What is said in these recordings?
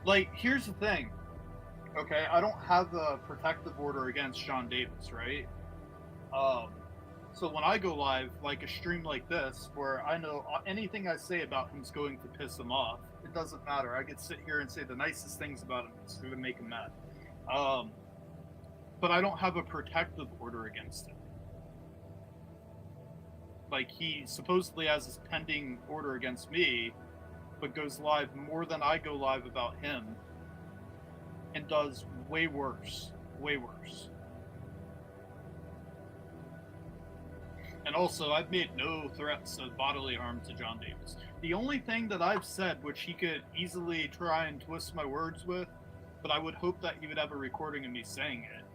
Like, here's the thing. Okay, I don't have a protective order against Sean Davis, right? Um, so when I go live, like a stream like this, where I know anything I say about him's going to piss him off, it doesn't matter. I could sit here and say the nicest things about him. It's going to make him mad. Um, but I don't have a protective order against him. Like, he supposedly has this pending order against me, but goes live more than I go live about him, and does way worse. Way worse. And also, I've made no threats of bodily harm to John Davis. The only thing that I've said, which he could easily try and twist my words with, but I would hope that he would have a recording of me saying it,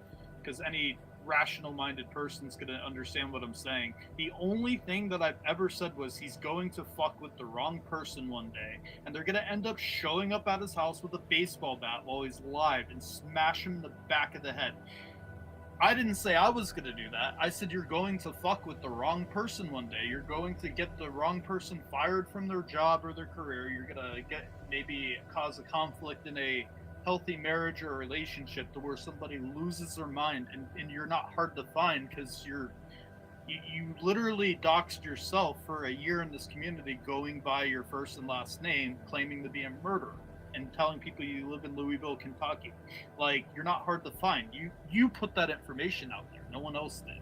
because any rational-minded person's going to understand what I'm saying. The only thing that I've ever said was he's going to fuck with the wrong person one day, and they're going to end up showing up at his house with a baseball bat while he's live and smash him in the back of the head. I didn't say I was going to do that. I said you're going to fuck with the wrong person one day. You're going to get the wrong person fired from their job or their career. You're going to get maybe cause a conflict in a healthy marriage or relationship to where somebody loses their mind, and you're not hard to find because you literally doxed yourself for a year in this community going by your first and last name, claiming to be a murderer and telling people you live in Louisville, Kentucky. Like, you're not hard to find. You put that information out there. No one else did.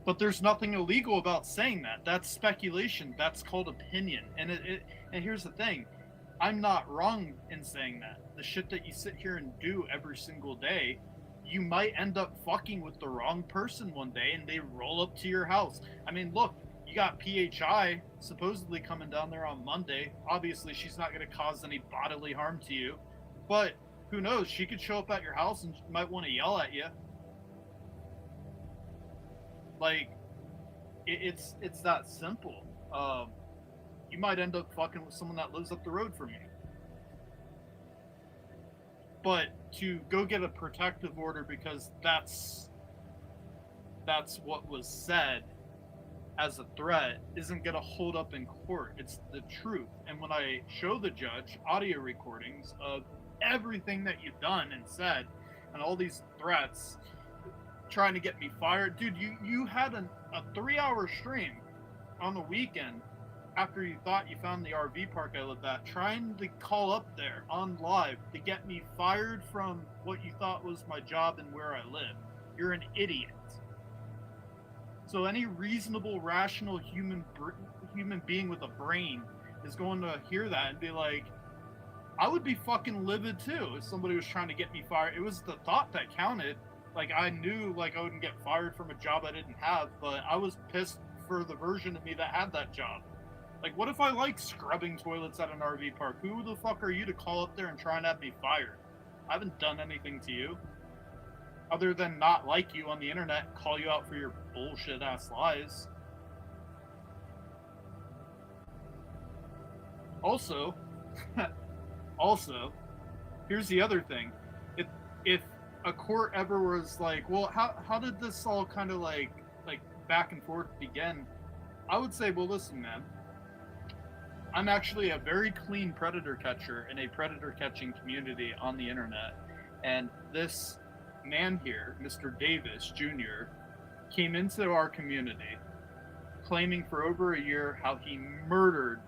But there's nothing illegal about saying that. That's speculation. That's called opinion. And here's the thing. I'm not wrong in saying that. The shit that you sit here and do every single day, you might end up fucking with the wrong person one day and they roll up to your house. I mean, look, you got PHI supposedly coming down there on Monday. Obviously, she's not going to cause any bodily harm to you, but who knows? She could show up at your house and might want to yell at you. Like, it's that simple. You might end up fucking with someone that lives up the road from you. But to go get a protective order because that's what was said as a threat isn't going to hold up in court. It's the truth. And when I show the judge audio recordings of everything that you've done and said and all these threats trying to get me fired, dude, you had a 3-hour stream on the weekend after you thought you found the RV park I lived at, trying to call up there on live to get me fired from what you thought was my job and where I live. You're an idiot. So any reasonable, rational human being with a brain is going to hear that and be like, I would be fucking livid too if somebody was trying to get me fired. It was the thought that counted. Like, I knew, like, I wouldn't get fired from a job I didn't have, but I was pissed for the version of me that had that job. Like, what if I like scrubbing toilets at an RV park? Who the fuck are you to call up there and try and have me fired? I haven't done anything to you. Other than not like you on the internet and call you out for your bullshit ass lies. Also, here's the other thing. If a court ever was like, well, how did this all kind of like back and forth begin? I would say, well, listen, man, I'm actually a very clean predator catcher in a predator catching community on the internet. And this man here, Mr. Davis Jr., came into our community claiming for over a year how he murdered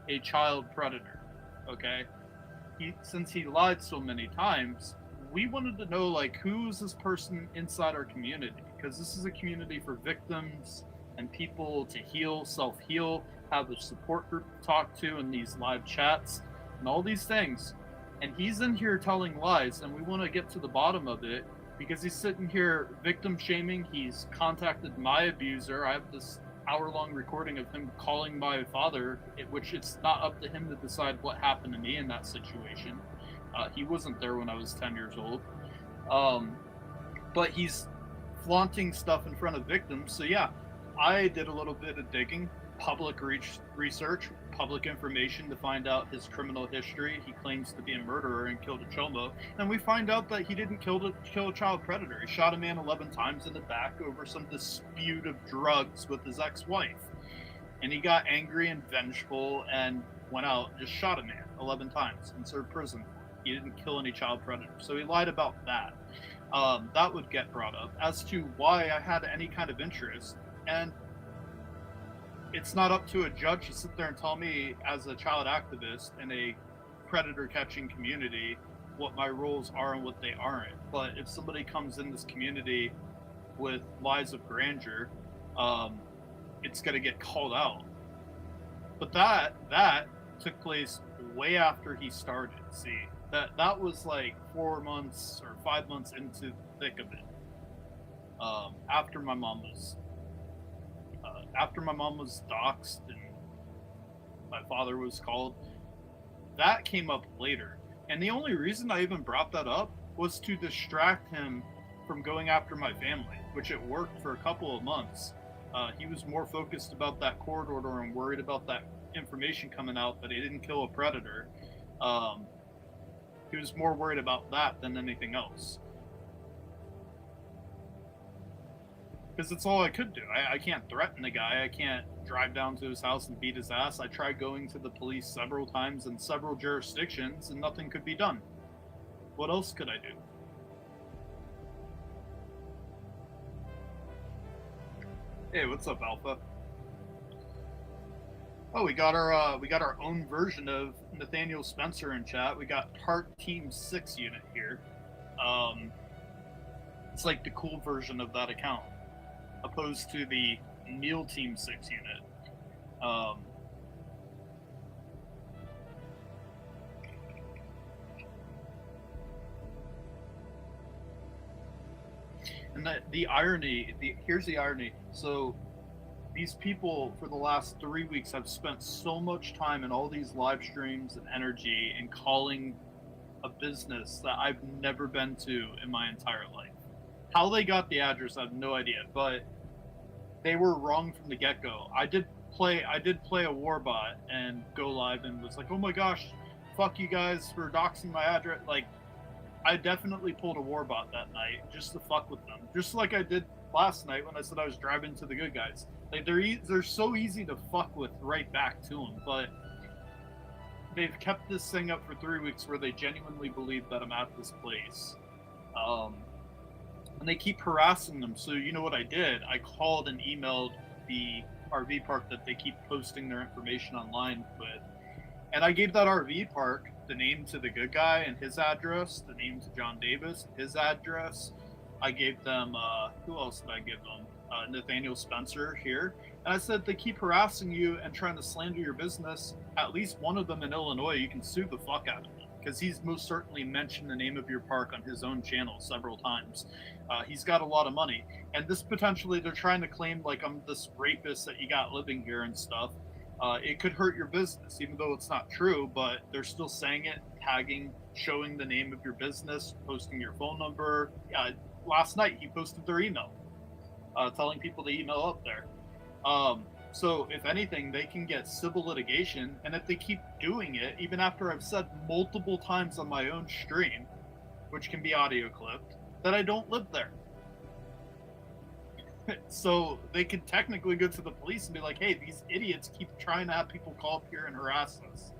a child predator. Okay? Since he lied so many times, we wanted to know, like, who's this person inside our community? Because this is a community for victims and people to heal, self-heal, have a support group to talk to in these live chats, and all these things. And he's in here telling lies, and we want to get to the bottom of it, because he's sitting here victim shaming. He's contacted my abuser. I have this hour-long recording of him calling my father, which it's not up to him to decide what happened to me in that situation. He wasn't there when I was 10 years old. But he's flaunting stuff in front of victims. So yeah, I did a little bit of digging, public research, public information to find out his criminal history. He claims to be a murderer and killed a chomo. And we find out that he didn't kill a child predator. He shot a man 11 times in the back over some dispute of drugs with his ex-wife. And he got angry and vengeful and went out and just shot a man 11 times and served prison. He didn't kill any child predators. So he lied about that. That would get brought up as to why I had any kind of interest. And it's not up to a judge to sit there and tell me, as a child activist in a predator catching community, what my roles are and what they aren't. But if somebody comes in this community with lies of grandeur, it's going to get called out. But that took place way after he started. See, that was like 4 months or 5 months into the thick of it. After my mom was doxxed and my father was called, that came up later. And the only reason I even brought that up was to distract him from going after my family, which it worked for a couple of months. He was more focused about that court order and worried about that information coming out that he didn't kill a predator. He was more worried about that than anything else. Because it's all I could do. I can't threaten the guy. I can't drive down to his house and beat his ass. I tried going to the police several times in several jurisdictions, and nothing could be done. What else could I do? Hey, what's up, Alpha? Oh, we got our own version of Nathaniel Spencer in chat. We got Part Team 6 unit here. It's like the cool version of that account, opposed to the Neil Team 6 unit. And the irony, here's the irony. So these people for the last 3 weeks have spent so much time in all these live streams and energy and calling a business that I've never been to in my entire life. How they got the address, I have no idea, but they were wrong from the get-go. I did play a warbot and go live and was like, oh my gosh, fuck you guys for doxing my address. Like, I definitely pulled a warbot that night just to fuck with them, just like I did last night when I said I was driving to the good guys. Like, they're so easy to fuck with right back to them, but they've kept this thing up for 3 weeks where they genuinely believe that I'm at this place. And they keep harassing them. So you know what I did? I called and emailed the RV park that they keep posting their information online with. And I gave that RV park the name to the good guy and his address, the name to John Davis, his address. I gave them, who else did I give them? Nathaniel Spencer here. And I said, they keep harassing you and trying to slander your business. At least one of them in Illinois, you can sue the fuck out of him. Because he's most certainly mentioned the name of your park on his own channel several times. He's got a lot of money. And this potentially, they're trying to claim like I'm this rapist that you got living here and stuff. It could hurt your business, even though it's not true, but they're still saying it, tagging, showing the name of your business, posting your phone number. Last night, he posted their email, telling people to email up there. So if anything, they can get civil litigation, and if they keep doing it, even after I've said multiple times on my own stream, which can be audio clipped, that I don't live there. So they could technically go to the police and be like, hey, these idiots keep trying to have people call up here and harass us,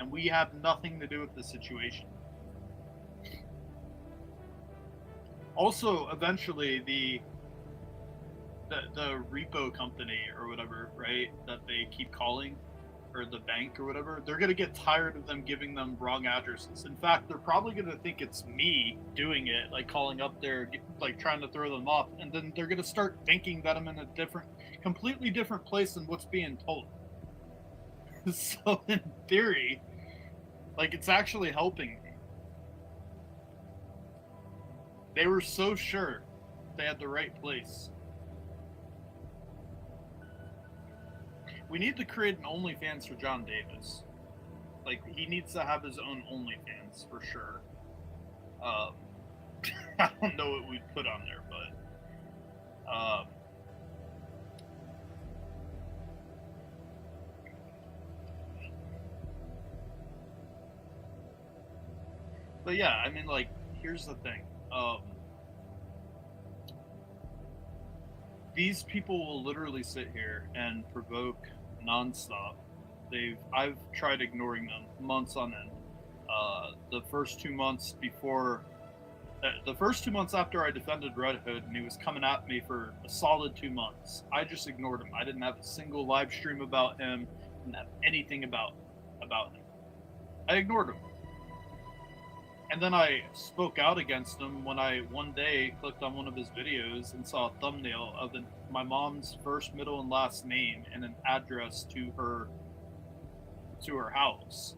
and we have nothing to do with the situation. Also, eventually, the repo company or whatever, right, that they keep calling, or the bank or whatever, they're going to get tired of them giving them wrong addresses. In fact, they're probably going to think it's me doing it, like calling up there, like trying to throw them off, and then they're going to start thinking that I'm in a completely different place than what's being told. So in theory, like, it's actually helping me. They were so sure they had the right place. We need to create an OnlyFans for John Davis. Like, he needs to have his own OnlyFans for sure. I don't know what we'd put on there, but yeah, I mean, like, here's the thing. These people will literally sit here and provoke nonstop. I've tried ignoring them months on end. The first 2 months before, the first 2 months after I defended Red Hood, and he was coming at me for a solid 2 months, I just ignored him. I didn't have a single live stream about him. Didn't have anything about him. I ignored him. And then I spoke out against him when I one day clicked on one of his videos and saw a thumbnail of my mom's first, middle, and last name and an address to her house.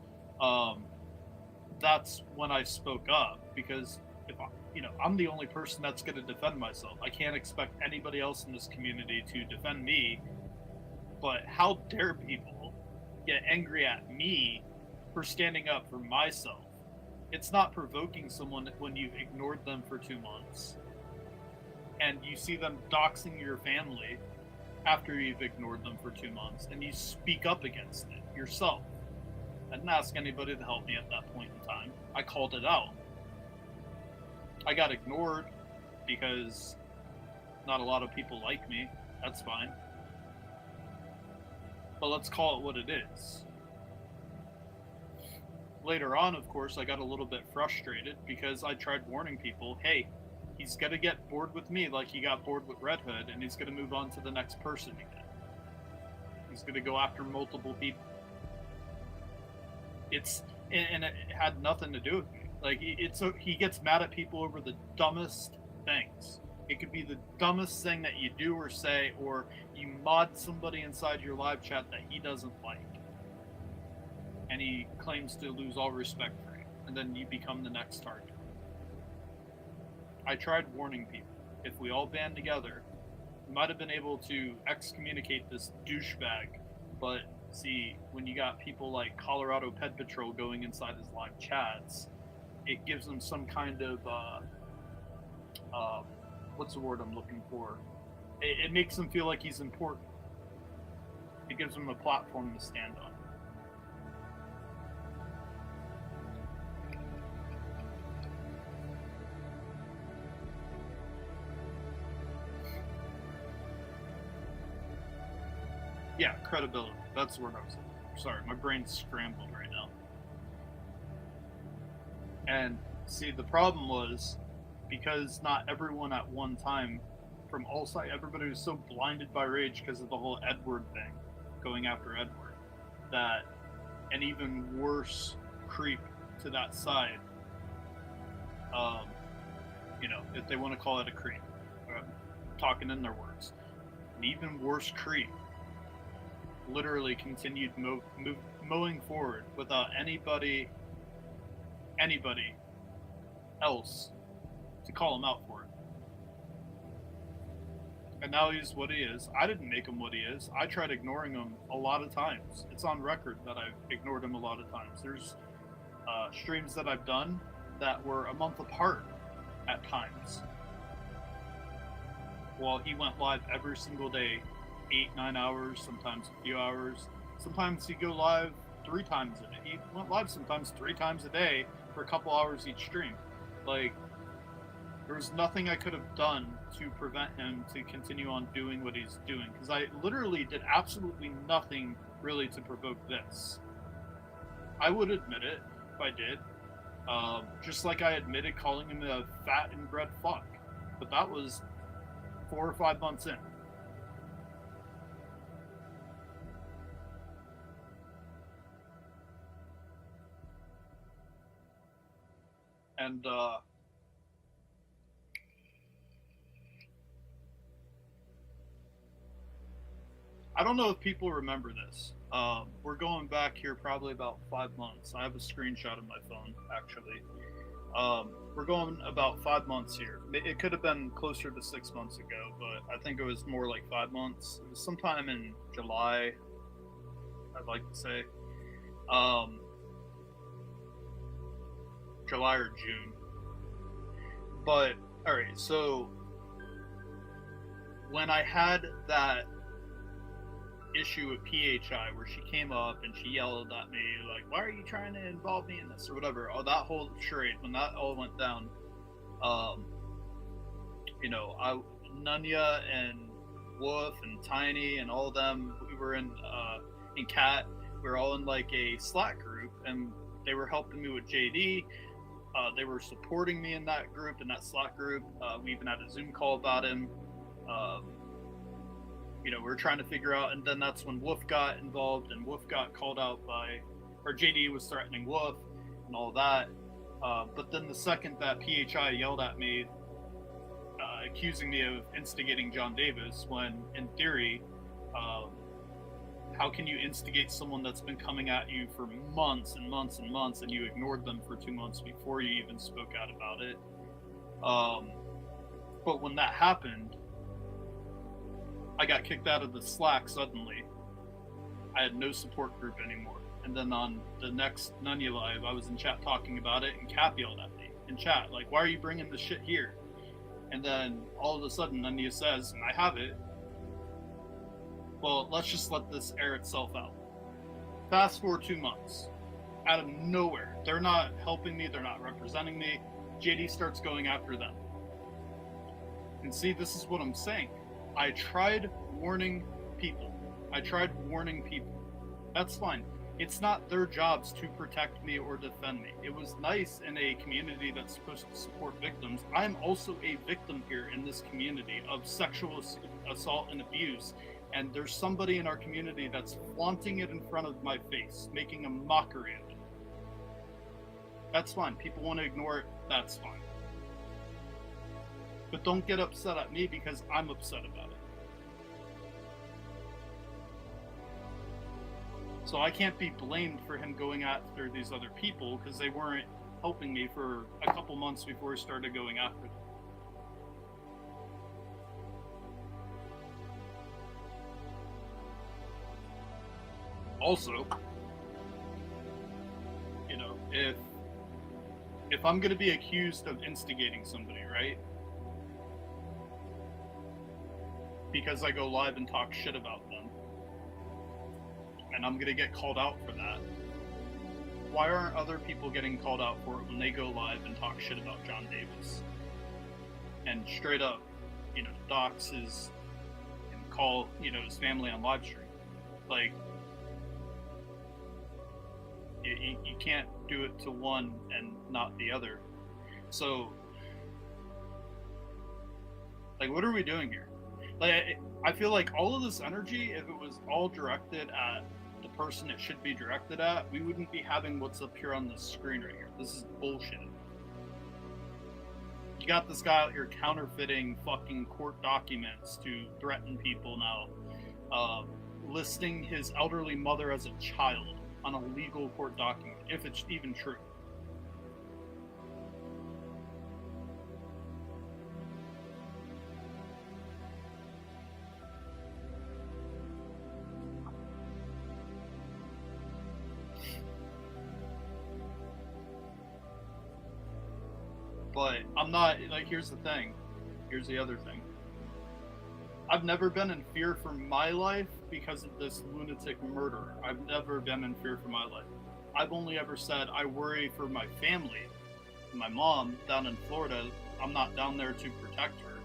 That's when I spoke up, because if I'm the only person that's going to defend myself. I can't expect anybody else in this community to defend me. But how dare people get angry at me for standing up for myself? It's not provoking someone when you've ignored them for 2 months and you see them doxing your family after you've ignored them for 2 months, and you speak up against it yourself. I didn't ask anybody to help me at that point in time. I called it out. I got ignored because not a lot of people like me. That's fine. But let's call it what it is. Later on, of course, I got a little bit frustrated because I tried warning people, hey, he's going to get bored with me like he got bored with Red Hood, and he's going to move on to the next person again. He's going to go after multiple people. And it had nothing to do with me. Like, he gets mad at people over the dumbest things. It could be the dumbest thing that you do or say, or you mod somebody inside your live chat that he doesn't like. And he claims to lose all respect for you, and then you become the next target. I tried warning people. If we all band together, we might have been able to excommunicate this douchebag. But see, when you got people like Colorado Ped Patrol going inside his live chats, it gives them some kind of what's the word I'm looking for? It makes them feel like he's important. It gives them a platform to stand on. Yeah, credibility. That's the word I was looking for. Sorry, my brain's scrambled right now. And see, the problem was, because not everyone at one time, from all sides, everybody was so blinded by rage because of the whole Edward thing, going after Edward, that an even worse creep to that side, if they want to call it a creep, talking in their words, an even worse creep literally continued mowing forward without anybody else to call him out for it. And now he's what he is. I didn't make him what he is. I tried ignoring him a lot of times. It's on record that I've ignored him a lot of times. There's streams that I've done that were a month apart at times. Well, he went live every single day, 8-9 hours, sometimes a few hours. Sometimes he'd go live 3 times a day. He went live sometimes 3 times a day for a couple hours each stream. Like, there was nothing I could have done to prevent him to continue on doing what he's doing, because I literally did absolutely nothing really to provoke this. I would admit it if I did. Just like I admitted calling him a fat inbred fuck. But that was 4 or 5 months in. And I don't know if people remember this. We're going back here probably about 5 months. I have a screenshot of my phone, actually. We're going about 5 months here. It could have been closer to 6 months ago, but I think it was more like 5 months. It was sometime in July, I'd like to say. July or June. But, alright, so when I had that issue with PHI where she came up and she yelled at me like, why are you trying to involve me in this or whatever, that whole charade, when that all went down, Nunya and Wolf and Tiny and all of them, we were in and Kat, we were all in like a Slack group, and they were helping me with JD. They were supporting me in that group, in that Slack group. We even had a Zoom call about him. We were trying to figure out, and then that's when Wolf got involved, and Wolf got called out by, or JD was threatening Wolf and all that. But then the second that PHI yelled at me, accusing me of instigating John Davis, when in theory, how can you instigate someone that's been coming at you for months and months and months, and you ignored them for 2 months before you even spoke out about it? But when that happened, I got kicked out of the Slack suddenly. I had no support group anymore. And then on the next Nunya Live, I was in chat talking about it, and Cap yelled at me in chat, like, why are you bringing this shit here? And then all of a sudden, Nunya says, and I have it, well, let's just let this air itself out. Fast forward 2 months. Out of nowhere. They're not helping me, they're not representing me. JD starts going after them. And see, this is what I'm saying. I tried warning people. That's fine. It's not their jobs to protect me or defend me. It was nice in a community that's supposed to support victims. I'm also a victim here in this community of sexual assault and abuse. And there's somebody in our community that's flaunting it in front of my face, making a mockery of it. That's fine. People want to ignore it. That's fine. But don't get upset at me because I'm upset about it. So I can't be blamed for him going after these other people because they weren't helping me for a couple months before he started going after them. Also, if I'm going to be accused of instigating somebody, right? Because I go live and talk shit about them, and I'm going to get called out for that. Why aren't other people getting called out for it when they go live and talk shit about John Davis? And straight up, dox his, and call, his family on live stream. Like, you can't do it to one and not the other. So, like, what are we doing here? Like, I feel like all of this energy, if it was all directed at the person it should be directed at, we wouldn't be having what's up here on the screen right here. This is bullshit. You got this guy out here counterfeiting fucking court documents to threaten people now, listing his elderly mother as a child on a legal court document, if it's even true. But I'm not, like, here's the thing. Here's the other thing. I've never been in fear for my life because of this lunatic murderer. I've never been in fear for my life. I've only ever said I worry for my family. My mom down in Florida, I'm not down there to protect her.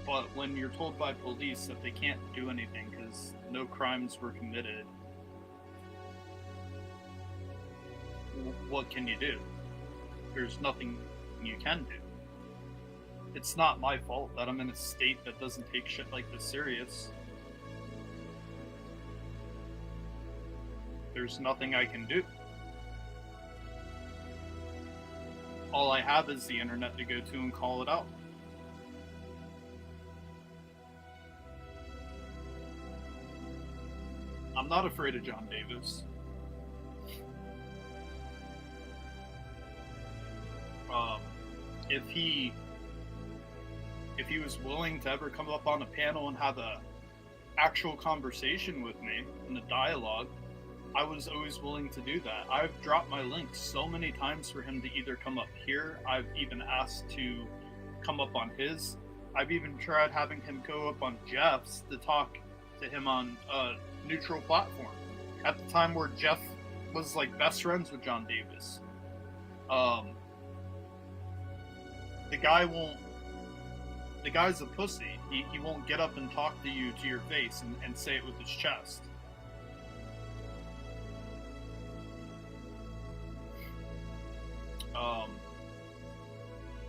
But when you're told by police that they can't do anything because no crimes were committed, what can you do? There's nothing you can do. It's not my fault that I'm in a state that doesn't take shit like this serious. There's nothing I can do. All I have is the internet to go to and call it out. I'm not afraid of John Davis. If he was willing to ever come up on a panel and have a actual conversation with me in a dialogue, I was always willing to do that. I've dropped my links so many times for him to either come up here. I've even asked to come up on his. I've even tried having him go up on Jeff's to talk to him on a neutral platform. At the time where Jeff was like best friends with John Davis. The guy won't the guy's a pussy. He won't get up and talk to you to your face and say it with his chest.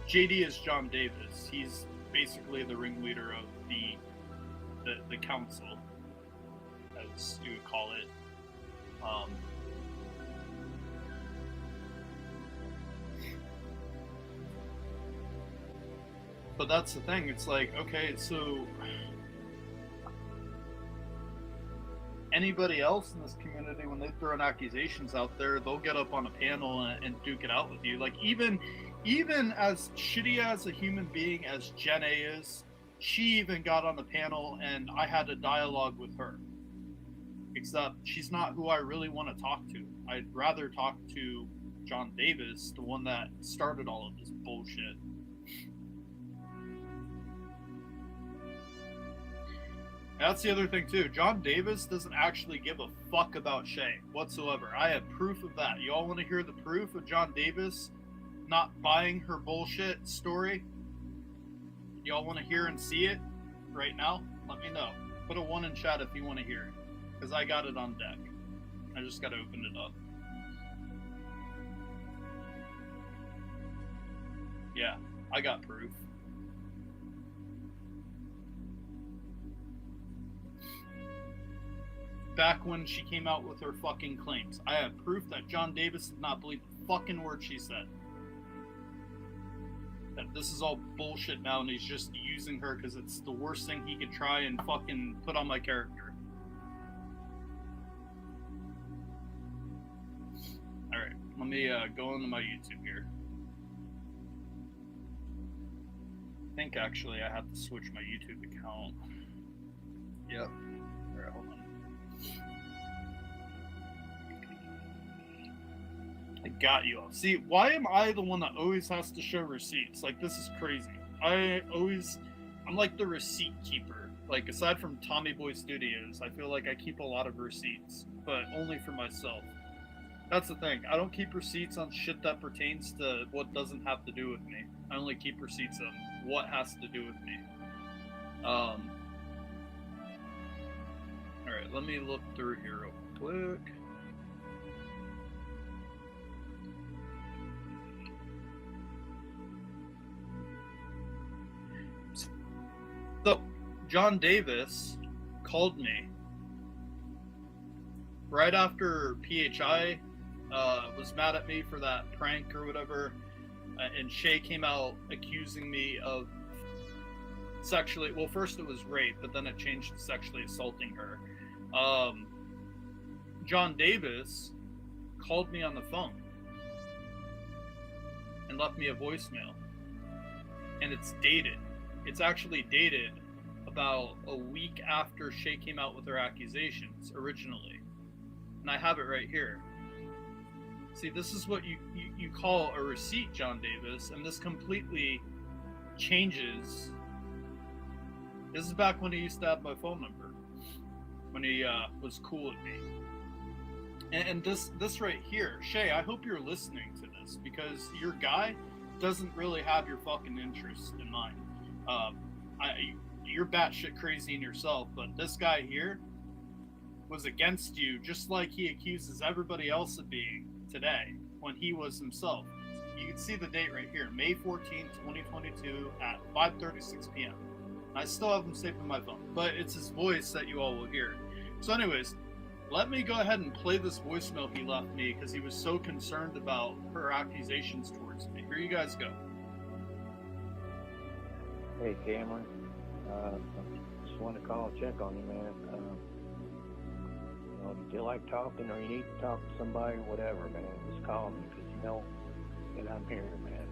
JD is John Davis. He's basically the ringleader of the council, as you would call it. But that's the thing. It's like, okay, so anybody else in this community, when they throw accusations out there, they'll get up on a panel and duke it out with you. Like, even as shitty as a human being as Jen A is, she even got on the panel and I had a dialogue with her. Except she's not who I really want to talk to. I'd rather talk to John Davis, the one that started all of this bullshit. That's the other thing too. John Davis doesn't actually give a fuck about Shay whatsoever. I have proof of that. You all want to hear the proof of John Davis not buying her bullshit story? Y'all want to hear and see it right now? Let me know. Put a 1 in chat if you want to hear it, because I got it on deck. I just got to open it up. Yeah, I got proof. Back when she came out with her fucking claims, I have proof that John Davis did not believe the fucking word she said. That this is all bullshit now and he's just using her because it's the worst thing he could try and fucking put on my character. Alright, let me go into my YouTube here. I think actually I have to switch my YouTube account. Yep. Alright, hold on. I got you all. See, why am I the one that always has to show receipts? Like, this is crazy. I'm like the receipt keeper. Like, aside from Tommy Boy Studios, I feel like I keep a lot of receipts, but only for myself. That's the thing. I don't keep receipts on shit that pertains to what doesn't have to do with me. I only keep receipts on what has to do with me. Alright, let me look through here real quick. So, John Davis called me right after PHI was mad at me for that prank or whatever, and Shay came out accusing me of sexually, well, first it was rape, but then it changed to sexually assaulting her. John Davis called me on the phone and left me a voicemail, and it's dated. It's actually dated about a week after Shay came out with her accusations originally. And I have it right here. See, this is what you call a receipt, John Davis, and this completely changes. This is back when he used to have my phone number, when he was cool with me. And this right here, Shay, I hope you're listening to this, because your guy doesn't really have your fucking interests in mind. You're batshit crazy in yourself, but this guy here was against you, just like he accuses everybody else of being today, when he was himself. You can see the date right here, May 14, 2022 at 5:36 p.m. I still have him saved in my phone, but it's his voice that you all will hear. So anyways, let me go ahead and play this voicemail he left me, because he was so concerned about her accusations towards me. Here you guys go. Hey Cameron, just want to call and check on you, man. If you feel like talking or you need to talk to somebody or whatever, man, just call me, because you know that I'm here, man.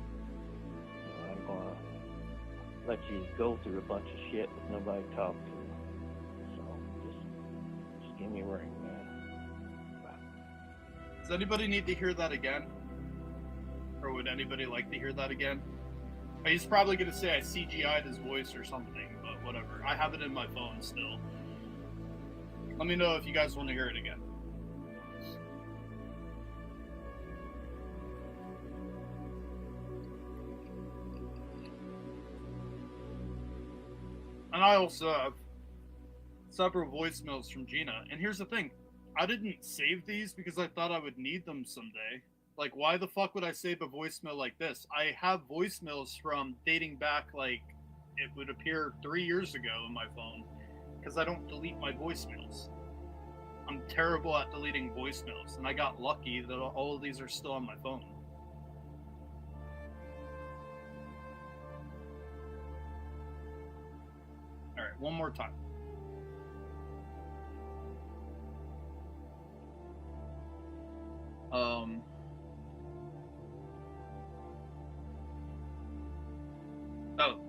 I'm gonna let you go through a bunch of shit with nobody to talk to. So just give me a ring, man. Bye. Does anybody need to hear that again? Or would anybody like to hear that again? He's probably going to say I CGI'd his voice or something, but whatever. I have it in my phone still. Let me know if you guys want to hear it again. And I also have several voicemails from Gina. And here's the thing, I didn't save these because I thought I would need them someday. Like, why the fuck would I save a voicemail like this? I have voicemails from dating back, like, it would appear 3 years ago in my phone, because I don't delete my voicemails. I'm terrible at deleting voicemails, and I got lucky that all of these are still on my phone. Alright, one more time.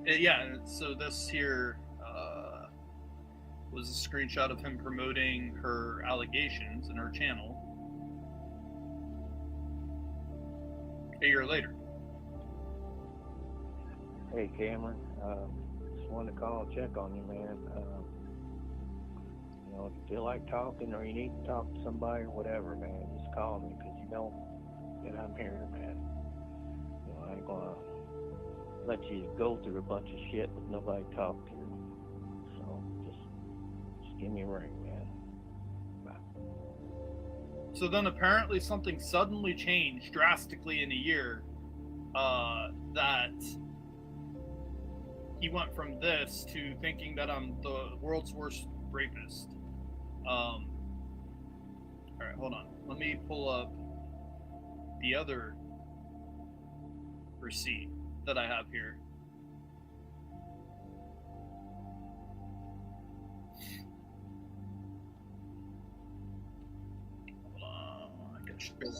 Yeah, so this here was a screenshot of him promoting her allegations in her channel a year later. Hey, Cameron. Just wanted to call and check on you, man. You know, if you feel like talking or you need to talk to somebody or whatever, man, just call me, because you know that I'm here, man. You know, I ain't gonna let you go through a bunch of shit with nobody to talk to. So just give me a ring, man. Bye. So then apparently something suddenly changed drastically in a year, that he went from this to thinking that I'm the world's worst rapist. All right, hold on. Let me pull up the other receipt that I have here. Hold on. I can show. All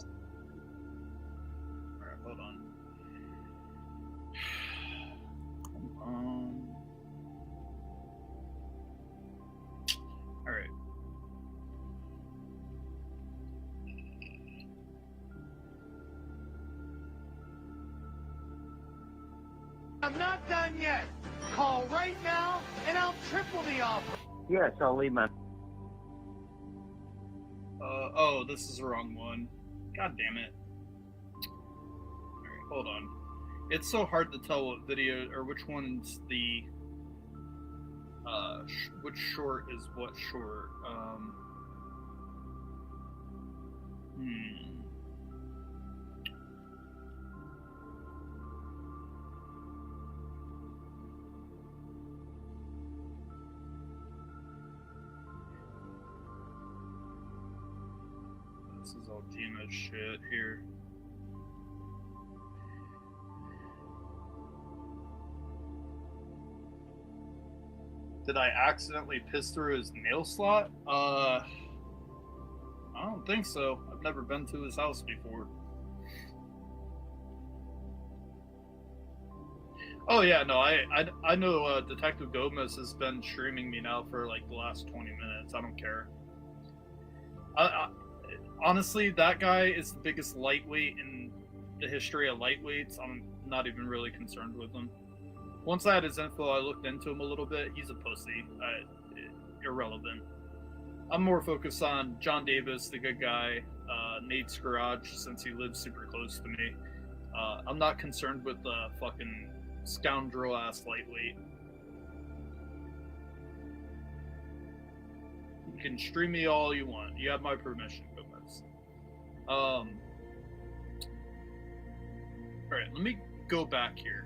right, hold on. All right. I'm not done yet. Call right now and I'll triple the offer. Yes, I'll leave my... Oh, this is the wrong one. God damn it. Alright, hold on. It's so hard to tell what video, or which one's the, which short is what short. This is all Gina's shit here. Did I accidentally piss through his nail slot? I don't think so. I've never been to his house before. Oh yeah, no, I know Detective Gomez has been streaming me now for like the last 20 minutes. I don't care. Honestly, that guy is the biggest lightweight in the history of lightweights. I'm not even really concerned with him. Once I had his info, I looked into him a little bit. He's a pussy. Irrelevant. I'm more focused on John Davis, the good guy, Nate's garage, since he lives super close to me. I'm not concerned with the fucking scoundrel-ass lightweight. You can stream me all you want. You have my permission, Gomez. Alright, let me go back here.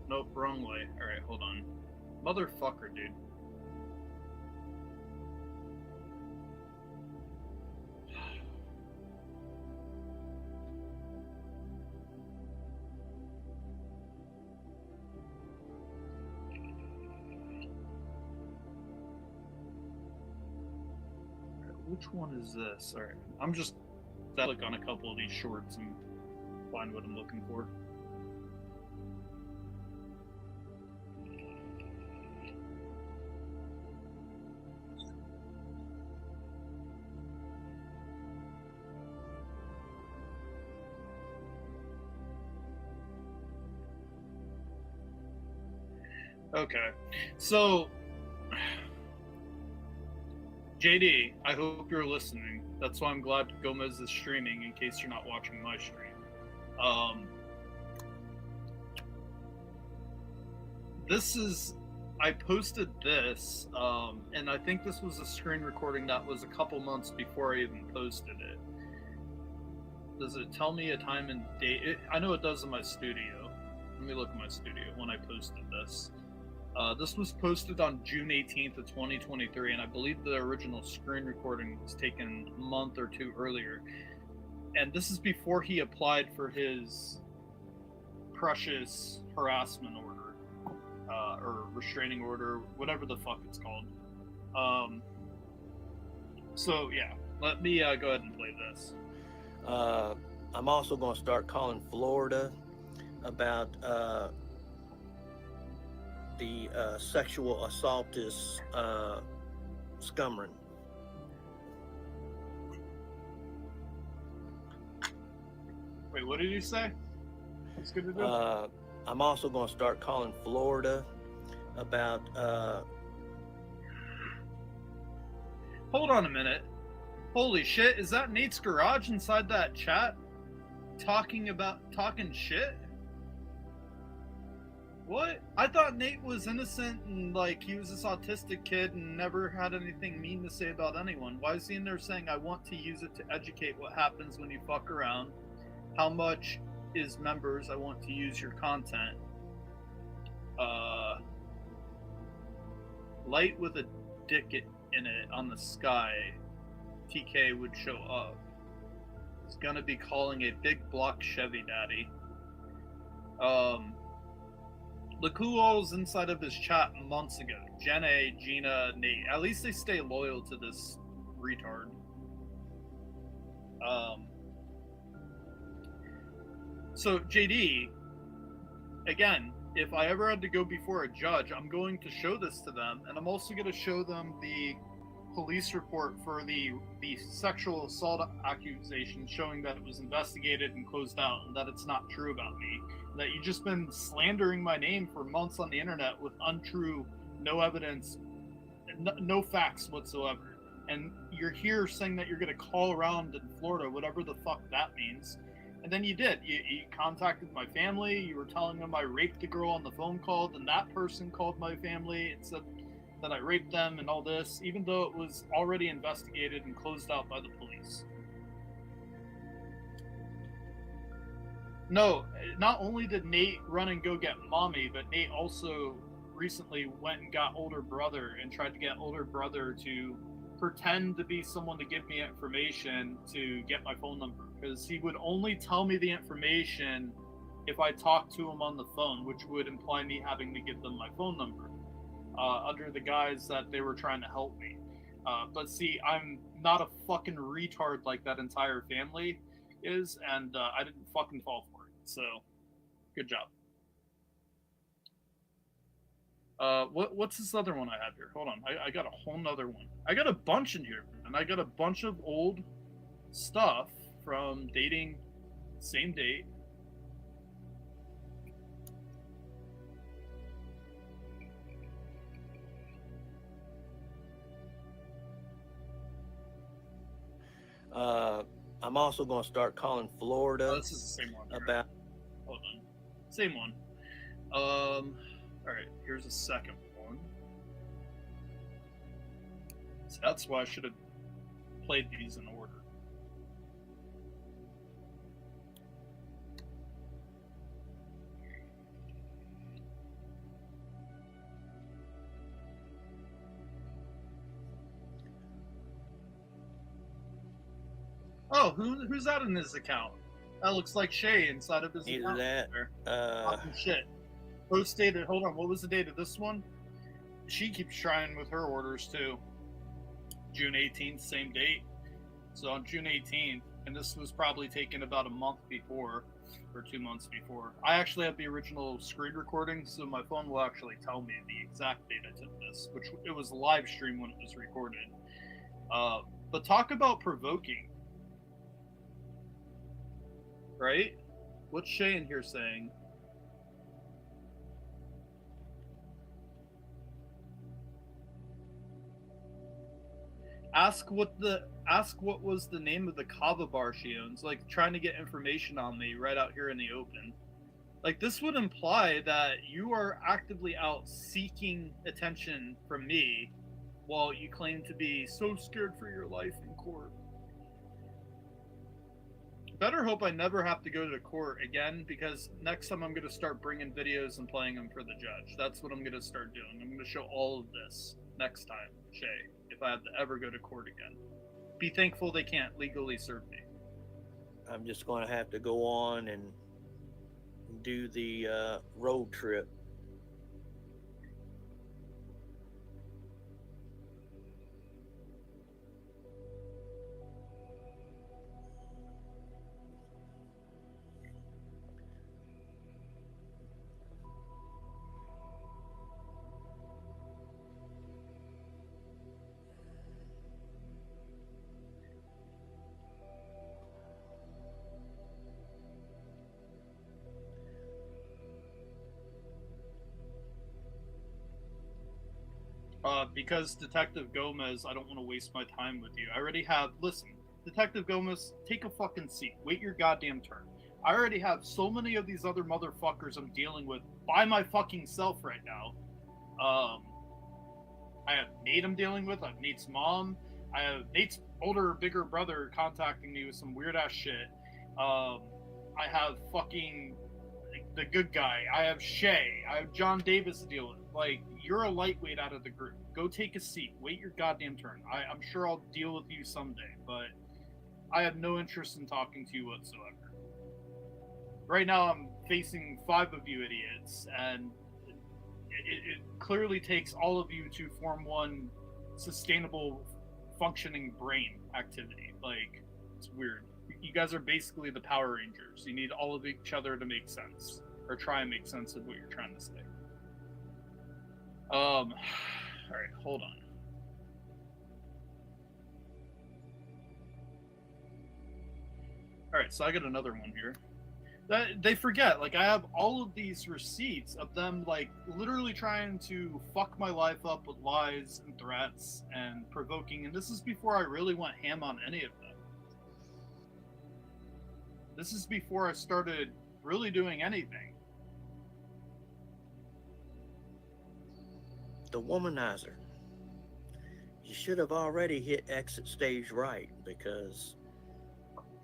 Nope, wrong way. Alright, hold on. Motherfucker, dude. Which one is this? Alright, I'm just click on a couple of these shorts and find what I'm looking for. Okay, so JD, I hope you're listening. That's why I'm glad Gomez is streaming, in case you're not watching my stream. I posted this, and I think this was a screen recording that was a couple months before I even posted it. Does it tell me a time and date? I know it does in my studio. Let me look at my studio when I posted this. This was posted on June 18th of 2023, and I believe the original screen recording was taken a month or two earlier. And this is before he applied for his precious harassment order, or restraining order, whatever the fuck it's called. So yeah, let me go ahead and play this. I'm also going to start calling Florida about the sexual assaultist Scumeron. Wait, what did you say? What's good to do? I'm also going to start calling Florida about Hold on a minute. Holy shit, is that Nate's Garage inside that chat? Talking shit? What? I thought Nate was innocent and like he was this autistic kid and never had anything mean to say about anyone. Why is he in there saying I want to use it to educate what happens when you fuck around? How much is members? I want to use your content. Light with a dick in it on the sky. TK would show up. He's gonna be calling a big block Chevy daddy. Look who all was inside of his chat months ago. Jenna, Gina, Nate. At least they stay loyal to this retard. So JD, again, if I ever had to go before a judge, I'm going to show this to them, and I'm also going to show them the police report for the sexual assault accusation, showing that it was investigated and closed out, and that it's not true about me. That you've just been slandering my name for months on the internet with untrue, no evidence, no facts whatsoever. And you're here saying that you're going to call around in Florida, whatever the fuck that means. And then you did. You contacted my family. You were telling them I raped the girl on the phone call. Then that person called my family and said that I raped them and all this, even though it was already investigated and closed out by the police. No, not only did Nate run and go get mommy, but Nate also recently went and got older brother and tried to get older brother to pretend to be someone to give me information to get my phone number, because he would only tell me the information if I talked to him on the phone, which would imply me having to give them my phone number, under the guise that they were trying to help me. But see, I'm not a fucking retard like that entire family is, and I didn't fucking fall for it. So, good job. What's this other one I have here? Hold on, I got a whole nother one. I got a bunch in here, and I got a bunch of old stuff from dating same date. I'm also going to start calling Florida. Oh, this is the same one. About. Hold on, same one. All right, here's a second one. So that's why I should have played these in order. Oh, who's that in his account? That looks like Shay inside of his Either account. that. Talking shit. Post dated. Hold on. What was the date of this one? She keeps trying with her orders too. June 18th, same date. So on June 18th, and this was probably taken about a month before, or 2 months before. I actually have the original screen recording, so my phone will actually tell me the exact date I took this, which it was live stream when it was recorded. But talk about provoking, right? What's Shay in here saying? Ask what was the name of the kava bar she owns, like trying to get information on me right out here in the open. Like, this would imply that you are actively out seeking attention from me while you claim to be so scared for your life in court. Better hope I never have to go to court again, because next time I'm going to start bringing videos and playing them for the judge. That's what I'm going to start doing. I'm going to show all of this next time, Shay, if I have to ever go to court again. Be thankful they can't legally serve me. I'm just going to have to go on and do the road trip. Because Detective Gomez, I don't want to waste my time with you. I already have. Listen, Detective Gomez, take a fucking seat. Wait your goddamn turn. I already have so many of these other motherfuckers I'm dealing with by my fucking self right now. I have Nate I'm dealing with. I have Nate's mom. I have Nate's older, bigger brother contacting me with some weird ass shit. I have fucking the good guy. I have Shay. I have John Davis to deal with. Like, you're a lightweight out of the group. Go take a seat. Wait your goddamn turn. I'm sure I'll deal with you someday, but I have no interest in talking to you whatsoever. Right now, I'm facing 5 of you idiots, and it clearly takes all of you to form one sustainable, functioning brain activity. Like, it's weird. You guys are basically the Power Rangers. You need all of each other to make sense, or try and make sense of what you're trying to say. All right, hold on. All right, so I got another one here. That they forget, like, I have all of these receipts of them, like, literally trying to fuck my life up with lies and threats and provoking, and this is before I really went ham on any of them. This is before I started really doing anything. The womanizer. You should have already hit exit stage right, because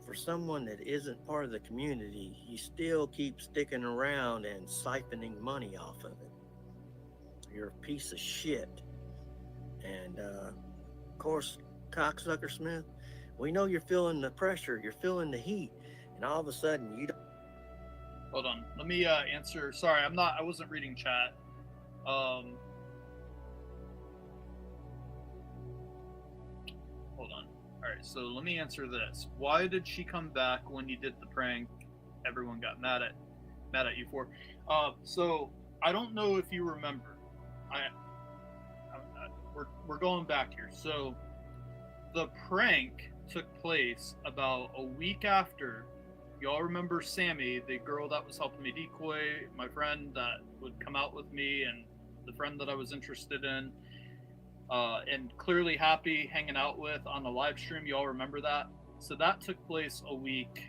for someone that isn't part of the community, you still keep sticking around and siphoning money off of it. You're a piece of shit. And of course, cocksucker Smith, we know you're feeling the pressure, you're feeling the heat, and all of a sudden you don't. Hold on, let me answer. Sorry, I wasn't reading chat. Hold on. All right, so let me answer this. Why did she come back when you did the prank? Everyone got mad at you for. So I don't know if you remember. We're going back here. So the prank took place about a week after. Y'all remember Sammy, the girl that was helping me decoy, my friend that would come out with me, and the friend that I was interested in. And clearly happy hanging out with on the live stream. You all remember that? So that took place a week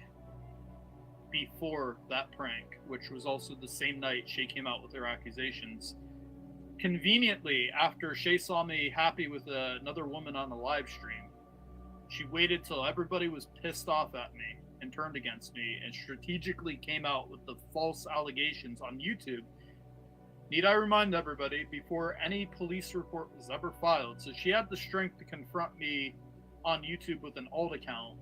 before that prank, which was also the same night Shay came out with her accusations. Conveniently, after Shay saw me happy with another woman on the live stream, she waited till everybody was pissed off at me and turned against me, and strategically came out with the false allegations on YouTube. Need I remind everybody, before any police report was ever filed, so she had the strength to confront me on YouTube with an alt account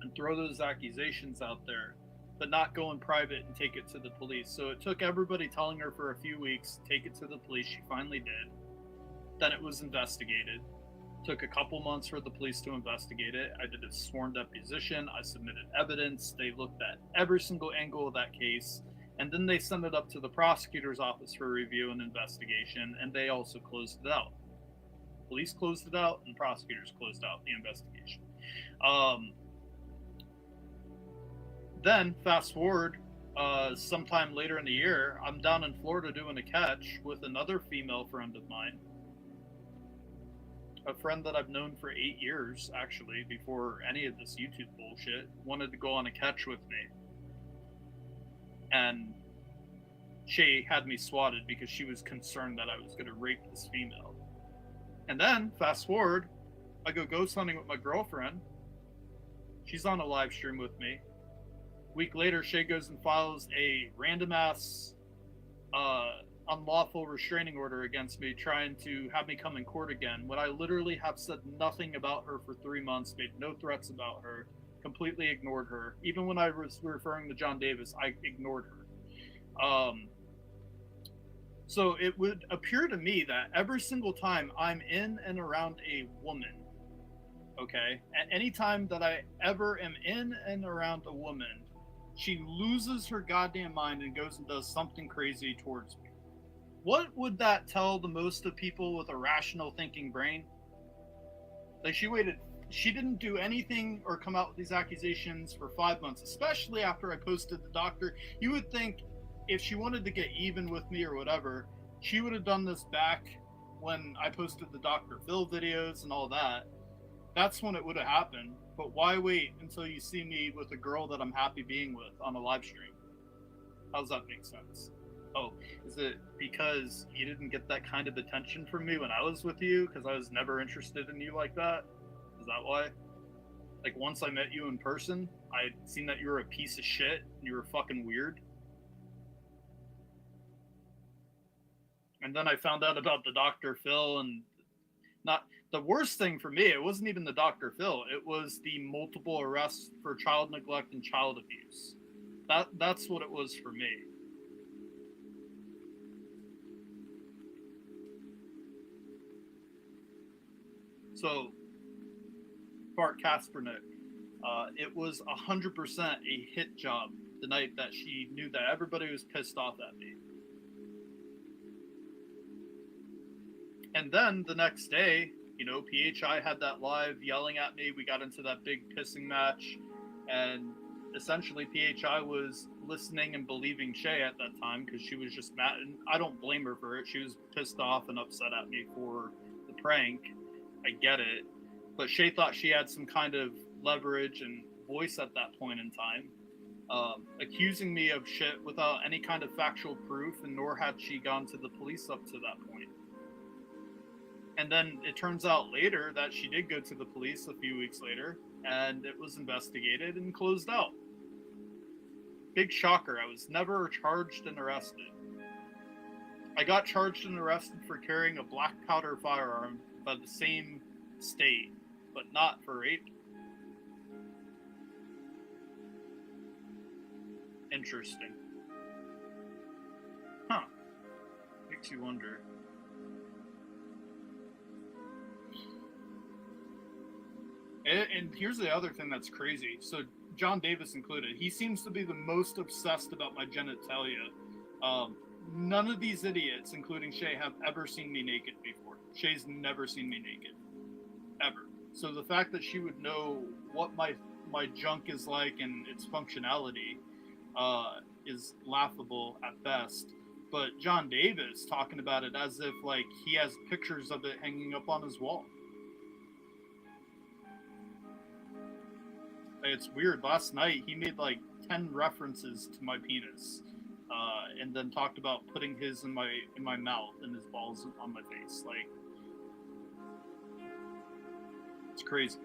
and throw those accusations out there, but not go in private and take it to the police. So it took everybody telling her for a few weeks, take it to the police. She finally did. Then it was investigated. Took a couple months for the police to investigate it. I did a sworn deposition. I submitted evidence. They looked at every single angle of that case. And then they sent it up to the prosecutor's office for review and investigation, and they also closed it out. Police closed it out, and prosecutors closed out the investigation. Then, fast forward, sometime later in the year, I'm down in Florida doing a catch with another female friend of mine. A friend that I've known for 8 years, actually, before any of this YouTube bullshit, wanted to go on a catch with me. And Shay had me swatted because she was concerned that I was going to rape this female. And then, fast forward, I go ghost hunting with my girlfriend. She's on a live stream with me. A week later, Shay goes and files a random ass unlawful restraining order against me, trying to have me come in court again, when I literally have said nothing about her for 3 months, made no threats about her, completely ignored her. Even when I was referring to John Davis, I ignored her. So it would appear to me that every single time I'm in and around a woman, okay, at any time that I ever am in and around a woman, she loses her goddamn mind and goes and does something crazy towards me. What would that tell the most of people with a rational thinking brain? Like, she didn't do anything or come out with these accusations for 5 months, especially after I posted the doctor. You would think if she wanted to get even with me or whatever, she would have done this back when I posted the Dr. Phil videos and all that. That's when it would have happened. But why wait until you see me with a girl that I'm happy being with on a live stream? How does that make sense? Oh, is it because you didn't get that kind of attention from me when I was with you? Because I was never interested in you like that? Is that why? Like, once I met you in person, I'd seen that you were a piece of shit and you were fucking weird. And then I found out about the Dr. Phil, and not the worst thing for me, it wasn't even the Dr. Phil, it was the multiple arrests for child neglect and child abuse. That's what it was for me. So, Bart Kaspernick, it was 100% a hit job the night that she knew that everybody was pissed off at me. And then the next day, you know, PHI had that live yelling at me. We got into that big pissing match, and essentially PHI was listening and believing Shay at that time because she was just mad. And I don't blame her for it. She was pissed off and upset at me for the prank. I get it. But Shay thought she had some kind of leverage and voice at that point in time, accusing me of shit without any kind of factual proof, and nor had she gone to the police up to that point. And then it turns out later that she did go to the police a few weeks later, and it was investigated and closed out. Big shocker, I was never charged and arrested. I got charged and arrested for carrying a black powder firearm by the same state, but not for rape. Interesting. Huh. Makes you wonder. And here's the other thing that's crazy. So John Davis included, he seems to be the most obsessed about my genitalia. None of these idiots, including Shay, have ever seen me naked before. Shay's never seen me naked. Ever. So the fact that she would know what my junk is like and its functionality is laughable at best. But John Davis talking about it as if like he has pictures of it hanging up on his wall. It's weird. Last night he made like 10 references to my penis, and then talked about putting his in my mouth and his balls on my face. Like, it's crazy.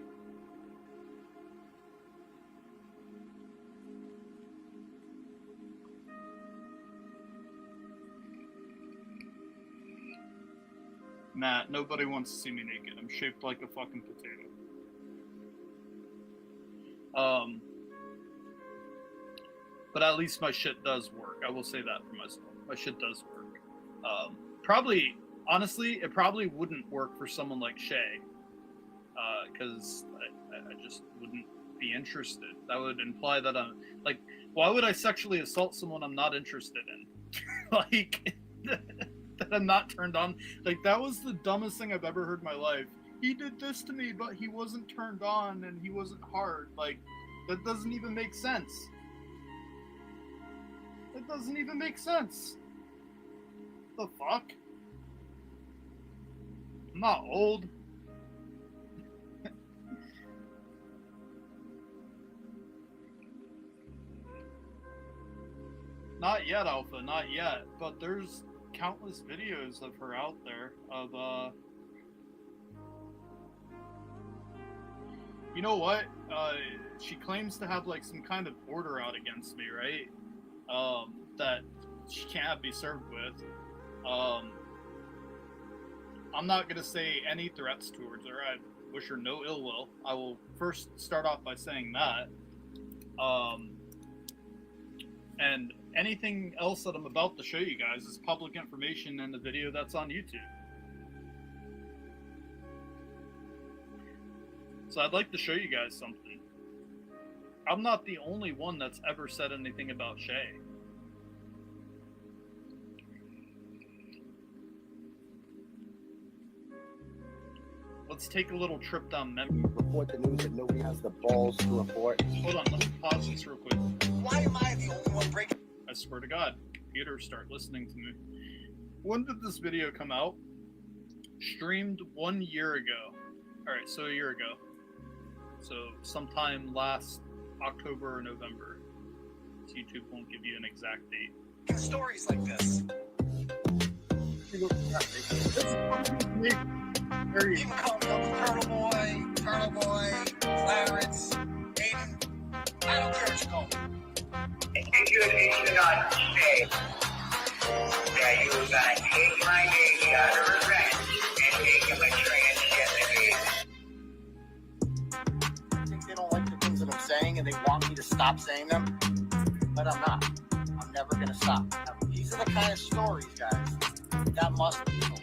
Matt, nobody wants to see me naked. I'm shaped like a fucking potato. But at least my shit does work. I will say that for myself. My shit does work. Probably, honestly, it probably wouldn't work for someone like Shay. Because I just wouldn't be interested. That would imply that I'm, like, why would I sexually assault someone I'm not interested in? Like, that I'm not turned on. Like, that was the dumbest thing I've ever heard in my life. He did this to me, but he wasn't turned on and he wasn't hard. Like, that doesn't even make sense. It doesn't even make sense. The fuck? I'm not old. Not yet, Alpha, not yet. But there's countless videos of her out there of you know what? She claims to have like some kind of order out against me, right? That she can't be served with. I'm not gonna say any threats towards her. I wish her no ill will. I will first start off by saying that. And anything else that I'm about to show you guys is public information in the video that's on YouTube. So I'd like to show you guys something. I'm not the only one that's ever said anything about Shay. Let's take a little trip down memory. Report the news and nobody has the balls to report. Hold on, let me pause this real quick. Why am I the only one breaking? I swear to God, computer, start listening to me. When did this video come out? Streamed 1 year ago. Alright, so a year ago. So sometime last October or November. So YouTube won't give you an exact date. Stories like this. You can call me Turtle Boy, Clarence, Aiden. I don't care what you call me. It should not say that you were gonna take my name out of revenge and make him a transgender. I think they don't like the things that I'm saying and they want me to stop saying them, but I'm not. I'm never going to stop. Now, these are the kind of stories, guys, that must be told.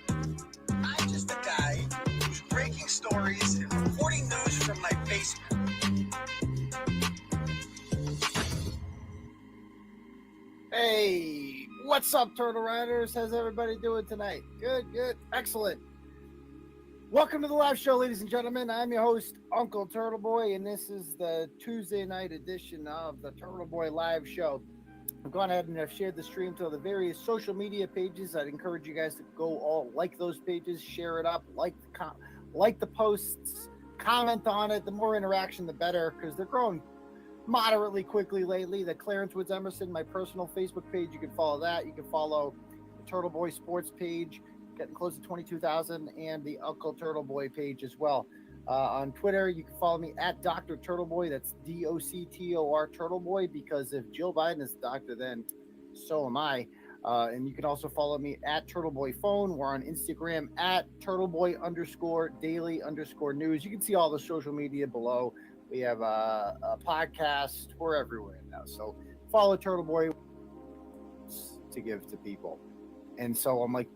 I'm just a guy who's breaking stories and reporting news from my basement. Hey, what's up, Turtle Riders? How's everybody doing tonight? Good, excellent. Welcome to the live show, ladies and gentlemen. I'm your host, Uncle Turtle Boy, and this is the Tuesday night edition of the Turtle Boy live show. I've gone ahead and I've shared the stream to the various social media pages. I'd encourage you guys to go all like those pages, share it up, like the posts, comment on it. The more interaction, the better, because they're growing moderately quickly lately. The Clarence Woods Emerson, my personal Facebook page, you can follow that. You can follow the Turtle Boy Sports page, getting close to 22,000, and the Uncle Turtle Boy page as well. On Twitter, you can follow me at Dr. Turtle Boy. That's DOCTOR Turtle Boy, because if Jill Biden is a doctor, then so am I. And you can also follow me at Turtle Boy Phone. We're on Instagram at TurtleBoy_daily_news. You can see all the social media below. We have a podcast. We're everywhere now. So follow Turtle Boy to give to people. And so I'm like,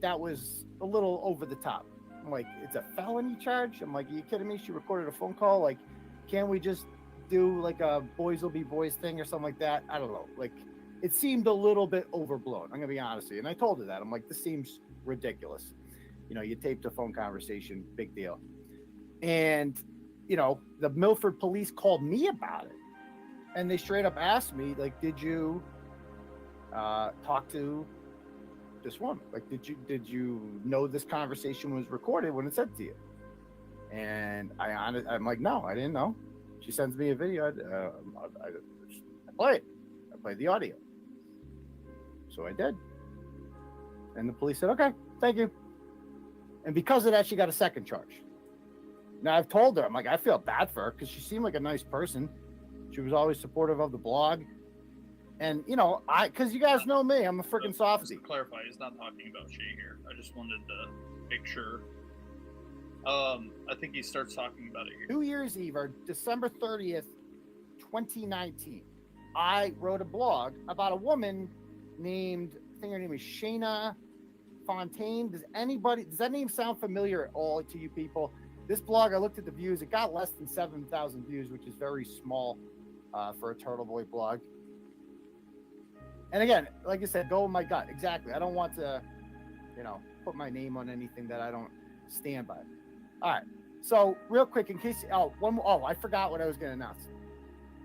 that was a little over the top. I'm like, it's a felony charge? I'm like, are you kidding me? She recorded a phone call. Like, can't we just do like a boys will be boys thing or something like that? I don't know. Like, it seemed a little bit overblown. I'm going to be honest with you. And I told her that. I'm like, this seems ridiculous. You know, you taped a phone conversation, big deal. And, you know, the Milford police called me about it. And they straight up asked me, like, did you talk to this woman? Like, did you know this conversation was recorded when it said to you? And I'm like, no, I didn't know. She sends me a video. I play it. I played the audio. So I did. And the police said, okay, thank you. And because of that, she got a second charge. Now, I've told her, I'm like, I feel bad for her because she seemed like a nice person. She was always supportive of the blog. And, you know, because you guys know me, I'm a freaking softie. Just to clarify, he's not talking about Shay here. I just wanted to make sure. I think he starts talking about it here. New Year's Eve, or December 30th, 2019, I wrote a blog about a woman named, I think her name is Shayna Fontaine. Does that name sound familiar at all to you people? This blog, I looked at the views. It got less than 7,000 views, which is very small for a Turtle Boy blog. And again, like I said, go with my gut. Exactly. I don't want to, you know, put my name on anything that I don't stand by. All right. So real quick, in case, I forgot what I was going to announce.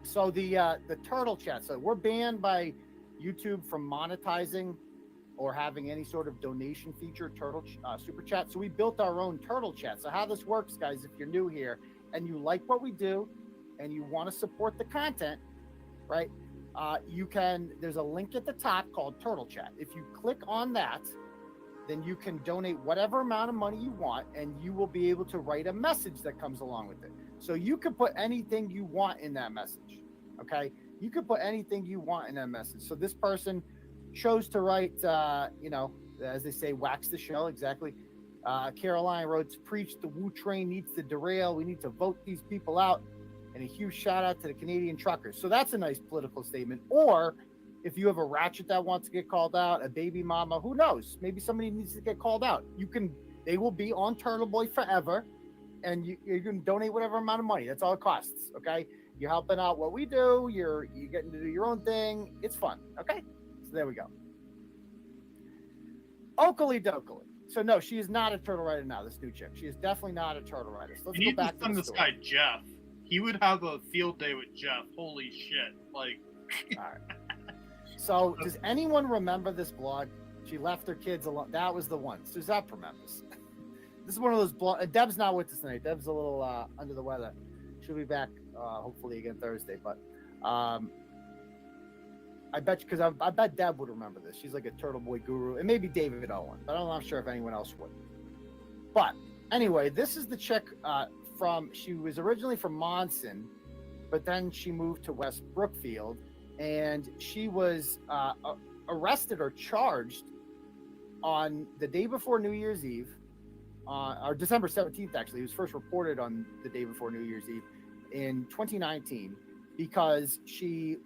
So the Turtle Chat. So we're banned by YouTube from monetizing or having any sort of donation feature, Turtle Super Chat. So we built our own Turtle Chat. So how this works, guys, if you're new here and you like what we do and you want to support the content, right? There's a link at the top called Turtle Chat. If you click on that, then you can donate whatever amount of money you want, and you will be able to write a message that comes along with it. So you can put anything you want in that message. Okay. You can put anything you want in that message. So this person chose to write, as they say, wax the shell. Exactly. Caroline wrote, preach the Wu train needs to derail. We need to vote these people out. And a huge shout out to the Canadian truckers. So that's a nice political statement. Or if you have a ratchet that wants to get called out, a baby mama, who knows? Maybe somebody needs to get called out. They will be on Turtle Boy forever. And you can donate whatever amount of money. That's all it costs. Okay. You're helping out what we do. You're getting to do your own thing. It's fun. Okay. So there we go. Oakley Dokley. So no, she is not a turtle rider now, this new chick. She is definitely not a turtle rider. So let's You go need back to send the this story. guy Jeff. He would have a field day with Jeff. Holy shit. Like, All right. So does anyone remember this blog? She left her kids alone. That was the one. Suzette remembers. This is one of those blogs. Deb's not with us tonight. Deb's a little under the weather. She'll be back hopefully again Thursday. But I bet Deb would remember this. She's like a Turtle Boy guru, and maybe David Owen, but I'm not sure if anyone else would. But anyway, this is the chick she was originally from Monson, but then she moved to West Brookfield, and she was arrested or charged on the day before New Year's Eve, or December 17th, actually. It was first reported on the day before New Year's Eve in 2019, because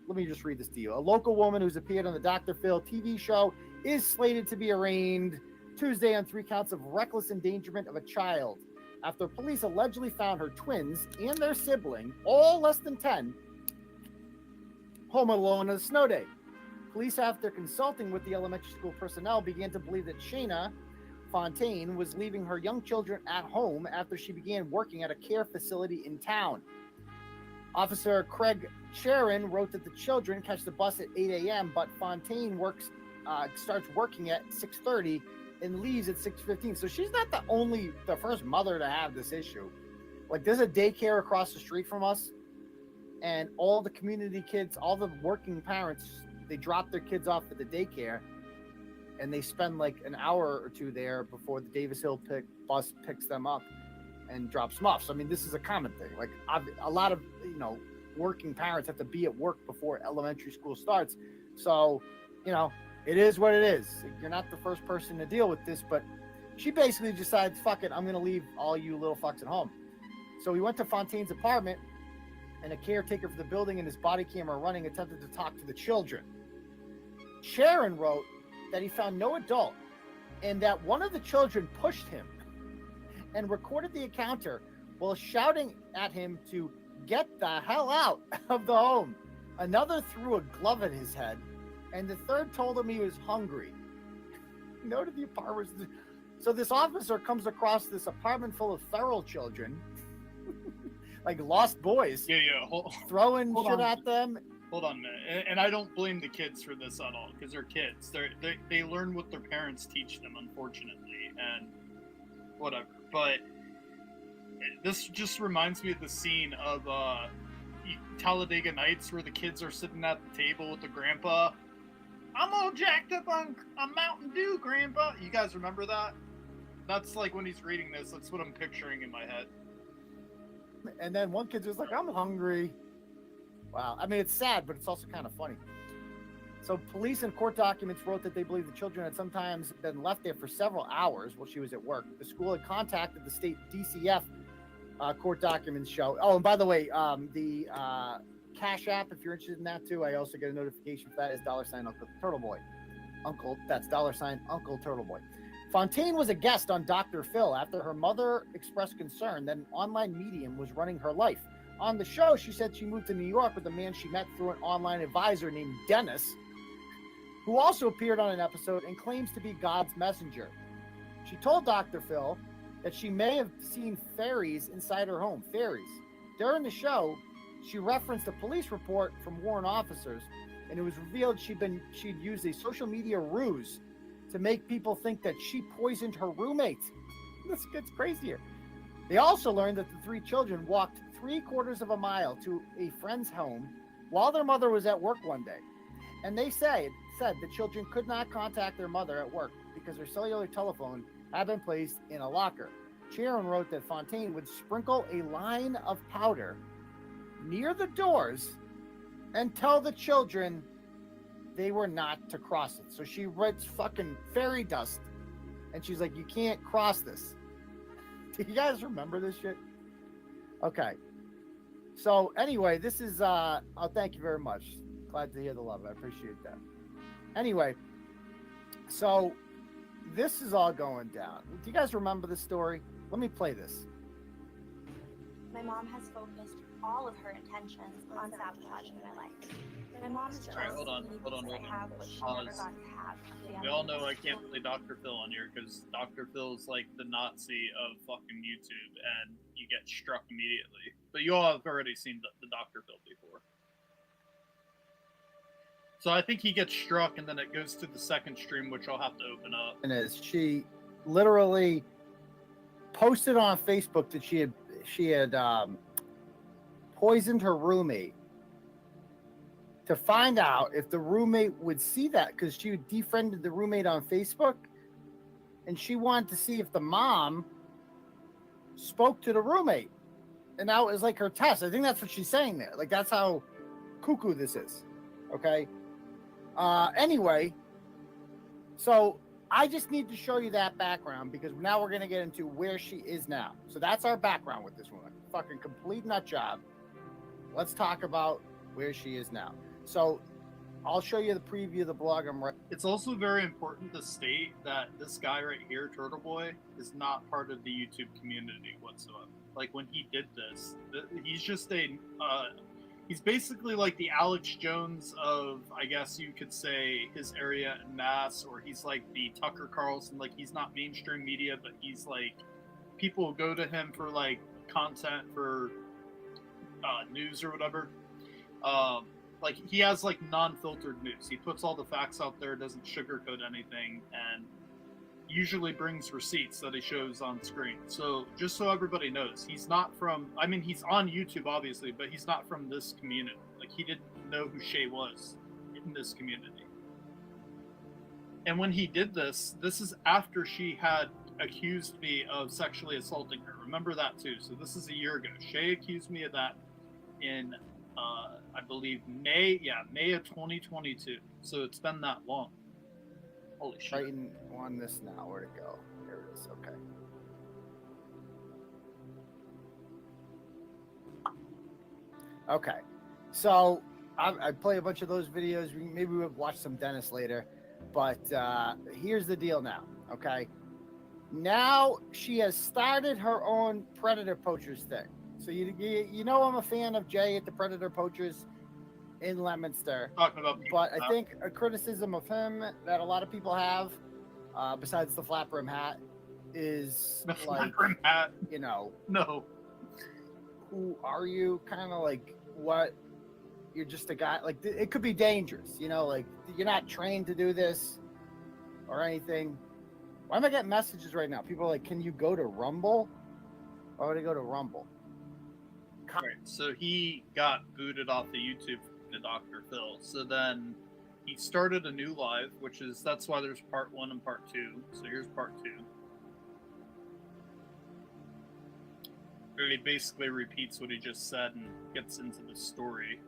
let me just read this to you. A local woman who's appeared on the Dr. Phil TV show is slated to be arraigned Tuesday on 3 counts of reckless endangerment of a child after police allegedly found her twins and their sibling, all less than 10, home alone on a snow day. Police, after consulting with the elementary school personnel, began to believe that Shayna Fontaine was leaving her young children at home after she began working at a care facility in town. Officer Craig Sharon wrote that the children catch the bus at 8 a.m., but Fontaine starts working at 6:30 and leaves at 6:15. So she's not the first mother to have this issue. Like, there's a daycare across the street from us, and all the community kids, all the working parents, they drop their kids off at the daycare, and they spend like an hour or two there before the Davis Hill bus picks them up and drops them off. So I mean, this is a common thing. Like, a lot of working parents have to be at work before elementary school starts. So it is what it is. You're not the first person to deal with this, but she basically decides, fuck it, I'm gonna leave all you little fucks at home. So we went to Fontaine's apartment, and a caretaker for the building and his body camera running attempted to talk to the children. Sharon wrote that he found no adult, and that one of the children pushed him, and recorded the encounter while shouting at him to get the hell out of the home. Another threw a glove at his head, and the third told him he was hungry. Noted the apartment. So this officer comes across this apartment full of feral children, like lost boys, throwing shit at them. Hold on a minute. And I don't blame the kids for this at all, because they're kids. They learn what their parents teach them, unfortunately, and whatever. But this just reminds me of the scene of Talladega Nights, where the kids are sitting at the table with the grandpa. I'm all jacked up on Mountain Dew, Grandpa. You guys remember that? That's like when he's reading this. That's what I'm picturing in my head. And then one kid's just like, I'm hungry. Wow. I mean, it's sad, but it's also kind of funny. So police and court documents wrote that they believe the children had sometimes been left there for several hours while she was at work. The school had contacted the state DCF, court documents show. Oh, and by the way, the Cash App, if you're interested in that too, I also get a notification for that, is $sign Uncle Turtle Boy. That's $sign Uncle Turtle Boy. Fontaine was a guest on Dr. Phil after her mother expressed concern that an online medium was running her life. On the show, she said she moved to New York with a man she met through an online advisor named Dennis, who also appeared on an episode and claims to be God's messenger. She told Dr. Phil that she may have seen fairies inside her home. Fairies. During the show, she referenced a police report from Warren officers, and it was revealed she'd used a social media ruse to make people think that she poisoned her roommate. This gets crazier. They also learned that the 3 children walked 3/4 of a mile to a friend's home while their mother was at work one day. And they said the children could not contact their mother at work because her cellular telephone had been placed in a locker. Sharon wrote that Fontaine would sprinkle a line of powder near the doors and tell the children they were not to cross it. So she writes fucking fairy dust, and she's like, you can't cross this. Do you guys remember this shit? Okay. So anyway, this is oh, thank you very much. Glad to hear the love. I appreciate that. Anyway, so this is all going down. Do you guys remember this story? Let me play this. My mom has focused all of her intentions on sabotaging my life. My mom is All right, hold on. I have what she Pause. never got to have. We all know I can't play Dr. Phil on here because Dr. Phil's like the Nazi of fucking YouTube, and you get struck immediately. But you all have already seen the Dr. Phil before. So I think he gets struck, and then it goes to the second stream, which I'll have to open up. And as she literally posted on Facebook that she had poisoned her roommate to find out if the roommate would see that, because she defriended the roommate on Facebook, and she wanted to see if the mom spoke to the roommate, and that was like her test. I think that's what she's saying there. Like, that's how cuckoo this is. Okay. Anyway, so I just need to show you that background because now we're going to get into where she is now. So that's our background with this woman. Fucking complete nut job. Let's talk about where she is now. So I'll show you the preview of the blog. It's also very important to state that this guy right here, Turtle Boy, is not part of the YouTube community whatsoever. Like, when he did this, he's just he's basically like the Alex Jones of, I guess you could say, his area in Mass, or he's like the Tucker Carlson. Like, he's not mainstream media, but he's like, people go to him for like content for news or whatever. Like, he has like non-filtered news. He puts all the facts out there, doesn't sugarcoat anything, and usually brings receipts that he shows on screen. So just so everybody knows, he's not from, I mean, he's on YouTube obviously, but he's not from this community. Like, he didn't know who Shay was in this community. And when he did this is after she had accused me of sexually assaulting her. Remember that too. So this is a year ago. Shay accused me of that in I believe May of 2022. So it's been that long. Holy shit. Writing on this now. Where'd it go? Here it is. Okay. Okay. So I play a bunch of those videos. Maybe we'll watch some Dennis later. But here's the deal now. Okay. Now she has started her own Predator Poachers thing. So you know I'm a fan of Jay at the Predator Poachers in Leominster. Talking about people, but I think a criticism of him that a lot of people have, besides the flat brim hat, is the like, flat brim hat. You know, no, who are you? Kind of like, what? You're just a guy. Like, it could be dangerous. You know, like, you're not trained to do this or anything. Why am I getting messages right now? People are like, can you go to Rumble? Why would I go to Rumble? Right. So he got booted off the YouTube from Dr. Phil. So then he started a new live, that's why there's part 1 and part 2. So here's part 2. Where he basically repeats what he just said and gets into the story.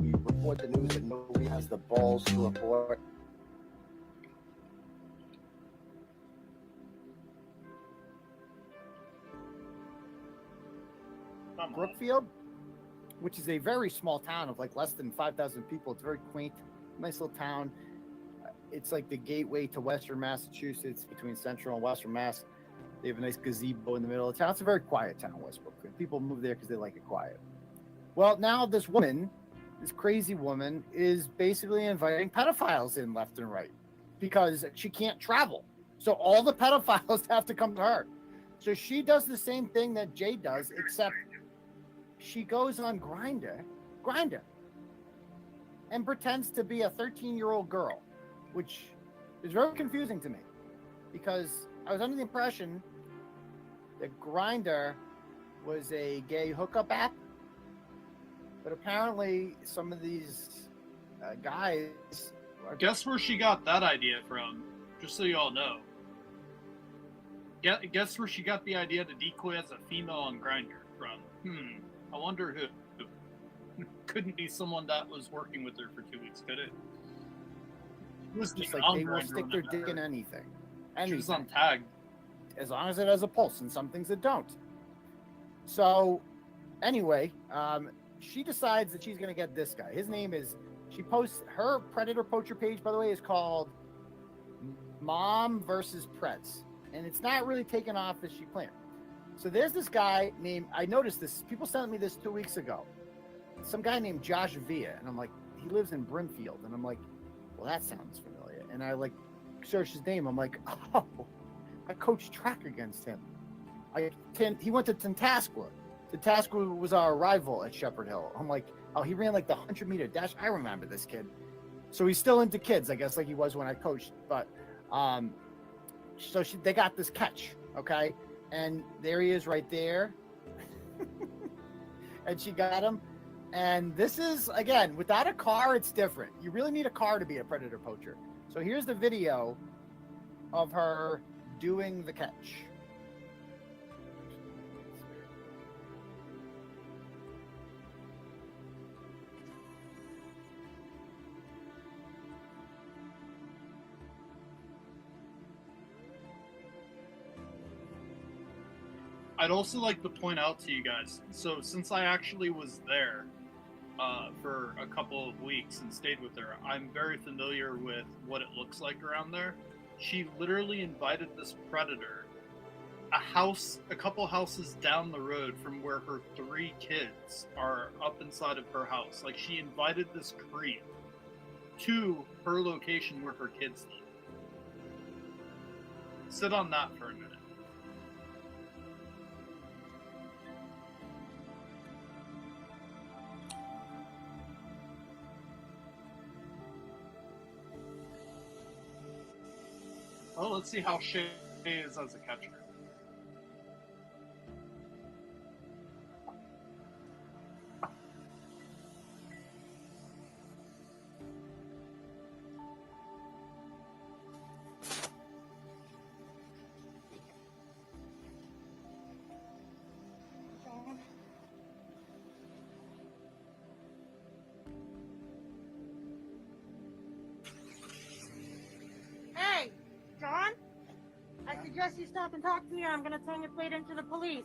Report the news and nobody has the balls to report. Brookfield, which is a very small town of like less than 5,000 people. It's very quaint, nice little town. It's like the gateway to Western Massachusetts, between Central and Western Mass. They have a nice gazebo in the middle of the town. It's a very quiet town, West Brookfield. People move there because they like it quiet. Well, now this crazy woman, is basically inviting pedophiles in left and right because she can't travel. So all the pedophiles have to come to her. So she does the same thing that Jay does, except she goes on Grindr, and pretends to be a 13-year-old girl, which is very confusing to me because I was under the impression that Grindr was a gay hookup app, but apparently some of these guys are Guess where she got that idea from? Just so you all know. Guess where she got the idea to decoy as a female on Grindr from? I wonder who. Couldn't be someone that was working with her for 2 weeks, could it? It was just just like they will stick their dick in anything. She was Anything. on tag. As long as it has a pulse, and some things that don't. So, anyway, she decides that she's going to get this guy. His name is, she posts, her Predator Poacher page, by the way, is called Mom versus Preds. And it's not really taken off as she planned. So there's this guy named, I noticed this, people sent me this 2 weeks ago. Some guy named Josh Villa. And I'm like, he lives in Brimfield. And I'm like, well, that sounds familiar. And I like searched his name. I'm like, oh, I coached track against him. He went to Tantasqua. Tantasqua was our rival at Shepherd Hill. I'm like, oh, he ran like the 100-meter dash. I remember this kid. So he's still into kids, I guess, like he was when I coached. But so they got this catch, okay? And there he is right there. And she got him. And this is, again, without a car, it's different. You really need a car to be a predator poacher. So here's the video of her doing the catch. I'd also like to point out to you guys, so since I actually was there for a couple of weeks and stayed with her, I'm very familiar with what it looks like around there. She literally invited this predator a couple houses down the road from where her 3 kids are up inside of her house. Like, she invited this creep to her location where her kids live. Sit on that for a minute. Well, let's see how Shay is as a catcher. Hey, John? I suggest you stop and talk to me or I'm gonna turn your plate into the police.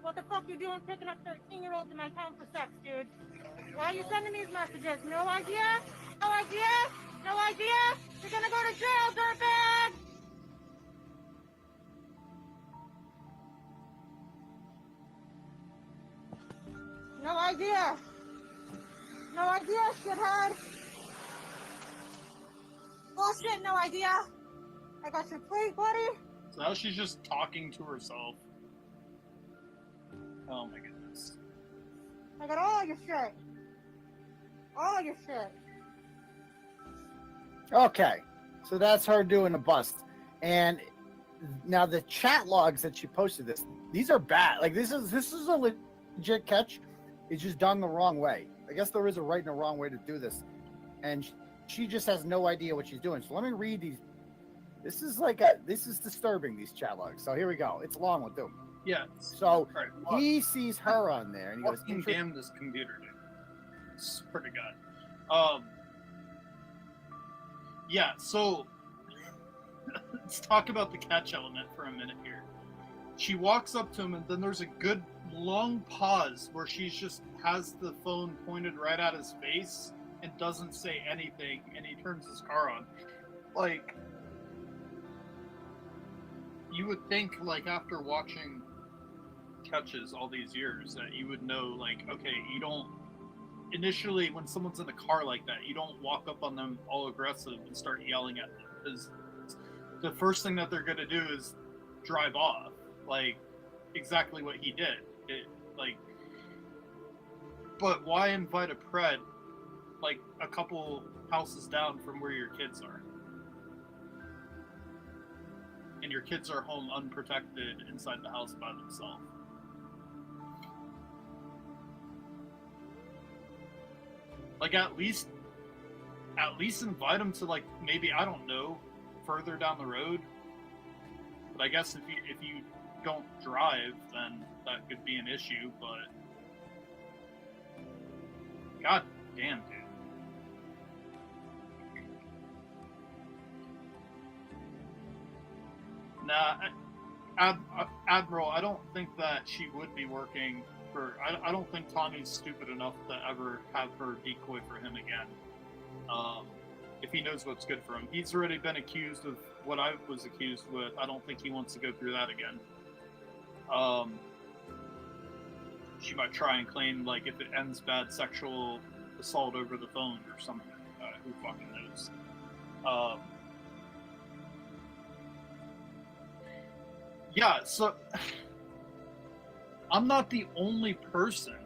What the fuck you doing picking up 13-year-olds in my town for sex, dude? Why are you sending these messages? No idea? No idea? No idea? You're gonna go to jail, dirtbag! No idea. No idea, shithead. Bullshit, no idea. I got your plate, buddy. So now she's just talking to herself. Oh my goodness. I got all your shit. All your shit. Okay, so that's her doing a bust. And now the chat logs that she posted these are bad. Like, this is a legit catch. It's just done the wrong way. I guess there is a right and a wrong way to do this. And she just has no idea what she's doing. So let me read these. This is disturbing, these chat logs. So here we go. It's long with them. Yeah. So Right, he sees her on there and he goes, fucking damn this computer, dude. Swear to God. Yeah, so let's talk about the catch element for a minute here. She walks up to him and then there's a good long pause where she just has the phone pointed right at his face and doesn't say anything, and he turns his car on. Like, you would think, like, after watching catches all these years, that you would know, like, okay, you don't, initially, when someone's in a car like that, you don't walk up on them all aggressive and start yelling at them, because the first thing that they're going to do is drive off, like, exactly what he did. But why invite a pred, like, a couple houses down from where your kids are? And your kids are home unprotected inside the house by themselves. Like at least invite him to, like, maybe, I don't know, further down the road. But I guess if you don't drive, then that could be an issue. But god damn, dude. Nah, Admiral, I don't think that she would be working for. I don't think Tommy's stupid enough to ever have her decoy for him again. If he knows what's good for him, he's already been accused of what I was accused with. I don't think he wants to go through that again. She might try and claim, like, if it ends bad, sexual assault over the phone or something. Who fucking knows? Yeah, so I'm not the only person,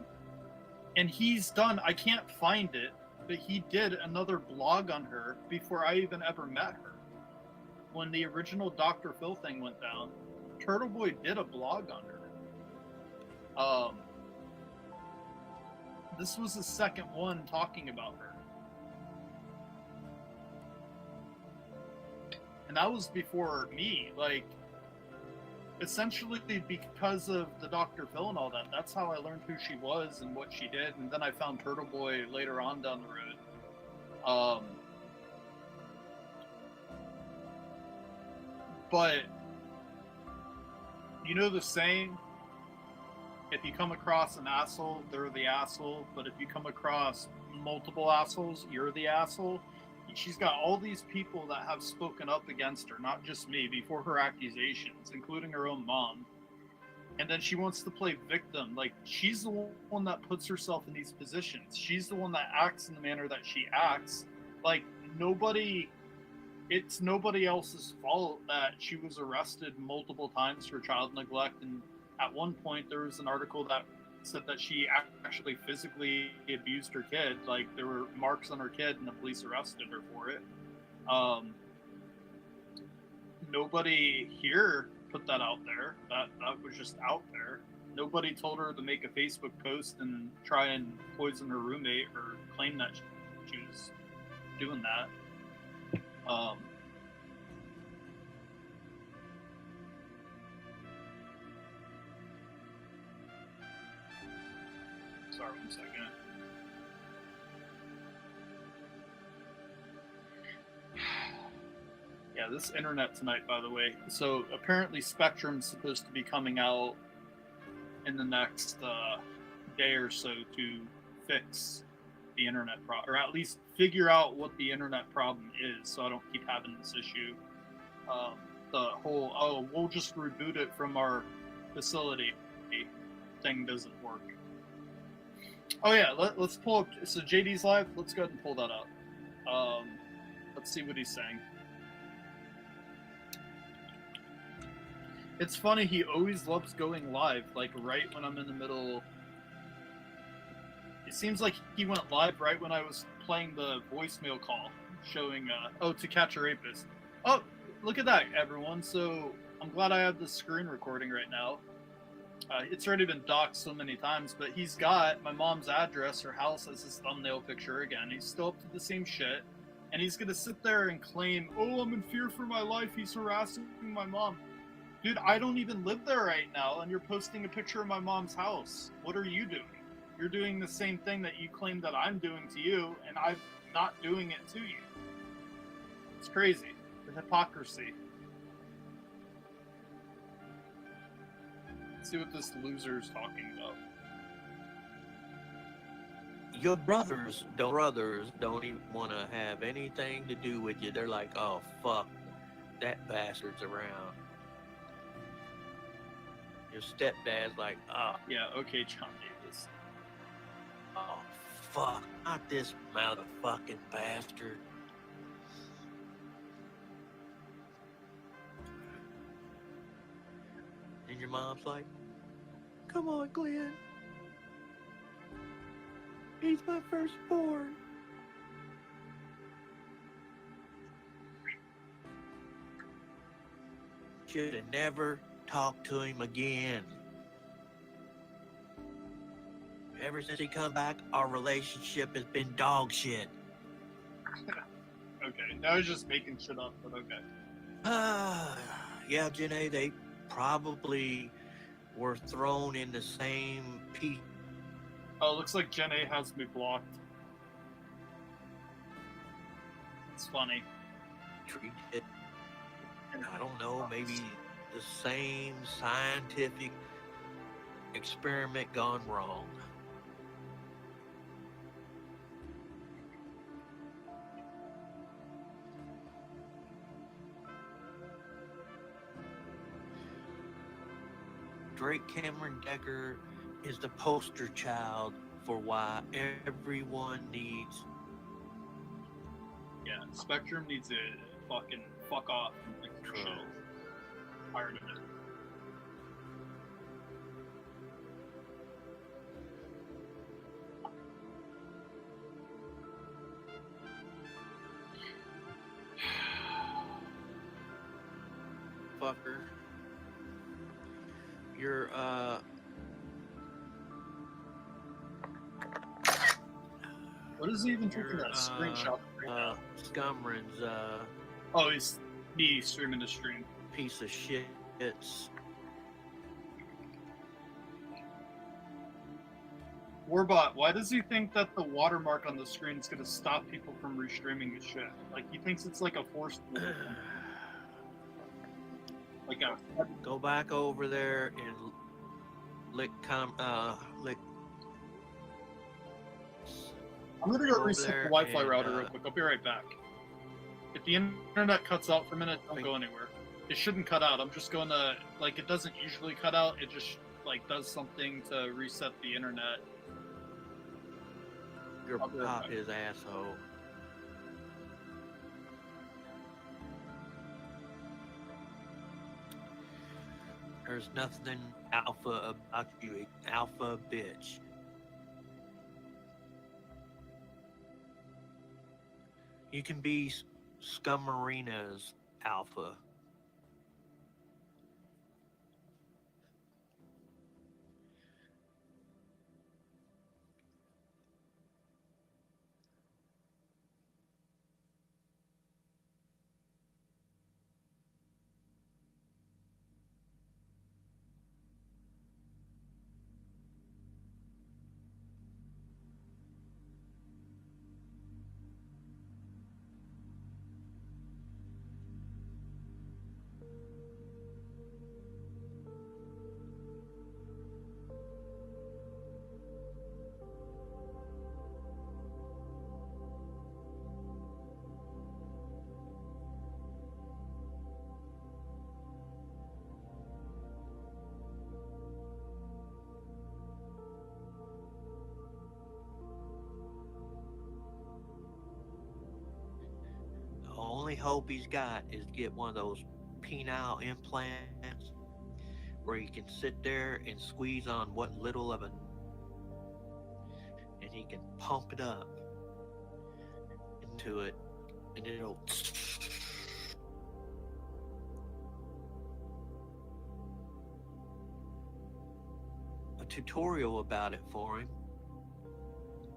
and he's done, I can't find it, but he did another blog on her before I even ever met her. When the original Dr. Phil thing went down, Turtle Boy did a blog on her. This was the second one talking about her. And that was before me, like, essentially because of the Dr. Phil and all that, that's how I learned who she was and what she did, and then I found Turtle Boy later on down the road. But, you know the saying, if you come across an asshole, they're the asshole, but if you come across multiple assholes, you're the asshole. She's got all these people that have spoken up against her, not just me, before her accusations, including her own mom. And then she wants to play victim. Like, she's the one that puts herself in these positions. She's the one that acts in the manner that she acts. Like, it's nobody else's fault that she was arrested multiple times for child neglect. And at one point, there was an article that said that she actually physically abused her kid. Like, there were marks on her kid and the police arrested her for it. Nobody here put that out there. That was just out there. Nobody told her to make a Facebook post and try and poison her roommate or claim that she was doing that. Sorry, 1 second. Yeah, this internet tonight, by the way. So apparently Spectrum's supposed to be coming out in the next day or so to fix the internet problem, or at least figure out what the internet problem is, so I don't keep having this issue. The whole, oh, we'll just reboot it from our facility thing doesn't work. Oh yeah, let's pull up. So JD's live. Let's go ahead and pull that up. Let's see what he's saying. It's funny, he always loves going live, like right when I'm in the middle. It seems like he went live right when I was playing the voicemail call, showing, to catch a rapist. Oh, look at that, everyone. So I'm glad I have the screen recording right now. It's already been doxed so many times, but he's got my mom's address, her house, as his thumbnail picture again. He's still up to the same shit. And he's going to sit there and claim, oh, I'm in fear for my life. He's harassing my mom. Dude, I don't even live there right now, and you're posting a picture of my mom's house. What are you doing? You're doing the same thing that you claim that I'm doing to you, and I'm not doing it to you. It's crazy. The hypocrisy. Let's see what this loser's talking about. Your brothers don't even want to have anything to do with you. They're like, oh, fuck, that bastard's around. Your stepdad's like, oh. Yeah, okay, John Davis. Oh, fuck, not this motherfucking bastard. And your mom's like, come on, Glenn. He's my firstborn. Should have never talked to him again. ever since he come back, our relationship has been dog shit. Okay, now he's just making shit up, but okay. Yeah, Jenny, they probably were thrown in the same piece. Oh, looks like Jen A has me blocked. It's funny. Treated, I don't know, maybe the same scientific experiment gone wrong. Drake Cameron Decker is the poster child for why everyone needs. Yeah, Spectrum needs to fucking fuck off and fix their shit. Tired of it. Fucker. You're, What is he even taking that screenshot right now? Scumeron's, Oh, he's me streaming the stream. piece of shit. It's Warbot, why does he think that the watermark on the screen is going to stop people from restreaming his shit? Like, he thinks it's like a forced like a go back over there and lick. I'm gonna go over reset the there Wi-Fi and, router real quick. I'll be right back. If the internet cuts out for a minute, don't go anywhere. It shouldn't cut out. I'm just going to, like, it doesn't usually cut out. It just, like, does something to reset the internet. Your I'll be right pop back. his asshole. There's nothing alpha about you, alpha bitch. You can be Scumerina's alpha. The only hope he's got is to get one of those penile implants where he can sit there and squeeze on what little of it, and he can pump it up into it, and it'll a tutorial about it for him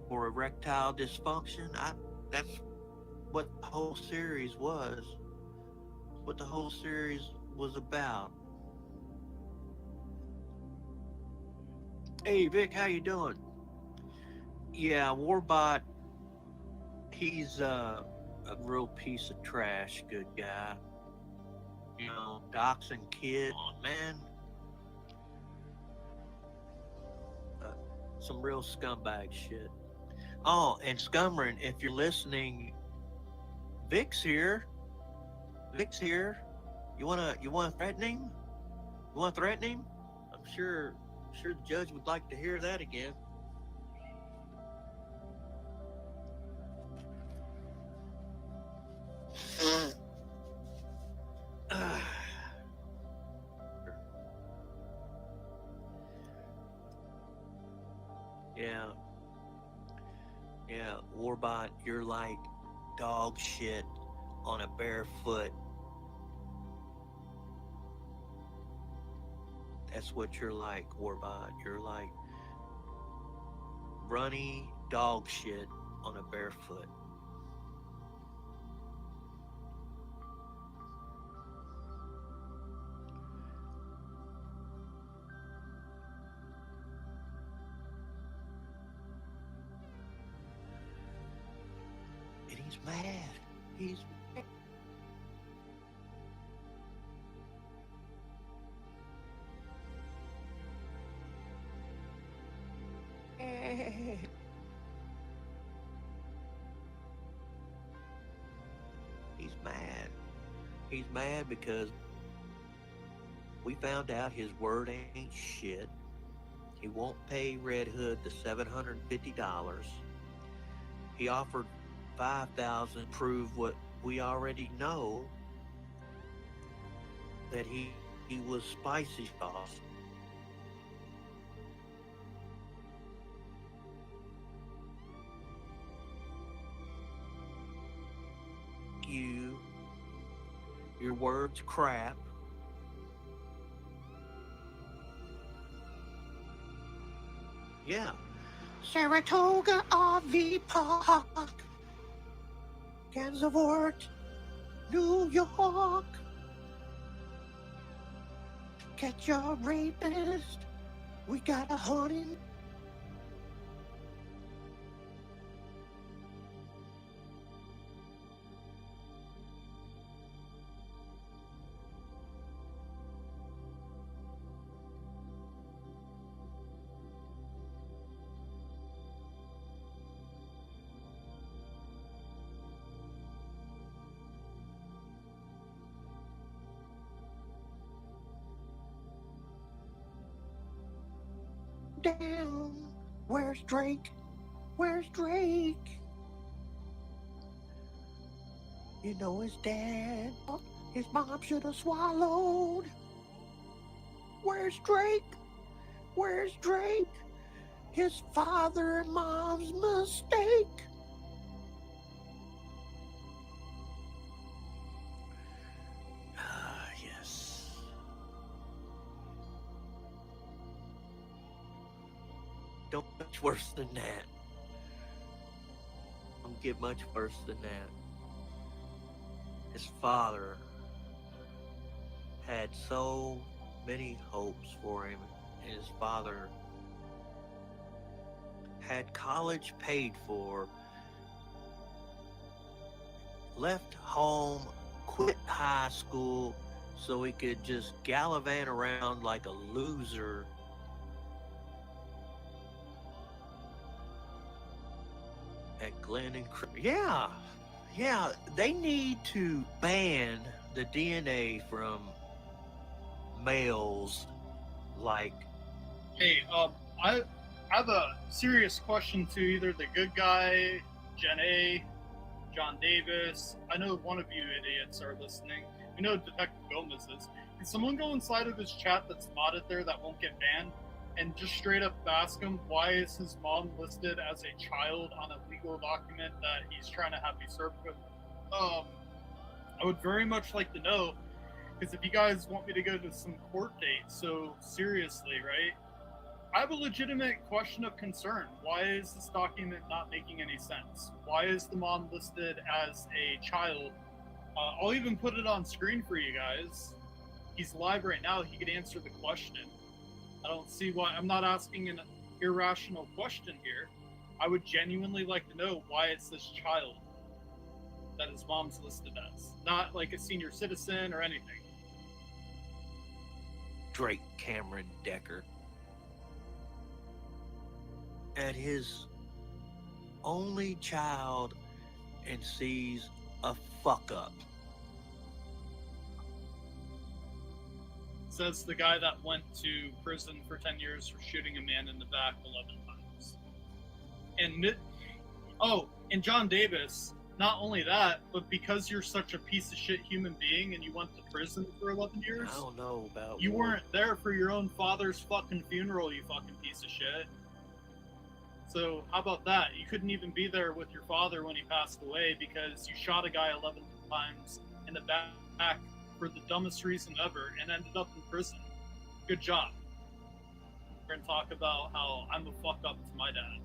for erectile dysfunction. That's what the whole series was. What the whole series was about. Hey Vic, how you doing? Yeah, Warbot, he's a real piece of trash, good guy. You know, doxing kid, man. Some real scumbag shit. Oh, and Scumeron, if you're listening, Vic's here. Vic's here. You wanna threaten him? You wanna threaten him? I'm sure the judge would like to hear that again. Yeah, Warbot, you're like dog shit on a bare foot. That's what you're like, Warbot. You're like runny dog shit on a bare foot. And he's mad. He's mad. He's mad. He's mad because we found out his word ain't shit. He won't pay Red Hood the $750. He offered $5,000 to prove what we already know, that he was spicy sauce. Your word's crap. Yeah. Saratoga RV Park, Gansevoort, New York. Catch a rapist. We got a hunting. Down. Where's Drake? Where's Drake? You know his dad, his mom should have swallowed. Where's Drake? Where's Drake? His father and mom's mistake. Ah, yes. Don't much worse than that. Don't get much worse than that. His father had so many hopes for him, and his father had college paid for, left home, quit high school so he could just gallivant around like a loser. At Glen and yeah, they need to ban the DNA from males. Like, Hey, I have a serious question to either the good guy, Jen A, John Davis. I know one of you idiots are listening. We know Detective Gomez is. Can someone go inside of his chat that's modded there that won't get banned and just straight up ask him why is his mom listed as a child on a legal document that he's trying to have me served with? I would very much like to know, because if you guys want me to go to some court date so seriously, right? I have a legitimate question of concern. Why is this document not making any sense? Why is the mom listed as a child? I'll even put it on screen for you guys. He's live right now. He could answer the question. I don't see why. I'm not asking an irrational question here. I would genuinely like to know why it's this child that his mom's listed as, not like a senior citizen or anything. Drake Cameron Decker. At his only child and sees a fuck up. Says the guy that went to prison for 10 years for shooting a man in the back 11 times. And John Davis, not only that, but because you're such a piece of shit human being and you went to prison for 11 years, I don't know about you weren't there for your own father's fucking funeral, you fucking piece of shit. So how about that? You couldn't even be there with your father when he passed away because you shot a guy 11 times in the back for the dumbest reason ever and ended up in prison. Good job. We're gonna talk about how I'm a fuck up to my dad.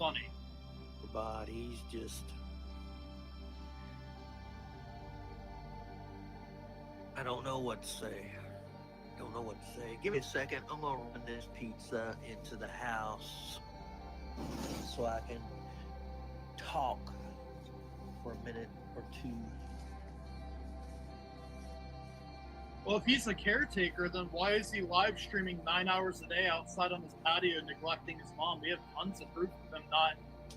funny. But he's just... I don't know what to say. Don't know what to say. Give me a second. I'm gonna run this pizza into the house so I can talk for a minute or two. Well, if he's a caretaker, then why is he live streaming 9 hours a day outside on his patio neglecting his mom? We have tons of proof of him not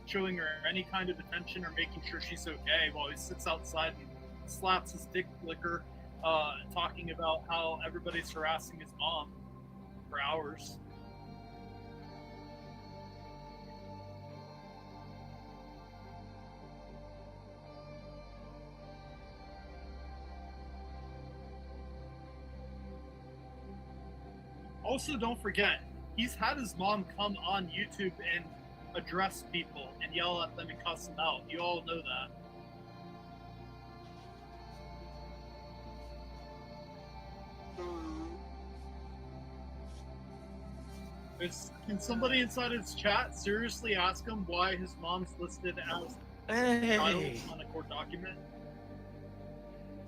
showing her any kind of attention or making sure she's okay while he sits outside and slaps his dick liquor, talking about how everybody's harassing his mom for hours. Also, don't forget, he's had his mom come on YouTube and address people and yell at them and cuss them out. You all know that. Can somebody inside his chat seriously ask him why his mom's listed as child on a court document?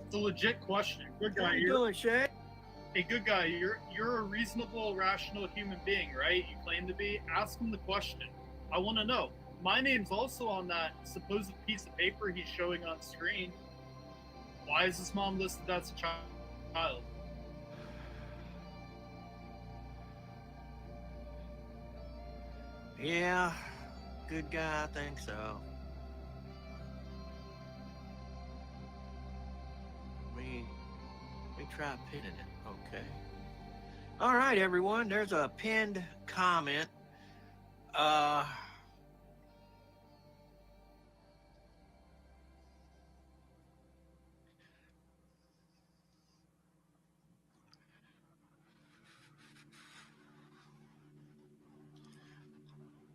It's a legit question. Good guy. How you doing, Shay? Hey, good guy. You're a reasonable, rational human being, right? You claim to be. Ask him the question. I want to know. My name's also on that supposed piece of paper he's showing on screen. Why is his mom listed as a child? Yeah, good guy, I think so. Let me try pinning it. Okay. All right, everyone. There's a pinned comment.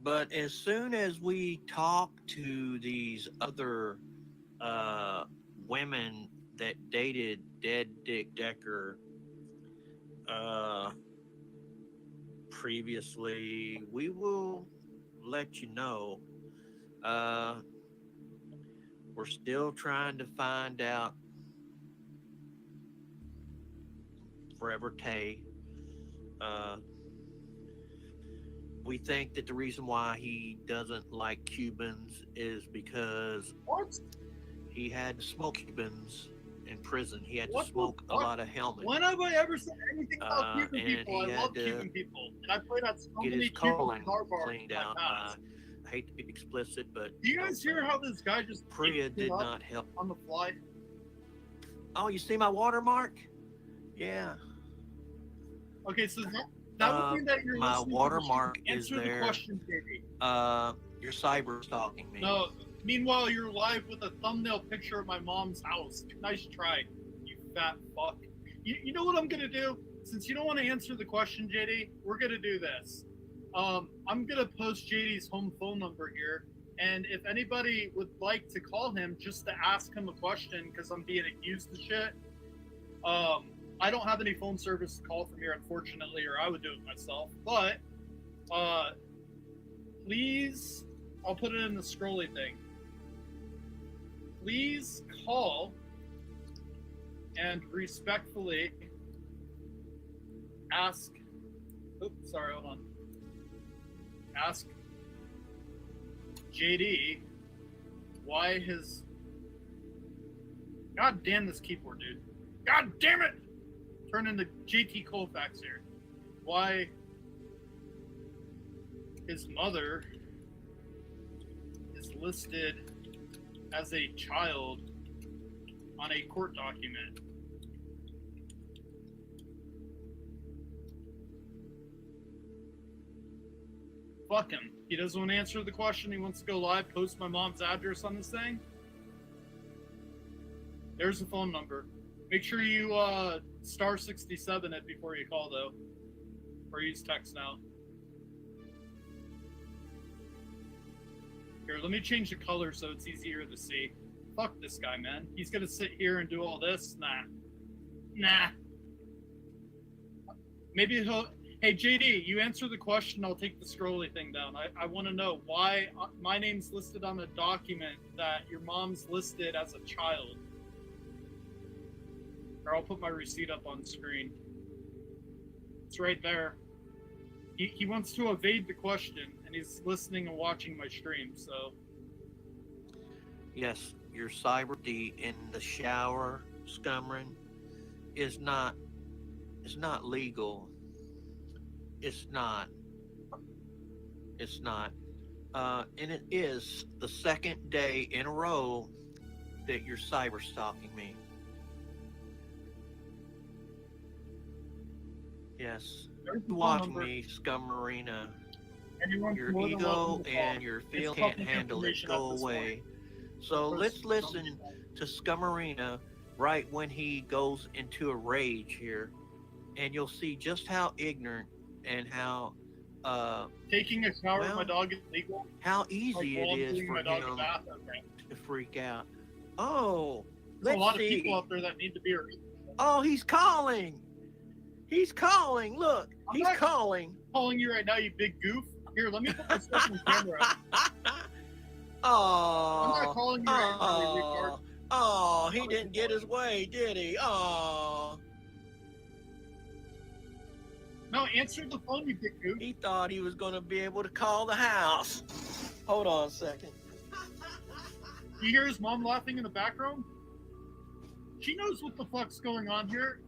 But as soon as we talk to these other women that dated Dead Dick Decker previously, we will let you know. We're still trying to find out Forever Tay. We think that the reason why he doesn't like Cubans is because he had to smoke Cubans in prison. He had to smoke a lot of helmets. When have I ever said anything about Cuban people? I love Cuban people. And I played at so many Cuban car bars cleaned out. I hate to be explicit, but... Do you guys hear how this guy just... Priya did not help. On the fly? Oh, you see my watermark? Yeah. Okay, so that would mean that you're my listening watermark to is answer there. The question, JD. You're cyber stalking me. No. Meanwhile, you're live with a thumbnail picture of my mom's house. Nice try, you fat fuck. You know what I'm gonna do? Since you don't want to answer the question, JD, we're gonna do this. I'm gonna post JD's home phone number here, and if anybody would like to call him just to ask him a question, because I'm being accused of shit. I don't have any phone service to call from here, unfortunately, or I would do it myself. But please, I'll put it in the scrolly thing. Please call and respectfully ask. Oops, sorry, hold on. Ask JD why his. God damn this keyboard, dude. God damn it! Turn into JT Colfax here. Why his mother is listed as a child on a court document. Fuck him. He doesn't want to answer the question. He wants to go live, post my mom's address on this thing. There's the phone number. Make sure you star 67 it before you call, though. Or use text now. Here, let me change the color so it's easier to see. Fuck this guy, man. He's gonna sit here and do all this? Nah. Maybe Hey JD, you answer the question. I'll take the scrolly thing down. I want to know why my name's listed on a document that your mom's listed as a child. Or I'll put my receipt up on screen. It's right there. He wants to evade the question, and he's listening and watching my stream. So Yes, your cyber D in the shower, Scumeron, is not legal. It's not. It's not. And it is the second day in a row that you're cyber stalking me. Yes. there's the phone Watching number. me, Scumerina. Anyone's Your more than ego welcome to call. and your feel It's can't public handle it. information Go at this away. So let's listen to Scumerina right when he goes into a rage here, and you'll see just how ignorant and how Taking a shower with well, my dog is legal. how easy While it I'm is doing for my dog a him bath, okay. to freak out. Oh, There's let's a lot see. of people out there that need to be arrested. Oh, he's calling. He's calling. Look, I'm he's not calling. calling you right now, you big goof. Here, let me put my stuff on camera. Oh, I'm not calling you right now, you retard. oh, he didn't get his way, did he? Oh, No, answer the phone, you big goof. he thought he was going to be able to call the house. Hold on a second. You hear his mom laughing in the background? She knows what the fuck's going on here.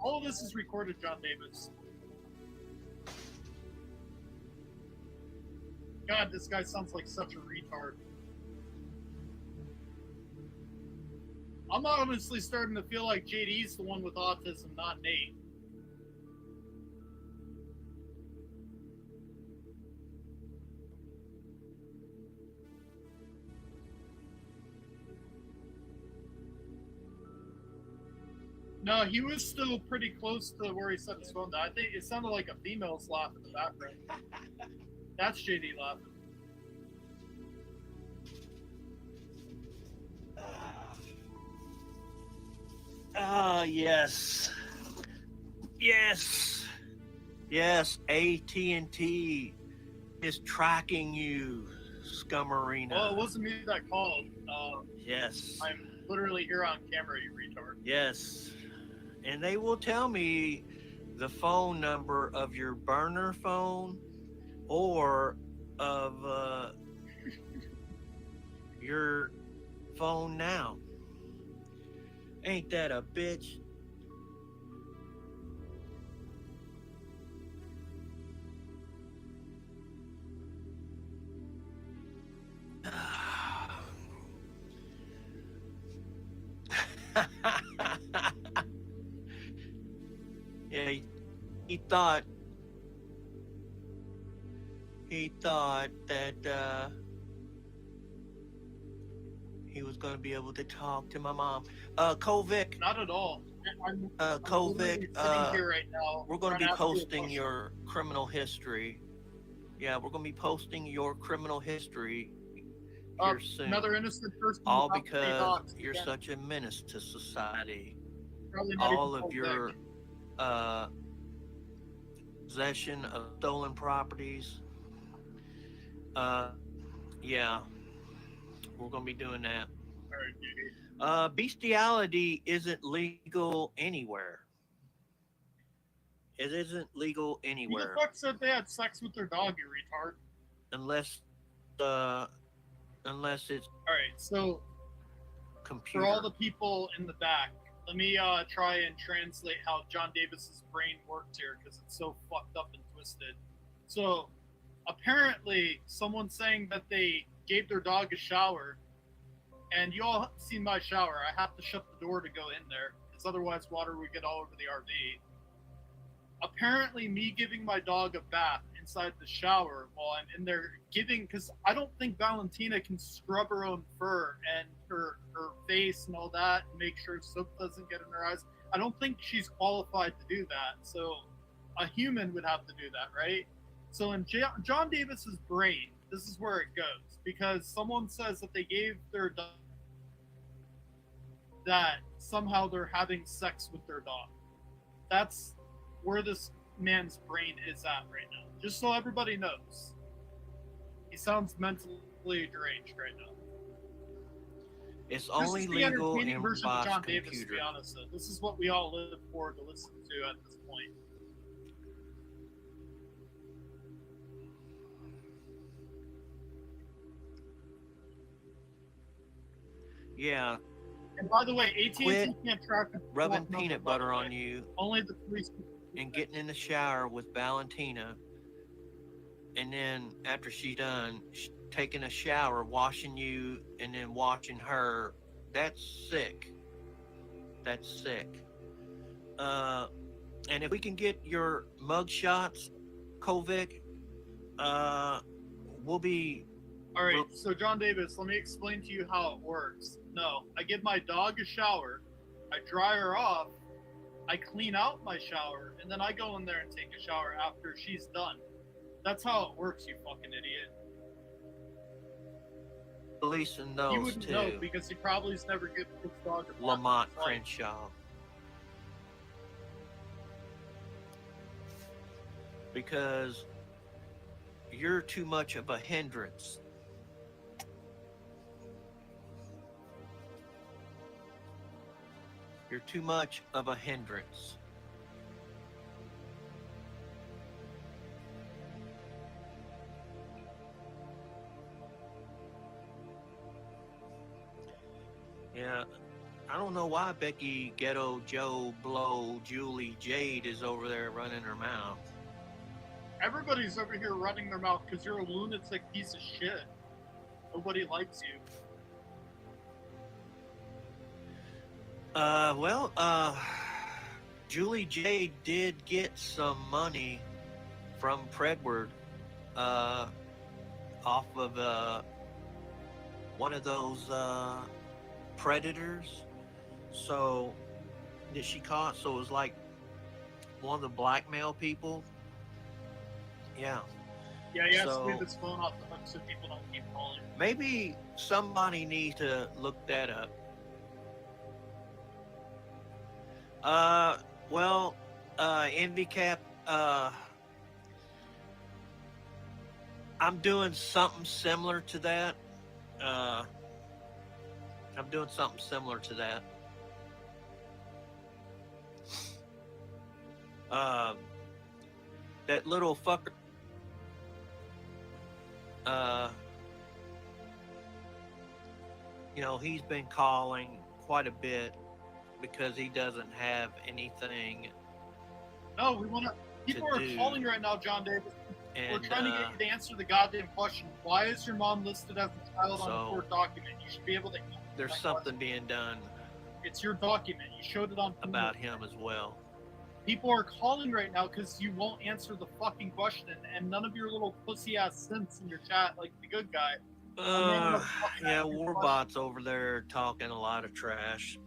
All of this is recorded, John Davis. God, this guy sounds like such a retard. I'm honestly starting to feel like JD's the one with autism, not Nate. No, he was still pretty close to where he set his phone down. I think it sounded like a female's laugh in the background. That's JD laughing. Ah, yes. Yes. Yes, AT&T is tracking you, Scumerina. Well, it wasn't me that called. Yes. I'm literally here on camera, you retard. Yes. And they will tell me the phone number of your burner phone or of your phone now. Ain't that a bitch? Yeah, he thought that he was going to be able to talk to my mom. Kovic, Not at all. I'm Kovic, literally sitting here right now. we're going to trying be ask you a posting question. your criminal history. Yeah, we're going to be posting your criminal history here soon. Another innocent person. All without paying because docs you're again. such a menace to society. Probably not All even of your possession of stolen properties. Yeah, we're gonna be doing that. All right, JD. Bestiality isn't legal anywhere. It isn't legal Who anywhere the fuck said they had sex with their dog, you retard? unless it's All right, so computer. for all the people in the back, let me try and translate how John Davis's brain works here because it's so fucked up and twisted. So apparently, someone's saying that they gave their dog a shower, and you all seen my shower. I have to shut the door to go in there because otherwise water would get all over the RV. Apparently, me giving my dog a bath inside the shower while I'm in there giving, because I don't think Valentina can scrub her own fur and her face and all that and make sure soap doesn't get in her eyes. I don't think she's qualified to do that. So a human would have to do that, right? So in John Davis's brain, this is where it goes, because someone says that they gave their dog, that somehow they're having sex with their dog. That's where this man's brain is at right now. Just so everybody knows. He sounds mentally deranged right now. It's This only is the legal entertaining in version of Robot's John Davis, to computer. be honest. This is what we all live for to listen to at this point. Yeah, And by the way, AT&T Quit can't track the rubbing number, peanut by the butter way. on you Only the police. and getting in the shower with Valentina, and then after she's done taking a shower, washing you, and then watching her. That's sick. That's sick. And if we can get your mug shots, Kovic, we'll be. All right, so John Davis, let me explain to you how it works. No, I give my dog a shower, I dry her off, I clean out my shower, and then I go in there and take a shower after she's done. That's how it works, you fucking idiot. Policing He those wouldn't know too. because he probably has never given his dog a bath Lamont in his life. Crenshaw. Because you're too much of a hindrance. You're too much of a hindrance. Yeah, I don't know why Becky, Ghetto, Joe, Blow, Julie, Jade is over there running her mouth. Everybody's over here running their mouth because you're a lunatic piece of shit. Nobody likes you. Julie Jade did get some money from Predward off of one of those predators. So that she caught. So it was like one of the blackmail people. Yeah. Yeah, he has So- to leave his phone off the hook so people don't keep calling. Maybe somebody needs to look that up. NVCap, I'm doing something similar to that. That little fucker, he's been calling quite a bit because he doesn't have anything. No, we want to. People To are do. calling right now, John Davis. We're And trying to get you to answer the goddamn question. Why is your mom listed as a child on the So- court document? You should be able to answer there's that something being done question. It's your document. You showed it on TV. about him as well. People are calling right now because you won't answer the fucking question, and none of your little pussy ass simps in your chat, like the good guy. Yeah, Warbot's over there talking a lot of trash.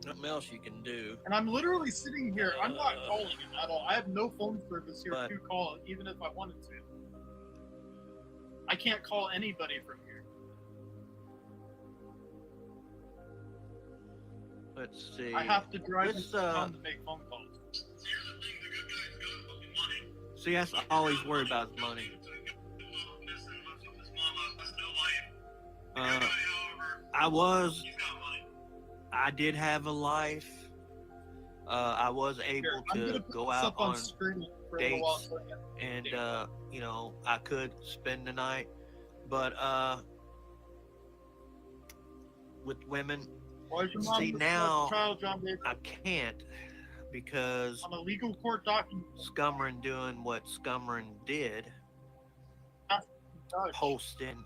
Nothing else you can do. And I'm literally sitting here. I'm not calling him at all. I have no phone service here But- to call, even if I wanted to. I can't call anybody from here. Let's see. I have to drive This, into town to make phone calls. See, that's all he's worried about is money. I did have a life. I was able Here, I'm gonna to put go this out up on on screen for a little while dates, so I can- and I could spend the night, but with women, Why is your mom see, listed as a now child, John Davis, I can't because on a legal court document? Scumeron doing what Scumeron did, Judge. posting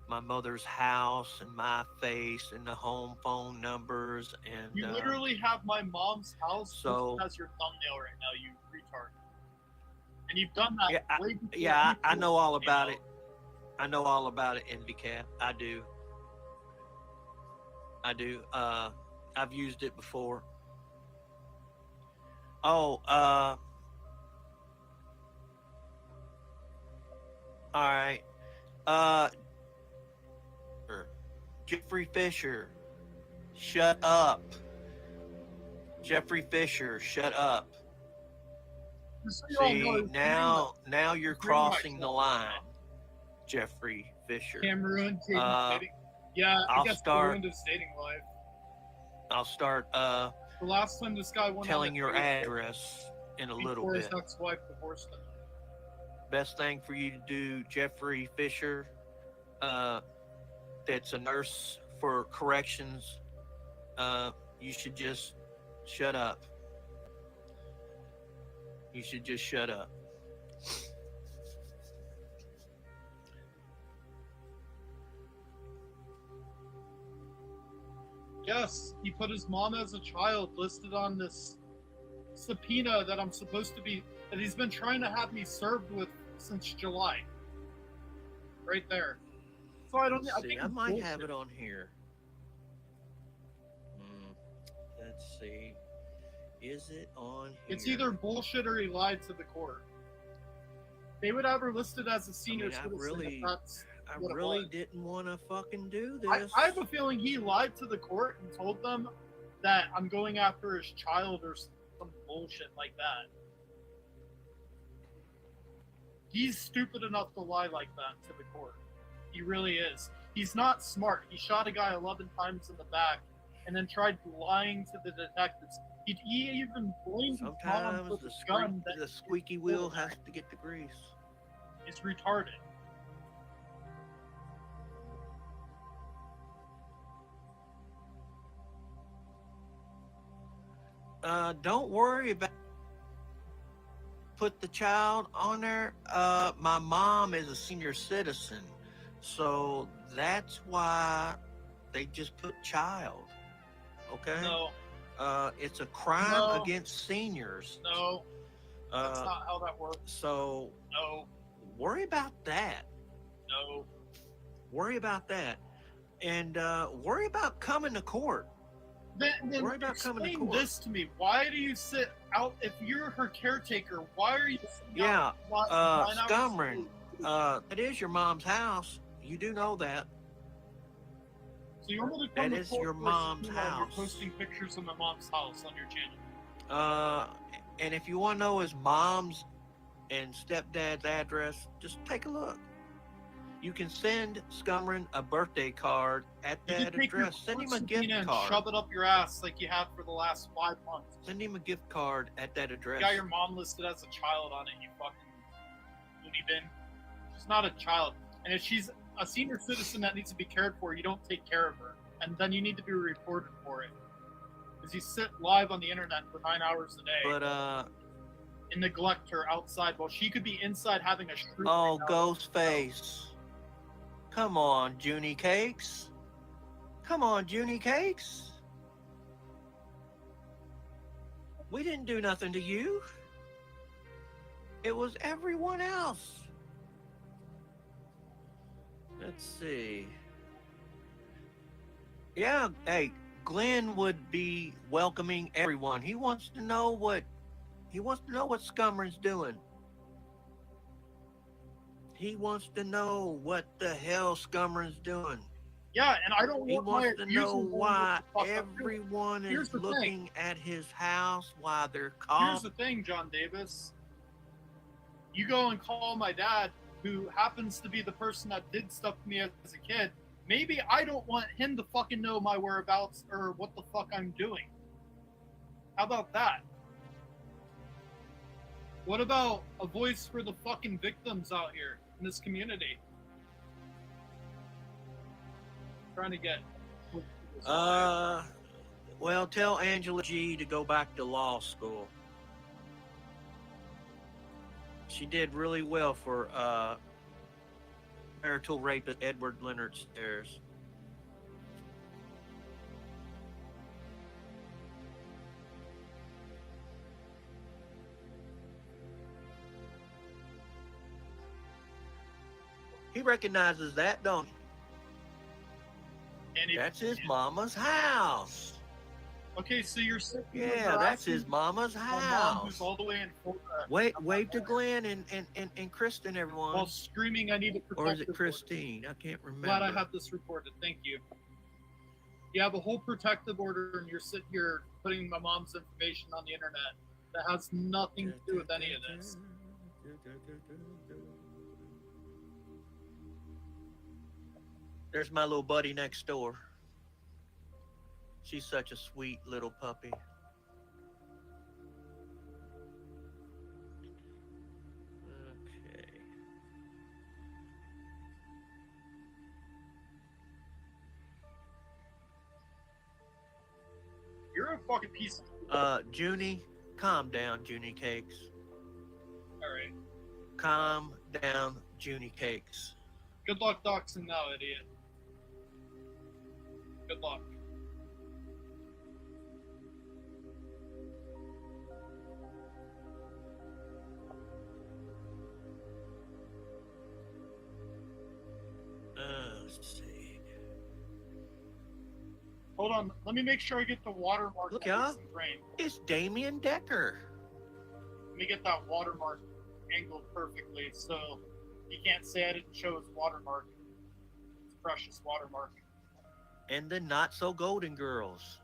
my mother's house and my face and the home phone numbers and You literally have my mom's house so- as your thumbnail right now, you retard. And you've done that Yeah, way before I people know all came about out. it. I know all about it, NVCap. I do. I've used it before. Oh, all right. Uh, Jeffrey Fisher, shut up. Jeffrey Fisher, shut up. Just so you all know, See, his now you're pretty much crossing the line, Jeffrey Fisher. Cam ruined Jaden's dating. Yeah, I I'll guess start- it ruined his dating life. I'll start The last time this guy went telling on a your date address in a little before bit. his ex-wife divorced him. Best thing for you to do, Jeffrey Fisher, that's a nurse for corrections, you should just shut up. You should just shut up. Yes, he put his mom as a child listed on this subpoena that I'm supposed to be, that he's been trying to have me served with since July. Right there. So I don't. Let's see, think I it's might bullshit. have it on here. Let's see. Is it on here? It's either bullshit or he lied to the court. They would have her listed as a senior I citizen. really- if that's I what it really was. didn't want to fucking do I this. have a feeling he lied to the court and told them that I'm going after his child or some bullshit like that. He's stupid enough to lie like that to the court. He really is. He's not smart. He shot a guy 11 times in the back and then tried lying to the detectives. He even blamed his mom Sometimes for the, the gun that the squeaky wheel has to get the grease. is retarded. Don't worry about put the child on there. My mom is a senior citizen, so that's why they just put child. Okay. No, It's a crime No. against seniors. no, that's not how that works. So No, worry about that. no. Worry about that, and worry about coming to court. Then Worry about coming to explain court. this to me. Why do you sit out if you're her caretaker? Why are you sitting Yeah, out 9 hours a Scumeron, day? it is your mom's house. You do know that. So you want me to come that to is court your for a mom's subpoena and house. You're posting pictures of my mom's house on your channel. And if you want to know his mom's and stepdad's address, just take a look. You can send Scumeron a birthday card at You that can take your address. Send him a court gift subpoena and card. shove it up your ass like you have for the last 5 months. Send him a gift card at that address. You got your mom listed as a child on it, you fucking loony bin. She's not a child. And if she's a senior citizen that needs to be cared for, you don't take care of her. And then you need to be reported for it. Because you sit live on the internet for 9 hours a day But and neglect her outside while she could be inside having a shroom. oh, right now. Ghostface. Come on, Junie Cakes. Come on, Junie Cakes. We didn't do nothing to you. It was everyone else. Let's see. Yeah, hey, Glenn would be welcoming everyone. He wants to know what Scumeron's doing. He wants to know what the hell Scumeron's doing. Yeah, and I don't He want my wants to abuser know knowing why what the fuck I'm doing. everyone Here's is the thing. looking at his house, why they're Here's calm. the thing, John Davis. You go and call my dad, who happens to be the person that did stuff to me as a kid. Maybe I don't want him to fucking know my whereabouts or what the fuck I'm doing. How about that? What about a voice for the fucking victims out here in this community? Trying to get. Well, tell Angela G to go back to law school. She did really well for marital rapist Edward Leonard Stairs. He recognizes that, don't he? And if- That's his mama's house. Okay, so you're sitting here Yeah, that's his harassing mama's my mom, house. who's all the way in Florida, Wave to Glenn and Kristen, everyone. while screaming, "I need a Or is protective it order." Christine? I can't remember. Glad I have this recorded. Thank you. You have a whole protective order, and you're sitting here putting my mom's information on the internet that has nothing to do with any of this. There's my little buddy next door. She's such a sweet little puppy. Okay. You're a fucking piece of... Junie, calm down, Junie Cakes. Alright. Calm down, Junie Cakes. Good luck doxing now, idiot. Good luck. Let's see. Hold on, let me make sure I get the watermark. Look, on y'all. this frame. It's Damien Decker. Let me get that watermark angled perfectly so you can't say I didn't show his watermark. It's a precious watermark. And the Not So Golden Girls.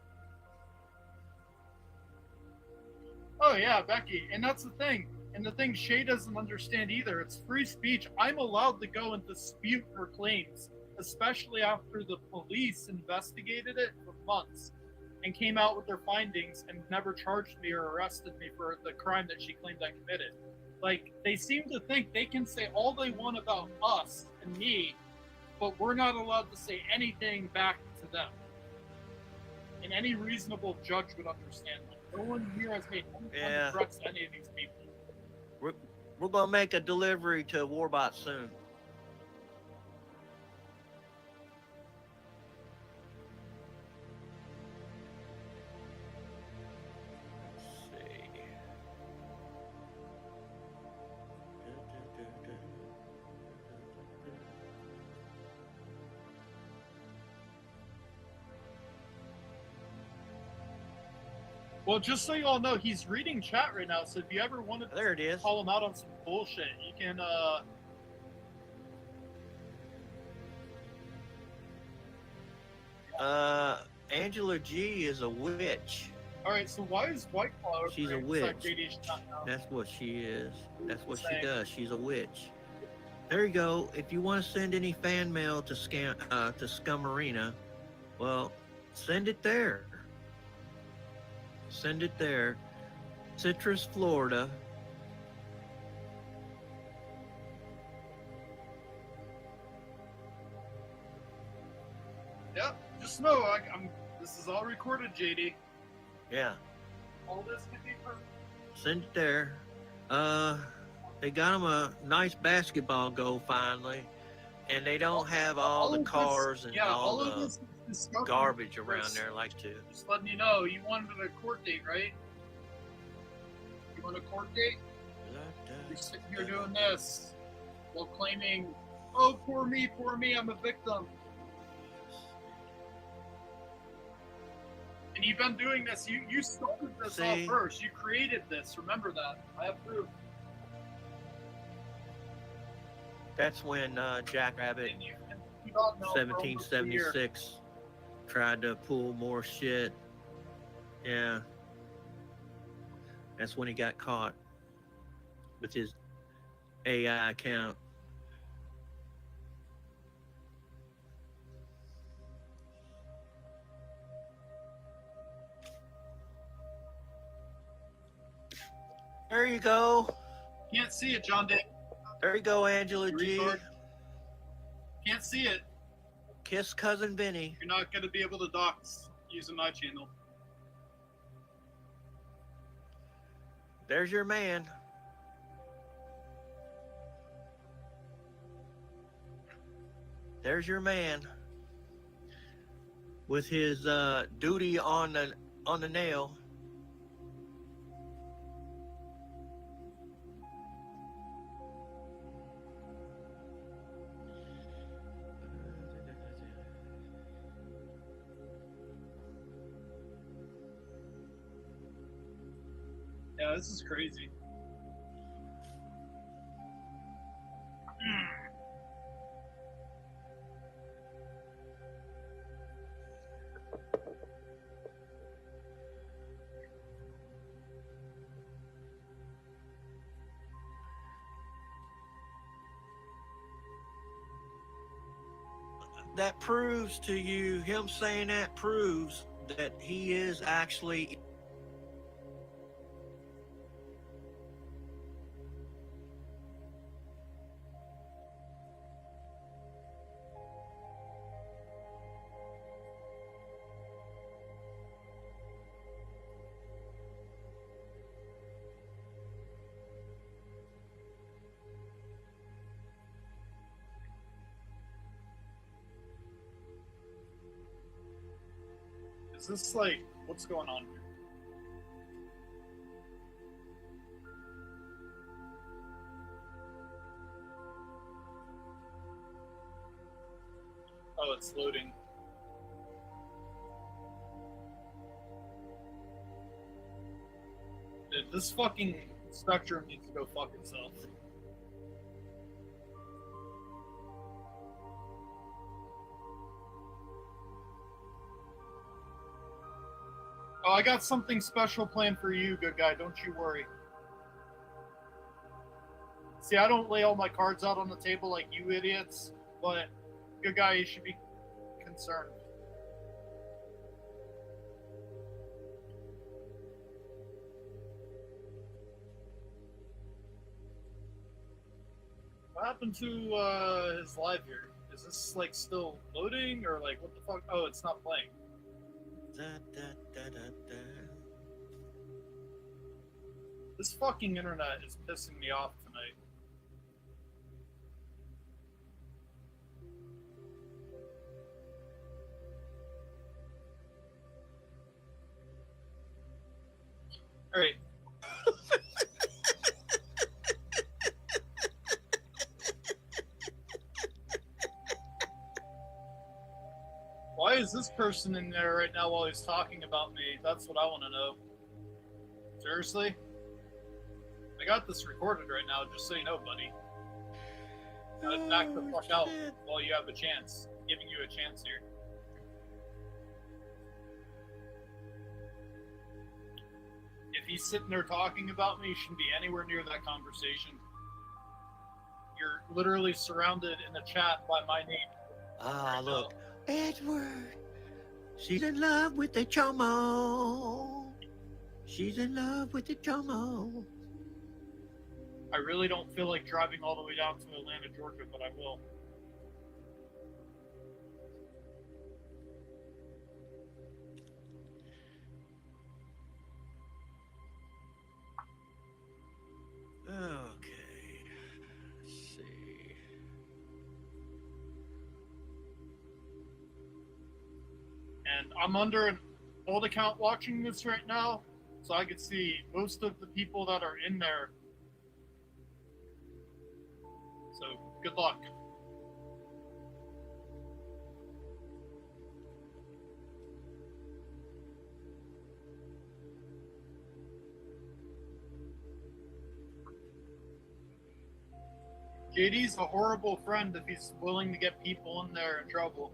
Oh yeah, Becky, and that's the thing. And the thing Shay doesn't understand either, it's free speech. I'm allowed to go and dispute her claims, especially after the police investigated it for months and came out with their findings and never charged me or arrested me for the crime that she claimed I committed. Like, they seem to think they can say all they want about us and me, but we're not allowed to say anything back to them. And any reasonable judge would understand that. No one here has made any kind of threats to any of these people. We're gonna make a delivery to Warbot soon. Let's see. Well, just so you all know, he's reading chat right now, so if you ever wanted There it is. to call him out on some bullshit, you can, Angela G is a witch. Alright, so why is White Claw over She's a there witch. inside JD's chat now? That's what she is. That's what she Same. does. She's a witch. There you go. If you want to send any fan mail to Scumerina, well, send it there. Send it there. Citrus, Florida. Yep, just know, this is all recorded, JD. Yeah. All this can be perfect. Send it there. They got them a nice basketball goal finally, and they don't have all the of this- cars and yeah, all of the this is discovered, garbage around Chris. there like to. Just letting you know, you wanted a court date, right? You want a court date? You're sitting here doing this while claiming, oh, poor me, I'm a victim. And you've been doing this. You started this all See? first. You created this. Remember that. I have proof. That's when Jack Rabbit, And you don't know for almost a year. 1776, tried to pull more shit. Yeah. That's when he got caught with his AI account. There you go. Can't see it, John Dick. There you go, Angela You G. retard. Can't see it. Kiss cousin Vinny. You're not going to be able to dox using my channel. There's your man. There's your man with his duty on the nail. Yeah, this is crazy. That proves to you, him saying that proves that he is actually. Is this like, what's going on here? Oh, it's loading. Dude, this fucking Spectrum needs to go fuck itself. Oh, I got something special planned for you, good guy. Don't you worry. See, I don't lay all my cards out on the table like you idiots, but good guy, you should be concerned. What happened to his live here? Is this like still loading or like what the fuck? Oh, it's not playing. Da, da, da, da, da. This fucking internet is pissing me off tonight. All right. Why is this person in there right now while he's talking about me? That's what I want to know. Seriously? I got this recorded right now, just so you know, buddy. Back the fuck out while you have a chance. I'm giving you a chance here. If he's sitting there talking about me, you shouldn't be anywhere near that conversation. You're literally surrounded in the chat by my name. Ah, look. Edward. She's in love with the chomo. She's in love with the chomo. I really don't feel like driving all the way down to Atlanta, Georgia, but I will. Okay. Let's see. And I'm under an old account watching this right now, so I can see most of the people that are in there. So, good luck. JD's a horrible friend if he's willing to get people in there in trouble.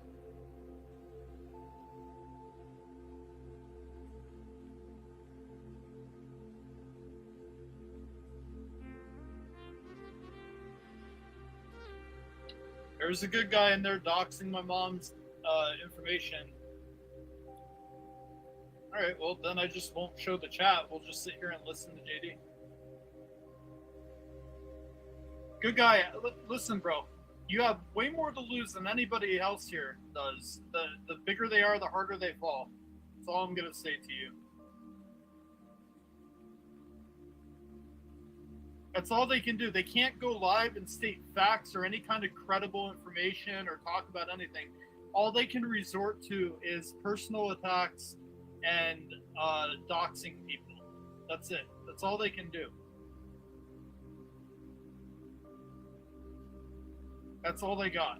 There's a good guy in there doxing my mom's information. Alright, well then I just won't show the chat. We'll just sit here and listen to JD. Good guy, listen bro. You have way more to lose than anybody else here does. The bigger they are, the harder they fall. That's all I'm going to say to you. That's all they can do. They can't go live and state facts or any kind of credible information or talk about anything. All they can resort to is personal attacks and doxing people. That's it. That's all they can do. That's all they got.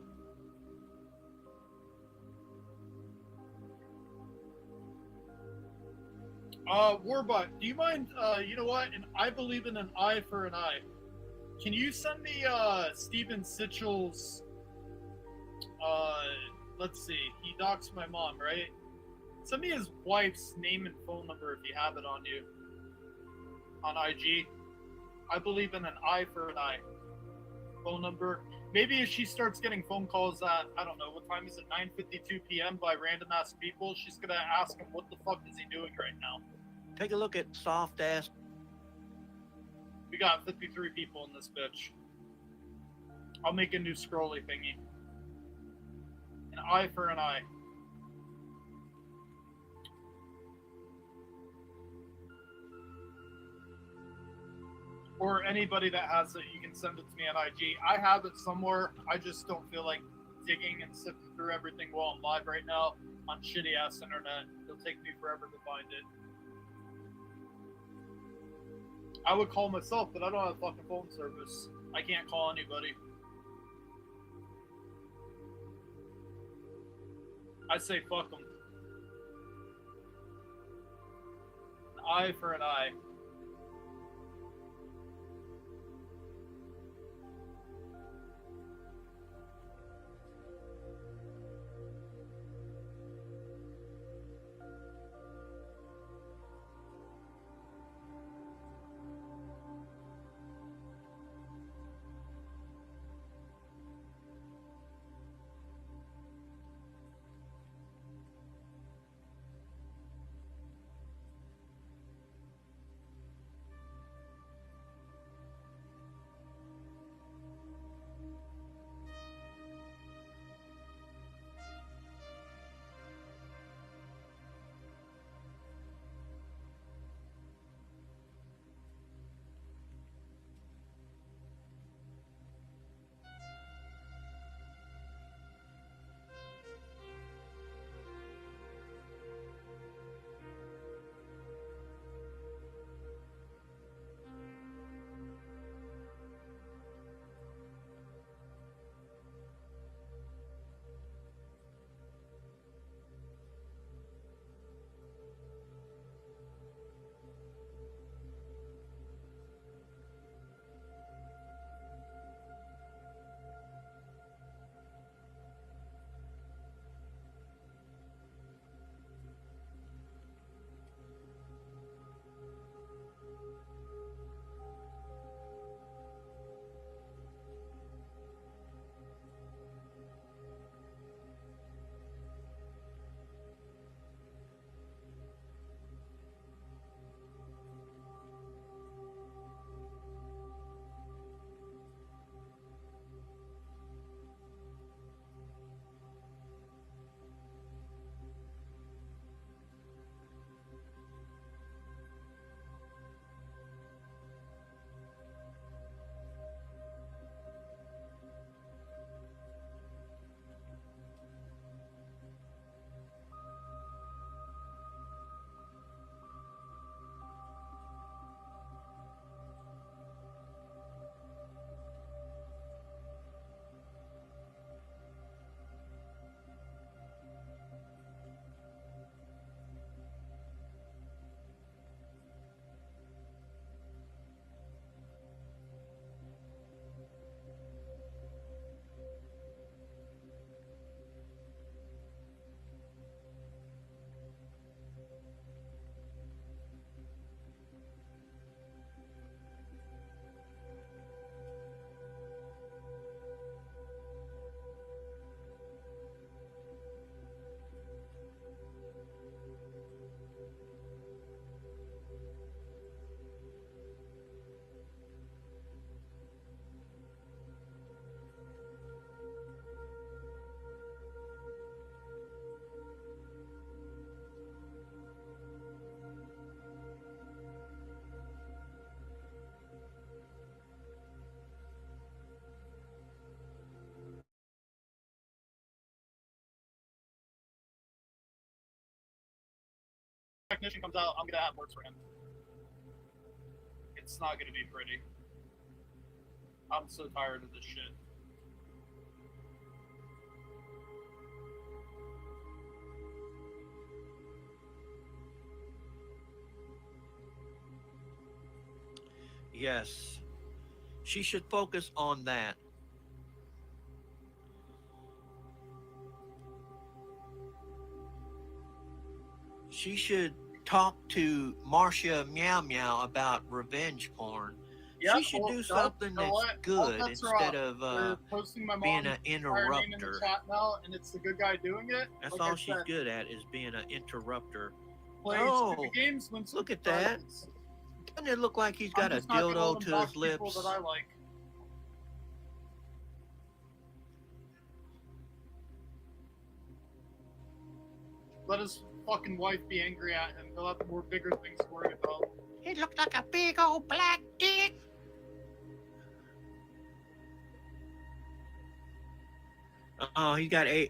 Warbot, do you mind, you know what, and I believe in an eye for an eye. Can you send me, Steven Sitchel's, let's see, he doxed my mom, right? Send me his wife's name and phone number if you have it on you. On IG. I believe in an eye for an eye. Phone number. Maybe if she starts getting phone calls at, I don't know, what time is it, 9:52 p.m. by random ass people, she's gonna ask him, what the fuck is he doing right now? Take a look at soft ass. We got 53 people in this bitch. I'll make a new scrolly thingy. An eye for an eye. Or anybody that has it, you can send it to me on IG. I have it somewhere. I just don't feel like digging and sifting through everything while I'm live right now on shitty ass internet. It'll take me forever to find it. I would call myself, but I don't have fucking phone service. I can't call anybody. I say fuck them. An eye for an eye. Technician comes out, I'm gonna have words for him. It's not gonna be pretty. I'm so tired of this shit. Yes. She should focus on that. She should talk to Marcia Meow Meow about revenge porn. Yeah, She should well, do no, something you know that's what? good All bets are instead off. of They're posting my being mom's an entire name in the interrupter. chat now, and it's the good guy doing it. That's Like all I she's said, good at, is being an interrupter. play Oh, stupid games, win some look at that. prizes. Doesn't it look like he's I'm got a just not gonna let dildo him to block his people lips? that I like. Let his fucking wife be angry at him. He'll have more bigger things to worry about. He looked like a big old black dick. Oh, he got 80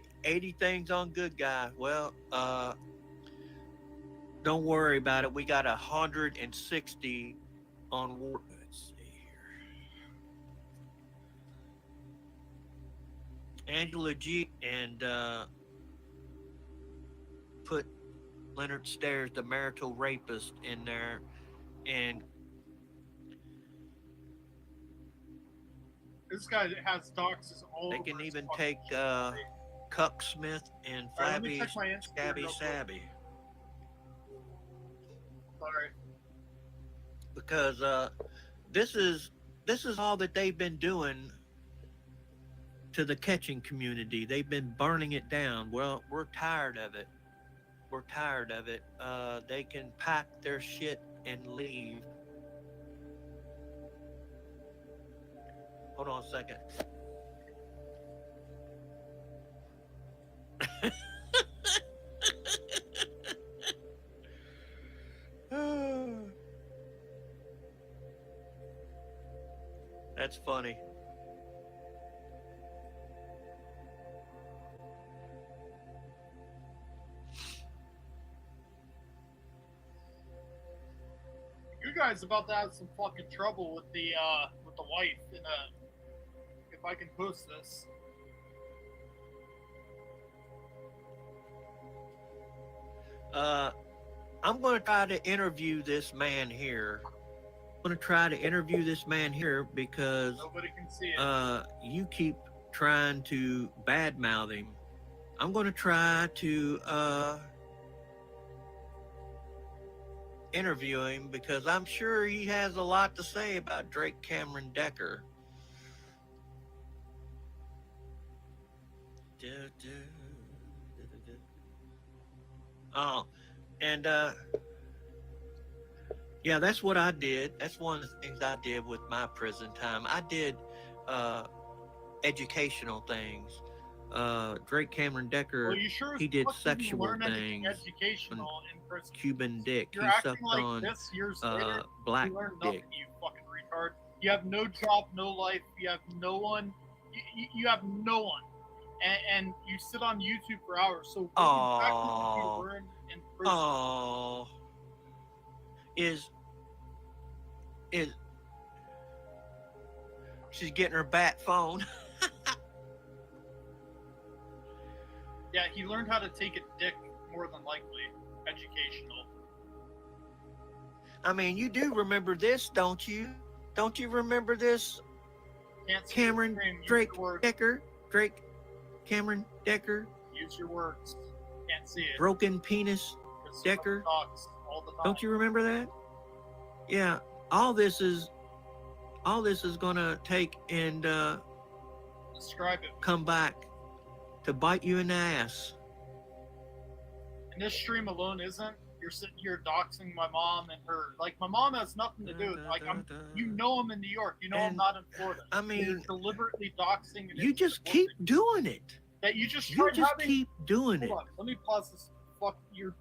things on good guy. Well, don't worry about it. We got 160 on war. Let's see here. Angela G and put Leonard Stairs, the marital rapist, in there, and This guy has doxes all they over can his even fucking take shit. Cuck Smith and All right, let me Flabby check my Instagram Scabby real quick. Sabby, Sorry. because this is all that they've been doing to the catching community. They've been burning it down. Well, we're tired of it. We're tired of it. They can pack their shit and leave. Hold on a second. That's funny. You guys about to have some fucking trouble with the wife in if I can post this. I'm going to try to interview this man here. I'm going to try to interview this man here because Nobody can see it. you keep trying to badmouth him. I'm going to try to interview him because I'm sure he has a lot to say about Drake Cameron Decker. Oh, and yeah, that's what I did. That's one of the things I did with my prison time. I did educational things. Drake Cameron Decker, Well, you sure as he did fuck didn't sexual learn anything things. educational in prison. Cuban dick. You're He acting sucked like on this years later. black You learned nothing, dick. you fucking retard. You have no job, no life. You have no one. You have no one. And you sit on YouTube for hours. So what exactly did you learn in prison? Oh, is she's getting her bat phone? Yeah, he learned how to take a dick, more than likely. Educational. I mean, you do remember this, don't you? Don't you remember this? Can't see Cameron the screen. Use Drake your words. Decker, Drake Cameron Decker, Use your words. Can't see it. broken penis 'Cause Decker. someone talks all the time. Don't you remember that? Yeah, all this is gonna take and Describe it. come back to bite you in the ass. And this stream alone isn't. You're sitting here doxing my mom and her. Like, my mom has nothing to do with it. Like, you know I'm in New York. You know I'm And, not in Florida. I You're mean, deliberately doxing. And you just keep doing it. that. You just You tried just having. keep doing it. Hold on. Let me pause this. Fuck your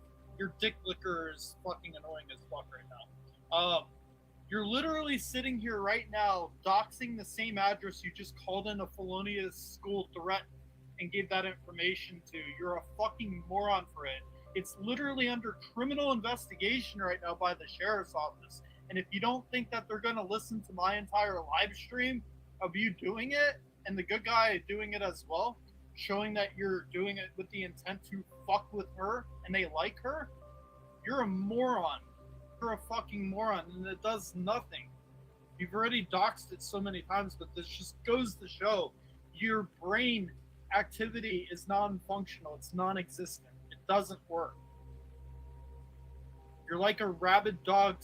dick licker is fucking annoying as fuck right now. You're literally sitting here right now doxing the same address you just called in a felonious school threat and gave that information to. You're a fucking moron for it. It's literally under criminal investigation right now by the sheriff's office. And if you don't think that they're going to listen to my entire live stream of you doing it and the good guy doing it as well, showing that you're doing it with the intent to fuck with her and they like her, you're a moron. You're a fucking moron and it does nothing. You've already doxed it so many times, but this just goes to show your brain activity is non-functional. It's non-existent. It doesn't work. You're like a rabid dog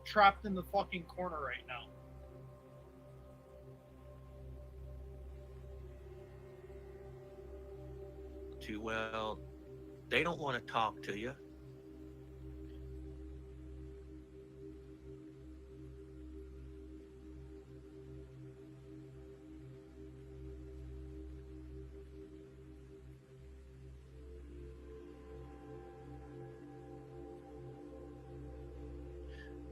trapped in the fucking corner right now. Too well, they don't want to talk to you.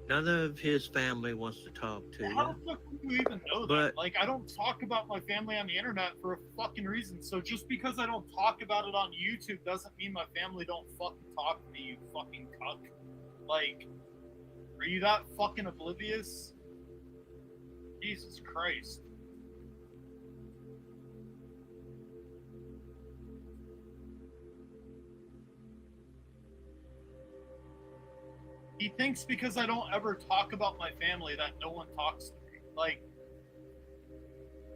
None of his family wants to talk to How you. the fuck do you even know But- that? Like, I don't talk about my family on the internet for a fucking reason. So just because I don't talk about it on YouTube doesn't mean my family don't fucking talk to me, you fucking cuck. Like, are you that fucking oblivious? Jesus Christ. He thinks because I don't ever talk about my family that no one talks to me. Like,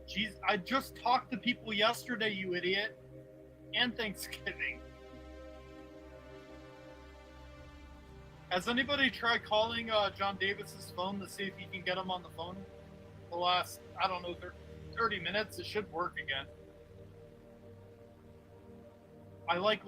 jeez, I just talked to people yesterday, you idiot, and Thanksgiving. Has anybody tried calling John Davis's phone to see if he can get him on the phone? The last, I don't know, 30 minutes? It should work again. I like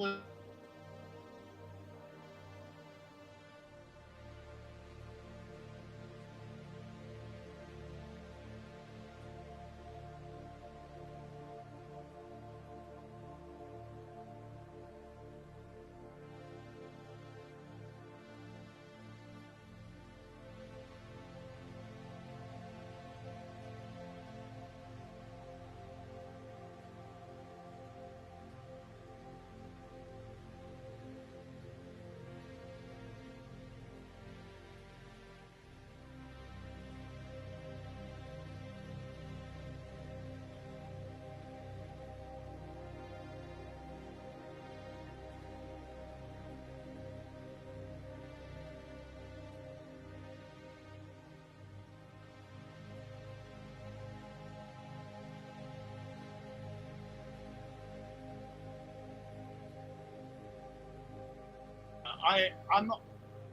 I'm not,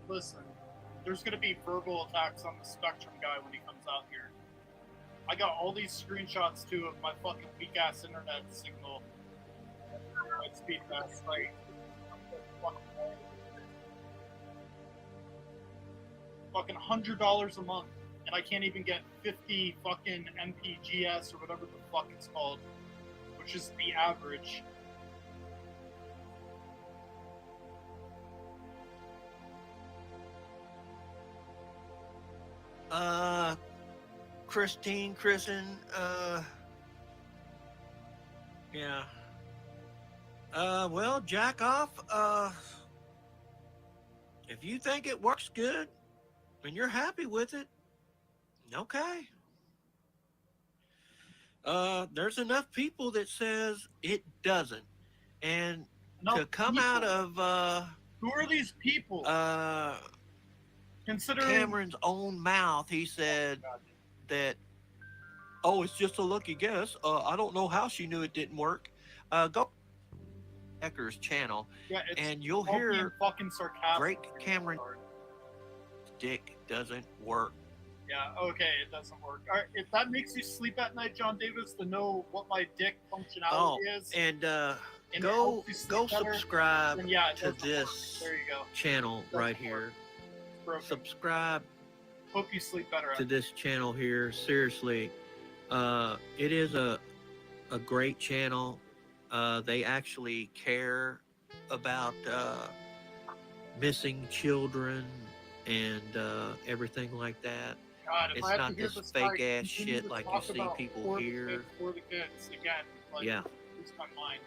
listen, there's gonna be verbal attacks on the Spectrum guy when he comes out here. I got all these screenshots too of my fucking weak ass internet signal. My speed fast, like fucking $100 a month, and I can't even get 50 fucking MPGS or whatever the fuck it's called, which is the average. Kristen, yeah. Well, jack off, if you think it works good and you're happy with it, okay. There's enough people that says it doesn't. And No, to come people. out of, Who are these people? Considering Cameron's own mouth, he said that, oh, it's just a lucky guess. I don't know how she knew it didn't work. Go Ecker's channel, yeah, it's and you'll all being hear fucking sarcastic. Drake Cameron dick doesn't work. Yeah, okay, it doesn't work. All right, if that makes you sleep at night, John Davis, to know what my dick functionality is, and and it go helps you sleep better, subscribe then yeah, it to doesn't work. this There you go. channel right Doesn't here. work. It's broken. Subscribe Hope you sleep better. to this channel here. Seriously, it is a great channel. They actually care about missing children and everything like that. God, if It's I have not to hear this guy fake ass continue shit to like you talk see about people for the here. kids, for the kids again, like, Yeah. lose my mind.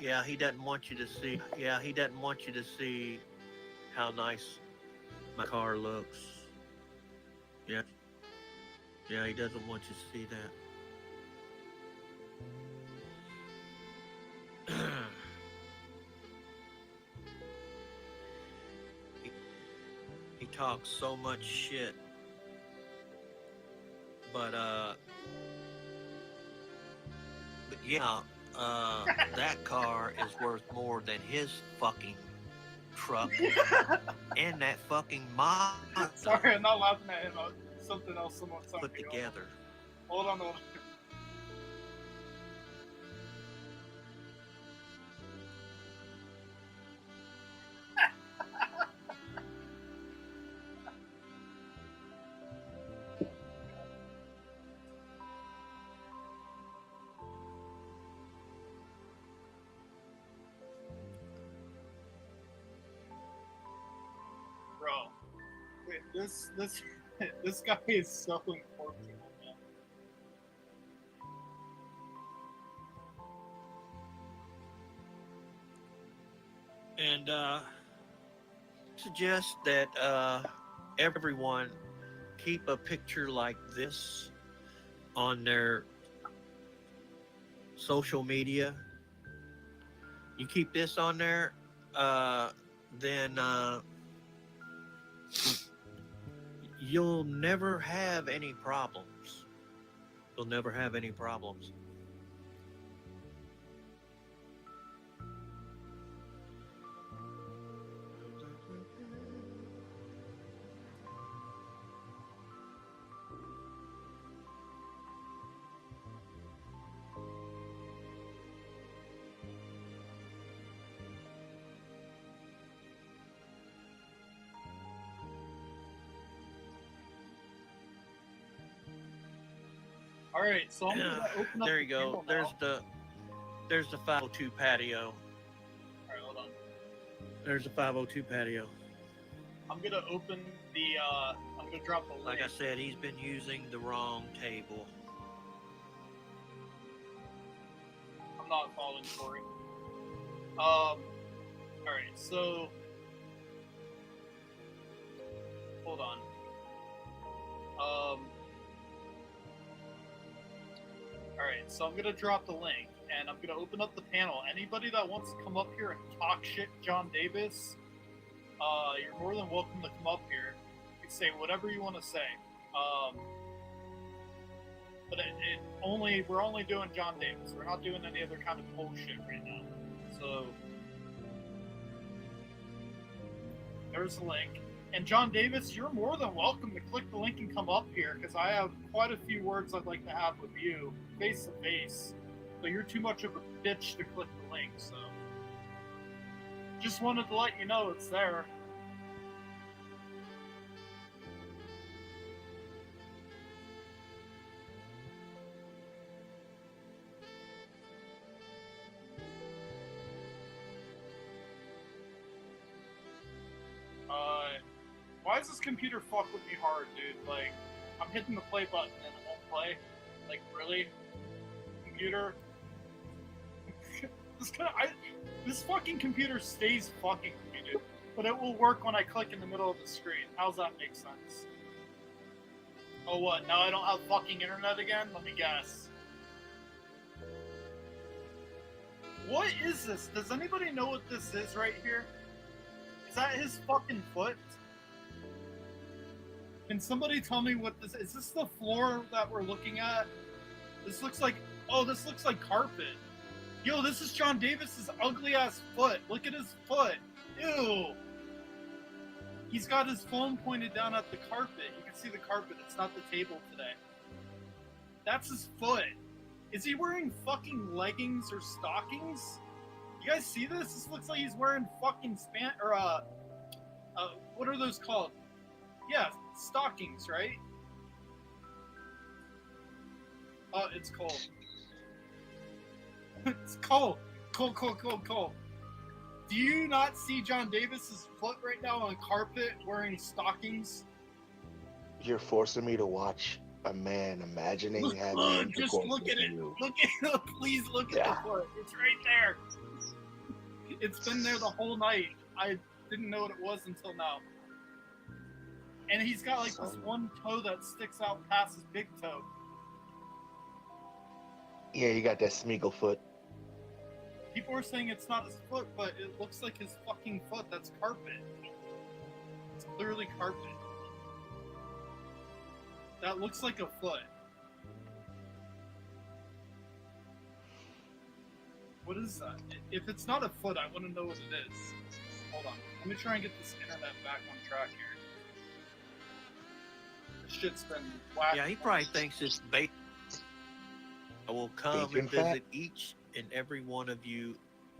Yeah, he doesn't want you to see. Yeah, he doesn't want you to see how nice my car looks. Yeah, yeah, he doesn't want you to see that. He talks so much shit, but yeah, that car is worth more than his fucking truck and that fucking Mazda Sorry, I'm not laughing at him. Something else someone told put me. together. Hold on, hold on. Bro, wait, this guy is so incorrigible, man. And suggest that everyone keep a picture like this on their social media. You keep this on there, then you'll never have any problems. You'll never have any problems. All right, so I'm gonna open up. There you the go. panel now. There's the 502 patio. All right, hold on. There's the 502 patio. I'm gonna open the. I'm gonna drop the link. Like I said, he's been using the wrong table. I'm not following Corey. All right, so hold on. All right, so I'm gonna drop the link, and I'm gonna open up the panel. Anybody that wants to come up here and talk shit, John Davis, you're more than welcome to come up here. You can say whatever you want to say. But we're only doing John Davis. We're not doing any other kind of bullshit right now. So there's the link. And John Davis, you're more than welcome to click the link and come up here, because I have quite a few words I'd like to have with you, face to face. But you're too much of a bitch to click the link, so just wanted to let you know it's there. Why does this computer fuck with me hard, dude? Like, I'm hitting the play button and it won't play. Like, really? Computer? This fucking computer stays fucking with me, dude. But it will work when I click in the middle of the screen. How's that make sense? Oh, what? Now I don't have fucking internet again? Let me guess. What is this? Does anybody know what this is right here? Is that his fucking foot? Can somebody tell me what this is? This the floor that we're looking at? This looks like, oh, this looks like carpet. Yo, this is John Davis's ugly ass foot. Look at his foot. Ew. He's got his phone pointed down at the carpet. You can see the carpet. It's not the table today. That's his foot. Is he wearing fucking leggings or stockings? You guys see this? This looks like he's wearing fucking what are those called? Yeah, stockings, right? Oh, it's cold. It's cold. Cold. Do you not see John Davis's foot right now on carpet wearing stockings? You're forcing me to watch a man imagining having Just intercourse look with at it. you. Look at it. Please look at the foot. It's right there. It's been there the whole night. I didn't know what it was until now. And he's got like this one toe that sticks out past his big toe. Yeah, you got that Smeagol foot. People are saying it's not his foot, but it looks like his fucking foot. That's carpet. It's clearly carpet. That looks like a foot. What is that? If it's not a foot, I want to know what it is. Hold on. Let me try and get this internet back on track here. This shit's been whacked. Yeah, he probably thinks it's bait. I will come Bacon and fat? visit each and every one of you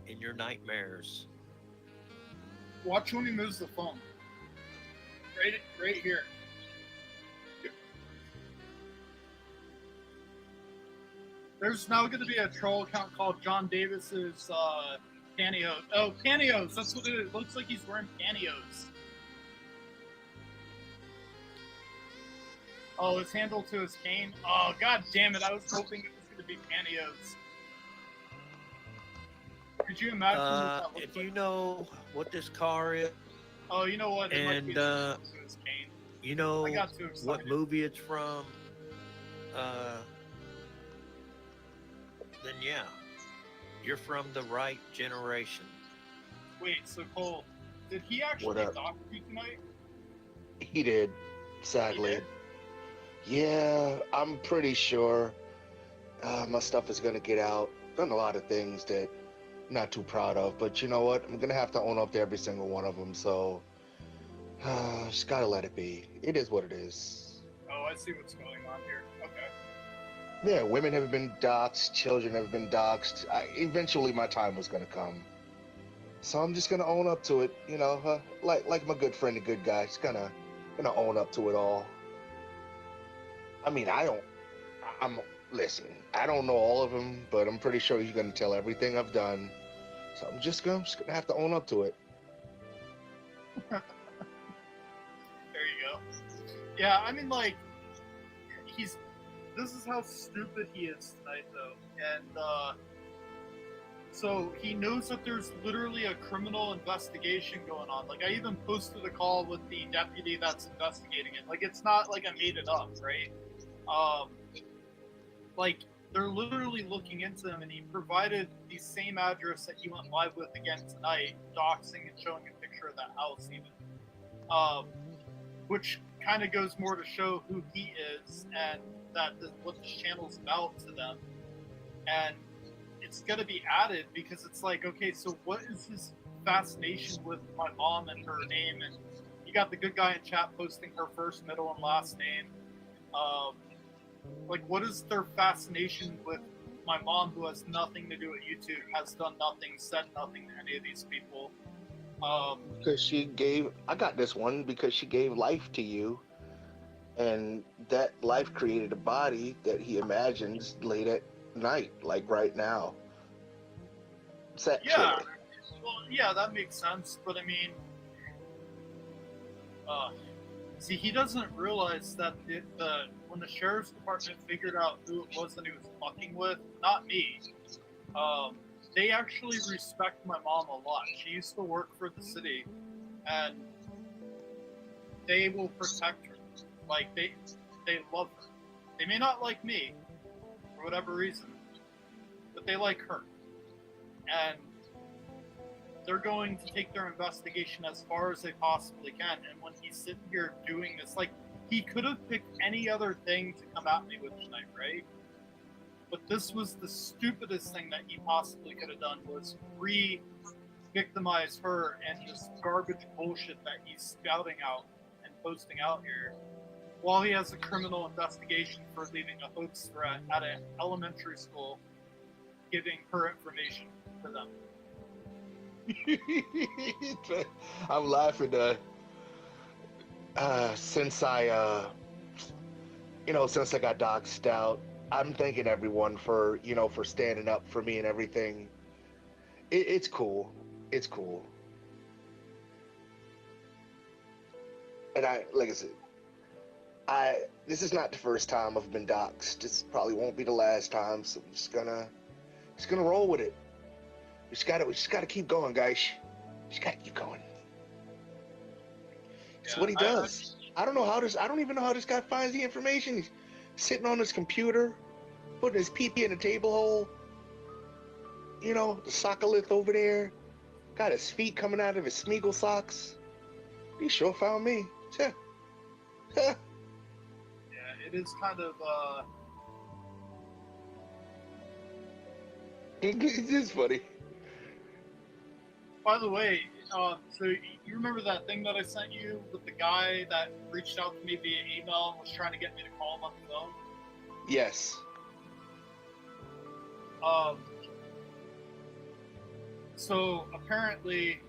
in your nightmares. Watch when he moves the phone. Right here. There's now going to be a troll account called John Davis's pantyhose. Oh, pantyhose. That's what it is. It looks like he's wearing pantyhose. Oh, his handle to his cane. Oh, god damn it. I was hoping it was going to be pantyhose. Could you imagine what that looks If like? you know what this car is, Oh, you know what? It might be and to his cane. you know I got too excited. what movie it's from, then yeah, you're from the right generation. Wait, so Cole, did he What actually up? dock you tonight? He did, sadly. He did? Yeah, I'm pretty sure my stuff is gonna get out. Done a lot of things that I'm not too proud of, but you know what? I'm gonna have to own up to every single one of them. So just gotta let it be. It is what it is. Oh, I see what's going on here. Okay. Yeah, women have been doxxed, children have been doxxed. Eventually, my time was gonna come. So I'm just gonna own up to it. You know, like my good friend, the good guy. Just gonna own up to it all. I mean, listen, I don't know all of them, but I'm pretty sure he's gonna tell everything I've done. So I'm just gonna have to own up to it. There you go. Yeah, I mean, like, this is how stupid he is tonight, though. And, so he knows that there's literally a criminal investigation going on. Like, I even posted a call with the deputy that's investigating it. Like, it's not like I made it up, right? Like, they're literally looking into him, and he provided the same address that he went live with again tonight, doxing and showing a picture of that house even. Which kind of goes more to show who he is and what this channel's about to them. And it's going to be added because it's like, okay, so what is his fascination with my mom and her name? And you got the good guy in chat posting her first, middle, and last name. Like, what is their fascination with my mom, who has nothing to do with YouTube, has done nothing, said nothing to any of these people? Because I got this one because she gave life to you, and that life created a body that he imagines late at night, like right now. It's that Yeah, killer. well, yeah, that makes sense, but I mean, see, he doesn't realize that when the sheriff's department figured out who it was that he was fucking with, not me, they actually respect my mom a lot. She used to work for the city, and they will protect her. Like, they love her. They may not like me, for whatever reason, but they like her. And they're going to take their investigation as far as they possibly can. And when he's sitting here doing this, like, he could have picked any other thing to come at me with tonight, right? But this was the stupidest thing that he possibly could have done, was re-victimize her and this garbage bullshit that he's spouting out and posting out here, while he has a criminal investigation for leaving a hoax threat at an elementary school, giving her information to them. I'm laughing since I got doxxed out. I'm thanking everyone for standing up for me and everything. It's cool. It's cool. And like I said, this is not the first time I've been doxxed. This probably won't be the last time, so I'm just gonna roll with it. We just gotta keep going, guys. Just gotta keep going. It's Yeah, what he does. I don't even know how this guy finds the information. He's sitting on his computer, putting his PP in the table hole. You know, the sockolith over there. Got his feet coming out of his Smeagol socks. He sure found me. Yeah. Yeah, it is kind of It's just funny. By the way, so you remember that thing that I sent you with the guy that reached out to me via email and was trying to get me to call him on the phone? Yes. So apparently,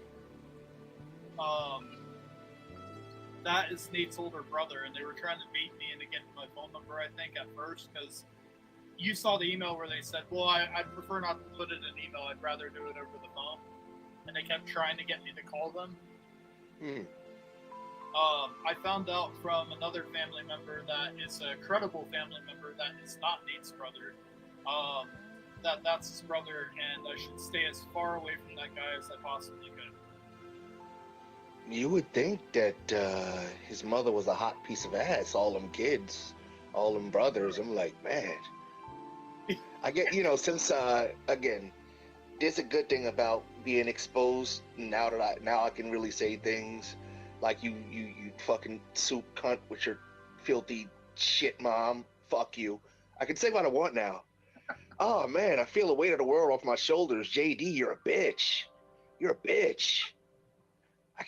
that is Nate's older brother, and they were trying to bait me into getting my phone number, I think, at first, because you saw the email where they said, well, I'd prefer not to put it in an email, I'd rather do it over the phone. And they kept trying to get me to call them. I found out from another family member that is a credible family member that is not Nate's brother, that's his brother, and I should stay as far away from that guy as I possibly could. You would think that his mother was a hot piece of ass, all them kids, all them brothers. I'm like, man. I get, since, again, there's a good thing about being exposed now I can really say things like you fucking soup cunt with your filthy shit mom. Fuck you. I can say what I want now. Oh man, I feel the weight of the world off my shoulders. JD, you're a bitch. You're a bitch. I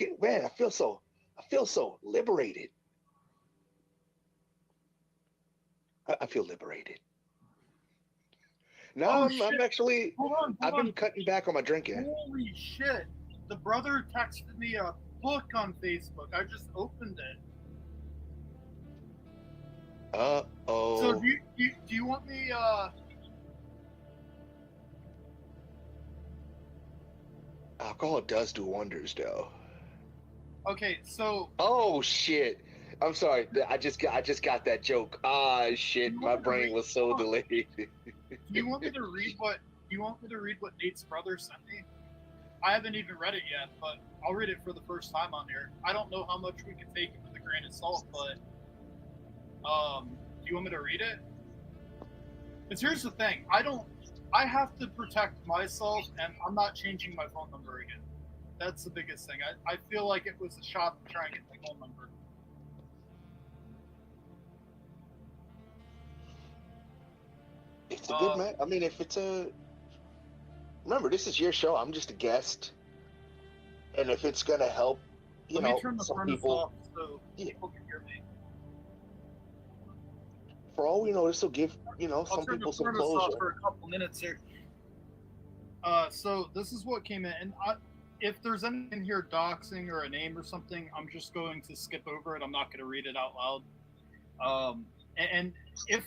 feel so liberated. I feel liberated. No, I'm actually. I've been cutting back on my drinking. Holy shit! The brother texted me a book on Facebook. I just opened it. Uh-oh. So do you want me? Alcohol does do wonders, though. Okay, so. Oh shit! I'm sorry. I just got that joke. Ah shit! My brain was so delayed. Do you want me to read what? Do you want me to read what Nate's brother sent me? I haven't even read it yet, but I'll read it for the first time on here. I don't know how much we can take it with a grain of salt, but do you want me to read it? Because here's the thing, I have to protect myself, and I'm not changing my phone number again. That's the biggest thing. I feel like it was a shot to try and get my phone number. It's a good man. I mean, if it's remember, this is your show. I'm just a guest, and if it's gonna help, Let me turn the some furnace people. off so people can hear me. For all we know, this will give some people some I'll turn the furnace closure. off for a couple minutes here. So this is what came in, and if there's anything in here doxing or a name or something, I'm just going to skip over it. I'm not going to read it out loud. And if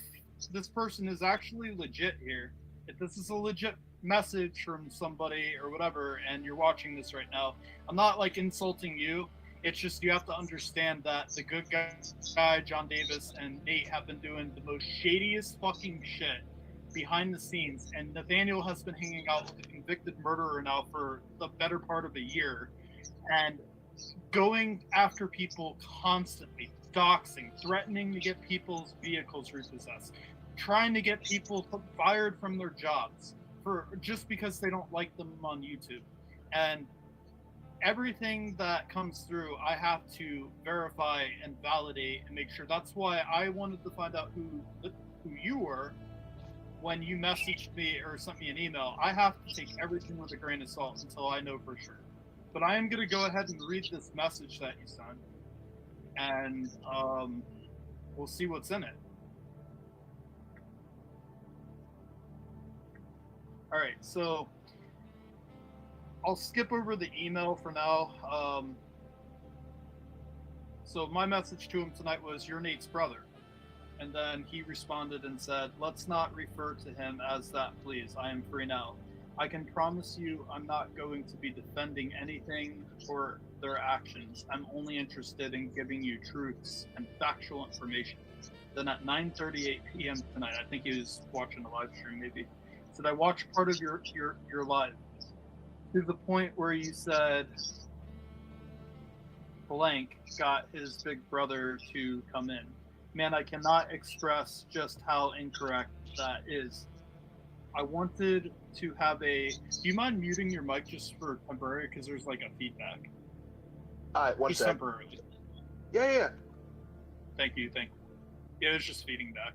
this person is actually legit here, if this is a legit message from somebody or whatever, and you're watching this right now, I'm not like insulting you. It's just you have to understand that the good guy, John Davis, and Nate have been doing the most shadiest fucking shit behind the scenes, and Nathaniel has been hanging out with a convicted murderer now for the better part of a year, and going after people constantly, doxing, threatening to get people's vehicles repossessed, trying to get people fired from their jobs for just because they don't like them on YouTube. And everything that comes through, I have to verify and validate and make sure. That's why I wanted to find out who you were when you messaged me or sent me an email. I have to take everything with a grain of salt until I know for sure. But I am going to go ahead and read this message that you sent, and we'll see what's in it. All right, so I'll skip over the email for now. So my message to him tonight was, "You're Nate's brother." And then he responded and said, "Let's not refer to him as that, please. I am free now. I can promise you I'm not going to be defending anything or their actions. I'm only interested in giving you truths and factual information." Then at 9:38 p.m. tonight, I think he was watching a live stream maybe, said, "I watched part of your live. to the point where you said blank got his big brother to come in. Man, I cannot express just how incorrect that is. I wanted to have a. Do you mind muting your mic just for temporary? Because there's like a feedback. All right, one Just sec. temporarily. Yeah. Thank you. Yeah, it was just feeding back.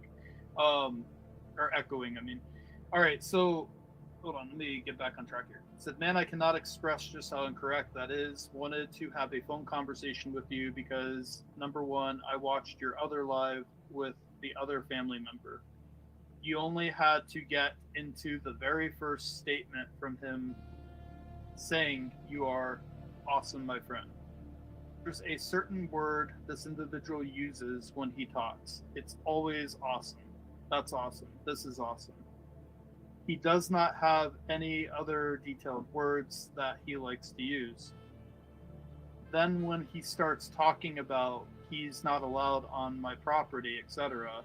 Or echoing, I mean. All right, so hold on, let me get back on track here. It said, man, I cannot express just how incorrect that is. Wanted to have a phone conversation with you because, number one, I watched your other live with the other family member. You only had to get into the very first statement from him saying, you are awesome, my friend. There's a certain word this individual uses when he talks. It's always awesome. That's awesome. This is awesome. He does not have any other detailed words that he likes to use. Then when he starts talking about he's not allowed on my property, etc.,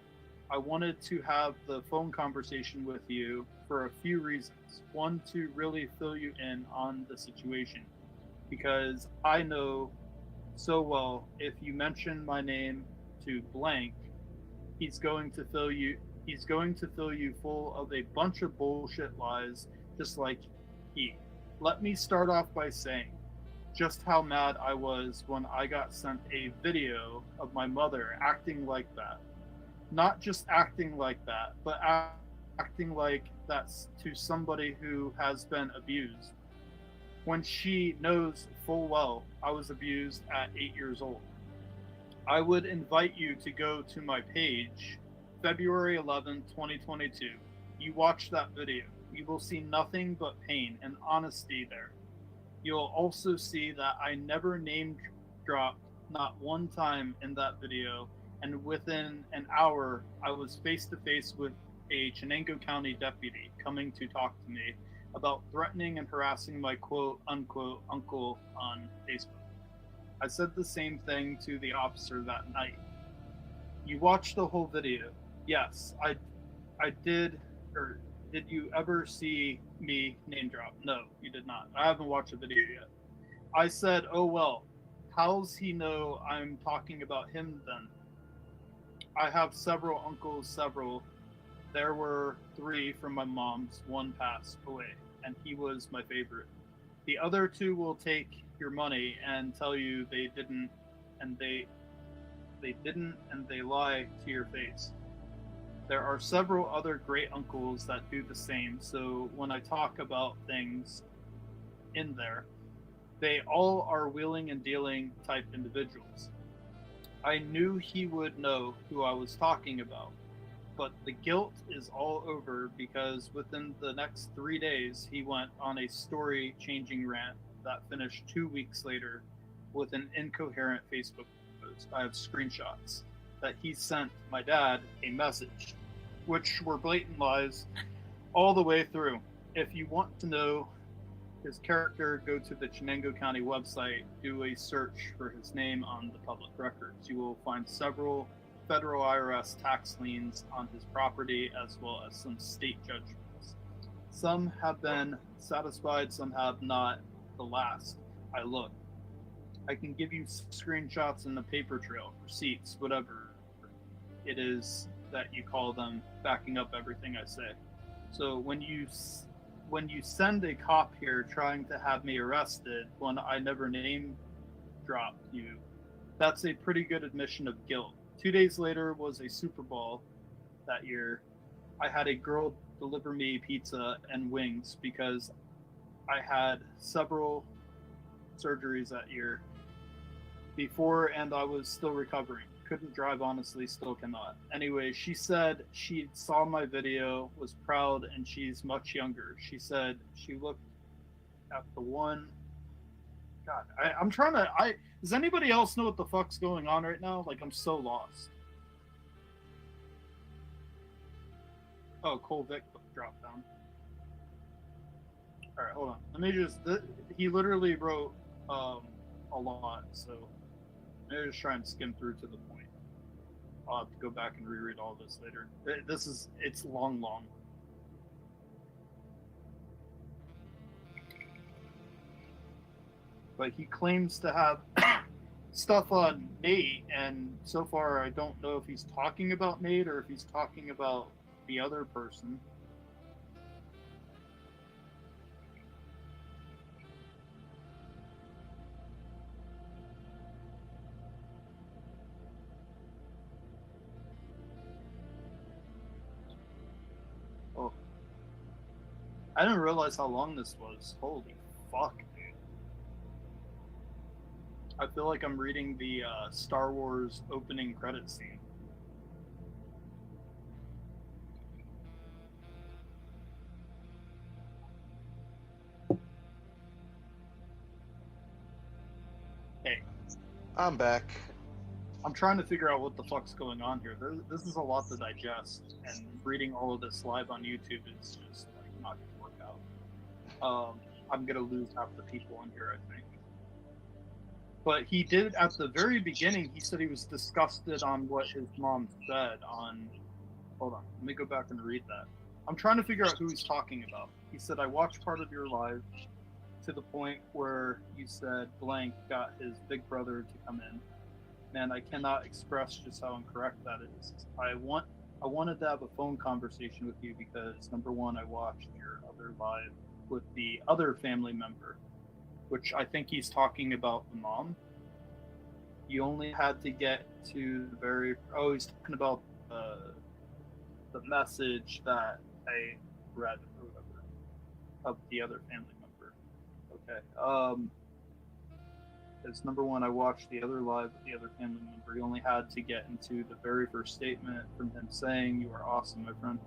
I wanted to have the phone conversation with you for a few reasons. One, to really fill you in on the situation, because I know so well if you mention my name to blank, he's going to fill you full of a bunch of bullshit lies, just like he. Let me start off by saying just how mad I was when I got sent a video of my mother acting like that. Not just acting like that, but acting like that's to somebody who has been abused, when she knows full well I was abused at 8 years old. I would invite you to go to my page, February 11, 2022. You watch that video. You will see nothing but pain and honesty there. You'll also see that I never name dropped, not one time in that video, and within an hour, I was face to face with a Chenango County deputy coming to talk to me about threatening and harassing my quote unquote uncle on Facebook. I said the same thing to the officer that night. You watched the whole video. Yes, I did. Or did you ever see me name drop? No, you did not. I haven't watched the video yet. I said, oh well, how's he know I'm talking about him then? I have several uncles, There were 3 from my mom's, 1 passed away, and he was my favorite. The other 2 will take your money and tell you they didn't, and they lie to your face. There are several other great uncles that do the same, so when I talk about things in there, they all are wheeling and dealing type individuals. I knew he would know who I was talking about, but the guilt is all over because within the next 3 days, he went on a story-changing rant that finished 2 weeks later with an incoherent Facebook post. I have screenshots that he sent my dad a message, which were blatant lies all the way through. If you want to know his character, go to the Chenango County website, do a search for his name on the public records. You will find several federal IRS tax liens on his property, as well as some state judgments. Some have been satisfied, some have not. The last I looked. I can give you screenshots in the paper trail, receipts, whatever it is that you call them, backing up everything I say. So when you send a cop here trying to have me arrested when I never name dropped you, that's a pretty good admission of guilt. 2 days later was a Super Bowl that year. I had a girl deliver me pizza and wings because I had several surgeries that year before, and I was still recovering. Couldn't drive, honestly, still cannot. Anyway, she said she saw my video, was proud, and she's much younger. She said she looked at the one. God, I'm trying to. Does anybody else know what the fuck's going on right now? Like, I'm so lost. Oh, Cole Vick dropped down. All right, hold on. Let me just. He literally wrote a lot, so let me just try and skim through to the point. I'll have to go back and reread all this later. It's long. but he claims to have stuff on Nate, and so far I don't know if he's talking about Nate or if he's talking about the other person. Oh, I didn't realize how long this was. Holy fuck, dude. I feel like I'm reading the Star Wars opening credit scene. Hey, I'm back. I'm trying to figure out what the fuck's going on here. This is a lot to digest, and reading all of this live on YouTube is just like not gonna work out. I'm gonna lose half the people in here, I think. But he did at the very beginning. He said he was disgusted on what his mom said on. Hold on, let me go back and read that. I'm trying to figure out who he's talking about. He said, "I watched part of your live to the point where you said blank got his big brother to come in. Man, I cannot express just how incorrect that is. I wanted to have a phone conversation with you because number one, I watched your other live with the other family member, which I think he's talking about the mom. You only had to get to the very. Oh, he's talking about the message that I read or whatever of the other family member. Okay. As number one, I watched the other live with the other family member. He only had to get into the very first statement from him saying, "You are awesome, my friend."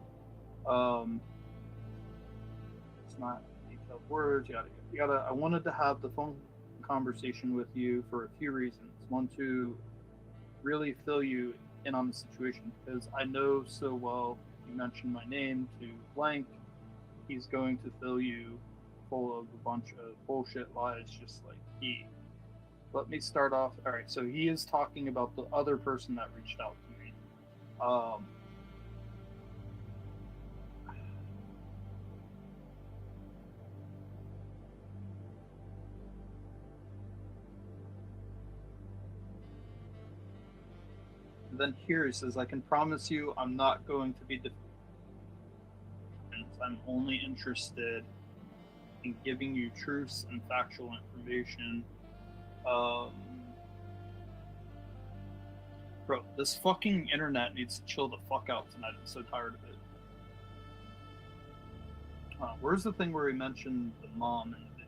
It's not detailed words. Yada yada. I wanted to have the phone conversation with you for a few reasons. One, to really fill you in on the situation because I know so well. You mentioned my name to blank. He's going to fill you full of a bunch of bullshit lies, just like he. Let me start off. All right, so he is talking about the other person that reached out to me. And then here he says, "I can promise you, I'm not going to be defensive. I'm only interested in giving you truths and factual information." Bro, this fucking internet needs to chill the fuck out tonight. I'm so tired of it. Where's the thing where he mentioned the mom in the video?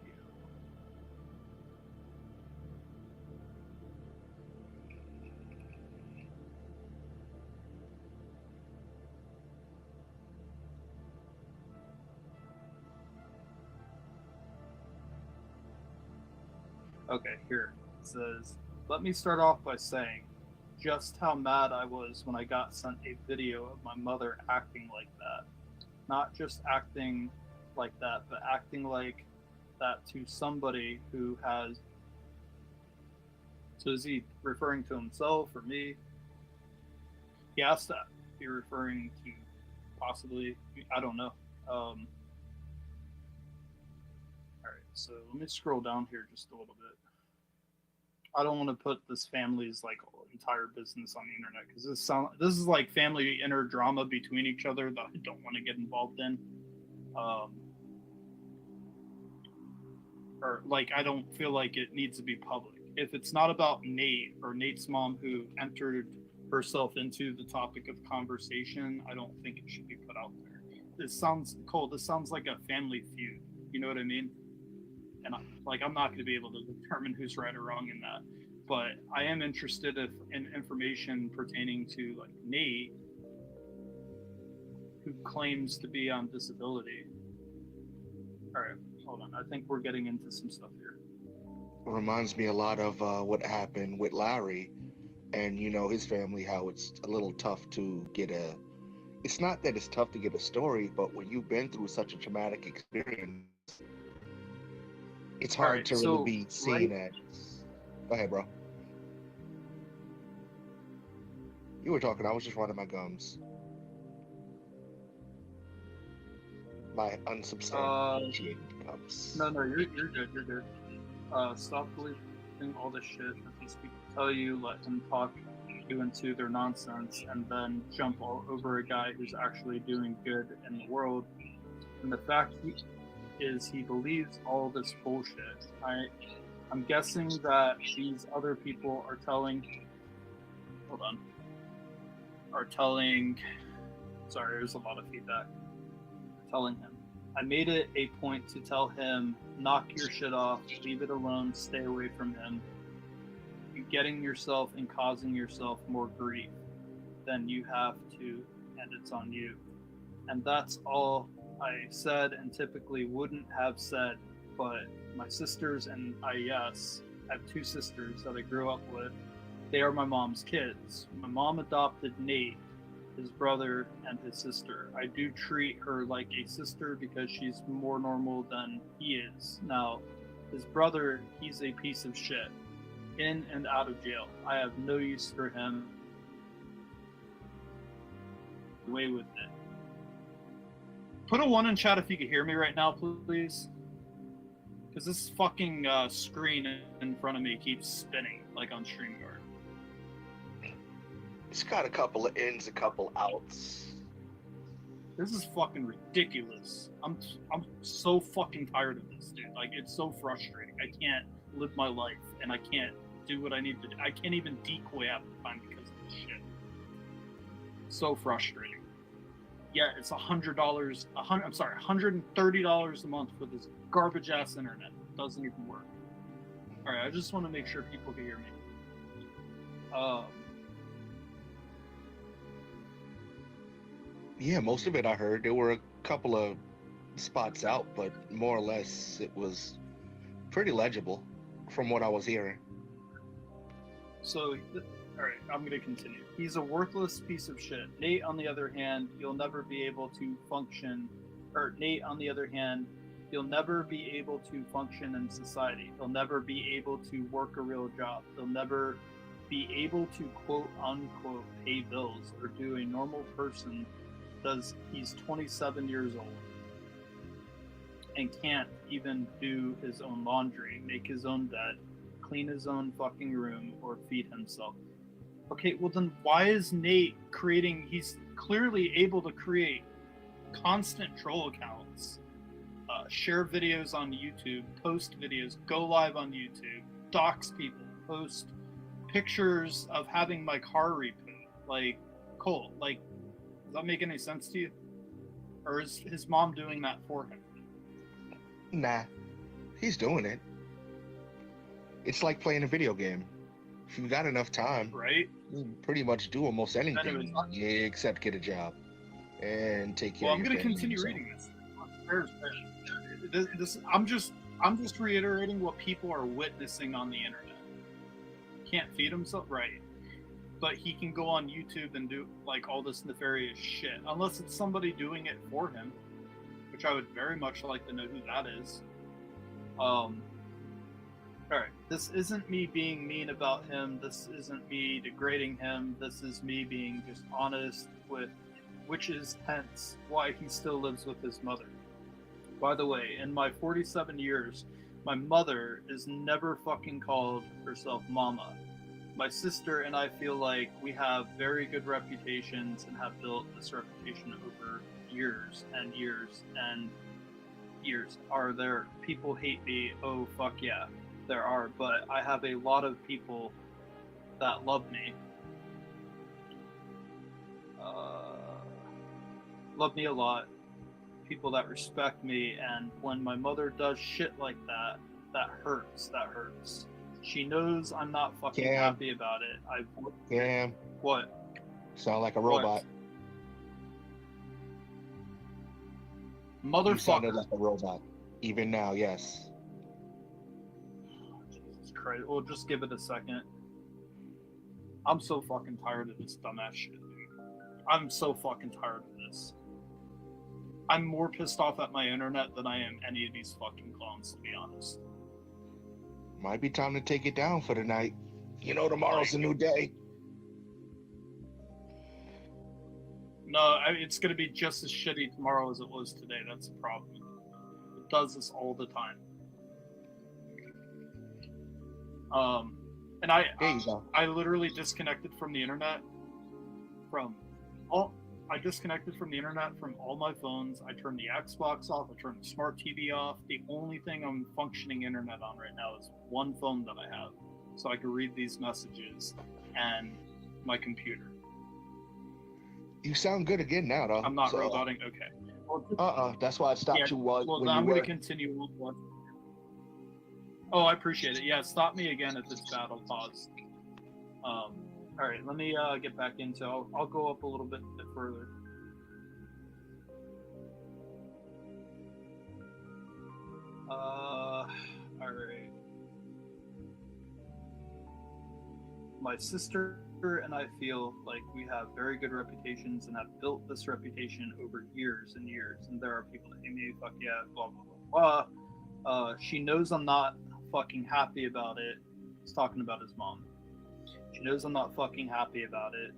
Okay, here. It says, "Let me start off by saying just how mad I was when I got sent a video of my mother acting like that. Not just acting like that, but acting like that to somebody who has." So is he referring to himself or me? He asked that. Be referring to possibly, I don't know. All right, so let me scroll down here just a little bit. I don't want to put this family's like entire business on the internet because this is like family inner drama between each other that I don't want to get involved in. Or like I don't feel like it needs to be public. If it's not about Nate or Nate's mom who entered herself into the topic of conversation, I don't think it should be put out there. This sounds cold. This sounds like a family feud. You know what I mean? And I'm not going to be able to determine who's right or wrong in that, but I am interested in information pertaining to like Nate, who claims to be on disability. All right, hold on. I think we're getting into some stuff here. Reminds me a lot of what happened with Larry and his family, how it's a little tough to get it's not that it's tough to get a story, but when you've been through such a traumatic experience, it's hard to really be seen at. Go ahead, bro. You were talking. I was just running my gums. My unsubstantiated gums. No, you're good. You're good. Stop believing all the shit that these people tell you. Let them talk you into their nonsense, and then jump all over a guy who's actually doing good in the world. And the fact is, he believes all this bullshit. I'm guessing that these other people are telling. Hold on. Are telling. Sorry, there's a lot of feedback. Telling him. I made it a point to tell him, knock your shit off, leave it alone, stay away from him. You're getting yourself and causing yourself more grief than you have to, and it's on you. And that's all I said and typically wouldn't have said, but my sisters and I have two sisters that I grew up with. They are my mom's kids. My mom adopted Nate, his brother, and his sister. I do treat her like a sister because she's more normal than he is. Now, his brother, he's a piece of shit. In and out of jail. I have no use for him. Away with it. Put a 1 in chat if you can hear me right now, please. Because this fucking screen in front of me keeps spinning, like on StreamYard. It's got a couple of ins, a couple outs. This is fucking ridiculous. I'm so fucking tired of this, dude. Like, it's so frustrating. I can't live my life, and I can't do what I need to do. I can't even decoy half the time because of this shit. So frustrating. Yeah, it's $130 a month for this garbage ass internet. It doesn't even work. All right, I just want to make sure people can hear me. Yeah, most of it I heard. There were a couple of spots out, but more or less it was pretty legible from what I was hearing. So, all right, I'm going to continue. He's a worthless piece of shit. Nate, on the other hand, you'll never be able to function. Or Nate, on the other hand, you'll never be able to function in society. He'll never be able to work a real job. He'll never be able to quote unquote pay bills or do a normal person does. He's 27 years old and can't even do his own laundry, make his own bed, clean his own fucking room, or feed himself. Okay, well then why is Nate creating, he's clearly able to create constant troll accounts, share videos on YouTube, post videos, go live on YouTube, dox people, post pictures of having my car repoed. Like, Cole, like, does that make any sense to you? Or is his mom doing that for him? Nah, he's doing it. It's like playing a video game. If you've got enough time, right? You can pretty much do almost anything except get a job and take care of your family. Well, I'm going to continue reading this. I'm just reiterating what people are witnessing on the internet. Can't feed himself, right? But he can go on YouTube and do like all this nefarious shit, unless it's somebody doing it for him, which I would very much like to know who that is. Alright, this isn't me being mean about him, this isn't me degrading him, this is me being just honest with, which is hence why he still lives with his mother. By the way, in my 47 years, my mother is never fucking called herself mama. My sister and I feel like we have very good reputations and have built this reputation over years and years and years. Are there people hate me? Oh, fuck yeah. There are, but I have a lot of people that love me. Love me a lot. People that respect me, and when my mother does shit like that, that hurts. She knows I'm not fucking happy about it. What? Sound like a robot. Motherfucker. You sounded like a robot. Even now, yes. Jesus Christ. Well, just give it a second. I'm so fucking tired of this dumbass shit, dude. I'm so fucking tired of this. I'm more pissed off at my internet than I am any of these fucking clones, to be honest. Might be time to take it down for the night. You know, tomorrow's a new day. No, it's going to be just as shitty tomorrow as it was today. That's the problem. It does this all the time. And I There you go. I literally disconnected from the internet from all. I disconnected from the internet from all my phones. I turned the Xbox off. I turned the smart TV off. The only thing I'm functioning internet on right now is one phone that I have, so I can read these messages and my computer. You sound good again now, though. I'm not So, roboting. Okay. That's why I stopped Yeah, you while well, when I'm you going were. to continue. Oh, I appreciate it. Yeah, stop me again if it's bad. I'll pause. All right, let me get back into. I'll go up a little bit further. All right. My sister and I feel like we have very good reputations and have built this reputation over years and years. And there are people that hate me, fuck yeah, blah blah blah blah. She knows I'm not fucking happy about it. He's talking about his mom. She knows I'm not fucking happy about it.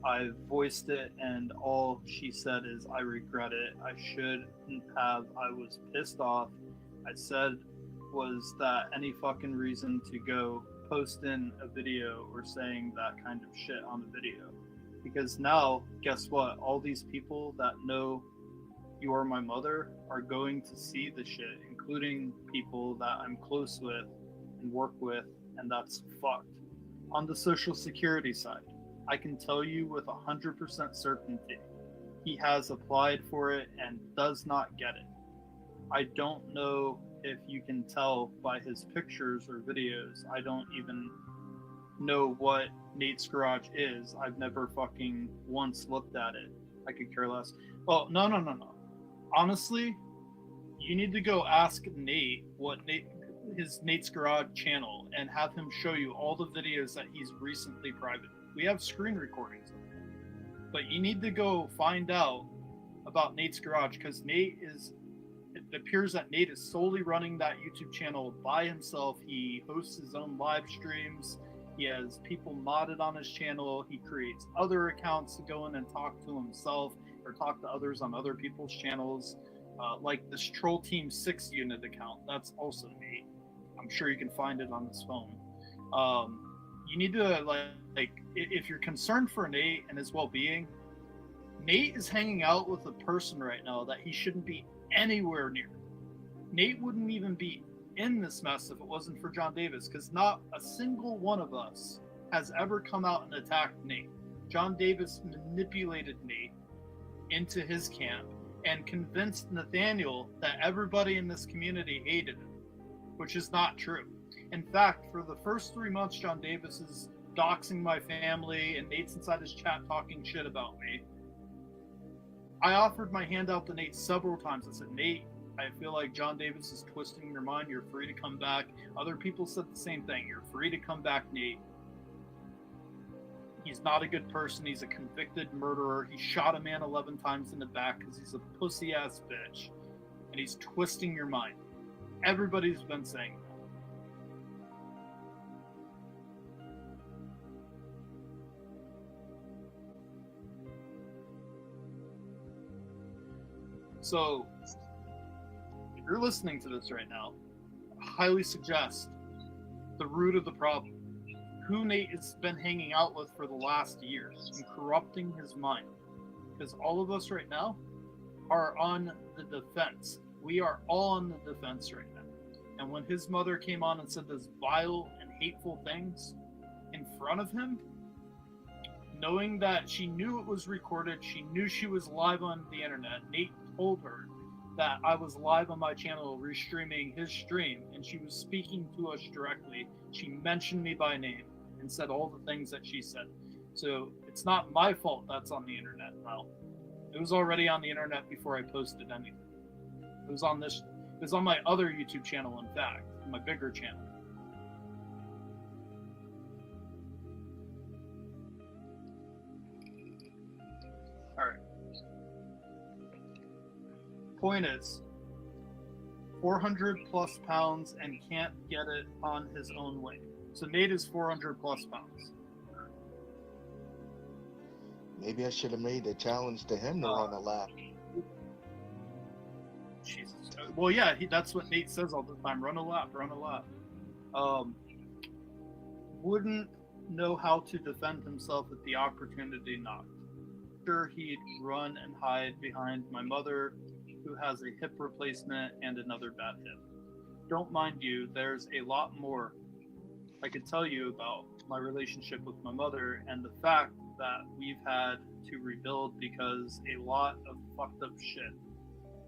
I voiced it, and all she said is, I regret it. I shouldn't have. I was pissed off. I said was that any fucking reason to go posting a video or saying that kind of shit on the video. Because now, guess what? All these people that know you are my mother are going to see the shit, including people that I'm close with and work with, and that's fucked. On the Social Security side, I can tell you with 100% certainty, he has applied for it and does not get it. I don't know if you can tell by his pictures or videos. I don't even know what Nate's Garage is. I've never fucking once looked at it. I could care less. Well, no. Honestly, you need to go ask Nate what his Nate's Garage channel and have him show you all the videos that he's recently private. We have screen recordings of it. But you need to go find out about Nate's Garage, because it appears that Nate is solely running that YouTube channel by himself. He hosts his own live streams. He has people modded on his channel. He creates other accounts to go in and talk to himself or talk to others on other people's channels. Like this Troll Team 6 unit account, that's also Nate. I'm sure you can find it on his phone. You need to, like, if you're concerned for Nate and his well-being, Nate is hanging out with a person right now that he shouldn't be anywhere near. Nate wouldn't even be in this mess if it wasn't for John Davis, because not a single one of us has ever come out and attacked Nate. John Davis manipulated Nate into his camp and convinced Nathaniel that everybody in this community hated him, which is not true. In fact, for the first 3 months, John Davis is doxing my family, and Nate's inside his chat talking shit about me. I offered my hand out to Nate several times. I said, Nate, I feel like John Davis is twisting your mind. You're free to come back. Other people said the same thing. You're free to come back, Nate. He's not a good person. He's a convicted murderer. He shot a man 11 times in the back because he's a pussy-ass bitch. And he's twisting your mind. Everybody's been saying that. So, if you're listening to this right now, I highly suggest the root of the problem. Who Nate has been hanging out with for the last year and corrupting his mind. Because all of us right now are on the defense. We are all on the defense right now. And when his mother came on and said those vile and hateful things in front of him, knowing that she knew it was recorded, she knew she was live on the internet, Nate told her that I was live on my channel restreaming his stream, and she was speaking to us directly. She mentioned me by name and said all the things that she said. So it's not my fault that's on the internet now. It was already on the internet before I posted anything. It was on my other YouTube channel, in fact, my bigger channel. Alright. Point is, 400 plus pounds and can't get it on his own weight. So Nate is 400 plus pounds. Maybe I should have made the challenge to him to run a lap. Jesus. Well, yeah, that's what Nate says all the time. Run a lap, run a lap. Wouldn't know how to defend himself if the opportunity knocked. Sure, he'd run and hide behind my mother, who has a hip replacement and another bad hip. Don't mind you, there's a lot more I could tell you about my relationship with my mother and the fact that we've had to rebuild because a lot of fucked up shit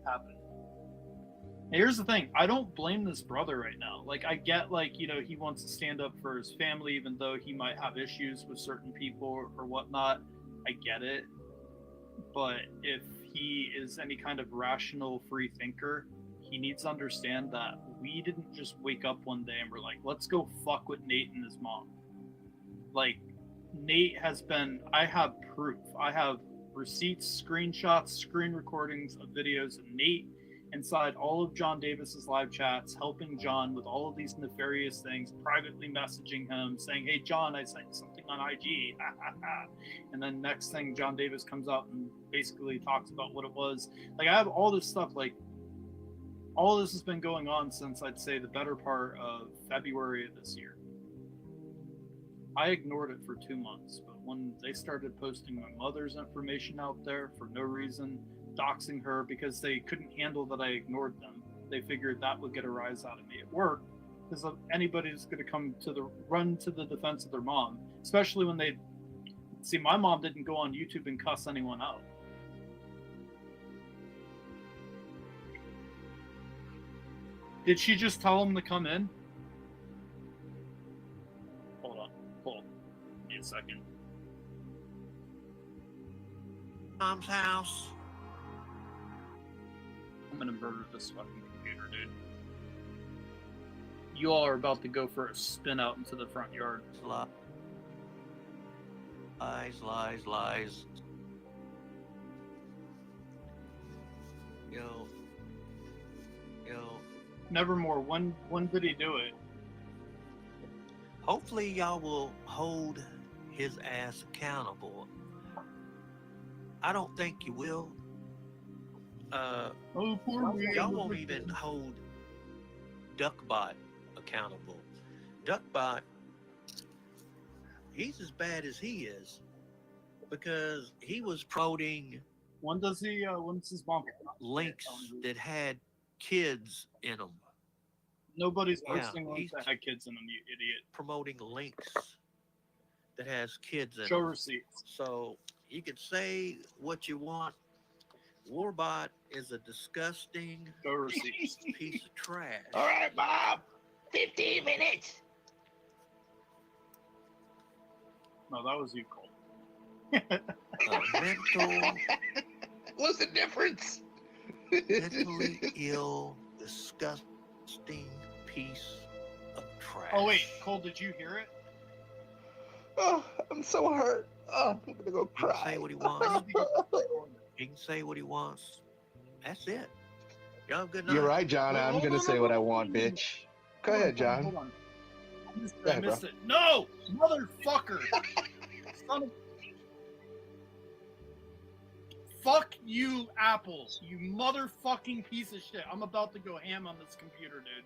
happened. And here's the thing, I don't blame this brother right now. Like, I get, like, you know, he wants to stand up for his family, even though he might have issues with certain people or whatnot. I get it. But if he is any kind of rational free thinker, he needs to understand that we didn't just wake up one day and we're like, let's go fuck with Nate and his mom. Like, Nate has been, I have proof. I have receipts, screenshots, screen recordings of videos of Nate inside all of John Davis's live chats, helping John with all of these nefarious things, privately messaging him, saying, hey, John, I sent something on IG. And then next thing, John Davis comes out and basically talks about what it was. Like, I have all this stuff, like, all this has been going on since, I'd say, the better part of February of this year. I ignored it for 2 months, but when they started posting my mother's information out there for no reason, doxing her because they couldn't handle that I ignored them, they figured that would get a rise out of me at work, because anybody who's going to come to the run to the defense of their mom, especially when they see my mom didn't go on YouTube and cuss anyone out. Did she just tell him to come in? Hold on. Give me a second. Mom's house. I'm gonna murder this fucking computer, dude. You all are about to go for a spin out into the front yard. Lies. Yo. Nevermore. When did he do it? Hopefully y'all will hold his ass accountable. I don't think you will. Y'all won't even hold Duckbot accountable. Duckbot, he's as bad as he is because he was promoting When's his mom? links that had kids in them. Nobody's posting links that had kids in them, you idiot. Promoting links that has kids in Show them. receipts. So you can say what you want. Warbot is a disgusting Show receipts. piece of trash. All right, Bob. 15 minutes. No, that was you, Cole. Mental, What's the difference? mentally ill, disgusting piece of trash. Oh wait, Cole, did you hear it? Oh, I'm so hurt. Oh, I'm gonna go He can cry. say what he wants. He can say what he wants. That's it. Y'all have a good night. You're right, John. Wait, I'm hold gonna on, say hold what I on, want, hold on. bitch. Go ahead, John. Hold on. Go I ahead, missed bro. it. No! Motherfucker! Son of... Fuck you, Apple. You motherfucking piece of shit. I'm about to go ham on this computer, dude.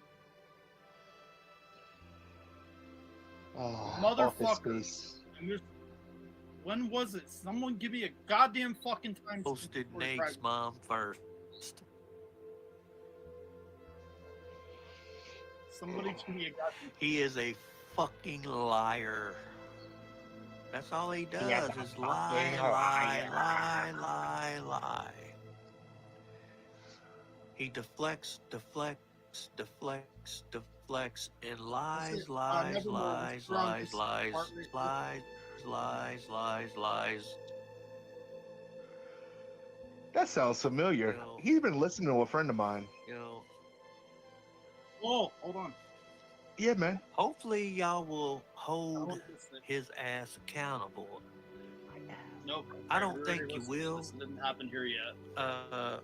Oh, Motherfucker. office space. And there's... When was it? Someone give me a goddamn fucking time. Posted before Nate's Friday. mom first. Somebody give me a goddamn... He is a fucking liar. That's all he does Yeah. is lie. He deflects, and lies. That sounds familiar. No. He's been listening to a friend of mine. You know, Oh, hold on. Yeah, man. hopefully y'all will I hold want this thing. his ass accountable. Nope. I don't already think you listened to will. This. It didn't happen here yet. I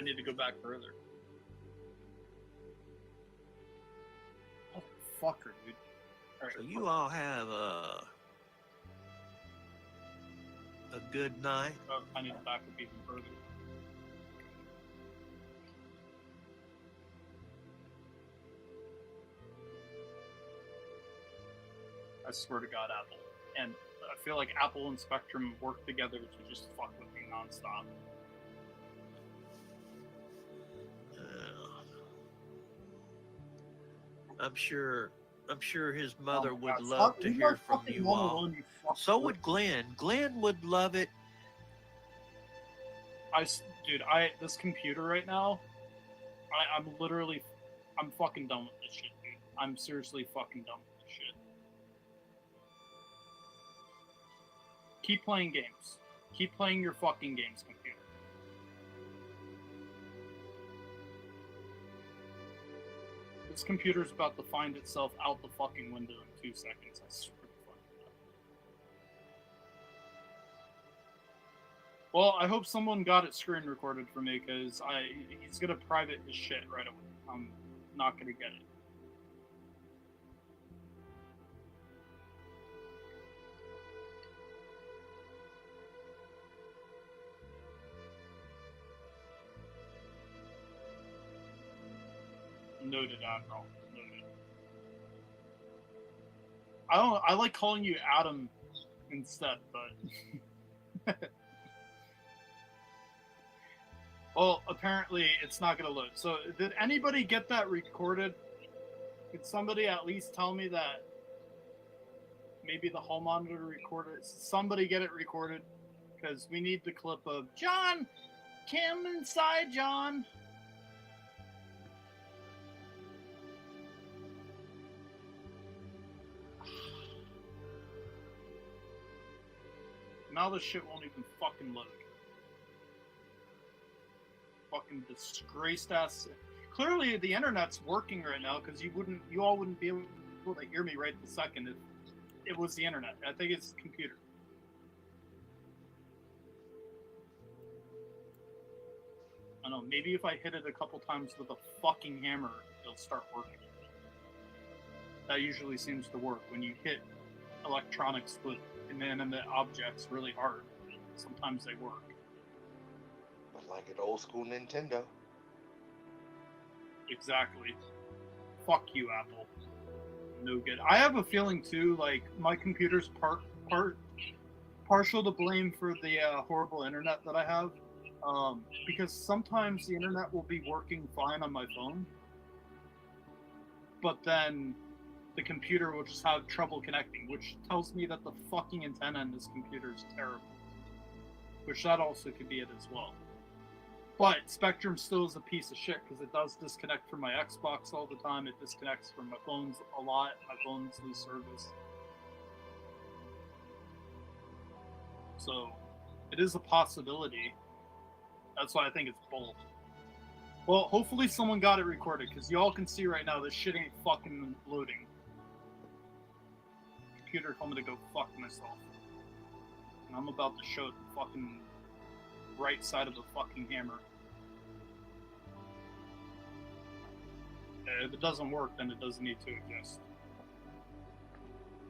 need to go back further. Oh, fucker, dude. All right. So you all have a good night. I need to back up even further. I swear to God, Apple. And I feel like Apple and Spectrum work together to just fuck with me nonstop. I'm sure his mother Oh my would God, love stop- to leave hear my from fucking you mom all. alone, you fucking So bitch. would Glenn. Glenn would love it. Dude, this computer right now, I'm fucking done with this shit, dude. I'm seriously fucking done with this shit. Keep playing games. Keep playing your fucking games, computer. This computer's about to find itself out the fucking window in 2 seconds. I swear to fucking God. Well, I hope someone got it screen recorded for me, because he's gonna private his shit right away. I'm not gonna get it. Noted, Admiral. Noted. I like calling you Adam instead, but well, apparently it's not gonna load. So, did anybody get that recorded? Could somebody at least tell me that maybe the hall monitor recorded? Somebody get it recorded, because we need the clip of John. Come inside, John. Now this shit won't even fucking load. Fucking disgraced ass. Clearly the internet's working right now, because you all wouldn't be able to hear me right this second if it was the internet. I think it's the computer. I don't know, maybe if I hit it a couple times with a fucking hammer, it'll start working. That usually seems to work when you hit electronics with inanimate objects really hard. Sometimes they work. But like an old school Nintendo. Exactly. Fuck you, Apple. No good. I have a feeling too, like my computer's partial to blame for the horrible internet that I have. Because sometimes the internet will be working fine on my phone, but then the computer will just have trouble connecting, which tells me that the fucking antenna in this computer is terrible. Which that also could be it as well. But Spectrum still is a piece of shit, because it does disconnect from my Xbox all the time. It disconnects from my phones a lot. My phones lose service. So it is a possibility. That's why I think it's both. Well, hopefully someone got it recorded, because y'all can see right now this shit ain't fucking loading. Computer told me to go fuck myself. And I'm about to show it the fucking right side of the fucking hammer. If it doesn't work, then it doesn't need to exist.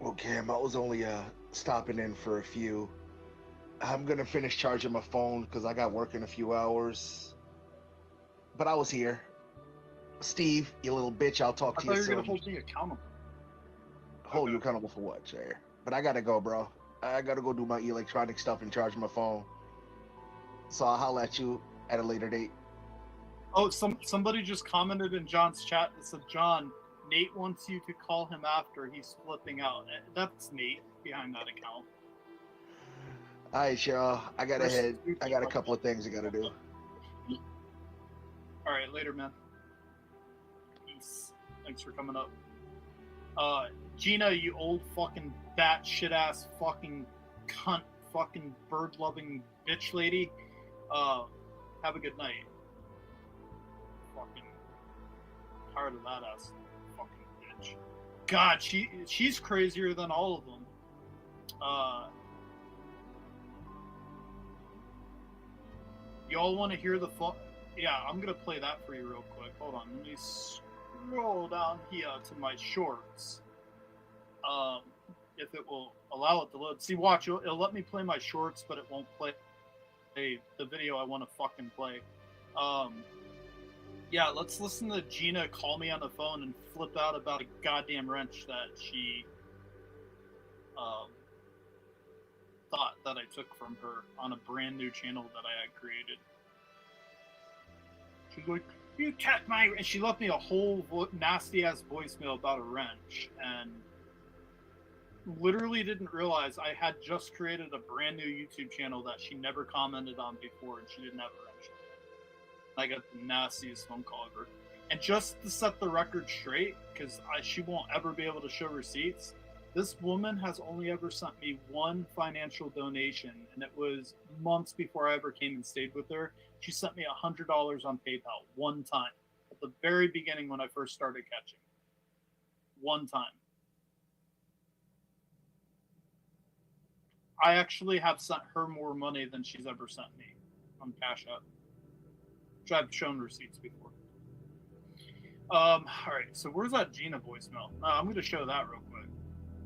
Well, Cam, I was only stopping in for a few. I'm gonna finish charging my phone because I got work in a few hours. But I was here. Steve, you little bitch, I'll talk I to thought you you were soon. gonna hold me accountable. Hold you accountable for what, Chair? But I gotta go, bro. I gotta go do my electronic stuff and charge my phone. So I'll holler at you at a later date. Oh, somebody just commented in John's chat that said, John, Nate wants you to call him after he's flipping out. That's Nate behind that account. All right, y'all. I gotta Where's head. Steve? I got a couple of things I gotta do. All right, later, man. Peace. Thanks for coming up. Gina, you old fucking bat shit ass fucking cunt fucking bird loving bitch lady. Have a good night. Fucking tired of that ass fucking bitch. God, she's crazier than all of them. Y'all want to hear the Yeah, I'm gonna play that for you real quick. Hold on, let me scroll down here to my shorts. If it will allow it to load. See, watch, it'll let me play my shorts, but it won't play the video I want to fucking play. Yeah, let's listen to Gina call me on the phone and flip out about a goddamn wrench that she thought that I took from her on a brand new channel that I had created. She's like, "You kept my," and she left me a whole nasty ass voicemail about a wrench, and literally didn't realize I had just created a brand new YouTube channel that she never commented on before, and she didn't have a wrench. I got the nastiest phone call ever. And just to set the record straight, because she won't ever be able to show receipts, this woman has only ever sent me one financial donation, and it was months before I ever came and stayed with her. She sent me $100 on PayPal one time at the very beginning when I first started catching. One time. I actually have sent her more money than she's ever sent me on Cash App, which I've shown receipts before. All right, so where's that Gina voicemail? I'm going to show that real quick.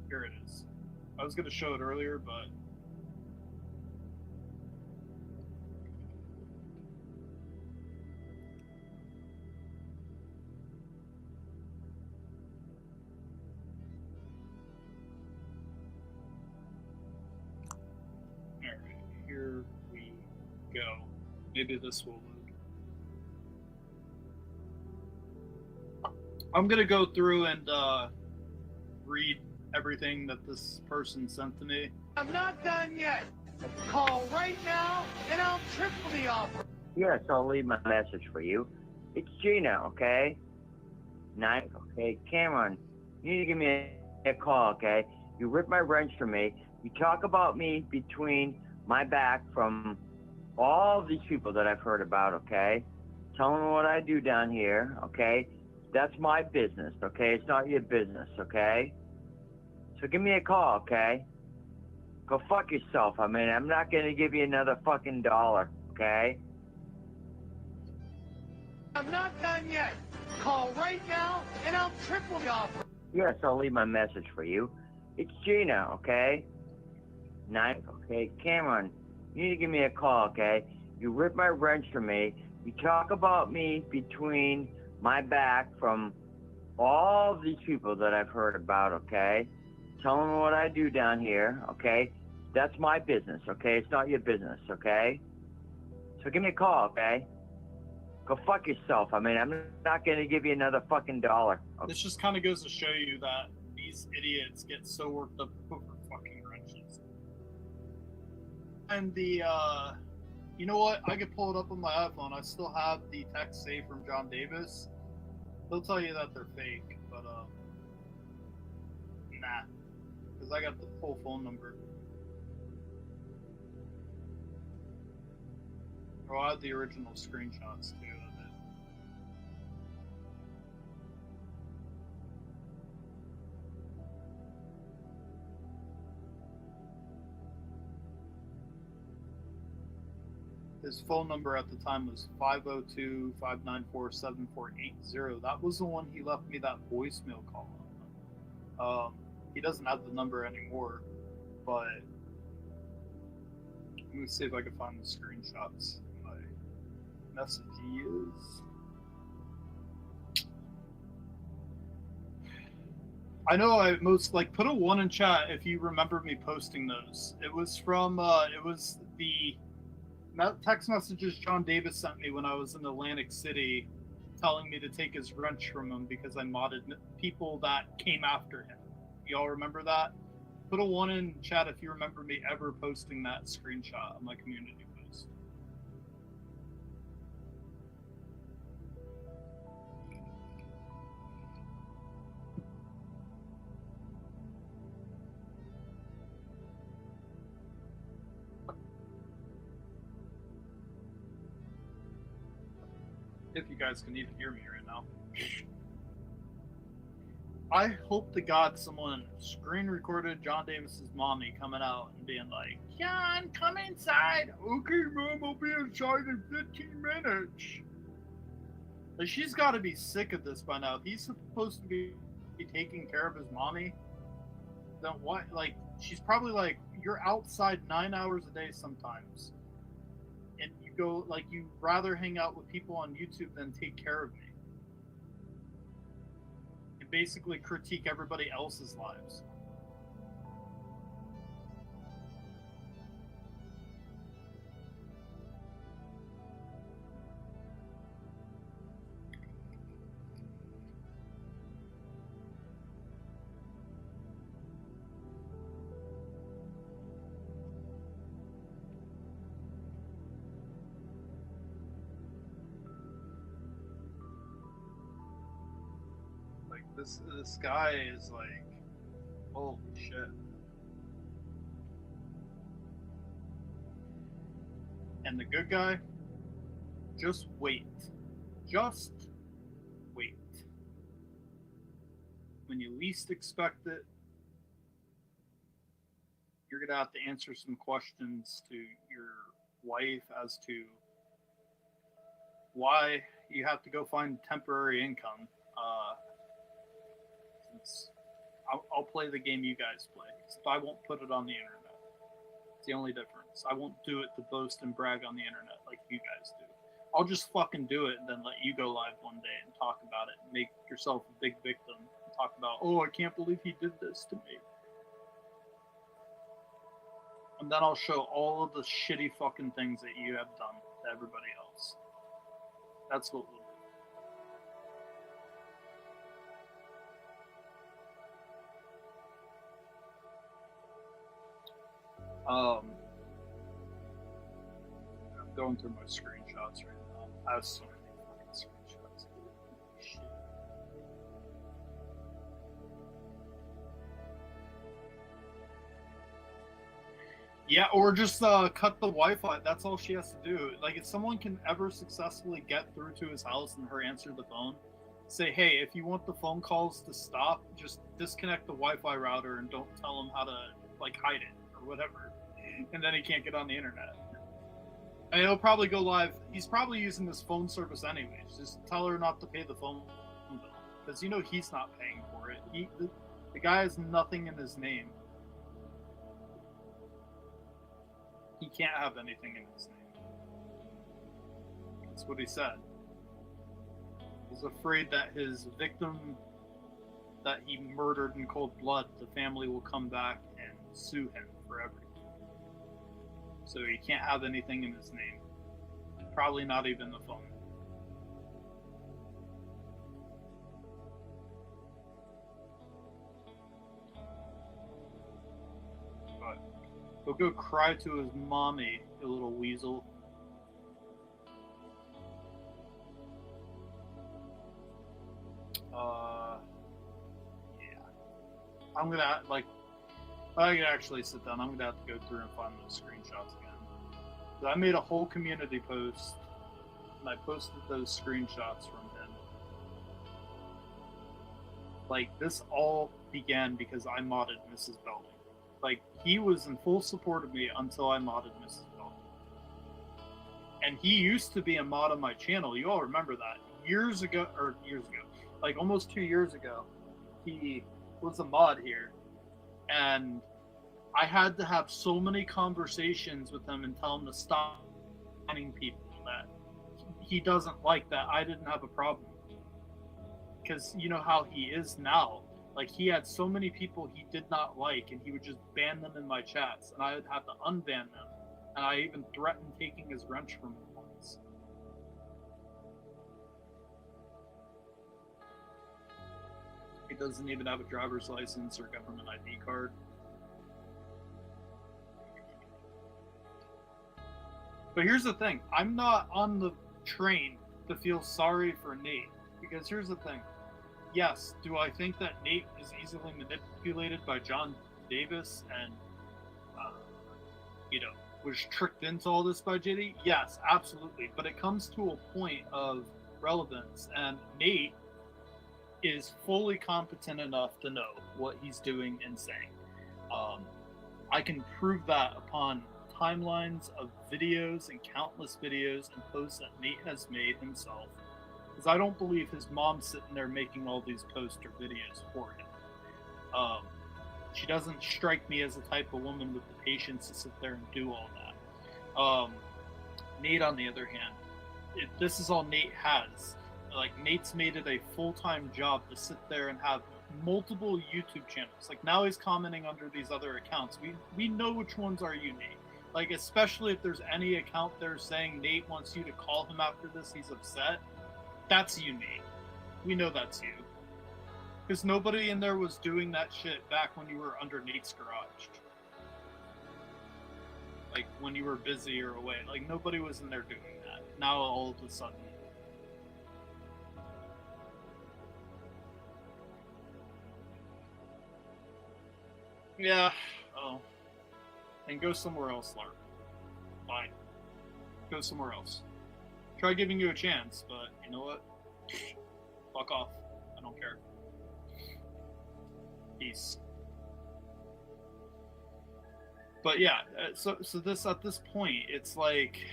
Here it is. I was going to show it earlier, but all right, here we go. Maybe this will load. I'm going to go through and read everything that this person sent to me. I'm not done yet. Call right now, and I'll triple the offer. Yes, I'll leave my message for you. It's Gina, okay? Okay, Cameron, you need to give me a call, okay? You ripped my wrench from me. You talk about me between my back from all these people that I've heard about, okay? Tell them what I do down here, okay? That's my business, okay? It's not your business, okay? So give me a call, okay? Go fuck yourself. I mean, I'm not going to give you another fucking dollar, okay? I'm not done yet. Call right now, and I'll triple the offer. Yes, I'll leave my message for you. It's Gina, okay? Okay, Cameron, you need to give me a call, okay? You ripped my wrench from me. You talk about me between my back from all these people that I've heard about, okay? Tell them what I do down here, okay? That's my business, okay? It's not your business, okay? So give me a call, okay? Go fuck yourself. I mean, I'm not going to give you another fucking dollar. Okay? This just kind of goes to show you that these idiots get so worked up over fucking wrenches. And the, you know what? I could pull it up on my iPhone. I still have the text saved from John Davis. They'll tell you that they're fake, but, nah. Because I got the full phone number. Oh, I have the original screenshots, too, of it. His phone number at the time was 502-594-7480. That was the one he left me that voicemail call on. He doesn't have the number anymore, but let me see if I can find the screenshots. My messages. I know I most put a 1 in chat if you remember me posting those. It was from it was the text messages John Davis sent me when I was in Atlantic City, telling me to take his wrench from him because I modded people that came after him. Y'all remember that? Put a 1 in chat if you remember me ever posting that screenshot on my community post. If you guys can even hear me right now. I hope to God someone screen recorded John Davis's mommy coming out and being like, "John, come inside." "Okay, Mom, I'll be inside in 15 minutes. Like, she's got to be sick of this by now. If he's supposed to be taking care of his mommy, then what? Like, she's probably like, "You're outside 9 hours a day sometimes. And you go, you'd rather hang out with people on YouTube than take care of me." Basically critique everybody else's lives. This guy is like, holy shit. And the good guy, just wait. Just wait. When you least expect it, you're gonna have to answer some questions to your wife as to why you have to go find temporary income. Since I'll play the game you guys play, except I won't put it on the internet. It's the only difference. I won't do it to boast and brag on the internet like you guys do. I'll just fucking do it and then let you go live one day and talk about it and make yourself a big victim and talk about, oh, I can't believe he did this to me. And then I'll show all of the shitty fucking things that you have done to everybody else. That's what we'll do. I'm going through my screenshots right now. I have so many fucking screenshots. Shit. Yeah, or just cut the Wi-Fi. That's all she has to do. Like, if someone can ever successfully get through to his house and her answer the phone, say, hey, if you want the phone calls to stop, just disconnect the Wi-Fi router and don't tell him how to, like, hide it or whatever. And then he can't get on the internet. And he'll probably go live. He's probably using this phone service anyways. Just tell her not to pay the phone bill. Because you know he's not paying for it. The guy has nothing in his name. He can't have anything in his name. That's what he said. He's afraid that his victim that he murdered in cold blood, the family will come back and sue him for everything. So he can't have anything in his name. Probably not even the phone. But he'll go cry to his mommy, the little weasel. Yeah. I'm gonna, like, I can actually sit down. I'm gonna have to go through and find those screenshots again. So I made a whole community post, and I posted those screenshots from him. Like, this all began because I modded Mrs. Belding. Like, he was in full support of me until I modded Mrs. Belding. And he used to be a mod on my channel. You all remember that. Years ago, like almost 2 years ago, he was a mod here. And I had to have so many conversations with him and tell him to stop finding people that he doesn't like, that I didn't have a problem. Because you know how he is now. Like, he had so many people he did not like, and he would just ban them in my chats, and I would have to unban them. And I even threatened taking his wrench from him once. He doesn't even have a driver's license or government ID card. But here's the thing. I'm not on the train to feel sorry for Nate. Because here's the thing. Yes, do I think that Nate is easily manipulated by John Davis and, was tricked into all this by JD? Yes, absolutely. But it comes to a point of relevance, and Nate is fully competent enough to know what he's doing and saying. I can prove that upon timelines of videos and countless videos and posts that Nate has made himself. Because I don't believe his mom's sitting there making all these posts or videos for him. She doesn't strike me as the type of woman with the patience to sit there and do all that. Nate, on the other hand, this is all Nate has. Like, Nate's made it a full-time job to sit there and have multiple YouTube channels. Like, now he's commenting under these other accounts. We know which ones are you, Nate. Like, especially if there's any account there saying Nate wants you to call him after this, he's upset. That's you, Nate. We know that's you. Because nobody in there was doing that shit back when you were under Nate's garage. Like, when you were busy or away. Like, nobody was in there doing that. Now, all of a sudden. Yeah. Oh. And go somewhere else, Lark. Fine. Go somewhere else. Try giving you a chance, but you know what? Fuck off. I don't care. Peace. But yeah, so this at this point, it's like,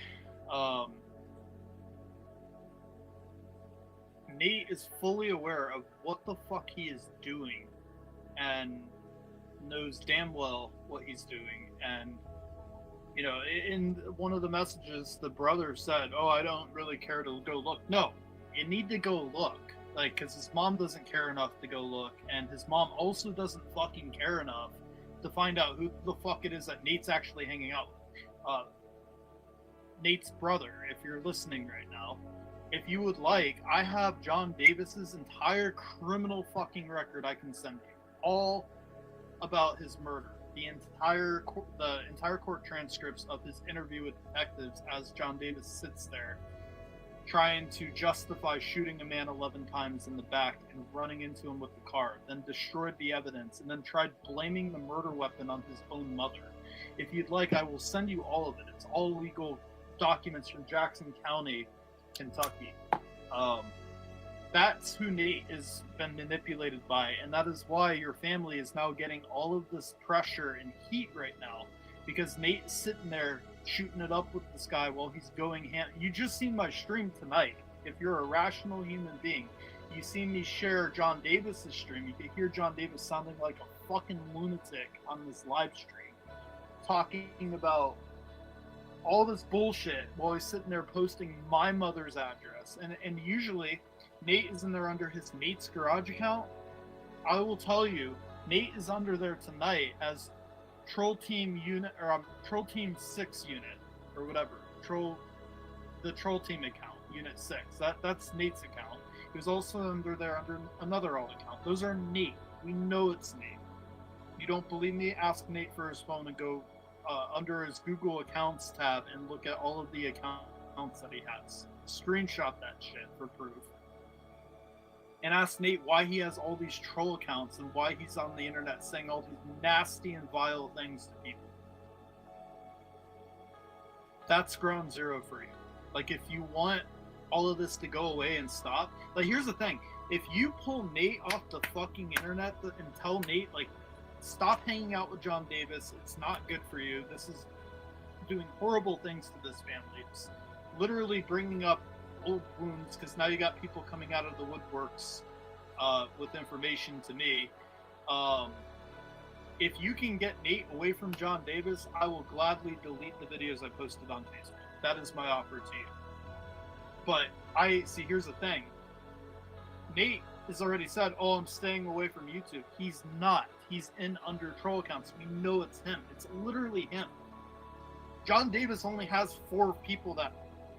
Nate is fully aware of what the fuck he is doing, and knows damn well what he's doing. And you know, in one of the messages, the brother said, "Oh, I don't really care to go look." No, you need to go look, like, because his mom doesn't care enough to go look, and his mom also doesn't fucking care enough to find out who the fuck it is that Nate's actually hanging out with. Nate's brother, if you're listening right now, if you would like, I have John Davis's entire criminal fucking record I can send you, all about his murder. The entire court transcripts of his interview with detectives as John Davis sits there trying to justify shooting a man 11 times in the back and running into him with the car, then destroyed the evidence, and then tried blaming the murder weapon on his own mother. If you'd like, I will send you all of it. It's all legal documents from Jackson County, Kentucky. That's who Nate has been manipulated by, and that is why your family is now getting all of this pressure and heat right now, because Nate's sitting there shooting it up with this guy while he's going ham. You just seen my stream tonight. If you're a rational human being, you seen me share John Davis's stream. You could hear John Davis sounding like a fucking lunatic on this live stream, talking about all this bullshit while he's sitting there posting my mother's address. And usually Nate is in there under his Nate's Garage account. I will tell you, Nate is under there tonight as Troll Team Unit, or Troll Team 6 Unit, or whatever. The Troll Team account, Unit 6. That's Nate's account. He was also under there under another alt account. Those are Nate. We know it's Nate. You don't believe me? Ask Nate for his phone and go under his Google Accounts tab and look at all of the accounts that he has. Screenshot that shit for proof. And ask Nate why he has all these troll accounts and why he's on the internet saying all these nasty and vile things to people. That's ground zero for you. Like, if you want all of this to go away and stop, like, here's the thing. If you pull Nate off the fucking internet and tell Nate, like, stop hanging out with John Davis, it's not good for you, this is doing horrible things to this family, it's literally bringing up old wounds, because now you got people coming out of the woodworks with information to me. If you can get Nate away from John Davis, I will gladly delete the videos I posted on Facebook. That is my offer to you. But here's the thing. Nate has already said, "Oh, I'm staying away from YouTube." He's not. He's in under troll accounts. We know it's him. It's literally him. John Davis only has 4 people that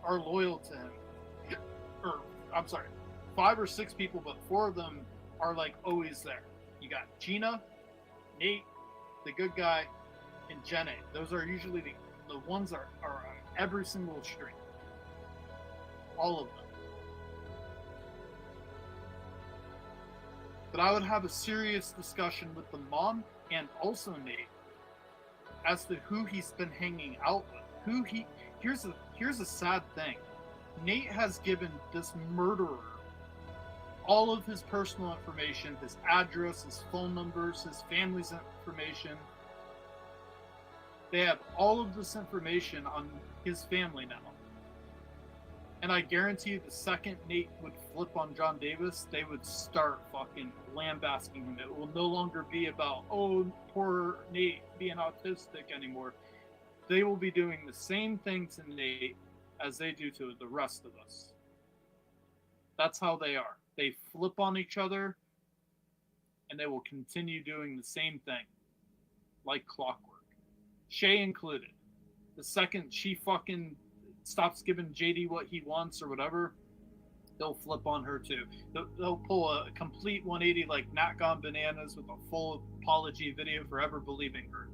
are loyal to him. Or, I'm sorry, 5 or 6 people, but 4 of them are, like, always there. You got Gina, Nate, the good guy, and Jenna. Those are usually the ones that are on every single stream. All of them. But I would have a serious discussion with the mom and also Nate as to who he's been hanging out with. Here's a sad thing. Nate has given this murderer all of his personal information, his address, his phone numbers, his family's information. They have all of this information on his family now. And I guarantee you the second Nate would flip on John Davis, they would start fucking lambasting him. It will no longer be about, oh, poor Nate being autistic anymore. They will be doing the same thing to Nate as they do to the rest of us. That's how they are. They flip on each other, and they will continue doing the same thing, like clockwork. Shay included. The second she fucking stops giving JD what he wants or whatever, they'll flip on her too. They'll pull a complete 180 like Nat Gone Bananas with a full apology video for ever believing her.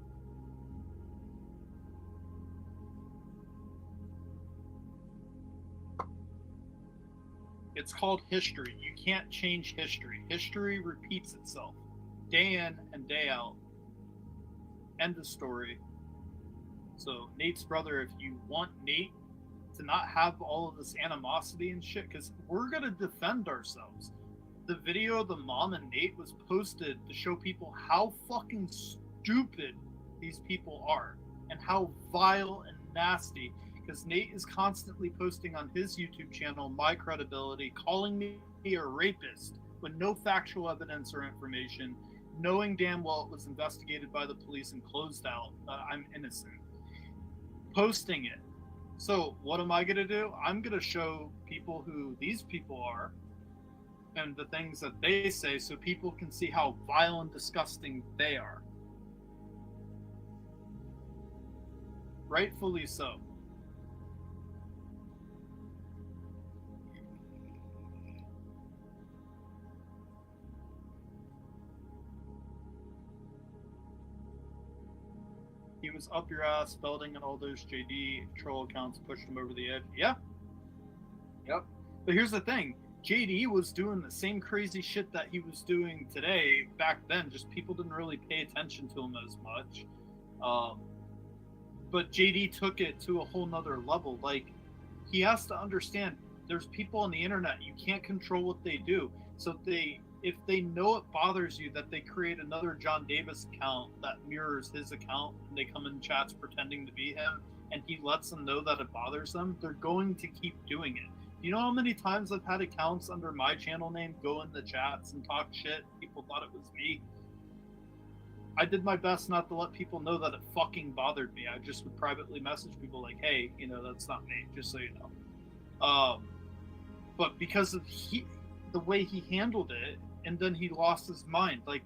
It's called history. You can't change history. History repeats itself day in and day out. End of story. So Nate's brother, if you want Nate to not have all of this animosity and shit, because we're gonna defend ourselves. The video of the mom and Nate was posted to show people how fucking stupid these people are and how vile and nasty. Because Nate is constantly posting on his YouTube channel my credibility, calling me a rapist with no factual evidence or information, knowing damn well it was investigated by the police and closed out. I'm innocent. Posting it. So what am I going to do? I'm going to show people who these people are and the things that they say so people can see how vile and disgusting they are. Rightfully so. He was up your ass, Belding and all those JD troll accounts pushed him over the edge. Yeah. Yep. But here's the thing. JD was doing the same crazy shit that he was doing today back then. Just people didn't really pay attention to him as much. But JD took it to a whole nother level. Like, he has to understand there's people on the internet. You can't control what they do. So if they know it bothers you that they create another John Davis account that mirrors his account and they come in chats pretending to be him and he lets them know that it bothers them, they're going to keep doing it. You know how many times I've had accounts under my channel name go in the chats and talk shit? People thought it was me. I did my best not to let people know that it fucking bothered me. I just would privately message people like, hey, that's not me, just so you know. But because of the way he handled it, and then he lost his mind. Like,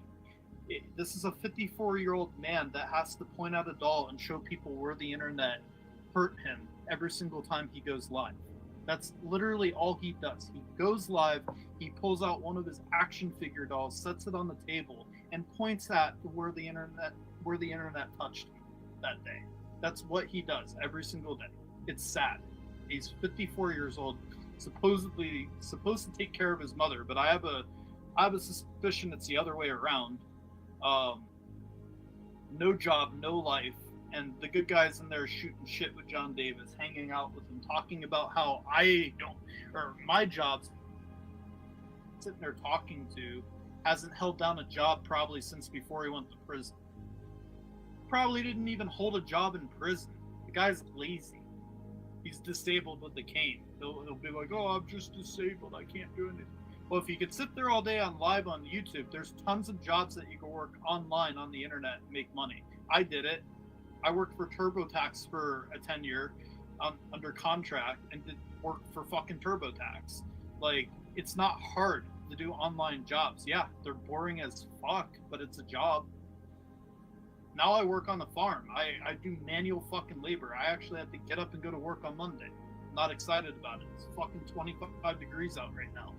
this is a 54-year-old man that has to point out a doll and show people where the internet hurt him every single time he goes live. That's literally all he does. He goes live, he pulls out one of his action figure dolls, sets it on the table, and points at where the internet touched him that day. That's what he does every single day. It's sad. He's 54 years old, supposed to take care of his mother, but I have a suspicion it's the other way around. No job, no life, and the good guys in there shooting shit with John Davis, hanging out with him, talking about how my job's sitting there talking to hasn't held down a job probably since before he went to prison. Probably didn't even hold a job in prison. The guy's lazy. He's disabled with the cane. He'll be like, oh, I'm just disabled. I can't do anything. Well, if you could sit there all day on live on YouTube, there's tons of jobs that you can work online on the internet and make money. I did it. I worked for TurboTax for a 10-year under contract and did work for fucking TurboTax. Like, it's not hard to do online jobs. Yeah, they're boring as fuck, but it's a job. Now I work on the farm. I do manual fucking labor. I actually have to get up and go to work on Monday. I'm not excited about it. It's fucking 25 degrees out right now.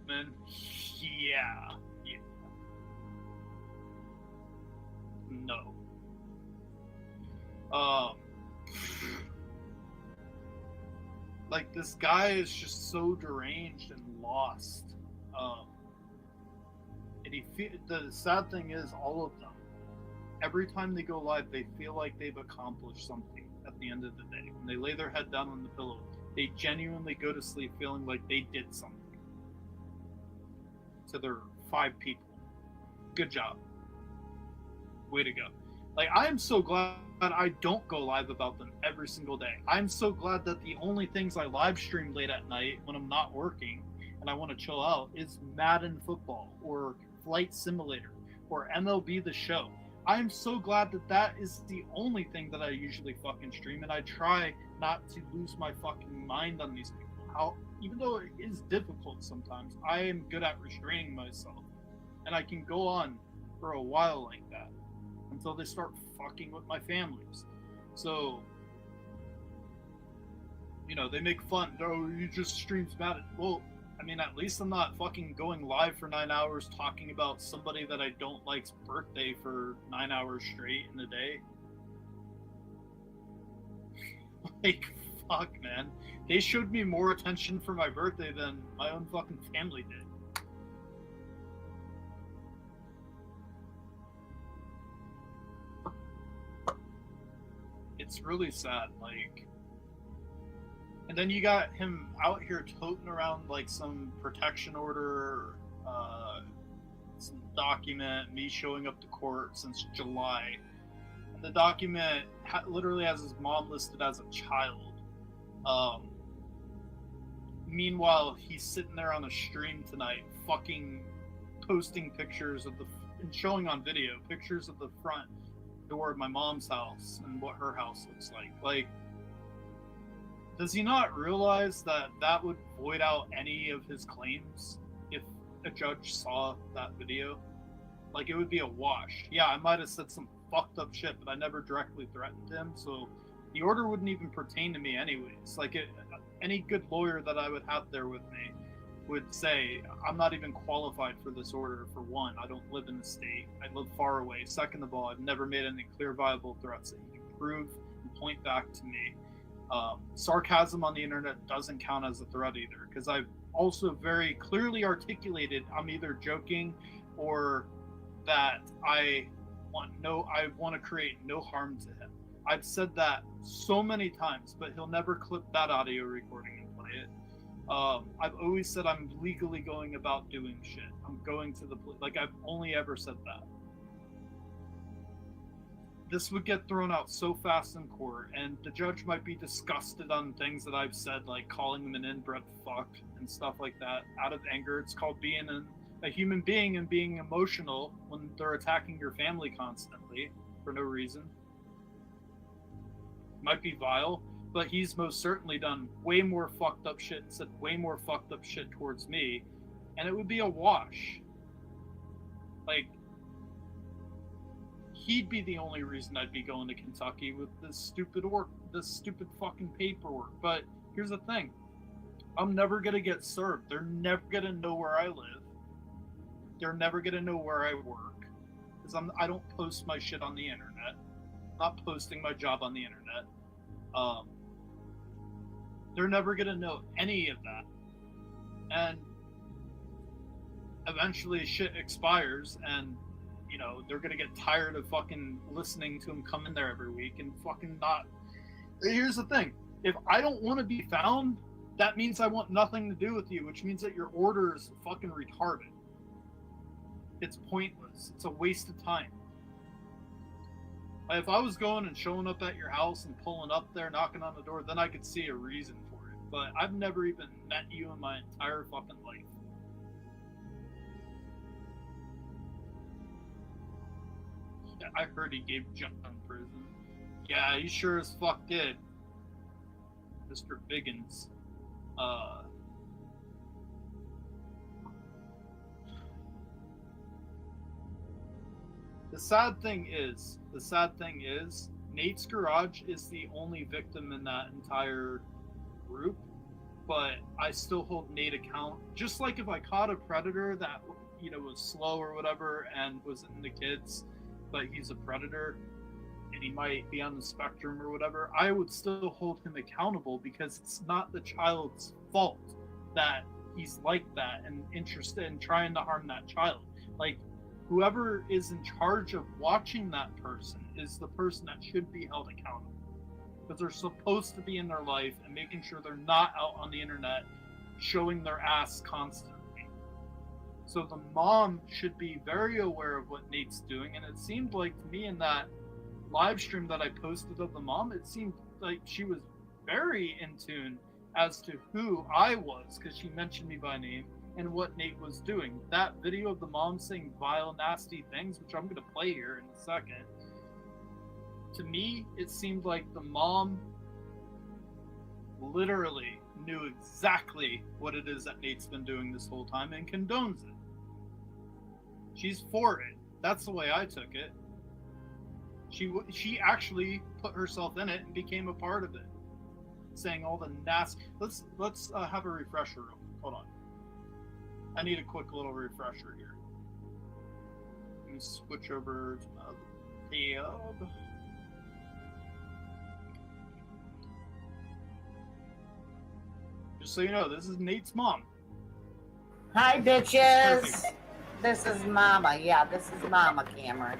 Man, yeah. No. Like, this guy is just so deranged and lost. And the sad thing is, all of them, every time they go live, they feel like they've accomplished something at the end of the day. When they lay their head down on the pillow, they genuinely go to sleep feeling like they did something. To their 5 people. Good job. Way to go. Like, I am so glad I don't go live about them every single day. I'm so glad that the only things I live stream late at night when I'm not working and I want to chill out is Madden football or Flight Simulator or MLB The Show. I'm so glad that is the only thing that I usually fucking stream, and I try not to lose my fucking mind on these people. Even though it is difficult sometimes, I am good at restraining myself, and I can go on for a while like that until they start fucking with my families. So, they make fun. Oh, you just streams Madden. Well, I mean, at least I'm not fucking going live for 9 hours talking about somebody that I don't like's birthday for 9 hours straight in a day. Like, fuck, man. They showed me more attention for my birthday than my own fucking family did. it's really sad. Like, and then you got him out here toting around like some protection order, some document, me showing up to court since July. And the document literally has his mom listed as a child. Meanwhile, he's sitting there on a stream tonight, fucking posting pictures of and showing on video pictures of the front door of my mom's house and what her house looks like. Like, does he not realize that that would void out any of his claims if a judge saw that video? Like, it would be a wash. Yeah, I might have said some fucked up shit, but I never directly threatened him, so the order wouldn't even pertain to me anyways. Like, any good lawyer that I would have there with me would say, I'm not even qualified for this order. For one, I don't live in the state. I live far away. Second of all, I've never made any clear, viable threats that you can prove and point back to me. Sarcasm on the internet doesn't count as a threat either, because I've also very clearly articulated I'm either joking or that I want to create no harm to him. I've said that so many times, but he'll never clip that audio recording and play it. I've always said I'm legally going about doing shit. I'm going to the police. Like, I've only ever said that. This would get thrown out so fast in court, and the judge might be disgusted on things that I've said, like calling him an inbred fuck and stuff like that, out of anger. It's called being a human being and being emotional when they're attacking your family constantly for no reason. Might be vile, but he's most certainly done way more fucked up shit and said way more fucked up shit towards me, and it would be a wash. Like, he'd be the only reason I'd be going to Kentucky with this stupid fucking paperwork. But here's the thing. I'm never going to get served. They're never going to know where I live. They're never going to know where I work. Because I don't post my shit on the internet. I'm not posting my job on the internet. They're never going to know any of that. And eventually shit expires, and you know, they're gonna get tired of fucking listening to him come in there every week and fucking not. Here's the thing. If I don't want to be found, that means I want nothing to do with you, which means that your order is fucking retarded. It's pointless. It's a waste of time. Like, if I was going and showing up at your house and pulling up there, knocking on the door, then I could see a reason for it. But I've never even met you in my entire fucking life. I heard he gave John prison. Yeah, he sure as fuck did. Mr. Biggins. The sad thing is, Nate's Garage is the only victim in that entire group, but I still hold Nate account. Just like if I caught a predator that, you know, was slow or whatever and was in the kids, but he's a predator and he might be on the spectrum or whatever, I would still hold him accountable, because it's not the child's fault that he's like that and interested in trying to harm that child. Like, whoever is in charge of watching that person is the person that should be held accountable, because they're supposed to be in their life and making sure they're not out on the internet showing their ass constantly. So the mom should be very aware of what Nate's doing, and it seemed like to me in that live stream that I posted of the mom, it seemed like she was very in tune as to who I was, because she mentioned me by name, and what Nate was doing. That video of the mom saying vile, nasty things, which I'm going to play here in a second, to me, it seemed like the mom literally knew exactly what it is that Nate's been doing this whole time and condones it. She's for it. That's the way I took it. She actually put herself in it and became a part of it, saying all the nasty. Let's have a refresher real quick. Hold on. I need a quick little refresher here. Let me switch over to my tab. Just so you know, this is Nate's mom. Hi, bitches. This is Mama. Yeah, this is Mama, Cameron.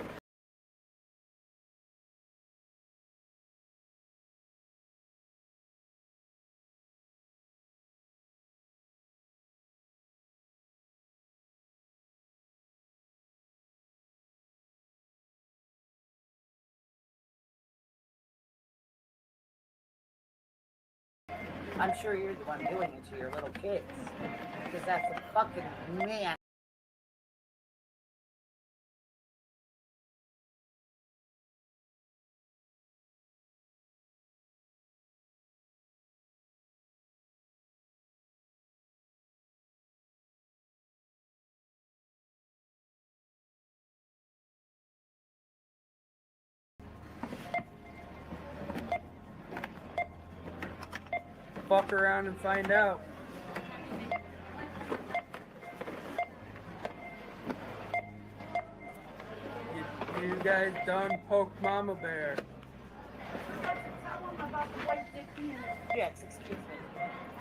I'm sure you're the one doing it to your little kids. Because that's a fucking man. Fuck around and find out. You guys done poked Mama Bear. Dicks, excuse me.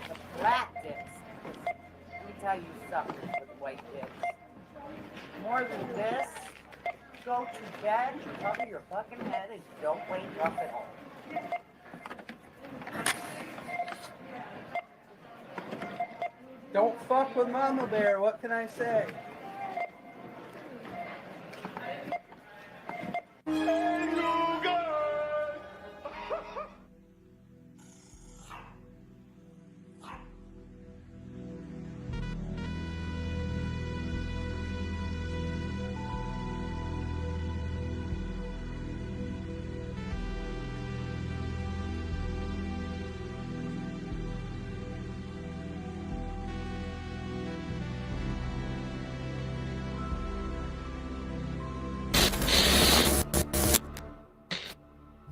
The black dicks. Let me tell you something with white dicks. More than this, go to bed, cover your fucking head, and don't wake up at home. Don't fuck with Mama Bear, what can I say?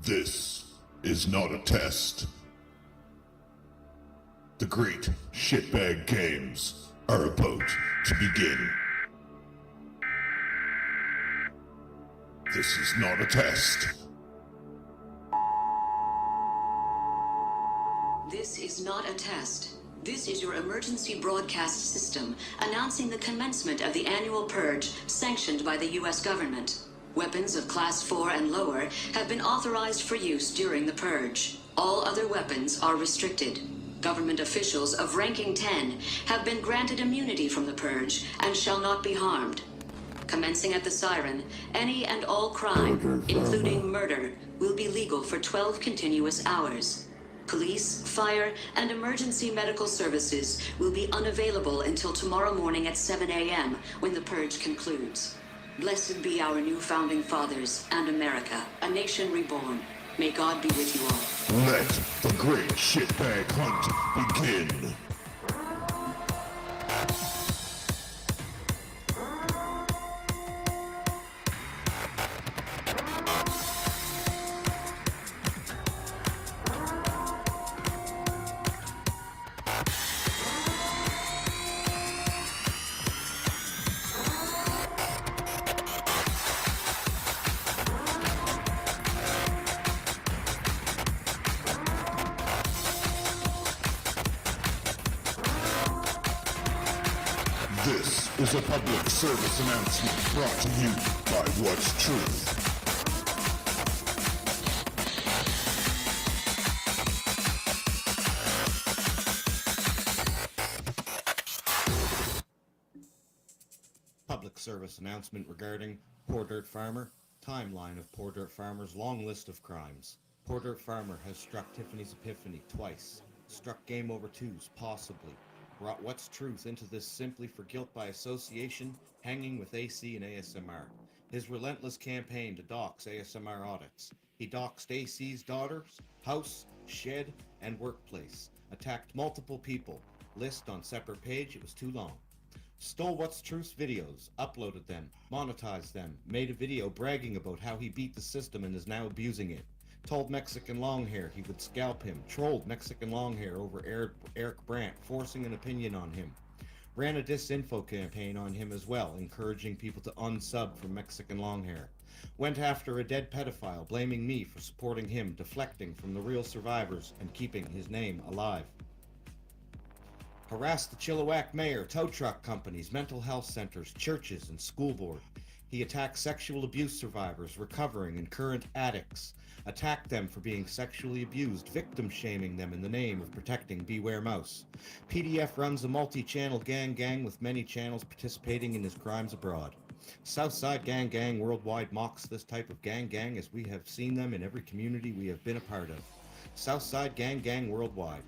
This is not a test. The great shitbag games are about to begin. This is not a test. This is not a test. This is your emergency broadcast system announcing the commencement of the annual purge sanctioned by the U.S. government. Weapons of Class 4 and lower have been authorized for use during the purge. All other weapons are restricted. Government officials of ranking 10 have been granted immunity from the purge and shall not be harmed. Commencing at the siren, any and all crime, including murder, will be legal for 12 continuous hours. Police, fire, and emergency medical services will be unavailable until tomorrow morning at 7 a.m. when the purge concludes. Blessed be our new founding fathers and America, a nation reborn. May God be with you all. Let the great shitbag hunt begin. This is a public service announcement brought to you by What's Truth. Public service announcement regarding Poor Dirt Farmer. Timeline of Poor Dirt Farmer's long list of crimes. Poor Dirt Farmer has struck Tiffany's Epiphany twice. Struck Game Over 2s, possibly. Brought What's Truth into this simply for guilt by association, hanging with AC and ASMR. His relentless campaign to dox ASMR audits. He doxed AC's daughters, house, shed, and workplace. Attacked multiple people. List on separate page, it was too long. Stole What's Truth's videos, uploaded them, monetized them, made a video bragging about how he beat the system and is now abusing it. Told Mexican Longhair he would scalp him, trolled Mexican Longhair over Eric Brandt, forcing an opinion on him. Ran a disinfo campaign on him as well, encouraging people to unsub from Mexican Longhair. Went after a dead pedophile, blaming me for supporting him, deflecting from the real survivors and keeping his name alive. Harassed the Chilliwack mayor, tow truck companies, mental health centers, churches, and school board. He attacked sexual abuse survivors, recovering and current addicts. Attacked them for being sexually abused, victim shaming them in the name of protecting Beware Mouse. PDF runs a multi-channel gang with many channels participating in his crimes abroad. Southside Gang Worldwide mocks this type of gang as we have seen them in every community we have been a part of. Southside Gang Worldwide.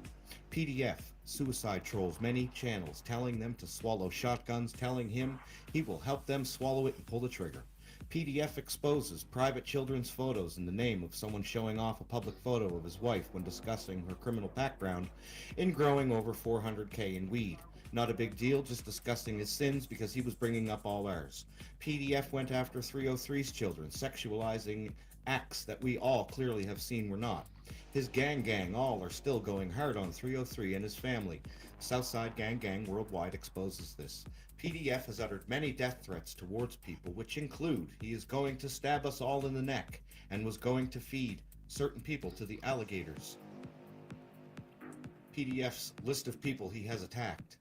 PDF, suicide trolls many channels, telling them to swallow shotguns, telling him he will help them swallow it and pull the trigger. PDF exposes private children's photos in the name of someone showing off a public photo of his wife when discussing her criminal background in growing over 400k in weed. Not a big deal, just discussing his sins because he was bringing up all ours. PDF went after 303's children, sexualizing acts that we all clearly have seen were not. His gang all are still going hard on 303 and his family. Southside Gang Worldwide exposes this. PDF has uttered many death threats towards people, which include he is going to stab us all in the neck and was going to feed certain people to the alligators. PDF's list of people he has attacked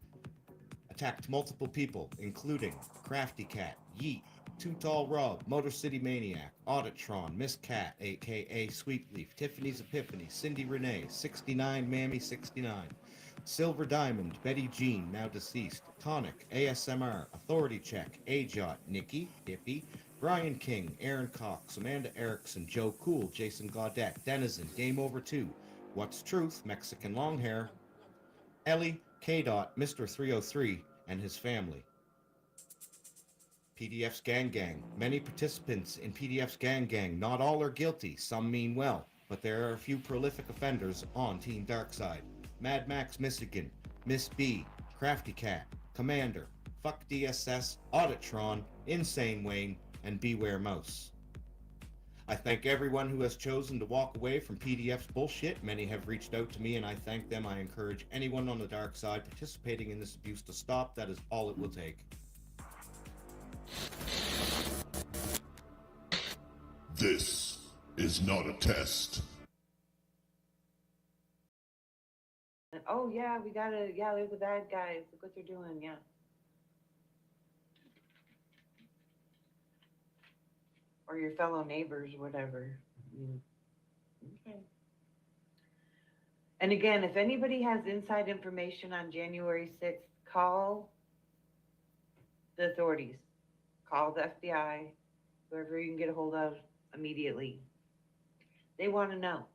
multiple people, including Crafty Cat, Yeet, Too Tall Rob, Motor City Maniac, Auditron, Miss Cat, aka Sweetleaf, Tiffany's Epiphany, Cindy Renee, 69 Mammy 69, Silver Diamond, Betty Jean, now deceased, Tonic, ASMR, Authority Check, Ajot, Nikki, Dippy, Brian King, Aaron Cox, Amanda Erickson, Joe Cool, Jason Gaudette, Denizen, Game Over 2, What's Truth, Mexican Longhair, Ellie, K-Dot, Mr. 303, and his family. PDF's Gang. Many participants in PDF's Gang. Not all are guilty, some mean well, but there are a few prolific offenders on Team Darkside. Mad Max Michigan, Miss B, Crafty Cat, Commander, Fuck DSS, Auditron, Insane Wayne, and Beware Mouse. I thank everyone who has chosen to walk away from PDF's bullshit. Many have reached out to me and I thank them. I encourage anyone on the dark side participating in this abuse to stop. That is all it will take. This is not a test. Oh yeah, we gotta, they're the bad guys. Look what they're doing, yeah. Or your fellow neighbors, whatever. Okay. And again, if anybody has inside information on January 6th, call the authorities. Call the FBI, whoever you can get a hold of immediately. They want to know.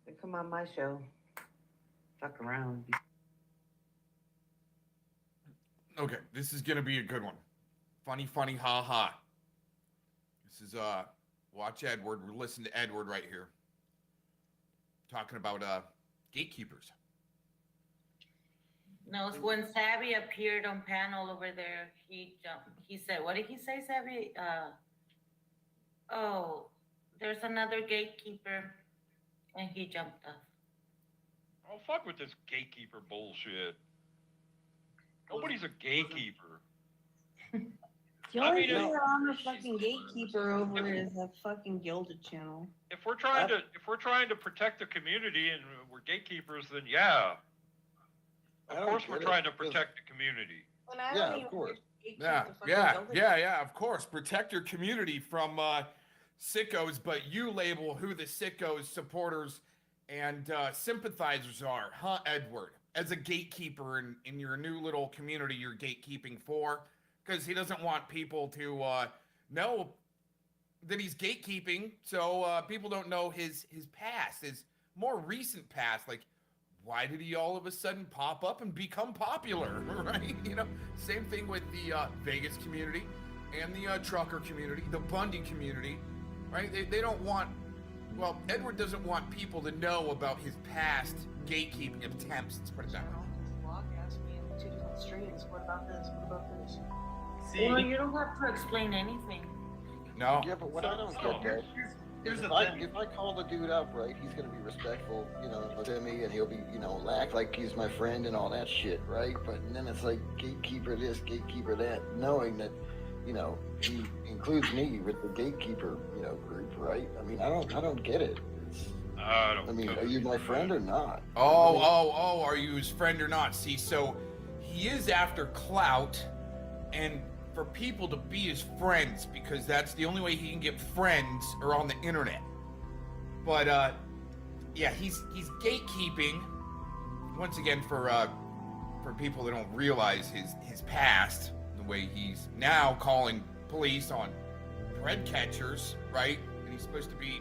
They come on my show. Fuck around. Okay, this is gonna be a good one. Funny, ha ha. This is watch Edward. We're listening to Edward right here. Talking about gatekeepers. No, when Savvy appeared on panel over there, he jumped. He said, "What did he say, Savvy? Oh, there's another gatekeeper," and he jumped off. Oh, fuck with this gatekeeper bullshit. Nobody's a gatekeeper. The only thing on a fucking gatekeeper over is a fucking Gilded channel. If we're trying to protect the community and we're gatekeepers, then yeah. Of course we're trying to protect the community. Yeah, of course. Yeah, of course. Protect your community from sickos, but you label who the sickos, supporters, and sympathizers are, huh, Edward? As a gatekeeper in your new little community you're gatekeeping for, because he doesn't want people to know that he's gatekeeping, so people don't know his past, his more recent past. Like, why did he all of a sudden pop up and become popular, right? You know, same thing with the Vegas community and the trucker community, the Bundy community, right? They don't want, well, Edward doesn't want people to know about his past gatekeeping attempts, let's put it that way. Blog asked me in 2 different streams, what about this, what about this? Well, you don't have to explain anything. No. Yeah, but what I don't get, Dad, is if I call the dude up, right, he's gonna be respectful, you know, to me, and he'll be, you know, act like he's my friend and all that shit, right? But then it's like gatekeeper this, gatekeeper that, knowing that, you know, he includes me with the gatekeeper, you know, group, right? I mean, I don't get it. I mean, are you my friend or not? Oh, are you his friend or not? See, so he is after clout and for people to be his friends, because that's the only way he can get friends are on the internet. But yeah, he's gatekeeping once again for people that don't realize his past, the way he's now calling police on bread catchers, right? And he's supposed to be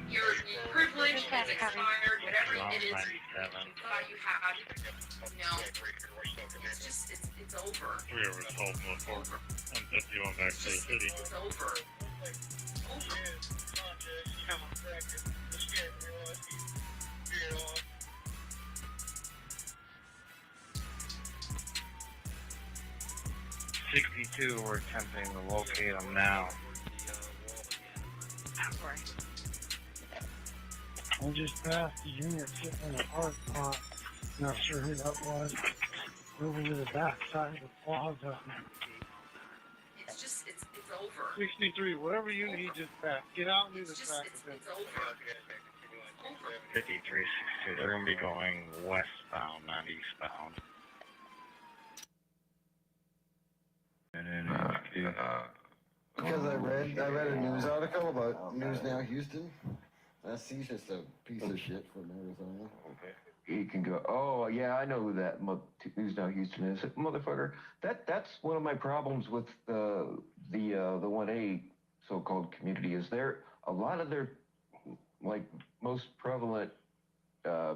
Your privilege has expired, whatever it is you thought you had. No. It's over. We were told before. I'm 51 back to the city. It's over. Over. 62, we're attempting to locate them now. I just passed the unit sitting in the parking lot. Not sure who that was. Over to the back side of the plaza. It's over. 63, whatever you need, just pass. Get out and do the track. It's over. 5362, they're going to be going westbound, not eastbound. Because I read a news article about News Now Houston. He's just a piece of shit from Arizona. Okay. He can go, oh, yeah, I know who that News Now Houston is. Motherfucker, that's one of my problems with the 1A so-called community is there a lot of their, like, most prevalent, I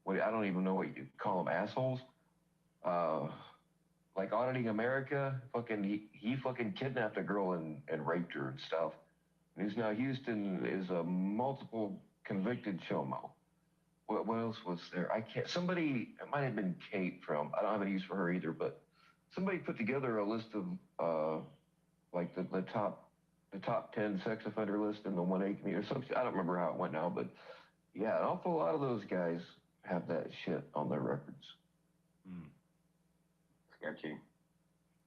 don't even know what you call them, assholes. Like Auditing America, he fucking kidnapped a girl and raped her and stuff. News Now Houston is a multiple convicted chomo. What else was there? Somebody, it might have been Kate from, I don't have any use for her either, but somebody put together a list of, like the top 10 sex offender list in the 1A community or something. I don't remember how it went now, but yeah, an awful lot of those guys have that shit on their records. Sketchy.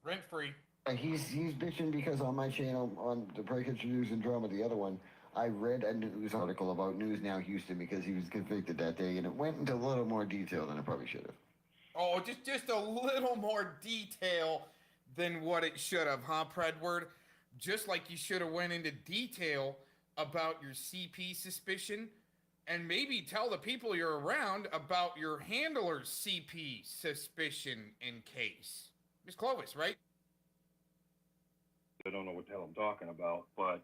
Rent free. He's bitching because on my channel, on the Breakage News and Drama, the other one, I read a news article about News Now Houston because he was convicted that day, and it went into a little more detail than it probably should have. Oh, just a little more detail than what it should have, huh, Predward? Just like you should have went into detail about your CP suspicion, and maybe tell the people you're around about your handler's CP suspicion in case. Miss Clovis, right? I don't know what the hell I'm talking about, but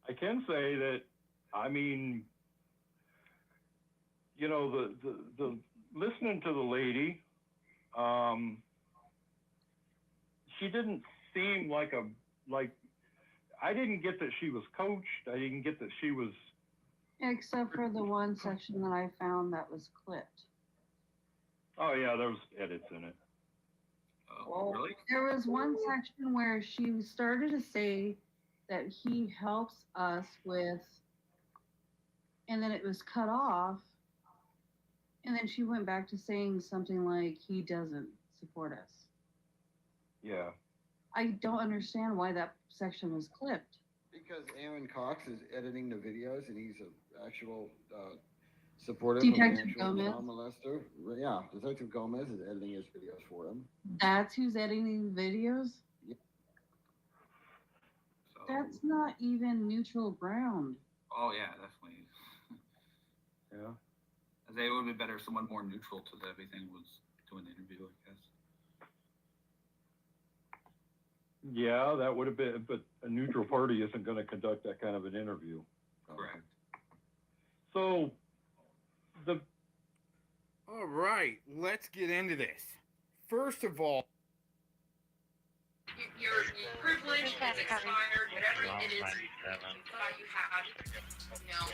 I can say that, I mean, you know, the listening to the lady, she didn't seem like I didn't get that she was coached. I didn't get that she was. Except for the one section that I found that was clipped. Oh yeah, there was edits in it. Well, really? There was one section where she started to say that he helps us with, and then it was cut off, and then she went back to saying something like he doesn't support us. Yeah. I don't understand why that section was clipped. Because Aaron Cox is editing the videos, and he's an actual supporter Detective from the Gomez. child molester. Yeah, Detective Gomez is editing his videos for him. That's who's editing the videos? Yeah. That's not even neutral ground. Oh yeah, definitely. Yeah. I say it would be better if someone more neutral to everything was doing the interview, I guess. Yeah, that would have been, but a neutral party isn't going to conduct that kind of an interview. Correct. So, All right, let's get into this. First of all, Your privilege has expired, whatever it is you thought you had. No.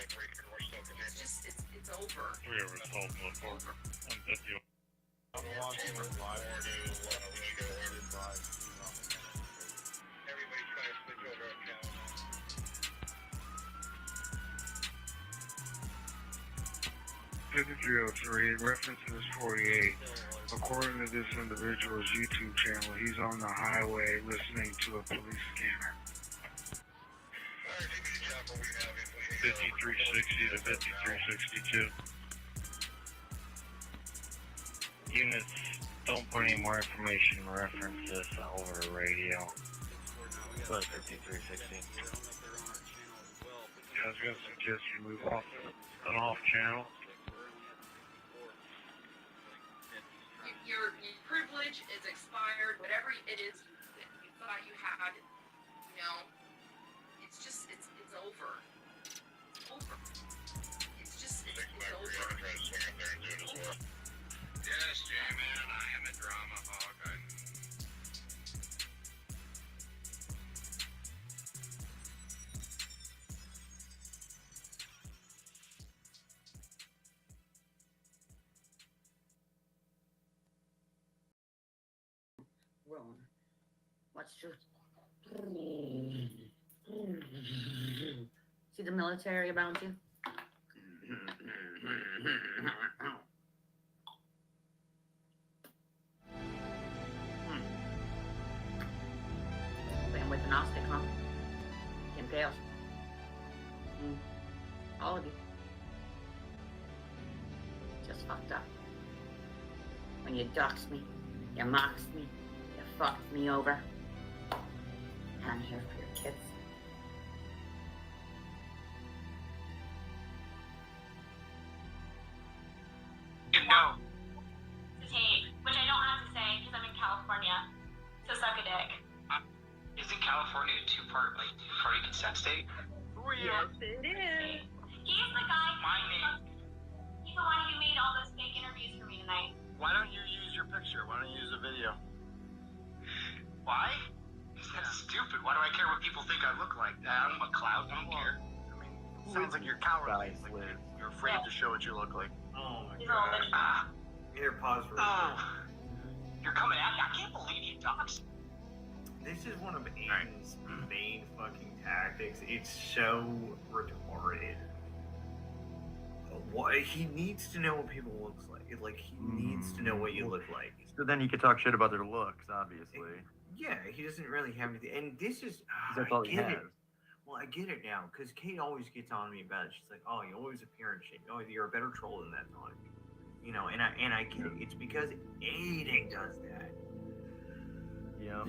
It's over. We were told before. I'm 51. I'm watching this live. Everybody's trying to switch over our channel. 5303, references 48. According to this individual's YouTube channel, he's on the highway listening to a police scanner. 5360 to 5362. Units, don't put any more information in reference this over the radio. But 5360. I was going to suggest you move off an off channel. Your privilege is expired, whatever it is that you thought you had. No. It's over. What's truth? See the military around you? Playing with an ostick, huh? Kim Chaos. All of you. Just fucked up. When you doxed me, you mocked me, you fucked me over. I'm here for your kids. No. To tape, which I don't have to say because I'm in California. So suck a dick. Isn't California a two-party consent state? Yes, it is. He's the guy. My name. He's the one who made all those fake interviews for me tonight. Why don't you use your picture? Why don't you use a video? Why? That's stupid. Why do I care what people think I look like? I'm a cloud. I don't care. I mean, it sounds like you're cowardly. Like you're afraid to show what you look like. Oh my god. Here, pause for a second. You're coming at me. I can't believe you doxed. This is one of Aiden's main fucking tactics. It's so retarded. What he needs to know what people looks like. Like he needs to know what you look like. So then you could talk shit about their looks, obviously. Yeah, he doesn't really have anything. And this is That's all he get has. it. Well, I get it now because Kate always gets on me about it. She's like, "Oh, you always appear in shit. Oh, you're a better troll than that, Tonic." You know, and I get it. It's because Aiden does that. Yeah.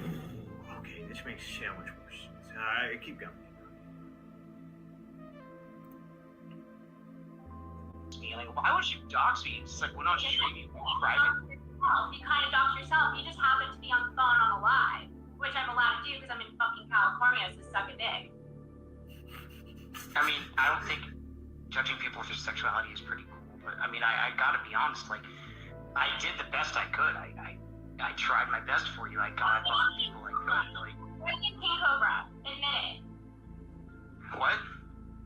Okay, this makes so much more sense. I keep going. Like, why would you dox me? It's like we're not streaming. We're private. You kind of doxed yourself. You just happen to be on the phone on a live, which I'm allowed to do because I'm in fucking California, so suck a dick. I mean, I don't think judging people for sexuality is pretty cool, but I mean, I gotta be honest. Like, I did the best I could. I tried my best for you. I got all the people I could. Like, Where's your King Cobra? Admit it. what?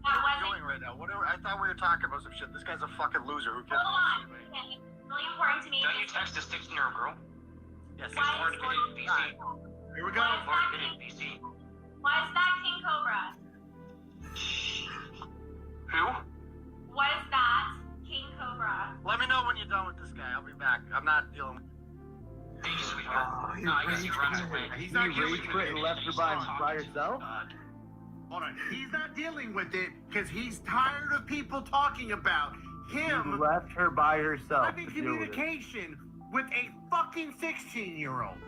That What are wasn't you doing right now? I thought we were talking about some shit. This guy's a fucking loser. Who cares? Hold on. It's really important to me. Don't you text a 16-year-old girl? Yes, it's Why hard to is get in BC. Here we go. Hard to get in BC. What is that, King Cobra? Who? What is that, King Cobra? Let me know when you're done with this guy. I'll be back. I'm not dealing with. Thank you, sweetheart. No, I guess he runs away. He's not rage quit and left her by herself? Hold on. He's not dealing with it because he's tired of people talking about him He left her by herself. having to deal with it. communication with a fucking 16-year-old.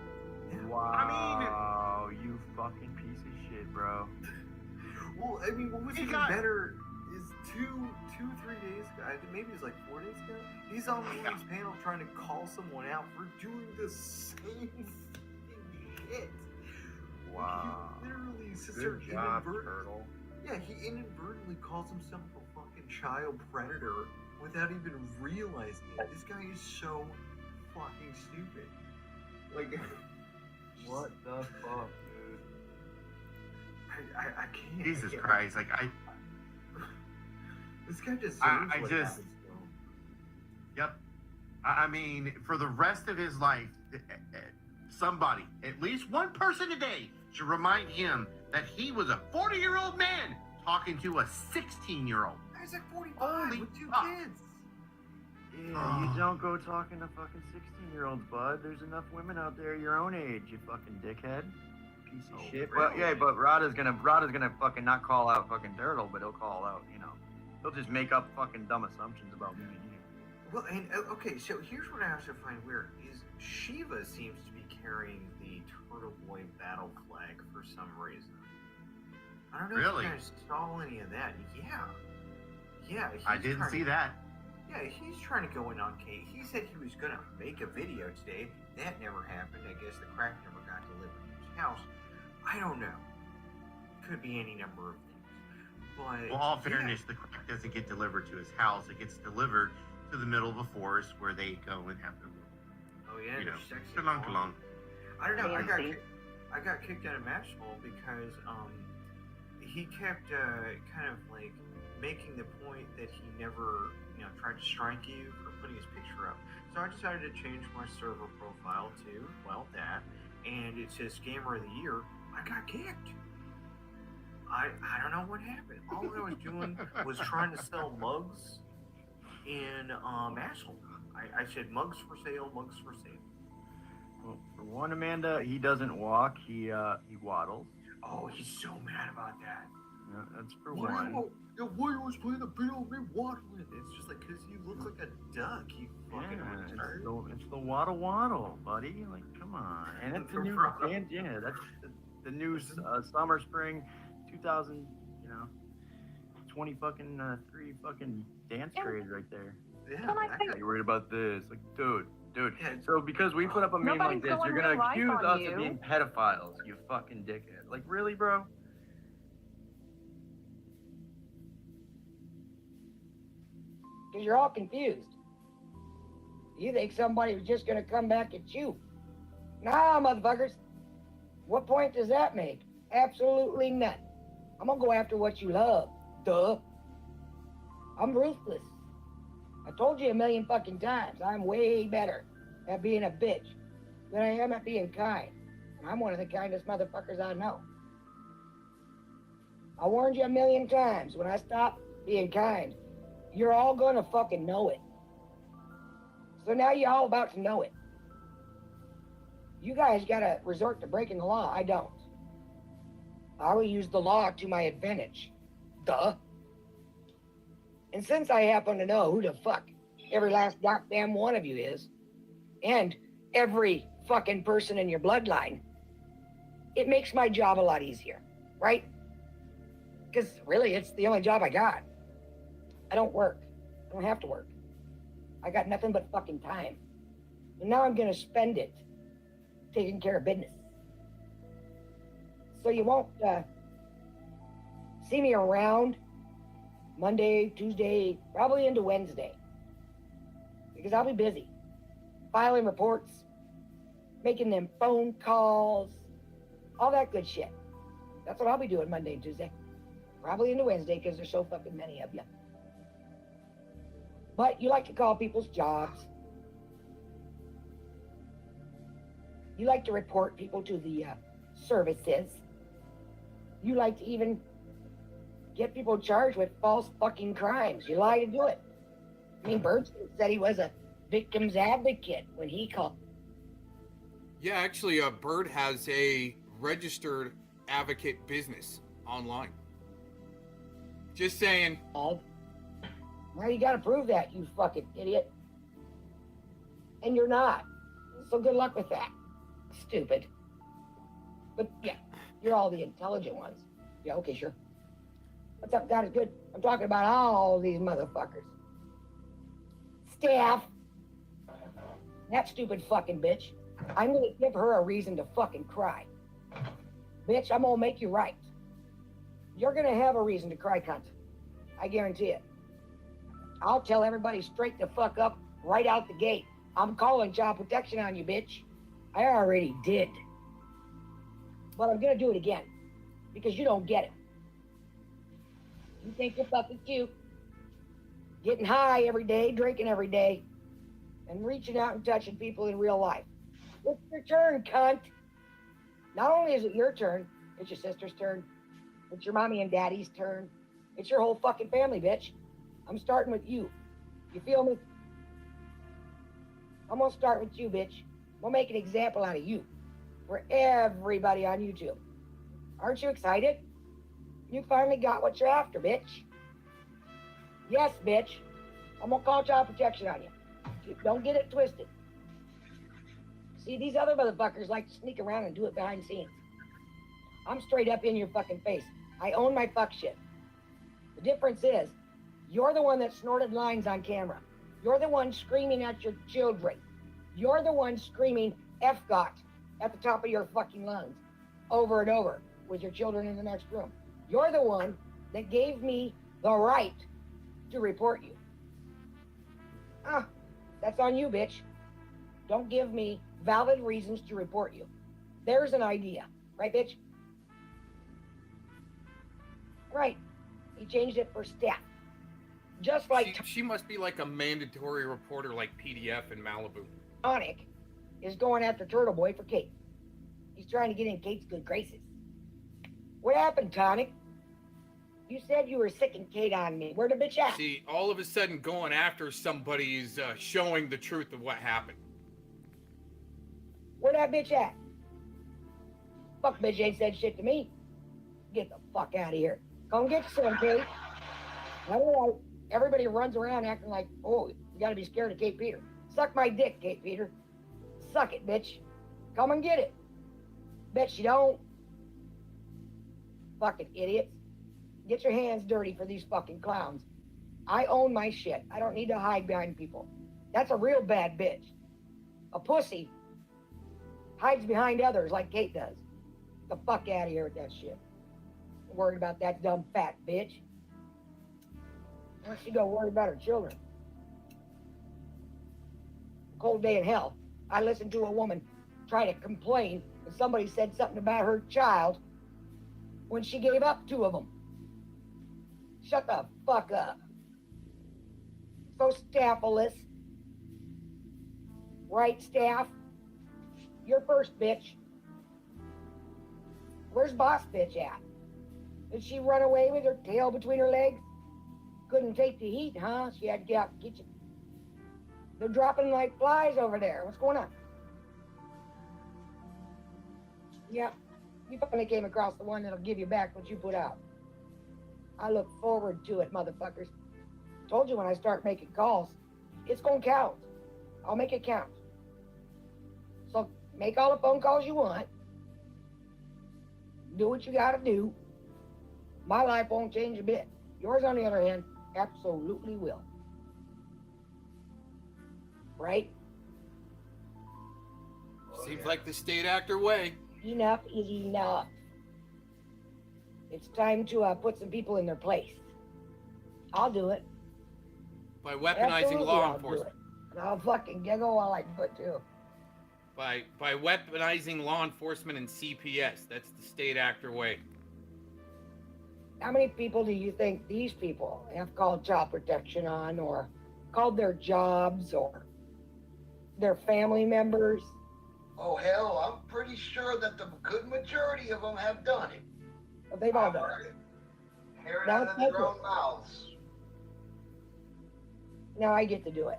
Wow, you fucking piece of shit, bro. Well, I mean, what was even better is 3 days ago, I think maybe it was like 4 days ago, he's on Louis' panel trying to call someone out for doing the same shit. Wow. He literally sits Good there job, inadvertently. Turtle. Yeah, he inadvertently calls himself a fucking child predator without even realizing it. This guy is so fucking stupid. Like, what the fuck, dude? I can't. Jesus I can't. Christ! Like This guy deserves I what just. happens to him. Yep. I mean, for the rest of his life, somebody, at least one person today, should remind him that he was a 40-year-old man talking to a 16-year-old. He's like 45 Holy with 2 fuck. kids. Yeah, you don't go talking to fucking 16-year-olds, bud. There's enough women out there your own age, you fucking dickhead. Piece of shit. Well, yeah, but Rada's gonna fucking not call out fucking Turtle, but he'll call out, he'll just make up fucking dumb assumptions about me and you. Well, and okay, so here's what I also find weird is Shiva seems to be carrying the Turtle Boy battle flag for some reason. I don't know Really? if you guys saw any of that. Yeah. I didn't see that. Yeah, he's trying to go in on Kate. He said he was gonna make a video today. That never happened. I guess the crack never got delivered to his house. I don't know. Could be any number of things. But Well, all fairness, the crack doesn't get delivered to his house. It gets delivered to the middle of a forest where they go and have their Oh yeah, you know, they're sexy. Kalong. I don't know. I Fancy. got kicked out of match ball because he kept kind of like making the point that he never tried to strike you for putting his picture up. So I decided to change my server profile to that, and it says Scammer of the Year, I got kicked. I don't know what happened. All I was doing was trying to sell mugs in Ashland. I said mugs for sale, mugs for sale. Well, for one, Amanda, he doesn't walk. He waddles. Oh, he's so mad about that. Yeah, that's for Why one. are you always playing the beat on me waddling? It's just like, because you look like a duck. You fucking It's the waddle, buddy. Like, come on. And it's the new band. Yeah, that's the new summer, spring, 2000. 20 fucking 3 fucking dance craze right there. Yeah. You're worried about this, like, dude. So because we put up a meme like this, you're gonna accuse us of being pedophiles, you fucking dickhead. Like, really, bro? Because you're all confused. You think somebody was just gonna come back at you? Nah, motherfuckers. What point does that make? Absolutely none. I'm gonna go after what you love. Duh. I'm ruthless. I told you a million fucking times, I'm way better at being a bitch than I am at being kind. I'm one of the kindest motherfuckers I know. I warned you a million times, when I stop being kind, you're all gonna fucking know it. So now you're all about to know it. You guys gotta resort to breaking the law, I don't. I will use the law to my advantage. Duh. And since I happen to know who the fuck every last goddamn one of you is, and every fucking person in your bloodline, it makes my job a lot easier, right? Because really, it's the only job I got. I don't work. I don't have to work. I got nothing but fucking time. And now I'm gonna spend it taking care of business. So you won't see me around Monday, Tuesday, probably into Wednesday. Because I'll be busy filing reports, making them phone calls, all that good shit. That's what I'll be doing Monday and Tuesday. Probably into Wednesday because there's so fucking many of you. But you like to call people's jobs. You like to report people to the services. You like to even get people charged with false fucking crimes. You lie to do it. I mean, Bird said he was a victim's advocate when he called. Yeah, actually, Bird has a registered advocate business online. Just saying. Well, you gotta prove that, you fucking idiot. And you're not. So good luck with that. Stupid. But yeah, you're all the intelligent ones. Yeah, okay, sure. What's up, God is good. I'm talking about all these motherfuckers. Staff. That stupid fucking bitch. I'm gonna give her a reason to fucking cry. Bitch, I'm gonna make you right. You're gonna have a reason to cry, cunt. I guarantee it. I'll tell everybody straight the fuck up right out the gate. I'm calling child protection on you, bitch. I already did. But I'm gonna do it again. Because you don't get it. You think you're fucking cute. Getting high every day, drinking every day, and reaching out and touching people in real life. It's your turn, cunt. Not only is it your turn, it's your sister's turn. It's your mommy and daddy's turn. It's your whole fucking family, bitch. I'm starting with you. You feel me? I'm gonna start with you, bitch. I'm gonna make an example out of you for everybody on YouTube. Aren't you excited? You finally got what you're after, bitch. Yes, bitch. I'm gonna call child protection on you. Don't get it twisted. See, these other motherfuckers like to sneak around and do it behind the scenes. I'm straight up in your fucking face. I own my fuck shit. The difference is, you're the one that snorted lines on camera. You're the one screaming at your children. You're the one screaming F-got at the top of your fucking lungs over and over with your children in the next room. You're the one that gave me the right to report you. That's on you, bitch. Don't give me valid reasons to report you. There's an idea. Right, bitch? Right. He changed it for staff. Just like she must be like a mandatory reporter like PDF in Malibu. Tonic is going after Turtle Boy for Kate. He's trying to get in Kate's good graces. What happened, Tonic? You said you were sicking Kate on me. Where the bitch at? See, all of a sudden going after somebody is showing the truth of what happened. Where that bitch at? Fuck, bitch ain't said shit to me. Get the fuck out of here. Come get some, Kate. Otherwise, everybody runs around acting like, oh, you gotta be scared of Kate Peter. Suck my dick, Kate Peter. Suck it, bitch. Come and get it. Bet you don't. Fucking idiots. Get your hands dirty for these fucking clowns. I own my shit. I don't need to hide behind people. That's a real bad bitch. A pussy hides behind others like Kate does. Get the fuck out of here with that shit. I'm worried about that dumb fat bitch. Why don't she go worry about her children? Cold day in hell. I listened to a woman try to complain and somebody said something about her child when she gave up 2 of them. Shut the fuck up. So staffless. Right, staff? You're first, bitch. Where's boss bitch at? Did she run away with her tail between her legs? Couldn't take the heat, huh? She had to get out the kitchen. They're dropping like flies over there. What's going on? Yeah, you finally came across the one that'll give you back what you put out. I look forward to it, motherfuckers. Told you when I start making calls, it's gonna count. I'll make it count. So make all the phone calls you want. Do what you gotta do. My life won't change a bit. Yours, on the other hand, absolutely will. Right? Seems like the state actor way. Enough is enough. It's time to put some people in their place. I'll do it. By weaponizing Absolutely, law I'll do enforcement. it. And I'll fucking giggle while I do it too. By weaponizing law enforcement and CPS. That's the state actor way. How many people do you think these people have called child protection on, or called their jobs, or their family members? Oh, hell, I'm pretty sure that the good majority of them have done it. But they've all done it. Hear it Now out of it's their my own mouths. Now I get to do it.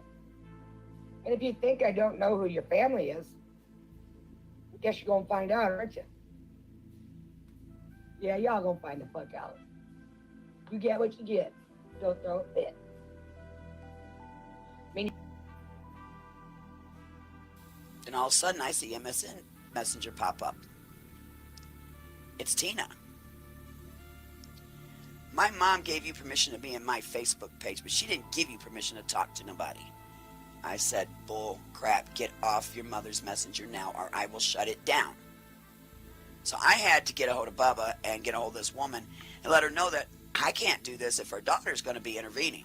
And if you think I don't know who your family is, I guess you're gonna find out, aren't you? Yeah, y'all gonna find the fuck out. You get what you get. Don't throw a fit. And all of a sudden, I see MSN Messenger pop up. It's Tina. My mom gave you permission to be in my Facebook page, but she didn't give you permission to talk to nobody. I said, bull crap, get off your mother's messenger now or I will shut it down. So I had to get a hold of Bubba and get a hold of this woman and let her know that I can't do this if her daughter's going to be intervening.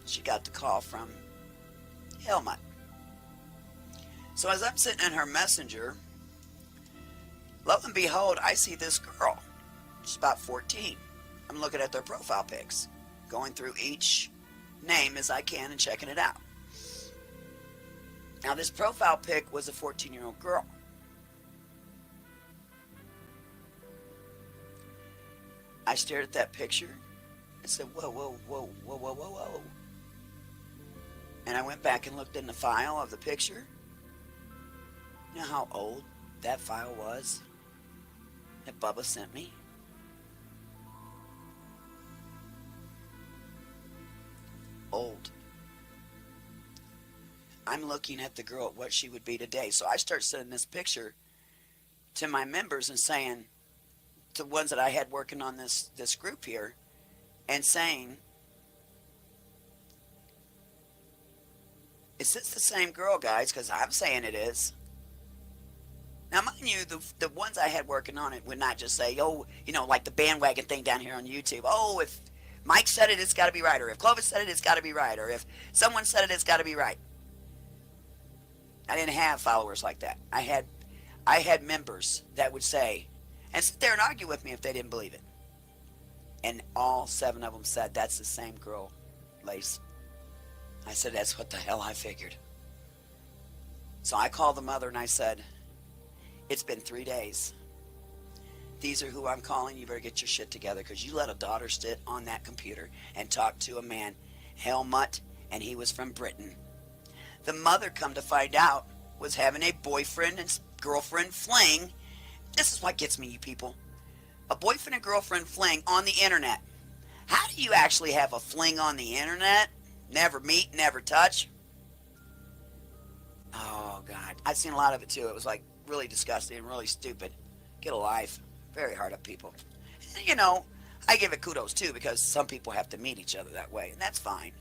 She got the call from Helmut. So as I'm sitting in her messenger, lo and behold, I see this girl. She's about 14. I'm looking at their profile pics, going through each name as I can and checking it out. Now this profile pic was a 14-year-old girl. I stared at that picture and said, whoa, whoa, whoa, whoa, whoa, whoa, whoa. And I went back and looked in the file of the picture. You know how old that file was that Bubba sent me? Old. I'm looking at the girl at what she would be today. So I start sending this picture to my members and saying, to ones that I had working on this group here, and saying, is this the same girl, guys? Because I'm saying it is. Now, mind you, the ones I had working on it would not just say, oh, you know, like the bandwagon thing down here on YouTube. Oh, if Mike said it, it's got to be right. Or if Clovis said it, it's got to be right. Or if someone said it, it's got to be right. I didn't have followers like that. I had members that would say, and sit there and argue with me if they didn't believe it. And all 7 of them said, that's the same girl, Lace. I said, that's what the hell I figured. So I called the mother and I said, It's been 3 days. These are who I'm calling. You better get your shit together, because you let a daughter sit on that computer and talk to a man, Helmut, and he was from Britain. The mother, come to find out, was having a boyfriend and girlfriend fling. This is what gets me, you people. A boyfriend and girlfriend fling on the internet. How do you actually have a fling on the internet? Never meet, never touch. Oh, God. I've seen a lot of it, too. It was, like, really disgusting and really stupid. Get a life. Very hard up people. You know, I give it kudos, too, because some people have to meet each other that way, and that's fine.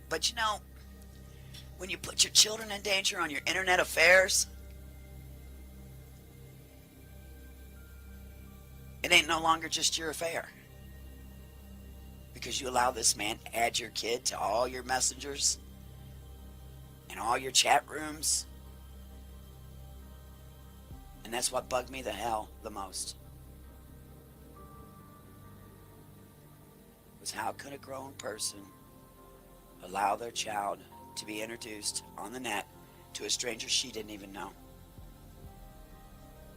But, you know, when you put your children in danger on your internet affairs, it ain't no longer just your affair. Because you allow this man to add your kid to all your messengers and all your chat rooms. And that's what bugged me the hell the most. Was how could a grown person allow their child to be introduced on the net to a stranger she didn't even know?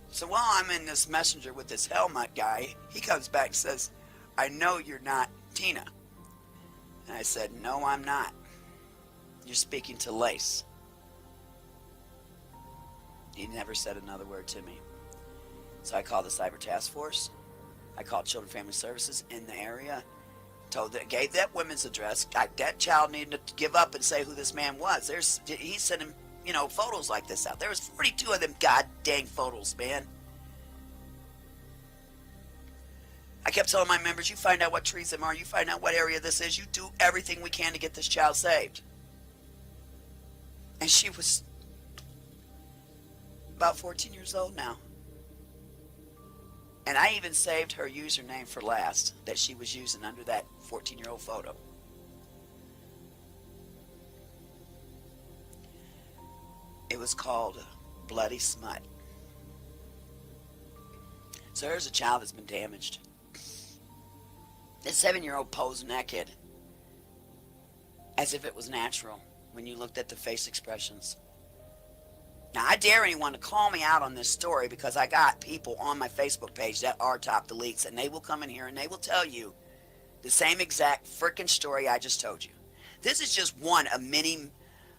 So while I'm in this messenger with this Helmut guy, he comes back and says, I know you're not Tina. And I said, no, I'm not. You're speaking to Lace. He never said another word to me. So I called the Cyber Task Force. I called Children and Family Services in the area. Gave that woman's address. That child needed to give up and say who this man was. He's sending, you know, photos like this out. There was 42 of them god dang photos, man. I kept telling my members, you find out what trees them are, you find out what area this is, you do everything we can to get this child saved. And she was about 14 years old now. And I even saved her username for last that she was using under that 14-year-old photo. It was called Bloody Smut. So there's a child that's been damaged. This 7-year-old posing naked as if it was natural when you looked at the face expressions. Now, I dare anyone to call me out on this story, because I got people on my Facebook page that are top deletes, and they will come in here and they will tell you the same exact freaking story I just told you. This is just one of many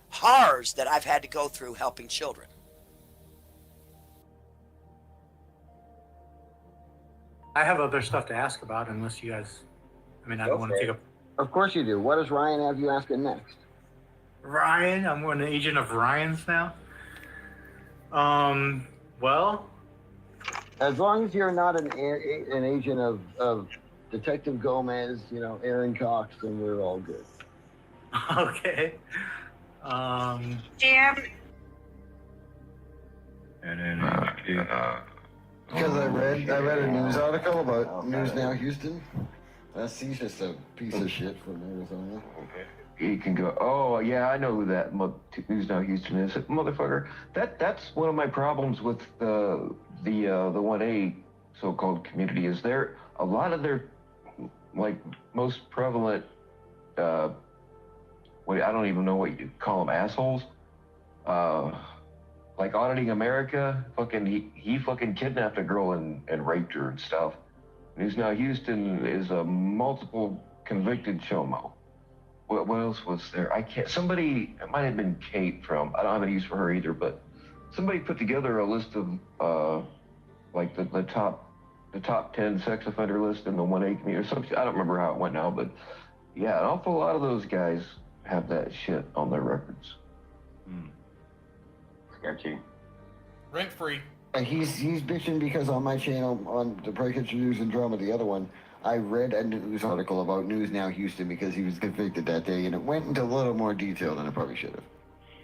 horrors that I've had to go through helping children. I have other stuff to ask about, unless you guys, I mean, I don't want to take up. Of course you do. What does Ryan have you asking next? Ryan, I'm an agent of Ryan's now. Well, as long as you're not an agent of Detective Gomez, you know, Aaron Cox, then we're all good. Okay. Jam. And then because I read a news article about News Now Houston. He's just a piece of shit from Arizona. He can go, oh, yeah, I know who that News Now Houston is. Motherfucker, that's one of my problems with the 1A so-called community, is there a lot of their, like, most prevalent, I don't even know what you call them, assholes, like Auditing America, he fucking kidnapped a girl and raped her and stuff. News Now Houston is a multiple convicted showmo. What else was there? Somebody, it might have been Kate from, I don't have any use for her either, but somebody put together a list of, like the top 10 sex offender list in the 1A community or something. I don't remember how it went now, but yeah, an awful lot of those guys have that shit on their records. Sketchy. Rent free. He's bitching because on my channel, on the Breakage News and Drama, the other one, I read a news article about News Now Houston because he was convicted that day, and it went into a little more detail than it probably should have.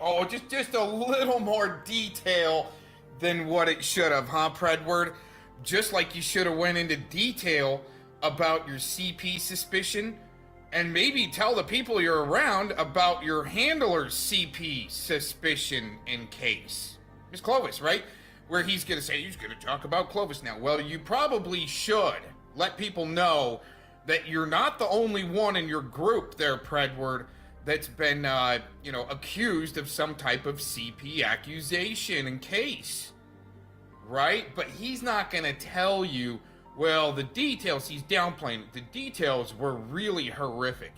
Oh, just a little more detail than what it should have, huh, Predward? Just like you should have went into detail about your CP suspicion, and maybe tell the people you're around about your handler's CP suspicion in case. Miss Clovis, right? Where he's going to say, he's going to talk about Clovis now. Well, you probably should let people know that you're not the only one in your group there, Predward, that's been, accused of some type of CP accusation and case, right? But he's not going to tell you, well, the details, he's downplaying it. The details were really horrific.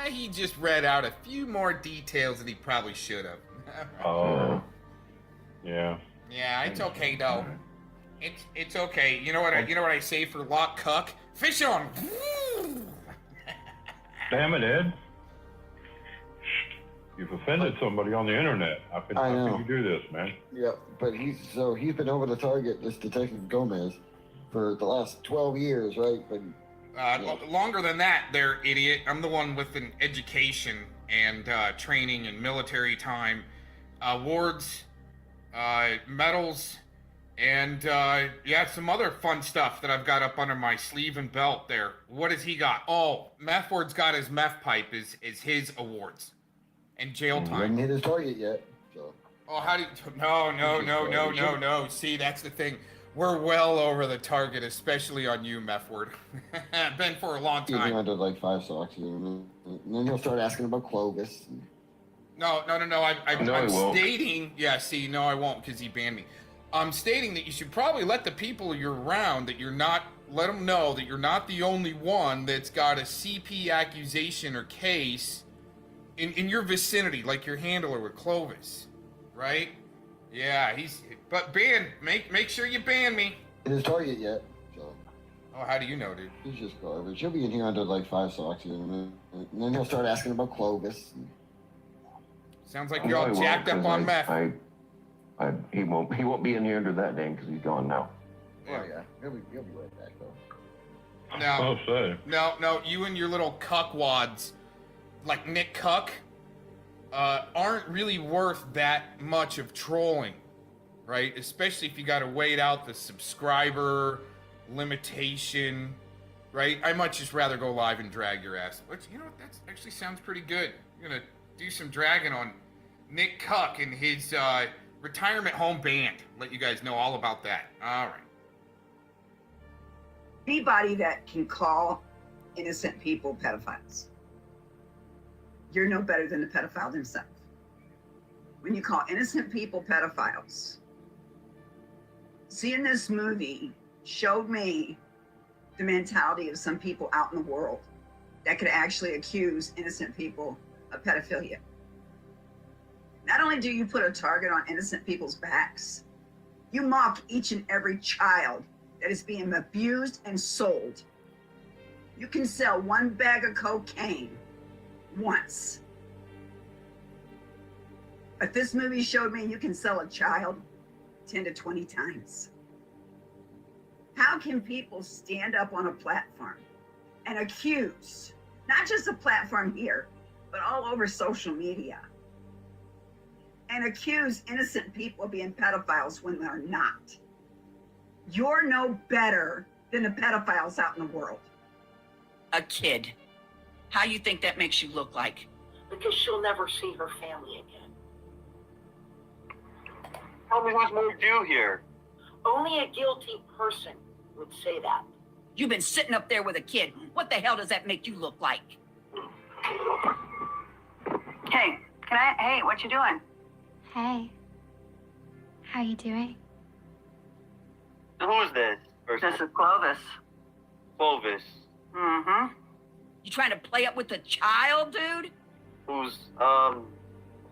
He just read out a few more details than he probably should have. Oh. Yeah. Yeah, it's okay though. It's okay. You know what I say for lock cuck? Fish on. Damn it, Ed. You've offended somebody on the internet. How can you do this, man? Yeah, but he's been over the target, this Detective Gomez, for the last 12 years, right? But longer than that, there, idiot. I'm the one with an education and training and military time, awards, medals, and some other fun stuff that I've got up under my sleeve and belt there. What has he got? Oh, Meth Ward's got his meth pipe is his awards and jail he time. hasn't hit his target yet. So. Oh, how do you? No. See, that's the thing. We're well over the target, especially on you, Meth Ward. Been for a long time. He's under like 5 socks, and then he'll start asking about Clovis. No. I'm stating. Yeah, see, no, I won't because he banned me. I'm stating that you should probably let the people you're around let them know that you're not the only one that's got a CP accusation or case in your vicinity, like your handler with Clovis, right? Yeah, but make sure you ban me. Hit his target yet? So. Oh, how do you know, dude? He's just garbage. He'll be in here under like 5 socks, and then he'll start asking about Clovis. Sounds like you're all jacked up on meth. He won't be in here under that name because he's gone now. Oh yeah, he'll be right back though. No, you and your little cuckwads, like Nick Cuck, aren't really worth that much of trolling, right? Especially if you got to wait out the subscriber limitation, right? I might just rather go live and drag your ass. But you know what? That actually sounds pretty good. You're gonna do some dragging on Nick Cuck and his retirement home band. Let you guys know all about that. All right. Anybody that can call innocent people pedophiles, you're no better than the pedophile himself. When you call innocent people pedophiles, seeing this movie showed me the mentality of some people out in the world that could actually accuse innocent people of pedophilia. Not only do you put a target on innocent people's backs, you mock each and every child that is being abused and sold. You can sell 1 bag of cocaine once. But this movie showed me you can sell a child 10 to 20 times. How can people stand up on a platform and accuse, not just a platform here, but all over social media, and accuse innocent people of being pedophiles when they're not? You're no better than the pedophiles out in the world. A kid. How you think that makes you look like? Because she'll never see her family again. Tell me what's moved you here? Only a guilty person would say that. You've been sitting up there with a kid. What the hell does that make you look like? Hey, what you doing? Hey. How you doing? Who is this? This is Clovis. Clovis. Mm-hmm. You trying to play up with a child, dude? Who's, Clovis?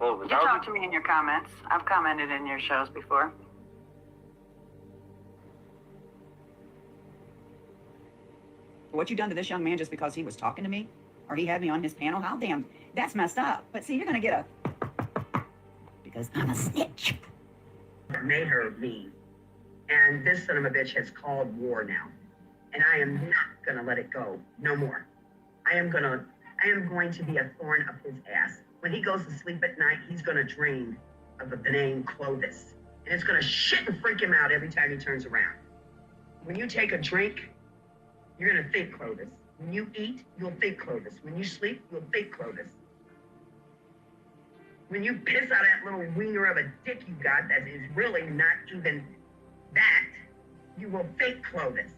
You talk to me in your comments. I've commented in your shows before. What you done to this young man just because he was talking to me? Or he had me on his panel? How damn, that's messed up. But see, you're gonna get because I'm a snitch. Made her leave. And this son of a bitch has called war now. And I am not gonna let it go. No more. I am going to be a thorn up his ass. When he goes to sleep at night, he's gonna dream of the name Clovis. And it's gonna shit and freak him out every time he turns around. When you take a drink, you're gonna think Clovis. When you eat, you'll think Clovis. When you sleep, you'll think Clovis. When you piss out that little wiener of a dick you got that is really not even that, you will think Clovis.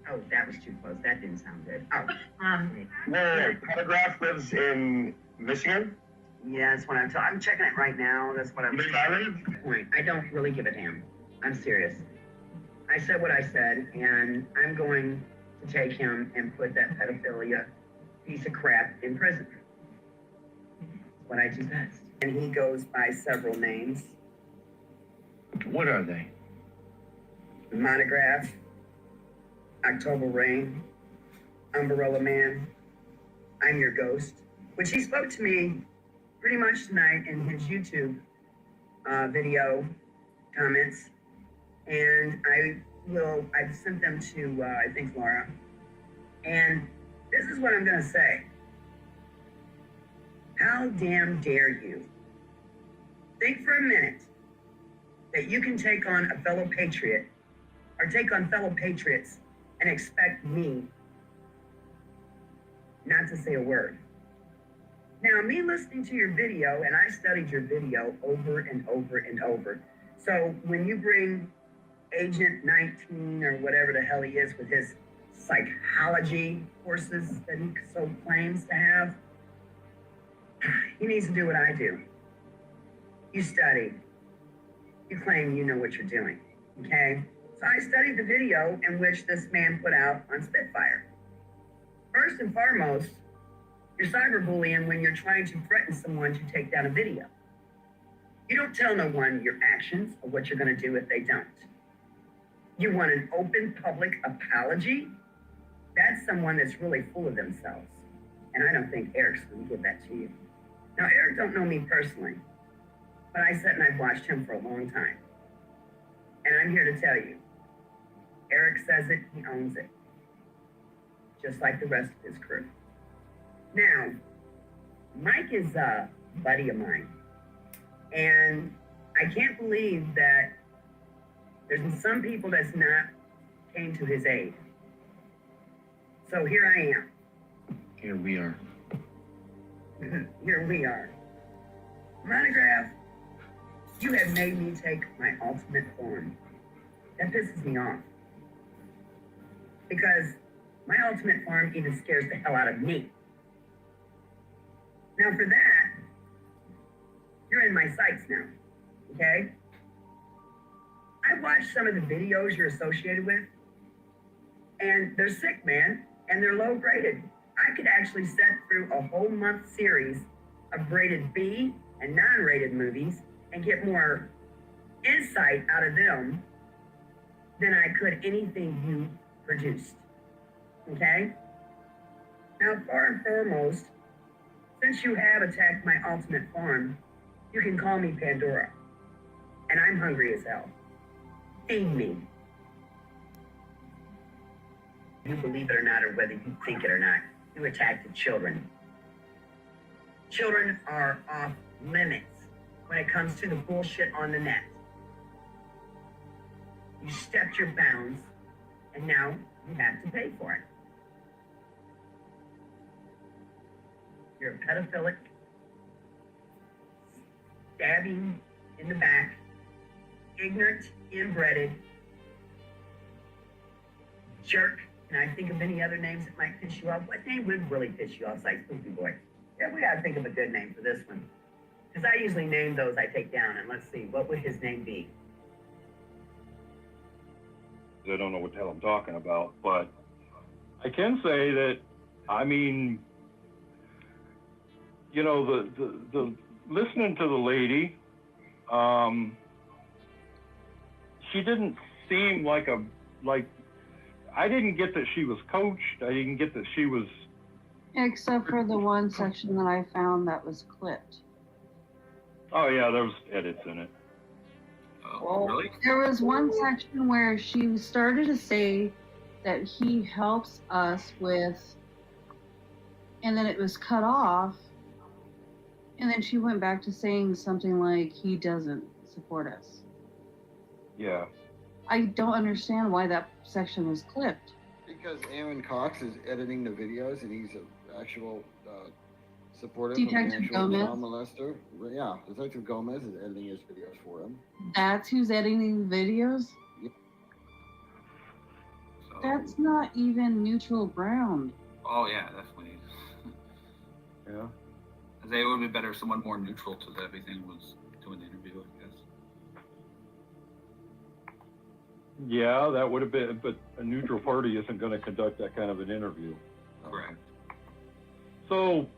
Oh, that was too close. That didn't sound good. Oh. The paragraph lives in Michigan? Yeah, that's what I'm checking it right now. That's what I'm point. I don't really give a damn. I'm serious. I said what I said, and I'm going to take him and put that pedophilia piece of crap in prison. That's what I do best. And he goes by several names. What are they? Monograph, October Rain, Umbrella Man, I'm Your Ghost, which he spoke to me pretty much tonight in his YouTube video comments. And I've sent them to, I think, Laura. And this is what I'm going to say. How damn dare you think for a minute that you can take on a fellow patriot or take on fellow patriots and expect me not to say a word. Now, me listening to your video, and I studied your video over and over and over. So when you bring Agent 19 or whatever the hell he is with his psychology courses that he so claims to have, he needs to do what I do. You study. You claim you know what you're doing, okay? So I studied the video in which this man put out on Spitfire. First and foremost, you're cyberbullying when you're trying to threaten someone to take down a video. You don't tell no one your actions or what you're going to do if they don't. You want an open public apology? That's someone that's really full of themselves. And I don't think Eric's going to give that to you. Now, Eric don't know me personally, but I sat and I've watched him for a long time. And I'm here to tell you, Eric says it, he owns it. Just like the rest of his crew. Now, Mike is a buddy of mine. And I can't believe that there's been some people that's not came to his aid. So here I am. Here we are. Here we are. Monograph, you have made me take my ultimate form. That pisses me off. Because my ultimate form even scares the hell out of me. Now for that, you're in my sights now, okay? I watched some of the videos you're associated with, and they're sick, man, and they're low graded. I could actually sit through a whole month series of rated B and non-rated movies and get more insight out of them than I could anything you produced, okay? Now, far and foremost, since you have attacked my ultimate form, you can call me Pandora, and I'm hungry as hell. Feed me. You believe it or not, or whether you think it or not, you attacked the children. Children are off limits when it comes to the bullshit on the net. You stepped your bounds, and now you have to pay for it. You're a pedophilic, stabbing in the back, ignorant, inbred, jerk. Can I think of any other names that might piss you off? What name would really piss you off? It's like Spooky Boy. Yeah, we gotta think of a good name for this one. Because I usually name those I take down, and let's see, what would his name be? I don't know what the hell I'm talking about, but I can say that, I mean, you know, the listening to the lady, she didn't seem like I didn't get that she was coached. I didn't get that she was. Except for the one section that I found that was clipped. Oh yeah, there was edits in it. Well, really? There was one section where she started to say that he helps us with, and then it was cut off, and then she went back to saying something like he doesn't support us. Yeah. I don't understand why that section was clipped. Because Aaron Cox is editing the videos and he's an actual supporter Detective of an actual Gomez? child molester. Yeah, Detective Gomez is editing his videos for him. That's who's editing the videos? Yep. So, That's not even neutral ground. oh yeah, definitely. Yeah. Because it would have been better if someone more neutral to everything was doing the interview, I guess. Yeah, that would have been, but a neutral party isn't going to conduct that kind of an interview. Correct. So,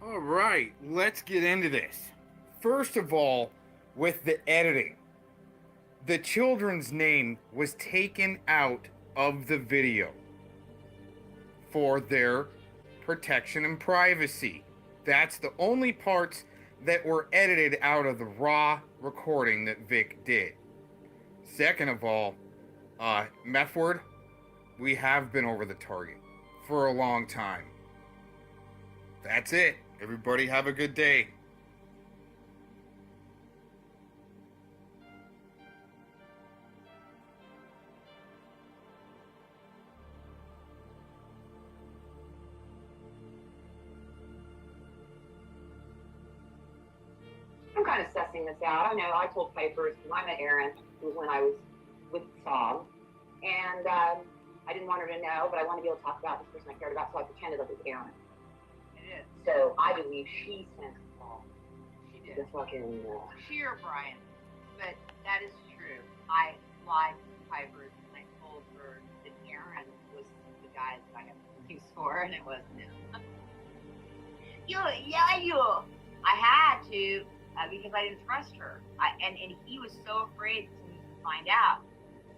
All right, let's get into this. First of all, with the editing, the children's name was taken out of the video for their protection and privacy. That's the only parts that were edited out of the raw recording that Vic did. Second of all, Meth Word, we have been over the target for a long time. That's it. Everybody have a good day. I'm kind of sussing this out. I know I told Piper, when I met Aaron, it was when I was with Saul, and I didn't want her to know, but I wanted to be able to talk about this person I cared about, so I pretended it was Aaron. It is. So I believe she sent Saul. She did. The fucking. She or Brian. But that is true. I lied to Piper and I told her that Aaron was the guy that I had news for, and it wasn't him. I had to because I didn't trust her. And he was so afraid to find out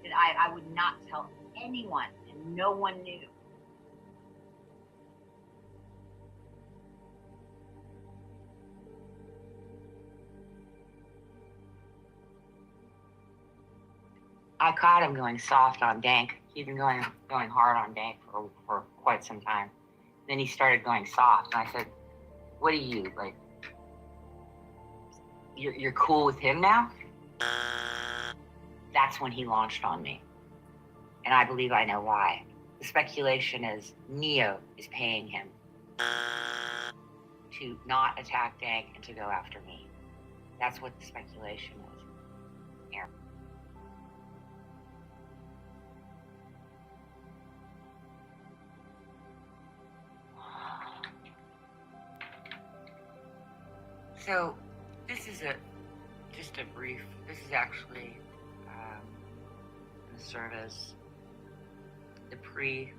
that I would not tell anyone, and no one knew. I caught him going soft on Dank. He'd been going hard on Dank for quite some time. Then he started going soft, and I said, "What are you like? You're cool with him now?" That's when he launched on me, and I believe I know why. The speculation is Neo is paying him to not attack Dank and to go after me. That's what the speculation is. Aaron. So, this is just a brief. This is actually going to serve as the pre-show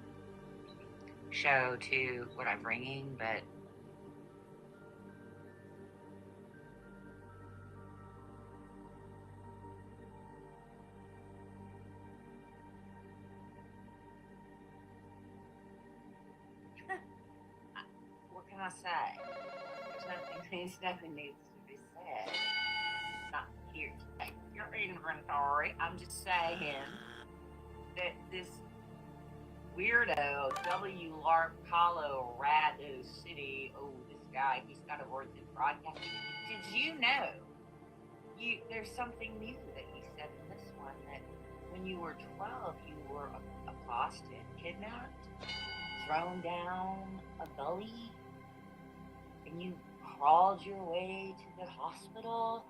to what I'm bringing, but what can I say? Nothing needs to be said. Not here today. You're inventory. I'm just saying that this weirdo W. Lark Hollow Rado City, this guy, he's got a word in broadcasting. Did you know there's something new that he said in this one, that when you were 12 you were accosted, kidnapped, thrown down a gully, and you crawled your way to the hospital.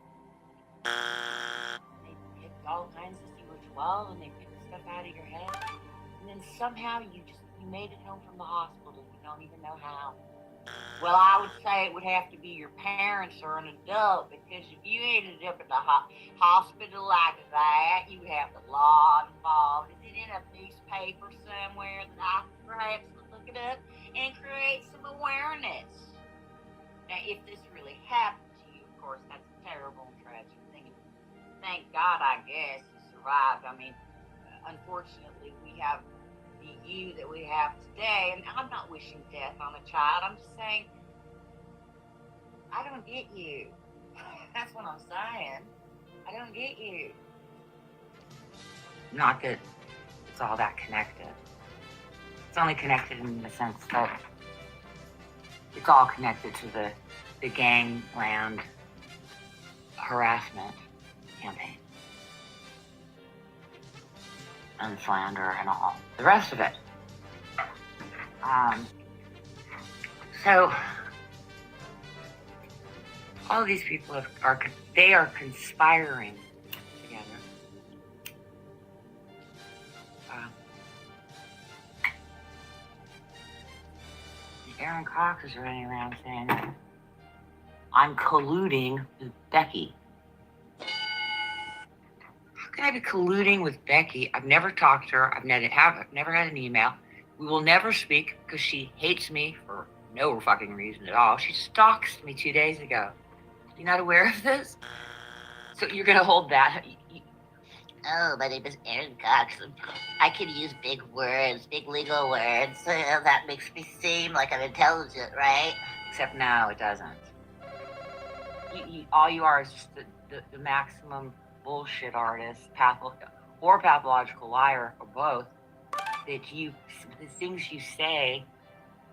They picked all kinds of, you were 12 and they picked stuff out of your head, and then somehow you made it home from the hospital. You don't even know how. Well, I would say it would have to be your parents or an adult, because if you ended up in the hospital like that, you have the law involved. Is it in a newspaper somewhere that I could perhaps look it up and create some awareness? Now, if this really happened to you, of course, that's a terrible and tragic thing. Thank God, I guess, you survived. I mean, unfortunately, we have the you that we have today, and I'm not wishing death on a child. I'm just saying, I don't get you. That's what I'm saying. I don't get you. Not that it's all that connected. It's only connected in the sense that it's all connected to the gangland harassment campaign and slander and all the rest of it. So all of these people are conspiring together. Aaron Aaron Cox is running around saying that I'm colluding with Becky. How can I be colluding with Becky? I've never talked to her. I've never had an email. We will never speak because she hates me for no fucking reason at all. She stalked me 2 days ago. You're not aware of this? So you're gonna hold that? Oh, my name is Aaron Cox. I can use big words, big legal words. That makes me seem like I'm intelligent, right? Except no, it doesn't. All you are is just the maximum bullshit artist, or pathological liar, or both. The things you say,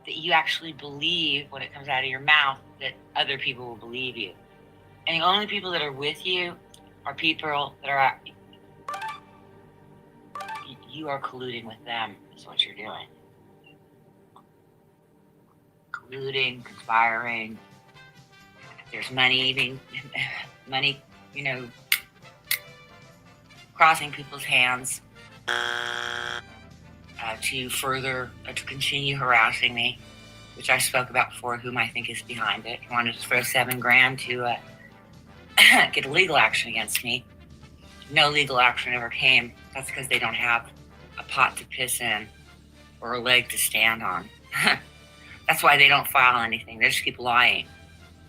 that you actually believe when it comes out of your mouth, that other people will believe you. And the only people that are with you are people that are, you are colluding with them, is what you're doing. Colluding, conspiring. There's money, crossing people's hands to continue harassing me, which I spoke about before, whom I think is behind it. He wanted to throw $7,000 to get legal action against me. No legal action ever came. That's because they don't have a pot to piss in or a leg to stand on. That's why they don't file anything. They just keep lying,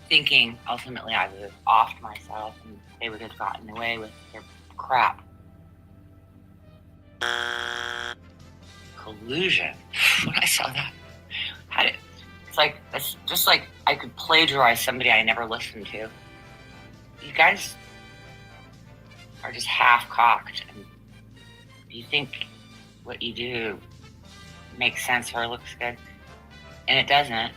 thinking ultimately I would have offed myself and they would have gotten away with their crap. Collusion. When I saw that, it's just like I could plagiarize somebody I never listened to. You guys are just half-cocked, and you think what you do makes sense or looks good, and it doesn't.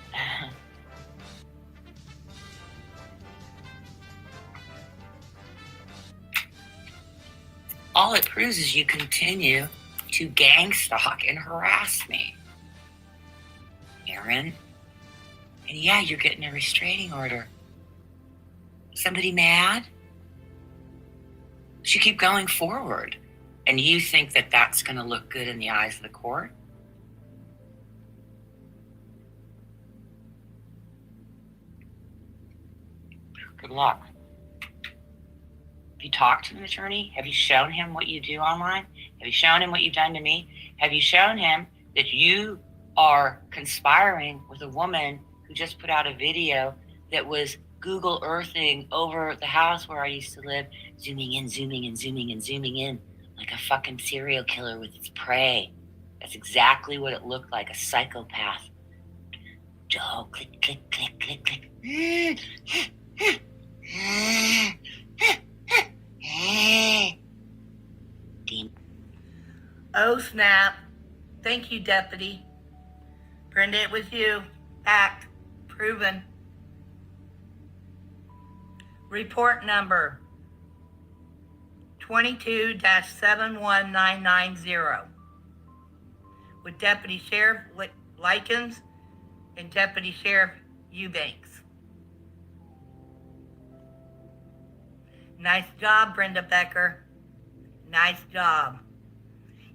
All it proves is you continue to gang stalk and harass me, Aaron. And yeah, you're getting a restraining order. Somebody mad? You keep going forward, and you think that that's going to look good in the eyes of the court? Good luck. Have you talked to an attorney? Have you shown him what you do online? Have you shown him what you've done to me? Have you shown him that you are conspiring with a woman who just put out a video that was Google Earthing over the house where I used to live, zooming in, zooming in, zooming in, zooming in, like a fucking serial killer with its prey? That's exactly what it looked like, a psychopath. Oh, click, click, click, click, click. Oh, snap. Thank you, Deputy. Brenda, it was you. Fact. Proven. Report number 22-71990 with Deputy Sheriff Likens and Deputy Sheriff Eubanks. Nice job, Brenda Becker. Nice job.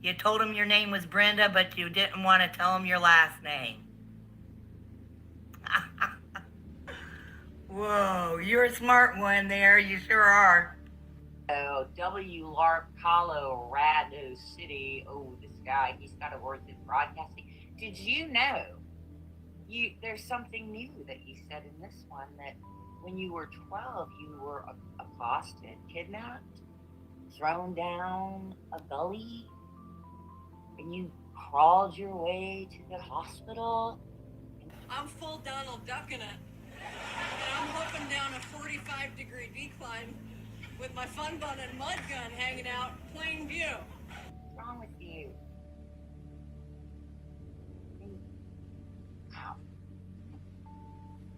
You told him your name was Brenda, but you didn't want to tell him your last name. Whoa, you're a smart one there. You sure are. Oh, W. Lark Hollow, Rado City. Oh, this guy, he's got a word in broadcasting. Did you know? There's something new that he said in this one, that when you were 12, you were accosted, kidnapped, thrown down a gully, and you crawled your way to the hospital. I'm full Donald Ducking it. And I'm looking down a 45-degree decline with my fun bun and mud gun hanging out, plain view. What's wrong with you?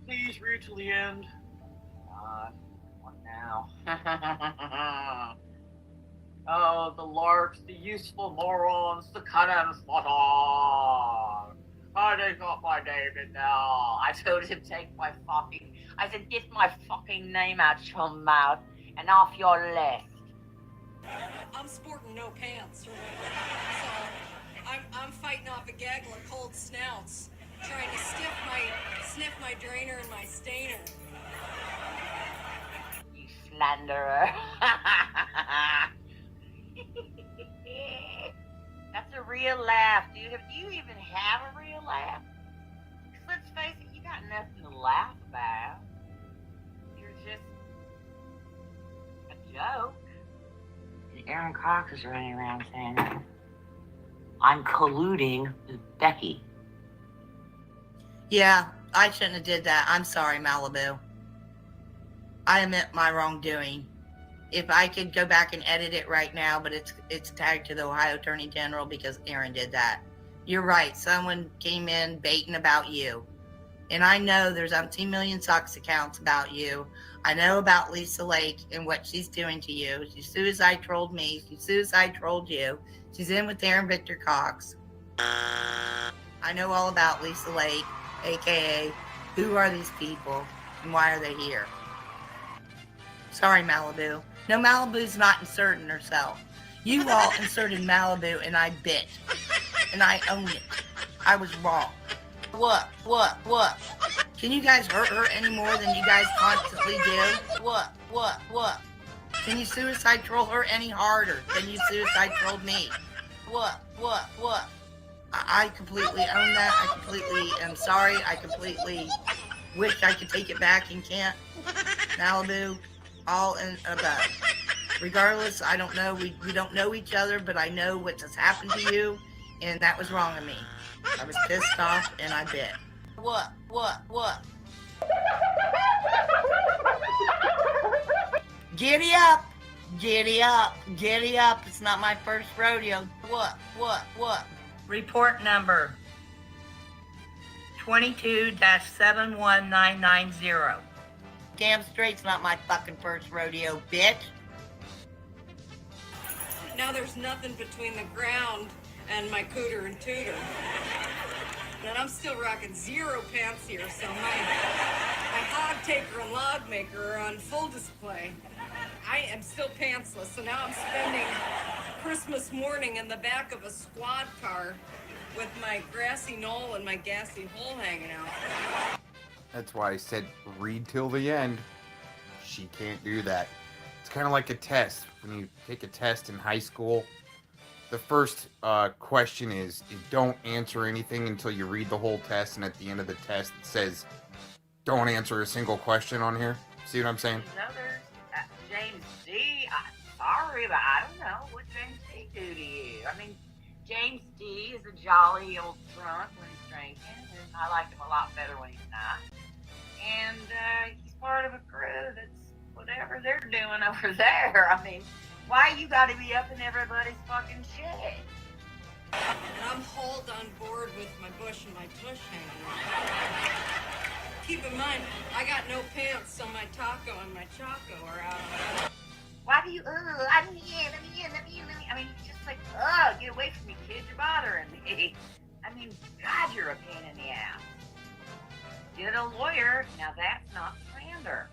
Please read to the end. God, what now? Oh, the larks, the useful morons, the cannon spotters. Oh, they got my name in there. I told him take my fucking... I said, get my fucking name out your mouth and off your left. I'm sporting no pants or whatever, so I'm fighting off a gaggle of cold snouts. trying to sniff my drainer and my stainer. You slanderer. That's a real laugh, dude. Do you even have a real laugh? 'Cause let's face it, you got nothing to laugh about. You're just a joke. Aaron Cox is running around saying, I'm colluding with Becky. Yeah, I shouldn't have did that. I'm sorry, Malibu. I admit my wrongdoing. If I could go back and edit it right now, but it's tagged to the Ohio Attorney General because Aaron did that. You're right. Someone came in baiting about you. And I know there's umpteen million Sox accounts about you. I know about Lisa Lake and what she's doing to you. She suicide trolled me. She suicide trolled you. She's in with Aaron Victor Cox. I know all about Lisa Lake, a.k.a. who are these people and why are they here? Sorry, Malibu. No, Malibu's not inserting herself. You all inserted Malibu and I bit. And I own it. I was wrong. What? Can you guys hurt her any more than you guys constantly do? What? Can you suicide troll her any harder than you suicide trolled me? What? I completely own that. I completely am sorry. I completely wish I could take it back and can't. Malibu, all in above. Regardless, I don't know. We don't know each other, but I know what has happened to you, and that was wrong of me. I was pissed off, and I bit. What? Giddy up! Giddy up! Giddy up! It's not my first rodeo. What? Report number 22-71990. Damn straight's not my fucking first rodeo, bitch. Now there's nothing between the ground and my cooter and tooter. And I'm still rocking zero pants here, so my hog taker and log maker are on full display. I am still pantsless, so now I'm spending Christmas morning in the back of a squad car with my grassy knoll and my gassy hole hanging out. That's why I said read till the end. She can't do that. It's kind of like a test. When you take a test in high school, the first question is you don't answer anything until you read the whole test, and at the end of the test it says don't answer a single question on here. See what I'm saying? You know, there's James D. Sorry, but I don't know what James D. do to you. I mean, James D. is a jolly old drunk when he's drinking, and I like him a lot better when he's not. And he's part of a crew that's whatever they're doing over there. I mean, why you gotta be up in everybody's fucking shit? And I'm hauled on board with my bush and my tush hanging out. Keep in mind, I got no pants, so my taco and my choco are out. Why do you, let me in. I mean, just like, get away from me, kid, you're bothering me. I mean, God, you're a pain in the ass. Get a lawyer, now that's not slander.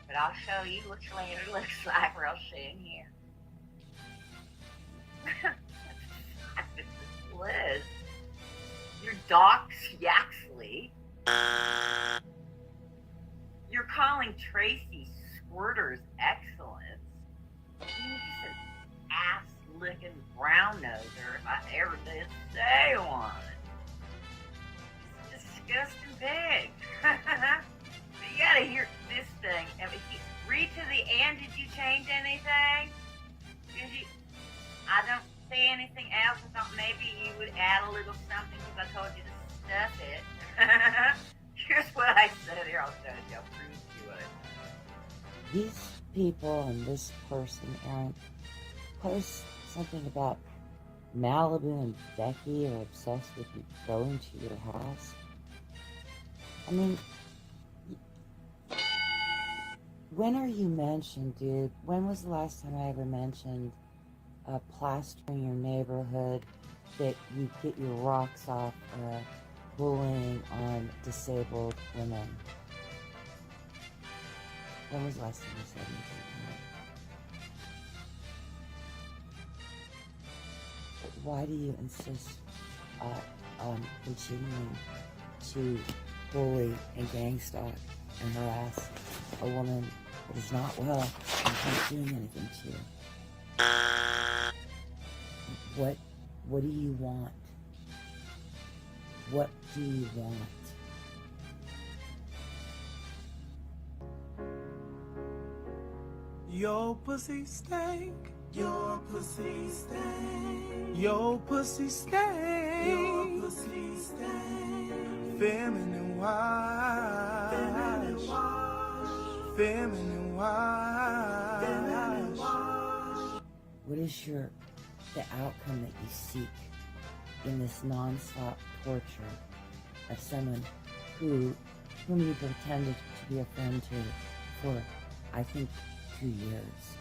But I'll show you what slander looks like real soon here. Liz, you're Doc Yaxley. You're calling Tracy Squirter's excellence. He's an ass-licking brown-noser if I ever did say one. It's disgusting big. But you gotta hear this thing. I mean, read to the end. Did you change anything? I don't say anything else. I thought maybe you would add a little something because I told you to stuff it. Here's what I said here. I'll show you. I'll prove to you what I said. These people and this person, Aaron, post something about Malibu and Becky are obsessed with you going to your house. I mean, when are you mentioned, dude? When was the last time I ever mentioned plastering your neighborhood, that you get your rocks off bullying on disabled women? When was the last time you said anything? Why do you insist on continuing to bully and gang stalk and harass a woman that is not well and not doing anything to you? What do you want? What do you want? Your pussy stank. Your pussy stank. Your pussy stank. Your pussy stank. Feminine wash. Feminine wash. Feminine wash. Feminine wash. What is the outcome that you seek in this non-stop torture of someone whom you pretended to be a friend to for, I think, 2 years?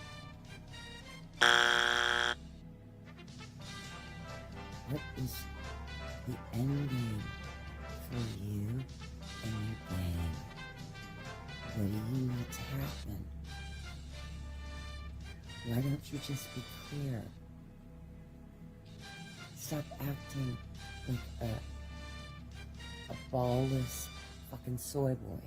What is the end game for you and your gang? What do you need to happen? Why don't you just be clear? Stop acting like a ballless fucking soy boy.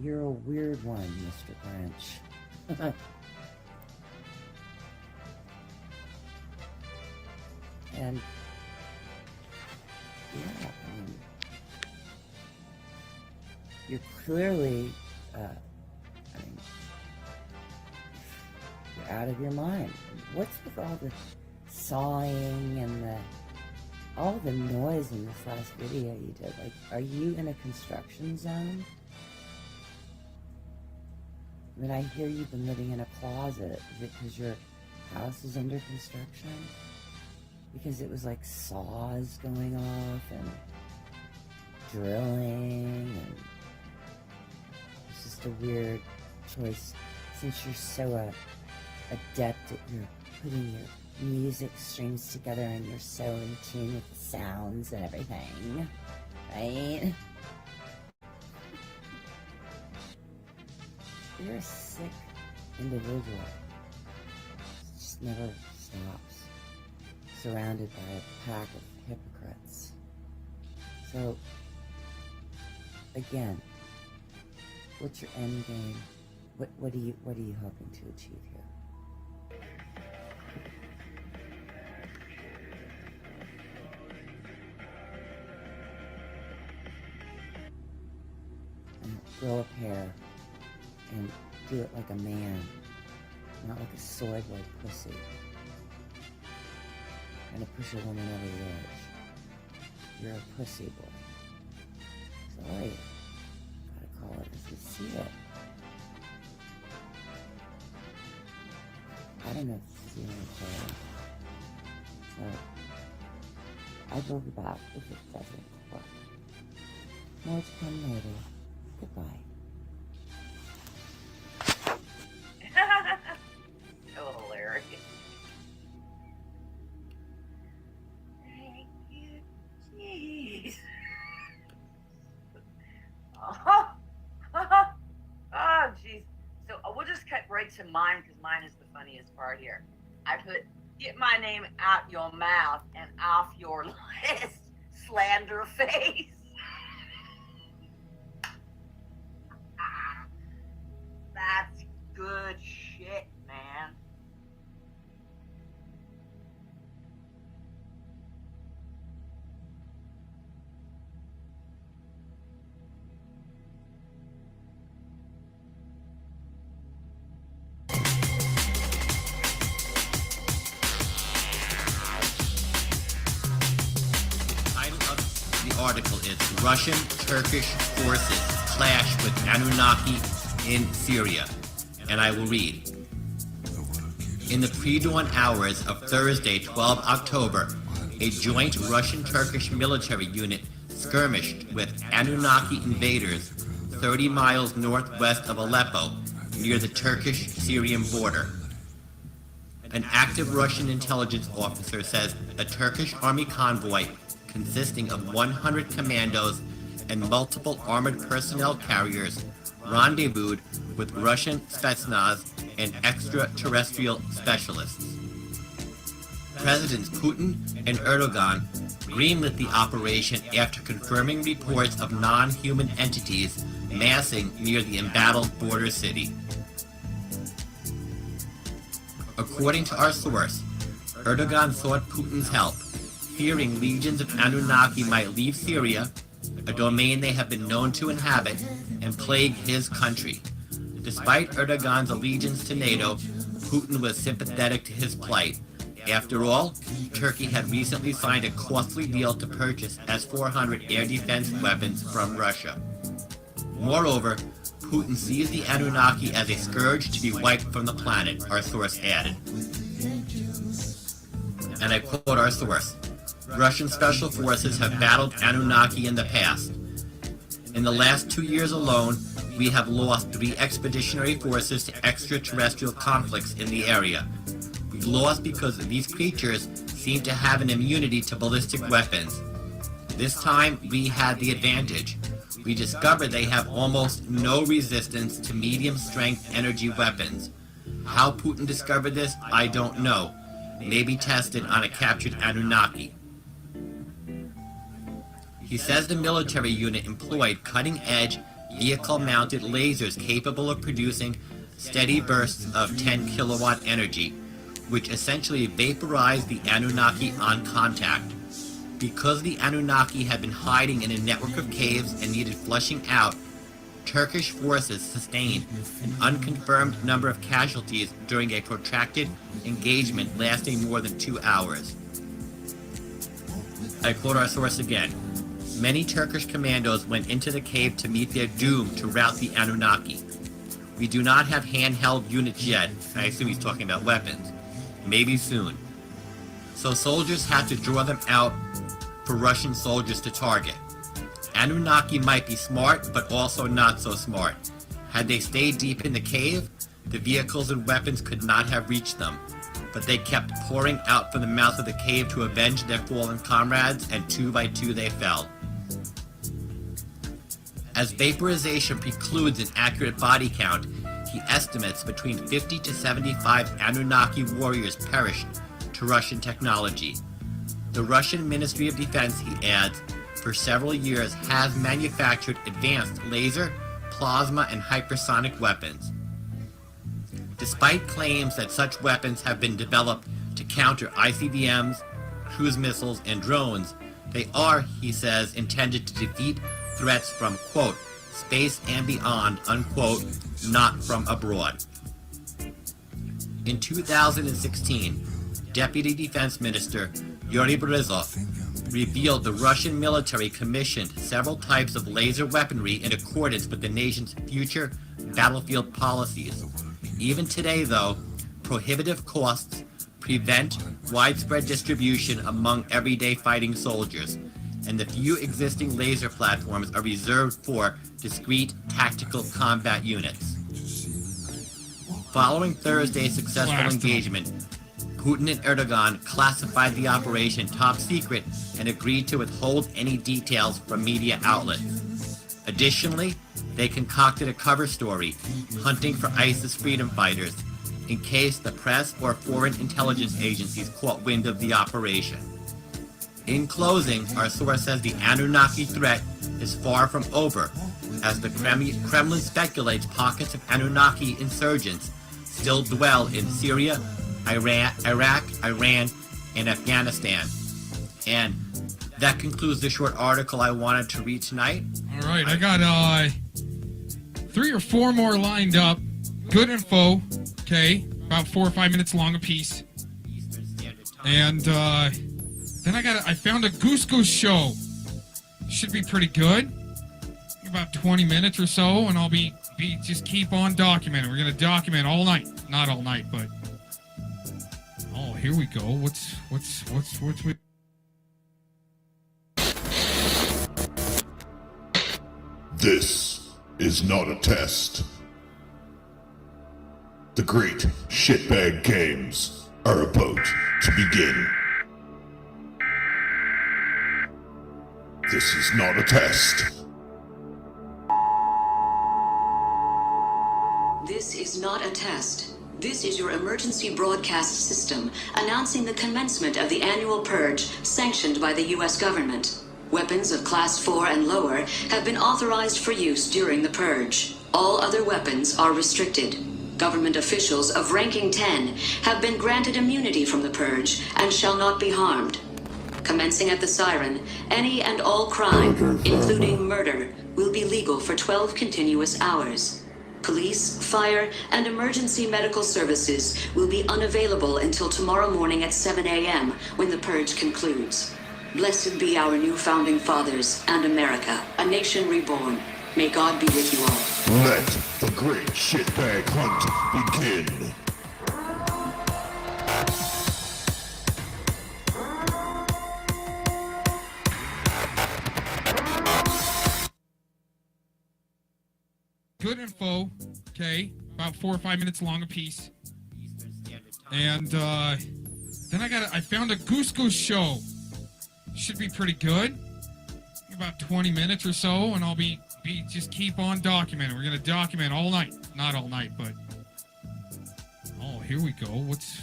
You're a weird one, Mr. Grinch. And yeah, I mean, you're clearly, you're out of your mind. What's with all the sawing and all the noise in this last video you did? Like, are you in a construction zone? I mean, I hear you've been living in a closet. Is it because your house is under construction? Because it was like saws going off and drilling, and it's just a weird choice since you're so adept at putting your music strings together and you're so in tune with the sounds and everything, right? You're a sick individual. It just never stops. Surrounded by a pack of hypocrites. So, again, what's your end game? What are you hoping to achieve here? And grow a pair and do it like a man, not like a soy boy pussy. And to push a woman over the edge. You're a pussy boy. Sorry. Gotta call it as you see it. I don't know if this is even clear. So, I will be back if it doesn't work. More to come later. Goodbye. So hilarious. Thank you, jeez. Oh, jeez. So we'll just cut right to mine because mine is the funniest part here. I put, get my name out your mouth and off your list, slander face. That's good shit, man. Title of the article is Russian-Turkish forces clash with Anunnaki in Syria. And I will read. In the pre-dawn hours of Thursday, 12 October, a joint Russian-Turkish military unit skirmished with Anunnaki invaders 30 miles northwest of Aleppo, near the Turkish-Syrian border. An active Russian intelligence officer says a Turkish army convoy consisting of 100 commandos and multiple armored personnel carriers rendezvoused with Russian Spetsnaz and extraterrestrial specialists. Presidents Putin and Erdogan greenlit the operation after confirming reports of non-human entities massing near the embattled border city. According to our source, Erdogan sought Putin's help, fearing legions of Anunnaki might leave Syria, a domain they have been known to inhabit, and plague his country. Despite Erdogan's allegiance to NATO, Putin was sympathetic to his plight. After all, Turkey had recently signed a costly deal to purchase S-400 air defense weapons from Russia. Moreover, Putin sees the Anunnaki as a scourge to be wiped from the planet, our source added. And I quote our source, Russian special forces have battled Anunnaki in the past. In the last 2 years alone, we have lost 3 expeditionary forces to extraterrestrial conflicts in the area. We've lost because these creatures seem to have an immunity to ballistic weapons. This time, we had the advantage. We discovered they have almost no resistance to medium-strength energy weapons. How Putin discovered this, I don't know. Maybe tested on a captured Anunnaki. He says the military unit employed cutting-edge, vehicle-mounted lasers capable of producing steady bursts of 10 kilowatt energy, which essentially vaporized the Anunnaki on contact. Because the Anunnaki had been hiding in a network of caves and needed flushing out, Turkish forces sustained an unconfirmed number of casualties during a protracted engagement lasting more than 2 hours. I quote our source again. Many Turkish commandos went into the cave to meet their doom to rout the Anunnaki. We do not have handheld units yet. I assume he's talking about weapons. Maybe soon. So soldiers had to draw them out for Russian soldiers to target. Anunnaki might be smart, but also not so smart. Had they stayed deep in the cave, the vehicles and weapons could not have reached them, but they kept pouring out from the mouth of the cave to avenge their fallen comrades, and 2 by 2 they fell. As vaporization precludes an accurate body count, he estimates between 50 to 75 Anunnaki warriors perished to Russian technology. The Russian Ministry of Defense, he adds, for several years has manufactured advanced laser, plasma, and hypersonic weapons. Despite claims that such weapons have been developed to counter ICBMs, cruise missiles, and drones, they are, he says, intended to defeat threats from, quote, space and beyond, unquote, not from abroad. In 2016, Deputy Defense Minister Yuri Borisov revealed the Russian military commissioned several types of laser weaponry in accordance with the nation's future battlefield policies. Even today, though, prohibitive costs prevent widespread distribution among everyday fighting soldiers, and the few existing laser platforms are reserved for discrete tactical combat units. Following Thursday's successful engagement, Putin and Erdogan classified the operation top secret and agreed to withhold any details from media outlets. Additionally, they concocted a cover story, hunting for ISIS freedom fighters, in case the press or foreign intelligence agencies caught wind of the operation. In closing, our source says the Anunnaki threat is far from over, as the Kremlin speculates pockets of Anunnaki insurgents still dwell in Syria, Iraq, Iran, and Afghanistan. And that concludes the short article I wanted to read tonight. All right, I got 3 or 4 more lined up. Good info, okay, about 4 or 5 minutes long a piece. And then I found a Goose Goose show. Should be pretty good. About 20 minutes or so, and I'll be just keep on documenting. We're gonna document all night. Not all night, but oh, here we go. What's we? This is not a test. The great shitbag games are about to begin. This is not a test. This is not a test. This is your emergency broadcast system announcing the commencement of the annual purge sanctioned by the U.S. government. Weapons of Class 4 and lower have been authorized for use during the purge. All other weapons are restricted. Government officials of ranking 10 have been granted immunity from the purge and shall not be harmed. Commencing at the siren, any and all crime, including murder, will be legal for 12 continuous hours. Police, fire, and emergency medical services will be unavailable until tomorrow morning at 7 a.m. when the purge concludes. Blessed be our new founding fathers and America, a nation reborn. May God be with you all. Let the great shitbag hunt begin. Good info, okay, about 4 or 5 minutes long a piece. And then I found a Goose Goose show. Should be pretty good. About 20 minutes or so, and I'll be just keep on documenting. We're gonna document all night. Not all night, but oh, here we go. What's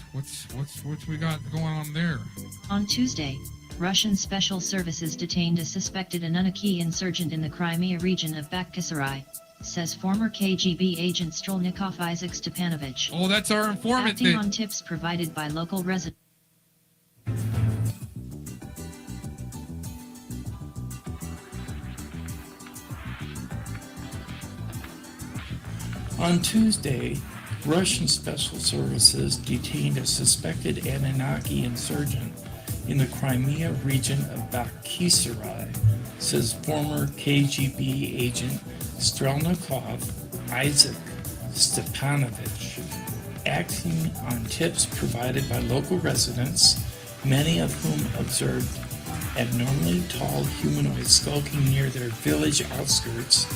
we got going on there? On Tuesday, Russian special services detained a suspected Anunnaki insurgent in the Crimea region of Bakhchisarai, says former KGB agent Strelnikov Isaac Stepanovich. Oh, that's our informant. Acting on tips provided by local residents. On Tuesday, Russian special services detained a suspected Anunnaki insurgent in the Crimea region of Bakhchisarai, says former KGB agent Strelnikov Isaac Stepanovich. Acting on tips provided by local residents, many of whom observed abnormally tall humanoids skulking near their village outskirts,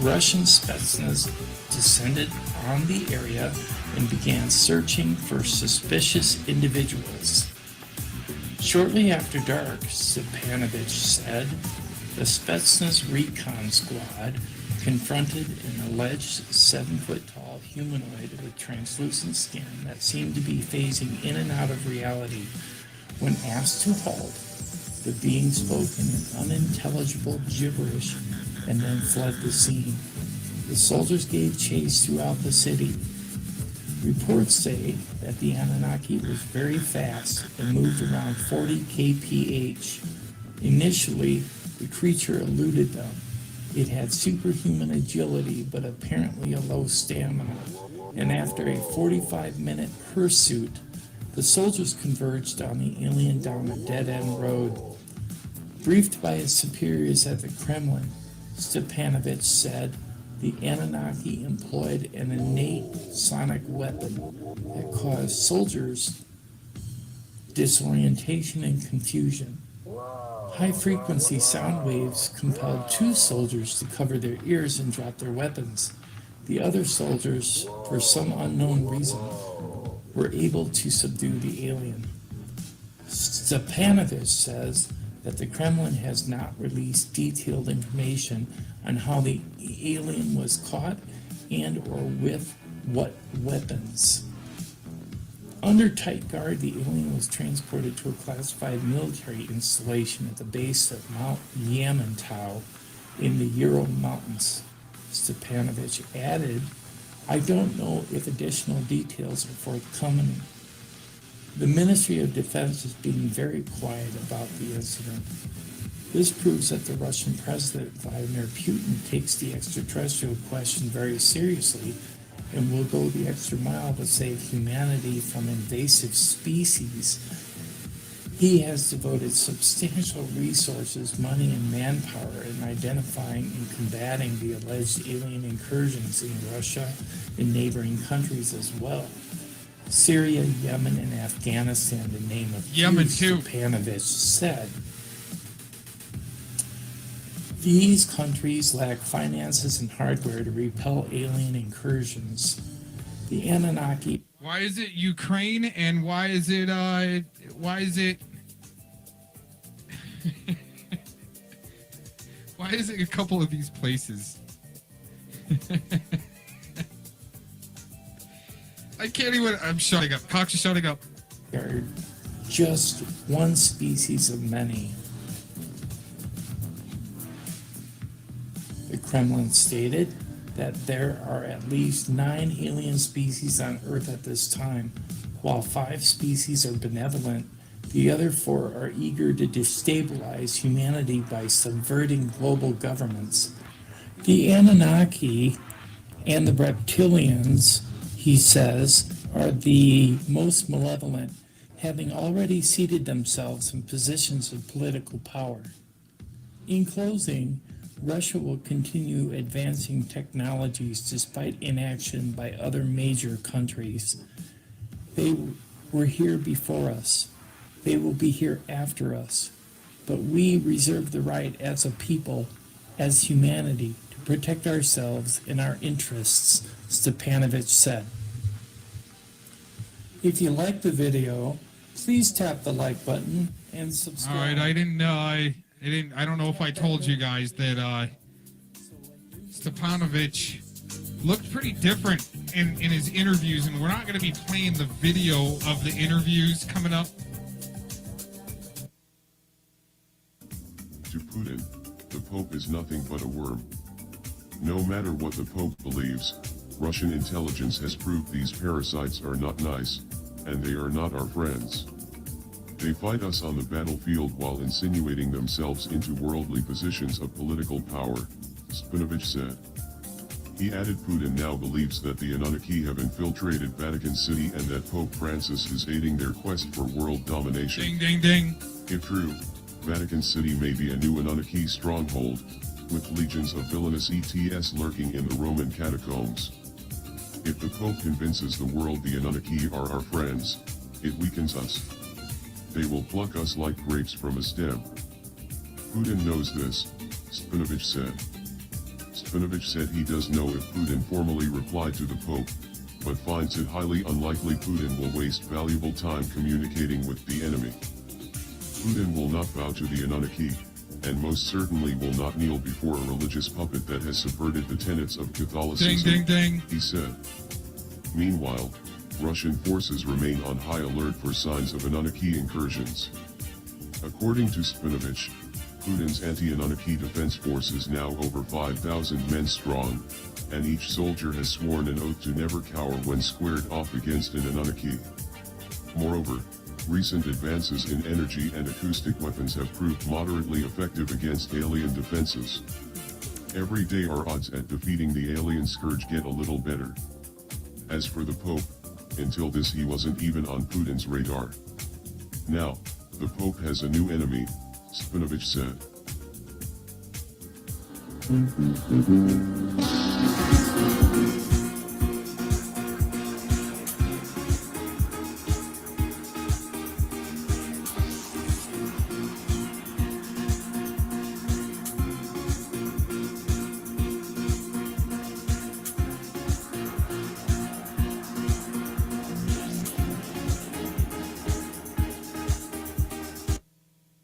Russian Spetsnaz descended on the area and began searching for suspicious individuals. Shortly after dark, Stepanovich said, the Spetsnaz recon squad confronted an alleged 7-foot-tall humanoid with translucent skin that seemed to be phasing in and out of reality. When asked to halt, the being spoke in unintelligible gibberish and then fled the scene. The soldiers gave chase throughout the city. Reports say that the Anunnaki was very fast and moved around 40 kph. Initially, the creature eluded them. It had superhuman agility, but apparently a low stamina. And after a 45-minute pursuit, the soldiers converged on the alien down a dead-end road. Briefed by his superiors at the Kremlin, Stepanovich said the Anunnaki employed an innate sonic weapon that caused soldiers disorientation and confusion. High-frequency sound waves compelled 2 soldiers to cover their ears and drop their weapons. The other soldiers, for some unknown reason, were able to subdue the alien. Stepanovich says that the Kremlin has not released detailed information on how the alien was caught and or with what weapons. Under tight guard, the alien was transported to a classified military installation at the base of Mount Yamantau in the Ural Mountains. Stepanovich added, I don't know if additional details are forthcoming. The Ministry of Defense is being very quiet about the incident. This proves that the Russian President Vladimir Putin takes the extraterrestrial question very seriously and will go the extra mile to save humanity from invasive species. He has devoted substantial resources, money, and manpower in identifying and combating the alleged alien incursions in Russia and neighboring countries as well. Syria, Yemen, and Afghanistan, to name a few, Yemen, too. Stepanovich said. These countries lack finances and hardware to repel alien incursions. The Anunnaki. Why is it Ukraine and why is it why is it a couple of these places? I can't even. I'm shutting up. Cox is shutting up. Are just one species of many. The Kremlin stated that there are at least 9 alien species on Earth at this time. While 5 species are benevolent, the other 4 are eager to destabilize humanity by subverting global governments. The Anunnaki and the reptilians, he says, are the most malevolent, having already seated themselves in positions of political power. In closing, Russia will continue advancing technologies despite inaction by other major countries. They were here before us. They will be here after us. But we reserve the right as a people, as humanity, to protect ourselves and our interests, Stepanovich said. If you like the video, please tap the like button and subscribe. All right, I don't know if I told you guys that Stepanovich looked pretty different in his interviews, and we're not going to be playing the video of the interviews coming up. To Putin, the Pope is nothing but a worm. No matter what the Pope believes, Russian intelligence has proved these parasites are not nice, and they are not our friends. They fight us on the battlefield while insinuating themselves into worldly positions of political power, Scumeron said. He added Putin now believes that the Anunnaki have infiltrated Vatican City and that Pope Francis is aiding their quest for world domination. Ding, ding, ding. If true, Vatican City may be a new Anunnaki stronghold, with legions of villainous ETs lurking in the Roman catacombs. If the Pope convinces the world the Anunnaki are our friends, it weakens us. They will pluck us like grapes from a stem. Putin knows this, Scumeron said. Scumeron said he does know if Putin formally replied to the Pope, but finds it highly unlikely Putin will waste valuable time communicating with the enemy. Putin will not bow to the Anunnaki, and most certainly will not kneel before a religious puppet that has subverted the tenets of Catholicism, ding, ding, ding. He said. Meanwhile, Russian forces remain on high alert for signs of Anunnaki incursions. According to Scumeron, Putin's anti-Anunnaki defense force is now over 5,000 men strong, and each soldier has sworn an oath to never cower when squared off against an Anunnaki. Moreover, recent advances in energy and acoustic weapons have proved moderately effective against alien defenses. Every day our odds at defeating the alien scourge get a little better. As for the Pope, until this he wasn't even on Putin's radar. Now, the Pope has a new enemy, Scumeron said.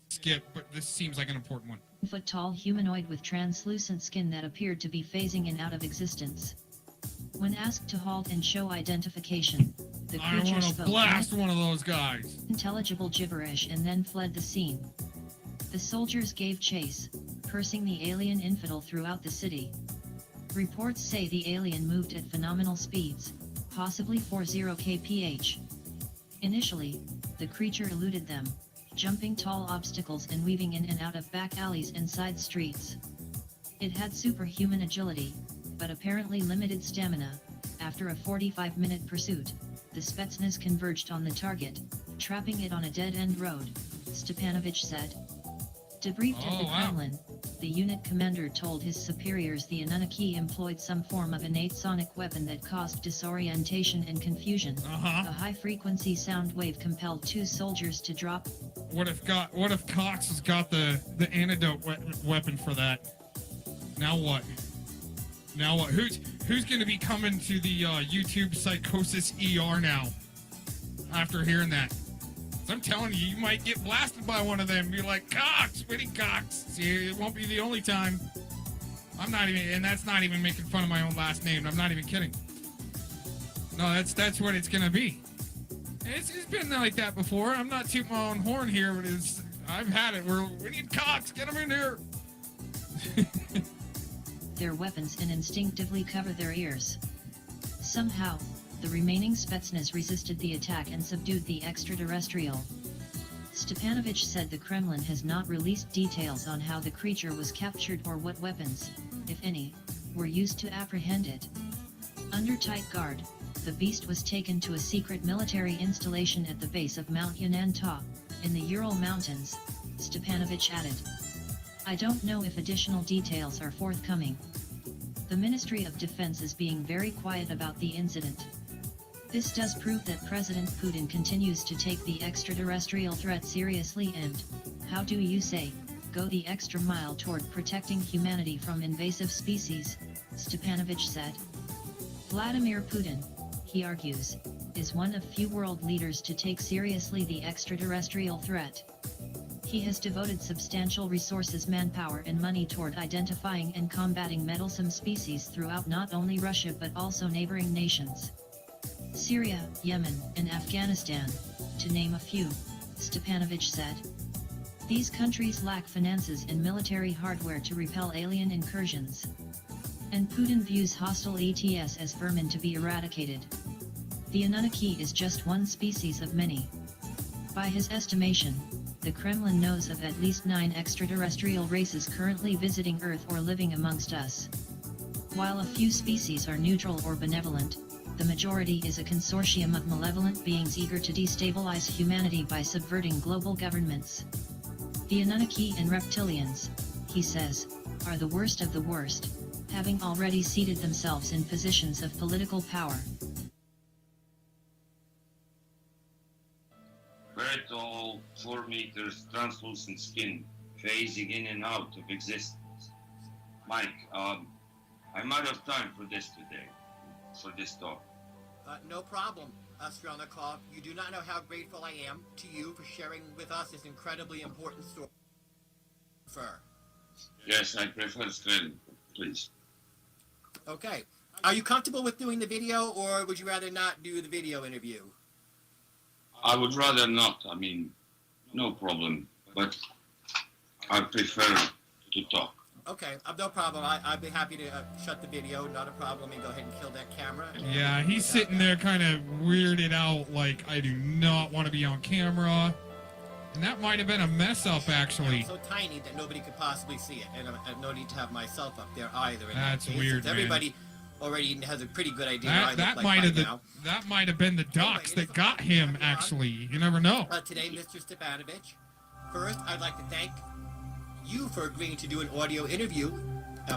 Skip, but this seems like an important one. Foot-tall humanoid with translucent skin that appeared to be phasing in out of existence. When asked to halt and show identification, the I creature want to spoke blast one of those guys. intelligible gibberish and then fled the scene. The soldiers gave chase, cursing the alien infidel throughout the city. Reports say the alien moved at phenomenal speeds, possibly 40 kph. Initially, the creature eluded them, jumping tall obstacles and weaving in and out of back alleys and side streets. It had superhuman agility, but apparently limited stamina. After a 45-minute pursuit, the Spetsnaz converged on the target, trapping it on a dead-end road. Stepanovich said. Debriefed at the Kremlin, the unit commander told his superiors the Anunnaki employed some form of innate sonic weapon that caused disorientation and confusion. A high-frequency sound wave compelled 2 soldiers to drop. What if Cox has got the antidote weapon for that? Now what? Now what? Who's going to be coming to the YouTube Psychosis ER now? After hearing that, I'm telling you, you might get blasted by one of them. Be like, Cox, Whitty Cox. See, it won't be the only time. I'm not even, and that's not even making fun of my own last name. I'm not even kidding. No, that's what it's gonna be. It's been like that before. I'm not tooting my own horn here, but I've had it. We need Cox. Get him in here. Their weapons and instinctively cover their ears. Somehow, the remaining Spetsnaz resisted the attack and subdued the extraterrestrial. Stepanovich said the Kremlin has not released details on how the creature was captured or what weapons, if any, were used to apprehend it. Under tight guard, the beast was taken to a secret military installation at the base of Mount Yananta, in the Ural Mountains, Stepanovich added. I don't know if additional details are forthcoming. The Ministry of Defense is being very quiet about the incident. This does prove that President Putin continues to take the extraterrestrial threat seriously and, how do you say, go the extra mile toward protecting humanity from invasive species, Stepanovich said. Vladimir Putin, he argues, is one of few world leaders to take seriously the extraterrestrial threat. He has devoted substantial resources, manpower and money toward identifying and combating meddlesome species throughout not only Russia but also neighboring nations. Syria, Yemen, and Afghanistan, to name a few, Stepanovich said. These countries lack finances and military hardware to repel alien incursions. And Putin views hostile ETS as vermin to be eradicated. The Anunnaki is just one species of many. By his estimation, the Kremlin knows of at least 9 extraterrestrial races currently visiting Earth or living amongst us. While a few species are neutral or benevolent, the majority is a consortium of malevolent beings eager to destabilize humanity by subverting global governments. The Anunnaki and reptilians, he says, are the worst of the worst, having already seated themselves in positions of political power. All 4 meters translucent skin, phasing in and out of existence. Mike, I'm out of time for this today, for this talk. No problem, Strelnikov. You do not know how grateful I am to you for sharing with us this incredibly important story. Yes, I prefer Strelnikov, please. Okay. Are you comfortable with doing the video, or would you rather not do the video interview? I would rather not. I mean, no problem, but I prefer to talk. Okay, no problem. I'd be happy to shut the video, not a problem, and go ahead and kill that camera. Yeah, he's sitting there kind of weirded out, like, I do not want to be on camera. And that might have been a mess up, actually. It's so tiny that nobody could possibly see it, and no need to have myself up there either. That's weird, man. Everybody already has a pretty good idea that might have been the docs that got him, actually. You never know. Today, Mr. Stepanovich, first, I'd like to thank you for agreeing to do an audio interview,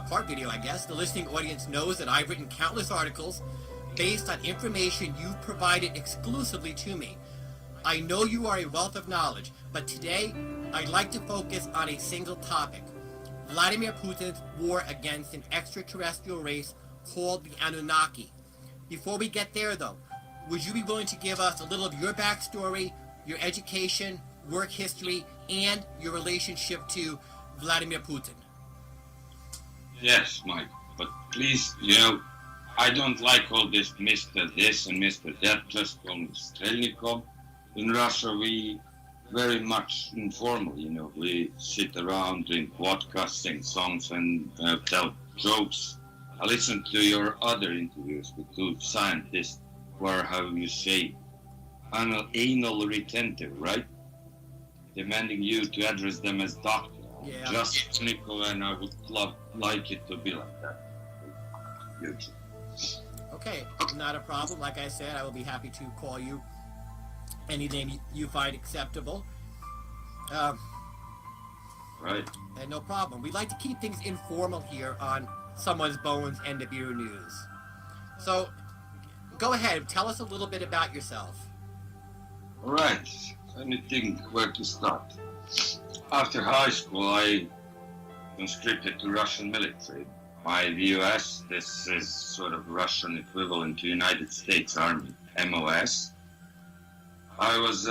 part video, I guess. The listening audience knows that I've written countless articles based on information you've provided exclusively to me. I know you are a wealth of knowledge, but today, I'd like to focus on a single topic: Vladimir Putin's war against an extraterrestrial race called the Anunnaki. Before we get there, though, would you be willing to give us a little of your backstory, your education, work history, and your relationship to Vladimir Putin? Yes, Mike, but please, I don't like all this Mr. This and Mr. That, just call me Strelnikov. In Russia, we very much informal, we sit around, drink vodka, sing songs, and tell jokes. I listened to your other interviews with 2 scientists who are, how you say, anal retentive, right? Demanding you to address them as doctor. Yeah. Just Nico, and I would like it to be like that. Good. Okay, not a problem. Like I said, I will be happy to call you any name you find acceptable. Right. No problem. We'd like to keep things informal here on Someone's Bones End of Year News. So, go ahead. Tell us a little bit about yourself. All right. Let me think where to start. After high school, I conscripted to Russian military. My VOS, this is sort of Russian equivalent to United States Army, MOS. I was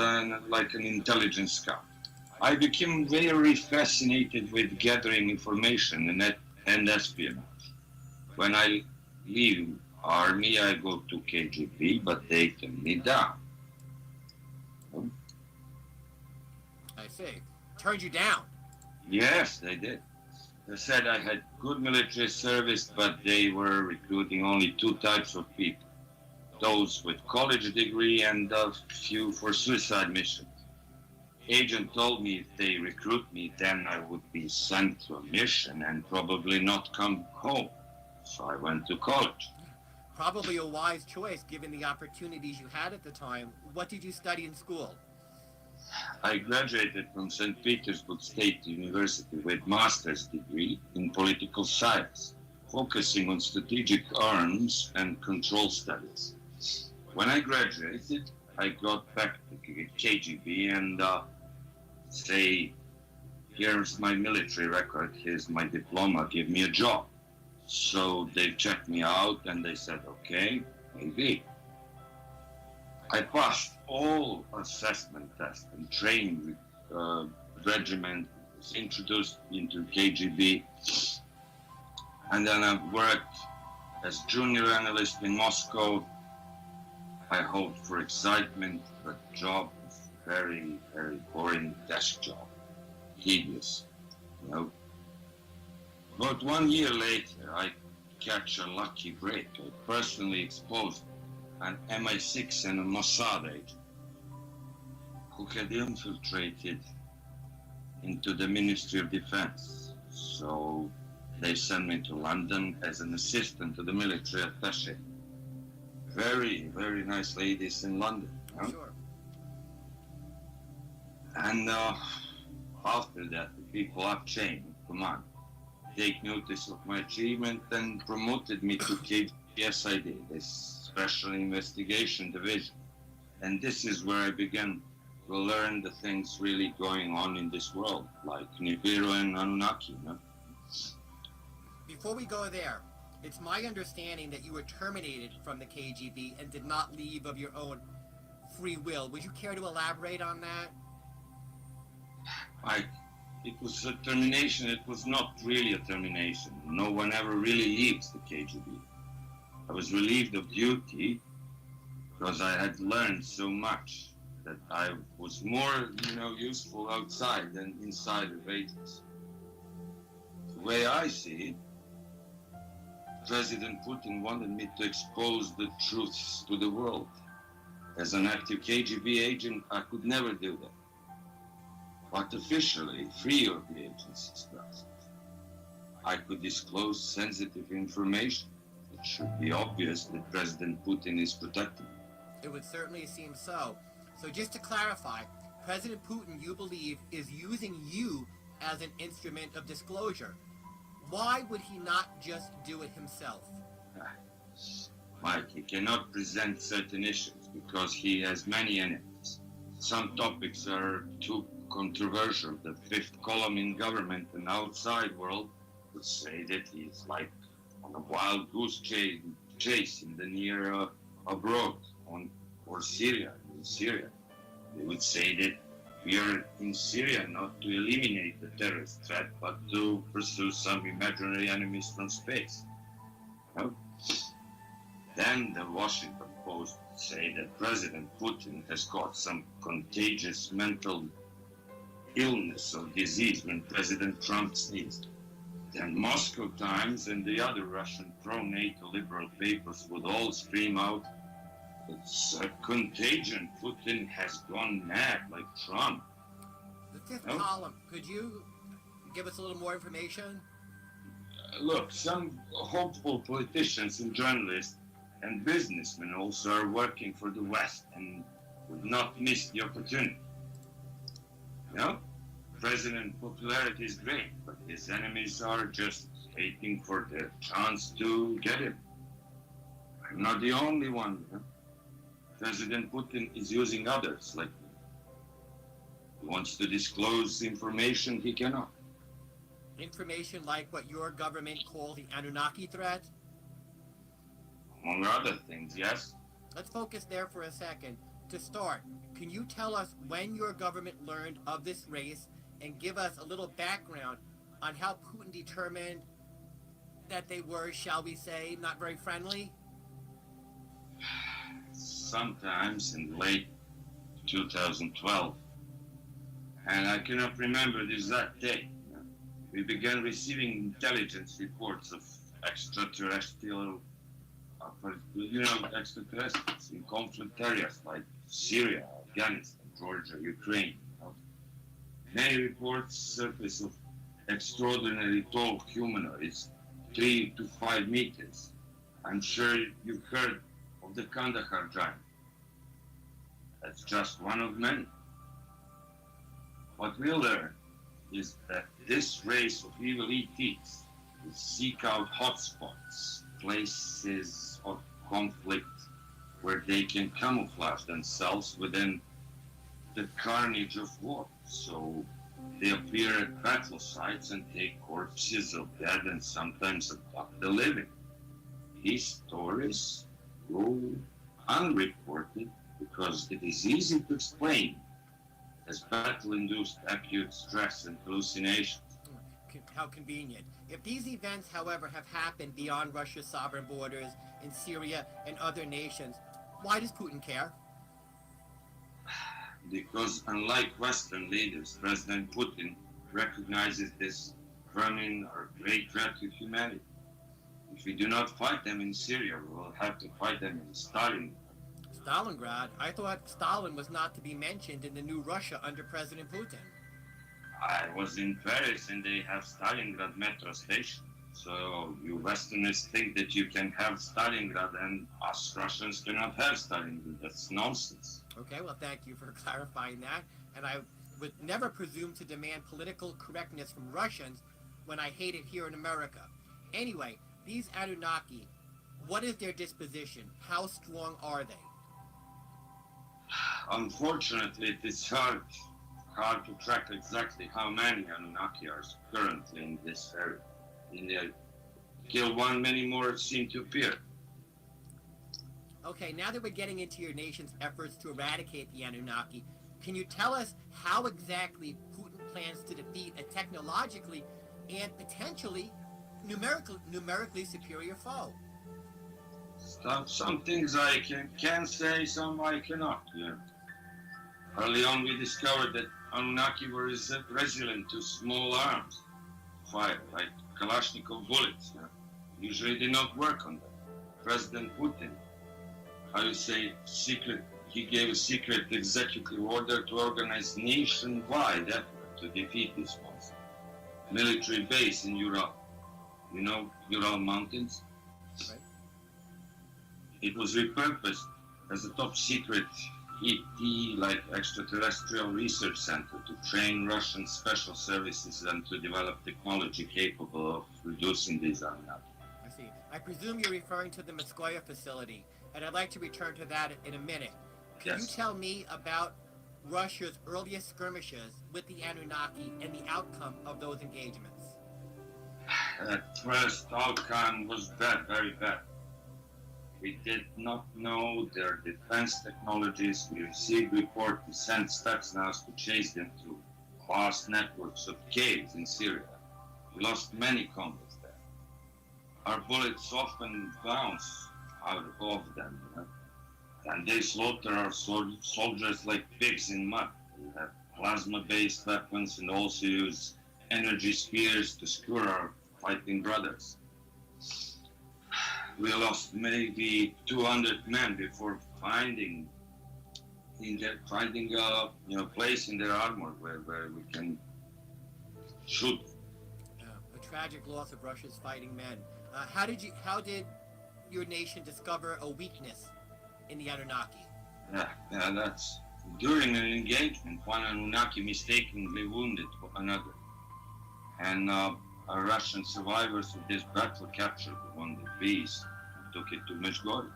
like an intelligence scout. I became very fascinated with gathering information and espionage. When I leave Army, I go to KGB, but they turn me down. I see. Turned you down? Yes, they did. They said I had good military service, but they were recruiting only two types of people. Those with college degree and a few for suicide missions. Agent told me if they recruit me, then I would be sent to a mission and probably not come home. So I went to college. Probably a wise choice given the opportunities you had at the time. What did you study in school? I graduated from St. Petersburg State University with master's degree in political science, focusing on strategic arms and control studies. When I graduated, I got back to KGB and say, here's my military record, here's my diploma, give me a job. So they checked me out and they said, okay, maybe. I passed all assessment tests and trained with regiment, was introduced into KGB. And then I worked as junior analyst in Moscow. I hoped for excitement, but job was very, very boring desk job. Hideous, you know. About 1 year later, I catch a lucky break. I personally exposed an MI6 and a Mossad agent who had infiltrated into the Ministry of Defense. So they sent me to London as an assistant to the military attaché. Very, very nice ladies in London. Huh? Sure. And after that, the people up chain of command take notice of my achievement and promoted me to KGSID, this Special Investigation Division. And this is where I began to learn the things really going on in this world, like Nibiru and Anunnaki. You know? Before we go there, it's my understanding that you were terminated from the KGB and did not leave of your own free will. Would you care to elaborate on that? It was a termination. It was not really a termination. No one ever really leaves the KGB. I was relieved of duty because I had learned so much that I was more, useful outside than inside of agency. The way I see it, President Putin wanted me to expose the truths to the world. As an active KGB agent, I could never do that. But officially, free of the agency's trust, I could disclose sensitive information. It should be obvious that President Putin is protecting me. It would certainly seem so. So just to clarify, President Putin, you believe, is using you as an instrument of disclosure. Why would he not just do it himself? Mike, he cannot present certain issues because he has many enemies. Some topics are too controversial. The fifth column in government and outside world would say that he's like on a wild goose chase in the near abroad, or Syria, in Syria. They would say that we are in Syria not to eliminate the terrorist threat, but to pursue some imaginary enemies from space. No? Then the Washington Post say that President Putin has got some contagious mental illness or disease when President Trump sneezed. Then Moscow Times and the other Russian pro-NATO liberal papers would all scream out, it's a contagion. Putin has gone mad like Trump. The fifth column, could you give us a little more information? Look, some hopeful politicians and journalists and businessmen also are working for the West and would not miss the opportunity. You know? president's popularity is great, but his enemies are just waiting for the chance to get him. I'm not the only one. President Putin is using others like me. He wants to disclose information he cannot. Information like what your government calls the Anunnaki threat? Among other things, yes. Let's focus there for a second. To start, can you tell us when your government learned of this race and give us a little background on how Putin determined that they were, shall we say, not very friendly? Sometimes in late 2012, and I cannot remember the exact date, we began receiving intelligence reports of extraterrestrial, extraterrestrials in conflict areas like Syria, Afghanistan, Georgia, Ukraine. Many reports surface of extraordinarily tall humanoids, 3 to 5 meters. I'm sure you've heard of the Kandahar giant. That's just one of many. What we learn is that this race of evil ETs will seek out hotspots, places of conflict where they can camouflage themselves within the carnage of war. So they appear at battle sites and take corpses of dead and sometimes abduct the living. These stories go unreported because it is easy to explain as battle-induced acute stress and hallucinations. How convenient. If these events, however, have happened beyond Russia's sovereign borders, in Syria and other nations, why does Putin care? Because unlike Western leaders, President Putin recognizes this vermin or great threat to humanity. If we do not fight them in Syria, we will have to fight them in Stalingrad. Stalingrad? I thought Stalin was not to be mentioned in the new Russia under President Putin. I was in Paris and they have Stalingrad metro station. So you Westerners think that you can have Stalingrad and us Russians cannot have Stalingrad. That's nonsense. Okay, well, thank you for clarifying that. And I would never presume to demand political correctness from Russians when I hate it here in America. Anyway, these Anunnaki, what is their disposition? How strong are they? Unfortunately, it is hard to track exactly how many Anunnaki are currently in this area. In the kill one, many more seem to appear. Okay, now that we're getting into your nation's efforts to eradicate the Anunnaki, can you tell us how exactly Putin plans to defeat a technologically and potentially numerically superior foe? Some things I can say, some I cannot. Yeah. Early on, we discovered that Anunnaki were resilient to small arms, fire, like Kalashnikov bullets. Yeah. Usually did not work on them. President Putin, he gave a secret executive order to organize nationwide effort to defeat these monsters. Military base in Ural. You know Ural Mountains? Right. It was repurposed as a top secret ET, like extraterrestrial research center to train Russian special services and to develop technology capable of reducing these Anunnaki. I see. I presume you're referring to the Moskoya facility, and I'd like to return to that in a minute. Can you tell me about Russia's earliest skirmishes with the Anunnaki and the outcome of those engagements? At first, outcome was bad, very bad. We did not know their defense technologies. We received reports to send Stuxnaz to chase them through vast networks of caves in Syria. We lost many combats there. Our bullets often bounce out of them, and they slaughter our soldiers like pigs in mud. We have plasma-based weapons and also use energy spears to skewer our fighting brothers. We lost maybe 200 men before finding a place in their armor where we can shoot. A tragic loss of Russia's fighting men. How did your nation discover a weakness in the Anunnaki? Yeah, that's During an engagement, one Anunnaki mistakenly wounded another, and our Russian survivors of this battle captured the wounded beast and took it to Meshgori.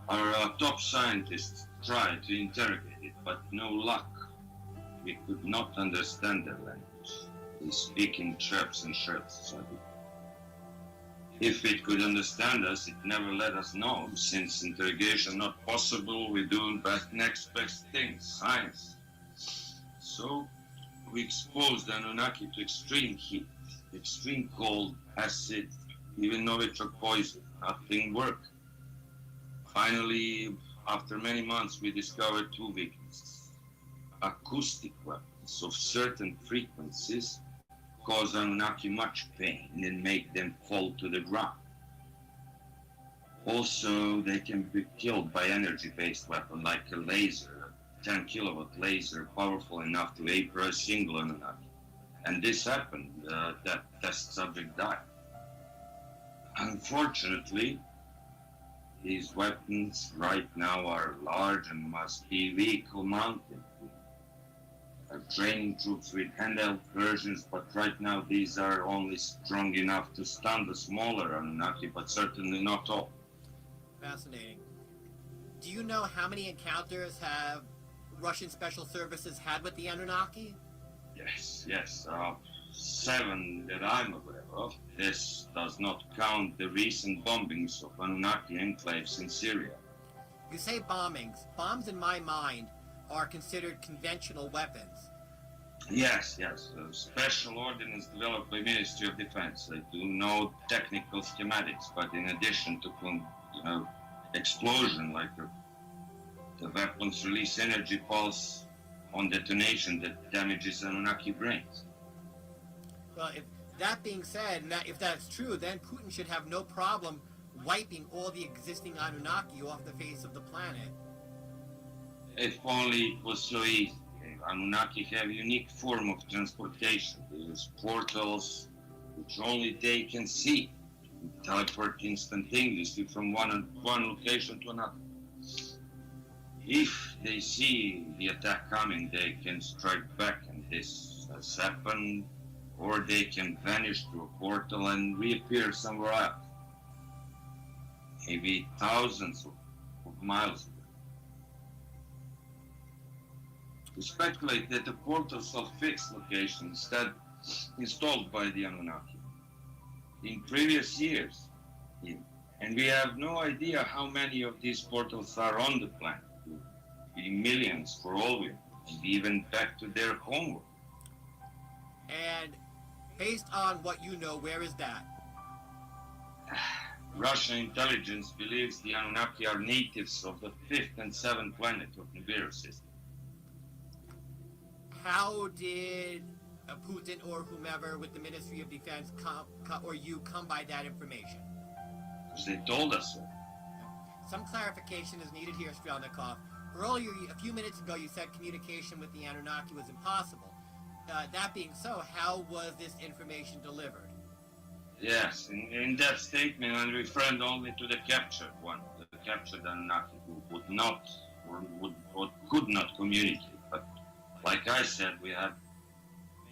Our top scientists tried to interrogate it, but no luck. We could not understand their language. They speak in chirps and shirts, so if it could understand us, it never let us know. Since interrogation not possible, we do next best thing, science. So we exposed the Anunnaki to extreme heat, extreme cold, acid, even novichok poison. Nothing worked. Finally, after many months, we discovered two weaknesses. Acoustic weapons of certain frequencies cause Anunnaki much pain and make them fall to the ground. Also, they can be killed by energy-based weapon like a laser, a 10 kilowatt laser, powerful enough to vapor a single Anunnaki. And this happened, that test subject died. Unfortunately, these weapons right now are large and must be vehicle-mounted. Are training troops with handheld versions, but right now these are only strong enough to stun the smaller Anunnaki, but certainly not all. Fascinating. Do you know how many encounters have Russian special services had with the Anunnaki? Yes, 7 that I'm aware of. This does not count the recent bombings of Anunnaki enclaves in Syria. You say bombings. Bombs, in my mind, are considered conventional weapons. Yes. Special ordnance developed by Ministry of Defense. I do know technical schematics, but in addition to explosion, like the weapons release energy pulse on detonation that damages Anunnaki brains. Well, if that being said, and if that's true, then Putin should have no problem wiping all the existing Anunnaki off the face of the planet. If only it was so easy. Anunnaki have a unique form of transportation. They use portals which only they can see. Teleport instantaneously from one location to another. If they see the attack coming, they can strike back, and this has happened, or they can vanish through a portal and reappear somewhere else. Maybe thousands of miles away. We speculate that the portals are fixed locations instead installed by the Anunnaki in previous years. And we have no idea how many of these portals are on the planet. Be millions for all we know, maybe even back to their homeworld. And based on what you know, where is that? Russian intelligence believes the Anunnaki are natives of the 5th and 7th planet of Nibiru system. How did Putin or whomever with the Ministry of Defense come by that information? Because they told us so. Some clarification is needed here, Strelnikov. Earlier, a few minutes ago, you said communication with the Anunnaki was impossible. That being so, how was this information delivered? Yes, in that statement, I referred only to the captured one, the captured Anunnaki, who would not or could not communicate. But like I said, we had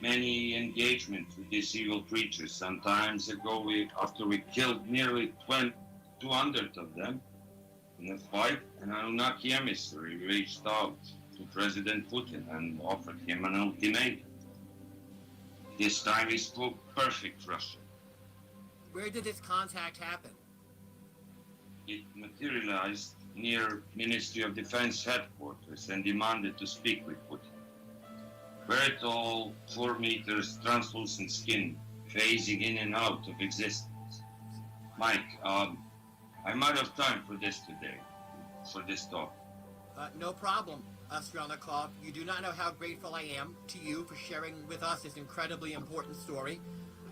many engagements with these evil creatures. Some times ago, after we killed nearly 200 of them in a fight, an Anunnaki emissary reached out to President Putin and offered him an ultimatum. This time he spoke perfect Russian. Where did this contact happen? It materialized near Ministry of Defense headquarters and demanded to speak with Putin. Very tall, 4 meters, translucent skin, phasing in and out of existence. Mike, I'm out of time for this today, for this talk. No problem, Strelnikov. You do not know how grateful I am to you for sharing with us this incredibly important story.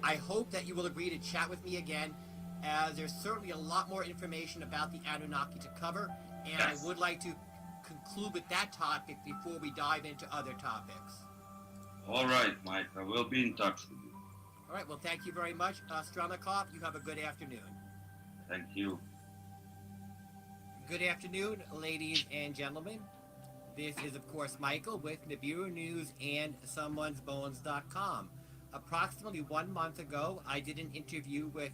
I hope that you will agree to chat with me again, as there's certainly a lot more information about the Anunnaki to cover, and yes. I would like to conclude with that topic before we dive into other topics. All right, Mike, I will be in touch with you. All right, well, thank you very much, Strelnikov. You have a good afternoon. Thank you. Good afternoon, ladies and gentlemen. This is, of course, Michael with Nibiru News and Someone'sBones.com. Approximately 1 month ago, I did an interview with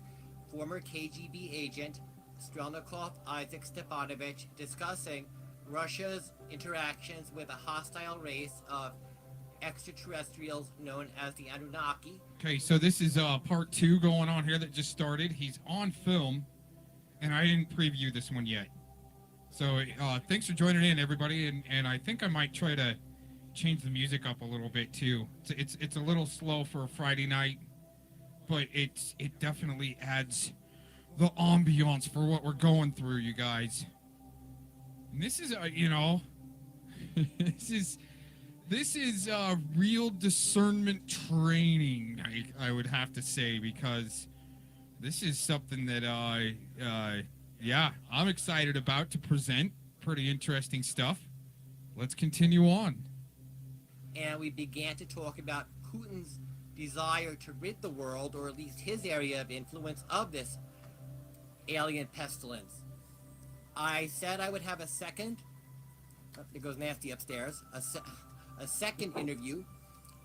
former KGB agent Strelnikov Isaac Stepanovich discussing Russia's interactions with a hostile race of extraterrestrials known as the Anunnaki. Okay, so this is part 2 going on here that just started. He's on film, and I didn't preview this one yet. So thanks for joining in, everybody, and I think I might try to change the music up a little bit too. It's a little slow for a Friday night, but it definitely adds the ambiance for what we're going through, you guys. And this is this is real discernment training, I would have to say, because this is something that yeah, I'm excited about to present. Pretty interesting stuff. Let's continue on. And we began to talk about Putin's desire to rid the world, or at least his area of influence, of this alien pestilence. I said I would have a second, it goes Nasty upstairs, a second interview,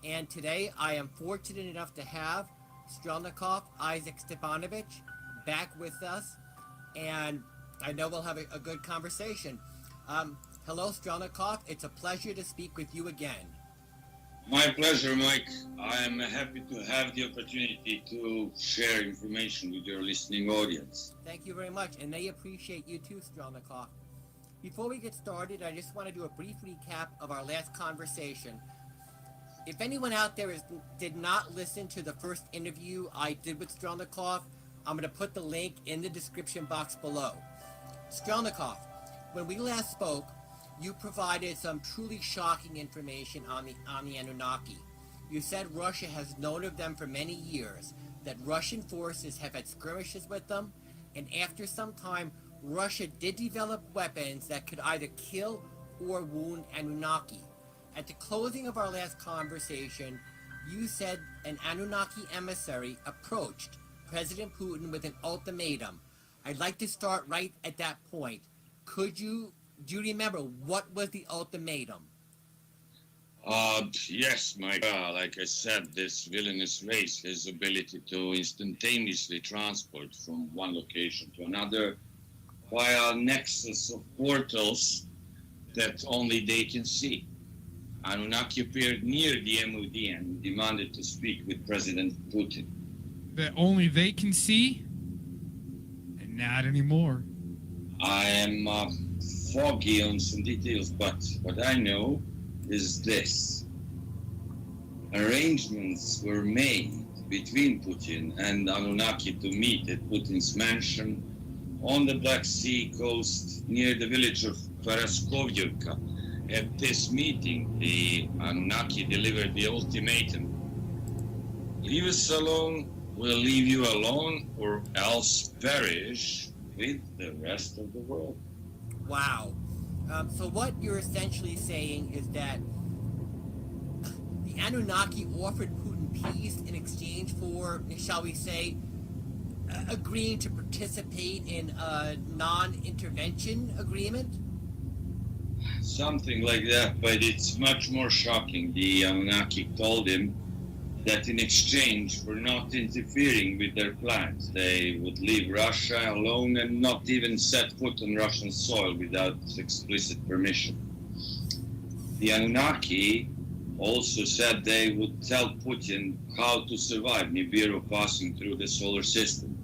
and today I am fortunate enough to have Strelnikov Isaac Stepanovich back with us, and I know we'll have a good conversation. Hello, Strelnikov. It's a pleasure to speak with you again. My pleasure, Mike. I am happy to have the opportunity to share information with your listening audience. Thank you very much, and they appreciate you too, Strelnikov. Before we get started, I just want to do a brief recap of our last conversation. If anyone out there did not listen to the first interview I did with Strelnikov, I'm going to put the link in the description box below. Strelnikov, when we last spoke, you provided some truly shocking information on the Anunnaki. You said Russia has known of them for many years, that Russian forces have had skirmishes with them, and after some time, Russia did develop weapons that could either kill or wound Anunnaki. At the closing of our last conversation, you said an Anunnaki emissary approached President Putin with an ultimatum. I'd like to start right at that point. Do you remember what was the ultimatum? Yes, Mike. Like I said, this villainous race has ability to instantaneously transport from one location to another via a nexus of portals that only they can see. Anunnaki appeared near the MOD and demanded to speak with President Putin. That only they can see? And not anymore. I am foggy on some details, but what I know is this. Arrangements were made between Putin and Anunnaki to meet at Putin's mansion on the Black Sea coast near the village of Paraskovivka. At this meeting, the Anunnaki delivered the ultimatum. Leave us alone, we'll leave you alone, or else perish with the rest of the world. Wow. So what you're essentially saying is that the Anunnaki offered Putin peace in exchange for, shall we say, agreeing to participate in a non-intervention agreement? Something like that, but it's much more shocking. The Anunnaki told him that in exchange for not interfering with their plans, they would leave Russia alone and not even set foot on Russian soil without explicit permission. The Anunnaki also said they would tell Putin how to survive Nibiru passing through the solar system.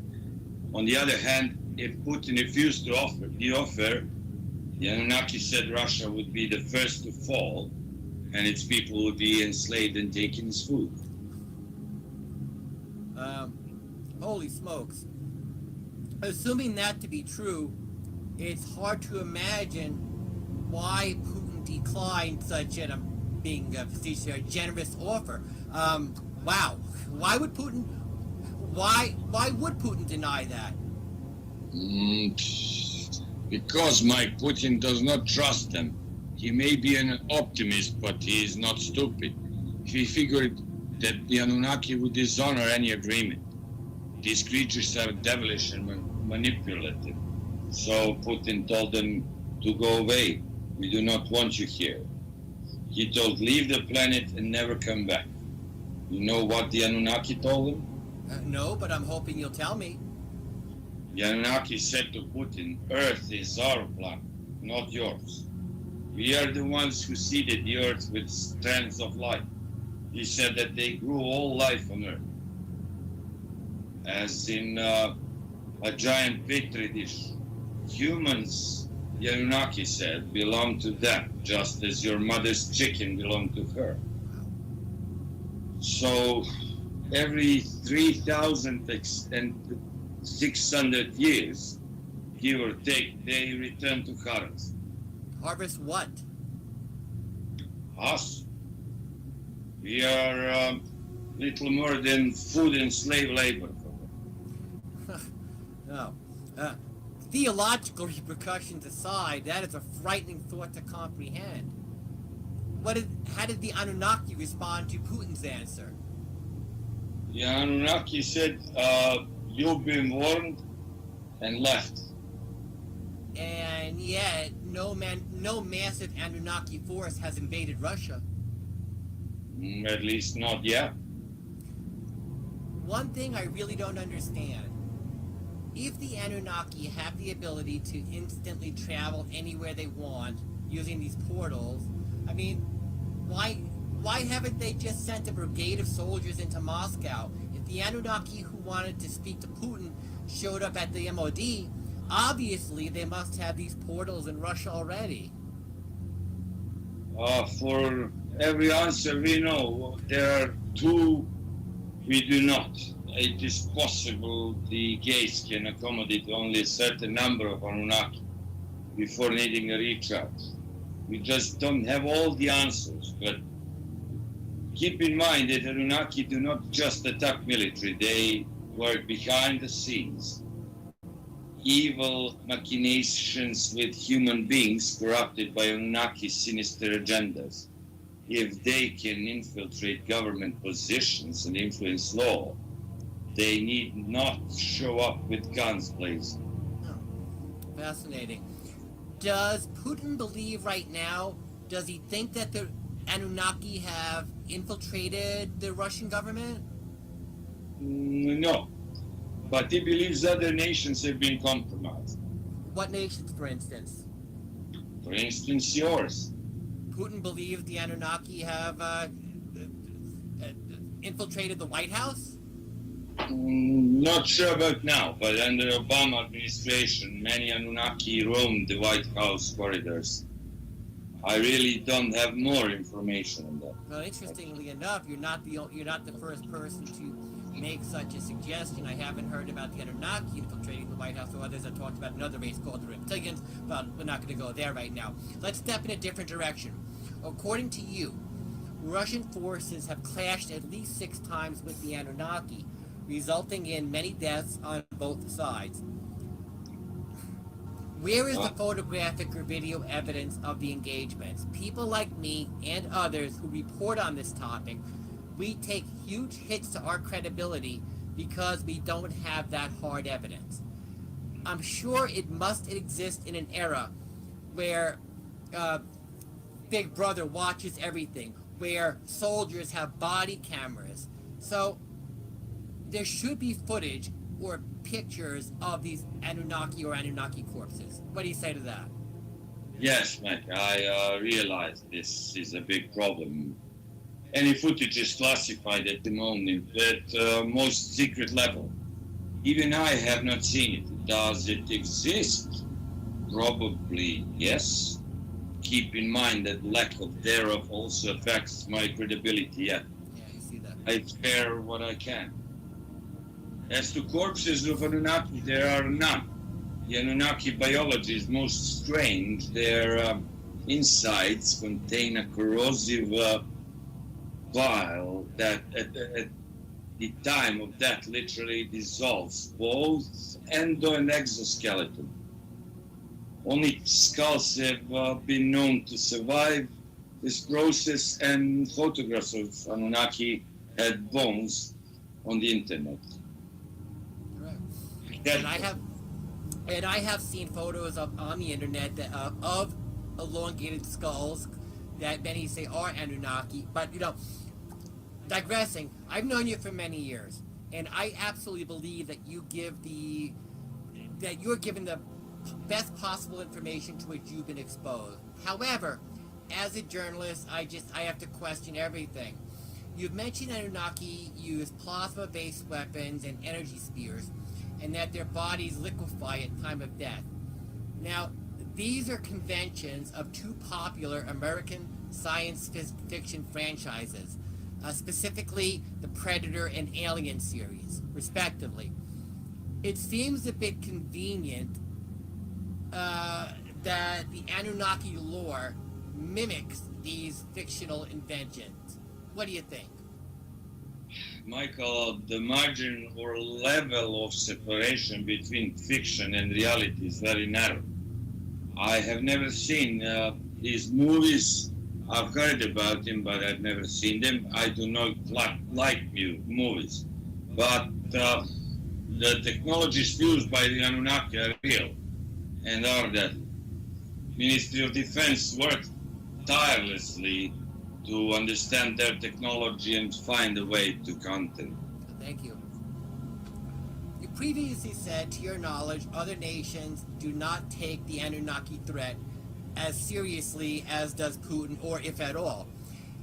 On the other hand, if Putin refused to offer the offer, the Anunnaki said Russia would be the first to fall and its people would be enslaved and taken as food. Holy smokes. Assuming that to be true, it's hard to imagine why Putin declined such a generous offer. Wow. Why would Putin deny that? Because Mike, Putin does not trust them. He may be an optimist, but he is not stupid. He figured that the Anunnaki would dishonor any agreement. These creatures are devilish and manipulative. So Putin told them to go away, We do not want you here. He told, leave the planet and never come back. You know what the Anunnaki told him? No, but I'm hoping you'll tell me. The Anunnaki said to Putin, Earth is our planet, not yours. We are the ones who seeded the Earth with strands of life. He said that they grew all life on Earth. As in a giant petri dish. Humans, the Anunnaki said, belong to them, just as your mother's chicken belonged to her. So every 3,600 years, give or take, they return to harvest. Harvest what? Us. We are little more than food and slave labor. No. Theological repercussions aside, that is a frightening thought to comprehend. How did the Anunnaki respond to Putin's answer? The Anunnaki said, you've been warned, and left. And yet, no massive Anunnaki force has invaded Russia. At least not yet. One thing I really don't understand. If the Anunnaki have the ability to instantly travel anywhere they want using these portals, I mean, why haven't they just sent a brigade of soldiers into Moscow? If the Anunnaki who wanted to speak to Putin showed up at the MOD, obviously they must have these portals in Russia already. For every answer we know, there are two we do not. It is possible the gates can accommodate only a certain number of Anunnaki before needing a recharge. We just don't have all the answers, but keep in mind that Anunnaki do not just attack military, they work behind the scenes. Evil machinations with human beings corrupted by Anunnaki's sinister agendas. If they can infiltrate government positions and influence law, they need not show up with guns blazing. Oh, fascinating. Does Putin believe right now, does he think that the Anunnaki have infiltrated the Russian government? No, but he believes other nations have been compromised. What nations, for instance? For instance, yours. Putin believes the Anunnaki have infiltrated the White House? Not sure about now, but under the Obama administration, many Anunnaki roamed the White House corridors. I really don't have more information on that. Well, interestingly enough, you're not the first person to make such a suggestion. I haven't heard about the Anunnaki infiltrating the White House, or others have talked about another race called the Reptilians, but we're not going to go there right now. Let's step in a different direction. According to you, Russian forces have clashed at least 6 times with the Anunnaki, resulting in many deaths on both sides. Where is the photographic or video evidence of the engagements? People like me and others who report on this topic, we take huge hits to our credibility because we don't have that hard evidence. I'm sure it must exist in an era where Big Brother watches everything, where soldiers have body cameras. So there should be footage or pictures of these Anunnaki or Anunnaki corpses. What do you say to that? Yes, Mac, I realize this is a big problem. Any footage is classified at the moment at most secret level. Even I have not seen it. Does it exist? Probably yes. Keep in mind that lack of thereof also affects my credibility yet. Yeah, you see that. I share what I can. As to corpses of Anunnaki, there are none. The Anunnaki biology is most strange. Their insides contain a corrosive bile that at the time of death literally dissolves both endo and exoskeleton. Only skulls have been known to survive this process, and photographs of Anunnaki had bones on the internet. And I have seen photos on the internet of elongated skulls that many say are Anunnaki. But, digressing, I've known you for many years, and I absolutely believe that you're given the best possible information to which you've been exposed. However, as a journalist, I have to question everything. You've mentioned Anunnaki use plasma-based weapons and energy spears, and that their bodies liquefy at time of death. Now, these are conventions of two popular American science fiction franchises, specifically the Predator and Alien series, respectively. It seems a bit convenient that the Anunnaki lore mimics these fictional inventions. What do you think? Michael, the margin or level of separation between fiction and reality is very narrow. I have never seen his movies. I've heard about him, but I've never seen them. I do not like movies. But the technologies used by the Anunnaki are real and are that. Ministry of Defense worked tirelessly to understand their technology and find a way to counter it. Thank you. You previously said, to your knowledge, other nations do not take the Anunnaki threat as seriously as does Putin, or if at all.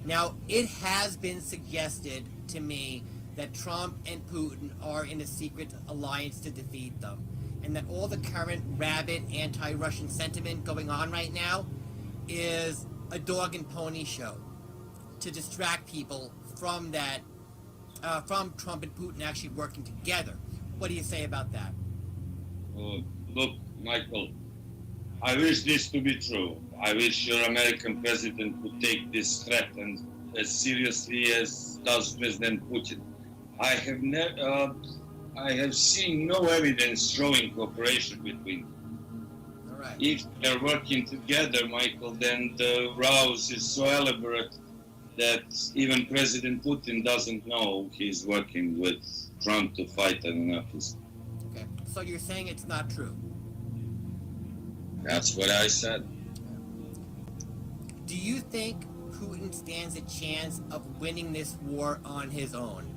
Now, it has been suggested to me that Trump and Putin are in a secret alliance to defeat them, and that all the current rabid anti-Russian sentiment going on right now is a dog and pony show to distract people from that, from Trump and Putin actually working together. What do you say about that? Look, Michael, I wish this to be true. I wish your American president would take this threat and as seriously as does President Putin. I have seen no evidence showing cooperation between them. All right. If they're working together, Michael, then the rouse is so elaborate that even President Putin doesn't know he's working with Trump to fight Anunnakis. Okay, so you're saying it's not true? That's what I said. Do you think Putin stands a chance of winning this war on his own?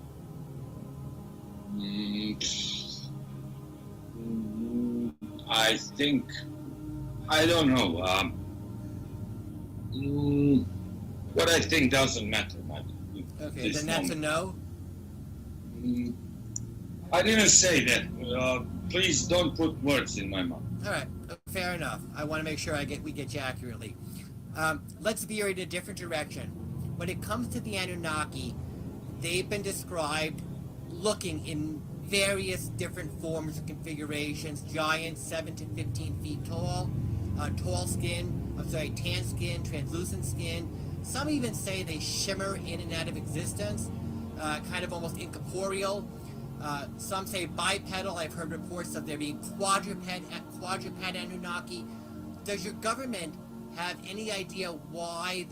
I don't know. What I think doesn't matter, Michael. Okay, then that's a no? I didn't say that. Please don't put words in my mouth. All right, fair enough. I want to make sure we get you accurately. Let's veer in a different direction. When it comes to the Anunnaki, they've been described looking in various different forms and configurations. Giants, 7 to 15 feet tall, tan skin, translucent skin. Some even say they shimmer in and out of existence, kind of almost incorporeal. Some say bipedal. I've heard reports of there being quadruped Anunnaki. Does your government have any idea why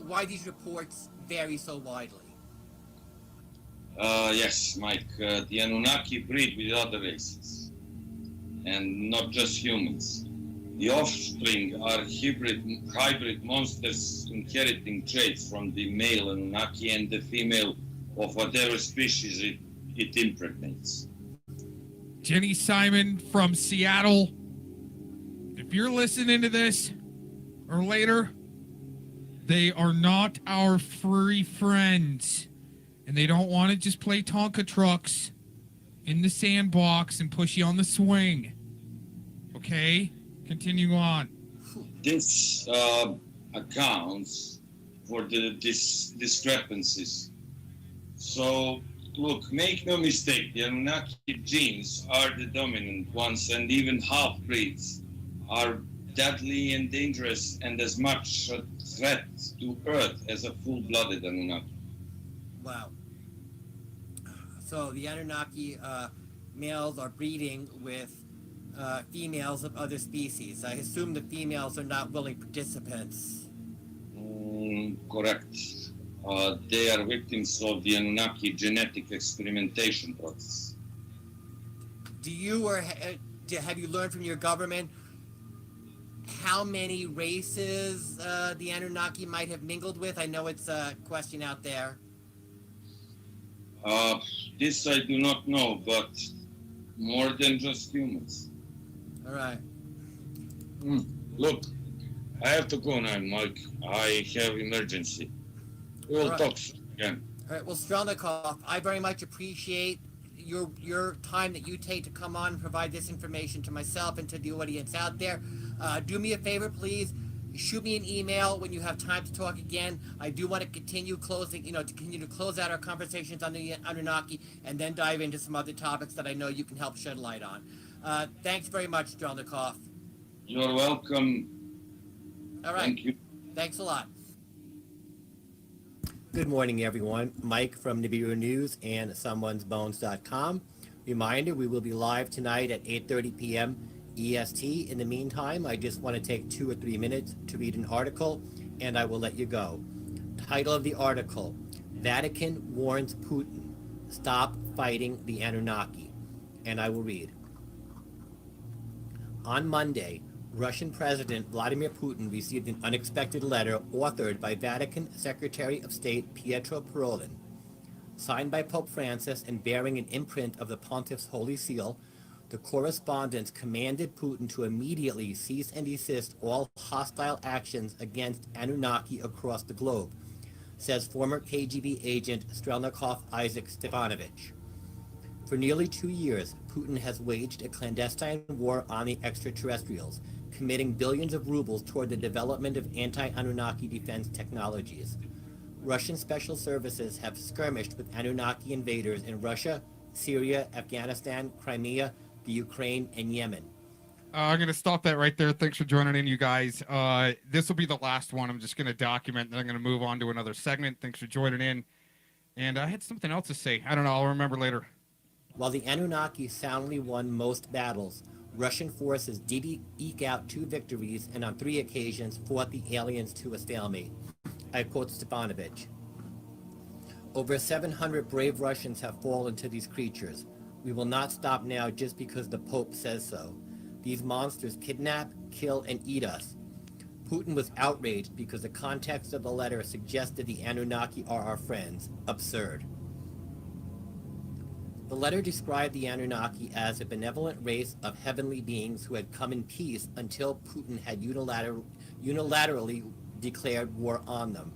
why these reports vary so widely? Yes, Mike. The Anunnaki breed with other races, and not just humans. The offspring are hybrid monsters inheriting traits from the male Anunnaki and the female of whatever species it impregnates. Jenny Simon from Seattle, if you're listening to this or later, they are not our furry friends. And they don't want to just play Tonka trucks in the sandbox and push you on the swing. Okay? Continue on. This accounts for the discrepancies. So, look, make no mistake, the Anunnaki genes are the dominant ones, and even half-breeds are deadly and dangerous and as much a threat to Earth as a full-blooded Anunnaki. Wow. So the Anunnaki males are breeding with females of other species. I assume the females are not willing participants. Correct. They are victims of the Anunnaki genetic experimentation process. Do you or have you learned from your government how many races the Anunnaki might have mingled with? I know it's a question out there. This I do not know, but more than just humans. All right. Look, I have to go now, Mike. I have emergency. We'll talk again. All right. Well, Strelnikov, I very much appreciate your time that you take to come on and provide this information to myself and to the audience out there. Do me a favor, please. Shoot me an email when you have time to talk again. I do want to continue closing, to continue to close out our conversations on the Anunnaki and then dive into some other topics that I know you can help shed light on. Thanks very much, Strelnikov. You're welcome. All right. Thank you. Thanks a lot. Good morning, everyone. Mike from Nibiru News and someonesbones.com. Reminder, we will be live tonight at 8:30 p.m. EST. In the meantime, I just want to take 2 or 3 minutes to read an article, and I will let you go. Title of the article, Vatican warns Putin, stop fighting the Anunnaki. And I will read. On Monday, Russian President Vladimir Putin received an unexpected letter authored by Vatican Secretary of State Pietro Parolin. Signed by Pope Francis and bearing an imprint of the Pontiff's Holy Seal, the correspondence commanded Putin to immediately cease and desist all hostile actions against Anunnaki across the globe, says former KGB agent Strelnikov Isaac Stepanovich. For nearly 2 years, Putin has waged a clandestine war on the extraterrestrials, committing billions of rubles toward the development of anti-Anunnaki defense technologies. Russian special services have skirmished with Anunnaki invaders in Russia, Syria, Afghanistan, Crimea, the Ukraine, and Yemen. I'm going to stop that right there. Thanks for joining in, you guys. This will be the last one. I'm just going to document, then I'm going to move on to another segment. Thanks for joining in. And I had something else to say. I don't know. I'll remember later. While the Anunnaki soundly won most battles, Russian forces did eke out 2 victories and on 3 occasions fought the aliens to a stalemate. I quote Stepanovich. Over 700 brave Russians have fallen to these creatures. We will not stop now just because the Pope says so. These monsters kidnap, kill, and eat us. Putin was outraged because the context of the letter suggested the Anunnaki are our friends. Absurd. The letter described the Anunnaki as a benevolent race of heavenly beings who had come in peace until Putin had unilaterally declared war on them.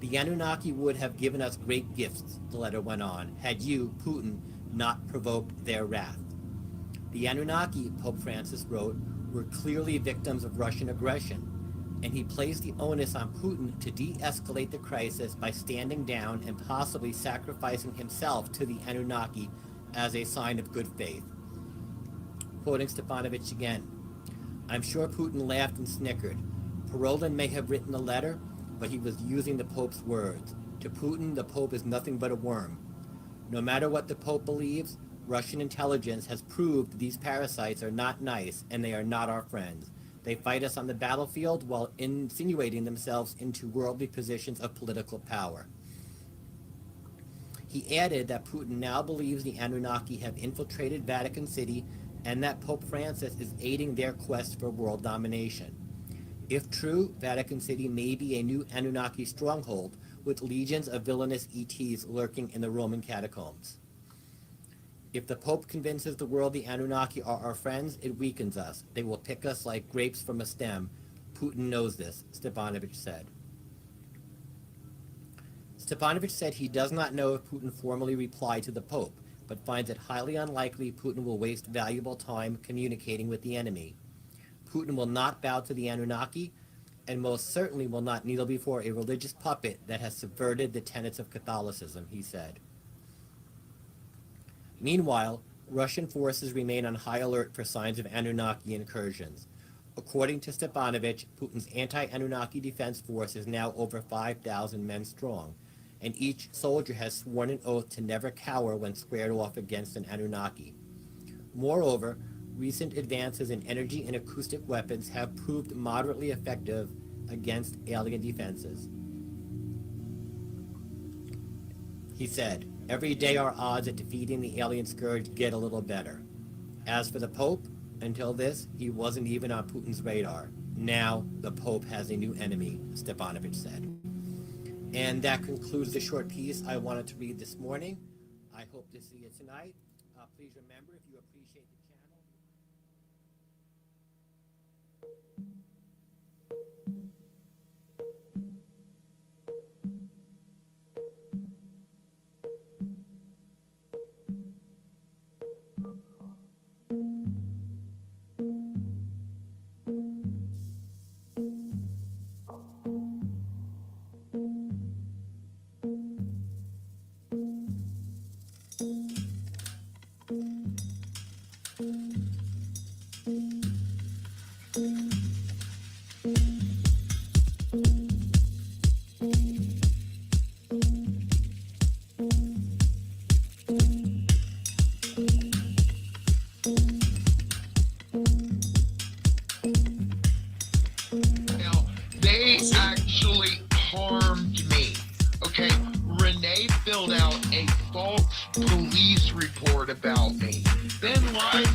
The Anunnaki would have given us great gifts, the letter went on, had you, Putin, not provoked their wrath. The Anunnaki, Pope Francis wrote, were clearly victims of Russian aggression, and he placed the onus on Putin to de-escalate the crisis by standing down and possibly sacrificing himself to the Anunnaki as a sign of good faith. Quoting Stepanovich again, I'm sure Putin laughed and snickered. Parolin may have written the letter, but he was using the Pope's words. To Putin, the Pope is nothing but a worm. No matter what the Pope believes, Russian intelligence has proved these parasites are not nice and they are not our friends. They fight us on the battlefield while insinuating themselves into worldly positions of political power. He added that Putin now believes the Anunnaki have infiltrated Vatican City and that Pope Francis is aiding their quest for world domination. If true, Vatican City may be a new Anunnaki stronghold with legions of villainous ETs lurking in the Roman catacombs. If the Pope convinces the world the Anunnaki are our friends, it weakens us. They will pick us like grapes from a stem. Putin knows this, Stepanovich said. Stepanovich said he does not know if Putin formally replied to the Pope, but finds it highly unlikely Putin will waste valuable time communicating with the enemy. Putin will not bow to the Anunnaki, and most certainly will not kneel before a religious puppet that has subverted the tenets of Catholicism, he said. Meanwhile, Russian forces remain on high alert for signs of Anunnaki incursions. According to Stepanovich, Putin's anti-Anunnaki defense force is now over 5,000 men strong, and each soldier has sworn an oath to never cower when squared off against an Anunnaki. Moreover, recent advances in energy and acoustic weapons have proved moderately effective against alien defenses. He said, every day our odds at defeating the alien scourge get a little better. As for the Pope, Until this, he wasn't even on Putin's radar. Now, the Pope has a new enemy, Stepanovich said. And that concludes the short piece I wanted to read this morning. I hope to see you tonight. Please remember, if you appreciate the channel... Now, they actually harmed me. Okay, Renee filled out a false police report about me. Then live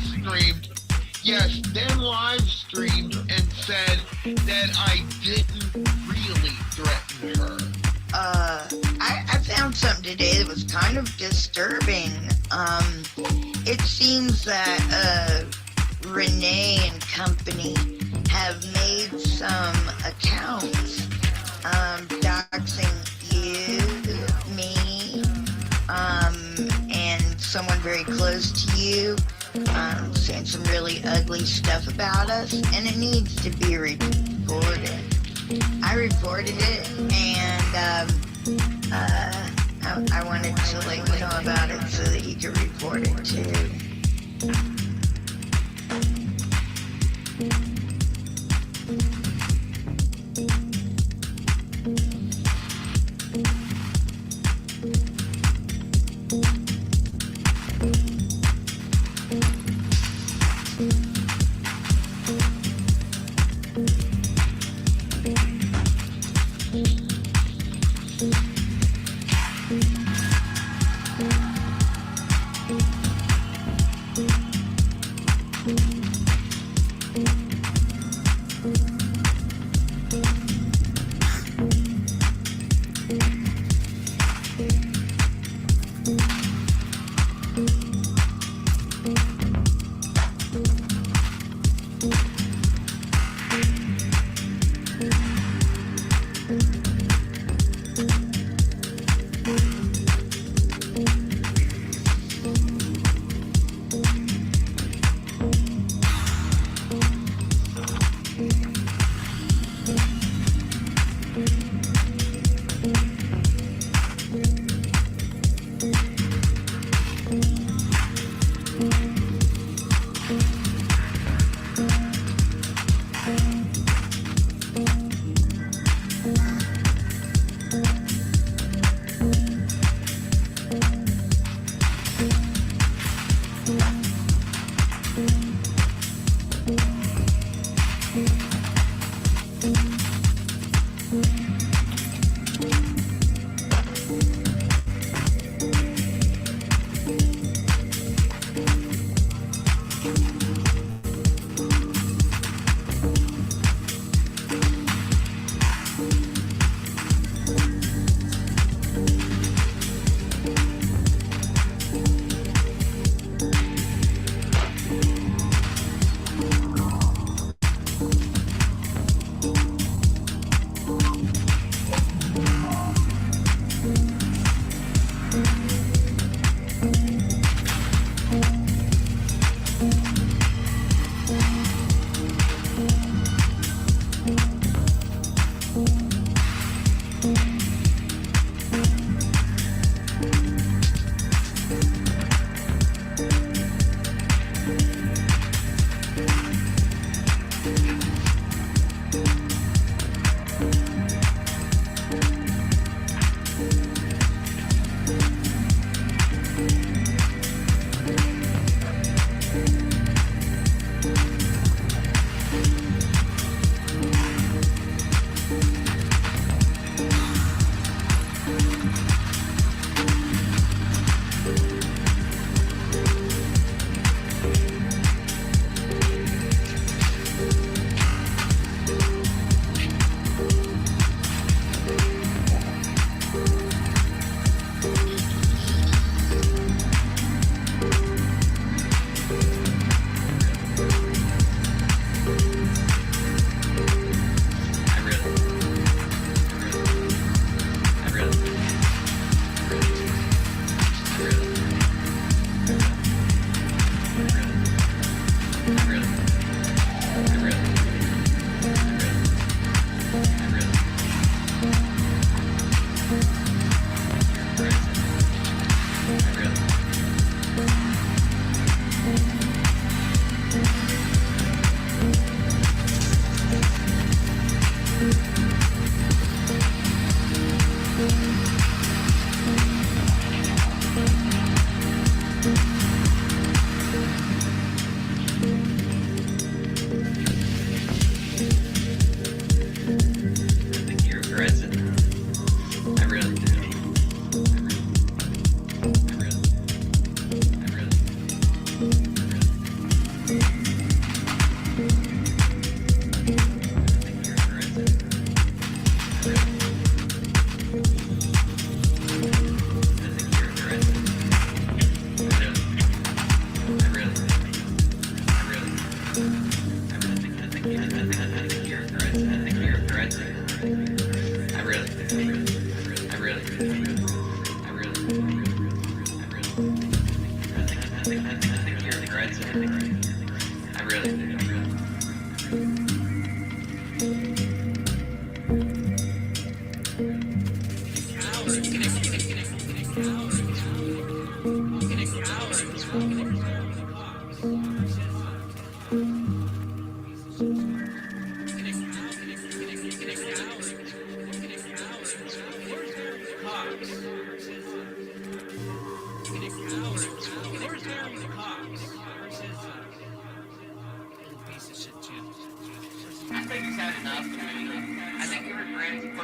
streamed and said that I didn't really threaten her. I found something today that was kind of disturbing. It seems that Renee and company have made some accounts doxing you, me, and someone very close to you, saying some really ugly stuff about us, and it needs to be reported. I reported it, and I wanted to let you know about it so that you could report it too.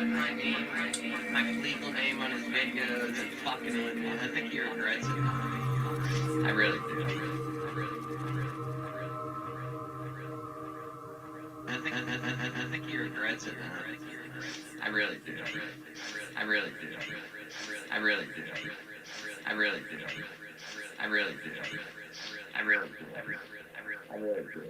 putting my legal name on his videos and fucking with me. I think he regrets it. I really do. I think he regrets it now. I really do. I really do. I really do. I really do. I really do. I really do. I really do.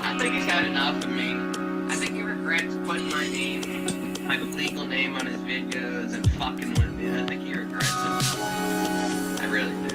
I think he's had enough of me. I think he regrets putting my legal name on his videos and fucking with me. I think he regrets it. I really do.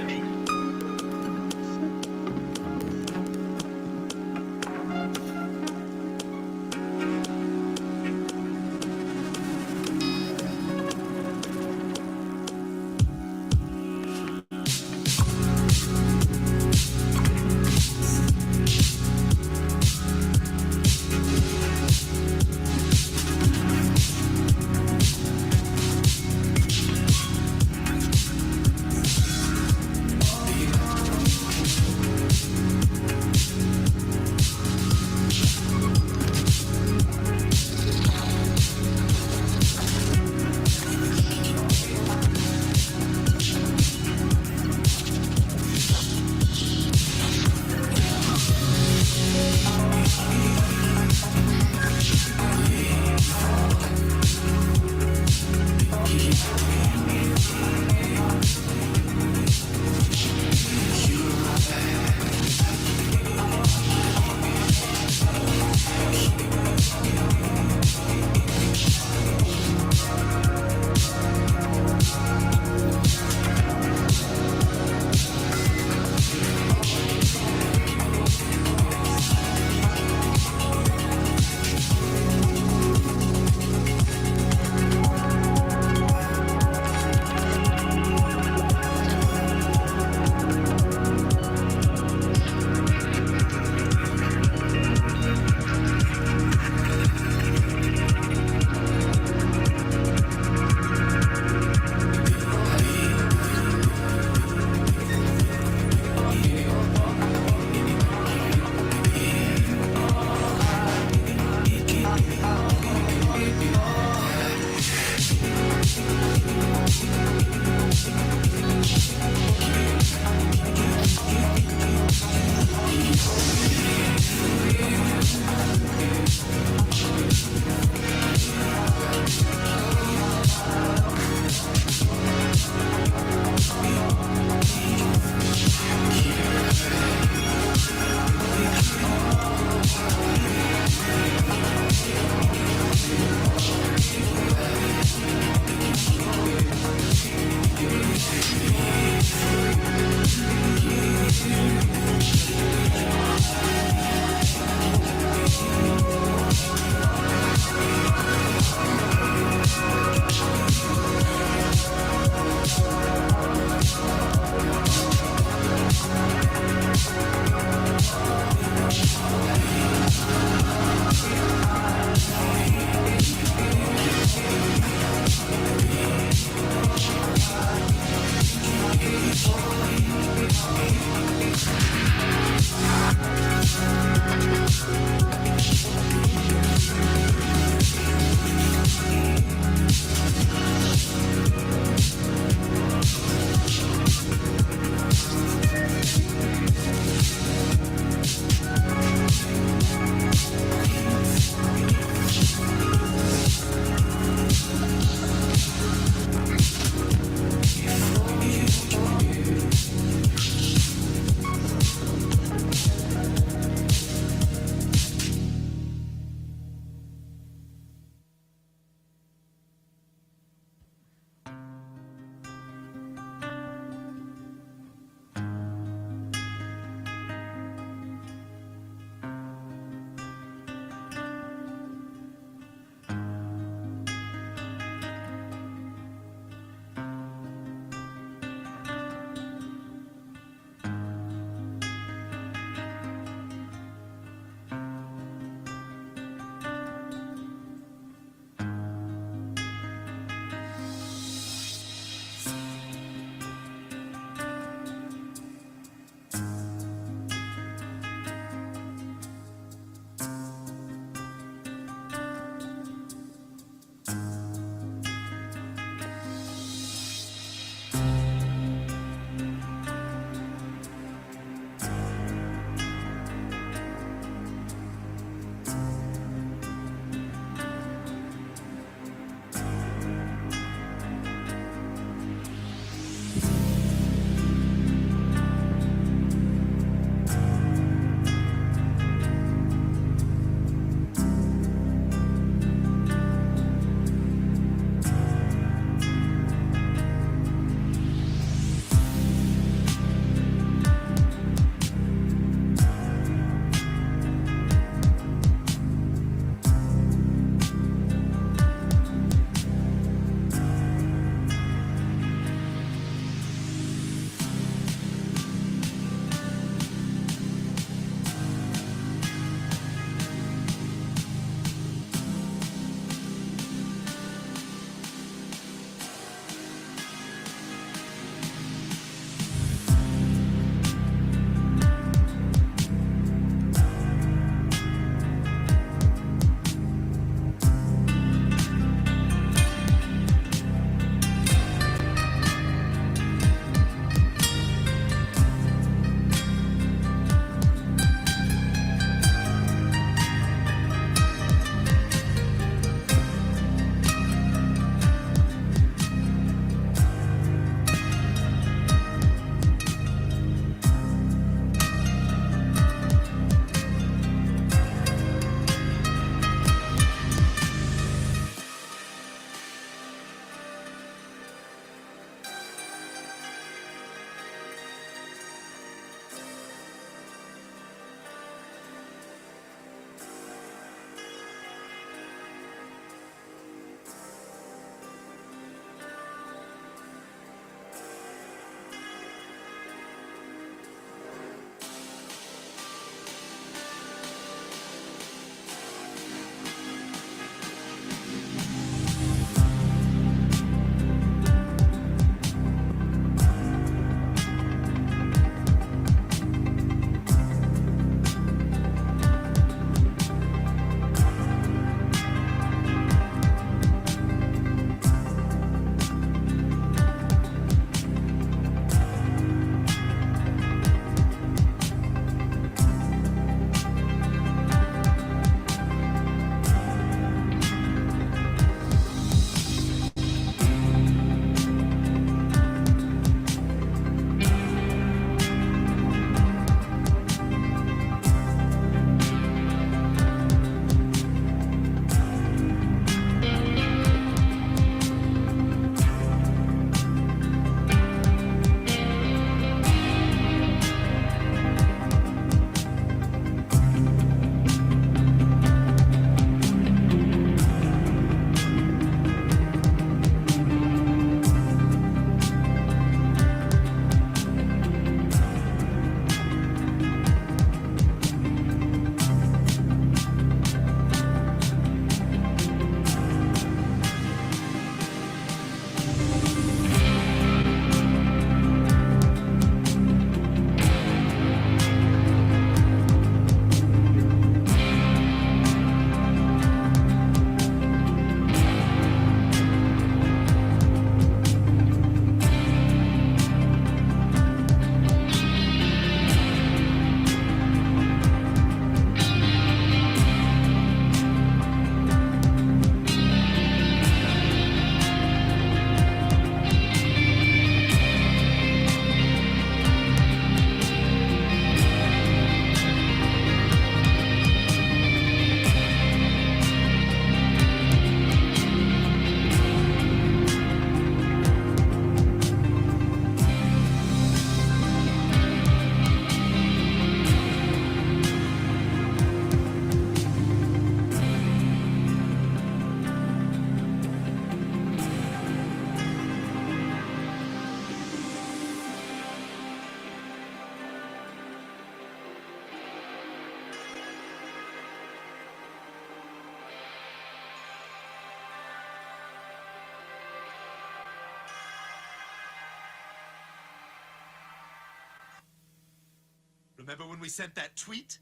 Remember when we sent that tweet?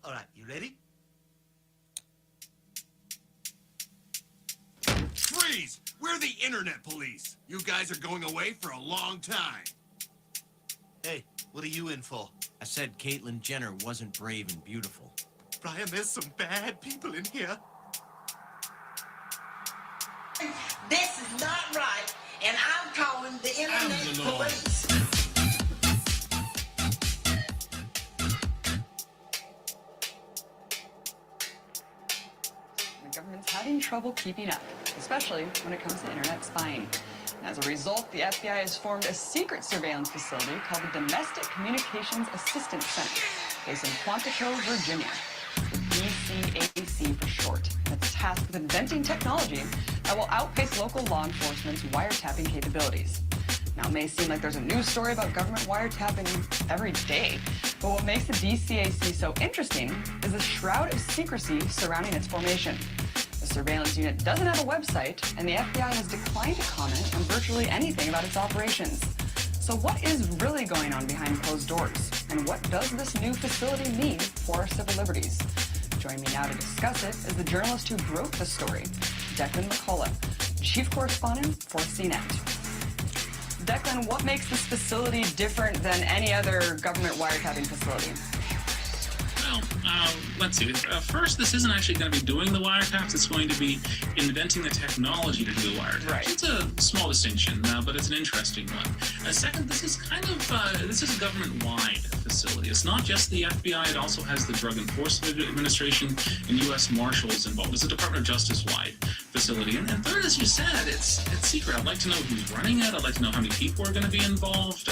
All right, you ready? Freeze! We're the internet police. You guys are going away for a long time. Hey, what are you in for? I said Caitlyn Jenner wasn't brave and beautiful. Brian, there's some bad people in here. This is not right, and I'm calling the internet police. The government's having trouble keeping up, especially when it comes to internet spying. As a result, the FBI has formed a secret surveillance facility called the Domestic Communications Assistance Center, based in Quantico, Virginia, the DCAC for short. It's tasked with inventing technology that will outpace local law enforcement's wiretapping capabilities. Now, it may seem like there's a news story about government wiretapping every day, but what makes the DCAC so interesting is the shroud of secrecy surrounding its formation. The surveillance unit doesn't have a website, and the FBI has declined to comment on virtually anything about its operations. So what is really going on behind closed doors? And what does this new facility mean for our civil liberties? Joining me now to discuss it is the journalist who broke the story, Declan McCullough, chief correspondent for CNET. Declan, what makes this facility different than any other government wiretapping facility? Well, let's see. First, this isn't actually going to be doing the wiretaps. It's going to be inventing the technology to do the wiretaps. Right. It's a small distinction, but it's an interesting one. Second, this is kind of this is a government-wide facility. It's not just the FBI. It also has the Drug Enforcement Administration and U.S. Marshals involved. It's a Department of Justice-wide facility. And third, as you said, it's secret. I'd like to know who's running it. I'd like to know how many people are going to be involved.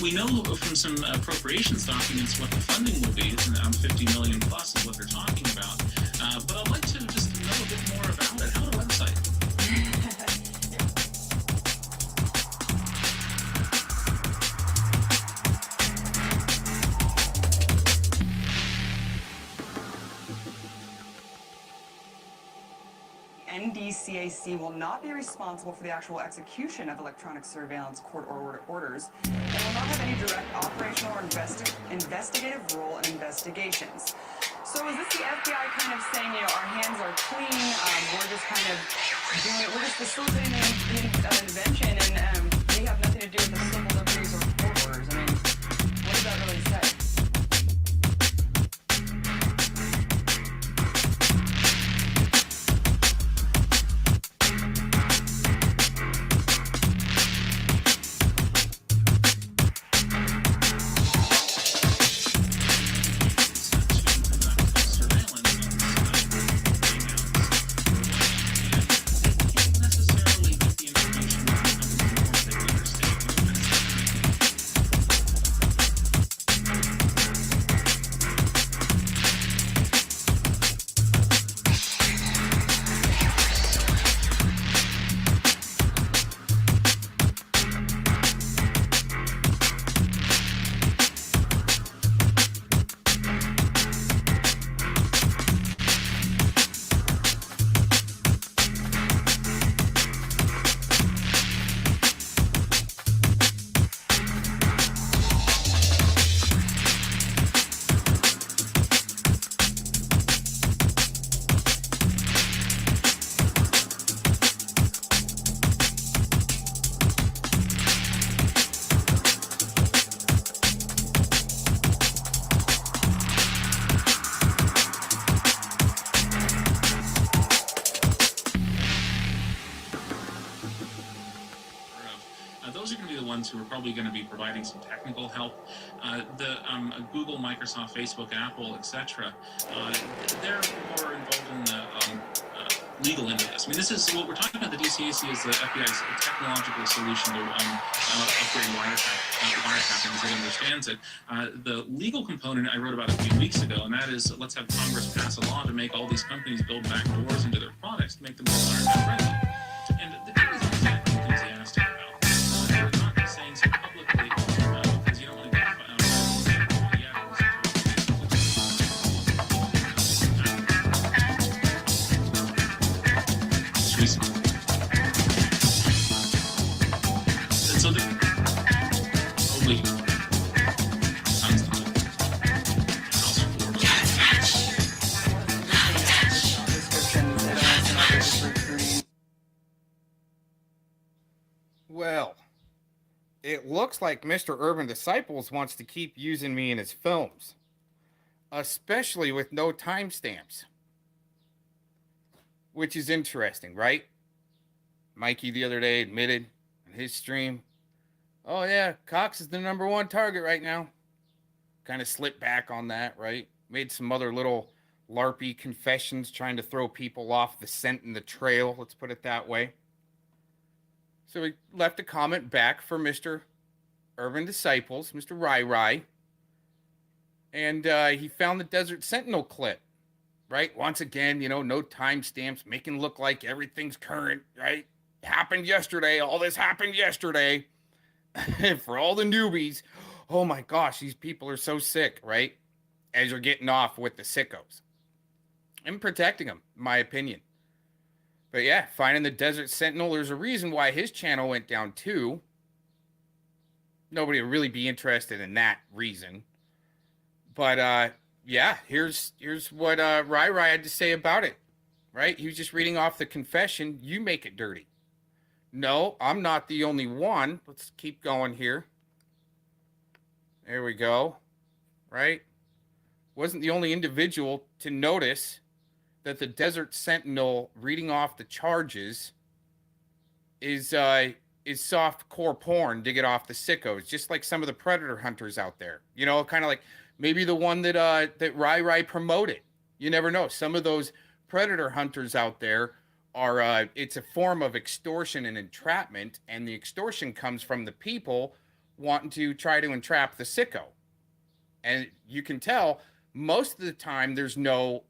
We know from some appropriations documents what the funding will be. It's 50 million plus is what they're talking about. But I'd like to just know a bit more about it. How to website? NDCAC will not be responsible for the actual execution of electronic surveillance court orders and will not have any direct operational or investigative role in investigations. So is this the FBI kind of saying, our hands are clean, we're just kind of doing it, we're just facilitating the invention, and we have nothing to do with the civil liberties or court orders? I mean, what does that really say? Who are probably going to be providing some technical help. Google, Microsoft, Facebook, Apple, etc. They're more involved in the legal end of this. I mean, this is what we're talking about. The DCAC is the FBI's technological solution to upgrade wiretapping as it understands it. The legal component I wrote about a few weeks ago, and that is let's have Congress pass a law to make all these companies build back doors into their products to make them more internet friendly. And the thing is exactly enthusiastic about. Saying so publicly because you don't want to get so Well, it looks like Mr. Urban Disciples wants to keep using me in his films, especially with no timestamps. Which is interesting, right? Mikey the other day admitted in his stream, oh yeah, Cox is the #1 target right now. Kind of slipped back on that, right? Made some other little LARPy confessions trying to throw people off the scent and the trail, let's put it that way. So he left a comment back for Mr. Urban Disciples, Mr. Rai. And he found the Desert Sentinel clip, right? Once again, no timestamps, making it look like everything's current, right? Happened yesterday. All this happened yesterday. For all the newbies, oh my gosh, these people are so sick, right? As you're getting off with the sickos. And protecting them, in my opinion. But yeah, finding the Desert Sentinel, there's a reason why his channel went down too. Nobody would really be interested in that reason. But yeah, here's what Rai had to say about it, right? He was just reading off the confession. You make it dirty. No, I'm not the only one. Let's keep going here. There we go. Right? Wasn't the only individual to notice that the Desert Sentinel reading off the charges is soft core porn to get off the sickos, just like some of the predator hunters out there. Kind of like maybe the one that Rai promoted. You never know. Some of those predator hunters out there are it's a form of extortion and entrapment, and the extortion comes from the people wanting to try to entrap the sicko. And you can tell most of the time there's no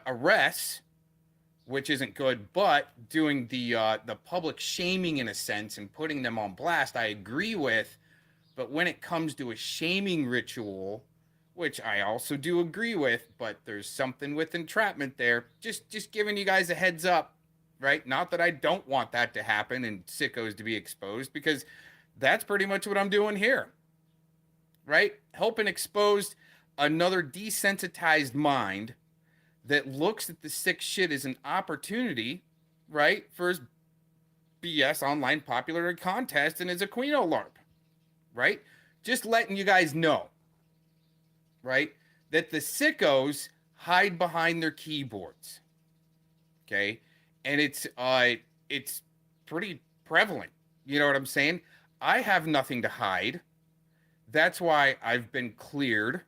arrests, which isn't good, but doing the public shaming in a sense and putting them on blast, I agree with. But when it comes to a shaming ritual, which I also do agree with, but there's something with entrapment there. Just giving you guys a heads up, right? Not that I don't want that to happen and sickos to be exposed, because that's pretty much what I'm doing here, right? Helping expose another desensitized mind that looks at the sick shit as an opportunity, right, for his BS online popularity contest and as a Queeno LARP, right? Just letting you guys know, right, that the sickos hide behind their keyboards, okay? And it's pretty prevalent. You know what I'm saying? I have nothing to hide. That's why I've been cleared.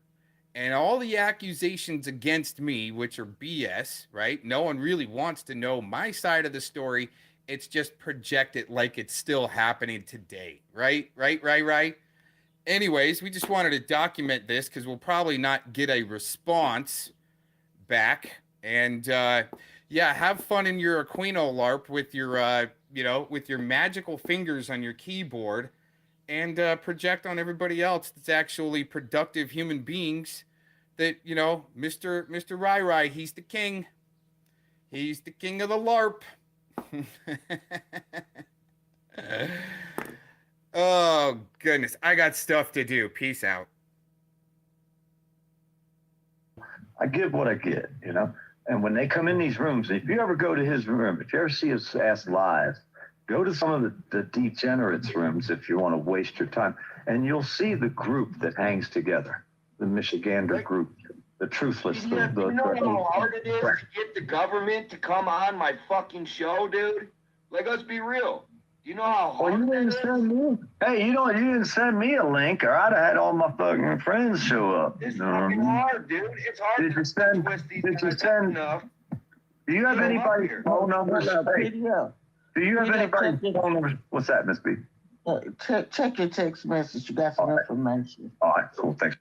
And all the accusations against me, which are BS, right? No one really wants to know my side of the story. It's just projected like it's still happening today, right? Right. Anyways, we just wanted to document this because we'll probably not get a response back. And yeah, have fun in your Aquino LARP with your, with your magical fingers on your keyboard, and project on everybody else that's actually productive human beings that, Mr. Rai, he's the king. He's the king of the LARP. Oh, goodness. I got stuff to do. Peace out. I give what I get, And when they come in these rooms, if you ever go to his room, if you ever see his ass live, go to some of the degenerates rooms if you want to waste your time, and you'll see the group that hangs together, the Michigander group, the truthless. You know how hard it is to get the government to come on my fucking show, dude? Like, let's be real. Do you know how hard you didn't send me. Hey, you didn't send me a link, or I'd have had all my fucking friends show up. It's fucking hard, dude. It's hard to twist these guys up enough. Do you have anybody's phone numbers? Hey, do you have anybody's phone numbers? What's that, Miss B? Check your text message. You got some information. All right, cool. Thanks.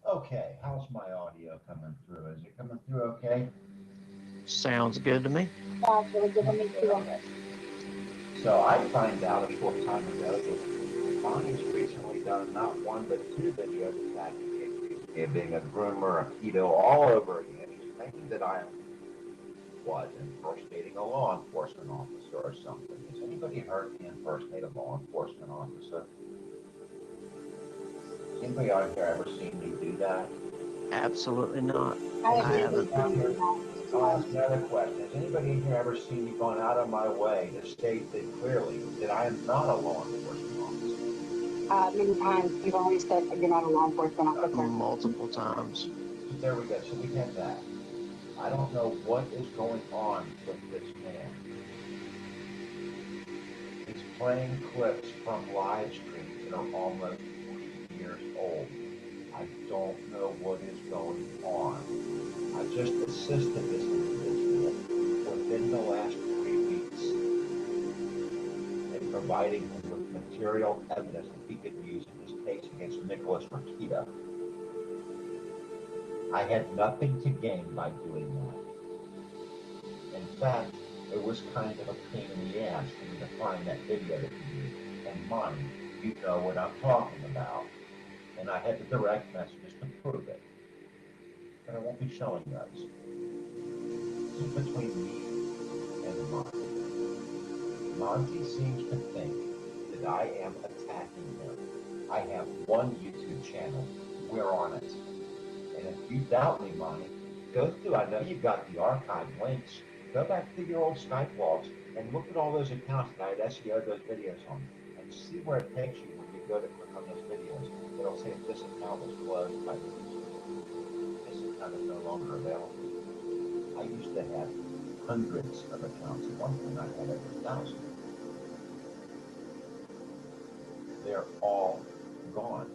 Okay, how's my audio coming through? Is it coming through okay? Sounds good to me. Sounds really good to me too. So I find out a short time ago that Bonnie's recently done not one but two videos attacking me, being a groomer, a keto, all over again. He's thinking that I am impersonating a law enforcement officer or something. Has anybody heard me impersonate a law enforcement officer? Has anybody out there ever seen me do that? Absolutely not. I I haven't. haven't. I'll ask another question. Has anybody in here ever seen me going out of my way to state that clearly that I am not a law enforcement officer? Many times you've always said that you're not a law enforcement officer. Multiple times. So there we go. So we have that. I don't know what is going on with this man. He's playing clips from live streams that are almost 40 years old. I don't know what is going on. I just assisted this individual within the last 3 weeks in providing him with material evidence that he could use in his case against Nicholas Rakita. I had nothing to gain by doing that. In fact, it was kind of a pain in the ass for me to find that video that you need. And mind, you know what I'm talking about. And I had the direct messages to prove it. But I won't be showing those. This is between me and Monty. Monty seems to think that I am attacking him. I have one YouTube channel. We're on it. And if you doubt me, Monty, go through, I know you've got the archive links. Go back through your old Skype logs and look at all those accounts that I had SEO'd those videos on and see where it takes you when you go to click on those videos. It'll say this account was closed by this account is no longer available. I used to have hundreds of accounts. At one point I had over 1,000. They're all gone.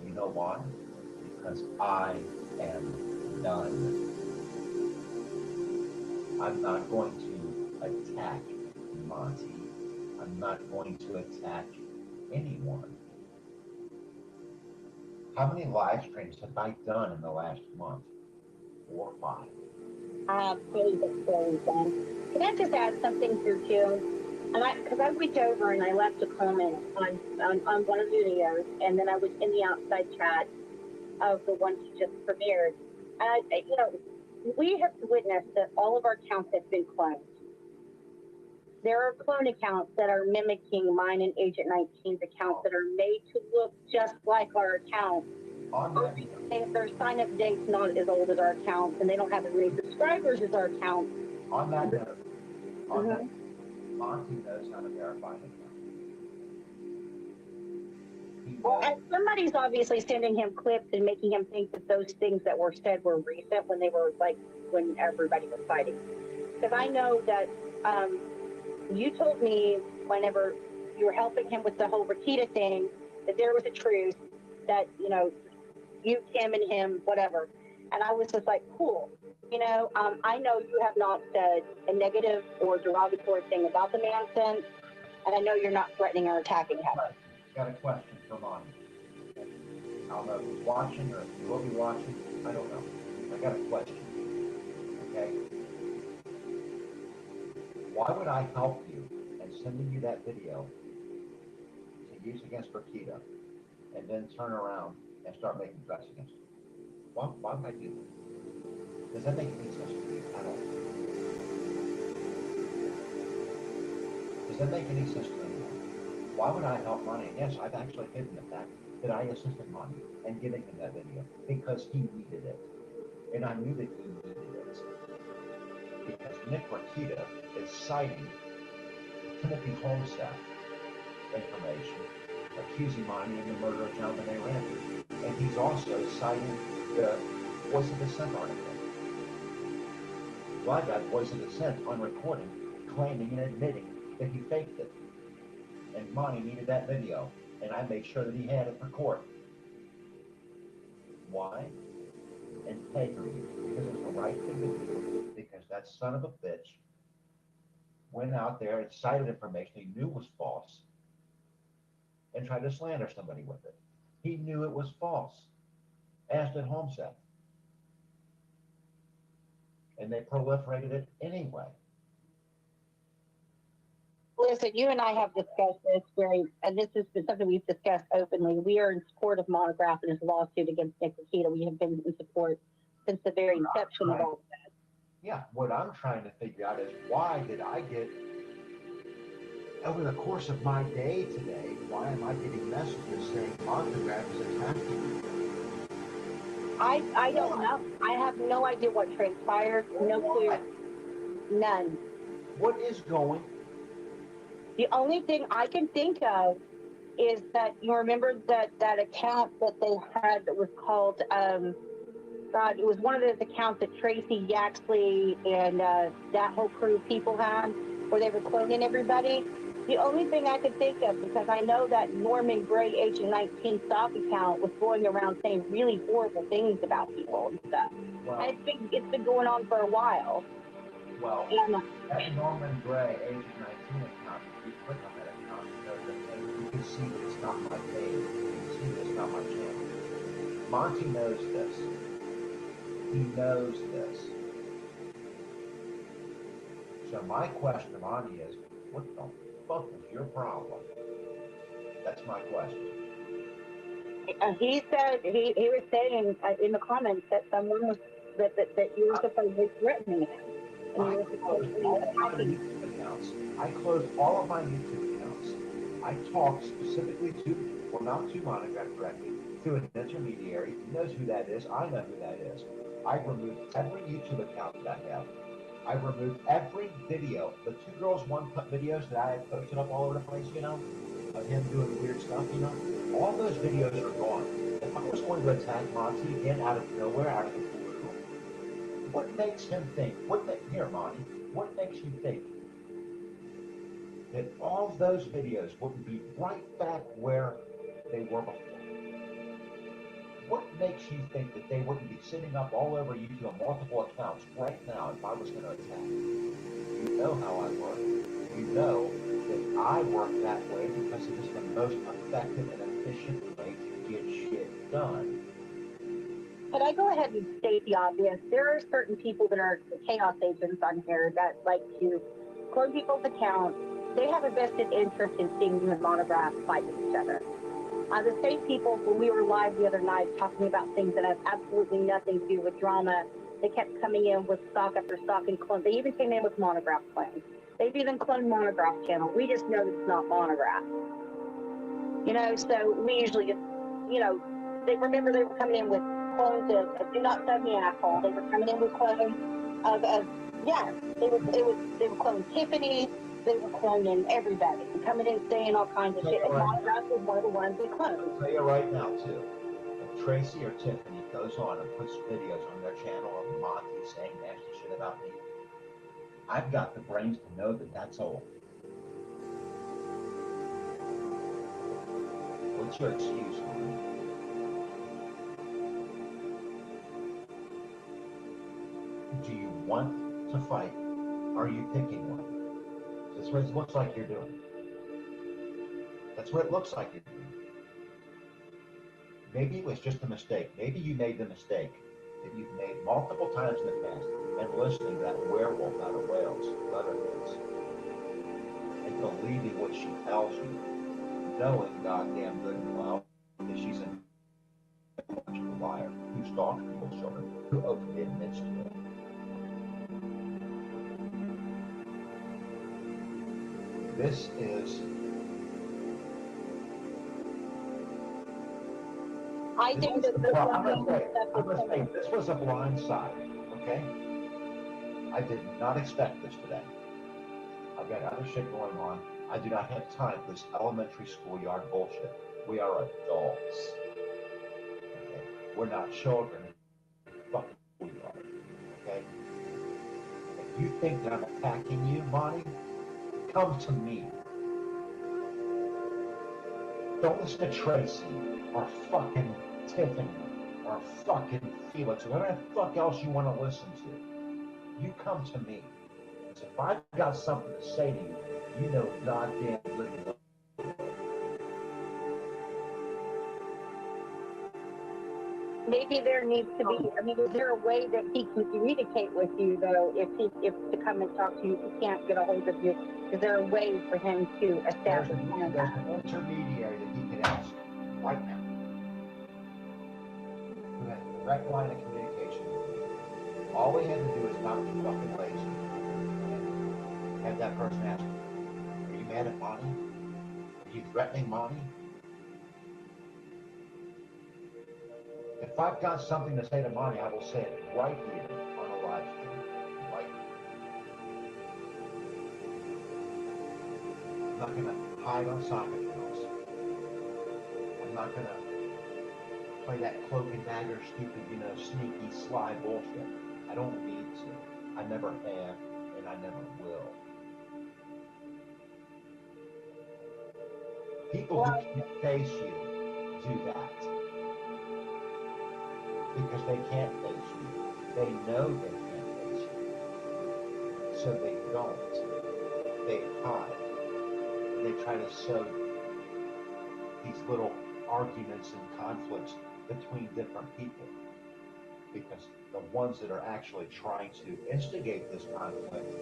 You know why? Because I am done. I'm not going to attack Monty. I'm not going to attack anyone. How many live streams have I done in the last month? 4 or 5. Pretty done. Can I just add something here too? Because I went over and I left a comment on one of the videos, and then I was in the outside chat of the one he just premiered. You know, we have witnessed that all of our accounts have been cloned. There are clone accounts that are mimicking mine and Agent 19's accounts that are made to look just like our account. Their sign-up date's not as old as our accounts, and they don't have as many subscribers as our account. On that note, Monty knows how to verify an account. Well, and somebody's obviously sending him clips and making him think that those things that were said were recent when they were like when everybody was fighting. Because I know that you told me whenever you were helping him with the whole Rakita thing that there was a truce, that, you know, you, Kim, and him, whatever. And I was just like, cool. You know, I know you have not said a negative or derogatory thing about the man since, and I know you're not threatening or attacking him. Got a question for Monty. I don't know if he's watching or if he will be watching. I don't know. I got a question. Okay? Why would I help you and sending you that video to use against Rakita and then turn around and start making threats against you? Why would I do that? Does that make any sense to you at all? Does that make any sense to anyone? Why would I help Monty? Yes, I've actually hidden the fact that I assisted Monty in giving him that video because he needed it. And I knew that he needed it. Because Nick Rakita is citing Timothy Homestead information, accusing Monty of the murder of John Benet Ramsey. And he's also citing the Voice of Dissent article. So I got Voice of Dissent on recording, claiming and admitting that he faked it. And Monty needed that video, and I made sure that he had it for court. Why? Integrity. Because it's the right thing to do, because that son of a bitch went out there and cited information he knew was false and tried to slander somebody with it. He knew it was false, as did Homestead. And they proliferated it anyway. Listen, you and I have discussed this and this has been something we've discussed openly. We are in support of Monograph and his lawsuit against Nick Rakita. We have been in support since the very inception of all that. Yeah, what I'm trying to figure out is why did I get, over the course of my day today, why am I getting messages saying Monograph is attacking me? I don't know. I have no idea what transpired. No clue. None. What is going? The only thing I can think of is that you remember that account that they had that was called God, it was one of those accounts that Tracy Yaxley and that whole crew of people had, where they were cloning everybody. The only thing I could think of, because I know that Norman Gray, Agent 19 stock account, was going around saying really horrible things about people and stuff. Well, and it's been going on for a while. Well, that Norman Gray, Agent 19 account, if you click on that account, you can see that it's not my page. You can see that it's not my channel. Monty knows this. He knows this. So my question to Monty is, what the fuck is your problem? That's my question. He said he was saying in the comments that someone was that you were supposedly threatening him. And you were supposedly attacking him. I closed all of my YouTube accounts. I talked specifically to, well, not to Monograph directly, to an intermediary. He knows who that is. I know who that is. I removed every YouTube account that I have. I removed every video, the 2 Girls 1 Cup videos that I had posted up all over the place, you know, of him doing weird stuff, you know. All those videos are gone. If I was going to attack Monty again out of nowhere, out of the blue, what makes him think, here, Monty, what makes you think that all of those videos wouldn't be right back where they were before? What makes you think that they wouldn't be sitting up all over YouTube on multiple accounts right now if I was going to attack? You know how I work. You know that I work that way because it is the most effective and efficient way to get shit done. Could I go ahead and state the obvious? There are certain people that are chaos agents on here that like to clone people's accounts. They have a vested interest in seeing you and Monograph fight with each other. The same people, when we were live the other night talking about things that have absolutely nothing to do with drama, they kept coming in with stock after stock and clone. They even came in with Monograph clones. They've even cloned Monograph channel. We just know that it's not Monograph. You know, so we usually just, you know, they were coming in with clones of Do Not Sub Me Asshole. They were coming in with clones of yeah, they were cloning Tiffany. They were cloning everybody, and coming in saying all kinds of shit. And Monograph was one of the ones they cloned. I'll tell you right now, too. If Tracy or Tiffany goes on and puts videos on their channel of Monty saying nasty shit about me, I've got the brains to know that that's old. What's your excuse, Monty? Do you want to fight? Are you picking one? That's what it looks like you're doing. That's what it looks like you're doing. Maybe it was just a mistake. Maybe you made the mistake that you've made multiple times in the past and listening to that werewolf out of Wales, Leatherface, and believing what she tells you, knowing goddamn good and well that she's a liar who stalks people's children, who openly admits to it. This is I think that I'm gonna say this was a blind side, okay? I did not expect this today. I've got other shit going on. I do not have time for this elementary schoolyard bullshit. We are adults. Okay? We're not children. Fuck we are. Okay? If you think that I'm attacking you, Monty, come to me. Don't listen to Tracy or fucking Tiffany or fucking Felix or whatever the fuck else you want to listen to. You come to me. Because if I've got something to say to you, you know goddamn good. Maybe there needs to be, I mean, is there a way that he can communicate with you, though, if to come and talk to you, if he can't get a hold of you? Is there a way for him to establish There's an intermediary that he can ask right now who has a direct line of communication with you. All we have to do is not be fucking lazy and have that person ask you, are you mad at Monty? Are you threatening Monty? If I've got something to say to Monty, I will say it right here on the live stream. Right here. I'm not going to hide on soccer drills. I'm not going to play that cloak and dagger, stupid, sneaky, sly bullshit. I don't need to. I never have, and I never will. People who can't face you do that. Because they can't face you. They know they can't face you. So they don't. They hide. They try to sow these little arguments and conflicts between different people. Because the ones that are actually trying to instigate this conflict,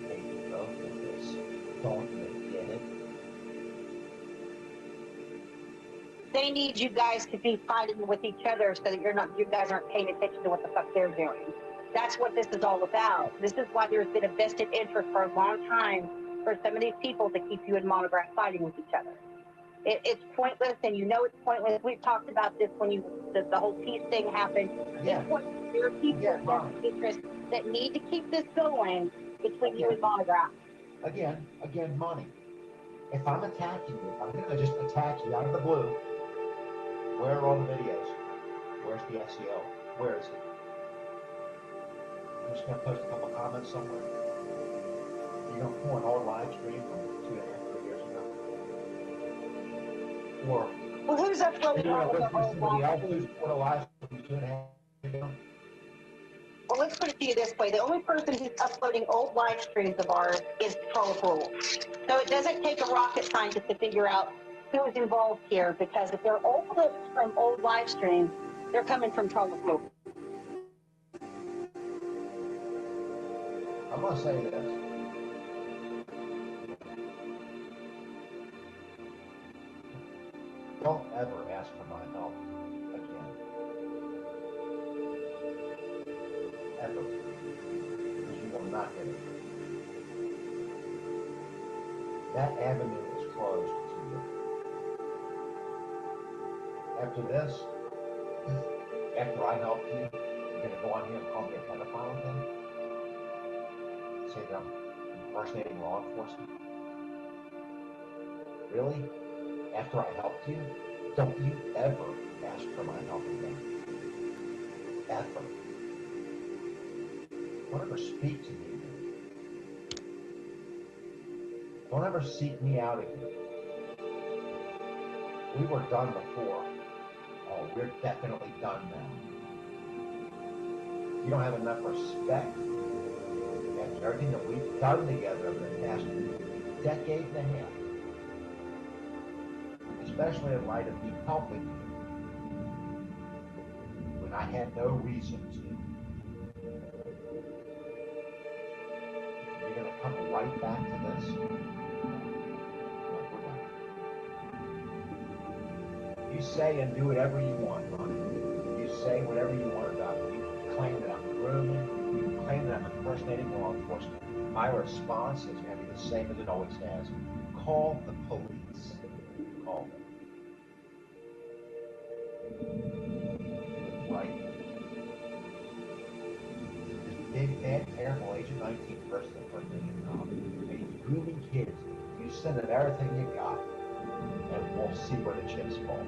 they know this. Don't they get it? They need you guys to be fighting with each other so that you guys aren't paying attention to what the fuck they're doing. That's what this is all about. This is why there's been a vested interest for a long time for some of these people to keep you in Monograph fighting with each other. It's pointless, and you know it's pointless. We've talked about this when the whole peace thing happened. Yeah. It's pointless. There are people interest that need to keep this going between you and Monograph. Again, Monty. If I'm attacking you, I'm going to just attack you out of the blue. Where are all the videos? Where's the SEO? Where is it? I'm just going to post a couple comments somewhere. You're going to pull an old live stream from 2.5, 3 years ago. Or well, who's uploading all of the old live streams? Who's put a live stream 2.5 years ago? Well, let's put it to you this way. The only person who's uploading old live streams of ours is Troll Rule. So it doesn't take a rocket scientist to figure out who's involved here, because if they're old clips from old live streams, they're coming from Troll Rule. I'm going to say this. Don't ever. Because you will not get it. That avenue is closed to you. After this, after I helped you, you're gonna go on here and call me a pedophile again? Say that I'm impersonating law enforcement? Really? After I helped you? Don't you ever ask for my help again. Ever. Don't ever speak to me again. Don't ever seek me out again. We were done before. Oh, we're definitely done now. You don't have enough respect after everything that we've done together over the past decade and a half. Especially in light of me helping you when I had no reason to. You're gonna come right back to this? No, we're done. You say and do whatever you want, Ronnie. You say whatever you want about me. You claim that I'm grooming. You claim that I'm impersonating law enforcement. My response is gonna be the same as it always has. Call the police. Call them. Right? This big, bad, terrible Agent 19 person impersonating Tom. And he's grooming kids. You send them everything you got, and we'll see where the chips fall.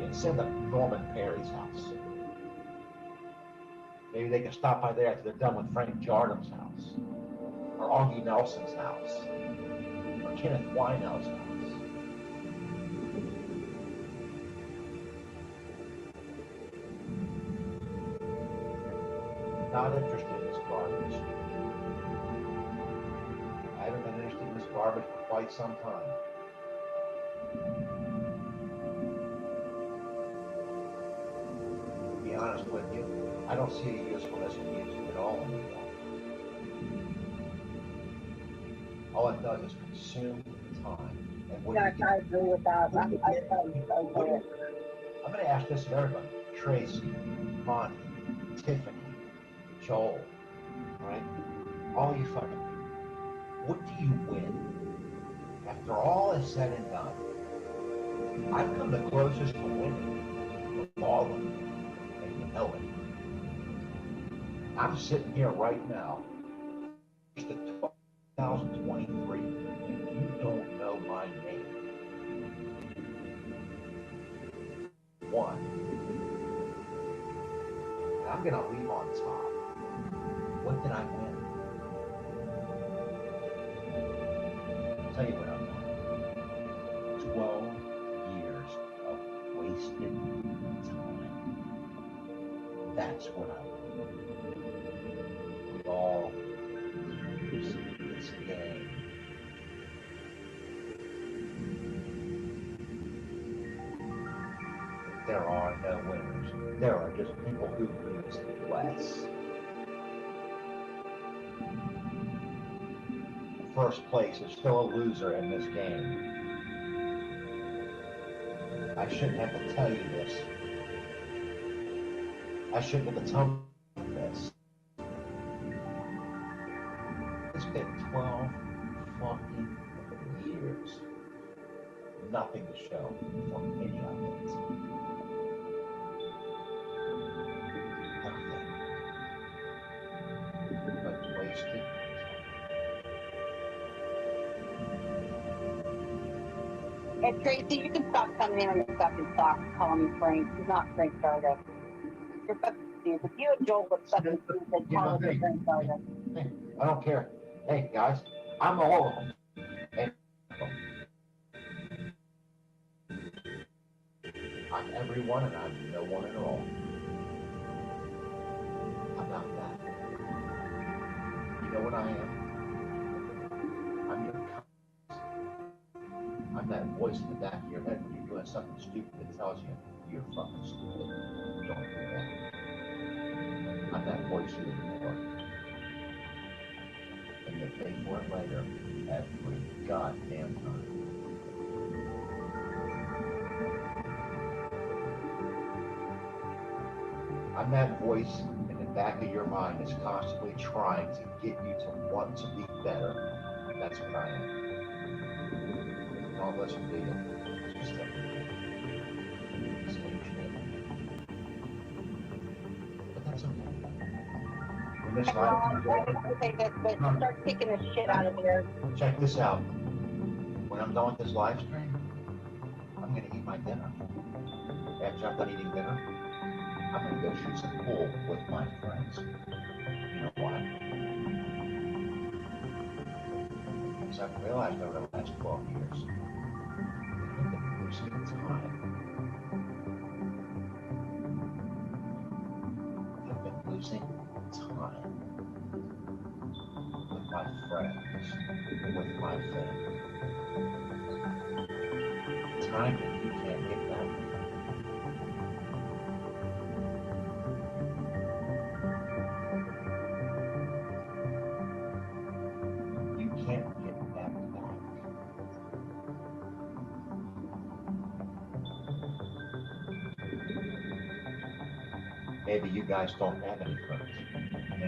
And send them to Norman Perry's house. Maybe they can stop by there after they're done with Frank Jardim's house, or Augie Nelson's house, or Kenneth Winehouse house. Not interested in this garbage. I haven't been interested in this garbage for quite some time. To be honest with you, I don't see any usefulness in music at all anymore. All it does is consume time. And what Yeah, I agree with that. I'm I'm going to ask this of everybody. Tracy, Monty, Tiffany, Joel, right? All you fucking people. What do you win? After all is said and done, I've come the closest to winning of all of them, and you know it. I'm sitting here right now, it's the 2023, and you don't know my name. One. And I'm gonna leave on top. What did I win? I'll tell you what I won. 12 years of wasted time. That's what I won. We all lose this game. There are no winners. There are just people who lose less. First place is still a loser in this game. I shouldn't have to tell you this. I shouldn't have to tell you this. It's been 12 fucking years. Nothing to show for any of it. Nothing. But wasted. And Tracy, you can stop coming in on your fucking talk and calling me Frank. He's not Frank Dargo. You're fucking stupid. You and Joel look fucking stupid calling me Frank Dargo. I don't care. Hey, guys, I'm all of them. And I'm everyone and I'm no one at all. How about that? You know what I am? I'm your I'm that voice in the back of your head when you're doing something stupid that tells you you're fucking stupid. Don't do that. I'm that voice you ignore. And you pay for it later every goddamn time. I I'm that voice in the back of your mind that's constantly trying to get you to want to be better. That's what I am. If you don't listen to you, just take it. But that's okay. When this Well, life I'm going to say this, but start kicking the shit out of there. check this out. When I'm done with this live stream, I'm gonna eat my dinner. After I'm done eating dinner, I'm gonna go shoot some pool with my friends. You know why? Because I've realized over the last 12 years, I've been losing time. I've been losing time with my friends, with my family. Time that you can't get back. You can't get that back. Maybe you guys don't have any friends. In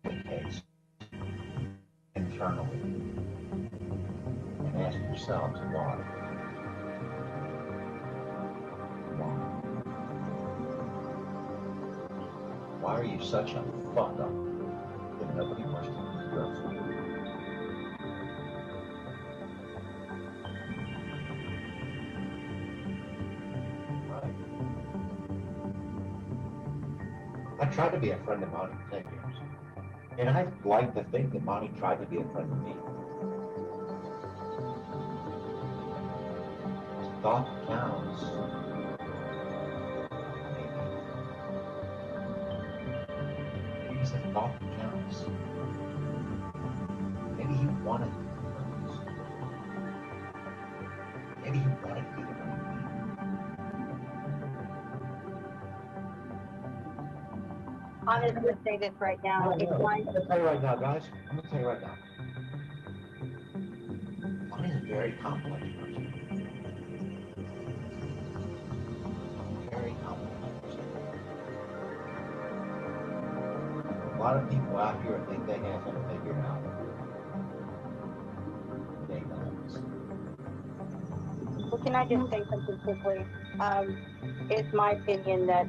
any case, internally, and ask yourselves why. Why are you such a fuck up that nobody wants to be your friend? Right. I tried to be a friend of Monty for 10 years. And I like to think that Monty tried to be a friend of me. Thought counts. Maybe it's a thought that counts. Maybe he wanted to be friends. Maybe he wanted to be the friend. I'm just going to say this right now. I'm going to tell you right now, guys. I'm going to tell you right now. Monty's a very complex person. Very complex person. A lot of people out here think they have him figured out. They don't. Well, can I just say something quickly? It's my opinion that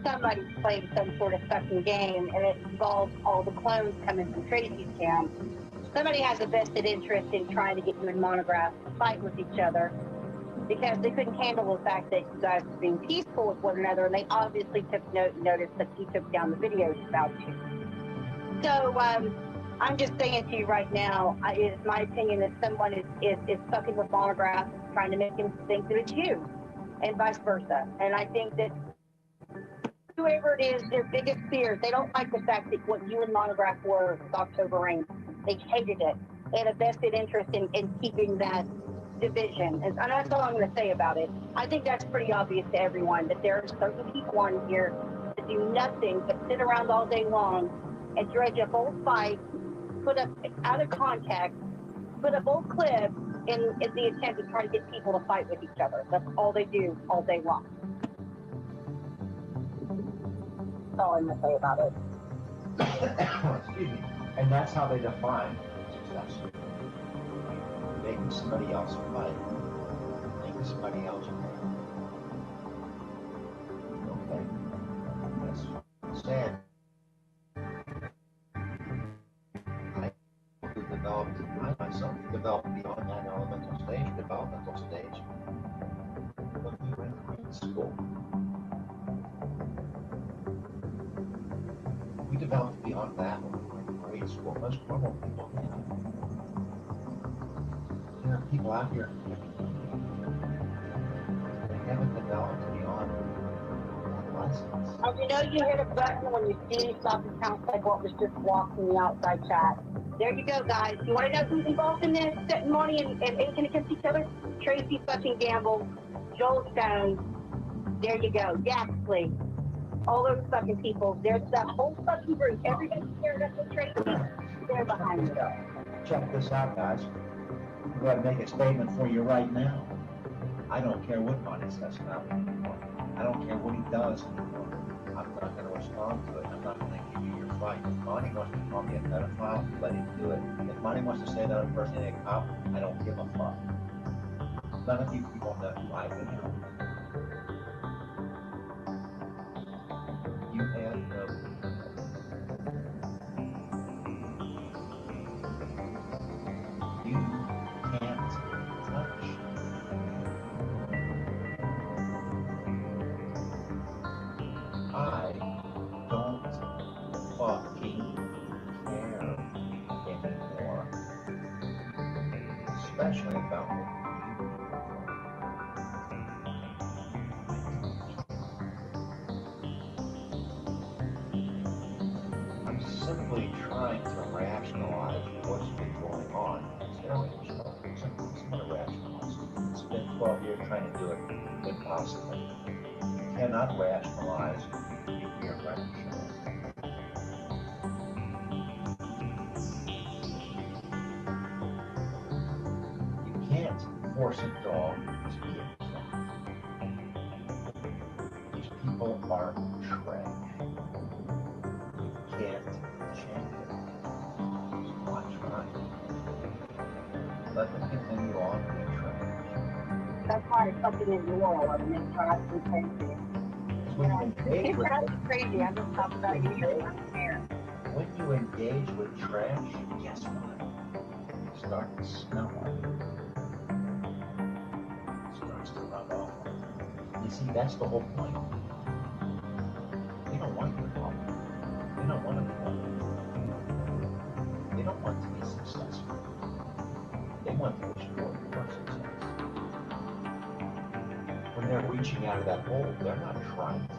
somebody's playing some sort of fucking game and it involves all the clones coming from Tracy's camp. Somebody has a vested interest in trying to get you and Monograph to fight with each other because they couldn't handle the fact that you guys were being peaceful with one another, and they obviously took notice that you took down the videos about you. So I'm just saying to you right now, it's my opinion that someone is fucking with Monograph, trying to make him think that it's you, and vice versa. And I think that whoever it is, their biggest fear, they don't like the fact that what you and Monograph were with October Rain. They hated it. They had a vested interest in keeping that division. And that's all I'm going to say about it. I think that's pretty obvious to everyone that there are certain people on here that do nothing but sit around all day long and dredge up old fights, put up out of context, put up old clips in the attempt to try to get people to fight with each other. That's all they do all day long. That's all I'm going to say about it. Excuse me. And that's how they define success. Making somebody else fight. Making somebody else pay. Okay. That's sad. I myself developed beyond that elemental stage, developmental stage, when we were in grade school. We developed beyond that when we were in grade school. Most normal people have. There are people out here that haven't developed beyond adolescence. You know you hit a button when you see something sounds like what was just walking the outside chat. There you go, guys. You want to know who's involved in this? Setting money and aging against each other? Tracy fucking Gamble, Joel Stone. There you go. Yaxley. All those fucking people. There's that whole fucking group. Everybody here up with Tracy. They're behind you. Check this out, guys. I'm going to make a statement for you right now. I don't care what Monty says about me anymore. I don't care what he does anymore. I'm not going to respond to it. I'm not going to give you your fight. If Monty wants to call me a pedophile, let him do it. If Monty wants to say that I'm impersonating a cop, I don't give a fuck. None of you people know who I've been helping. You have no You can't touch. I don't fucking care anymore. Especially about what I'm simply trying to rationalize what's been going on. It's simply to rationalize. It's been 12 years trying to do it impossibly. You cannot rationalize nuclear weapons. You can't force a dog to be a cat. These people are trash. You can't change it. It's not trying. Let them continue on being trash. That's why it's something in your world. I mean, it's driving crazy. When you engage with That's crazy. I'm just talking about you. when you engage with trash, guess what? You start to smell like it. It starts to rub off. You see, that's the whole point. They don't want your help. They don't want to be helped. They don't want to be successful. They want to destroy your success. When they're reaching out of that hole, they're not trying to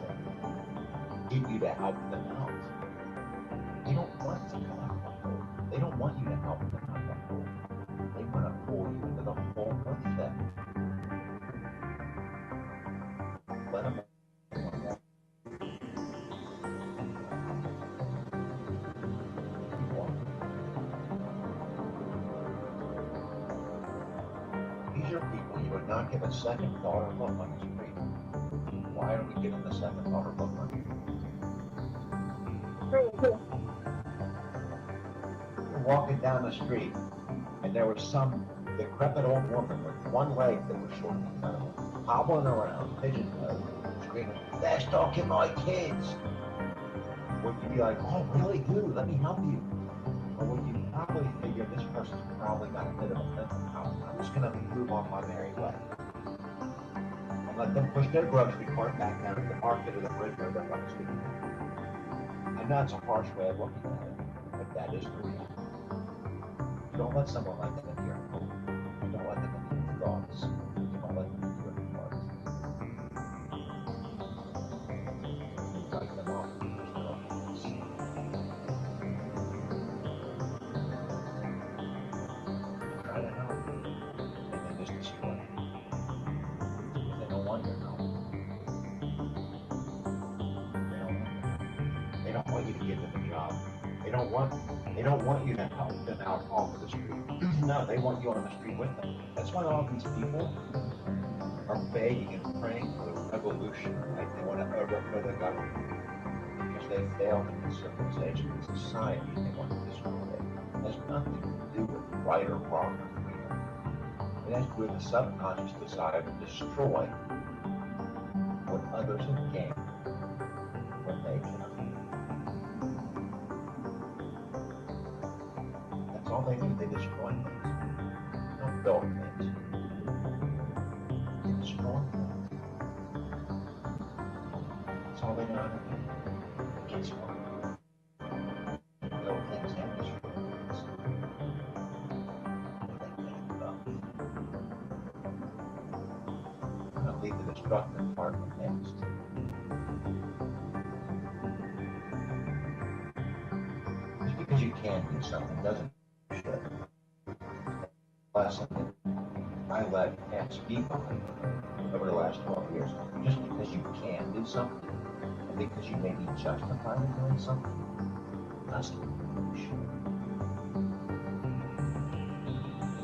get you to help them out. They don't want to come out of the hole. They don't want you to help them out of the hole. They want to pull you into the hole with them. Let them. These are people you would not give a second thought or look on the street. Why are we giving the second thought or look on the street? You're walking down the street, and there was some decrepit old woman with one leg that was short and incredible, hobbling around, pigeon-toed, screaming, "They're stalking my kids!" Would you be like, "Oh, really, dude? Let me help you"? Or would you probably figure this person's probably got a bit of a mental problem? I'm just going to move on my merry way. And let them push their grocery cart back down to the market or the bridge where they're going to sleep. I know it's a harsh way of looking at it, but that is the reality. Don't let someone like that into your home. Don't let them into your thoughts. Don't let them into your heart. You write them off because they're all kids. You try to help, and they just destroy you. Because they don't want your help. They don't want you to give them a job. They don't want you to help them out off the street. No, they want you on the street with them. That's why all these people are begging and praying for the revolution, right? They want to overthrow the government because they failed in civilization and society. They want to destroy it. It has nothing to do with right or wrong or freedom. It has to do with the subconscious desire to destroy what others have gained when they cannot. That's all they do. They destroy things. They don't build things. They destroy things. That's all they know how to do. Guess what? Build things and destroy things. But they can't love. I'm going to leave the destructive part next. Just because you can do something doesn't mean you should. Lesson I let cats speak on over the last 12 years. Just because you can do something, and because you may be justified in doing something, doesn't mean you should.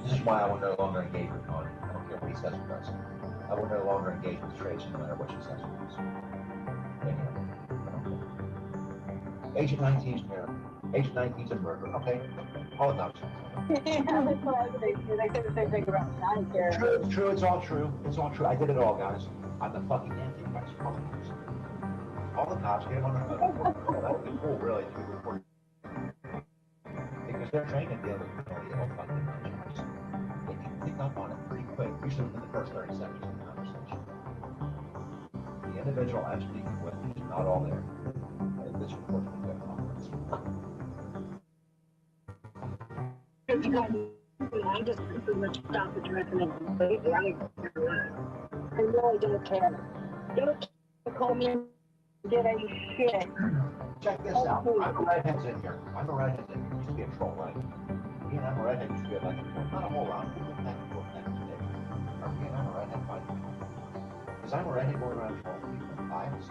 This is why I will no longer engage with Tony. I don't care what he says or does. I will no longer engage with Tracy no matter what she says or does. Anyhow, I don't care. Agent 19's terrible. Agent 19's a murderer. Okay, all the cops. That's what I was going to say. They said the same thing about me. I don't care. True, it's true, it's all true. It's all true. I did it all, guys. I'm the fucking Antichrist. All the cops. All the cops get him on the phone. Oh, that would be cool, really, to be recorded. Because they're trained to deal with mentally ill fucking individuals. They can pick up on it pretty quick, usually within the first 30 seconds of the conversation. The individual I'm speaking with is not all there. And this report's been going on. I just pretty much stop the direction completely. I really don't care. Don't call me and get any shit. Check this out. I'm a redhead's in here. I'm a redhead that used to be a troll, right? Me and I'm a redhead used to be a back and forth. Not a whole lot. We went back and forth back in the day. Are me and I'm a redhead fighting? Because I'm a redhead going around trolling people in files.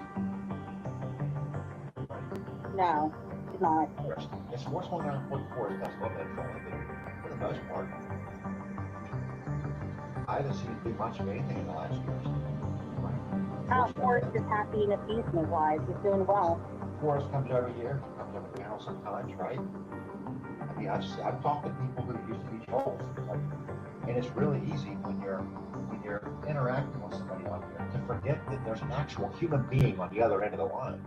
No, it's not. It's what's going on in Forest Fest, a little bit of trolling, but for the most part, I haven't seen him do much of anything in the last year. Forrest is happy and at peace in his life. He's doing well. Forrest comes every year, comes on the panel sometimes, right? I mean, I've talked to people who used to be trolls, like, and it's really easy when you're interacting with somebody like that to forget that there's an actual human being on the other end of the line.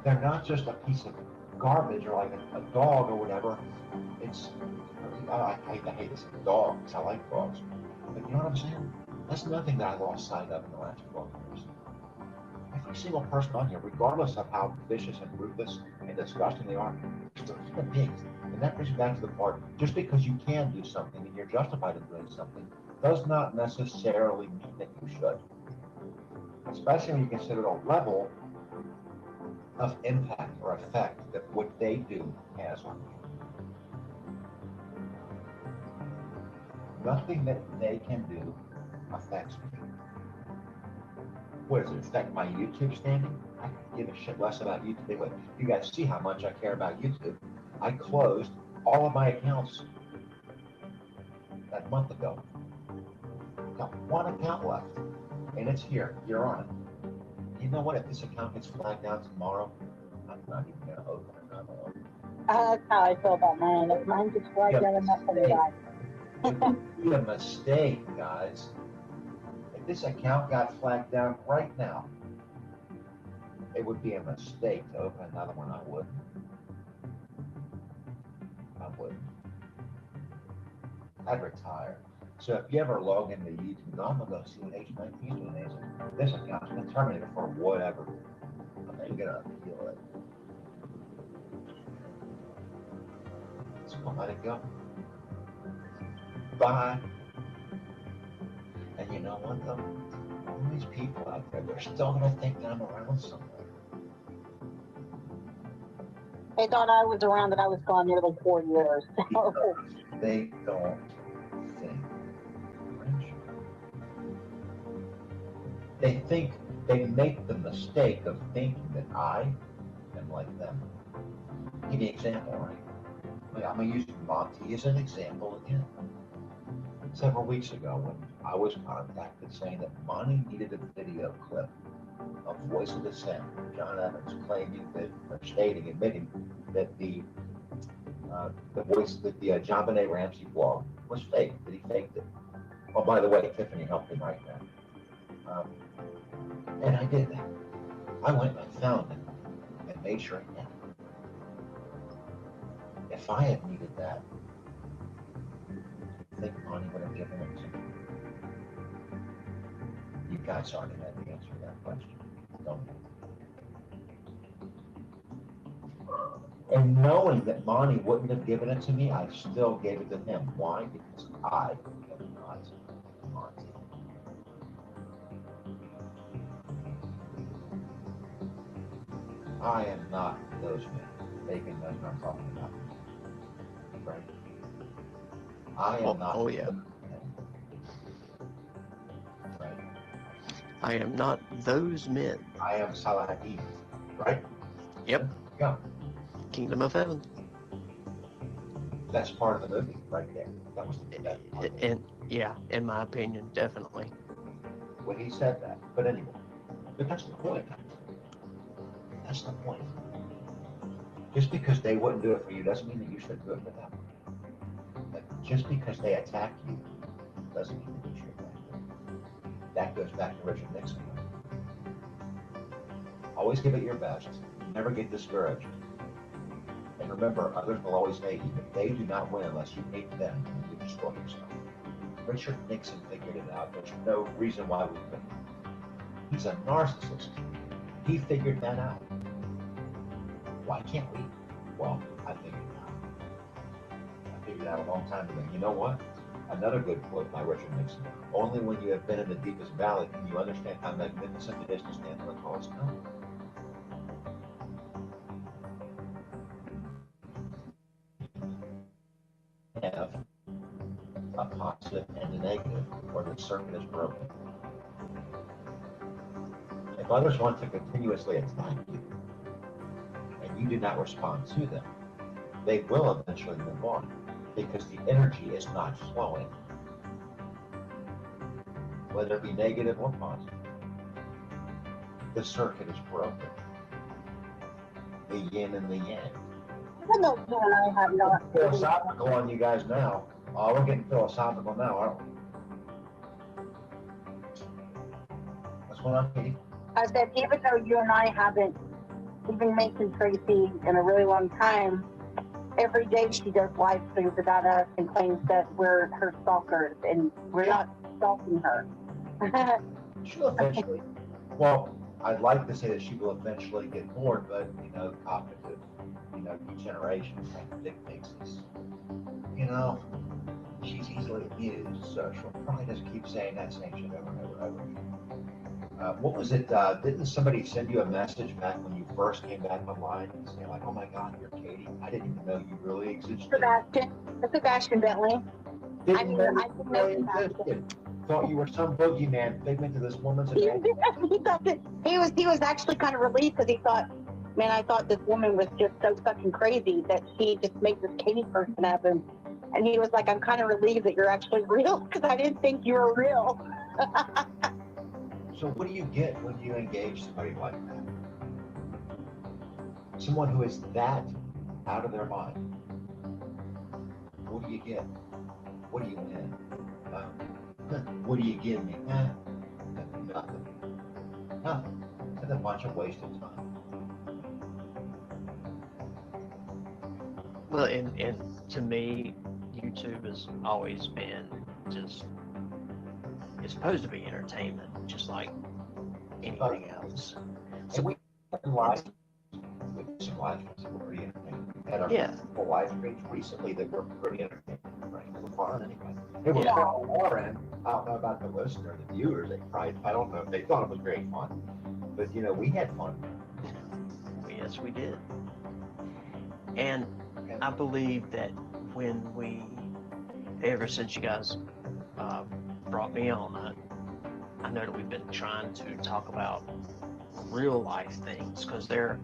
They're not just a piece of garbage or like a dog or whatever. It's, I hate this dog because I like dogs. But you know what I'm saying? That's nothing that I lost sight of in the last 12 years. Every single person on here, regardless of how vicious and ruthless and disgusting they are, they're still human beings. And that brings me back to the part, just because you can do something and you're justified in doing something, does not necessarily mean that you should. Especially when you consider the level of impact or effect that what they do has on you. Nothing that they can do affects me. What does it affect my YouTube standing? I give a shit less about YouTube. Anyway, you guys see how much I care about YouTube. I closed all of my accounts that month ago. Got one account left, and it's here. You're on it. You know what? If this account gets flagged down tomorrow, I'm not even going to open another one. That's how I feel about mine. If mine gets flagged down enough for the guy. It would be a mistake, guys. If this account got flagged down right now, it would be a mistake to open another one. I wouldn't. I'd retire. So if you ever log into YouTube, I'm gonna go see what H19 is doing. This account's been terminated for whatever. I'm not gonna appeal it. So I'll let it go. Bye. And you know what though? All these people out there, they're still gonna think that I'm around somewhere. They thought I was around and I was gone nearly 4 years. They don't think. They think, they make the mistake of thinking that I am like them. I'll give you an example, right? I'm gonna use Monty as an example again. Several weeks ago when I was contacted saying that Monty needed a video clip of Voice of Dissent, John Evans claiming that, or stating, admitting that the John Benet Ramsey blog was fake, that he faked it. Oh, by the way, Tiffany helped him write that. And I did that. I went and I found it and made sure he had it. If I had needed that, I think Monty would have given it to me. You guys already had the answer to that question, don't you? And knowing that Monty wouldn't have given it to me, I still gave it to him. Why? Because I am not Monty. I am not those men. Bacon knows what I'm talking about. Right? I am not. Oh yeah. Right? I am not those men. I am Saladin. Right? Yep. Yeah. Kingdom of Heaven. That's part of the movie right there. That was the best part. And yeah, in my opinion, definitely. When he said that, But anyway, but that's the point. That's the point. Just because they wouldn't do it for you doesn't mean that you should do it for them. Like, just because they attack you doesn't mean that you should attack them. That goes back to Richard Nixon. Always give it your best. Never get discouraged. And remember, others will always hate you, but they do not win unless you hate them and you destroy yourself. Richard Nixon figured it out. There's no reason why we couldn't. He's a narcissist. He figured that out. Why can't we? Well, I figured it out. I figured it out a long time ago. You know what? Another good quote by Richard Nixon. Only when you have been in the deepest valley can you understand how magnificent it is to stand on the tallest mountain. Have a positive and a negative, or the circuit is broken. If others want to continuously attack you, and you do not respond to them, they will eventually move on, because the energy is not flowing, whether it be negative or positive. The circuit is broken. The yin and the yang. Even though you and I have not Philosophical on you guys now. Oh, we're getting philosophical now, aren't we? What's going on, Katie? I said, even though you and I haven't even mentioned Tracy in a really long time, every day she does live streams about us and claims that we're her stalkers, and we're not stalking her. She'll eventually. Well, I'd like to say that she will eventually get bored, but cognitive, degeneration kind of dictates this. She's easily amused, so she'll probably just keep saying that same shit over and over and over again. What was it? Didn't somebody send you a message back when you first came back online and say like, "Oh my God, you're Katie. I didn't even know you really existed." Sebastian Bentley. I didn't know existed. Thought you were some boogeyman figment of this woman's imagination. he was actually kind of relieved because he thought, man, I thought this woman was just so fucking crazy that she just made this Katie person up, and he was like, I'm kind of relieved that you're actually real because I didn't think you were real. So what do you get when you engage somebody like that? Someone who is that out of their mind. What do you get? What do you win? What do you give me? Nothing. Nothing. It's a bunch of wasted time. Well, and to me, YouTube has always been just, it's supposed to be entertainment, just like anything else. So we have live, some live streams that were pretty entertaining. We had our live streams recently that were pretty entertaining. Right? They were fun anyway. They were fun on our end. I don't know about the listener, the viewers. I don't know if they thought it was great fun, but we had fun. Yes, we did. And I believe that ever since you guys brought me on, I know that we've been trying to talk about real life things because there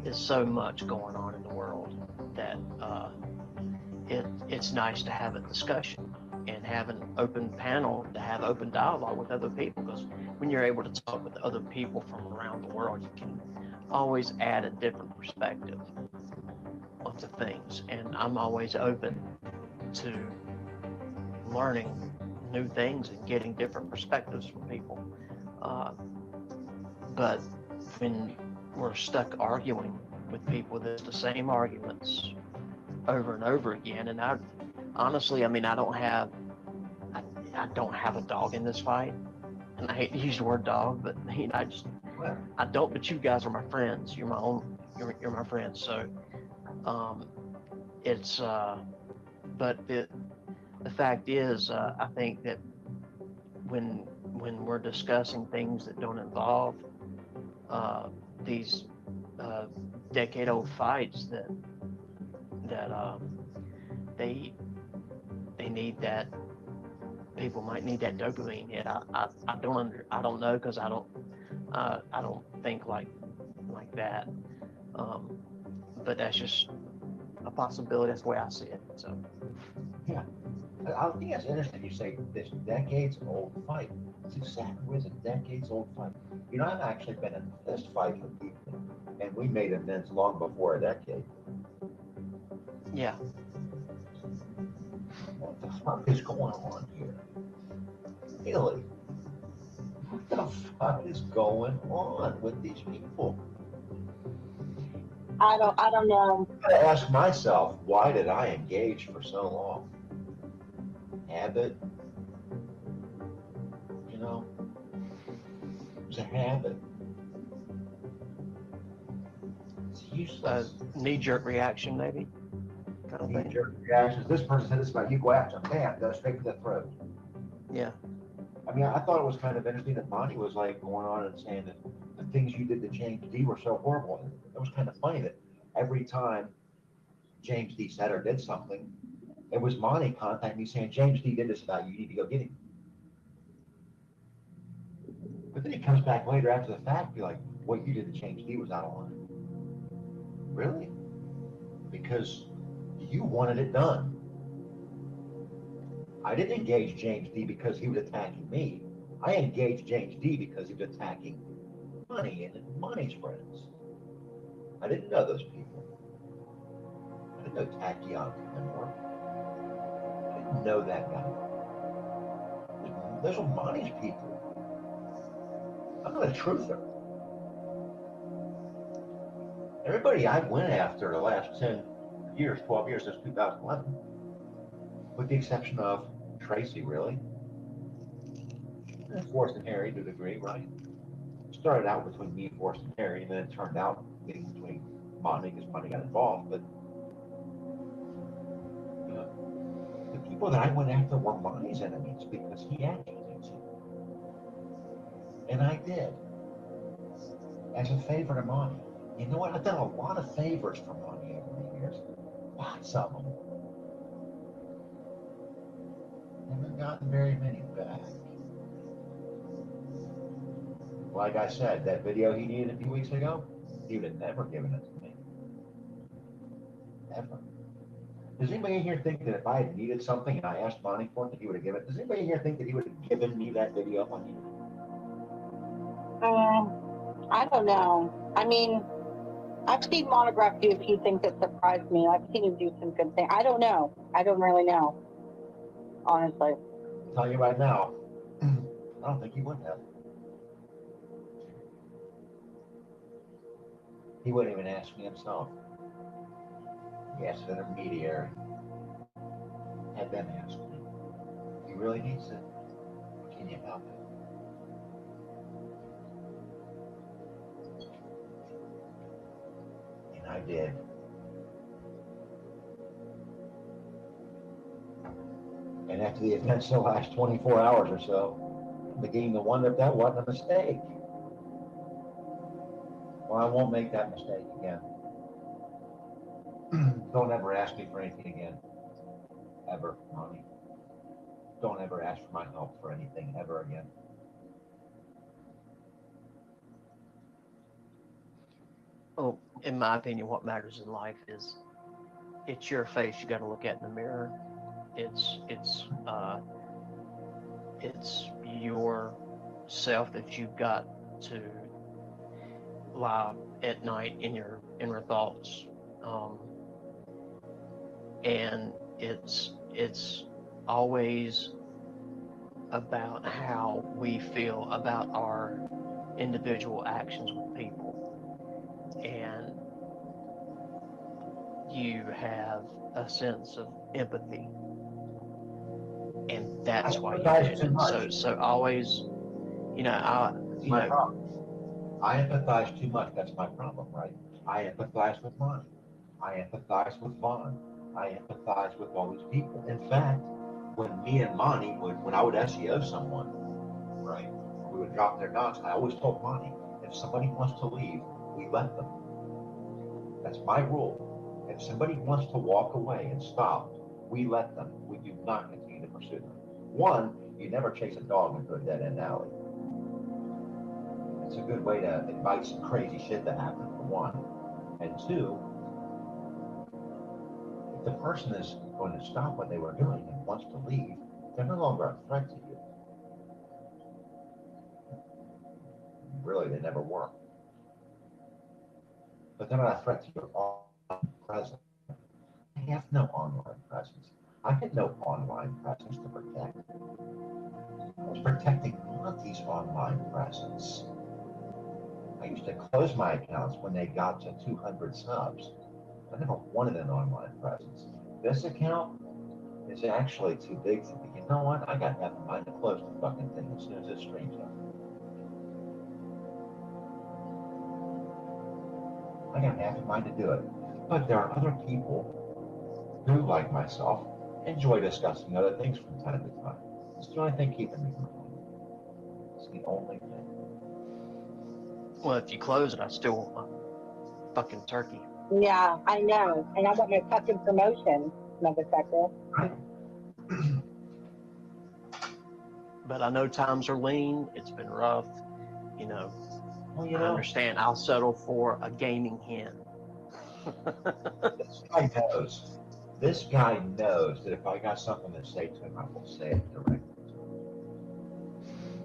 is so much going on in the world that it's nice to have a discussion and have an open panel, to have open dialogue with other people, because when you're able to talk with other people from around the world, you can always add a different perspective onto things, and I'm always open to learning new things and getting different perspectives from people. But when we're stuck arguing with people, there's the same arguments over and over again, and I don't have a dog in this fight, and I hate to use the word dog, but I don't. But you guys are my friends. You're my friends. So but the fact is, I think that when we're discussing things that don't involve these decade-old fights, that they need that. People might need that dopamine hit. I don't know, because I don't think like that. But that's just a possibility. That's the way I see it. So yeah, I think that's interesting. You say this decades-old fight. It's exactly what it is, a decades-old fight. You know, I've actually been in fist fights with people, and we made amends long before a decade. Yeah. What the fuck is going on here? Really? What the fuck is going on with these people? I don't know. I gotta ask myself, why did I engage for so long? Habit? You know? It's a habit. It's useless. Knee-jerk reaction, maybe. Kind of thing. Knee-jerk reactions. This person said this about you, go after them. Bam, go straight to the throat. Yeah. I mean, I thought it was kind of interesting that Monty was like going on and saying that the things you did to James D were so horrible. And it was kind of funny that every time James D said or did something, it was Monty contacting me saying, James D did this about you, you need to go get him. But then he comes back later after the fact and be like, what you did to James D was out of line. Really? Because you wanted it done. I didn't engage James D because he was attacking me. I engaged James D because he was attacking Money and Money's friends. I didn't know those people. I didn't know Tachyon anymore. I didn't know that guy. Those are Monty's people. I'm not a truther. Everybody I went after the last 10 years, 12 years since 2011, with the exception of Tracy, really, and Forrest and Harry to a degree, right? It started out between me, Forrest, and Harry, and then it turned out being between Monty because Monty got involved. But you know, the people that I went after were Monty's enemies because he agitates him, and I did as a favor to Monty. You know what? I've done a lot of favors for Monty over the years, lots of them. Haven't gotten very many back. Like I said, that video he needed a few weeks ago, he would have never given it to me. Ever. Does anybody in here think that if I had needed something and I asked Monty for it, that he would have given it? Does anybody in here think that he would have given me that video if I needed it? I don't know. I mean, I've seen Monograph do a few things that surprised me. I've seen him do some good things. I don't know. I don't really know. Honestly. I'll tell you right now, I don't think he would have. He wouldn't even ask me himself. He asked an intermediary. Had them ask me. He really needs it. Can you help it? And I did. And after the events of the last 24 hours or so, I'm beginning to wonder if that wasn't a mistake. Well, I won't make that mistake again. Don't ever ask me for anything again. Ever, Monty. Don't ever ask for my help for anything ever again. Well, in my opinion, what matters in life is it's your face you got to look at in the mirror. It's your self that you've got to lie at night in your thoughts, and it's always about how we feel about our individual actions with people, and you have a sense of empathy, and that's why you do it. So always, my problem. I empathize too much. That's my problem, right? I empathize with Monty. I empathize with Vaughn. I empathize with all these people. In fact, when me and Monty when I would SEO someone, right, we would drop their dots. I always told Monty, if somebody wants to leave, we let them. That's my rule. If somebody wants to walk away and stop, we let them. We do not continue to pursue them. One, you never chase a dog into a dead-end alley. It's a good way to invite some crazy shit to happen, for one. And two, if the person is going to stop what they were doing and wants to leave, they're no longer a threat to you. Really, they never were. But they're not a threat to your online presence. I have no online presence. I had no online presence to protect. I was protecting Monty's online presence. I used to close my accounts when they got to 200 subs. I never wanted an online presence. This account is actually too big for me. You know what? I got half a mind to close the fucking thing as soon as it streams up. I got half a mind to do it. But there are other people who, like myself, enjoy discussing other things from time to time. It's the only thing keeping me from home. It's the only thing. Well, if you close it, I still want my fucking turkey. Yeah, I know. And I want my fucking promotion, motherfucker. But I know times are lean. It's been rough. You know, well, you I know, understand. I'll settle for a gaming hen. This guy knows. This guy knows that if I got something to say to him, I will say it directly to him.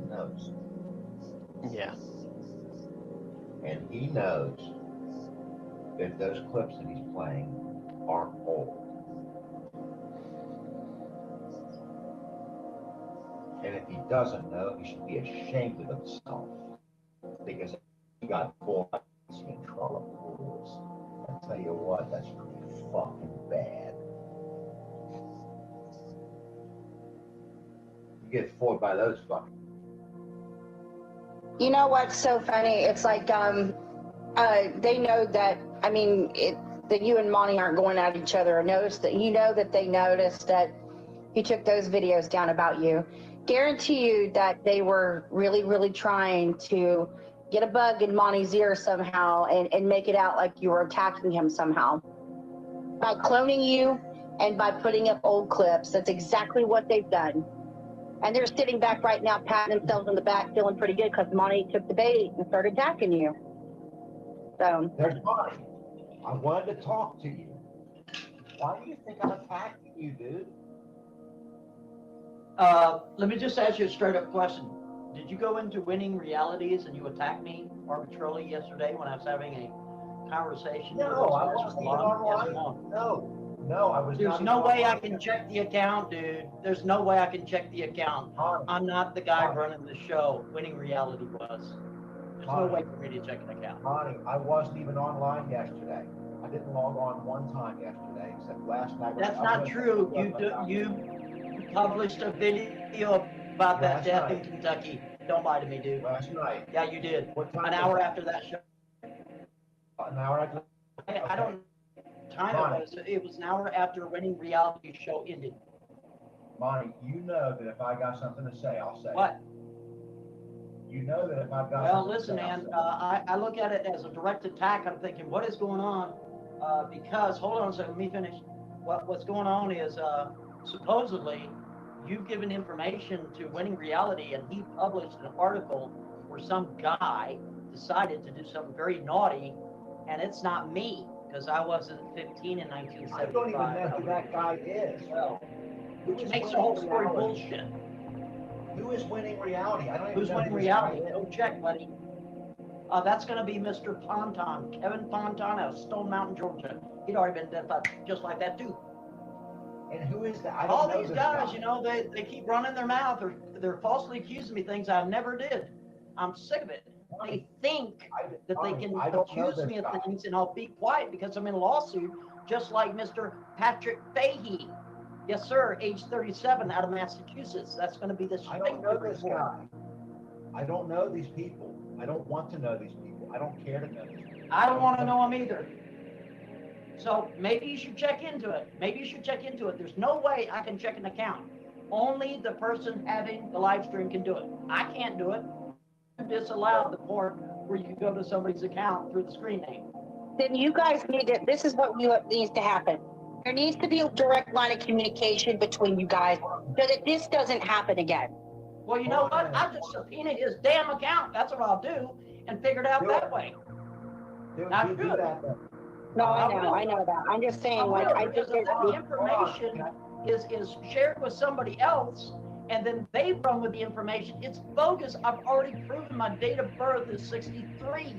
He knows. Yeah. And he knows that those clips that he's playing are old. And if he doesn't know, he should be ashamed of himself. Because he got full control of the rules. I tell you what, that's pretty fucking bad. You get fooled by those fucking. You know what's so funny? It's like they know that. I mean, that you and Monty aren't going at each other. Notice that you know that they noticed that he took those videos down about you. Guarantee you that they were really, really trying to get a bug in Monty's ear somehow and make it out like you were attacking him somehow by cloning you and by putting up old clips. That's exactly what they've done. And they're sitting back right now, patting themselves on the back, feeling pretty good because Monty took the bait and started attacking you. So there's Monty. I wanted to talk to you. Why do you think I'm attacking you, dude? Let me just ask you a straight up question. Did you go into winning realities and you attacked me arbitrarily yesterday when I was having a conversation? No, I wasn't even online. Yes, no, I was. There's no way I can check the account, dude. There's no way I can check the account. I'm not the guy running the show. Winning reality was. There's no way for me to check an account. Monty, I wasn't even online yesterday. I didn't log on one time yesterday, except last night. That's not true. You published a video about that death in Kentucky. Don't lie to me, dude. Last night. Yeah, you did. What time? An hour after that show. An hour after. I don't. Time it was an hour after Winning Reality show ended. Monty, you know that if I got something to say, I'll say it. What? You know that if I've got. Well, listen, man. I look at it as a direct attack. I'm thinking, what is going on? Because hold on a second, let me finish. What's going on is supposedly you've given information to Winning Reality, and he published an article where some guy decided to do something very naughty, and it's not me. Because I wasn't 15 in 1975. I don't even know who that guy is. Well, which makes the whole story bullshit. Who is Winning Reality? I don't even Who's know. Winning Reality? Go check, buddy. That's going to be Mr. Ponton, Kevin Ponton out of Stone Mountain, Georgia. He'd already been identified just like that, too. And who is that? All these guys, you know, they keep running their mouth. They're falsely accusing me of things I never did. I'm sick of it. They think that they can accuse me of things and I'll be quiet because I'm in a lawsuit, just like Mr. Patrick Fahey. Yes, sir, age 37 out of Massachusetts. That's going to be the I don't know this guy. I don't know these people. I don't want to know these people. I don't care to know these people. I don't want to know them either. So maybe you should check into it. Maybe you should check into it. There's no way I can check an account. Only the person having the live stream can do it. I can't do it. Disallowed the part where you can go to somebody's account through the screen name. Then you guys need to, this is what needs to happen. There needs to be a direct line of communication between you guys so that this doesn't happen again. Well, you know what? I'll just subpoena his damn account. That's what I'll do and figure it out that way. Not good. No, I know that. I'm just saying, like, I think the information is shared with somebody else, and then they run with the information. It's bogus. I've already proven my date of birth is 63.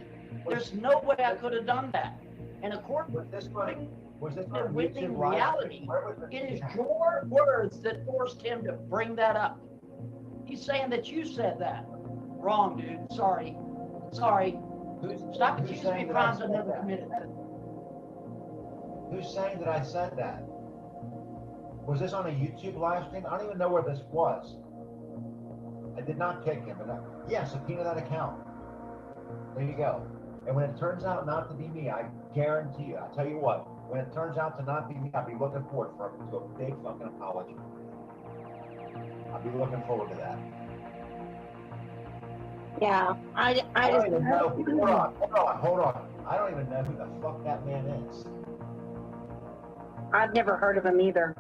There's no way I could have done that. And according Was this on to Winning YouTube live Reality, stream? Where was it? it is your words that forced him to bring that up. He's saying that you said that. Wrong, dude. Sorry. Stop who's accusing me saying of that I crimes I've said never that? committed. Who's saying that I said that? Was this on a YouTube live stream? I don't even know where this was. I did not kick him, but yeah, subpoena that account. There you go. And when it turns out not to be me, I guarantee you, I tell you what, when it turns out to not be me, I'll be looking forward to a big fucking apology. I'll be looking forward to that. Yeah, I don't just even know. Hold on. I don't even know who the fuck that man is. I've never heard of him either.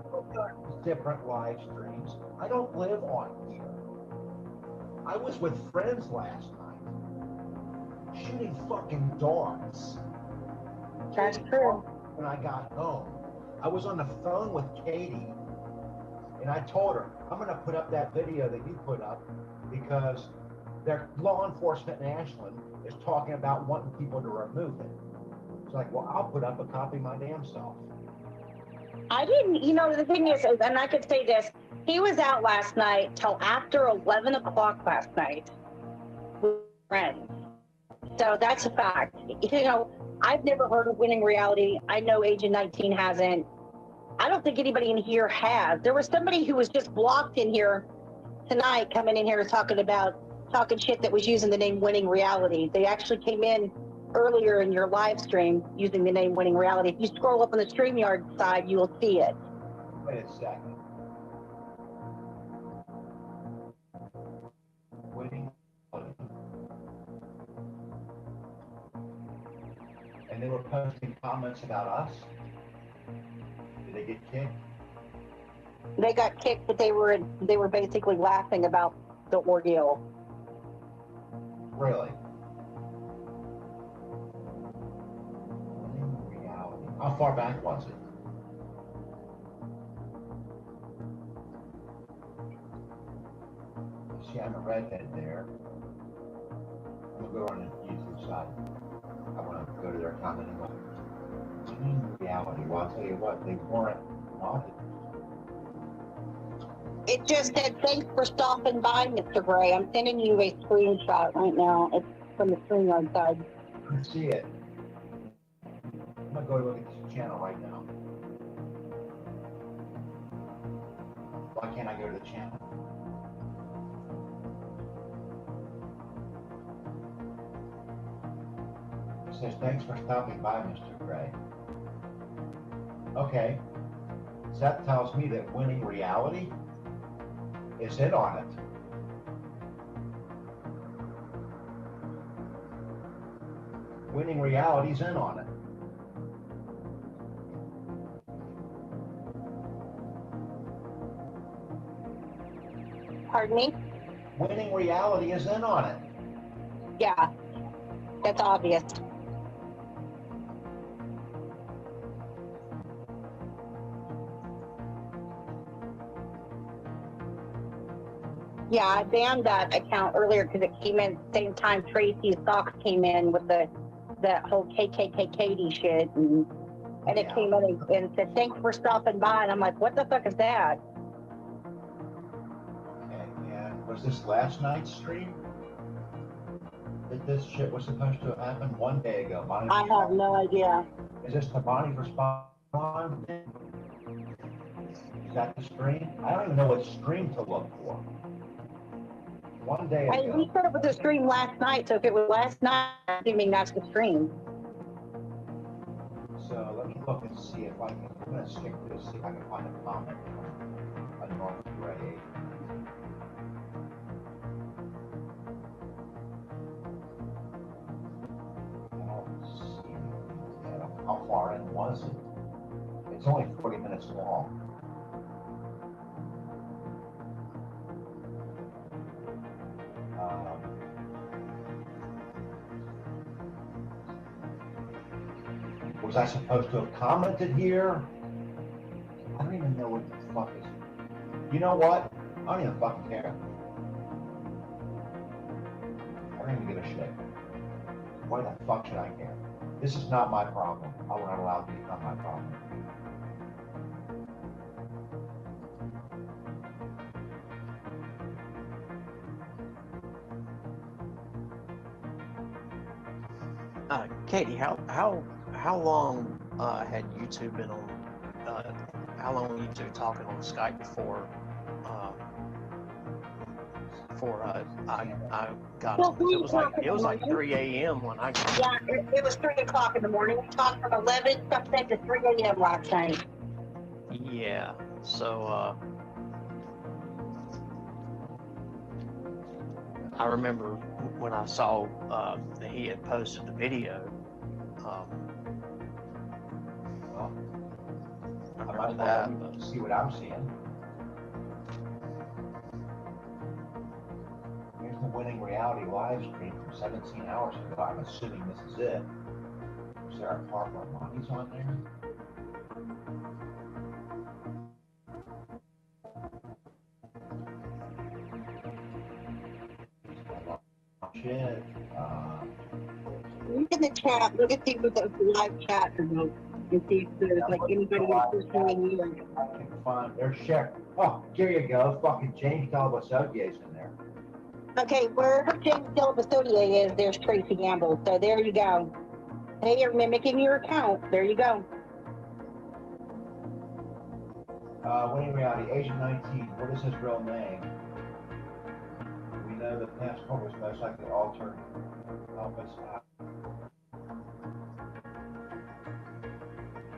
Different live streams. I don't live on here. I was with friends last night, shooting fucking dogs. That's true. When I got home, I was on the phone with Katie, and I told her, I'm going to put up that video that you put up because their law enforcement in Ashland is talking about wanting people to remove it. It's like, well, I'll put up a copy my damn self. I didn't, the thing is, and I could say this, he was out last night till after 11 o'clock last night with friends. So that's a fact. I've never heard of Winning Reality. I know Agent 19 hasn't. I don't think anybody in here has. There was somebody who was just blocked in here tonight coming in here talking shit that was using the name Winning Reality. They actually came in earlier in your live stream using the name Winning Reality. If you scroll up on the StreamYard side, you will see it. Wait a second. Winning. And they were posting comments about us? Did they get kicked? They got kicked, but they were basically laughing about the ordeal. Really? Winning Reality. How far back was it? See, I'm a redhead there. I'm gonna go on the YouTube side. I want to go to their comment and look. Winning Reality. Well, I'll tell you what, they weren't modded. It just said, thanks for stopping by, Mr. Gray. I'm sending you a screenshot right now. It's from the StreamYard side. I can see it. I'm gonna go look at this channel right now. Why can't I go to the channel? It says, thanks for stopping by, Mr. Gray. Okay. So that tells me that Winning Reality is in on it. Winning Reality's in on it. Pardon me? Winning Reality is in on it. Yeah, that's obvious. Yeah, I banned that account earlier because it came in at the same time Tracy's socks came in with that whole KKK shit, and it came in and said, thanks for stopping by, and I'm like, what the fuck is that? Okay, and was this last night's stream? That this shit was supposed to have happened one day ago? I have no idea. Is this the Bonnie's response? Is that the stream? I don't even know what stream to look for. One day ago. We said it was a stream last night, so if it was last night, I'm assuming that's the stream. So let me look and see if I can. I'm gonna stick to this, see if I can find a comment from a North Gray. I don't see anything yet. How far in was it? It's only 40 minutes long. Was I supposed to have commented here? I don't even know what the fuck is. You know what? I don't even fucking care. I don't even give a shit. Why the fuck should I care? This is not my problem. I will not allow it to become my problem. Katie, how long had you two been on? How long were you two talking on Skype before? I got Well, on? 'Cause 3 o'clock in it the was like morning. 3 a.m. when I got Yeah, on. it was 3 o'clock in the morning. We talked from 11 something to 3 a.m. last night. Yeah. So I remember when I saw that he had posted the video. I I might remember as well that. let me see what I'm seeing. Here's the winning reality live stream from 17 hours ago. I'm assuming this is it. Sarah Parker Monty's on there. Shit. Look in the chat. Look at the live chat about and see if there's like anybody pursuing you. I can find. There's Sheriff. Oh, here you go. Fucking James Calvasotier's in there. Okay, wherever James Delabasotier is, there's Tracy Gamble. So there you go. Hey, you're mimicking your account. There you go. Winning reality, Agent 19. What is his real name? We know the passport was most likely altered. Help us out.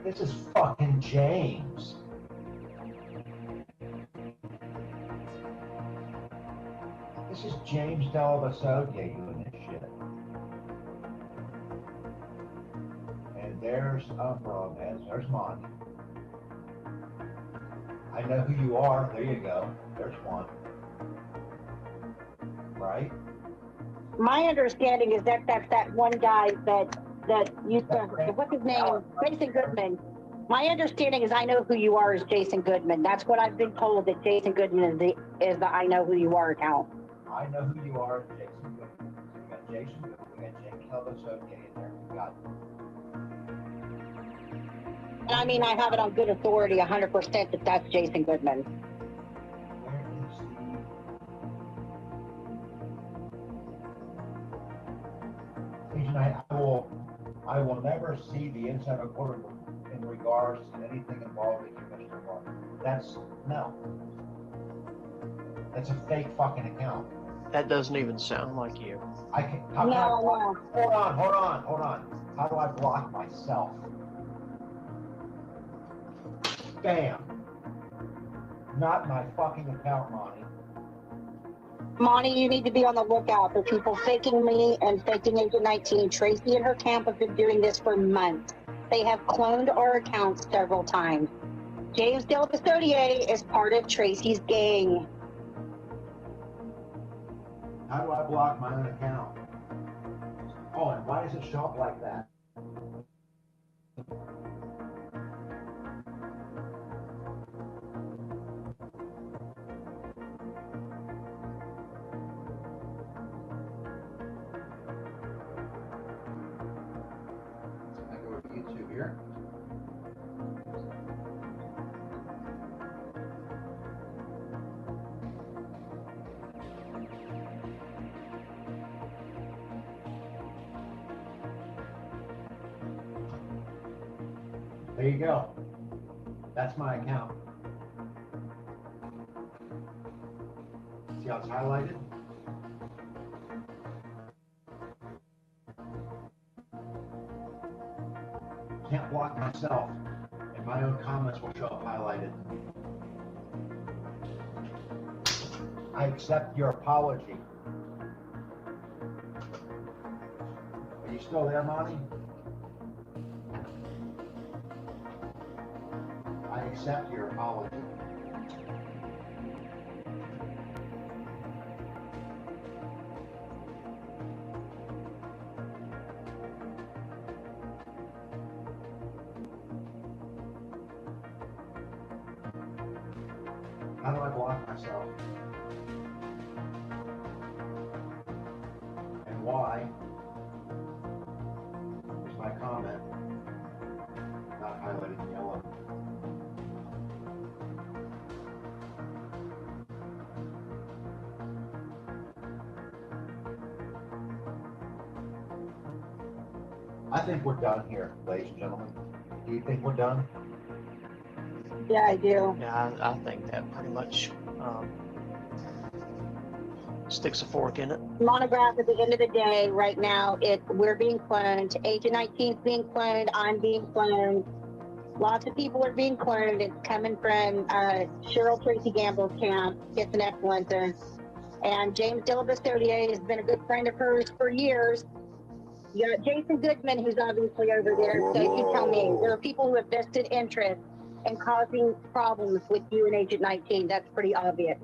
This is fucking James. This is James Delabasotier doing this shit. And there's there's Monty. I know who you are. There you go. There's one. Right? My understanding is that that's that one guy that used to, what's his name? Jason Goodman. My understanding is I know who you are is Jason Goodman. That's what I've been told, that Jason Goodman is the I know who you are account. I know who you are, Jason Goodman. We got Jason Goodman. We got James Calvasottier in there. We got. And I mean, I have it on good authority, 100% that that's Jason Goodman. Where is the Agent? I will never see the inside of court in regards to anything involving you, Mr. Martin. That's a fake fucking account. That doesn't even sound like you. I can. Hold on. How do I block myself? Bam. Not my fucking account, Monty. Monty, you need to be on the lookout for people faking me and faking Agent 19. Tracy and her camp have been doing this for months. They have cloned our accounts several times. James Delabasotier is part of Tracy's gang. How do I block my own account? Oh, and why does it show up like that? I go to YouTube here. There you go. That's my account. See how it's highlighted? Can't block myself, and my own comments will show up highlighted. I accept your apology. Are you still there, Monty? I accept your apology. How do I block myself? I think we're done here, ladies and gentlemen. Do you think we're done? Yeah, I do. Yeah, I think that pretty much sticks a fork in it. Monograph, at the end of the day, right now, we're being cloned. Agent 19 is being cloned. I'm being cloned. Lots of people are being cloned. It's coming from Cheryl Tracy Gamble's camp. It's an influencer. And James Delabassodier has been a good friend of hers for years. You got Jason Goodman, who's obviously over there. So you tell me, there are people who have vested interest in causing problems with you and Agent 19. That's pretty obvious.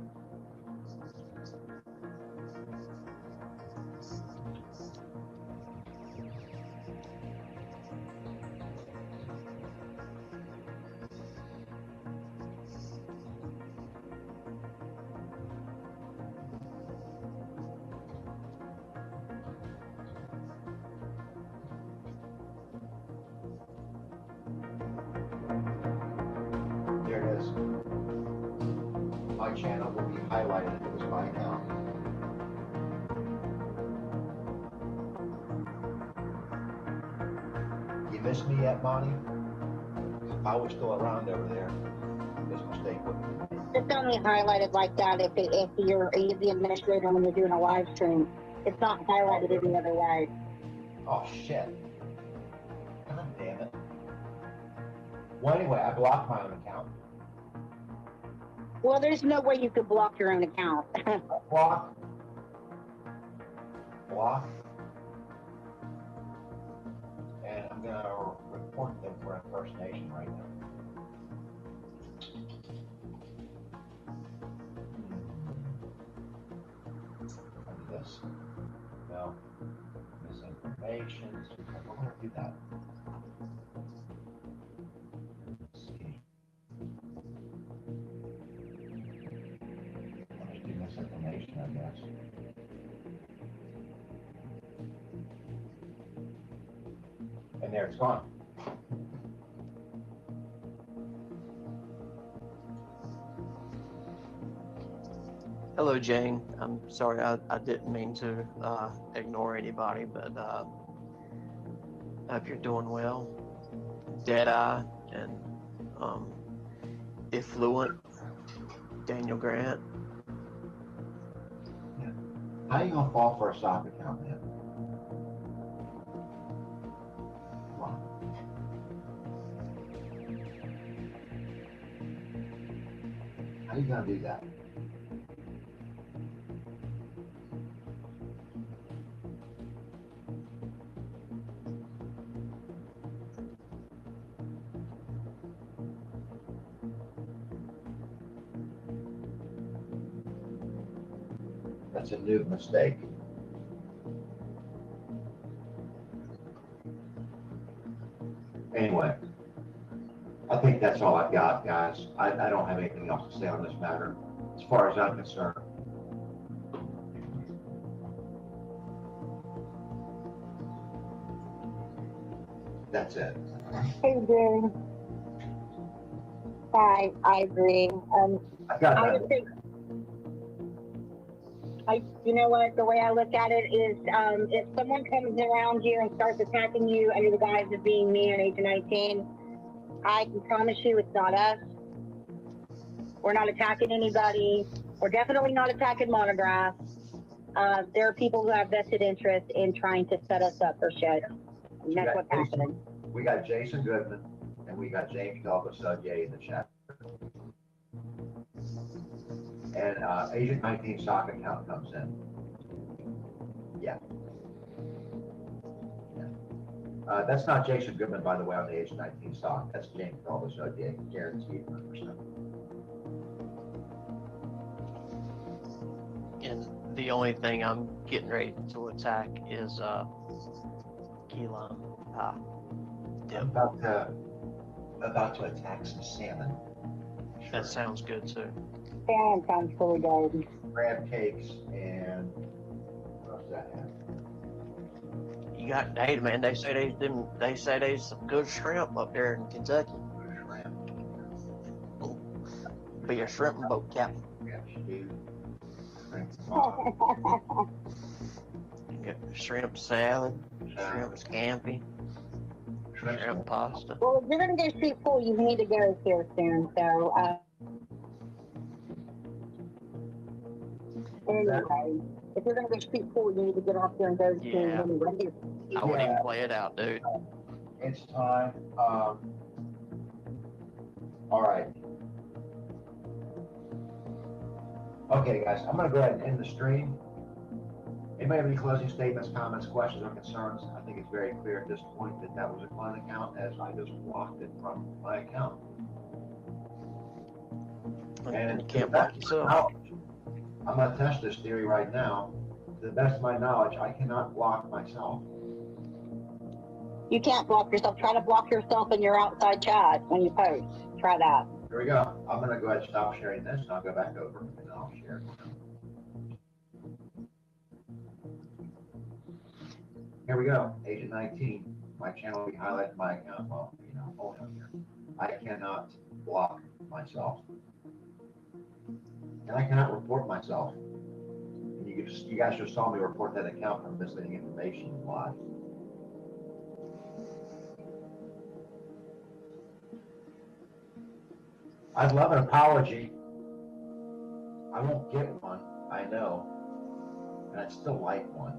There it is. My channel will be highlighted if it was by now. You miss me yet, Monty? If I was still around over there, this mistake wouldn't be made. It's only highlighted like that if you're the administrator when you're doing a live stream. It's not highlighted any other way. Oh, shit. God damn it. Well, anyway, I blocked my own account. Well, there's no way you could block your own account. Block. Block. And I'm going to report them for impersonation right now. This. No. Misinformation. We're going to do that. Let's see. I'll just do misinformation, I guess. And there it's gone. Hello, Jane. I'm sorry, I didn't mean to ignore anybody, but I hope you're doing well. Deadeye and Effluent, Daniel Grant. Yeah. How you gonna fall for a sock account, man? Come on. How you gonna do that? That's a new mistake. Anyway, I think that's all I've got, guys. I don't have anything else to say on this matter, as far as I'm concerned. That's it. Hey, Jane. I agree. I got I that. would think, you know what, the way I look at it is, if someone comes around you and starts attacking you under the guise of being me and Agent 19, I can promise you it's not us. We're not attacking anybody. We're definitely not attacking Monograph. There are people who have vested interest in trying to set us up for shit. And that's what's happening. We got Jason Goodman and we got James Delabassodier in the chat. And Agent 19 stock account comes in. Yeah. That's not Jason Goodman, by the way, on the Agent 19 stock. That's James Delabassodier, guaranteed 100%. And the only thing I'm getting ready to attack is key lime pie. I'm about to attack some salmon. That sounds good too. Salmon sounds really good. Crab cakes and what else that have? You got, hey man, they say there's some good shrimp up there in Kentucky. Be a shrimp boat captain. Yeah, stew. Get shrimp salad, Shrimp scampi. Shrimp pasta. Well, if you're gonna go street pool, you need to go here soon. So, anyway, if you're gonna go street pool, you need to get off there and go soon. Yeah. Anyway. I wouldn't even play it out, dude. It's time. All right. Okay, guys, I'm gonna go ahead and end the stream. Anybody have any closing statements, comments, questions, or concerns? I think it's very clear at this point that that was a client account, as I just blocked it from my account. And you can't block yourself. I'm gonna test this theory right now. To the best of my knowledge, I cannot block myself. You can't block yourself. Try to block yourself in your outside chat when you post. Try that. Here we go. I'm gonna go ahead and stop sharing this, and I'll go back over and I'll share it. Here we go. Agent 19. My channel will be highlighted my account. Well, you know, hold on here. I cannot block myself. And I cannot report myself. And you guys just saw me report that account for misleading information and lies. I'd love an apology. I won't get one, I know. And I'd still like one.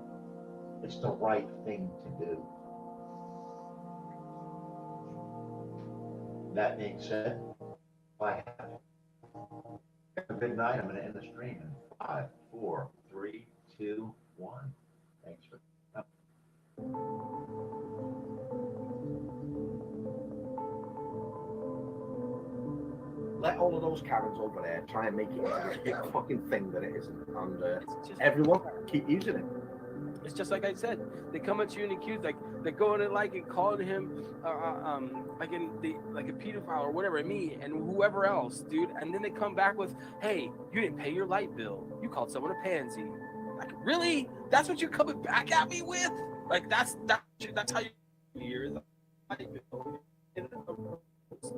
It's the right thing to do. That being said, have a good night. I'm going to end the stream in 5, 4, 3, 2, 1. Thanks for let all of those Karens over there try and make it into this big fucking thing that it isn't. And everyone keep using it. It's just like I said. They come at you and accuse, like they're going and like and calling him like a pedophile or whatever, me and whoever else, dude. And then they come back with, hey, you didn't pay your light bill. You called someone a pansy. Like, really? That's what you're coming back at me with? Like that's how you hear the light bill.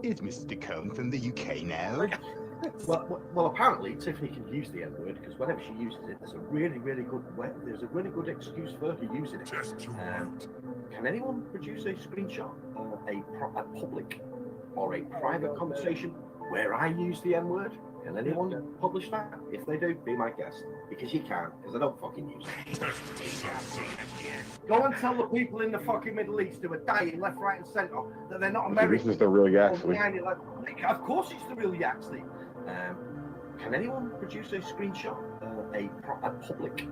Is Mr. Cohn from the UK now? Well, apparently Tiffany can use the N-word because whenever she uses it, there's a really good excuse for her using it. Can anyone produce a screenshot of a public or a private conversation where I use the N-word? Can anyone publish that? If they do, be my guest. Because you can't, because I don't fucking use it. Go and tell the people in the fucking Middle East who are dying left, right, and centre that they're not American. This is the real Yaxley. Of course it's the real Yaxley. Can anyone produce a screenshot of a public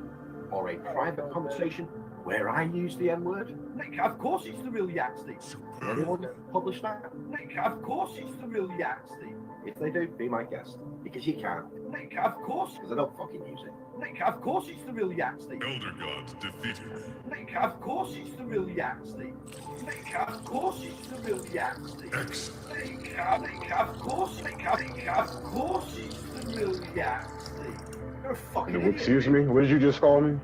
or a private conversation where I use the N-word? Of course it's the real Yaxley. Can anyone publish that? Of course it's the real Yaxley. If they do, be my guest. Because you can't. Of course, because I don't fucking use it. Of course it's the real Yaxley. Elder gods defeated. Of course it's the real Yaxley. Of course it's the real Yaxley. Of course it's the real Yaxley. You're a fucking idiot. Excuse me? What did you just call me?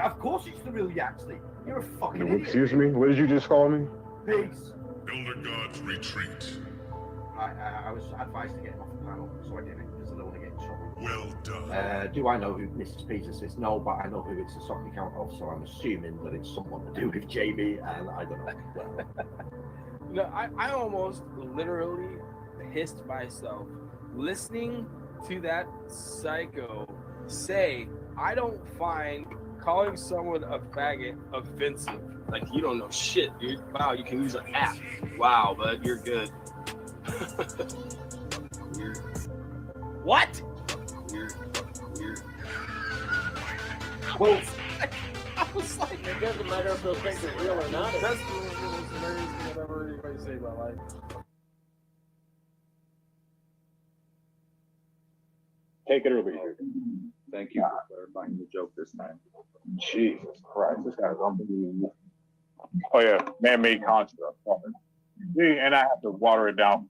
Of course it's the real Yaxley. You're a fucking idiot. Excuse me? What did you just call me? Peace. Elder gods retreat. I was advised to get him off the panel, so I did it because I don't want to get in trouble. Well done. Do I know who Mrs. Peters is? No, but I know who it's a sock account of, so I'm assuming that it's someone to do with Jamie, and I don't know. No, I almost literally pissed myself listening to that psycho say, I don't find calling someone a faggot offensive. Like, you don't know shit, dude. Wow, you can use an app. Wow, bud, you're good. What? Well, I was like, it doesn't matter if those things are real or not. That's the most hilarious thing I've ever heard anybody say in my life. Take it or leave it. Thank you for clarifying the joke this time. Jesus Christ, this guy's unbelievable. Oh yeah, man-made construct. See, and I have to water it down.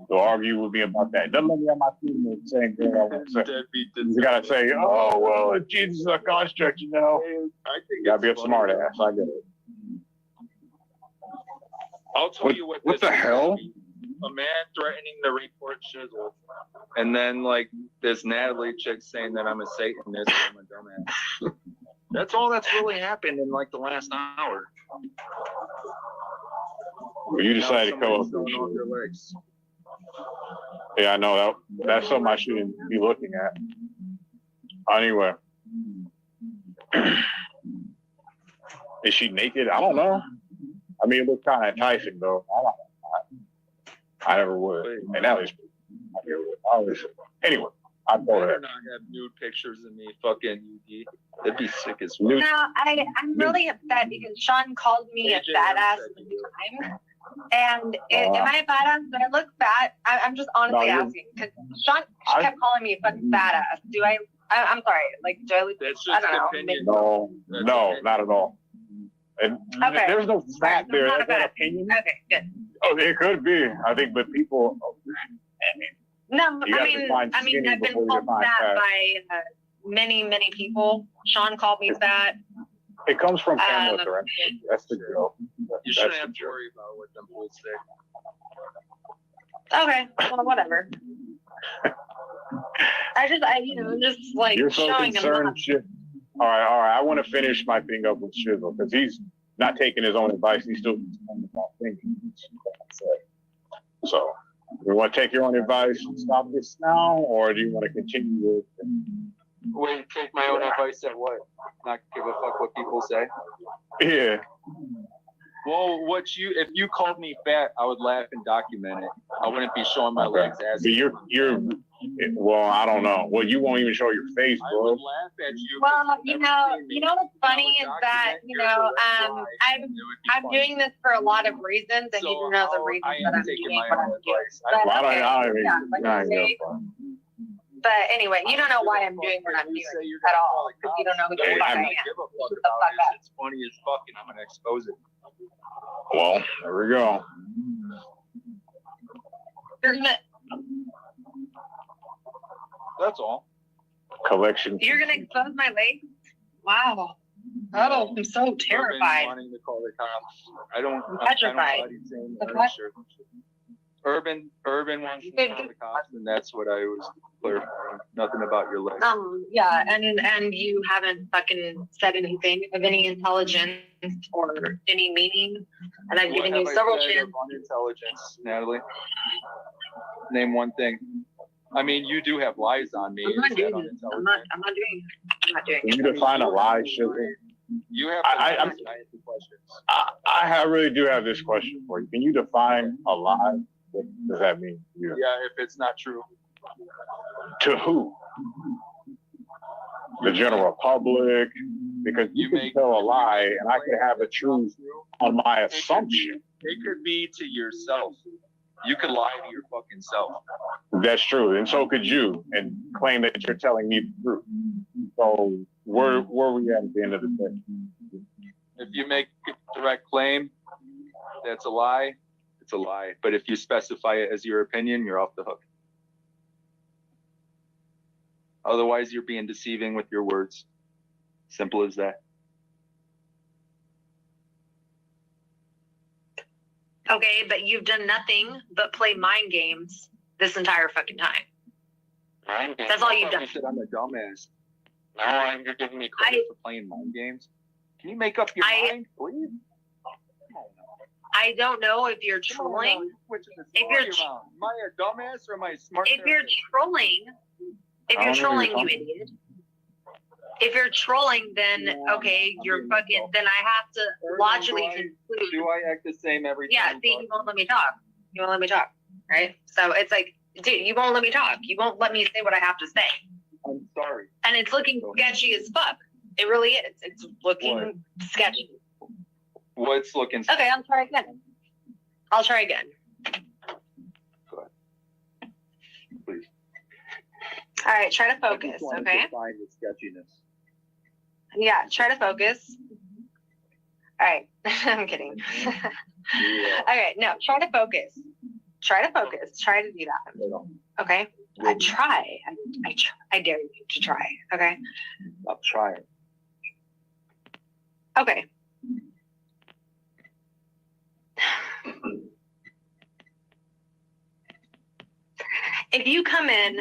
To argue with me about that. Doesn't let me have my feelings the same thing I want to say. You gotta say, oh well, Jesus is a construct, you know. I think You gotta be a smart ass. I get it. I'll tell you what the hell? A man threatening to report Shizzle, and then like this Natalie chick saying that I'm a Satanist or I'm a dumbass. That's all that's really happened in like the last hour. Well, you decided to come up Throwing off with your legs. Yeah, I know that's something I shouldn't be looking at. Anyway. Is she naked? I don't know. I mean, it looks kind of enticing, though. I never would. And that was, anyway, I You thought better that. not have nude pictures of me fucking UD. That'd be sick as fuck. No, I'm really upset because Sean called me a badass one time. And am I a badass? Do I look fat? I'm just honestly asking because Sean kept calling me a fucking badass. Do I'm sorry. Like, do I look? That's I just don't know. opinion. No, not at all. And Okay. there's no fat there. Not That's a bad that opinion. Okay, good. Oh, it could be. I think, but people. No, You I gotta mean, define skinny I've been before you called define that fat. by many people. Sean called me that. It comes from Pamela Threat. That's the girl. You shouldn't have to worry about what them fools say. Okay, well, whatever. I'm just like You're so showing him concerned. love. Shit. All right. I want to finish my thing up with Shizzle because he's not taking his own advice. He's still thinking. So, you want to take your own advice and stop this now, or do you want to continue with? Wait, take my own advice at what? Not give a fuck what people say? Yeah. Well, if you called me fat, I would laugh and document it. I wouldn't be showing my legs as. But well, I don't know. Well, you won't even show your face, I bro. would laugh at you. Well, you know what's funny is that I'm doing this for a lot of reasons, and you know the reasons that I'm doing what I'm doing. But anyway, you don't know why I'm doing what I'm doing at all because you don't know who the fuck I am. It's funny as fuck, and I'm gonna expose it. Well, there we go. That's all. Collection. You're gonna expose my legs? Wow. Oh, I'm so terrified. Wanting to call the cops. I don't. I'm petrified. Urban wants to call the cops, and that's what I was clarifying. Nothing about your legs. Yeah, and you haven't fucking said anything of any intelligence or any meaning, and I've given you several chances. Unintelligence, Natalie. Name one thing. I mean, you do have lies on me. I'm not doing it. I'm not doing it. Can you define a lie, Shizzle? You have to answer the questions. I really do have this question for you. Can you define a lie? What does that mean? Yeah, if it's not true. To who? The general public? Because you can tell a lie and I can have a truth on my assumption. It could be to yourself. You could lie to your fucking self. That's true. And so could you and claim that you're telling me the truth. So where are we at the end of the day? If you make a direct claim, that's a lie. It's a lie. But if you specify it as your opinion, you're off the hook. Otherwise, you're being deceiving with your words. Simple as that. Okay, but you've done nothing but play mind games this entire fucking time. That's all you've done. You said I'm a dumbass. Now you're giving me credit for playing mind games. Can you make up your mind, please? I don't know if you're trolling. Am I a dumbass or am I smart? If you're trolling, you idiot. If you're trolling, then okay, you're fucking. Then I have to logically conclude. Do I act the same every time? Yeah, see, you won't let me talk. You won't let me talk, right? So it's like, dude, you won't let me talk. You won't let me say what I have to say. I'm sorry. And it's looking sketchy as fuck. It really is. It's looking sketchy. What's looking? Okay, I'll try again. I'll try again. Go ahead. Please. All right, try to focus, okay? Find the sketchiness. Yeah, try to focus. All right, I'm kidding. Okay, no, try to focus. Try to focus. Try to do that. Okay? I try. I dare you to try, okay? I'll try it. Okay. If you come in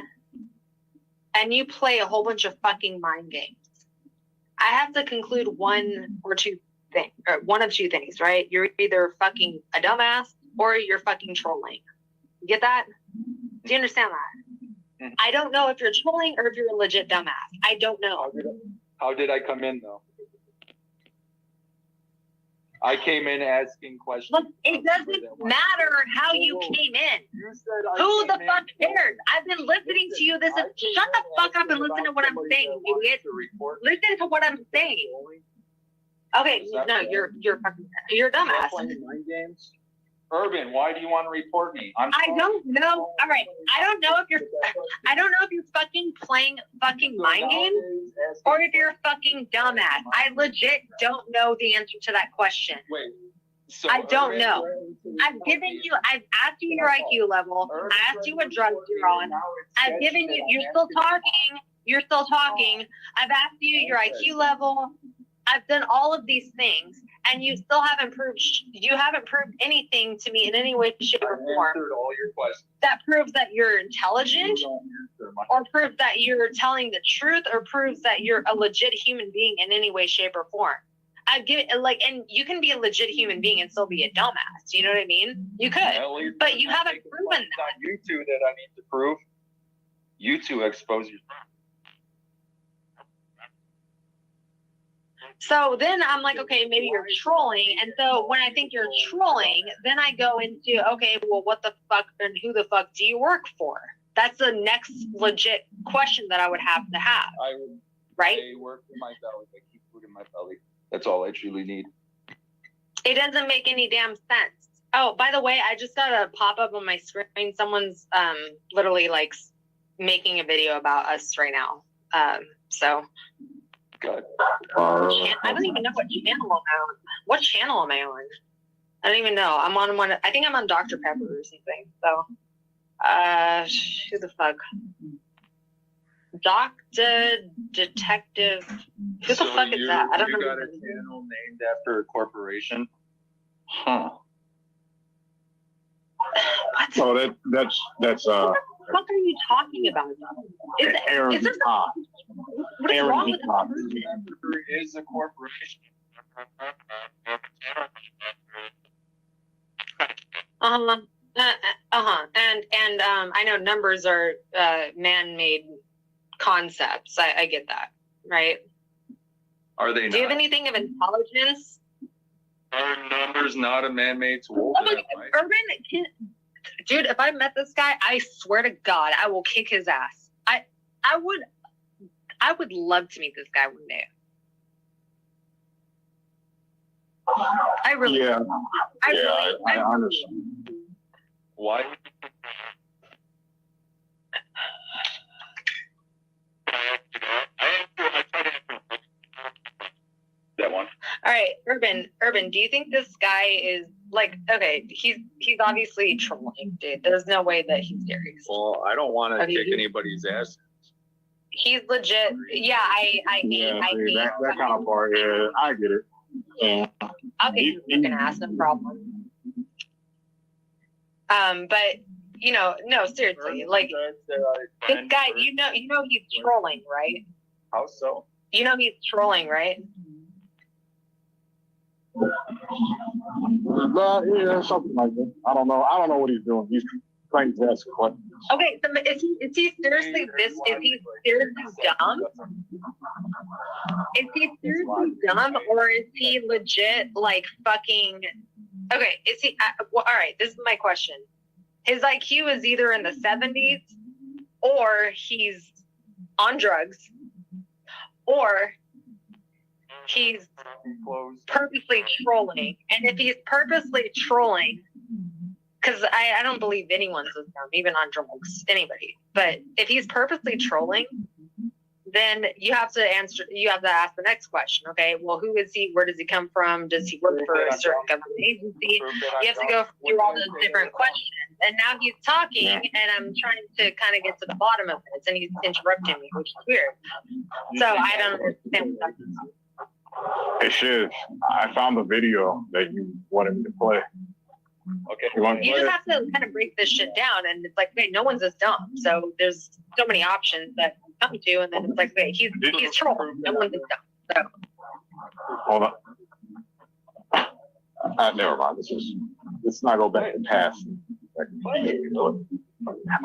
and you play a whole bunch of fucking mind games, I have to conclude one of two things, right? You're either fucking a dumbass or you're fucking trolling. You get that? Do you understand that? I don't know if you're trolling or if you're a legit dumbass. I don't know. How did I come in though? I came in asking questions. Look, it doesn't matter how you came in. Who the fuck cares? I've been listening to you. Shut the fuck up and listen to what I'm saying, you idiot. Listen to what I'm saying. Okay, no, you're a dumbass. Mind games? Urban, why do you want to report me? I don't know. All right, I don't know if you're fucking playing fucking mind games or if you're a fucking dumbass. I legit don't know the answer to that question. Wait. So I don't know. I've asked you your IQ level. I asked you what drugs you're on. I've given you, you're still talking. I've asked you your IQ level. I've done all of these things, and you still haven't proved anything to me in any way, shape, or form. All your questions. That proves that you're intelligent, or proves that you're telling the truth, or proves that you're a legit human being in any way, shape, or form. And you can be a legit human being and still be a dumbass. You know what I mean? You could, but you haven't proven that. You two that I need to prove. You two expose yourself. So then I'm like, okay, maybe you're trolling. And so when I think you're trolling, then I go into, okay, well, what the fuck and who the fuck do you work for? That's the next legit question that I would have to have. Right? I work in my belly. I keep food in my belly. That's all I truly need. It doesn't make any damn sense. Oh, by the way, I just got a pop-up on my screen. Someone's literally like making a video about us right now. So... Good. I don't even know what channel I'm on. What channel am I on? I don't even know. I'm on one. I think I'm on Dr. Pepper or something. So, who the fuck? Detective. Who the fuck is that? I don't know. You got a channel named after a corporation? Huh. What? So that's What the fuck are you talking about? Is there what is wrong with this person? There is a corporation. And I know numbers are man-made concepts. I get that, right? Are they? Do you have anything of intelligence? Are numbers not a man-made tool? Oh, Urban, dude, if I met this guy, I swear to God, I will kick his ass. I would love to meet this guy one day. I really. Yeah. I understand. Why? That one. All right, Urban, do you think this guy is like, okay, he's obviously trolling, dude. There's no way that he's serious. Well, I don't want to kick anybody's ass. He's legit. Yeah, I hate that kind of part. Yeah, I get it. Yeah. I'll get you fucking ass, no problem. But no, seriously, like this guy, you know he's trolling, right? How so? You know he's trolling, right? Yeah, something like that. I don't know what he's doing. He's trying to ask questions. Okay, so is he seriously dumb? Is he seriously dumb, or is he legit like fucking? Okay, is he? All right, this is my question. His IQ is either in the 70s, or he's on drugs, or he's purposely trolling. And if he's purposely trolling, because I don't believe anyone's this dumb, even on drugs, anybody. But if he's purposely trolling, then you have to ask the next question. Okay, well, who is he? Where does he come from? Does he work for a certain government agency? You have to go through all those different questions. And now he's talking, and I'm trying to kind of get to the bottom of this, and he's interrupting me, which is weird. So I don't understand what that's about. Hey, Shiv, I found the video that you wanted me to play. Okay. You just have to kind of break this shit down, and it's like, hey, no one's as dumb. So there's so many options that come to, and then it's like, wait, he's trolling. No one's as dumb. So. Hold on. Never mind. Let's not go back to past.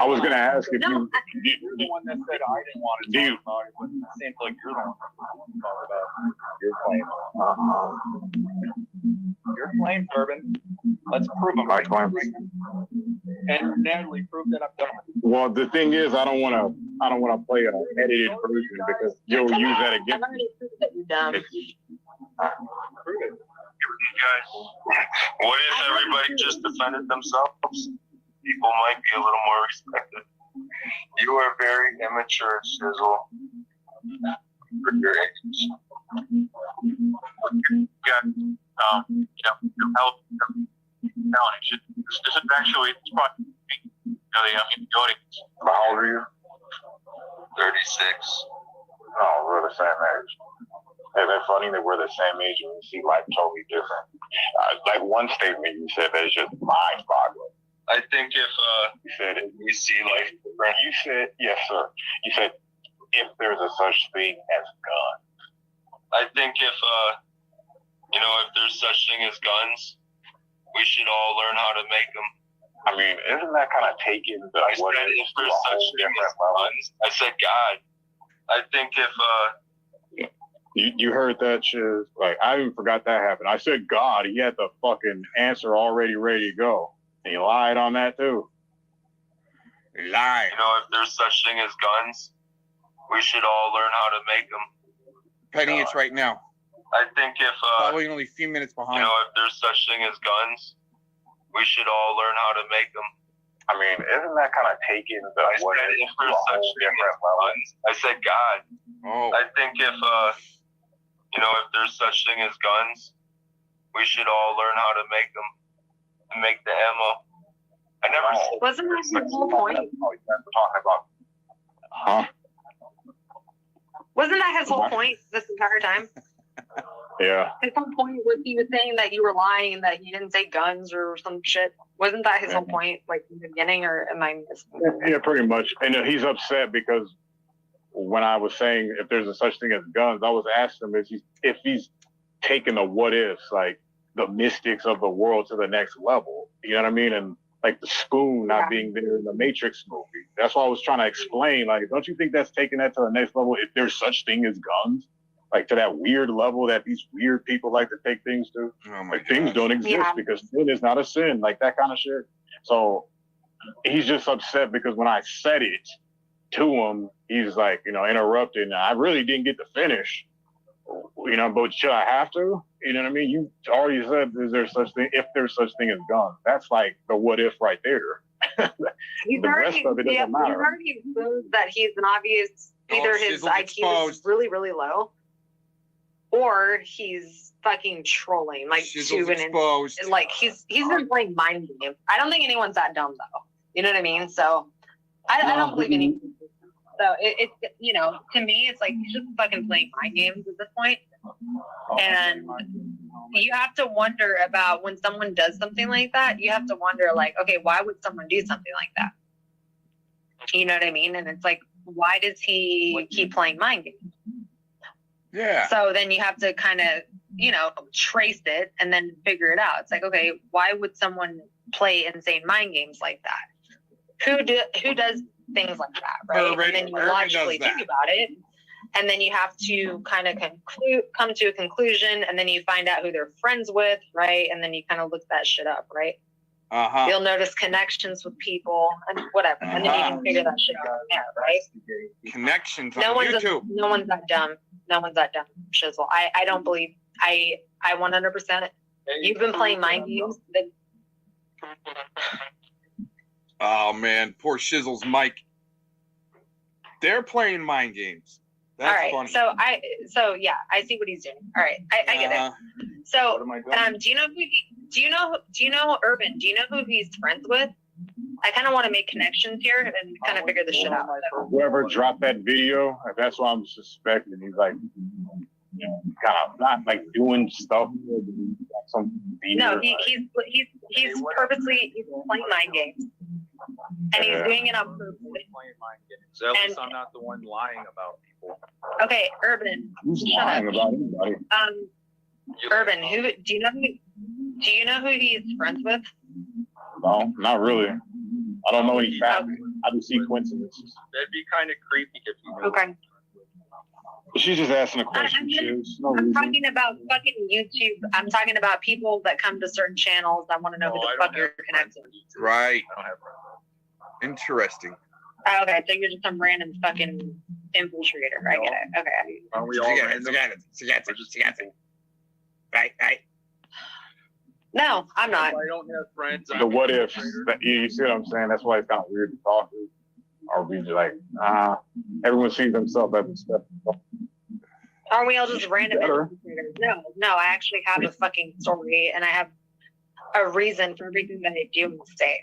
I was gonna ask if No, You're the one that said I didn't want to talk about it, but it seems like you're the one who talk about your claim. Your claim, Urban. Let's prove them. My claim. And Natalie, prove that I'm done. Well, the thing is, I don't want to play an edited version because you'll use that again. I've already proved that you're dumb. Prove it. Guys, what if everybody just defended themselves? People might be a little more respected. You are very immature, Sizzle, for your age. You got, your health challenge. This is actually, it's probably, the audience. How old are you? 36. Oh, we're the same age. Isn't it funny that we're the same age and we see life totally different? Like one statement you said that is just mind-boggling. I think if You said it. we see life different, You said, yes, sir. You said, if there's a such thing as guns. I think if if there's such thing as guns, we should all learn how to make them. I mean, isn't that kind of taking the I said if there's such thing as guns. I said God. I think if You heard that shit? Like, I even forgot that happened. I said God. He had the fucking answer already ready to go. And he lied on that too. He lied. if there's such thing as guns, we should all learn how to make them. Penny, it's right now. I think if Probably only a few minutes behind. if there's such thing as guns, we should all learn how to make them. I mean, isn't that kind of taking the I said if there's such thing as guns. I said God. Oh. I think if if there's such thing as guns, we should all learn how to make them and make the ammo. I never said. Wasn't that his whole point? Talking about. Huh? Wasn't that his whole point this entire time? Yeah. His whole point was he was saying that you were lying, that you didn't say guns or some shit. Wasn't that his whole point, like in the beginning, or am I missing? Yeah, pretty much. And he's upset because when I was saying if there's a such thing as guns, I was asking him if he's taking the what ifs, like the mystics of the world to the next level. You know what I mean? And like the spoon not being there in the Matrix movie. That's why I was trying to explain. Like, don't you think that's taking that to the next level? If there's such thing as guns, like to that weird level that these weird people like to take things to. Like things don't exist because sin is not a sin, like that kind of shit. So he's just upset because when I said it to him, he's like, interrupted. I really didn't get to finish, but should I have to? You know what I mean? You already said, is there such thing, if there's such thing as guns? That's like the what if right there. He's the rest of it doesn't matter. You've already exposed that he's an obvious, either his IQ is really, really low, or he's fucking trolling, like to an like he's been playing mind games. I don't think anyone's that dumb though. You know what I mean? So I don't believe any. So it to me it's like he's just fucking playing mind games at this point. And you have to wonder about when someone does something like that, you have to wonder like, okay, why would someone do something like that? You know what I mean? And it's like, why does he keep playing mind games? Yeah. So then you have to kind of, trace it and then figure it out. It's like, okay, why would someone play insane mind games like that? Who does things like that, right? And then you logically think about it, and then you have to kind of come to a conclusion, and then you find out who they're friends with, right? And then you kind of look that shit up, right? You'll notice connections with people and whatever, and then you can figure that shit out from there, right? Connections on YouTube. No one's that dumb. No one's that dumb, Shizzle. I don't believe. I 100%. You've been playing mind games. Oh man, poor Shizzle's mic. They're playing mind games. That's all right. funny. So yeah, I see what he's doing. All right, I get it. So, do you know Urban? Do you know who he's friends with? I kind of want to make connections here and kind of figure this shit out. Whoever dropped that video, that's what I'm suspecting. He's like, kind of not like doing stuff. No, he's purposely playing mind games, and he's doing it on purpose. So at least I'm not the one lying about people. people. Okay, Urban. Who's Shut lying up. about anybody? Urban, do you know who he's friends with? No, not really. I don't know any facts. I just see coincidences. That'd be kind of creepy if you knew. Okay. She's just asking a question. I'm talking about fucking YouTube. I'm talking about people that come to certain channels. I want to know who the fuck you're connected to. Right. Interesting. Oh, okay, so you're just some random fucking infiltrator. I get it. Okay. Aren't we all random? Right. No, I'm not. If I don't have friends. The what ifs. You see what I'm saying? That's why it's kind of weird to talk to. Or be like, everyone sees themselves as a step. Aren't we all just random infiltrators? No, I actually have a fucking story and I have a reason for everything that I do and say.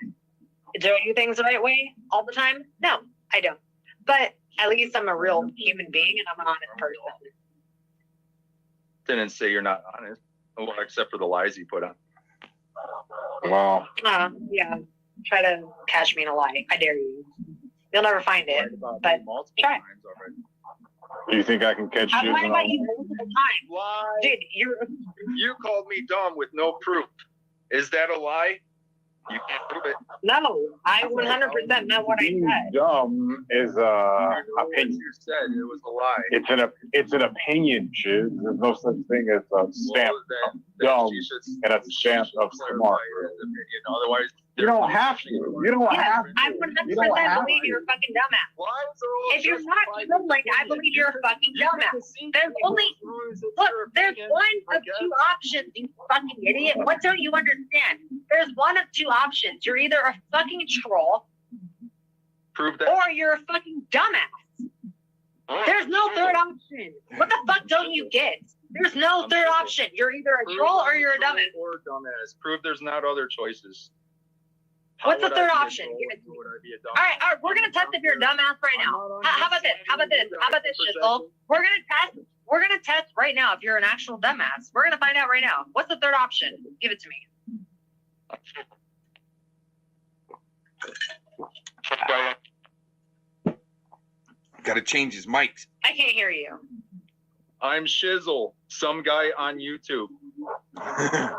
Do I do things the right way all the time? No, I don't. But at least I'm a real human being and I'm an honest person. Didn't say you're not honest. Well, except for the lies you put on. Wow. Yeah. Try to catch me in a lie. I dare you. You'll never find it, but try. Do you think I can catch I've you? lied about you multiple times. Dude, You called me dumb with no proof. Is that a lie? You can't prove it. No, I 100% meant what I said. Dumb is opinion. You said it was a lie. It's an opinion, Shiz. There's no such thing as a stamp of dumb and a stamp of smart. Otherwise, you don't have to. You don't have to. I 100% believe you're a fucking dumbass. If you're not trolling, I believe you're a fucking dumbass. There's only there's one of two options, you fucking idiot. What don't you understand? There's one of two options. You're either a fucking troll, prove that, or you're a fucking dumbass. There's no third option. What the fuck don't you get? There's no third option. You're either a troll or you're a dumbass. Or dumbass. Prove there's not other choices. What's the third option? Give it to me. All right, we're gonna test if you're a dumbass right now. How about this? How about this, Shizzle? We're gonna test right now if you're an actual dumbass. We're gonna find out right now. What's the third option? Give it to me. Got to change his mic. I can't hear you. I'm Shizzle, some guy on YouTube.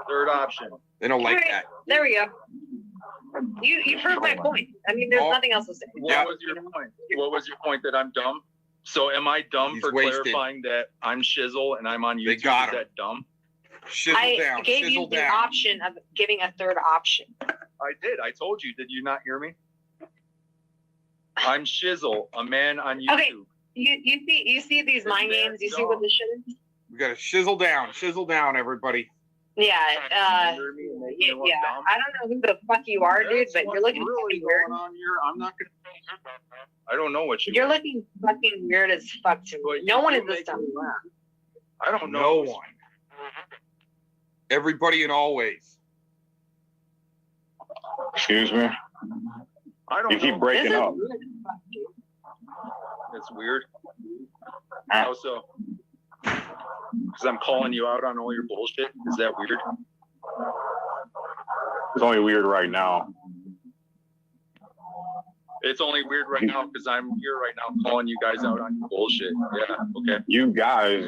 Third option. They don't like All right, that. There we go. You proved my point. I mean, there's nothing else to say. What was your point? What was your point, that I'm dumb? So am I dumb for clarifying that I'm Shizzle and I'm on YouTube? They got Is that dumb? I gave you the option of giving a third option. I did. I told you. Did you not hear me? I'm Shizzle, a man on YouTube. Okay, you see these mind games. You see what this shit is? We got to shizzle down, everybody. Yeah, I don't know who the fuck you are, dude, but you're looking really fucking weird. going on here. I'm not gonna. I don't know what You're looking fucking weird as fuck to me. No one is this dumb. I don't know. No one. Everybody and always. Excuse me. I don't You keep know. breaking up. It's weird. How so? Because I'm calling you out on all your bullshit. Is that weird? It's only weird right now. It's only weird right now because I'm here right now calling you guys out on your bullshit. Yeah, okay. You guys.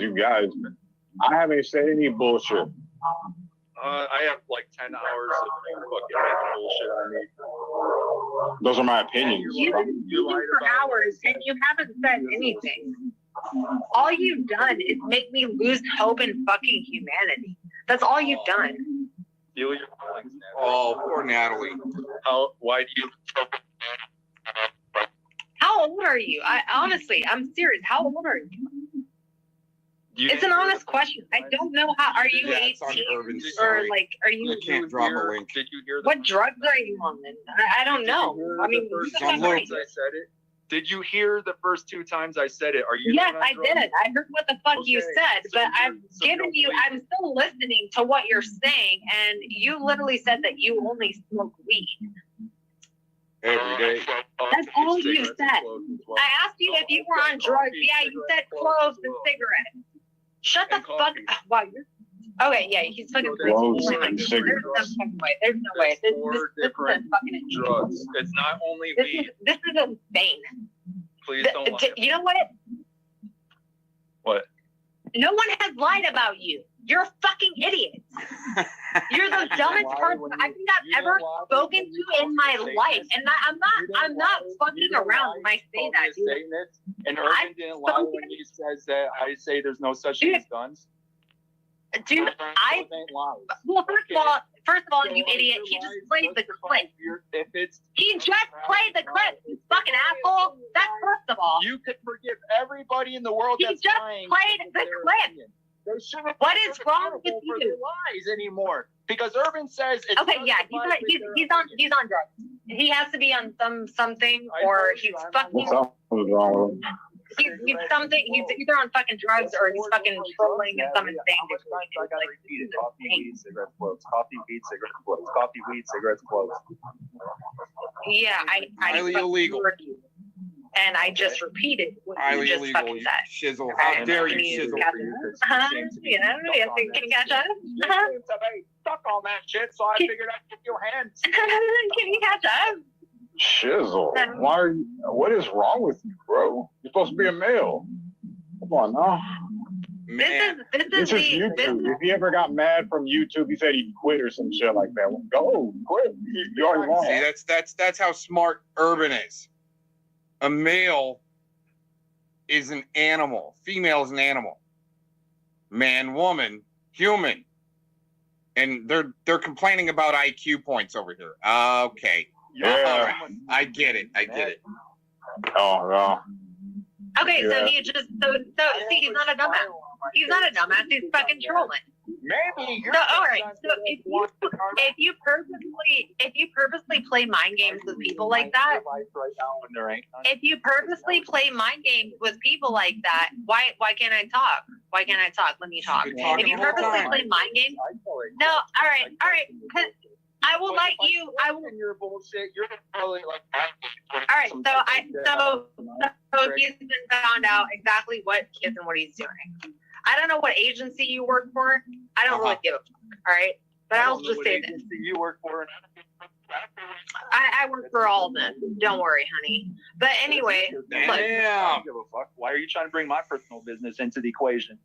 I haven't said any bullshit. I have like 10 hours of fucking bullshit on me. Those are my opinions. You've been speaking for hours and you haven't said anything. All you've done is make me lose hope in fucking humanity. That's all you've done. Feel your feelings, Natalie. Oh, poor Natalie. Why do you? How old are you? Honestly, I'm serious. How old are you? It's an honest question. I don't know how. Are you 18 or like? Are you? I can't drop a link. Did you hear? What drugs are you on? Then I don't know. I mean, I said it. Did you hear the first 2 times I said it? Are you? Yes, I did. I heard what the fuck you said, but I'm still listening to what you're saying, and you literally said that you only smoke weed. Every day. That's all you said. I asked you if you were on drugs. Yeah, you said clothes and cigarettes. Shut the fuck up. Wow, okay, yeah, he's fucking crazy. Clothes and cigarettes. There's no way. There's no way. This is fucking drugs. It's not only weed. This is insane. Please don't lie. You know what? What? No one has lied about you. You're a fucking idiot. You're the dumbest person I think I've ever spoken to in my life, and I'm not fucking around when I say that, dude. And Urban didn't lie when he says that I say there's no such thing as guns. Dude, well, first of all, you idiot, he just played the clip. He just played the clip, you fucking asshole. That's first of all. You could forgive everybody in the world He that's just lying. played the clip. What is wrong with you? Lies anymore? Because Urban says it's okay, yeah, he's on drugs. He has to be on something, or he's fucking. Something's wrong with him. He's something. He's either on fucking drugs or he's fucking trolling and some insane. I gotta repeat it. Coffee, weed, cigarettes, clothes. Coffee, weed, cigarettes, clothes. Coffee, weed, cigarettes, clothes. Yeah, I highly illegal. And I just repeated what highly you just illegal, fucking you said. shizzle. How Okay, dare can you shizzle? Can you catch up? Stuck on that shit, so I figured I'd give you a hand. Can you catch up? Shizzle. Why are you, what is wrong with you, bro? You're supposed to be a male. Come on now. Man. This is YouTube. If he ever got mad from YouTube, he said he'd quit or some shit like that. Well, go, quit. You already won. See, that's how smart Urban is. A male is an animal. Female is an animal. Man, woman, human. And they're complaining about IQ points over here. Okay. Yeah. I get it. Oh no. Okay, Yeah. so he just see, he's not a dumbass. He's not a dumbass. He's fucking trolling. Maybe. So all right. So if you purposely play mind games with people like that, if you purposely play mind games with people like that, why can't I talk? Why can't I talk? Let me talk. If you purposely play mind games, no. All right. I will let you. I will. You're bullshit. You're really like. All right. So he's been found out exactly what he is and what he's doing. I don't know what agency you work for. I don't really give a fuck. All right. But I'll just say this. You work for. I work for all of them. Don't worry, honey. But anyway, look. I don't give a fuck. Why are you trying to bring my personal business into the equation?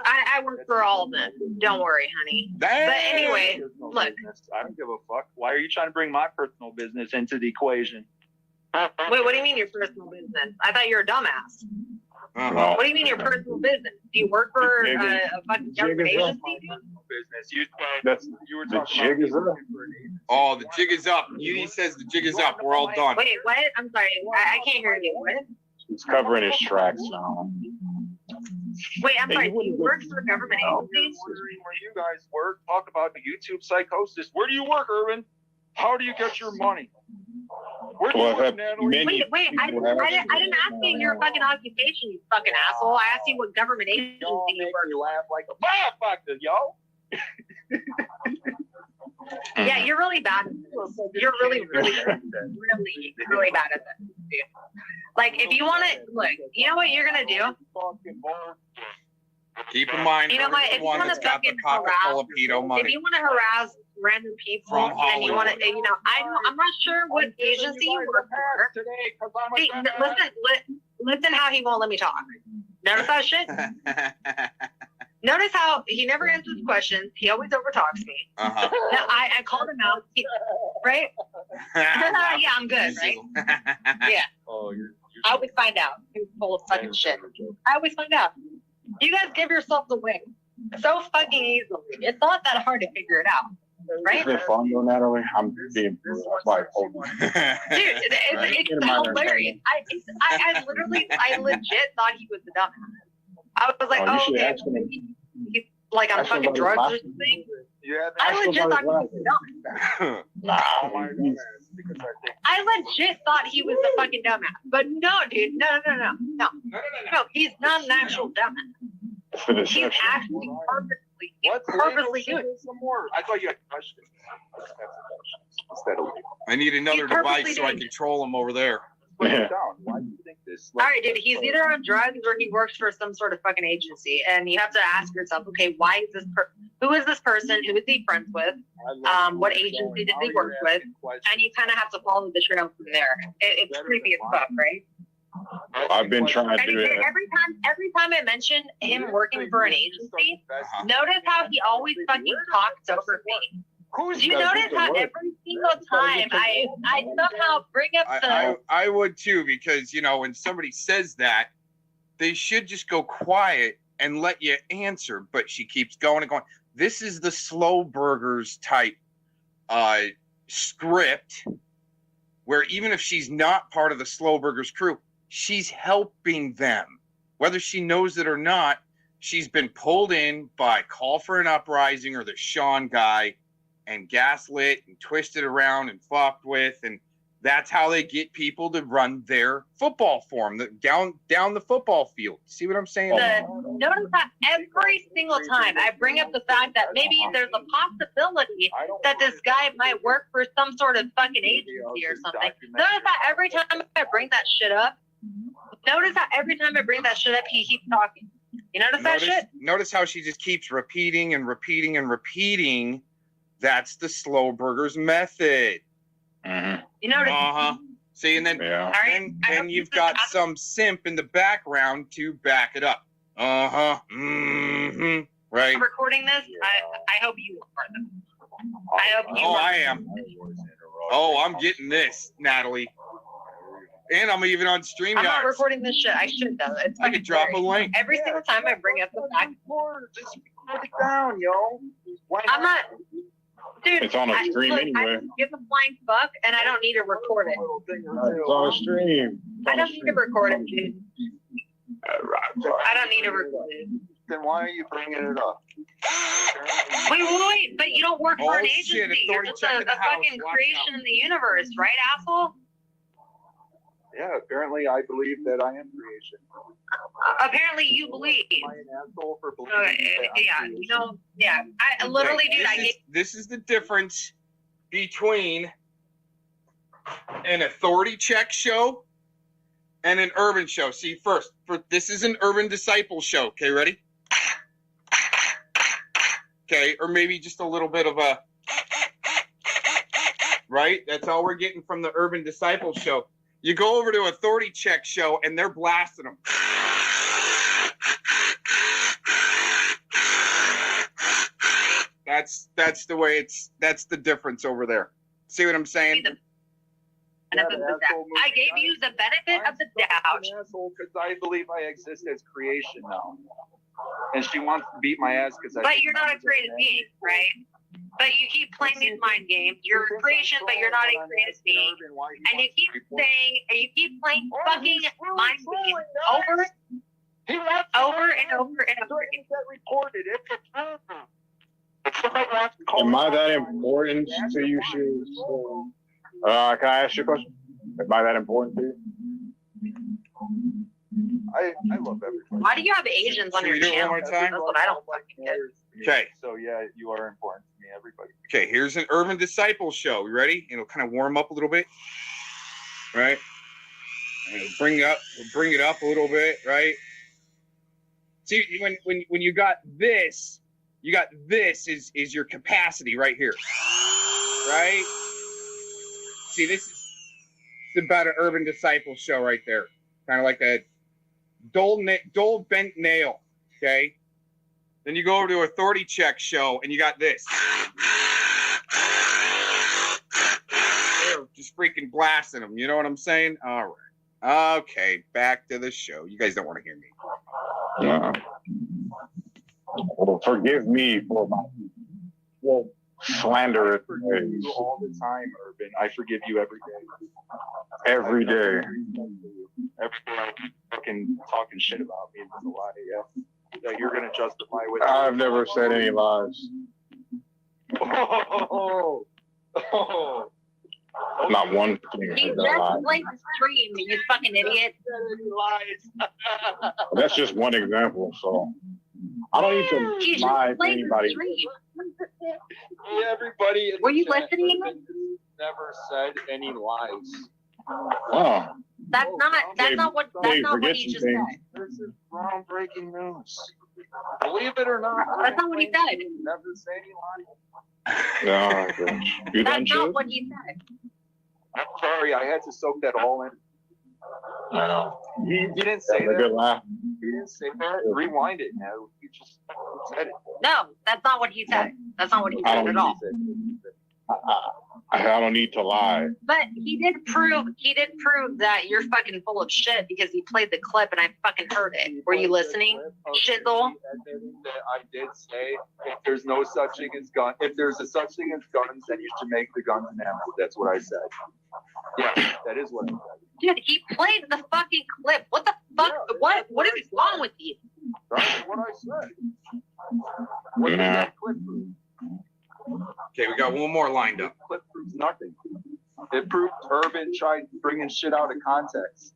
I work for all of them. Don't worry, honey. But anyway, look. I don't give a fuck. Why are you trying to bring my personal business into the equation? Wait, what do you mean your personal business? I thought you were a dumbass. What do you mean your personal business? Do you work for a fucking government agency? That's you were the talking jig is up. Oh, the jig is up. He says the jig is up. We're all done. Wait, what? I'm sorry. I can't hear you. What? He's covering his tracks now. Wait, I'm sorry. Do you work for a government agency? Where you guys work, talk about the YouTube psychosis. Where do you work, Urban? How do you get your money? Where do you work, Natalie? Wait, I didn't ask you your fucking occupation, you fucking asshole. I asked you what government agency you work for. Laugh like a motherfucker, yo. Yeah, you're really bad at this. You're really bad at this, dude. Like, if you want to, look, you know what you're going to do? Keep in mind, you know what? If you want to fucking harass, if you want to harass random people and you want to, I'm not sure what agency you work for. See, listen how he won't let me talk. Notice that shit? Notice how he never answers questions. He always overtalks me. Uh-huh. I called him out, right? Yeah, I'm good, right? Yeah. Oh, I always find out who's full of fucking shit. I always find out. You guys give yourselves a wing so fucking easily. It's not that hard to figure it out, right? Is it fun though, Natalie? I'm being like, hold on. Dude, it's hilarious. I legit thought he was the dumbass. I was like, oh, okay. He's like on fucking drugs or something. I legit thought he was the dumbass. I legit thought he was the fucking dumbass. But no, dude. No. He's not an actual dumbass. He's actually purposely doing it. I thought you had questions. I need another device so I can troll him over there. Why do you think this? All right, dude. He's either on drugs or he works for some sort of fucking agency, and you have to ask yourself, okay, why is this who is this person? Who is he friends with? What agency did they work with? And you kind of have to follow the trail from there. It's creepy as fuck, right? I've been trying to do it. Every time I mention him working for an agency, notice how he always fucking talks over me. Do you notice how every single time I somehow bring up the I would too, because you know when somebody says that, they should just go quiet and let you answer. But she keeps going and going. This is the Slow Burgers type script, where even if she's not part of the Slow Burgers crew, she's helping them, whether she knows it or not. She's been pulled in by Call for an Uprising or the Sean guy, and gaslit and twisted around and fucked with, and that's how they get people to run their football form, down the football field. See what I'm saying? Notice that every single time I bring up the fact that maybe there's a possibility that this guy might work for some sort of fucking agency or something. Notice that every time I bring that shit up, he keeps talking. You notice that shit? Notice how she just keeps repeating and repeating and repeating. That's the Slow Burgers method. Mm-hmm. You notice? See, and then then you've got some simp in the background to back it up. Right. I'm recording this. I hope you record this. I hope you. I am. Oh, I'm getting this, Natalie. And I'm even on StreamYard. I'm not recording this shit. I should though. I could drop a link. Every single time I bring up the fact. Just put it down, yo. I'm not. Dude, it's on a stream anyway. I give a flying fuck, and I don't need to record it. It's on a stream. I don't need to record it, dude. I don't need to record it. Then why are you bringing it up? Wait, but you don't work for an agency. You're just a fucking creation in the universe, right, asshole? Yeah, apparently I believe that I am creation. Apparently you believe. Am I an asshole for believing? I literally, dude, This is the difference between an authority check show and an urban show. See, this is an urban disciple show. Okay, ready? Okay, or maybe just a little bit of a, right? That's all we're getting from the urban disciple show. You go over to authority check show and they're blasting them. That's the way that's the difference over there. See what I'm saying? I gave you the benefit of the doubt. Because I believe I exist as creation now. And she wants to beat my ass because But you're not a creative being, right? But you keep playing these mind games. You're a creation, but you're not a creative being. And you keep saying, and you keep playing fucking mind games over and over and over and over again. Am I that important to you, Shoes? Can I ask you a question? Am I that important to you? I love everybody. Why do you have Asians on your channel? That's what I don't fucking get. Okay. So yeah, you are important to me, everybody. Okay, here's an urban disciple show. You ready? It'll kind of warm up a little bit, right? And it'll bring it up a little bit, right? See, when you got this is your capacity right here, right? See, this is about an urban disciple show right there, kind of like a dull bent nail. Okay. Then you go over to authority check show and you got this. They're just freaking blasting them. You know what I'm saying? All right. Okay. Back to the show. You guys don't want to hear me. Yeah. Well, forgive me for my slander. I forgive you all the time, Urban. I forgive you every day. Every day. Every day I keep fucking talking shit about me. It's a lie, yeah. That you're gonna justify with. I've never said any lies. Not one thing. You just like the stream, you fucking idiot. That's just one example, so I don't need to lie to anybody. Everybody. Were you listening? Never said any lies. Oh. That's not what he just said. This is groundbreaking news. Believe it or not. That's not what he said. Never say any lies. No, that's not what he said. I'm sorry, I had to soak that all in. I know. He didn't say That's a good that. laugh. He didn't say that. Rewind it now. He just said it. No, that's not what he said. That's not what he said at all. I don't need to lie. But he did prove that you're fucking full of shit because he played the clip and I fucking heard it. Were you listening, Shizzle? That I did say if there's no such thing as gun, if there's a such thing as guns, then you should make the guns an ammo. That's what I said. Yeah, that is what I said. Dude, he played the fucking clip. What the fuck? What is wrong with you? That's what I said. What did that clip prove? Okay, we got one more lined up. Clip proves nothing. It proved Urban tried bringing shit out of context.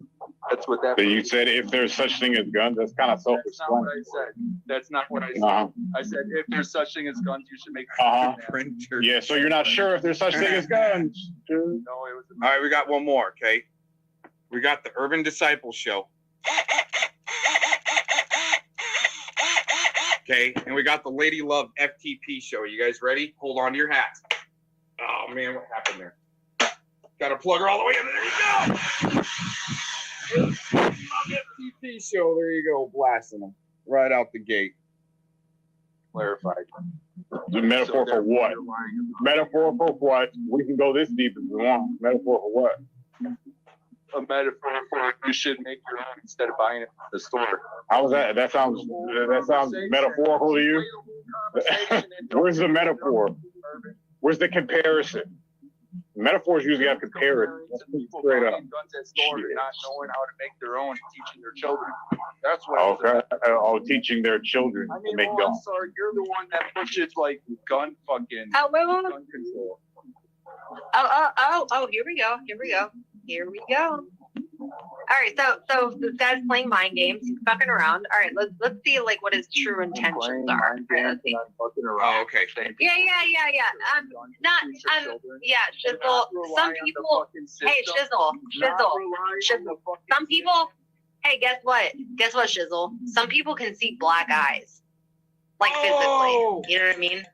That's what that. So you said if there's such thing as guns, that's kind of That's not what self-explanatory. I said. That's not what I said. Uh-huh. I said if there's such thing as guns, you should make. Printer. Yeah, so you're not sure if there's such thing as guns. No, it was. All right, we got one more. Okay, we got the Urban Disciple Show. Okay, and we got the Lady Love FTP Show. You guys ready? Hold on to your hats. Oh man, what happened there? Got to plug her all the way in. There you go. FTP Show. There you go, blasting them right out the gate. Clarified. The metaphor for what? Metaphor for what? We can go this deep if we want. Metaphor for what? A metaphor for you should make your own instead of buying it from the store. How was that? That sounds metaphorical to you? Where's the metaphor? Where's the comparison? Metaphors usually have comparison. People Straight buying up. guns at stores and not knowing how to make their own, teaching their children. That's what. Okay. Teaching their children I to mean, make well, I'm guns. sorry, you're the one that pushes like gun fucking Oh, wait. gun control. Oh, here we go. Here we go. All right, so this guy's playing mind games. He's fucking around. All right, let's see like what his true intentions are. All right, let's see. Oh, okay. Yeah. Yeah, Shizzle. Some people. Hey, Shizzle. Some people. Hey, guess what? Shizzle? Some people can see black eyes, like physically. You know what I mean?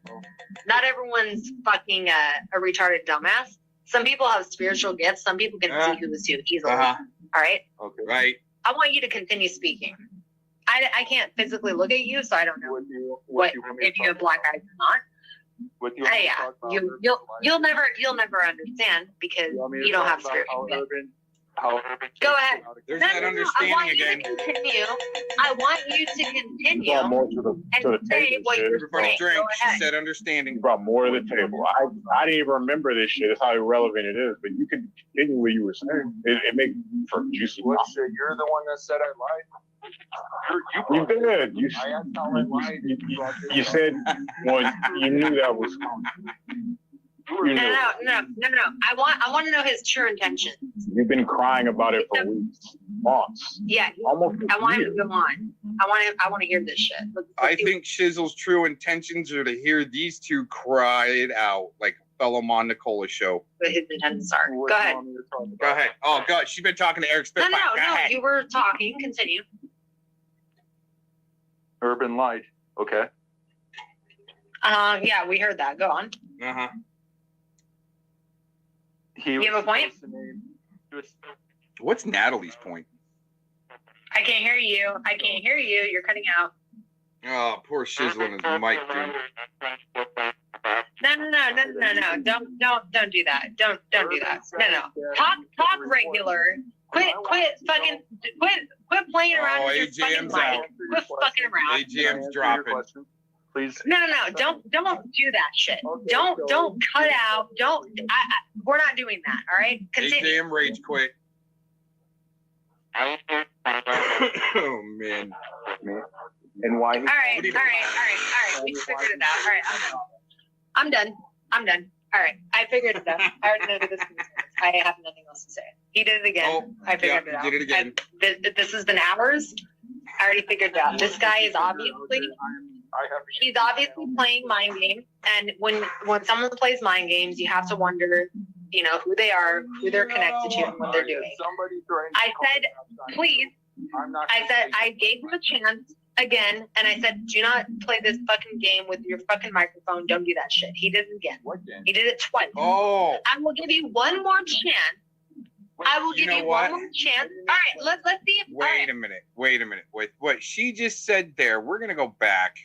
Not everyone's fucking a retarded dumbass. Some people have spiritual gifts. Some people can see who is who easily. All right. Okay. Right. I want you to continue speaking. I can't physically look at you, so I don't know what if you have black eyes or not. You'll never understand because you don't have spiritual gifts. Go ahead. There's No, that no, understanding I want again. you to continue. I want you to continue Brought more to the and say table. what Shit. you're Everybody saying. drink. Go She ahead. said understanding. You brought more to the table. I didn't even remember this shit. That's how irrelevant it is. But you can continue what you were saying. It makes for juicy. What shit? You're the one that said I lied. You did. You I asked how I lied. you said well, you knew that was coming. You knew. No. I want to know his true intentions. You've been crying about it for weeks, months. Yeah. Almost a I want him year. to go on. I want to hear this shit. I think Shizzle's true intentions are to hear these two cry it out like a fellow Mon Nicola show. What his intentions are. Go ahead. Go ahead. Oh, God. She's been talking to Eric No, Spitfire. Go ahead. you were talking. Continue. Urban lied. Okay. Yeah, we heard that. Go on. Uh-huh. You have a point? What's Natalie's point? I can't hear you. You're cutting out. Oh, poor Shizzle and his mic, dude. No. Don't do that. Don't do that. No. Talk regular. Quit playing around Oh, with your fucking AJM's mic. out. Quit fucking around. AJM's dropping. Please. No. Don't do that shit. Don't cut out. We're not doing that. All right. Continue. AJM rage quit. Oh, man. And why? All right. We figured it out. All right. I'm done. All right. I figured it out. I already know this. I have nothing else to say. He did it again. Oh, I figured it out. He did it again. This has been hours. I already figured it out. This guy is obviously playing mind games. And when someone plays mind games, you have to wonder, who they are, who they're connected to, and what they're doing. I said, please. I gave him a chance again, and I said, do not play this fucking game with your fucking microphone. Don't do that shit. He did it again. He did it twice. Oh. I will give you one more chance I will You give know you what? one more chance. All right, let's see. All Wait right. a minute. Wait a minute. With what she just said there, we're gonna go back.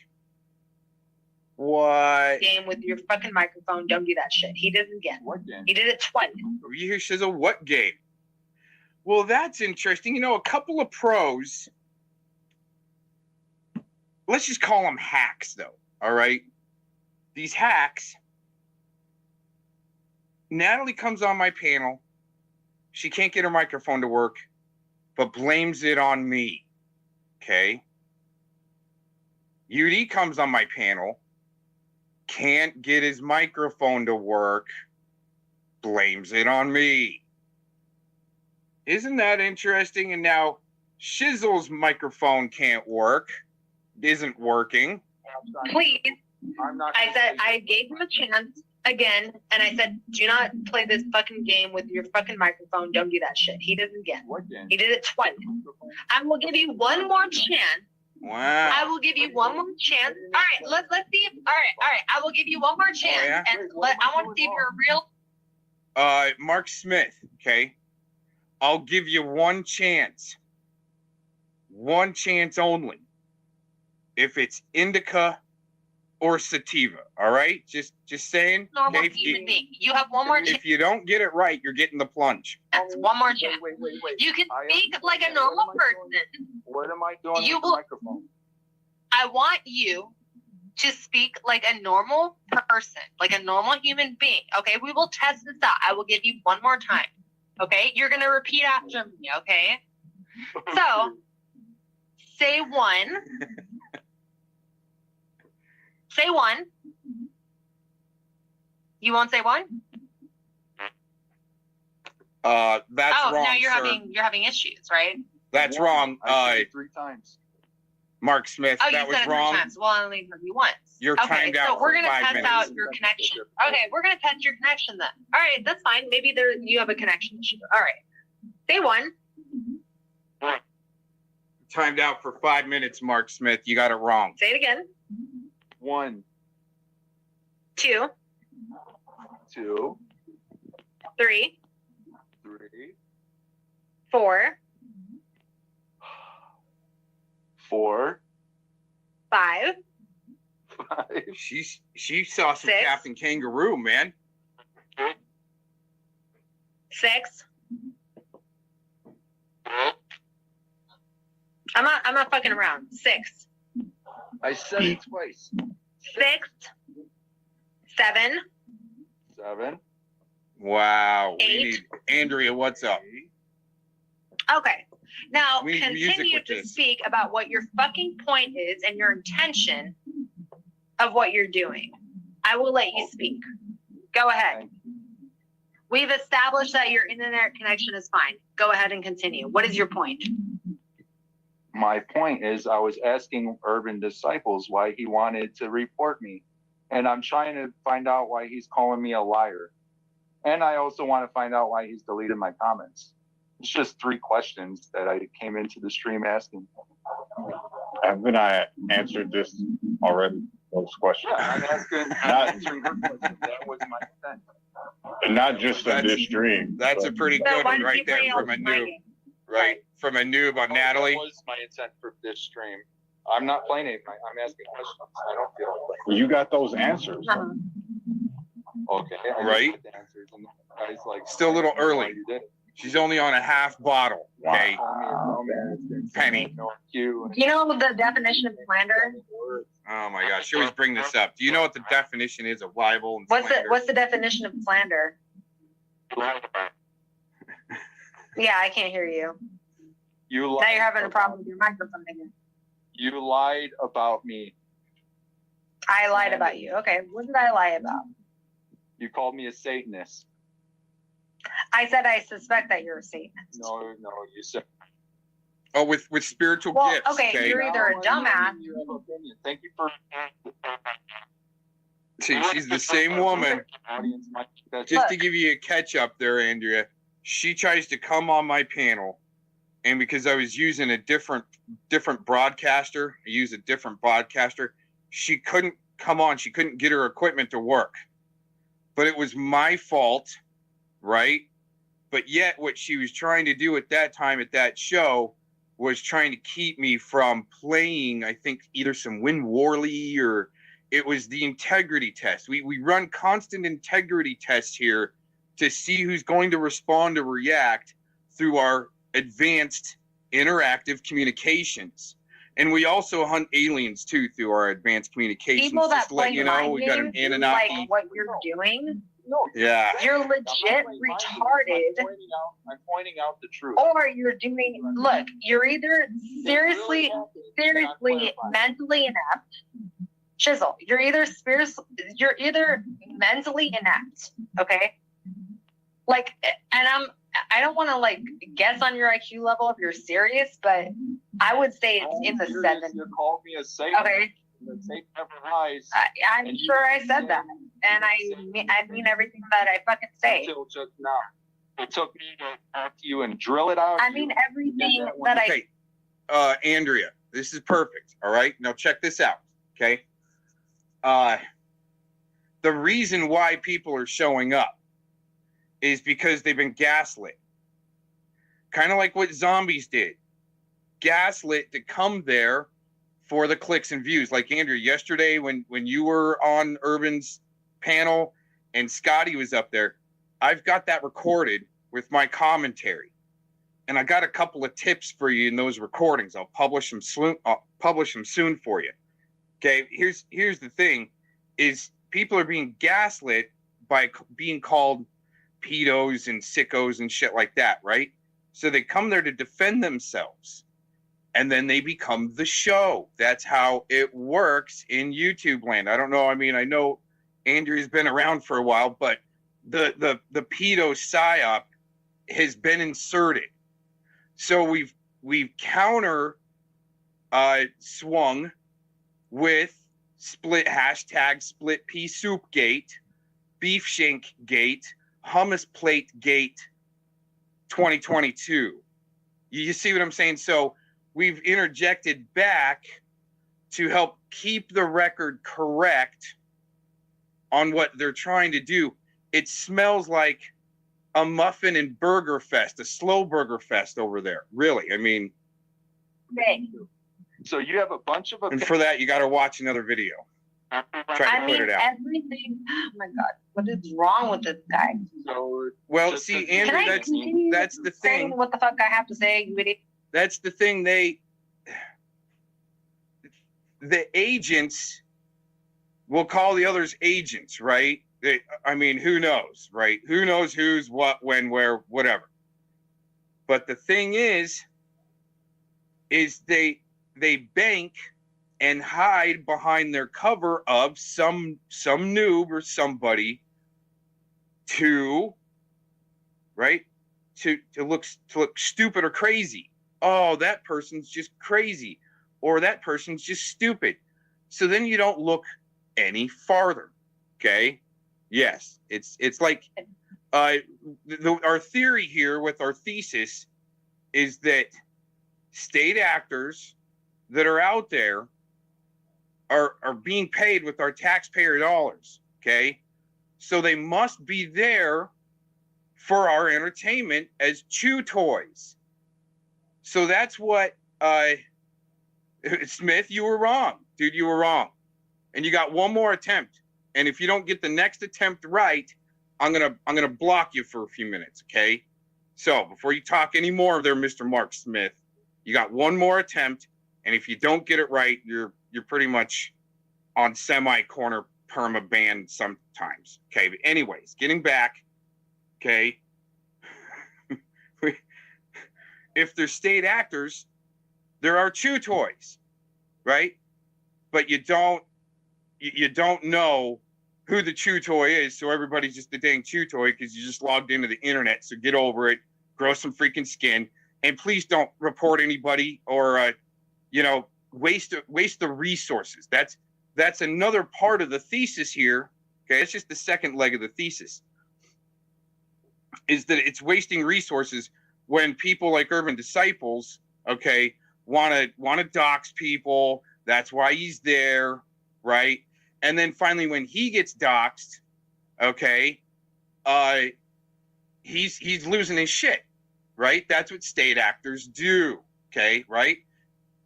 What? Game with your fucking microphone. Don't do that shit. He did it again. What game? He did it twice. You hear Shizzle? What game? Well, that's interesting. You know, a couple of pros. Let's just call them hacks, though. All right. These hacks. Natalie comes on my panel. She can't get her microphone to work, but blames it on me. Okay. UD comes on my panel, can't get his microphone to work, blames it on me. Isn't that interesting? And now Shizzle's microphone can't work, isn't working. Please. I'm not. I said I gave him a chance again, and I said, do not play this fucking game with your fucking microphone. Don't do that shit. He did it again. What game? He did it twice. I will give you one more chance. Wow. I will give you one more chance. All right, let's see if. All right. I will give you one more chance, yeah? and I want to see if you're real. Mark Smith, okay? I'll give you one chance. One chance only. If it's indica or sativa, all right? Just saying. Normal Okay, human being. You have one more chance. if you don't get it right, you're getting the plunge. One more chance. Wait. You can I speak understand. like a What normal am I doing? person. What am I doing You with will- the microphone? I want you to speak like a normal person, like a normal human being. Okay, we will test this out. I will give you one more time. Okay, you're gonna repeat after me. Okay, so say one. Say one. You won't say one? That's Oh, wrong, now you're sir. having issues, right? That's wrong. I said it 3 times. Mark Smith, Oh, you that was said it 3 wrong. times. Well, I only heard you once. You're okay, timed out so we're for gonna 5 test minutes. out your connection. Okay, we're gonna test your connection then. All right, that's fine. Maybe you have a connection issue. All right. Say one. Timed out for 5 minutes, Mark Smith. You got it wrong. Say it again. 1, 2, 2, 3, 3, 4, 4, 5. 5. She saw some 6. Captain Kangaroo, man. 6. I'm not fucking around. 6. I said it twice. 6. 7. 7. Wow. We 8. need Andrea, what's up? Okay. Now We need music continue with to this. speak about what your fucking point is and your intention of what you're doing. I will let you speak. Go ahead. We've established that your internet connection is fine. Go ahead and continue. What is your point? My point is, I was asking Urban Disciples why he wanted to report me. And I'm trying to find out why he's calling me a liar. And I also want to find out why he's deleted my comments. It's just 3 questions that I came into the stream asking. Haven't I answered this already? Those questions. Yeah, I'm answering her questions. That was my intent. And not just in this stream. That's a pretty So good why one did right you there play from a out my noob. game? Right? From a noob on Natalie. That was my intent for this stream. I'm not playing it. I'm asking questions. I don't feel like Well, you got those answers. okay. I Right? get the answers, and the guy's like, Still a little why early. you did it. She's only on a half bottle. Okay. Penny. You You know the definition of slander? Oh my gosh. She always bring this up. Do you know what the definition is of libel and slander? What's the definition of slander? Yeah, I can't hear you. You Now lied you're having a about- problem with your microphone again. You lied about me. I lied about you. Okay, what did I lie about? You called me a Satanist. I said I suspect that you're a Satanist. No, you said. Oh, with spiritual Well, gifts. okay, you're either a dumbass. You have opinion. Thank you for. See, she's the same woman. Audience might- Just to give you a catch up there, Andrea, she tries to come on my panel, and because I was using a different broadcaster, I use a different broadcaster, she couldn't come on. She couldn't get her equipment to work. But it was my fault, right? But yet what she was trying to do at that time at that show was trying to keep me from playing, I think, either some Win Worley or it was the integrity test. We run constant integrity tests here to see who's going to respond or react through our advanced interactive communications. And we also hunt aliens too through our advanced communications. People that just to let play you know, mind we got an games, Anunnaki. like what you're doing, Yeah. you're legit retarded. I'm pointing out the truth. Or you're doing, look, you're either seriously mentally inept. Chisel, you're either mentally inept, okay? Like, and I don't want to like guess on your IQ level if you're serious, but I would say it's in the 7. You called me a Satan. Okay. Satan never lies. I'm sure I said that, and I mean everything that I fucking say. Until just now. It took me to talk to you and drill it out. I mean everything that Okay, Andrea, this is perfect. All right, now check this out. Okay, the reason why people are showing up is because they've been gaslit. Kind of like what zombies did. Gaslit to come there for the clicks and views. Like Andrea, yesterday when you were on Urban's panel and Scotty was up there, I've got that recorded with my commentary. And I got a couple of tips for you in those recordings. I'll publish them soon for you. Okay, here's the thing, is people are being gaslit by being called pedos and sickos and shit like that, right? So they come there to defend themselves, and then they become the show. That's how it works in YouTube land. I don't know. I mean, I know Andrew's been around for a while, but the pedo psyop has been inserted. So we've counter swung with split pea soup gate, beef shank gate, hummus plate gate 2022. You see what I'm saying? So we've interjected back to help keep the record correct on what they're trying to do. It smells like a muffin and burger fest, a slow burger fest over there. Really, I mean. Okay. So you have a bunch of. And for that, you got to watch another video. Try to put it out. Everything. Oh my God, what is wrong with this guy? So, well, see, Andrew, that's the thing. What the fuck I have to say, you idiot? That's the thing. The agents will call the others agents, right? I mean, who knows, right? Who knows who's what, when, where, whatever. But the thing is they bank and hide behind their cover of some noob or somebody to look stupid or crazy. Oh, that person's just crazy, or that person's just stupid. So then you don't look any farther. Okay. Yes, it's like our theory here with our thesis is that state actors that are out there are being paid with our taxpayer dollars, okay? So they must be there for our entertainment as chew toys. So that's what Smith, you were wrong. Dude, you were wrong. And you got one more attempt. And if you don't get the next attempt right, I'm gonna block you for a few minutes, okay? So before you talk any more there, Mr. Mark Smith, you got one more attempt, and if you don't get it right, you're pretty much on semi-corner perma ban sometimes. Okay, but anyways, getting back, okay. If they're state actors, there are chew toys, right? But you don't know who the chew toy is, so everybody's just the dang chew toy because you just logged into the internet. So get over it, grow some freaking skin, and please don't report anybody or waste the resources. That's another part of the thesis here. Okay, it's just the second leg of the thesis, is that it's wasting resources when people like Urban Disciples, okay, want to dox people. That's why he's there, right? And then finally, when he gets doxed, okay, he's losing his shit, right? That's what state actors do, okay, right?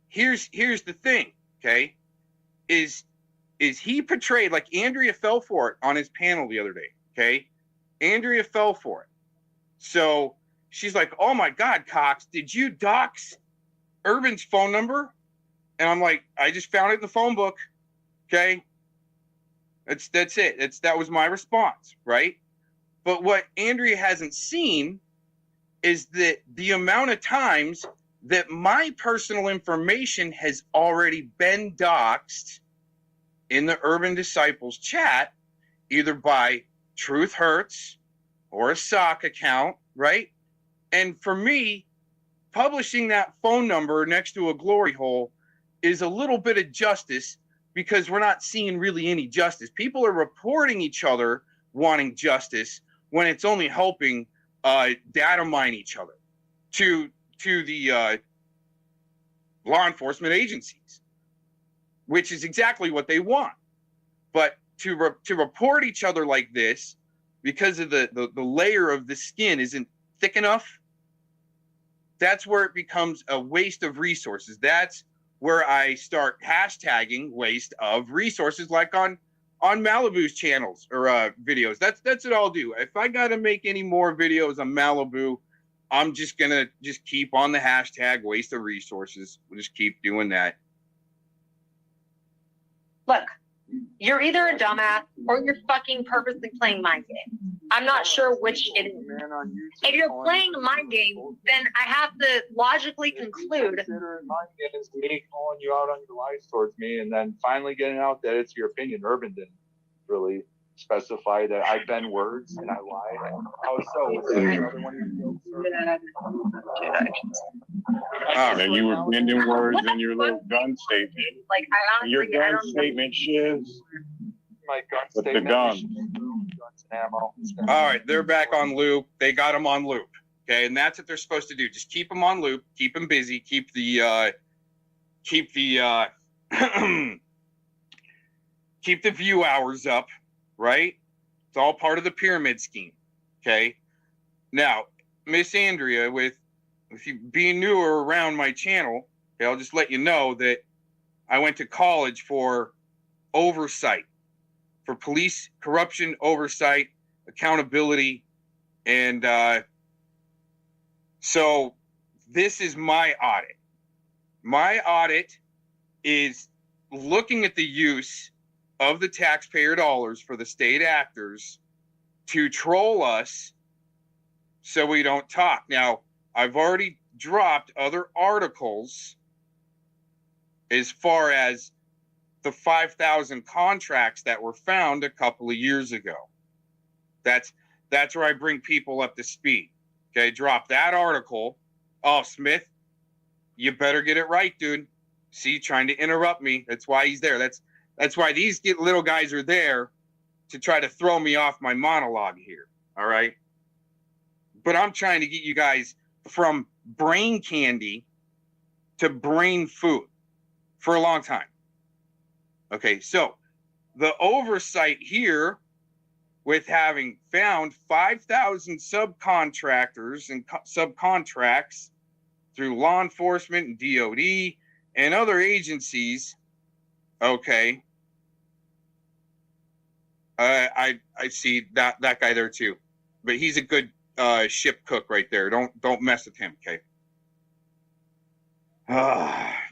Here's the thing, okay, is he portrayed, like Andrea fell for it on his panel the other day, okay? Andrea fell for it. So she's like, oh my God, Cox, did you dox Urban's phone number? And I'm like, I just found it in the phone book, okay? That's it. That was my response, right? But what Andrea hasn't seen is that the amount of times that my personal information has already been doxed in the Urban Disciples chat, either by Truth Hurts or a sock account, right? And for me, publishing that phone number next to a glory hole is a little bit of justice, because we're not seeing really any justice. People are reporting each other wanting justice when it's only helping data mine each other to the law enforcement agencies, which is exactly what they want. But to report each other like this, because of the layer of the skin isn't thick enough, that's where it becomes a waste of resources. That's where I start hashtagging waste of resources, like on Malibu's channels or videos. That's what I'll do. If I got to make any more videos on Malibu, I'm just gonna keep on the hashtag waste of resources. We'll just keep doing that. Look, you're either a dumbass or you're fucking purposely playing mind games. I'm not sure which it is. If you're playing a mind game, then I have to logically conclude. Consider mind games me calling you out on your lies towards me, and then finally getting out that it's your opinion. Urban didn't really specify that I bend words and I lie. How so? Another one of your jokes? And you were bending words in your little gun statement. Like, I honestly, Your gun statement shiz. My gun With the statement. gun. Guns and ammo. All right, they're back on loop. They got them on loop. Okay, and that's what they're supposed to do. Just keep them on loop, keep them busy, keep the keep the view hours up, right? It's all part of the pyramid scheme. Okay. Now, Miss Andrea, with you being newer around my channel, okay, I'll just let you know that I went to college for oversight, for police corruption oversight, accountability, and so this is my audit. My audit is looking at the use of the taxpayer dollars for the state actors to troll us so we don't talk. Now, I've already dropped other articles as far as the 5,000 contracts that were found a couple of years ago. That's where I bring people up to speed. Okay, drop that article. Oh, Smith, you better get it right, dude. See, trying to interrupt me. That's why he's there. That's why these little guys are there, to try to throw me off my monologue here. All right. But I'm trying to get you guys from brain candy to brain food for a long time. Okay, so the oversight here, with having found 5,000 subcontractors and subcontracts through law enforcement and DOD and other agencies, okay, I see that guy there too, but he's a good ship cook right there. Don't mess with him, okay?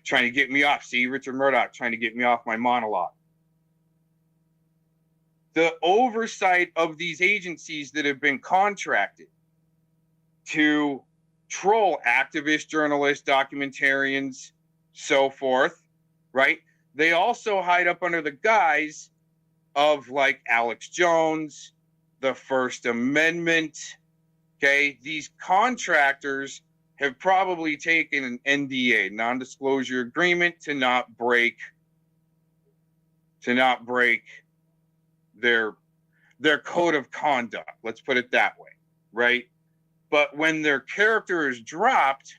Trying to get me off. See, Richard Murdoch trying to get me off my monologue. The oversight of these agencies that have been contracted to troll activists, journalists, documentarians, so forth, right? They also hide up under the guise of, like, Alex Jones, the First Amendment, okay? These contractors have probably taken an NDA, non-disclosure agreement, to not break their code of conduct. Let's put it that way, right? But when their character is dropped,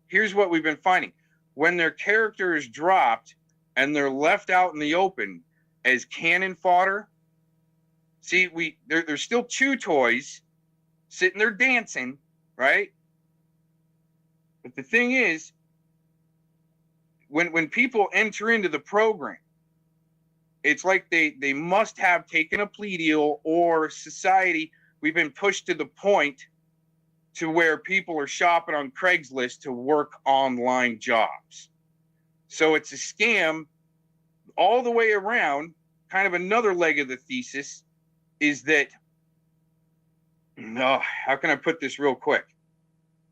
here's what we've been finding. When their character is dropped and they're left out in the open as cannon fodder, see, there's still chew toys sitting there dancing, right? But the thing is, when people enter into the program, it's like they must have taken a plea deal, or society, we've been pushed to the point to where people are shopping on Craigslist to work online jobs. So it's a scam all the way around. Kind of another leg of the thesis is that, how can I put this real quick?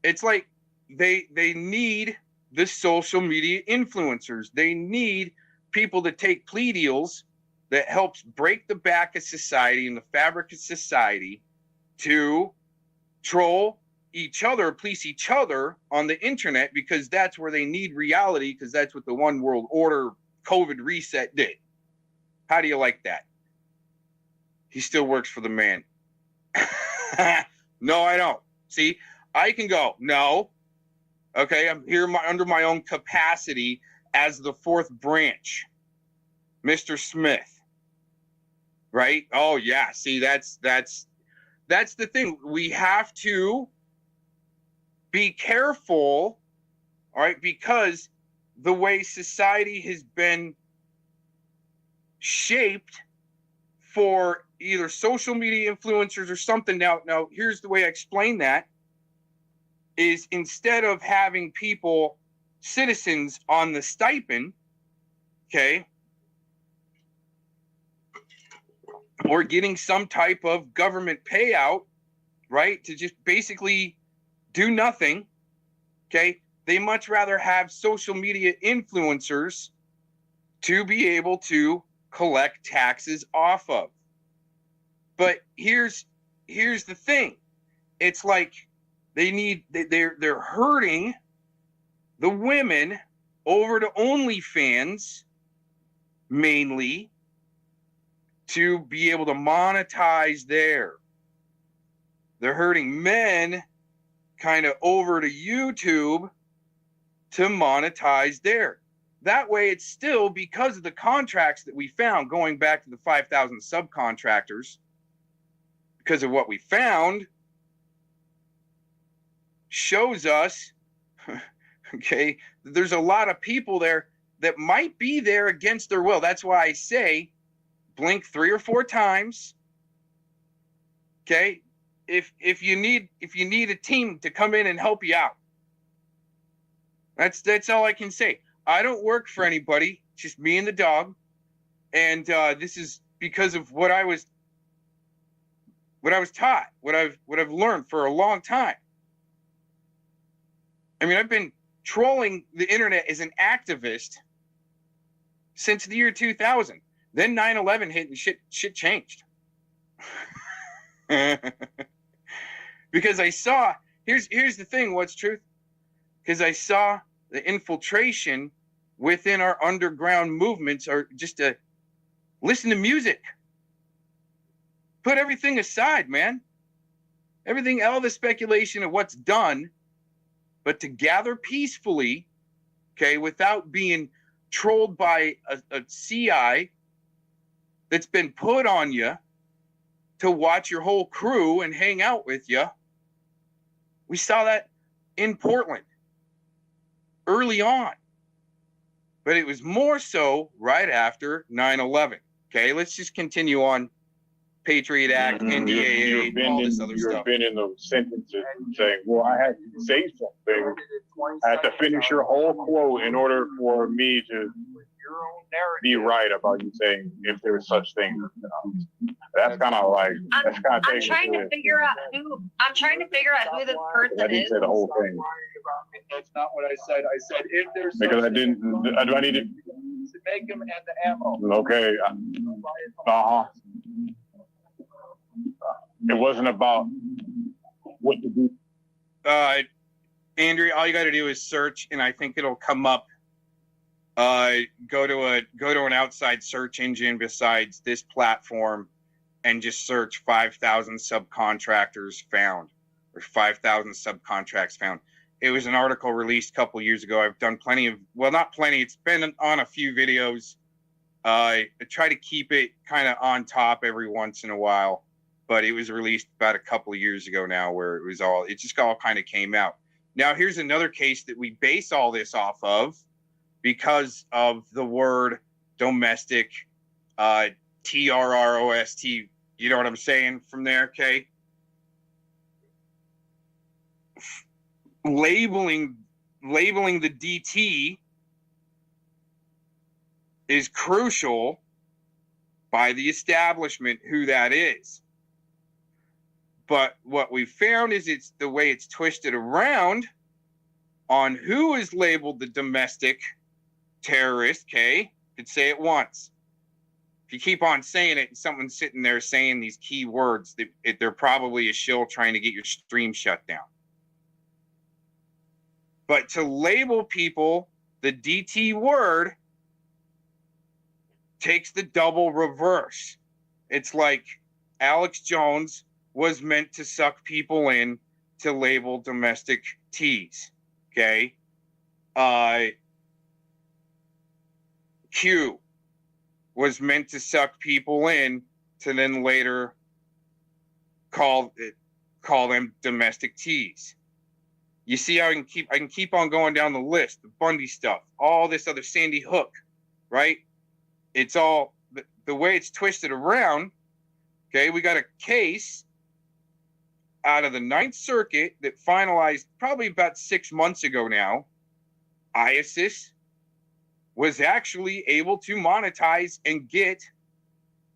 It's like they need the social media influencers. They need people to take plea deals that helps break the back of society and the fabric of society to troll each other, police each other on the internet, because that's where they need reality, because that's what the one world order COVID reset did. How do you like that? He still works for the man. No, I don't. See, I can go, no. Okay, I'm here under my own capacity as the fourth branch. Mr. Smith. Right? Oh yeah, see, that's the thing. We have to be careful, all right, because the way society has been shaped for either social media influencers or something. Now, here's the way I explain that, is instead of having people, citizens on the stipend, okay, or getting some type of government payout, right, to just basically do nothing, okay, they much rather have social media influencers to be able to collect taxes off of. But here's the thing. It's like they're hurting the women over to OnlyFans mainly to be able to monetize there. They're hurting men kind of over to YouTube to monetize there. That way, it's still, because of the contracts that we found, going back to the 5,000 subcontractors, because of what we found, shows us, okay, there's a lot of people there that might be there against their will. That's why I say, blink 3 or 4 times. Okay, if you need a team to come in and help you out. That's all I can say. I don't work for anybody, just me and the dog. And this is because of what I was taught, what I've learned for a long time. I mean, I've been trolling the internet as an activist since the year 2000. Then 9/11 hit and shit changed. Because I saw, here's the thing, what's truth? Because I saw the infiltration within our underground movements, or just to listen to music. Put everything aside, man. Everything, all the speculation of what's done, but to gather peacefully, okay, without being trolled by a CI that's been put on you to watch your whole crew and hang out with you. We saw that in Portland early on, but it was more so right after 9/11. Okay, let's just continue on. Patriot Act, NDAA, all this other stuff. You've been in the sentences saying, well, I had to say something. I had to finish your whole quote in order for me to be right about you saying if there's such things. That's kind of like, that's kind of I'm trying to figure out who this person I didn't is. say the whole thing. That's not what I said. I said if there's Because I didn't, do I need to? Make them and the ammo. Okay. It wasn't about what to do. Andrea, all you got to do is search, and I think it'll come up. Go to an outside search engine besides this platform, and just search 5,000 subcontractors found, or 5,000 subcontracts found. It was an article released a couple years ago. I've done plenty of, well, not plenty. It's been on a few videos. I try to keep it kind of on top every once in a while. but it was released about a couple of years ago now, where it just all kind of came out. Now, here's another case that we base all this off of because of the word domestic, TRROST. You know what I'm saying from there, okay? Labeling the DT is crucial by the establishment who that is. But what we found is it's the way it's twisted around on who is labeled the domestic terrorist, okay? Could say it once. If you keep on saying it and someone's sitting there saying these key words, they're probably a shill trying to get your stream shut down. But to label people the DT word takes the double reverse. It's like Alex Jones was meant to suck people in to label domestic T's, okay? Q was meant to suck people in to then later call them domestic T's. You see how I can keep on going down the list, the Bundy stuff, all this other Sandy Hook, right? It's all the way it's twisted around. Okay, we got a case out of the 9th Circuit that finalized probably about 6 months ago now. ISIS was actually able to monetize and get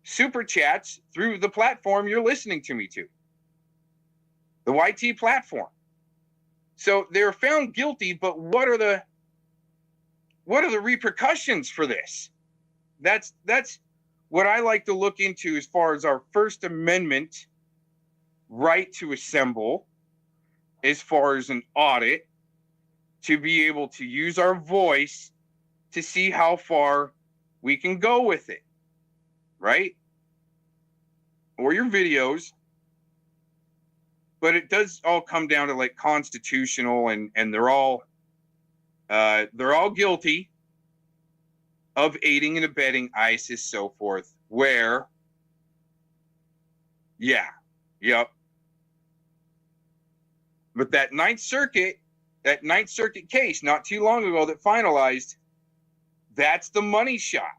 super chats through the platform you're listening to me to, the YT platform. So they were found guilty, but what are the repercussions for this? That's what I like to look into as far as our First Amendment right to assemble, as far as an audit, to be able to use our voice to see how far we can go with it, right? Or your videos. But it does all come down to like constitutional, and they're all guilty of aiding and abetting ISIS, so forth. Where, yep. But that Ninth Circuit case not too long ago that finalized, that's the money shot.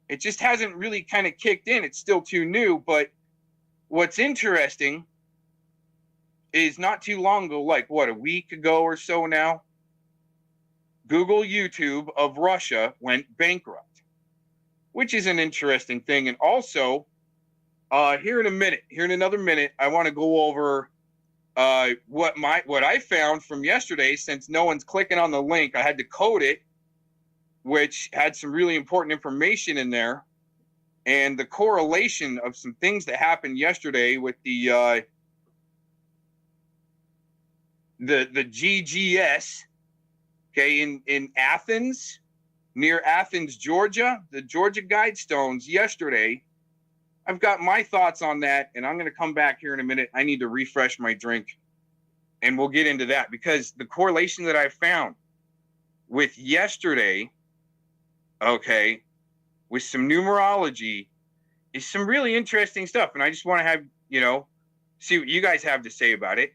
It just hasn't really kind of kicked in. It's still too new. But what's interesting is not too long ago, like what, a week ago or so now, Google YouTube of Russia went bankrupt, which is an interesting thing. And also, here in another minute, I want to go over what I found from yesterday. Since no one's clicking on the link, I had to code it, which had some really important information in there, and the correlation of some things that happened yesterday with the GGS, okay, in Athens, near Athens, Georgia, the Georgia Guidestones yesterday. I've got my thoughts on that, and I'm going to come back here in a minute. I need to refresh my drink, and we'll get into that, because the correlation that I found with yesterday, okay, with some numerology is some really interesting stuff. And I just want to have, see what you guys have to say about it.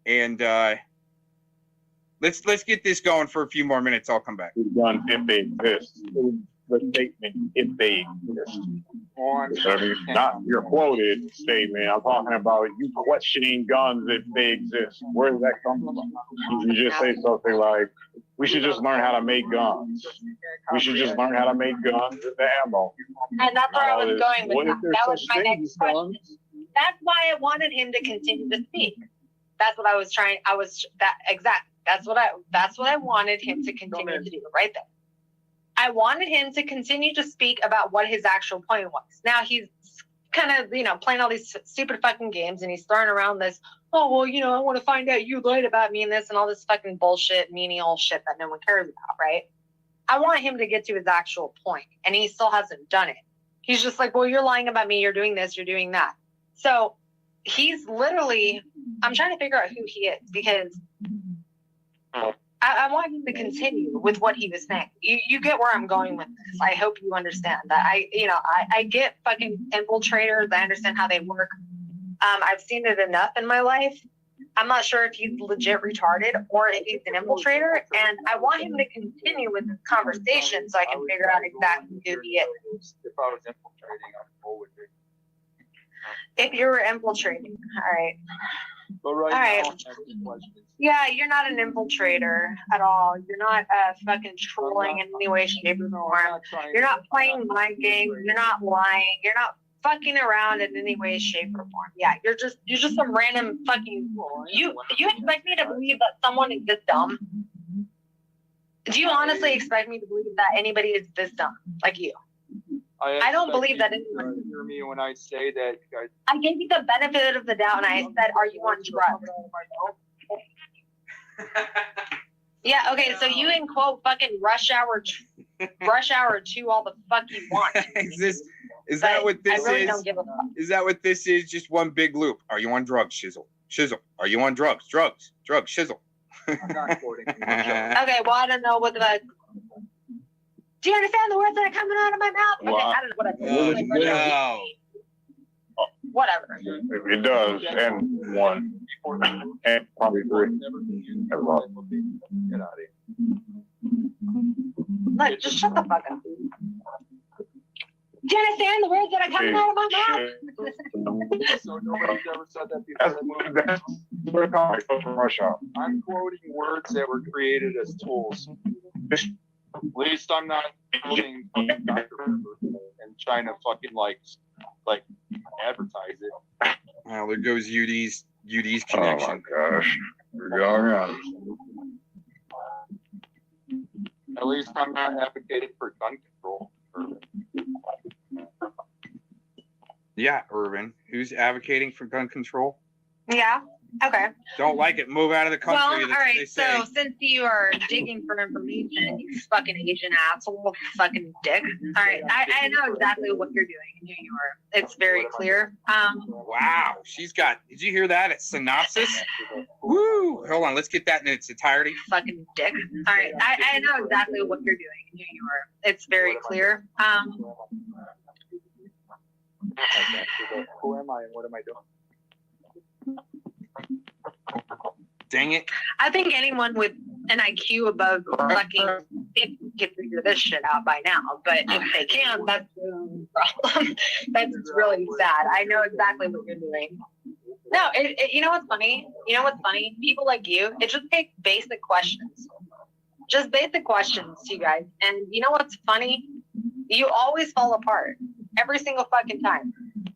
And let's get this going for a few more minutes. I'll come back. Done if they exist. The statement if they exist. I mean, not your quoted statement. I'm talking about you questioning guns if they exist. Where does that come from? You just say something like, we should just learn how to make guns. We should just learn how to make guns with the ammo. And that's where I was going with that. That was my next question. Guns? That's why I wanted him to continue to speak. That's what I was trying. That's what I wanted him to continue to do right there. I wanted him to continue to speak about what his actual point was. Now he's kind of, playing all these stupid fucking games, and he's throwing around this, oh, well, I want to find out you lied about me and this and all this fucking bullshit, menial shit that no one cares about, right? I want him to get to his actual point, and he still hasn't done it. He's just like, well, you're lying about me, you're doing this, you're doing that. So he's literally, I'm trying to figure out who he is, because I want him to continue with what he was saying. You get where I'm going with this. I hope you understand that. I get fucking infiltrators. I understand how they work. I've seen it enough in my life. I'm not sure if he's legit retarded or if he's an infiltrator, and I want him to continue with this conversation so I can figure out exactly who he is. If I was infiltrating, I'm cool with it. If you were infiltrating, all right. But right All right. now, I'm asking questions. Yeah, you're not an infiltrator at all. You're not fucking trolling in any way, shape, or form. You're not playing mind games. You're not lying. You're not fucking around in any way, shape, or form. Yeah, you're just some random fucking. You expect me to believe that someone is this dumb? Do you honestly expect me to believe that anybody is this dumb like you? I don't believe that anyone. Hear me when I say that, guys. I gave you the benefit of the doubt, and I said, "Are you on drugs?" Yeah. Okay. So you can quote fucking Rush Hour 2 all the fuck you want. Is that what this I really is? don't give a fuck. Is that what this is? Just one big loop. Are you on drugs, Shizzle? Shizzle. Are you on drugs? Drugs. Drugs. Shizzle. I'm not quoting. Okay. Well, I don't know what the. Do you understand the words that are coming out of my mouth? Okay. Well, I don't know what I. No. Whatever. It does, and one, and probably three. As well. Get out of here. Look, just shut the fuck up. Do you understand the words that are coming out of my mouth? So nobody's ever said that before. That's what it comes from Rush Hour. I'm quoting words that were created as tools. At least I'm not quoting fucking Dr. Pepper and trying to fucking like advertise it. Well, there goes UD's connection. Oh my gosh, we're going on. At least I'm not advocating for gun control. Yeah, Irvin. Who's advocating for gun control? Yeah. Okay. Don't like it. Move out of the country. Well, that's all what right. they say. So since you are digging for information, you fucking Asian asshole, fucking dick. All right. I know exactly what you're doing and who you are. It's very clear. Wow, she's got. Did you hear that? It's synopsis. Woo! Hold on. Let's get that in its entirety. Fucking dick. All right. I know exactly what you're doing and who you are. It's very clear. Who am I and what am I doing? Dang it. I think anyone with an IQ above fucking 50 can figure this shit out by now. But if they can, that's the problem. That's really sad. I know exactly what you're doing. No, you know what's funny? You know what's funny? People like you, it just takes basic questions. Just basic questions, you guys. And you know what's funny? You always fall apart. Every single fucking time.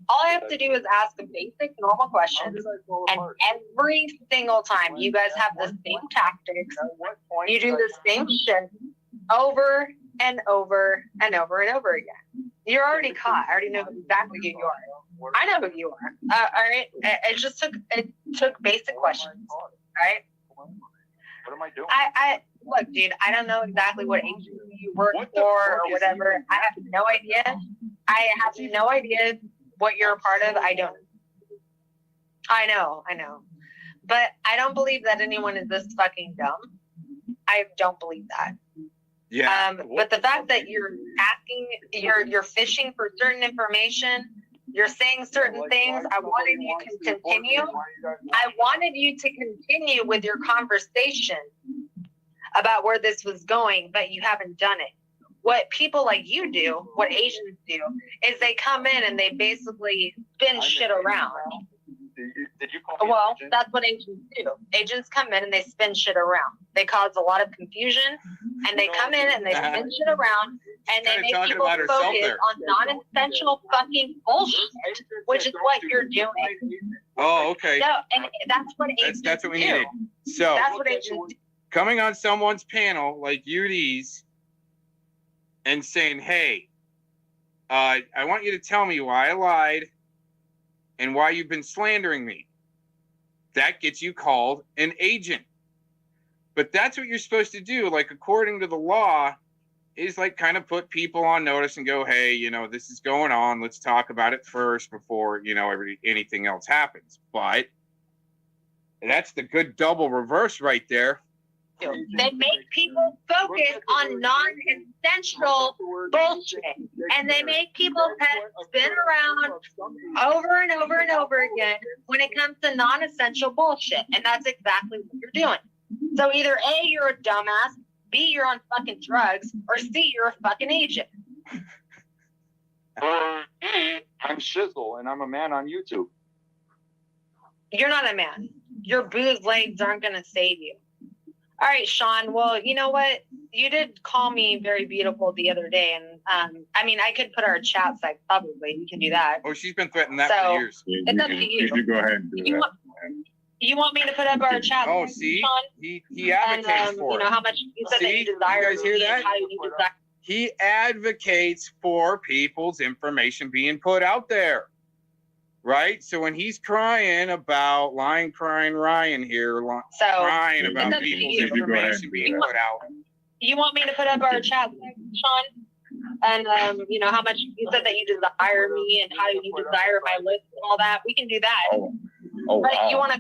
All I have to do is ask a basic, normal question, and every single time you guys have the same tactics. You do the same shit over and over and over and over again. You're already caught. I already know exactly who you are. I know who you are. All right. It took basic questions. All right. What am I doing? I look, dude. I don't know exactly what agency you work for or whatever. I have no idea. I have no idea what you're a part of. I don't. I know. But I don't believe that anyone is this fucking dumb. I don't believe that. Yeah. But the fact that you're asking, you're fishing for certain information, you're saying certain things. I wanted you to continue. I wanted you to continue with your conversation about where this was going, but you haven't done it. What people like you do, what Asians do, is they come in and they basically spin shit around. Did you call me Well, agent? that's what agents do. Agents come in and they spin shit around. They cause a lot of confusion, and they come in and they spin shit around, and they make people focus on non-essential fucking bullshit, which is what you're doing. Oh, okay. No, and that's what agents That's what we do. needed. So That's what agents do. coming on someone's panel like UD's and saying, "Hey, I want you to tell me why I lied and why you've been slandering me." That gets you called an agent. But that's what you're supposed to do. Like, according to the law, is like kind of put people on notice and go, "Hey, this is going on. Let's talk about it first before, anything else happens." But that's the good double reverse right there. They make people focus on non-essential bullshit, and they make people's heads spin around over and over and over again when it comes to non-essential bullshit, and that's exactly what you're doing. So either A, you're a dumbass, B, you're on fucking drugs, or C, you're a fucking agent. I'm Shizzle, and I'm a man on YouTube. You're not a man. Your booze legs aren't going to save you. All right, Sean. Well, you know what? You did call me very beautiful the other day, and I mean, I could put our chat site publicly. We can do that. Oh, she's been threatening that So, for years. it's up to you. You go ahead and do You that. You want me to put up our chat? Oh, site, see, Sean? he advocates And for you know it. how much you said that See? you desire. You guys hear me and that? How you desire. He advocates for people's information being put out there, right? So when he's crying about lying, crying Ryan here, crying it's about up to people's you. information being put out. You want me to put up our chat, Sean? And you know how much you said that you desire me and how you desire my list and all that. We can do that. Oh, but wow. you want to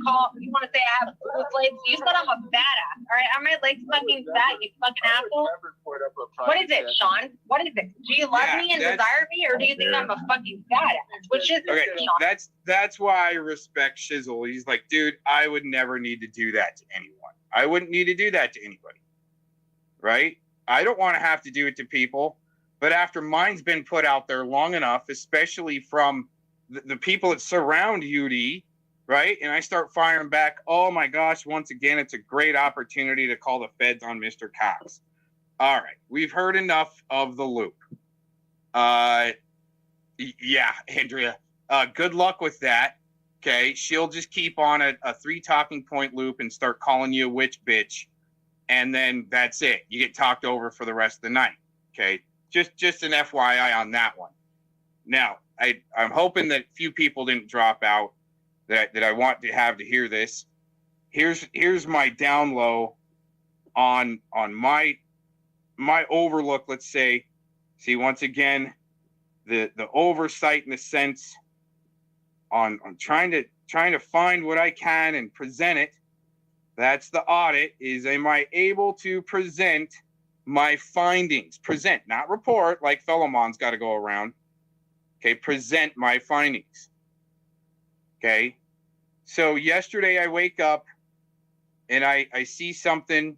say I have booze legs? You said I'm a badass. All right, are my legs fucking fat? You fucking asshole. What is it, Sean? What is it? Do you love me and desire me, or do you think I'm a fucking badass? Which is Okay, it, Sean? that's why I respect Shizzle. He's like, dude, I would never need to do that to anyone. I wouldn't need to do that to anybody. Right? I don't want to have to do it to people. But after mine's been put out there long enough, especially from the people that surround UD, right? And I start firing back, oh my gosh, once again, it's a great opportunity to call the feds on Mr. Cox. All right, we've heard enough of the loop. Yeah, Andrea, good luck with that. Okay, she'll just keep on a 3 talking point loop and start calling you a witch bitch. And then that's it. You get talked over for the rest of the night. Okay, just an FYI on that one. Now, I'm hoping that few people didn't drop out that I want to have to hear this. Here's my down low on my overlook, let's say. See, once again, the oversight in a sense on trying to find what I can and present it. That's the audit, is am I able to present my findings? Present, not report, like Philemon's got to go around. Okay, present my findings. Okay, so yesterday I wake up and I see something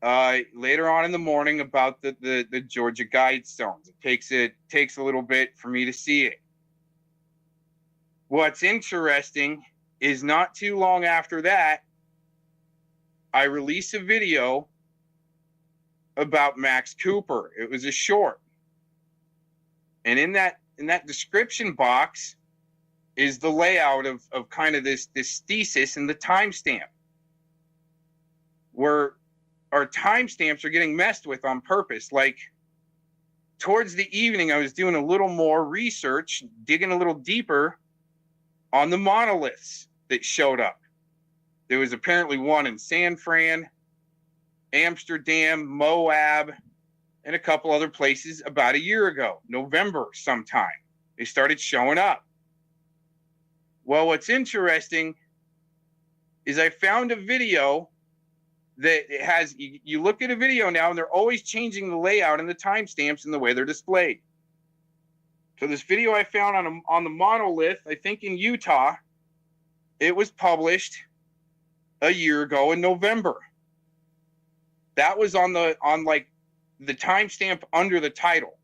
later on in the morning about the Georgia Guidestones. It takes a little bit for me to see it. What's interesting is not too long after that, I release a video about Max Cooper. It was a short. And in that description box is the layout of kind of this thesis and the timestamp, where our timestamps are getting messed with on purpose. Like towards the evening, I was doing a little more research, digging a little deeper on the monoliths that showed up. There was apparently one in San Fran, Amsterdam, Moab, and a couple other places about a year ago, November sometime. They started showing up. Well, what's interesting is I found a video that it has, you look at a video now and they're always changing the layout and the timestamps and the way they're displayed. So this video I found on the monolith, I think in Utah, it was published a year ago in November. That was on like the timestamp under the title.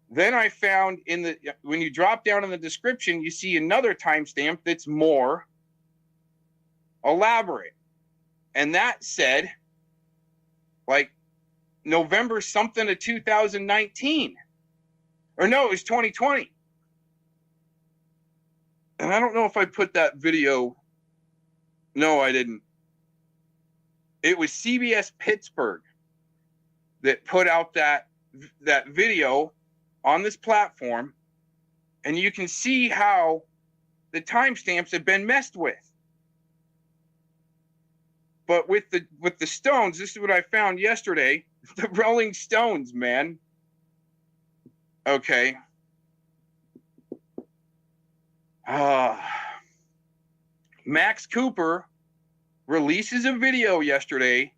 Then I found when you drop down in the description, you see another timestamp that's more elaborate. And that said, like November something of 2019. Or no, it was 2020. And I don't know if I put that video. No, I didn't. It was CBS Pittsburgh that put out that video on this platform, and you can see how the timestamps have been messed with. But with the Stones, this is what I found yesterday. The Rolling Stones, man. Okay. Max Cooper releases a video yesterday.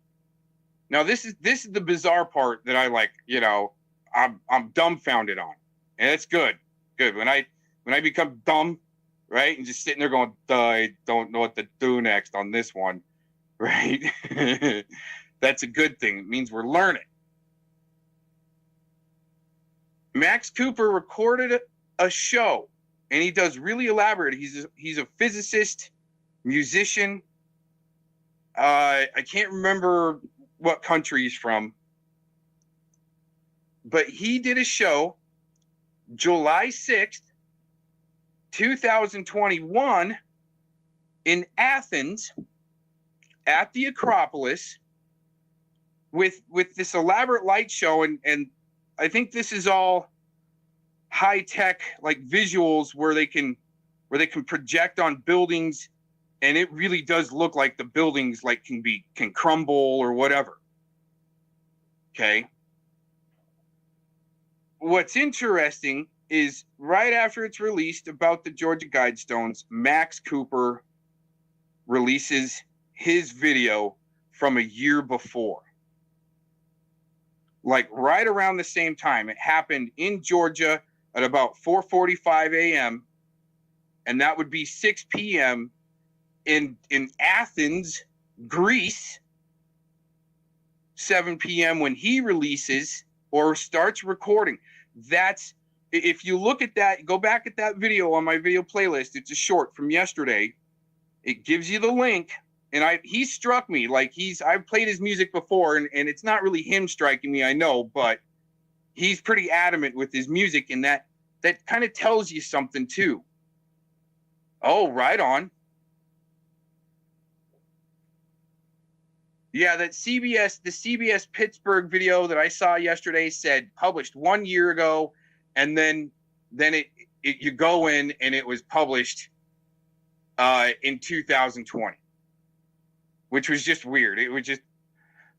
Now this is the bizarre part that I like, you know, I'm dumbfounded on. And it's good. Good. When I become dumb, right? And just sitting there going, I don't know what to do next on this one, right? That's a good thing. It means we're learning. Max Cooper recorded a show, and he does really elaborate. He's a physicist, musician. I can't remember what country he's from, but he did a show July 6th, 2021 in Athens at the Acropolis with this elaborate light show, and I think this is all high tech, like visuals where they can project on buildings, and it really does look like the buildings like can crumble or whatever. Okay. What's interesting is right after it's released about the Georgia Guidestones, Max Cooper releases his video from a year before. Like right around the same time. It happened in Georgia at about 4:45 a.m. and that would be 6 p.m. in Athens, Greece, 7 p.m. when he releases or starts recording. That's, if you look at that, go back at that video on my video playlist. It's a short from yesterday. It gives you the link. And he struck me like I've played his music before, and it's not really him striking me, I know, but he's pretty adamant with his music, and that kind of tells you something too. Oh, right on. Yeah, the CBS Pittsburgh video that I saw yesterday said published 1 year ago, and then you go in and it was published in 2020. Which was just weird. It was just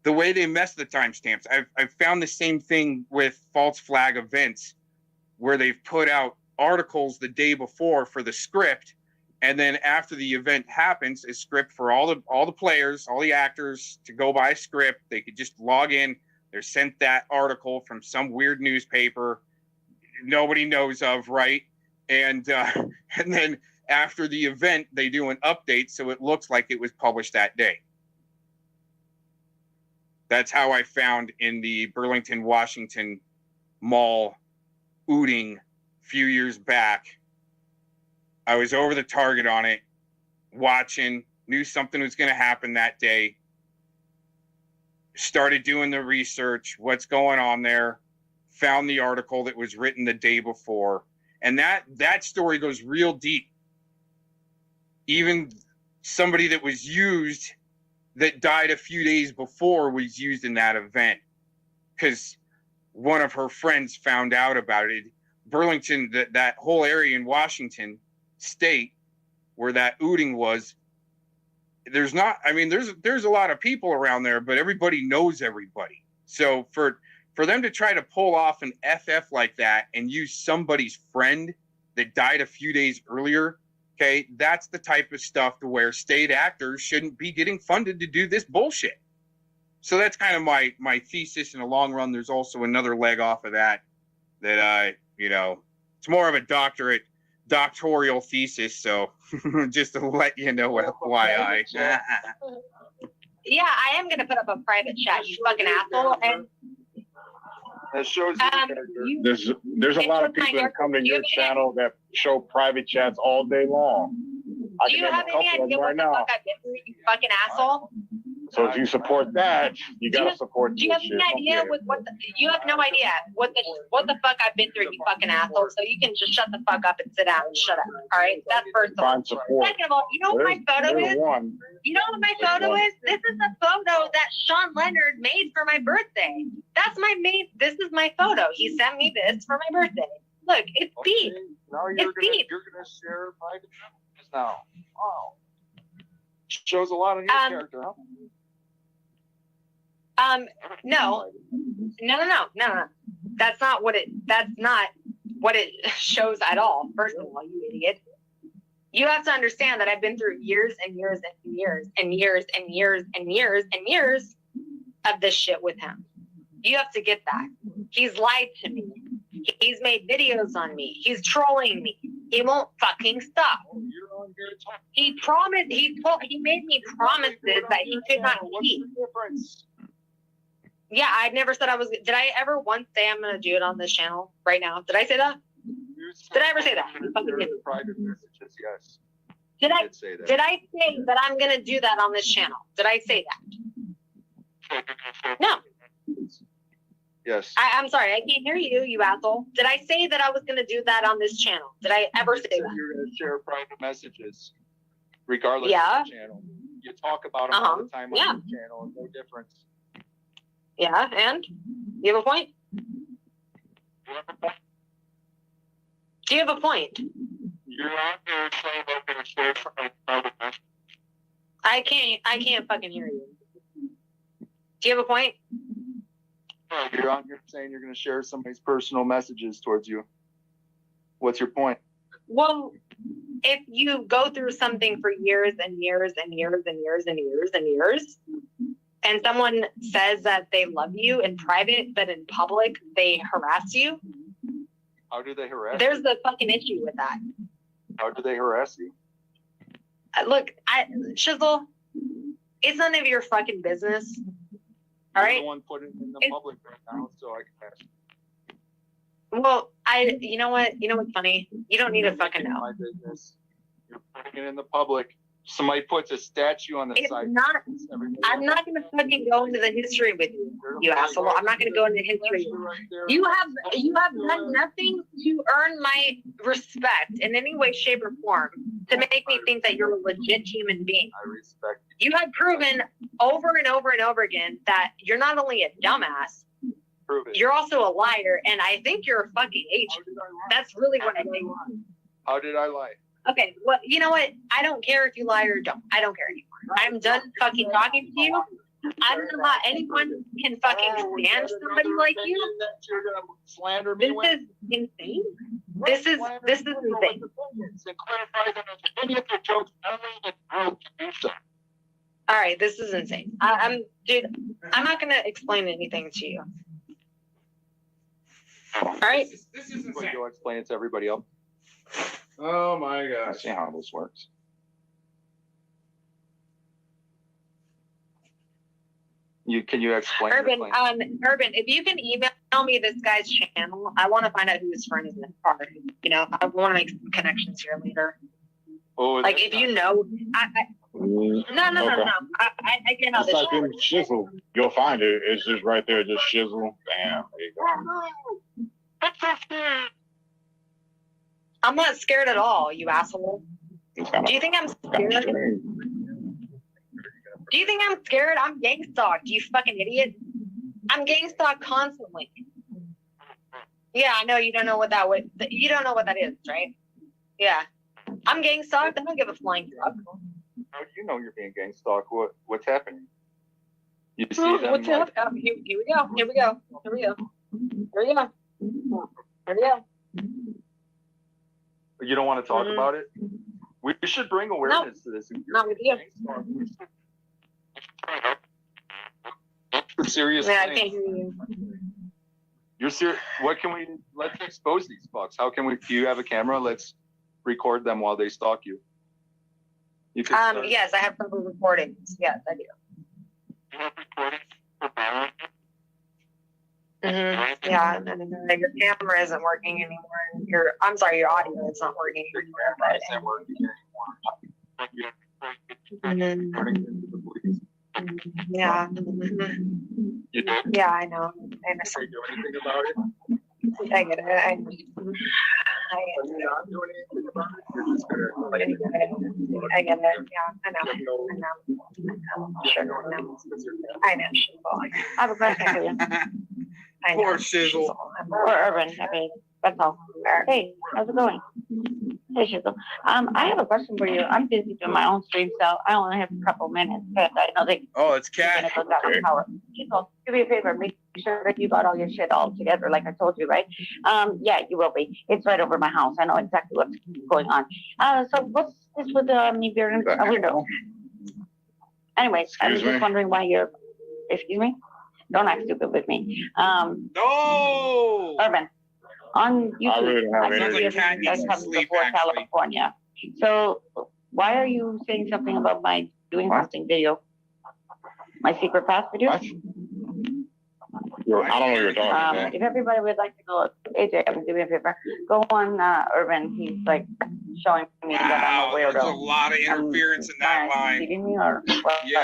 the way they messed the timestamps. I've found the same thing with false flag events where they've put out articles the day before for the script, and then after the event happens, a script for all the players, all the actors to go by a script. They could just log in. They're sent that article from some weird newspaper nobody knows of, right? And then after the event, they do an update so it looks like it was published that day. That's how I found in the Burlington, Washington mall ooting a few years back. I was over the target on it, watching, knew something was going to happen that day. Started doing the research, what's going on there, found the article that was written the day before. And that story goes real deep. Even somebody that was used that died a few days before was used in that event because one of her friends found out about it. Burlington, that whole area in Washington state where that ooting was, there's a lot of people around there, but everybody knows everybody. So for them to try to pull off an FF like that and use somebody's friend that died a few days earlier, okay, that's the type of stuff to where state actors shouldn't be getting funded to do this bullshit. So that's kind of my thesis in the long run. There's also another leg off of that it's more of a doctoral thesis. So just to let you know, FYI. Yeah, I am going to put up a private chat, you fucking asshole. And that shows there's a lot of people that come to your channel that show private chats all day long. Do you have any idea what the fuck I've been through, you fucking asshole? So if you support that, you gotta support this shit. Do you have any idea you have no idea what the fuck I've been through, you fucking asshole. So you can just shut the fuck up and sit down and shut up. All right, that's first of all. Second of all, you know what my photo is? You know what my photo is? This is the photo that Sean Leonard made for my birthday. This is my photo. He sent me this for my birthday. Look, it's Beep. Now you're gonna share private chats now. Wow. Shows a lot of his character, huh? No. That's not what it shows at all. First of all, you idiot. You have to understand that I've been through years and years and years and years and years and years and years of this shit with him. You have to get that. He's lied to me. He's made videos on me. He's trolling me. He won't fucking stop. He promised. He made me promises that he could not keep. Yeah, I never said I was. Did I ever once say I'm gonna do it on this channel right now? Did I say that? Did I ever say that? Private messages, yes. Did I say that. Did I say that I'm gonna do that on this channel? Did I say that? No. Yes. I'm sorry, I can't hear you, you asshole. Did I say that I was gonna do that on this channel? Did I ever say that? You're gonna share private messages, regardless Yeah. of the channel. You talk about them all the time on your channel. No difference. Yeah, and you have a point? Do you have a point? You're out there saying I'm gonna share private messages. I can't fucking hear you. Do you have a point? You're on here saying you're going to share somebody's personal messages towards you. What's your point? Well, if you go through something for years and years and years and years and years and years, and someone says that they love you in private, but in public they harass you, How do they harass there's you? the fucking issue with that. How do they harass you? Look, Shizzle, it's none of your fucking business. All You're right. the one putting it in the public right now, so I can ask. Well, you know what? You know what's funny? You don't need to fucking know. My business. You're putting it in the public. Somebody puts a statue on the It's side. not. I'm not gonna fucking go into the history with you, you asshole. I'm not gonna go into history. You have done nothing to earn my respect in any way, shape, or form to make me think that you're a legit human being. I respect You have proven over and over and over again that you're not only a dumbass, Prove it. you're also a liar, and I think you're a fucking agent. That's really what I think. How did I lie? Okay, well, you know what? I don't care if you lie or don't. I don't care anymore. I'm done fucking talking to you. I don't know how anyone can fucking stand somebody like you. You're gonna slander me. This is insane. This is insane. All right, this is insane. Dude, I'm not gonna explain anything to you. All right. This is insane. You'll explain it to everybody else. Oh my I gosh. see how this works. Can you explain? Urban, if you can email me this guy's channel, I want to find out who his friends are. You know, I want to make some connections here later. Oh, like if you know, no. I get how Just this type in shizzle. You'll find it. It's just right there. Just shizzle. Bam. There you go. I'm not scared at all, you asshole. Do you think I'm scared? Do you think I'm scared? I'm gang stalked, you fucking idiot. I'm gang stalked constantly. Yeah, I know you don't know what that is, right? Yeah. I'm gang stalked. I don't give a flying fuck. How do you know you're being gang stalked? What's happening? You see them What's like, up? Here we go. Here we go. Here we go. Here we go. Here we go. you don't want to talk about it? We should bring awareness to this. Not with you. Serious Yeah, I thing. can't hear you. You're serious. What can we? Let's expose these fucks. How can we? Do you have a camera? Let's record them while they stalk you. You can start. Yes, I have several recordings. Yes, I do. Yeah, and your camera isn't working anymore. I'm sorry, your audio is not working anymore. Yeah. Yeah, I know. I understand. Do anything about it? I get it. I get it. Yeah, I know. Sure. I know. I have a question for you. I know. Poor Shizzle. Or Urban, I mean, that's all. Hey, how's it going? Hey, Shizzle. I have a question for you. I'm busy doing my own stream, so I only have a couple minutes, but I know they. Oh, it's Cat. Shizzle, do me a favor, make sure that you got all your shit all together, like I told you, right? Yeah, you will be. It's right over my house. I know exactly what's going on. So what's this with me being a window? Anyway, I was just wondering why you're. Excuse me. Don't act stupid with me. No. Urban. On YouTube, I Sounds like Cat needs some sleep, before actually. California. So why are you saying something about my doing something video? My secret pass video? I don't know what you're talking about. If everybody would like to go, AJ, do me a favor. Go on Urban. He's like showing me that I'm a weirdo. There's a lot of interference in that line. Me or what? Yeah.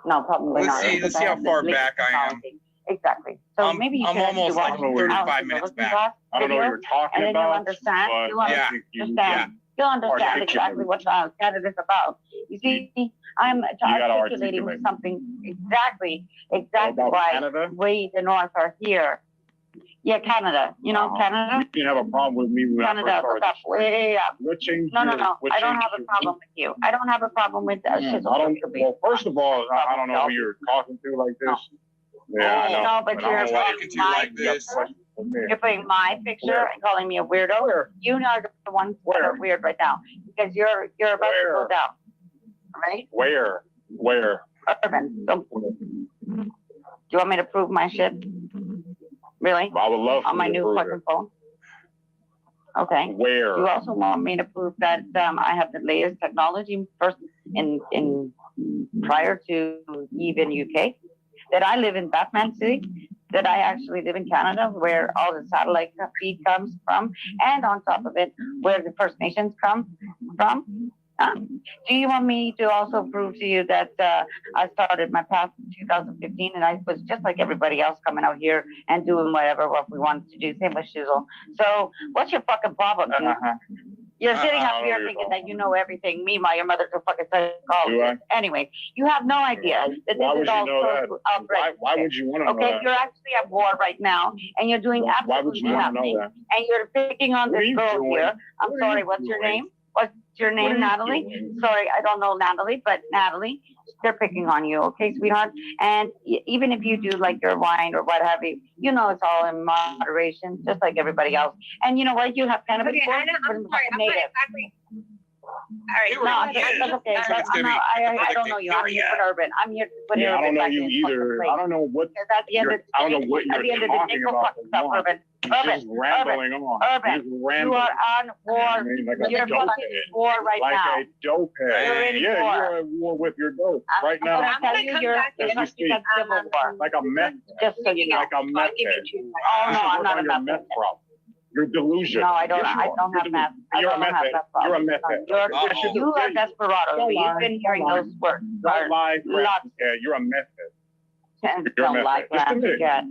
No, probably not. Let's see how far back I am. Exactly. So maybe you I'm should almost like 35 minutes back. I don't know what you're talking and then about. you'll understand. but You'll I understand. think you- You'll understand articulate. exactly what Canada is about. You see, I'm gotta articulating articulate. something exactly About why Canada? we, the North, are here. Yeah, Canada. You know, Canada? You didn't have a problem with me when I Canada, first look up, started. way up. What changed No. what I don't changed have a your- problem with you. I don't have a problem with I don't, well, first of all, I don't know who you're talking to like this. Yeah, I know. No, but I don't you're know why talking to like this. You're putting my picture and calling me a weirdo. You are the ones that are weird right now because you're about to go down, right? Where? Urban. So, do you want me to prove my shit? Really? I would love on my for you to new prove fucking it. phone. Okay. Where? You also want me to prove that I have the latest technology first in prior to even UK. That I live in Batman City. That I actually live in Canada, where all the satellite feed comes from, and on top of it, where the First Nations come from. Do you want me to also prove to you that I started my path in 2015 and I was just like everybody else coming out here and doing what we wanted to do, same with Shizzle. So what's your fucking problem, dude? You're sitting up here thinking that you know everything. Meanwhile, your mother's a fucking psychologist. Anyway, you have no idea that Why this would is you all know that? social outrage. Why would you want to know Okay, that? you're actually at war right now, and you're doing Why would you absolutely want to nothing. know that? And you're picking on What are this you girl doing? here. I'm What are sorry, you what's your doing? name? What's your What name, are you Natalie? doing? Sorry, I don't know Natalie, but Natalie, they're picking on you, okay, sweetheart? And even if you do like your wine or what have you, you know it's all in moderation, just like everybody else. And you know what? You have cannabis. Okay, I know, I'm sorry, I'm not exactly. All right, No, that's okay. I don't know you. I'm here for Urban. I'm here to put Yeah, I don't Urban know back you in either. place. I don't know what Because at the end of the I don't know day, what at the you're end of the day, talking go about. fuck yourself, Urban. You're just rambling on. Urban, You're just rambling. you are on war. I mean, like a You're dope fucking head. war right like now. a dope head. You're in yeah, war. you're at war with your dope right I'm now. gonna tell you, you're As we fucking speak. civil war. Like a meth. Just so you know. Like a meth head. Oh no, I'm not a your meth meth problem. Your delusion. No, I don't. Yes, you I are. don't have meth. I You're a don't meth have head. that problem. You're a meth head. You're, you are desperado. Don't lie. You've been hearing Don't lie. those words. Don't lie, Lots. yeah, you're a meth head. You're a Don't meth lie, head. Just admit it. cat.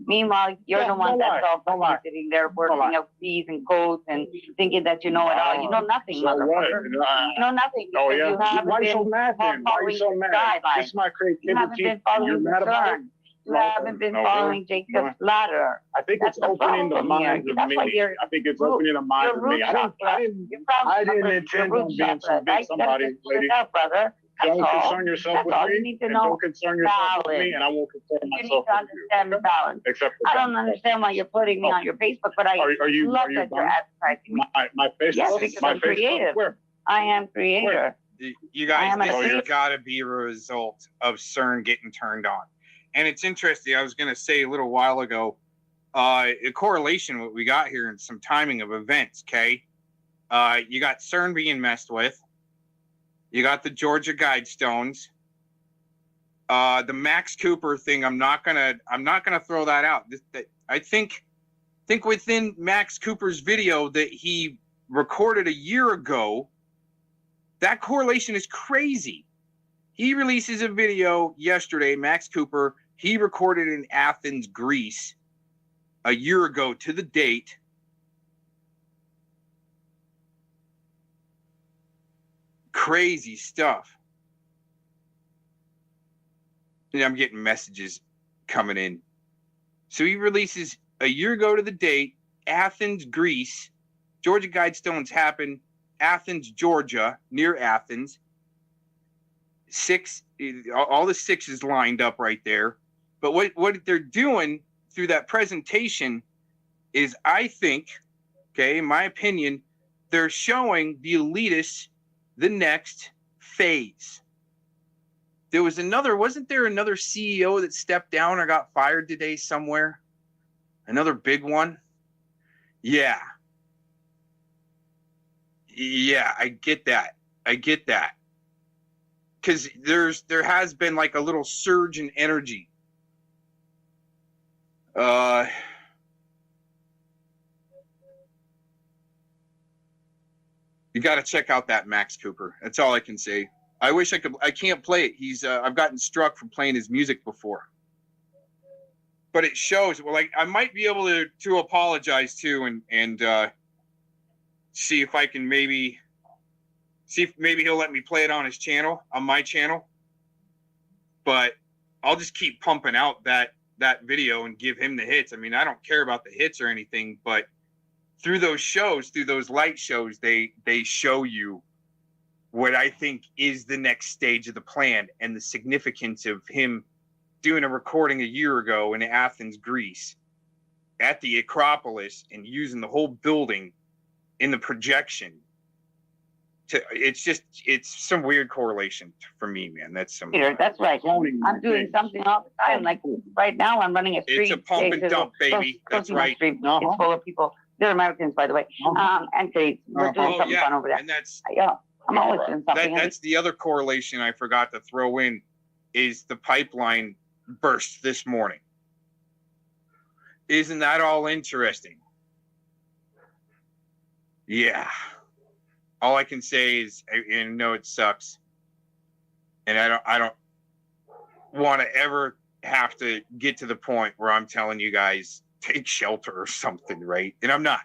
Meanwhile, you're the Don't one lie. that's all Don't lie. fucking sitting there Don't lie. working out fees and codes and thinking that you know it all. You know nothing, So what? motherfucker. You know nothing Oh because yeah. you haven't Why you so been mad then? Why you so following mad? guidelines. This is my You haven't creativity. been following You're the mad about it? CERN. You haven't been No, following really? Jacob's ladder. I think That's it's the opening the problem here. minds of That's why me. you're I think it's root- opening the minds you're of me. root I didn't chakra. You're from intend root on being chakra, some big right? You gotta somebody, fix lady. yourself, brother. Don't That's all. concern yourself That's with all me. you need to And know. don't concern yourself with me, Balance. and I won't concern You need myself to with you. understand balance. Except for I that. don't understand why you're putting me on your Facebook, but I Are you love that you're done? advertising me. My Facebook. Yes, because my I'm creative. Where? I am creator. You guys, I am a this has creative. got to be a result of CERN getting turned on. And it's interesting. I was going to say a little while ago, a correlation what we got here and some timing of events. Okay, you got CERN being messed with. You got the Georgia Guidestones. The Max Cooper thing. I'm not gonna throw that out. I think within Max Cooper's video that he recorded a year ago, that correlation is crazy. He releases a video yesterday, Max Cooper. He recorded in Athens, Greece, a year ago to the date. Crazy stuff. And I'm getting messages coming in. So he releases a year ago to the date, Athens, Greece. Georgia Guidestones happen, Athens, Georgia, near Athens. All the sixes lined up right there. But what they're doing through that presentation is, I think, okay, in my opinion, they're showing the elitists the next phase. Wasn't there another CEO that stepped down or got fired today somewhere? Another big one? Yeah. Yeah, I get that. Because there has been like a little surge in energy. You got to check out that Max Cooper. That's all I can say. I wish I could. I can't play it. I've gotten struck from playing his music before. But it shows. Well, like I might be able to apologize too, and see if I can maybe he'll let me play it on his channel, on my channel. But I'll just keep pumping out that video and give him the hits. I mean, I don't care about the hits or anything, but through those shows, through those light shows, they show you what I think is the next stage of the plan and the significance of him doing a recording a year ago in Athens, Greece, at the Acropolis, and using the whole building in the projection. It's some weird correlation for me, man. That's right. I'm doing something all the time. Like right now, I'm running a street. It's a pump and dump, baby. That's right. Street. It's full of people. They're Americans, by the way. And we're doing something fun over there. And that's I'm always doing something. That's the other correlation I forgot to throw in, is the pipeline burst this morning. Isn't that all interesting? Yeah. All I can say is, I know it sucks, and I don't want to ever have to get to the point where I'm telling you guys take shelter or something, right? And I'm not.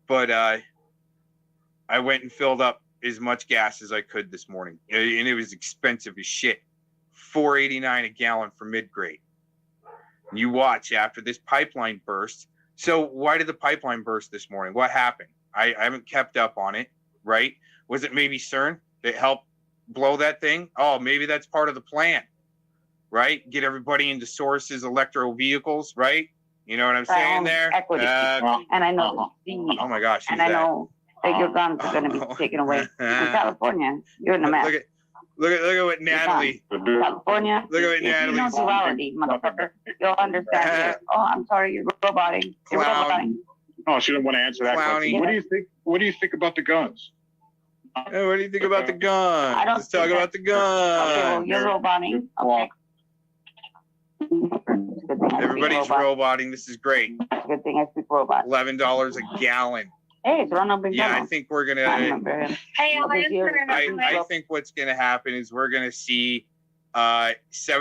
But I went and filled up as much gas as I could this morning, and it was expensive as shit. $4.89 a gallon for mid-grade. You watch after this pipeline burst. So why did the pipeline burst this morning? What happened? I haven't kept up on it, right? Was it maybe CERN that helped blow that thing? Oh, maybe that's part of the plan, right? Get everybody into Source's electro vehicles, right? You know what I'm saying there? Equity. And I know. Oh my gosh. And I know that your guns are going to be taken away. In California, you're in a mess. Look at what Natalie. California. Look at what Natalie. You know duality, motherfucker. You'll understand. Oh, I'm sorry, you're roboting. You're roboting. Oh, she didn't want to answer that question. What do you think about the guns? Hey, what do you think about the guns? Let's talk about the guns. Okay, well, you're roboting. Okay. Everybody's roboting. This is great. Good thing I speak robot. $11 a gallon. Hey, it's Ronald McDonald. Yeah, I think we're gonna. Hey, I think what's gonna happen is we're gonna see $7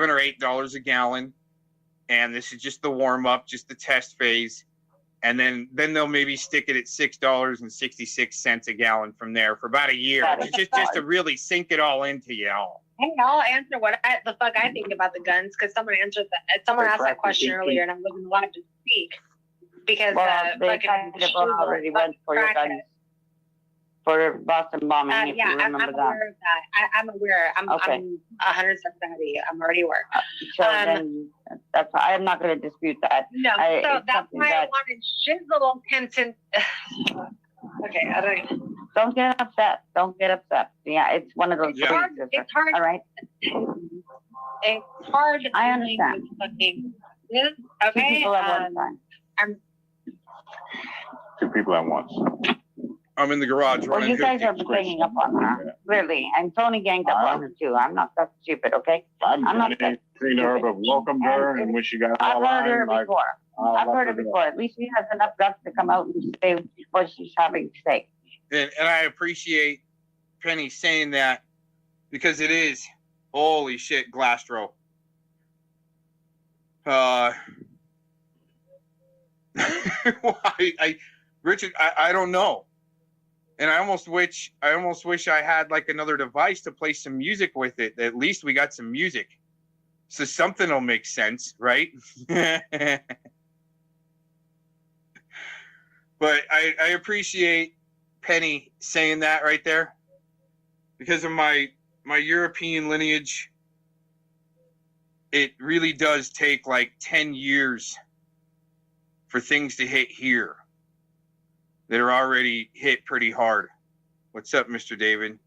or $8 a gallon, and this is just the warm up, just the test phase, and then they'll maybe stick it at $6.66 a gallon from there for about a year, just to really sink it all into y'all. Hey, I'll answer what the fuck I think about the guns, because someone answered that. Someone asked that question earlier, and I wasn't allowed to speak. Because they kind of already went for your guns for Boston bombing. If you remember I'm aware of that. I'm aware. I'm 100% savvy. I'm already aware. So then that's why I'm not going to dispute that. No, so that's why I wanted Shizzle and okay, don't get upset. Don't get upset. Yeah, it's one of those. It's hard. It's hard. All right. It's hard. I understand. Okay. Two people at one time. Two people at once. I'm in the garage. Well, you guys are ganging up on her, clearly, and Tony ganged up on her too. I'm not that stupid, okay? I'm not that seen her, but welcomed her, and when she got I've heard her before. I've heard her before. At least she has enough guts to come out and say what she's having to say. And I appreciate Penny saying that, because it is, holy shit, Glastro. Richard, I don't know, and I almost wish I had like another device to play some music with it. At least we got some music, so something will make sense, right? But I appreciate Penny saying that right there, because of my European lineage. it really does take like 10 years for things to hit here that are already hit pretty hard. What's up, Mr. David?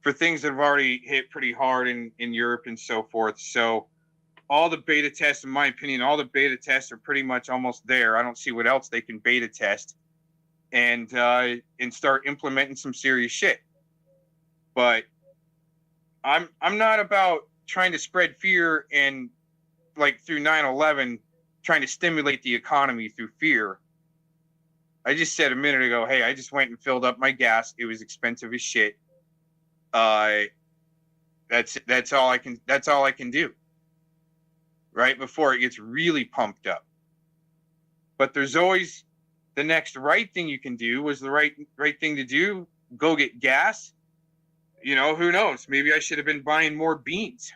For things that have already hit pretty hard in Europe and so forth. So all the beta tests, in my opinion, all the beta tests are pretty much almost there. I don't see what else they can beta test and start implementing some serious shit. But I'm not about trying to spread fear and like through 9/11, trying to stimulate the economy through fear. I just said a minute ago, hey, I just went and filled up my gas. It was expensive as shit. That's all I can do. Right before it gets really pumped up. But there's always the next right thing you can do. Was the right thing to do? Go get gas. You know, who knows? Maybe I should have been buying more beans.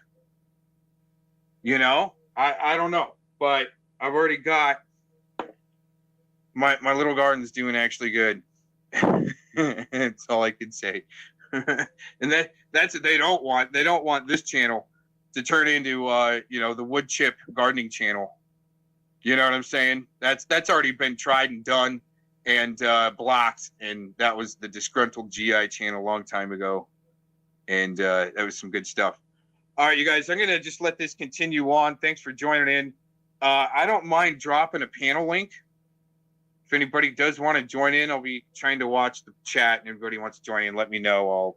You know, I don't know, but I've already got my little garden's doing actually good. That's all I can say. And that's what they don't want. They don't want this channel to turn into the wood chip gardening channel. You know what I'm saying? That's already been tried and done and blocked, and that was the disgruntled GI channel a long time ago. And that was some good stuff. All right, you guys, I'm gonna just let this continue on. Thanks for joining in. I don't mind dropping a panel link. If anybody does want to join in, I'll be trying to watch the chat, and everybody wants to join in, let me know.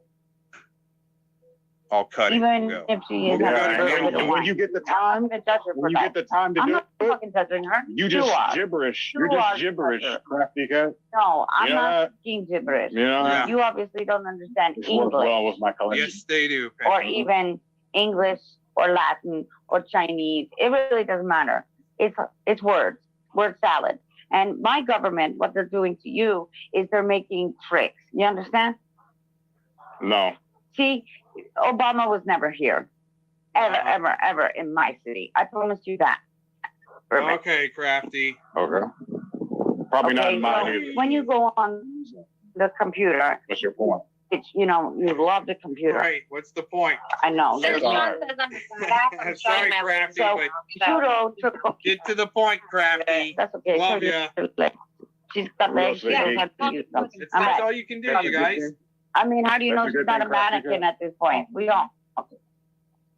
I'll cut Even it. if she is And when you get the time, to do to I'm do not it, fucking touching her. you just are. gibberish. You You're just are gibberish, toucher. crafty cat. No, I'm You know not that? speaking gibberish. You know that? You obviously don't understand It's worked English. well with my collection. Yes, they do. Or even English or Latin or Chinese. It really doesn't matter. It's words, word salad. And my government, what they're doing to you is they're making tricks. You understand? No. See, Obama was never here. Ever in my city. I promise you that. Perfect. Okay, Crafty. Okay. Probably not in mine either. When you go on the computer, What's your point? it's, you love the computer. Right. What's the point? I know. Sorry. Sorry, Crafty, So, but Trudeau took get to the point, Crafty. That's okay. Love ya. She's got legs. She doesn't have to use them. That's all you can do, you guys. I mean, how do you know That's a she's good not a thing, Crafty. mannequin at this point? We don't.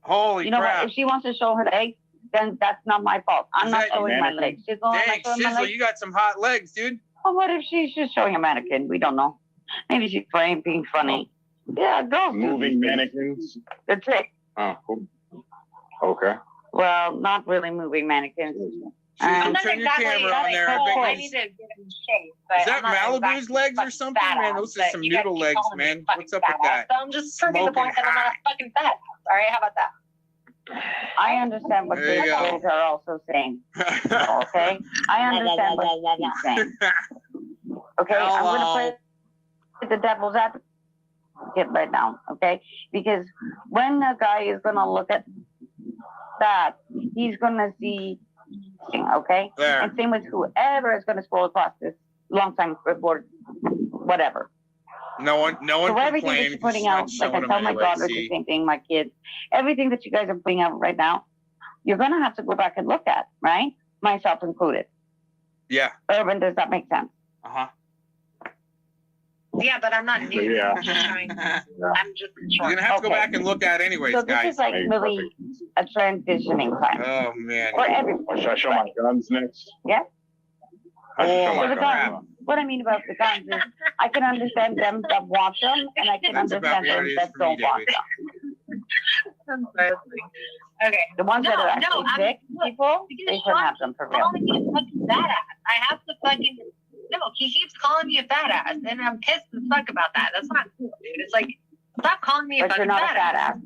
Holy You know crap. what? If she wants to show her legs, then that's not my fault. I'm Is not that- showing my mannequin? legs. She's going Dang, to show my Shizzle, legs. you got some hot legs, dude. Oh, what if she's just showing a mannequin? We don't know. Maybe she's being funny. Yeah, girls do Moving these things. mannequins. The trick. Oh, cool. Okay. Well, not really moving mannequins. Shizzle, turn your camera on there. I need to get in shape. But Is that I'm not Malibu's exactly legs or fucking something? fat Man, ass, those are but some you guys noodle keep legs, calling me man. fucking What's up fat with ass, that? So I'm just proving the Smoking point that I'm not hot. a fucking fat ass. All right, how about that? I understand what There you these go. girls are also saying. Okay? I understand what he's saying. Okay? I'm going to play the devil's advocate right now. Okay? Because when a guy is going to look at that, he's going to see, okay? There. And same with whoever is going to scroll across this long time board, whatever. No one So everything that complained. you're putting out, like I tell my daughter the same thing, my kids, everything that you guys are putting out right now, you're going to have to go back and look at, right? Myself included. Yeah. Urban, does that make sense? Uh-huh. Yeah, but I'm not new. Yeah. I'm just trying. I'm just You're going to have to go Okay. back and look at it anyways, So this guys. is like really a transitioning time Oh, man. for everybody. Should I show my guns next? Yeah. I should show Oh, my So the guns. guns, what I mean about the guns is I can understand them that want them, and I can That's about understand what them it is that for me, don't want David. them. Okay. The ones that No, are no, actually I'm- sick look, people, because they shouldn't have them for real. calling me a fucking fat ass. I have to fucking no. He keeps calling me a fat ass, and I'm pissed as fuck about that. That's not cool, dude. It's like stop calling me a But you're fucking not a fat fat ass.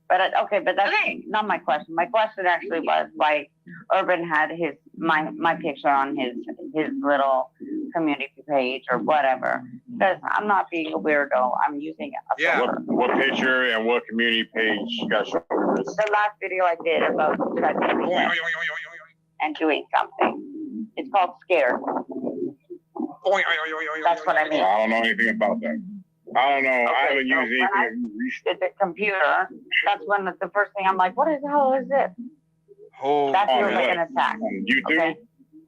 But okay, but that's not my question. My question actually was why Urban had my picture on his little community page or whatever. Because I'm not being a weirdo. I'm using a filter. What picture and what community page you got showing this? The last video I did about and doing something. It's called Scared. That's what I mean. I don't know anything about that. I don't know. I haven't used anything. Did the computer, That's when the first thing I'm like, what the hell is this? Oh, That On feels like what? an attack. On YouTube? Okay.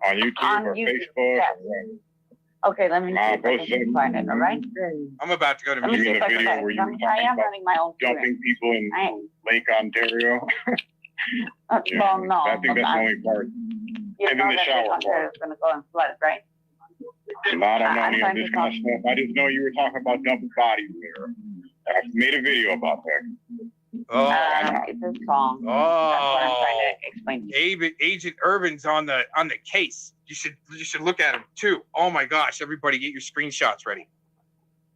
On YouTube On or YouTube, Facebook? yes. Okay, let me see if I can find it, all right? I'm about to go to Let me see Even if the I can video find where it. you were I talking am about running my own dumping stream. people in Lake Ontario. Yeah, Well, no. I think that's the only part. You And know in the that shower. Ontario is going to go and flood, right? I don't know I'm any of trying this to kind of talk- stuff. I just know you were talking about dumping bodies there. I made a video about that. Oh, It's a song. That's what I'm trying to explain to you. Agent Urban's on the case. You should look at him too. Oh my gosh, everybody get your screenshots ready.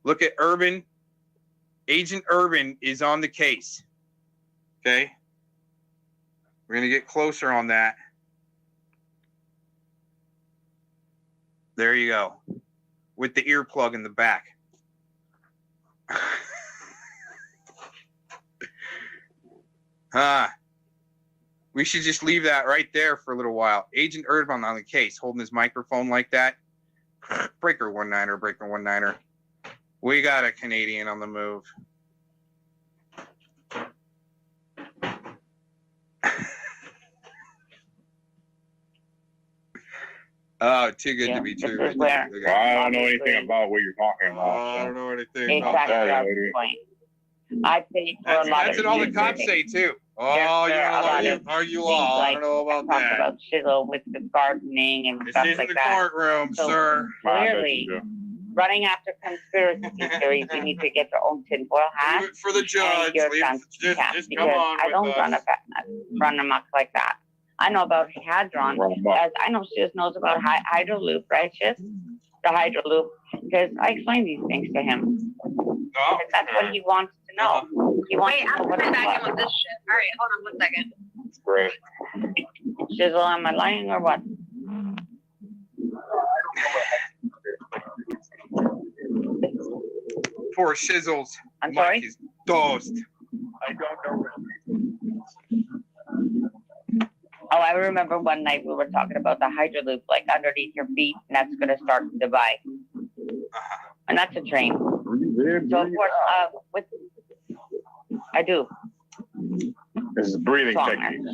Look at Urban. Agent Urban is on the case. Okay. We're gonna get closer on that. There you go. With the earplug in the back. We should just leave that right there for a little while. Agent Urban on the case, holding his microphone like that. Breaker 19er, Breaker 19er. We got a Canadian on the move. Oh, too good to be true. This is where I don't know anything about what you're talking about. I don't know anything about Exactly. that. That's the point. I paid for That's a lot what of all the shit cops that say too. Oh, There's you a want lot to of argue things law? I like don't know about talk that. about chisel with the gardening and This stuff isn't like the that. courtroom, So sir. clearly, running after conspiracy theories, you need to get your own tinfoil hat. Leave it for the judge. And your Leave it guns for- just cap, come because on I with don't us. run amok like that. I know about Hadron, as I know Shiz knows about Hydroloop, right, Shiz? The Hydroloop, because I explained these things to him. Because that's what he wants to know. He wants Wait, to know I'm what coming it's back in like. with this shit. All right, hold on 1 second. Great. Shizzle, am I lying or what? Poor Shizzles. I'm Mike sorry? is toast. I don't know. Oh, I remember one night we were talking about the Hydroloop, like underneath your feet, and that's going to start to divide. And that's a train. So, of course, I do. This is breathing Song, techniques.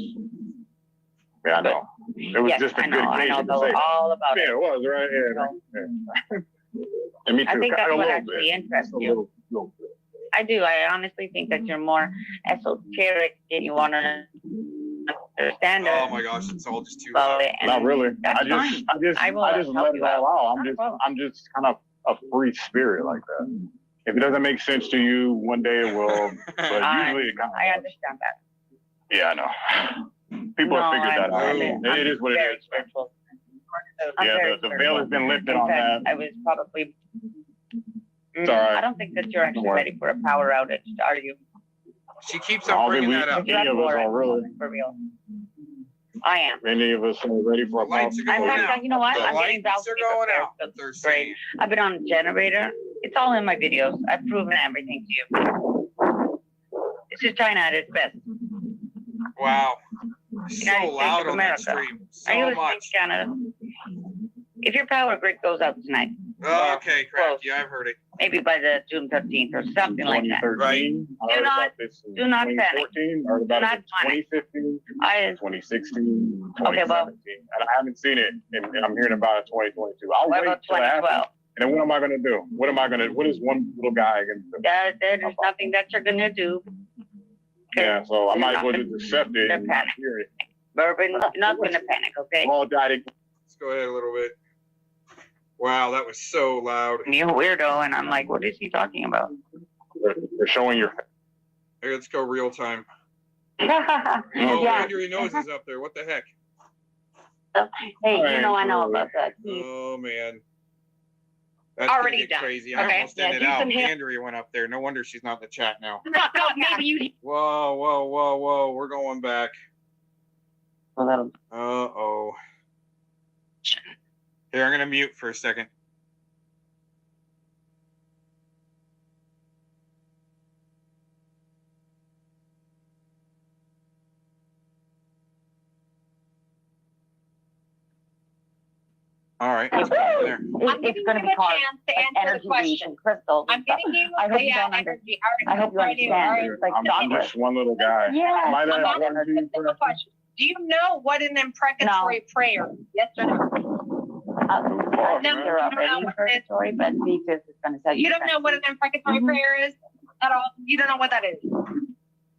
Yeah, I know. It was Yes, just a I good know occasion to about say that. all about Yeah, it. it was, right? Yeah. And me too. I think that's a what little actually bit. interests A you. little bit. I do. I honestly think that you're more esoteric and you want to understand Oh my gosh, it's all just too about loud. it. And Not really. That's I just I will let help it you all out. Not a problem. I'm just kind of a free spirit like that. If it doesn't make sense to you, one day it will. But usually it kind of. I understand that. Yeah, I know. People have figured that out. It is what it very is. spiritual. Yeah, the veil has been lifted on that. I was probably. It's all right. I don't think that you're actually Don't worry. ready for a power outage, are you? She keeps I on don't think bringing that up. any of us are really. For real. I am. Any of us are ready for a Lights are I'm going not, out. you know what? The I'm getting lights are going out. They're Great. saying. I've been on a generator. It's all in my videos. I've proven everything to you. This is China at its best. Wow. United So States loud of on that America. stream. Are you So listening, much. Canada? If your power grid goes out tonight, Oh, okay, crap. Yeah, I've heard it. maybe by the June 13th or something like that. 2013. I heard about this in do not panic. 2014. I heard about Do it not in 2015, I 2016, Okay, well- 2017. And I haven't seen it, and I'm hearing about it in 2022. I'll What wait about till it happens. 2012? And then what am I going to do? What is one little guy going to do? There's nothing that you're gonna do. Yeah, so I might as well just accept it and panic. hear it. Bourbon, you're not gonna panic, okay? We're all died. Let's go ahead a little bit. Wow, that was so loud. You're a weirdo, and I'm like, what is he talking about? They're showing your. Hey, let's go real time. Oh, Yeah. Andrew Nose is up there. What the heck? Hey, you know I know about that. Oh, man. That's Already gonna get done. crazy. I Okay. almost Yeah, ended do out. some hand- Andrea went up there. No wonder she's not in the chat now. No, maybe you. Whoa, whoa, whoa, whoa. We're going back. Uh-oh. Here, I'm going to mute for a second. All right. It's going to be called like, energy reads and crystals. I'm getting you. I hope you don't understand. I hope you understand. It's like I'm just one little guy. Yeah. Am I that Do you know what an imprecatory prayer is? Yes or no? I think you're already imprecatory, but Jesus is going to tell you. You don't know what an imprecatory prayer is at all? You don't know what that is?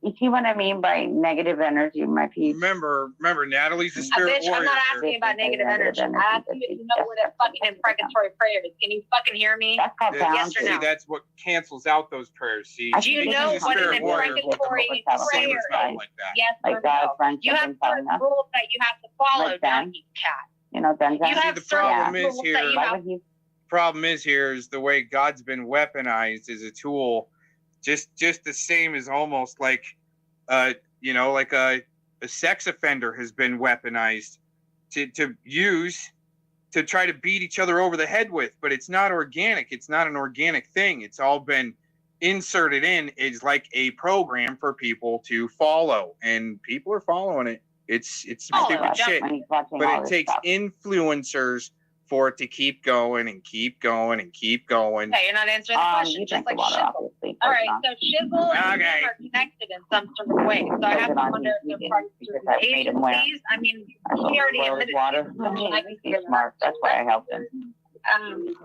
You see what I mean by negative energy, my peeps? Remember, Natalie's the Bitch, spirit I'm warrior not here. asking about negative energy. I asked you if you know what a fucking imprecatory prayer is. Can you fucking hear me? Yes or See, no? that's what cancels out those prayers. See, Do you know She's a what an spirit warrior. imprecatory prayer is? Like that. Yes or no? You have certain rules that you have to follow, don't you, cat? You know, then You have the certain problem is rules that you here. have. Problem is here is the way God's been weaponized as a tool, just the same as almost like, you know, like a sex offender has been weaponized to use to try to beat each other over the head with, but it's not organic. It's not an organic thing. It's all been inserted in. It's like a program for people to follow, and people are following it. It's stupid shit, but it takes influencers for it to keep going and keep going and keep going. Okay, you're not answering the question, just like Shizzle. All right, so Shizzle and him are connected in some sort of way. So I have to wonder if they're part of certain agencies. I mean, he already admitted water. He's smart. That's why I helped him.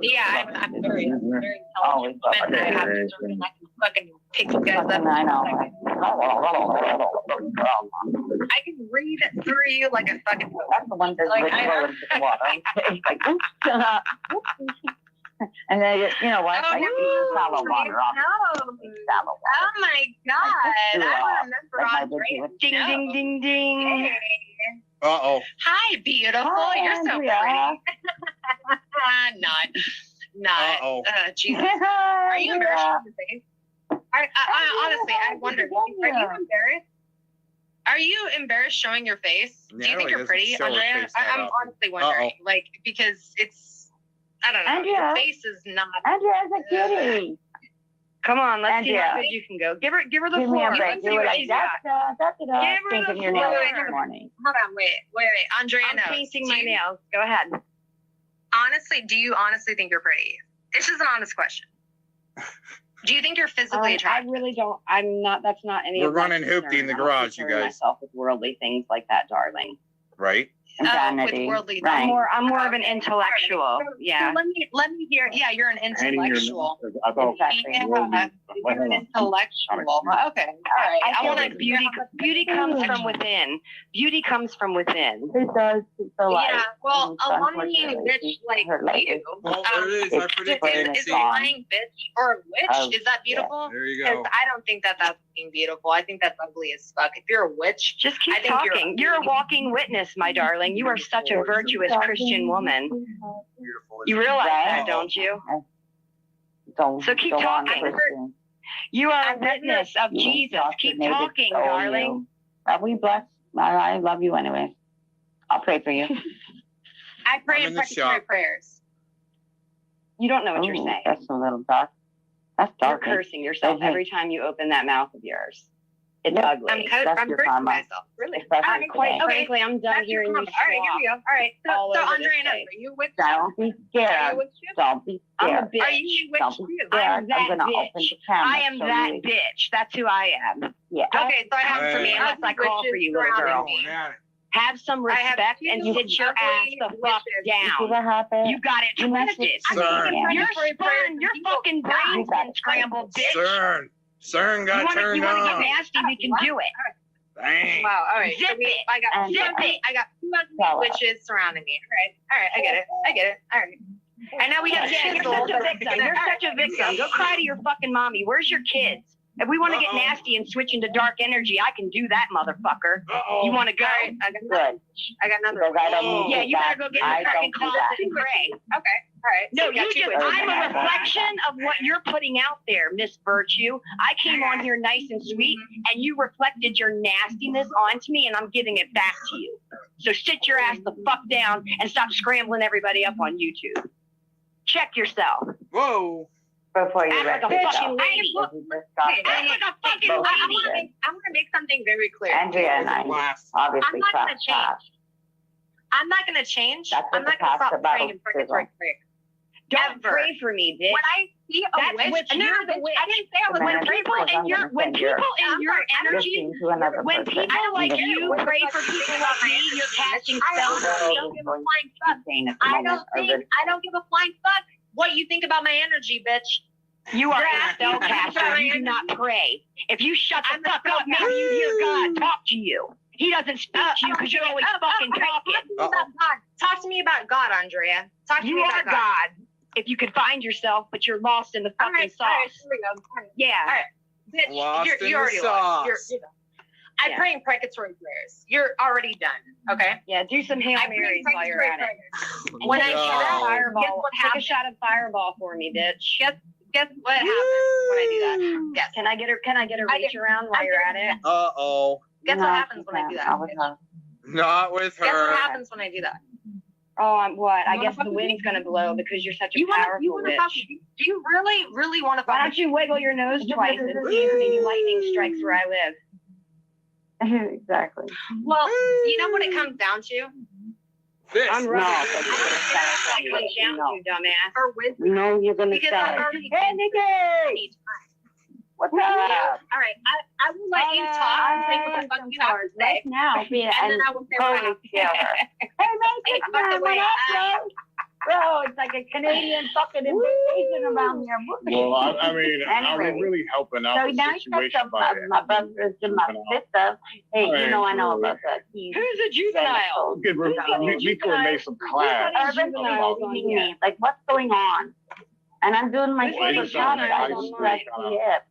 Yeah, I'm very intelligent woman. I have to sort of like fucking pick you guys up. I know. I can read it through you like a fucking book. That's the one that's like go into the water. And then, you know what? Like, shallow water. Shallow water. Oh my god. I remember Andrea. Ding, ding, ding, ding. Uh-oh. Hi, beautiful. Hi, You're so Andrea. pretty. Not. Uh-oh. Jesus. Are you embarrassed on the face? I honestly, I wondered. Are you embarrassed? Are you embarrassed showing your face? Do you think you're pretty, Andrea? I'm honestly wondering. Like, because it's, I don't know. Andrea. Your face is not. Andrea's a kitty. Come on, let's Andrea. see how good you can go. Give her the Give me floor. a break. Let's see You were what like, she's got. Give her the painting your floor. nails this morning. Hold on, wait. Andrea, I'm painting my nails. Go ahead. Honestly, do you honestly think you're pretty? It's just an honest question. Do you think you're physically attractive? I really don't. I'm not. That's not any. We're of my running hoopty in the concern. I don't garage, you concern guys. myself with worldly things like that, darling. Right? With worldly things. I'm more of an intellectual. Yeah. So let me hear. Yeah, you're an intellectual. I thought You're an intellectual. Okay. All right. I feel like beauty comes from within. Beauty comes from within. It does. Yeah. Well, a lying bitch like you. Well, there it is. I predicted Is a lying bitch or a witch? Is that beautiful? There you Because go. I don't think that that's fucking beautiful. I think that's ugly as fuck. If you're a witch, Just keep I think talking. You're a walking witness, my darling. You are such a virtuous Christian woman. You realize that, don't you? So keep talking. You are a witness of Jesus. Keep talking, darling. We bless. I love you anyway. I'll pray for you. I pray I'm in in the precatory shop. prayers. You don't know what you're Ooh, saying. That's a little dark. That's You're dark. cursing yourself Okay. every time you open that mouth of yours. It's Yep. ugly. I'm your cursing karma. myself. Really? Especially Quite today. frankly, I'm done That's your hearing you karma. All right, here we go. All right. all So over Andrea, this are place. you with Don't be Are you scared. with you? Don't be I'm a scared. bitch. Are you with Don't be you? scared. I'm that gonna open bitch. the camera. I am so that you- bitch. That's who I am. Yeah. Okay, so I have Come for me unless I call for you, little girl. Have some I have respect two and sit your ass ugly the fuck witches. You see down. what happened? You got it You messed twisted. with CERN. You're Pray, pray, spun. Your people. fucking brain's been scrambled, bitch. CERN You got want to turned get on. nasty? We can do it. Dang. Wow. All right. Zip so it. I got And- two ugly. I got two ugly witches surrounding me. All right. I get it. All right. And now we have Shizzle. You're such a victim. You're such a victim. Go cry to your fucking mommy. Where's your kids? If we want to get nasty and switch into dark energy, I can do that, motherfucker. You want to go? I got Good. another. Because I don't need Yeah, to you do better that. go get I your fucking don't do closet that. in gray. Okay. All right. No, So we got you two just, witches. I'm a reflection of what you're putting out there, Miss Virtue. I came on here nice and sweet, and you reflected your nastiness onto me, and I'm giving it back to you. So sit your ass the fuck down and stop scrambling everybody up on YouTube. Check yourself. Whoa. Before you Act wreck like a yourself. fucking lady. Because you just got Hey, Act like a fucking Both lady. I'm gonna make something very clear. Andrea and I I'm obviously not gonna crossed change. paths. I'm not gonna change. That's what I'm not the gonna pastor stop praying in Bible purgatory prayer. Don't Ever. pray for me, bitch. When I see a That's witch, witch. no, You're the bitch, witch. I didn't say I was When gonna pray people for in you. your energy, to another when person. people like Even you if pray for people like me, you're casting spells on I me. don't give a flying fuck. Insane at the I moment, don't give a flying fuck what you think about my energy, bitch. You are You're a asking me spellcaster. about my You do energy. not pray. If you shut the I'm a fuck up, maybe you hear God talk to you. He doesn't speak to you because you're always fucking talking. Talk to me about God, Andrea. Talk to You me are about God. God. If you could find yourself, but you're lost in the All fucking right, sauce. here we go. All right. Yeah. All right. Bitch, Lost in you're the already lost. sauce. I Yeah. pray in precatory prayers. You're already done. Okay? Yeah, do some Hail I pray in Marys while you're precatory at it. prayers. And When take I a do shot that, of Fireball. guess what Take a happens? shot of Fireball for me, bitch. Guess what happens when I do that? Guess. Can I get a I reach did- around while I you're did- at it? Uh-oh. Guess No, what happens you when I do can't. that? I was not. Not with Guess what her. happens when I do that? Oh, I'm what? I You guess wanna the fuck with wind's gonna blow because you're such a You powerful wanna fuck witch. with me? Do you really want to Why fuck don't with you wiggle your nose twice and see if maybe lightning strikes where I live? Exactly. Well, you know what it comes down to? This. I'm No, running. but you're gonna I'm start. gonna jump No. you, dumbass. Or wisdom. No, you're gonna Because I've start. already Hey, Nikki! What's up? All right, I will let you talk and say what the fuck you have to say. Right now, be And then I will say what I totally have to kill her. say. Hey, Matrix Fuck Man, the what way up, bro? Bro, it's like a Canadian fucking invitation around here. Well, I mean, I was Anyway. really helping out So the now you got situation some, by my brothers and my sister. Hey, you know I know Right. about that. Who's a juvenile? we could have made some class. Urban juveniles people on reading here? me. Like, what's going on? And I'm doing my Who's letting super job. juveniles I don't online? stress the hip.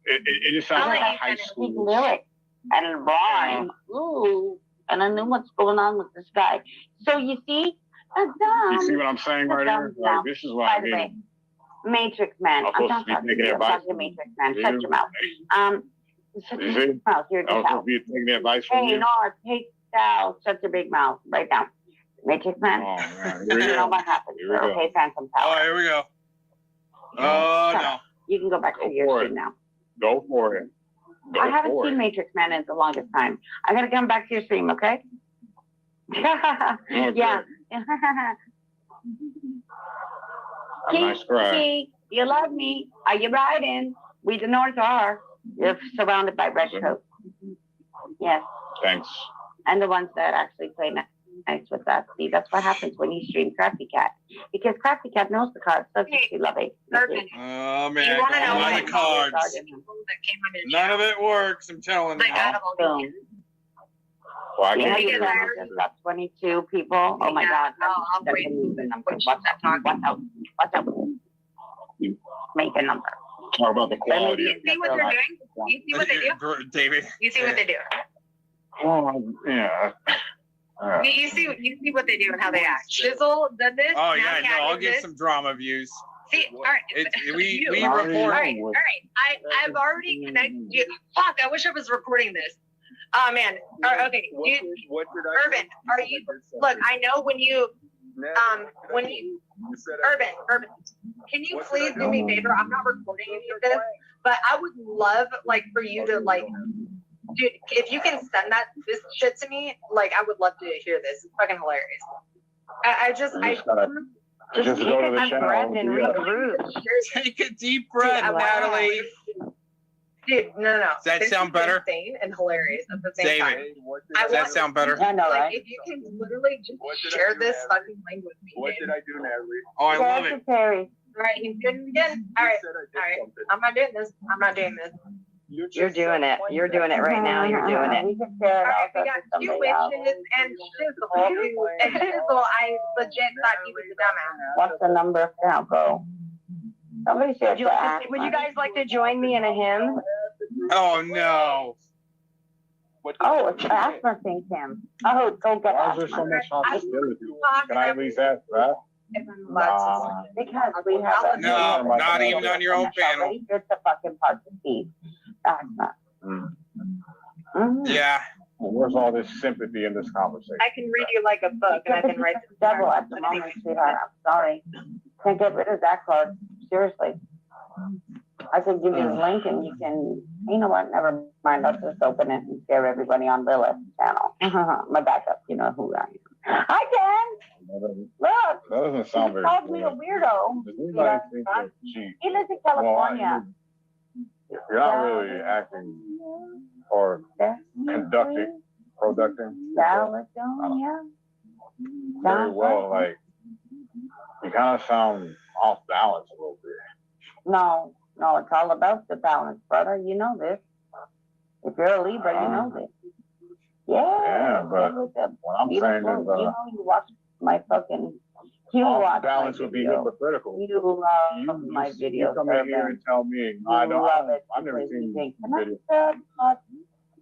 It just sounds I'll like let a you high finish. Speak school. lyrics and rhyme. Ooh. And I knew what's going on with this guy. So you see, You see what I'm saying right here? Like, this is what By I the way, mean. Matrix Man. I'm I'm supposed to talking be to taking you. I'm advice talking to from Matrix Man. you. Shut your mouth. Shut You your see? mouth. Here, I get was out. supposed to be taking advice from Hey, you. Nora, take out. Shut your big mouth right now. Matrix Man. Oh, man. You Here we know go. what happens. Here we go. Okay, Phantom Oh, Power. here we go. Shut Oh, no. up. You can go back Go to your for stream it. now. Go for it. Go I haven't for seen it. Matrix Man in the longest time. I'm gonna come back to your stream, okay? Yeah. Have a nice cry. Kiki, you love me. Are you riding? We the North are. You're surrounded by red coats. Yes. Thanks. And the ones that actually play nice with that. See, that's what happens when you stream Crafty Cat. Because Crafty Cat knows the cards, doesn't she, Lovey? Urban. Oh, You man. wanna know Going on what the cards. that came on in None of it works, I'm telling you. Like, out of all these. Well, I Yeah, can't you hear guys you. just got 22 people. Oh my God. I'll That's wait. an even number. What's up? Make a number. Talk about the quality You of see what they're doing? You see what they do? David. You see what they do? Oh, yeah. You see what they do and how they act. Chisel did this. Oh, now yeah, Cat no, I'll did get this. some drama views. See, all right. We You. report. All right. I've already connected you. Fuck, I wish I was recording this. Oh man. Okay. Urban, are you? Look, I know when you. Urban, can you please do me a favor? I'm not recording any of this, but I would love like for you to like, dude, if you can send this shit to me, like I would love to hear this. It's fucking hilarious. I just Just go to the channel. and regroup. Take a deep breath, Natalie. Dude, no. Does that This sound is better? insane and hilarious at the same time. David, does that sound better? I know, Like, right? if you can literally just share this fucking link with me. What dude. did I do, Natalie? Oh, I love it. Secretary. All right, he's doing it again. All right. I'm not doing this. You're doing it. You're doing it right now. You're doing it. We can share it All right, also we got to two somebody else. witches and Shizzle. And Shizzle, I legit thought he was a dumbass. What's the number now? Go. Somebody share Would you guys like to join me in a hymn? Oh, no. Oh, it's the asthma thing, Tim. Oh, go get Why is there so asthma. much hostility? Can I at least ask that? Because we have a No, not even on your own panel. It's a fucking part to see. Asthma. Yeah. Well, where's all this sympathy in this conversation? I can read you like a book and I can write this Devil down. at the moment, sweetheart. I'm sorry. Can't get rid of that card. Seriously. I could give you the link and you can, you know what, never mind. I'll just open it and share everybody on Lilith's channel. My backup, you know who I I can. Look. That doesn't sound He very called me a good. weirdo. Does anybody think that He lives in California. you're not really acting or conducting, California. very well. Like, you kind of sound off balance a little bit. No, it's all about the balance, brother. You know this. If you're a Libra, you know this. Yeah, but what I'm saying is, you watch my fucking. off balance would be hypocritical. You love my videos. You come in here and tell me, I've never seen videos.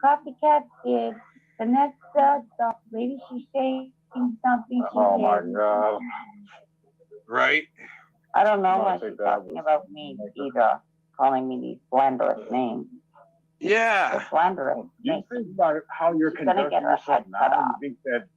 Copycat kid. The next stuff. Maybe she's saying something. Oh my God. Right? I don't know why she's talking about me either, calling me these slanderous names. Yeah. Slanderous. You think about how you're conducting yourself now. You think that,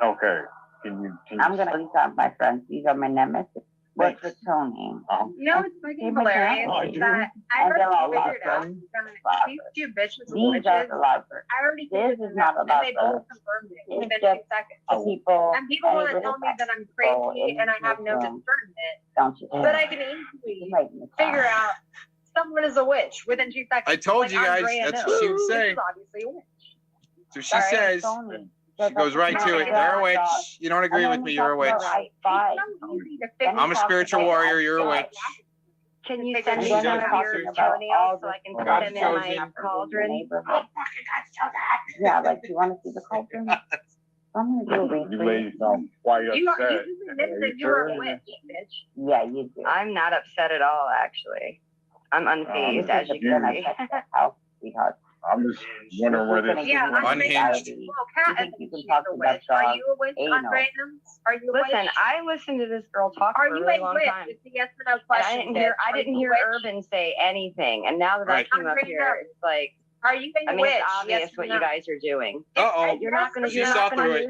okay, can you I'm going to leave out my friends. These are my nemesis. What's with Tony? You know what's fucking hilarious is that I already figured out that these two bitches were These are witches. the lifers. I already This figured is it not out, about and they both us. confirmed it It's within 2 just seconds. the people. And people want to tell me that I'm crazy and I have no discernment, Don't you? but I can easily figure out someone is a witch within 2 seconds. I told you guys, Andrea that's knows. what she was This saying. is obviously a witch. So she says, she goes right to it. You're a witch. You don't agree with me, you're a witch. I'm a spiritual warrior, you're a witch. Can you send me She's some of got your it. toenails so I can put Okay. them in my cauldron? Yeah, like, you want to see the cauldron? I'm going to do a You ladies sound quite upset. You admitted that you were a witch, bitch. Yeah, you do. I'm not upset at all, actually. I'm unfazed, as you can see. I'm just wondering where this is. Unhinged. Well, Kat, you can talk a witch. Are you a witch, Andrea? Are you a witch? Listen, I listened to this girl talk for a really long time. It's a yes or no question. I didn't hear Urban say anything, and now that I came up here, it's like, are you a witch? It's obvious what you guys are doing. Uh-oh. You're not going to. She saw through it.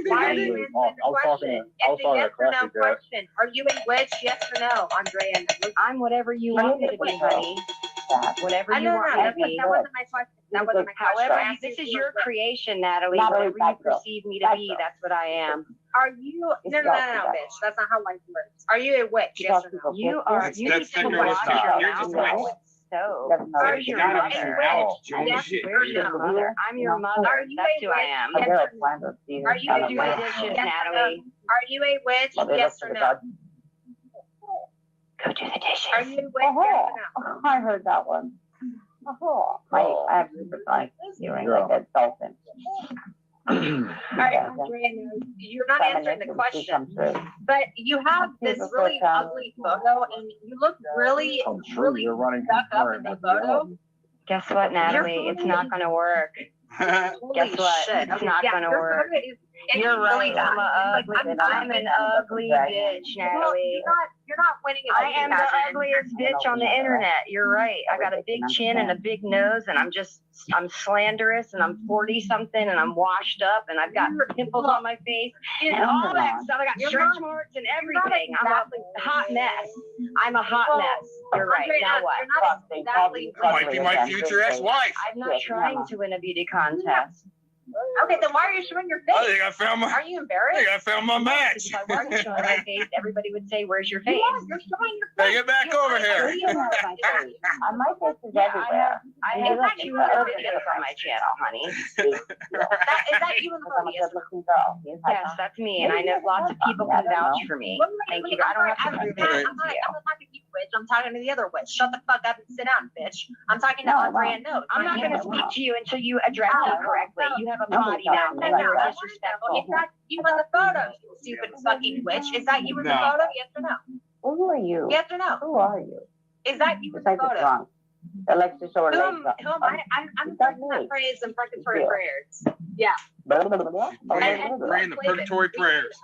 Why are you answering the question? It's a yes or no question. Are you a witch? Yes or no, Andrea? I'm whatever you want me to be, honey. Whatever you want me to be. That wasn't my question. That wasn't my question. However, this is your creation, Natalie. Whatever you perceive me to be, that's what I am. Are you? No, bitch. That's not how life works. Are you a witch? Yes or no? You are. You need to watch your mouth. So, where's your mother? Yes or no? I'm your mother. That's who I am. Are you a witch? Natalie? Are you a witch? Yes or no? Go do the dishes. Are you a witch? Yes or no? I heard that one. I have like hearing like a dolphin. All right, Andrea, you're not answering the question, but you have this really ugly photo, and you look really, really stuck up in the photo. Guess what, Natalie? It's not going to work. Guess what? It's not going to work. You're right. I'm an ugly bitch, Natalie. You're not winning. I am the ugliest bitch on the internet. You're right. I got a big chin and a big nose, and I'm slanderous, and I'm 40 something, and I'm washed up, and I've got pimples on my face, and all that stuff. I got stretch marks and everything. I'm a hot mess. I'm a hot mess. You're right. Now what? Might be my future ex-wife. I'm not trying to win a beauty contest. Okay, then why are you showing your face? I think I found my. Are you embarrassed? I think I found my match. If I weren't showing my face, everybody would say, "Where's your face?" Yeah, you're showing your face. Hey, get back over here. My face is everywhere. I have 200 videos on my channel, honey. Is that you in the movie? Yes, that's me, and I know lots of people can vouch for me. Thank you. I don't have to prove it. I'm not talking to you, witch. I'm talking to the other witch. Shut the fuck up and sit down, bitch. I'm talking to Andrea. No, I'm not going to speak to you until you address me correctly. You have a body now, and you're disrespectful. Is that you in the photo, you stupid fucking witch? Is that you in the photo? Yes or no? Who are you? Yes or no? Who are you? Is that you in the photo? Alexis or Who am I? I'm praying that praise and purgatory prayers. Yeah. Praying the purgatory prayers.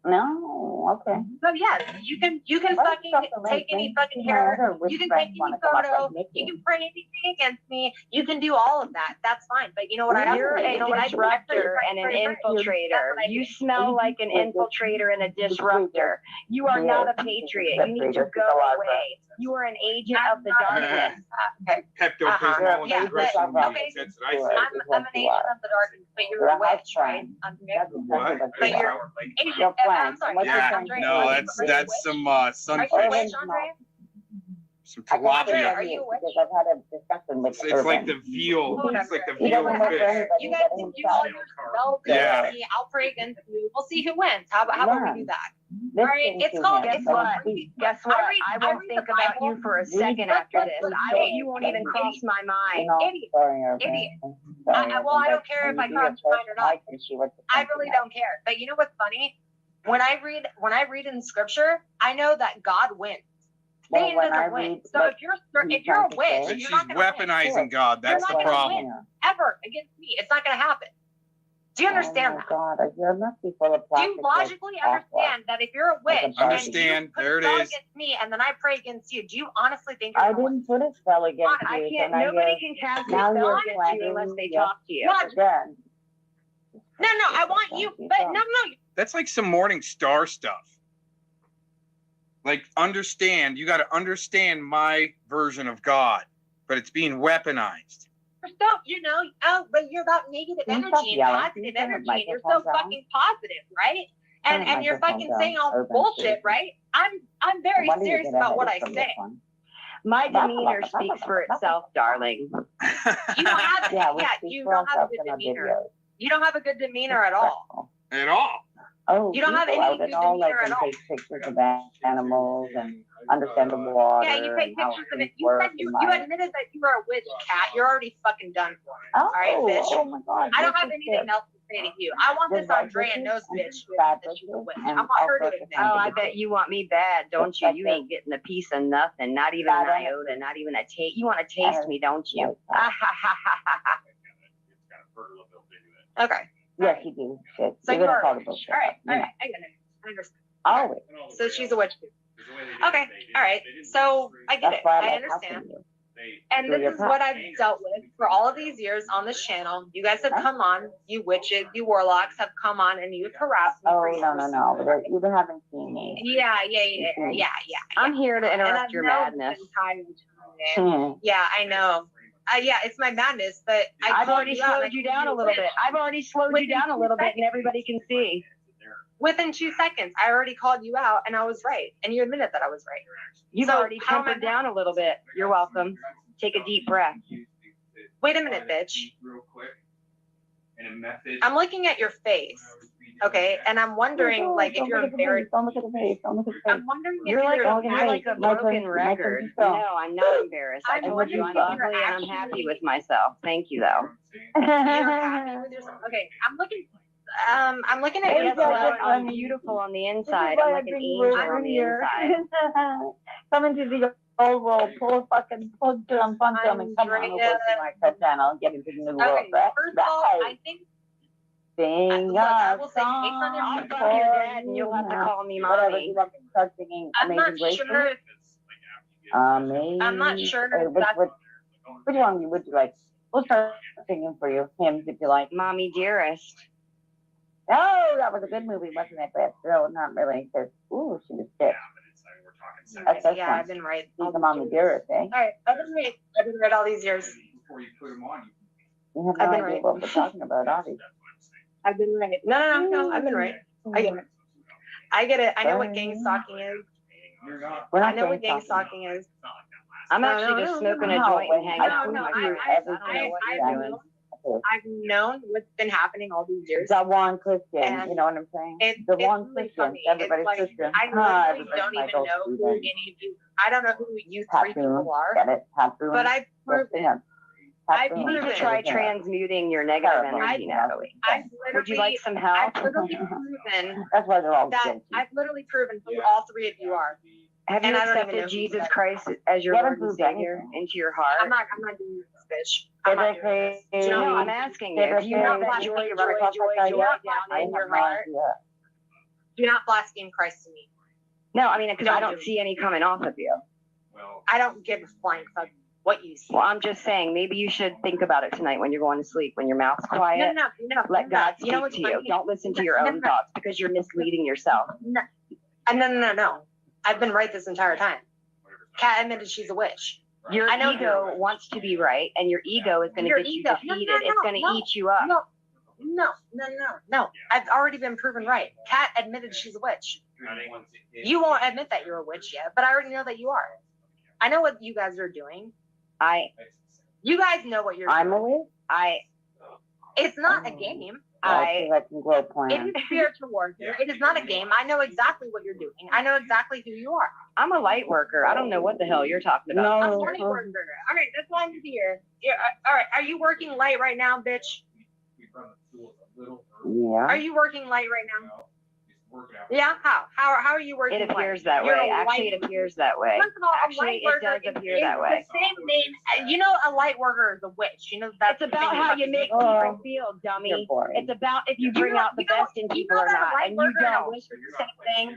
No, okay. So yes, you can fucking take any fucking hair. You can take any photo. You can pray anything against me. You can do all of that. That's fine. But you know what I You're do? a disruptor and an infiltrator. You smell like an infiltrator and a disruptor. You are not a patriot. You need to go away. You are an agent of the darkness. Pepto-Bismol Yeah, and aggression. okay. That's what I said. I'm an agent of the darkness, but you're a witch, right? What? But you're agent. I'm sorry. Yeah, Andre, no, are you that's some a sunfish, witch, Andre? some Andre, tilapia. are you a witch? I've had a discussion with It's like the veal. It's like the veal fish. You guys can do all your spells Yeah. against me. I'll pray against you. We'll see who wins. How about we do that? All right, it's called. Guess what? I won't read think the about Bible. you for a second after this. You won't even cross my mind. Idiot. Well, I don't care if I cross your mind or not. I really don't care. But you know what's funny? When I read in Scripture, I know that God wins. Satan doesn't win. So if you're a witch, But you're she's not going to win. weaponizing God. That's the You're not gonna problem. win ever against me. It's not going to happen. Do you understand that? God, you must be full of Do plastic. you logically understand that if you're a witch Understand. and you put There a it spell is. against me and then I pray against you, do you honestly think you're I going to win? didn't put a spell against I you. can't. so now Nobody you're- can cast a now spell you're against you unless they talk to you. Yes, again. No, I want you. But no. That's like some Morning Star stuff. Like, understand. You got to understand my version of God, but it's being weaponized. Stop, but you're about negative Can you energy stop and yelling? positive Can you turn the energy, and you're so microphone down? fucking positive, right? Turn the And you're microphone fucking down. saying all this Urban bullshit, City. right? I'm very Why do you serious get about what I ahead from this say. one? My demeanor speaks for itself, darling. You don't have Yeah, we speak you for don't have a ourselves good in our demeanor. videos. You don't have a good demeanor at all. At all. Oh, You don't have people any out and good all like demeanor at and all. take pictures of animals and understand the water. Yeah, you take and how pictures of it. things You work said you and life. admitted that you were a witch, cat. You're already fucking done for. Oh, All right, bitch. oh my God, I don't this have is anything good. else to say to you. I want this There's Andrea bad knows bitches bitch and who bad admits that she's a bitches witch. and I want all her to sorts of admit. Oh, I bet you want me bad, don't you? You ain't getting a piece of nothing, not even an Bad iota, not even a taste. You want to taste me, don't you? Ah, ha, ha, ha, ha, ha. Okay. Yes, you do. Shit. So You're you gonna are call a the witch. bullshit. All right. You know. I get it. I understand. Always. So she's a witch too. Okay. All right. So I get That's it. why I I like understand. helping you. And Do this your is what part. I've dealt with for all of these years on this channel. You guys have come on, you witches, you warlocks have come on and you've harassed me. Oh, for no. years. But you haven't seen me. Yeah. I'm here to And interrupt I've your known madness. this entire time. Hmm. Yeah, I know. Yeah, it's my madness, but I've called already out and I slowed you called down a a little witch. bit. I've already slowed you Within down a 2 little bit, and seconds. everybody can see. Within 2 seconds, I already called you out and I was right. And you admitted that I was right. You've So already how am I tempered down a little bit. You're welcome. Take a deep breath. Wait a minute, bitch. I'm looking at your face, okay? And I'm wondering, like, if you're embarrassed. Don't look at the face. Don't look at the face. I'm wondering if You're like you're a broken record. No, I'm not embarrassed. I I'm told wondering you I'm if you're ugly and I'm happy actually- with myself. Thank you, though. You're happy with yourself. Okay, I'm looking at Hey, your guess what? face. I'm beautiful on the inside. I'm like an angel on the inside. Come into the old world, pull them, punch them, and come on over to my channel and get into the new world. Okay, first of all, I think Sing look, I will a say, based on your I'll song fuck for your dad and you'll have to you. call me Whatever, mommy. you want to start singing I'm not Amazing Grace? sure if Amazing. I'm not sure Or if that's which one would you like? We'll start singing for you, hymns if you like. Mommy dearest. Oh, that was a good movie, wasn't it? But no, not really, because, ooh, she was sick. That's yeah, fun. I've been right. She's the mommy dearest, eh? All right, I've been right. I've been right all these years. You have no I've been idea right. what we're talking about, obviously. I've been right. No, I've been right. I get it. I get it. I know what gang stalking is. We're I not know what gang stalking. stalking is. I'm No, actually no, just no, smoking no, a joint and no, hanging no, out with no, my I- friends. I- I don't know what you're doing. I've known what's been happening all these years. The one Christian, And you know what I'm saying? It's The it's one really Christian, funny. everybody's It's like, Christian. I literally Everybody's don't even Michael know who Stephen. any of you. I don't know who you three Tattoo, people are. get it? Tattoo. But I've proven. I've You need to proven. try transmuting your negative energy, Natalie. I've Would you literally- like some help? I've literally proven That's why they're all that guilty. I've literally proven who all three of you are. Have you And I don't even know accepted who you Jesus guys are. Christ as your You Lord haven't and proved Savior anything. into your heart? I'm not doing this, bitch. I'm not doing this. No, I'm asking you. Do you have that joy, joy, joy, joy down in your heart? Do not blaspheme Christ to me. No, I mean, because I don't see any coming off of you. I don't give a flying fuck what you see. Well, I'm just saying, maybe you should think about it tonight when you're going to sleep, when your mouth's quiet. No. Let God speak what's to you. funny? Don't listen to your own thoughts because you're misleading yourself. No. I've been right this entire time. Kat admitted she's a witch. Your I know ego wants to be right, and your ego is going to get you defeated. It's going to eat you up. No. I've already been proven right. Kat admitted she's a witch. You won't admit that you're a witch yet, but I already know that you are. I know what you guys are doing. You guys know what you're doing. I'm a witch? It's not a game. I can grow plants. It is spiritual warfare. It is not a game. I know exactly what you're doing. I know exactly who you are. I'm a light worker. I don't know what the hell you're talking about. I'm a light worker. All right, that's why I'm here. All right, are you working light right now, bitch? Yeah. Are you working light right now? Yeah. How are you working? It appears light? that way. Actually, it appears that way. First of all, Actually, it does appear that way. The same name. You know, a light worker is a witch. You know that's It's about how you make people feel, dummy. It's about if you bring out the best in people or not, and you don't. Thing.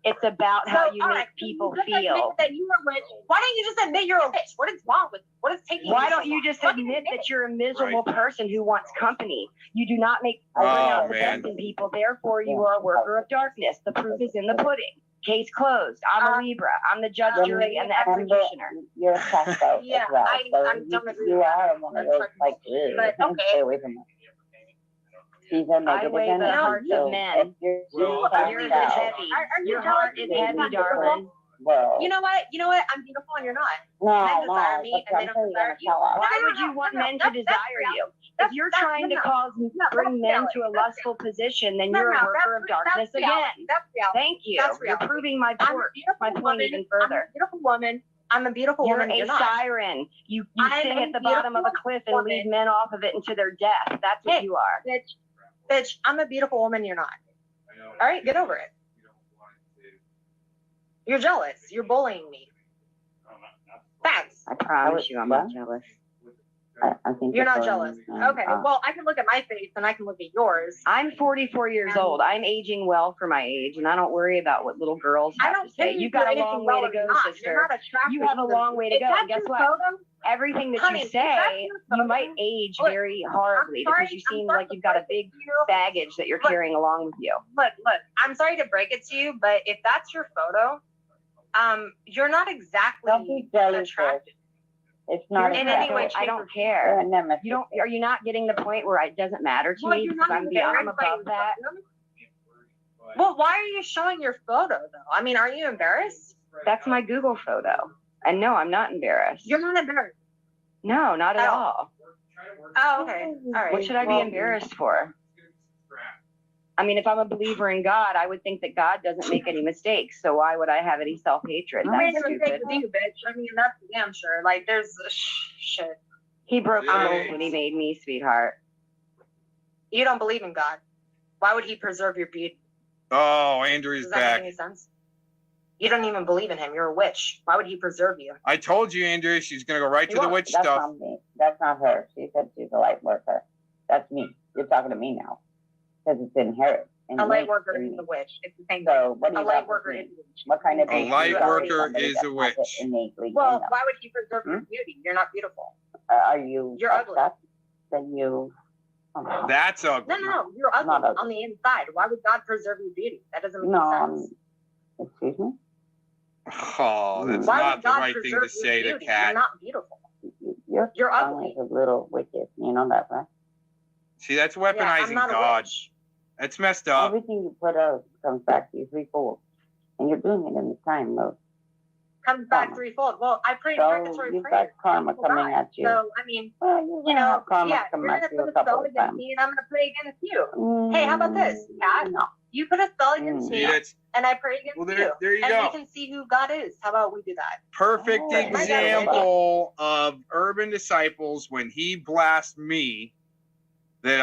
It's about how you make people feel. That you are a witch. Why don't you just admit you're a witch? What is wrong with? What is taking? Why don't you just admit that you're a miserable person who wants company? You do not make bring out the best in people. Therefore, you are a worker of darkness. The proof is in the pudding. Case closed. I'm a Libra. I'm the judge, jury, and the executioner. You're a Pesco Yeah, as well. So I'm done with you are one of those like, but okay. stay away from her. She's a I negative weigh the hearts of men. Yours is heavy. Your heart is heavy, darling. Well, You know what? I'm beautiful and you're not. no, Men desire me and they don't desire you. Why would you want men to desire you? If you're trying to bring men to a lustful position, then you're a worker of darkness again. That's reality. Thank you. That's You're reality. proving my I'm a point. beautiful My point woman. even further. I'm a beautiful woman. I'm a beautiful You're woman. a You're not. siren. You I'm sing a at the bottom of a beautiful cliff and woman. lead men off of it into their death. That's what you are. Bitch, I'm a beautiful woman. You're not. All right, get over it. You're jealous. You're bullying me. Facts. I promise you, I'm not jealous. I think You're not jealous. Okay. Well, I can look at my face and I can look at yours. I'm 44 years old. I'm aging well for my age, and I don't worry about what little girls have to say. You've got a long way to go, sister. You have a long way to go. And guess what? Everything that you say, you might age very horribly because you seem like you've got a big baggage that you're carrying along with you. Look, I'm sorry to break it to you, but if that's your photo, you're not exactly Don't be jealous. attractive. It's not in any way. I don't care. Nemesis. You don't. Are you not getting the point where it doesn't matter to me because I'm above that? Well, why are you showing your photo though? I mean, are you embarrassed? That's my Google photo. And no, I'm not embarrassed. You're not embarrassed. No, not at all. Oh, okay. All right. What should I be embarrassed for? I mean, if I'm a believer in God, I would think that God doesn't make any mistakes. So why would I have any self-hatred? I made That's a mistake stupid. with you, bitch. I mean, that's damn sure. Like, there's shit. He broke the rules when he made me, sweetheart. You don't believe in God. Why would he preserve your beauty? Oh, Andrew's Does that back. make any sense? You don't even believe in him. You're a witch. Why would he preserve you? I told you, Andrew, she's gonna go right to the witch That's stuff. not me. That's not her. She said she's a light worker. That's me. You're talking to me now. Because it's inherent. A light worker is a witch. It's the same So thing. what do A you light got worker with is me? a witch. What kind of A light worker is a witch. Well, why would he preserve your beauty? You're not beautiful. Are you You're ugly. upset? Then you. Oh. That's ugly. No, you're ugly Not ugly. on the inside. Why would God preserve your beauty? That doesn't make No, sense. excuse me? Oh, that's Why not would the God right thing preserve to your say to beauty? Kat. You're not beautiful. You're ugly. Is a little wicked. You know that, right? See, that's Yeah, I'm weaponizing not a God. witch. That's messed up. Everything you put out comes back to you threefold. And you're doing it in the time mode. Comes back threefold. Well, I prayed So purgatory you've prayer. got karma People coming die. at you. So, I mean, Well, you're you gonna know, have karma yeah, come you're at going to you put a a spell couple of against times. me and I'm going to pray against you. Hey, how about this, Kat? No. You put a spell against See, me that's and I pray against well. you. There you and go. we can see who God is. How about we do that? Perfect Oh, example of urban disciples when he blasts me that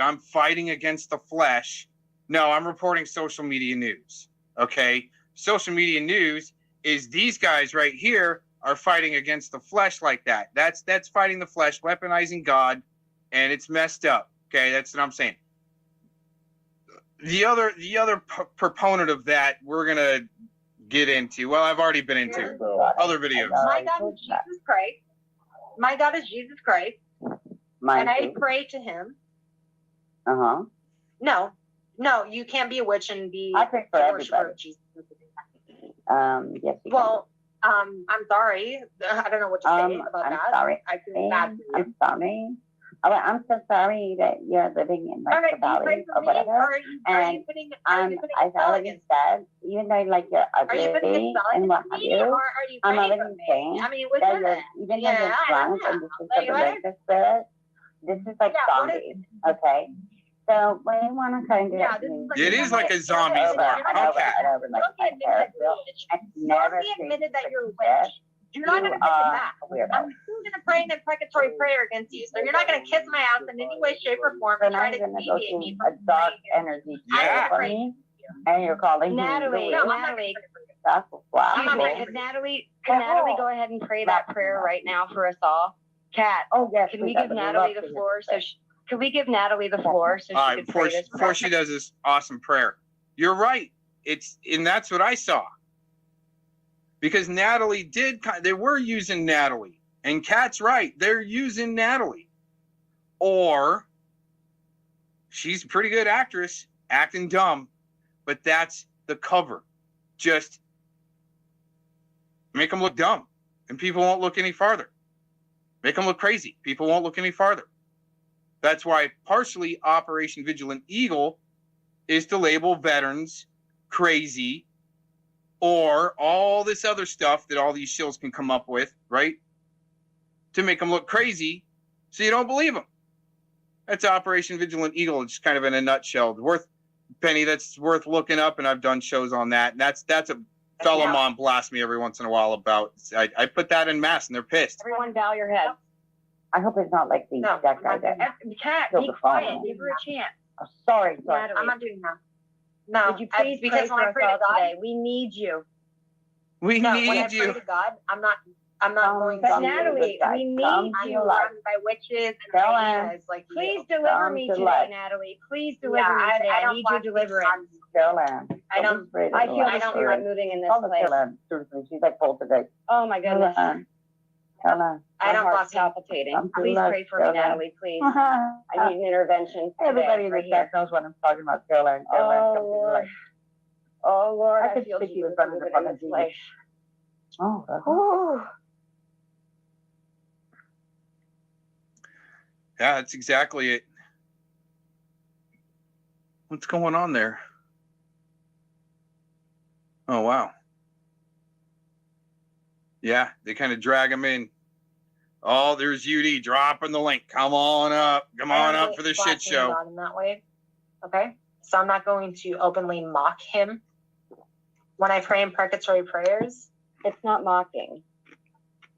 I'm fighting against the flesh. No, I'm reporting social media news. Okay, social media news is these guys right here are fighting against the flesh like that. That's fighting the flesh, weaponizing God, and it's messed up. Okay, that's what I'm saying. the other proponent of that we're gonna get into. Well, I've already been into other videos. My God is Jesus Christ. My God is Jesus Christ. Mine and I too. pray to him. Uh-huh. No, you can't be a witch and be I pray for a worshiper everybody. of Jesus. Yes, you Well, I'm sorry. I don't know what to say about I'm that. sorry. I feel bad for you. I'm sorry. Oh, I'm so sorry that you're living in like the valley or whatever. Are you putting As I already said, even though like you're ugly and what have you, I'm already saying I mean, that you're, even though you're drunk and this is the religious spirit, this is like zombies, okay? So we want to kind of It is like a zombie. over like my terrible. I've never admitted that you're a witch. You're not going to admit that. I'm still going to pray an imprecatory prayer against you. So you're not going to kiss my ass in any way, shape, or form and try to deviate me from a dark energy for me, and you're calling Natalie, me. Natalie, That's could Natalie go ahead and pray that prayer right now for us all? Kat, yes, can we give Natalie the floor can we give Natalie the floor so All she right, can pray this before she does this awesome prayer, you're right. And that's what I saw. Because Natalie they were using Natalie. And Kat's right. They're using Natalie. Or she's a pretty good actress, acting dumb, but that's the cover. Just make them look dumb, and people won't look any farther. Make them look crazy. People won't look any farther. That's why partially Operation Vigilant Eagle is to label veterans crazy, or all this other stuff that all these shills can come up with, right? To make them look crazy so you don't believe them. That's Operation Vigilant Eagle. It's kind of in a nutshell. Penny, that's worth looking up, and I've done shows on that. And that's a fellow mom blasts me every once in a while about. I put that in mass, and they're pissed. Everyone bow your head. I hope it's not like that guy that Kat, killed be the quiet. phone. Give her a chance. Oh, sorry. Natalie, I'm not doing that. No. Would you please pray for us all today? We need you. When I pray to God, I'm not going to. But Natalie, we need I'm you. surrounded by witches and hyenas like you. Please deliver me today, Natalie. Please deliver me today. I need your deliverance. I feel the spirit moving in this place. She's like poltergeist. Oh my goodness. My heart's palpitating. Please pray for me, Natalie, please. I need an intervention. Everybody in the chat knows what I'm talking about, Caroline. Oh Lord, I I feel could you in front of the in fucking this place. Oh, Yeah, that's exactly it. What's going on there? Oh, wow. Yeah, they kind of drag them in. Oh, there's UD dropping the link. Come on up. Come on up for the shit show. God in that way. Okay? So I'm not going to openly mock him when I pray imprecatory prayers. It's not mocking.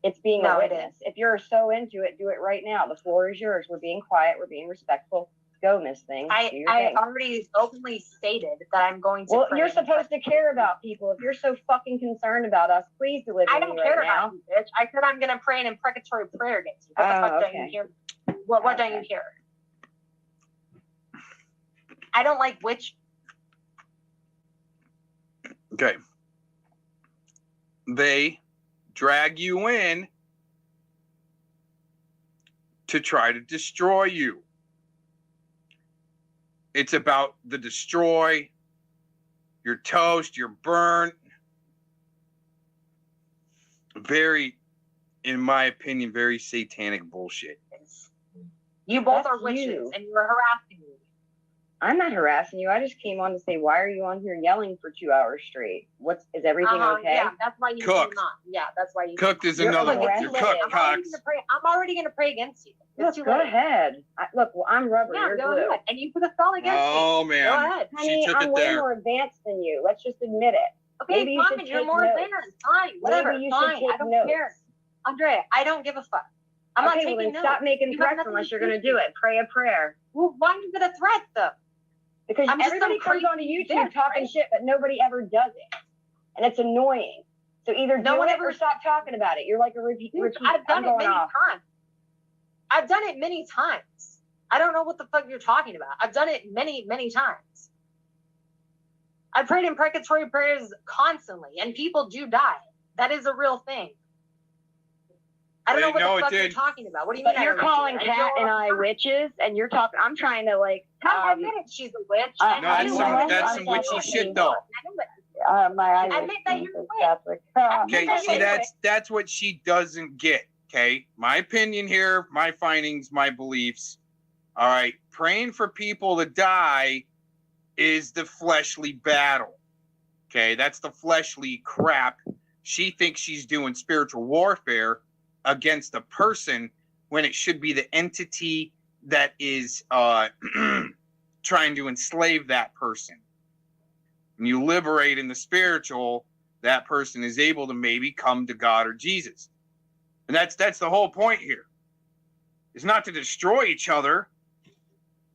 It's being a witness. If you're so into it, do it right now. The floor is yours. We're being quiet. We're being respectful. Go, Miss Thing. I already openly stated that I'm going to. Well, you're supposed to care about people. If you're so fucking concerned about us, please deliver me I don't care right now. about you, bitch. I said I'm going to pray an imprecatory prayer against you. What the fuck don't you hear? What don't you hear? I don't like witch. Okay. They drag you in to try to destroy you. It's about the destroy, you're toast, you're burnt. Very, in my opinion, very satanic bullshit. You both are witches and you're harassing me. I'm not harassing you. I just came on to say, why are you on here yelling for 2 hours straight? Is everything okay? Yeah, that's why you Cooked. not. Yeah, that's why you. Cooked is another one. You're cooked, Cox. I'm already going to pray against you. Look, go ahead. Look, I'm rubber. Yeah, you're go glue. ahead. And you put a spell against me. Oh, man. Go ahead. Honey, I'm way more advanced than you. Let's just admit it. Okay, Maybe you should fine. You're take more notes. advanced. Fine. Whatever. Maybe you fine. should take I don't notes. care. Andrea, I don't give a fuck. I'm not taking notes. Stop making You have threats nothing unless to you're do going to with do it. Pray a prayer. Well, why is it a threat, though? Because I'm just everybody some comes onto YouTube talking shit, but nobody ever does it. And it's annoying. So either do it or stop talking about it. You're like a repeat. I've done it many times. I've done it many times. I don't know what the fuck you're talking about. I've done it many, many times. I prayed imprecatory prayers constantly, and people do die. That is a real thing. I don't know what the fuck you're talking about. What do you mean? But you're calling Kat and I witches, and you're talking. I'm trying to like. I admit it, she's a witch. No, that's some witchy shit, though. I admit that you're a witch. Okay, see, that's what she doesn't get. Okay, my opinion here, my findings, my beliefs. All right, praying for people to die is the fleshly battle. Okay, that's the fleshly crap. She thinks she's doing spiritual warfare against a person when it should be the entity that is trying to enslave that person. When you liberate in the spiritual, that person is able to maybe come to God or Jesus. And that's the whole point here. It's not to destroy each other,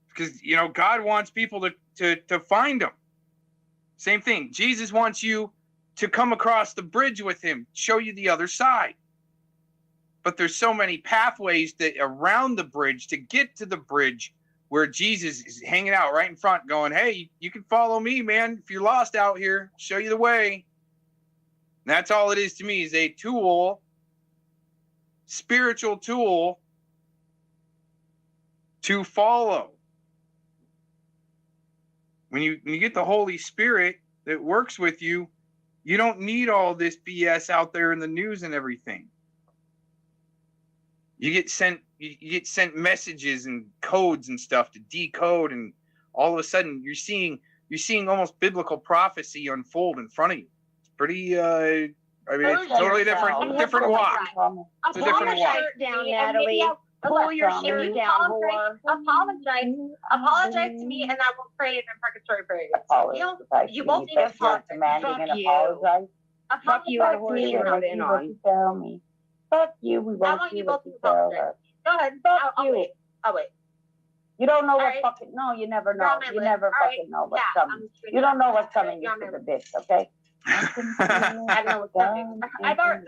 because, you know, God wants people to find him. Same thing. Jesus wants you to come across the bridge with him, show you the other side. But there's so many pathways that around the bridge to get to the bridge where Jesus is hanging out right in front going, hey, you can follow me, man. If you're lost out here, show you the way. And that's all it is to me, is a tool, spiritual tool to follow. When you get the Holy Spirit that works with you, you don't need all this BS out there in the news and everything. You get sent messages and codes and stuff to decode, and all of a sudden you're seeing almost biblical prophecy unfold in front of you. It's pretty it's totally different walk. It's a different walk. Down, Natalie. Pull your shirt down, whore. Apologize to me, and I will pray in imprecatory prayers. You both need to apologize. Fuck you. Fuck you, I wore you wrote in on. Tell me. Fuck you. We I won't want see you what both to you tell apologize. her. Go ahead. I'll wait. I'll wait. You don't know what Alright. fucking. No, you never You're on know. my You list. never Alright. fucking know what's Yeah, coming. You don't know what's coming, you stupid bitch. Okay. I know what's coming. I've already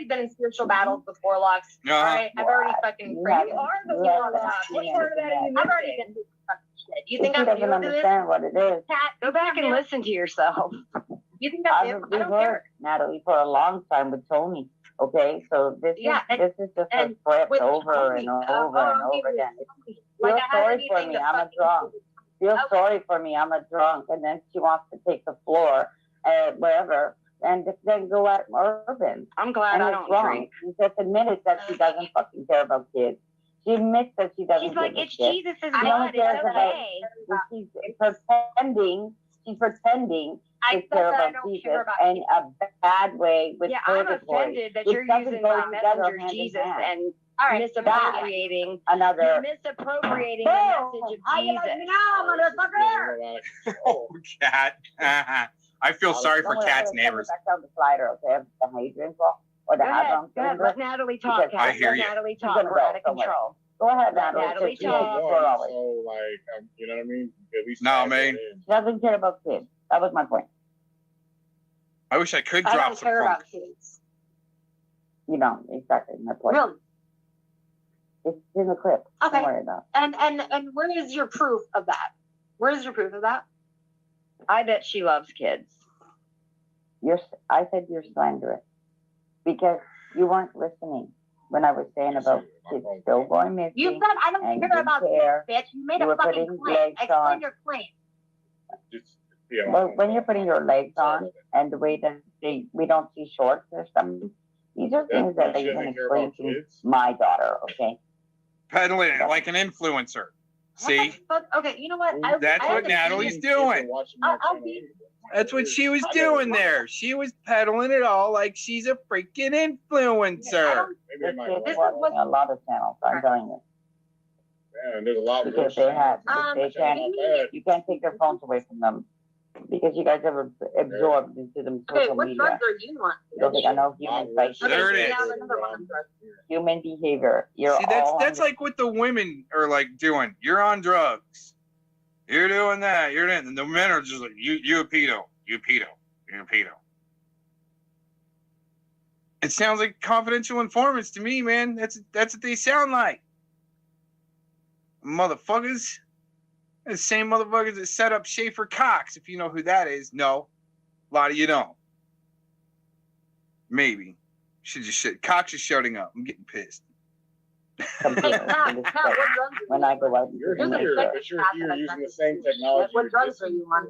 been in spiritual battles before, Lux. Uh-huh. All right, I've already fucking prayed. You are the one. What part of that are you? I've already been through fucking shit. You think She I'm doesn't new to this? understand what it is. Kat, Go back and listen to yourself. You think I'm new? I We've don't heard care. Natalie for a long time with Tony. Okay, so this Yeah, is just a and script with over Tony, and over and over again. Like Feel I had sorry for anything me. to I'm a fucking drunk. do. Feel Okay. sorry for me. I'm a drunk, and then she wants to take the floor, wherever, and then go at Urban. I'm glad And I it's don't wrong. drink. She just admitted that she doesn't fucking care about kids. She admits that she doesn't She's like, give a it's shit. Jesus' She blood. only cares It's about. okay. She's pretending I to said care that I about don't Jesus care about in a bad way with Yeah, I'm purgatory. offended that which you're doesn't using go my together messenger hand in Jesus hand. and All right. misappropriating. Another. You're misappropriating the message How of you like Jesus. me now, motherfucker? Oh, Cat. I feel sorry for Cat's neighbors. Back down the slider, okay? The hydrant or the Go ahead, hadron go ahead. cylinder. Let Natalie talk, Because Kat. I hear Let you. Natalie She's talk. gonna We're go out of somewhere. control. Go ahead, Let Natalie. Natalie Just leave talk. for always. So, like, you know what I mean? At least No, man. She doesn't care about kids. That was my point. I wish I could I drop don't some care funk. about kids. You know, exactly my point. Really? It's in the clip. Okay. Don't worry about it. And where is your proof of that? Where is your proof of that? I bet she loves kids. I said you're slanderous because you weren't listening when I was saying about kids still going missing. You said I don't and care about care. kids, bitch. You made You a were fucking putting claim. legs Explain on. your claim. Yeah. Well, when you're putting your legs on and the way that we don't see shorts or something, these are things that you can explain to my daughter, okay? Peddling it like an influencer. See? Okay, you know what? That's what Natalie's doing. I'll be. That's what she was doing there. She was peddling it all like she's a freaking influencer. This is watching a lot of channels, I'm telling you. Yeah, and there's a lot more. Because you can't take their phones away from them. Because you guys have absorbed into them Okay, social what media. drugs are you on? You don't think I know human psyche? There it is. Human behavior. You're See, that's like what the women are like doing. You're on drugs. You're doing that. You're doing. And the men are just like, you a pedo. You a pedo. You're a pedo. It sounds like confidential informants to me, man. That's what they sound like. Motherfuckers. The same motherfuckers that set up Schaefer Cox, if you know who that is. No, a lot of you don't. Maybe. Should just shit. Cox is shutting up. I'm getting pissed. When I go out, You're here using the same technology. What drugs are you on?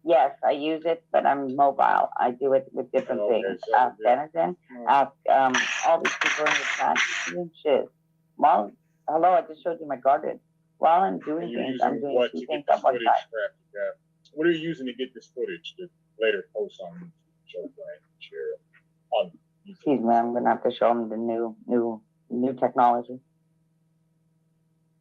yes, I use it, but I'm mobile. I do it with different things. so Ask Denison, ask all these people in the chat. Shit. Well, hello, I just showed you my garden. While I'm doing things, I'm doing what two to things get at this one footage? time. What are you using to get this footage to later post on show Brian and share on YouTube? Excuse me, I'm gonna have to show them the new technology.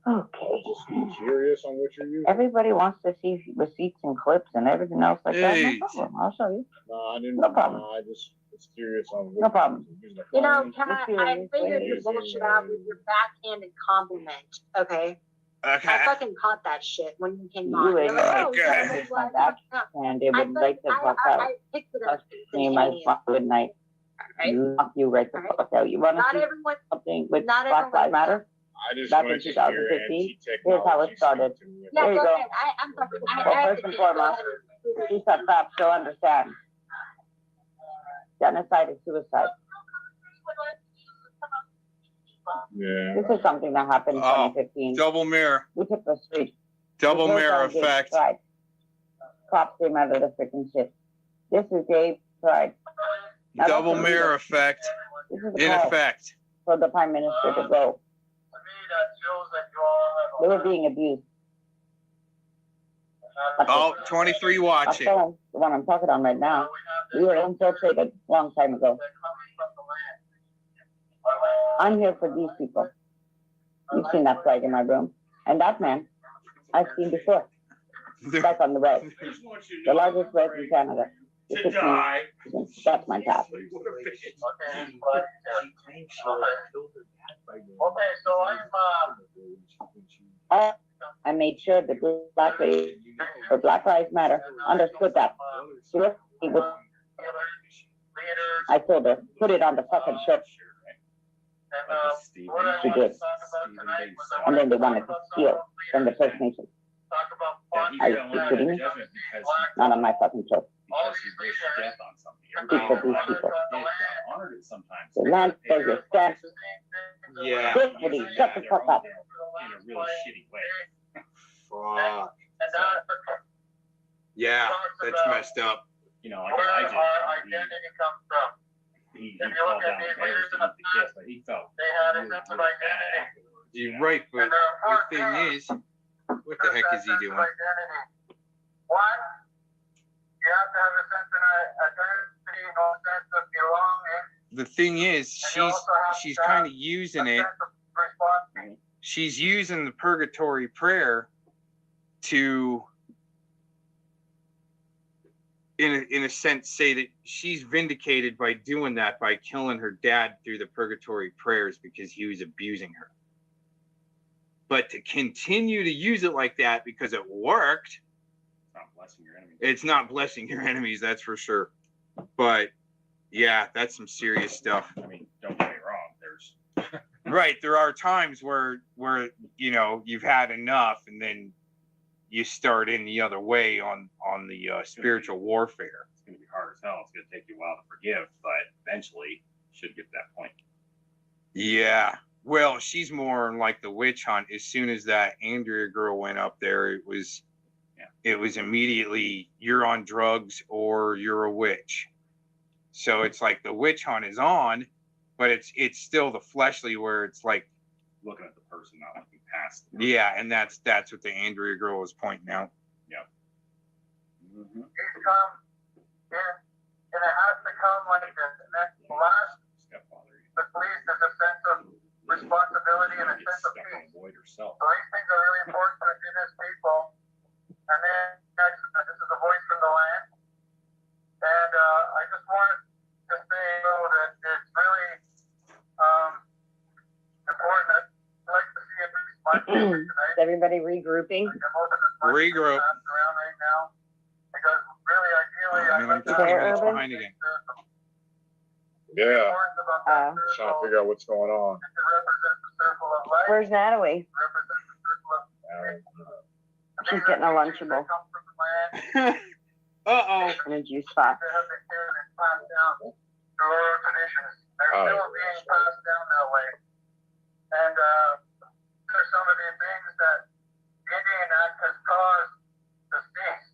Okay. Just curious on what you're using. Everybody wants to see receipts and clips and everything else like that. No problem. I'll show you. No, I didn't. No problem. I just was curious on what No problem. You know, Kat, I figured your bullshit out with your backhanded compliment. Okay. Okay. I fucking caught that shit when you came You on. would You're like, oh, okay. and they would like to fuck out. I picked it up. Me and my fuck good night. Right. Knock you right the fuck out. You want to Not see everyone. something with Not Black everyone. Lives Matter? I just Back in wanted to hear 2015. antique Here's how it technology started. speak to me. Yeah, There you go go. ahead. I'm talking. Well, first and foremost, she's a cop, she'll understand. Genocide is suicide. Yeah. This is something that happened in 2015. Double mirror. We took the street. Double The mirror hillside gay effect. pride. Cops came out of the freaking shit. This is gay pride. Now, Double that's mirror effect. This is the In call effect. for the Prime Minister to go. They were being abused. Oh, 23 I'll watching. tell them the one I'm talking on right now. We were infiltrated a long time ago. I'm here for these people. You've seen that flag in my room. And that man, I've seen before. Back on the red. The largest red in Canada. That's my tap. I made sure that Black Lives Matter understood that. I told her, put it on the fucking shirt. She did. And then they wanted to steal from the First Nation. Are you kidding me? Not on my fucking shirt. Speak for these people. The land for your stand. Yeah. This would shut the fuck up. In a really shitty way. Fuck. Yeah, that's messed up. You know, like Elijah. He called down the bears to eat the kiss, but he felt really bad afterwards. You're right, but the thing is, what the heck is he doing? The thing is, she's kind of using it. She's using the purgatory prayer to, in a sense, say that she's vindicated by doing that, by killing her dad through the purgatory prayers because he was abusing her. But to continue to use it like that because it worked, it's not blessing your enemies, that's for sure. But yeah, that's some serious stuff. I mean, don't get me wrong. There's right. There are times where you know you've had enough, and then you start in the other way on the spiritual warfare. It's going to be hard as hell. It's going to take you a while to forgive, but eventually you should get to that point. Yeah. Well, she's more like the witch hunt. As soon as that Andrea girl went up there, it was immediately you're on drugs or you're a witch. So it's like the witch hunt is on, but it's still the fleshly where it's like looking at the person, not looking past them. Yeah, and that's what the Andrea girl was pointing out. Yeah. Mm-hmm. He's come here, and it has to come like this. And that's the last. The police has a sense of responsibility and a sense of peace. So these things are really important for indigenous people. And then next, this is a voice from the land. And I just wanted to say, though, that it's really important. I'd like to see at least my family tonight. Is everybody regrouping? Regroup. Around right now, because really, ideally, I'm I'd like to behind again. Yeah. Trying to figure out what's going on. Where's Natalie? He's getting a Lunchable. Uh-oh. And a juice box. They're still being passed down that way. And there's some of the things that the Indian Act has caused to cease.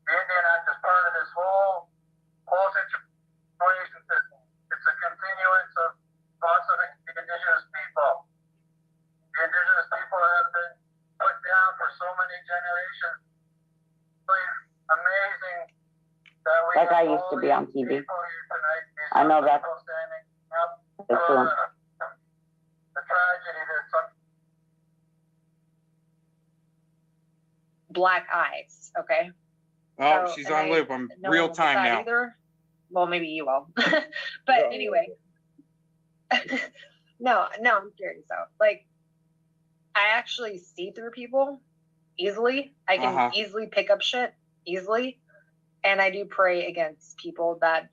The Indian Act is part of this whole situation system. It's a continuance of thoughts of the indigenous people. The indigenous people have been put down for so many generations. Really amazing that we That guy have used to all be on these TV. people here tonight, these I know that. people standing up That's for true. the tragedy that's Black eyes. Okay. Oh, So, she's and on I- loop. I'm no real one will get time that now. Either. Well, maybe you will. But anyway. No, I'm serious though. Like, I actually see through people easily. I can easily pick up shit easily. And I do pray against people that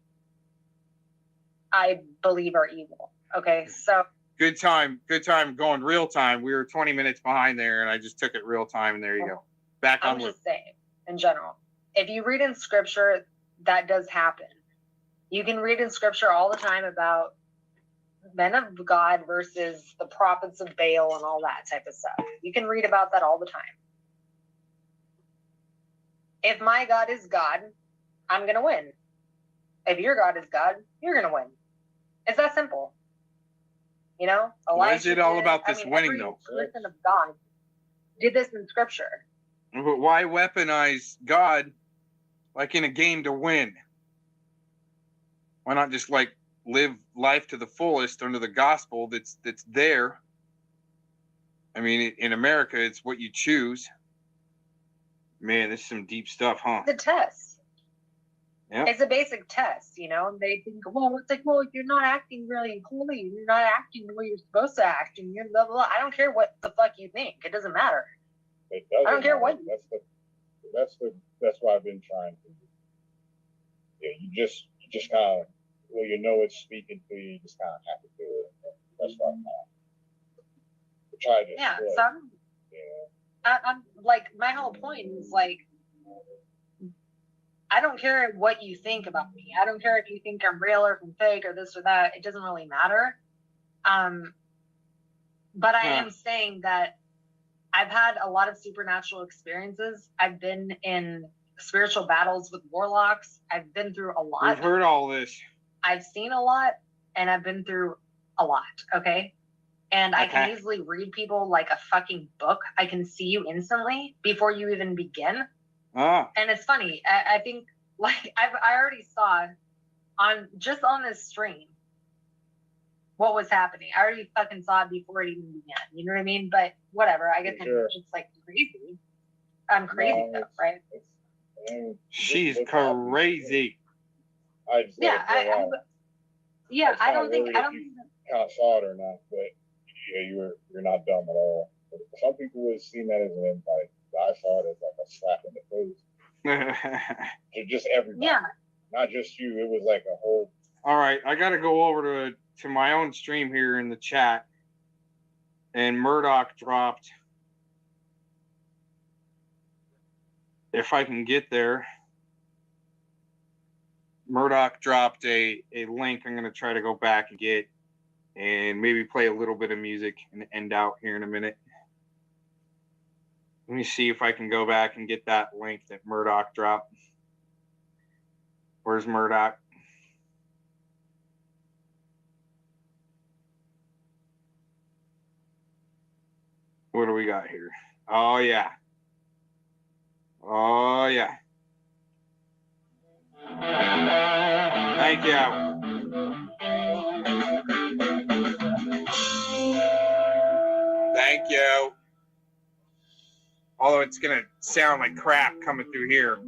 I believe are evil. Okay. So Good time going real time. We were 20 minutes behind there, and I just took it real time, and there you go. Back I'm on loop. just saying, in general, if you read in scripture, that does happen. You can read in scripture all the time about men of God versus the prophets of Baal and all that type of stuff. You can read about that all the time. If my God is God, I'm going to win. If your God is God, you're going to win. It's that simple. You know? What is it all about I this mean, winning, every though? person of God did this in scripture. But why weaponize God like in a game to win? Why not just like live life to the fullest under the gospel that's there? I mean, in America, it's what you choose. Man, this is some deep stuff, huh? The test. Yeah. It's a basic test, you know, and they think, well, it's like, well, you're not acting really holy. You're not acting the way you're supposed to act, and you're blah, blah, blah. I don't care what the fuck you think. It doesn't matter. It doesn't I don't care matter. what. That's what I've been trying to do. Yeah, you just kind of, well, you know it's speaking to you. You just kind of have to do it. That's what I'm trying to. Yeah, so I'm like, my whole point is like, I don't care what you think about me. I don't care if you think I'm real or if I'm fake or this or that. It doesn't really matter. But I am saying that I've had a lot of supernatural experiences. I've been in spiritual battles with warlocks. I've been through a lot. We've heard all this. I've seen a lot, and I've been through a lot. Okay. And I can easily read people like a fucking book. I can see you instantly before you even begin. And it's funny. I think like I already saw on this stream what was happening. I already fucking saw it before it even began. You know what I mean? But whatever. I guess I'm just like crazy. I'm crazy though, right? She's crazy. I don't think kind of saw it or not, but yeah, you're not dumb at all. But some people would have seen that as an invite. I saw it as like a slap in the face. To just everybody. Yeah. Not just you. It was like a whole. All right, I got to go over to my own stream here in the chat, and Murdoch dropped. If I can get there, Murdoch dropped a link. I'm going to try to go back and get, and maybe play a little bit of music and end out here in a minute. Let me see if I can go back and get that link that Murdoch dropped. Where's Murdoch? What do we got here? Oh, yeah. Oh, yeah. Thank you. Thank you. Although it's going to sound like crap coming through here.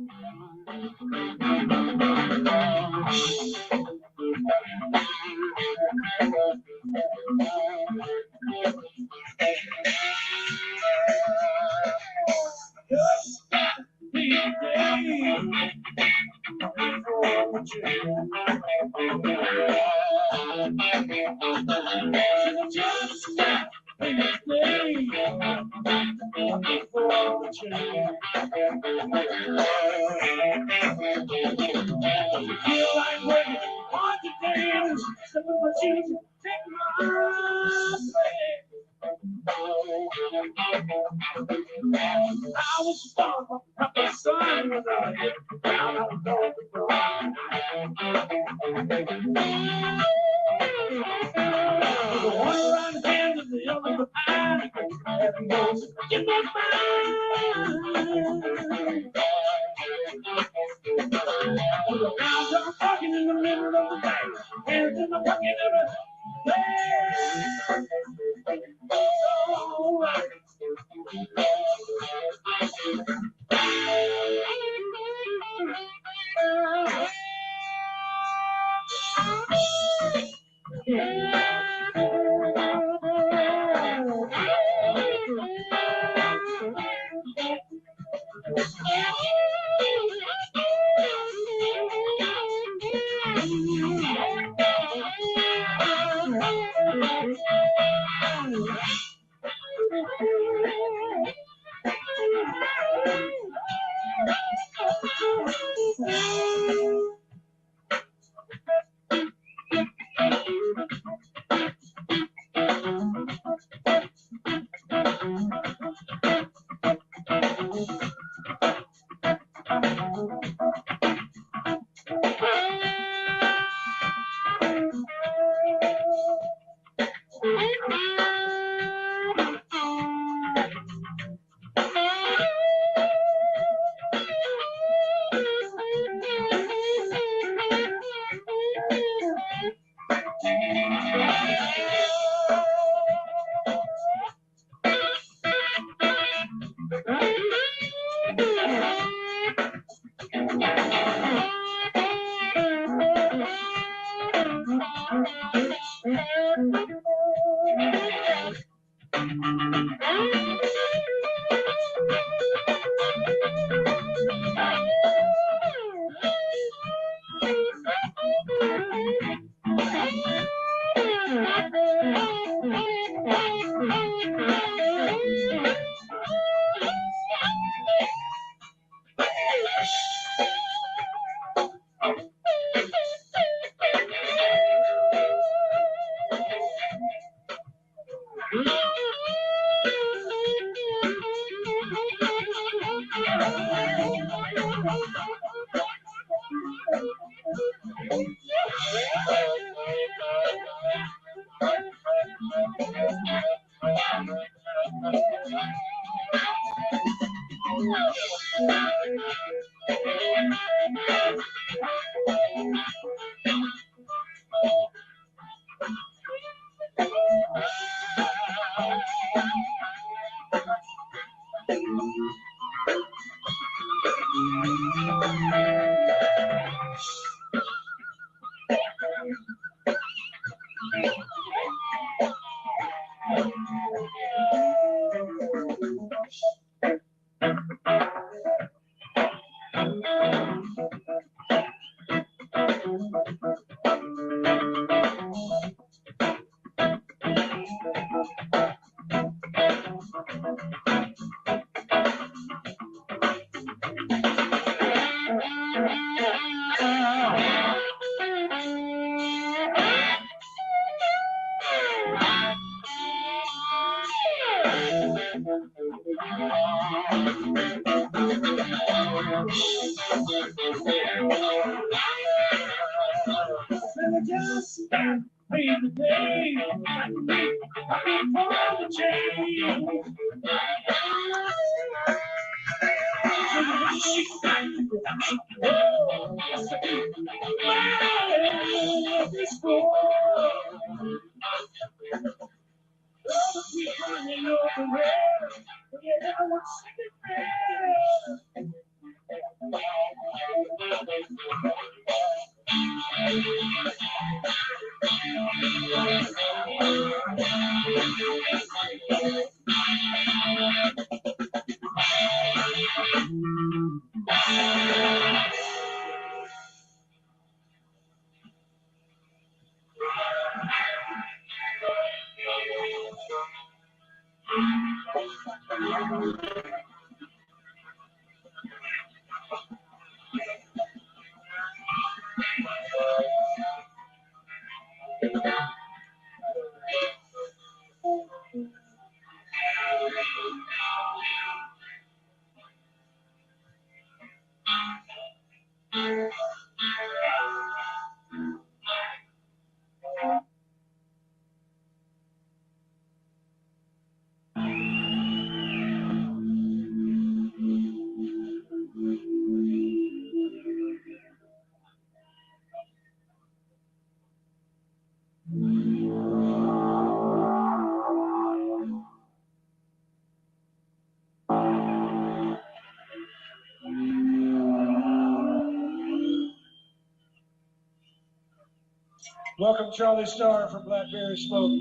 Welcome, Charlie Starr from Blackberry Smoke.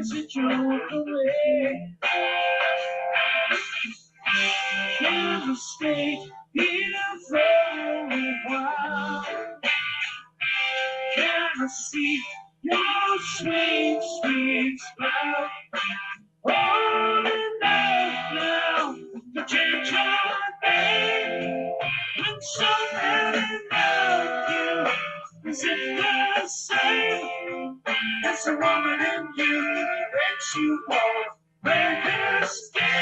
is a joke away. Kansas State, here for a while. Kansas City, your sweet, sweet smile. Old enough now to change your name. When so many love you, is it the same? It's a woman in you that makes you want to play this game.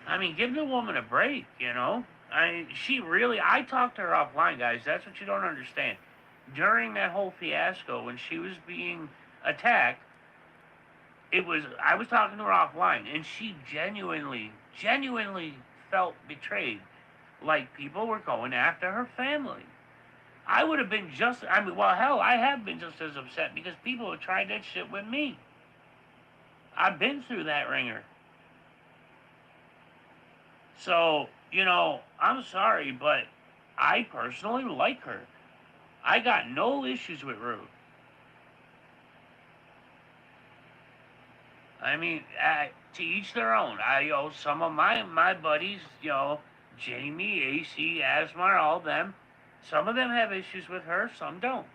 I mean, give the woman a break, you know? I talked to her offline, guys. That's what you don't understand. During that whole fiasco, when she was being attacked, I was talking to her offline, and she genuinely felt betrayed. Like people were going after her family. I would have been hell, I have been just as upset because people have tried that shit with me. I've been through that ringer. So, I'm sorry, but I personally like her. I got no issues with Ruth. I mean, to each their own. Some of my buddies, Jamie, AC, Asmar, all them, some of them have issues with her, some don't.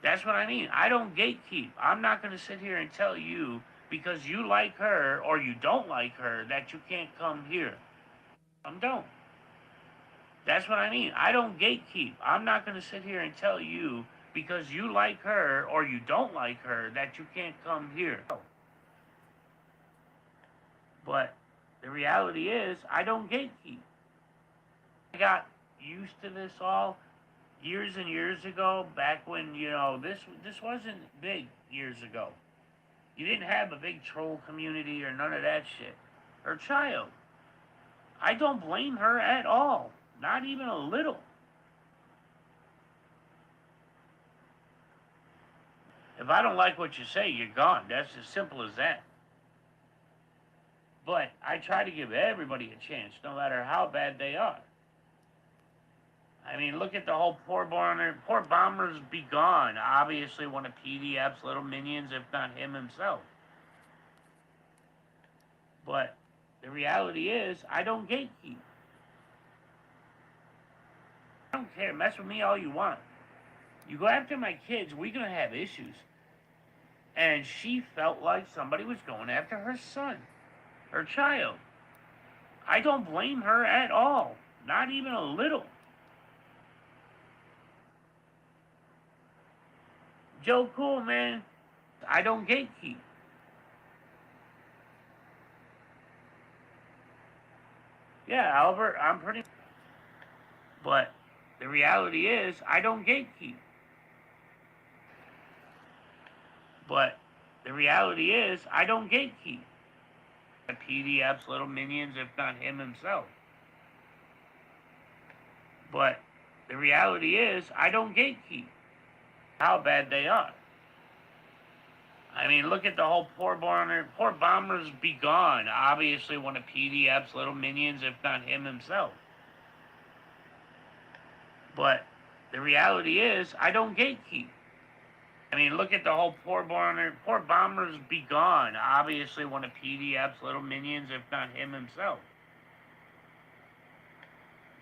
That's what I mean. I don't gatekeep. I'm not going to sit here and tell you because you like her or you don't like her that you can't come here. Some don't. That's what I mean. I don't gatekeep. I'm not going to sit here and tell you because you like her or you don't like her that you can't come here. But the reality is, I don't gatekeep. I got used to this all years and years ago, back when, this wasn't big years ago. You didn't have a big troll community or none of that shit. Her child. I don't blame her at all. Not even a little. If I don't like what you say, you're gone. That's as simple as that. But I try to give everybody a chance, no matter how bad they are. I mean, look at the whole poor bombers be gone. Obviously, one of PDF's little minions, if not him himself. But the reality is, I don't gatekeep. I don't care. Mess with me all you want. You go after my kids, we're going to have issues. And she felt like somebody was going after her son, her child. I don't blame her at all. Not even a little. Joe Cool, man. I don't gatekeep. Yeah, Albert, I'm pretty... But the reality is, I don't gatekeep. But the reality is, I don't gatekeep. PDF's little minions, if not him himself. But the reality is, I don't gatekeep. How bad they are. I mean, look at the whole poor bombers be gone. Obviously, one of PDF's little minions, if not him himself. But the reality is, I don't gatekeep. I mean, look at the whole poor bombers be gone. Obviously, one of PDF's little minions, if not him himself.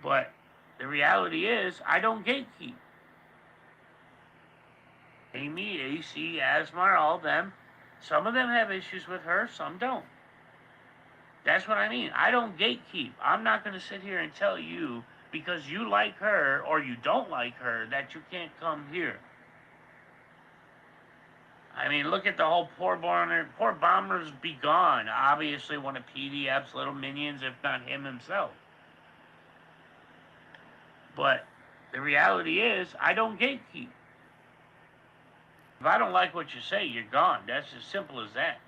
But the reality is, I don't gatekeep. Amy, AC, Asmar, all them. Some of them have issues with her, some don't. That's what I mean. I don't gatekeep. I'm not going to sit here and tell you because you like her or you don't like her that you can't come here. I mean, look at the whole poor bombers be gone. Obviously, one of PDF's little minions, if not him himself. But the reality is, I don't gatekeep. If I don't like what you say, you're gone. That's as simple as that.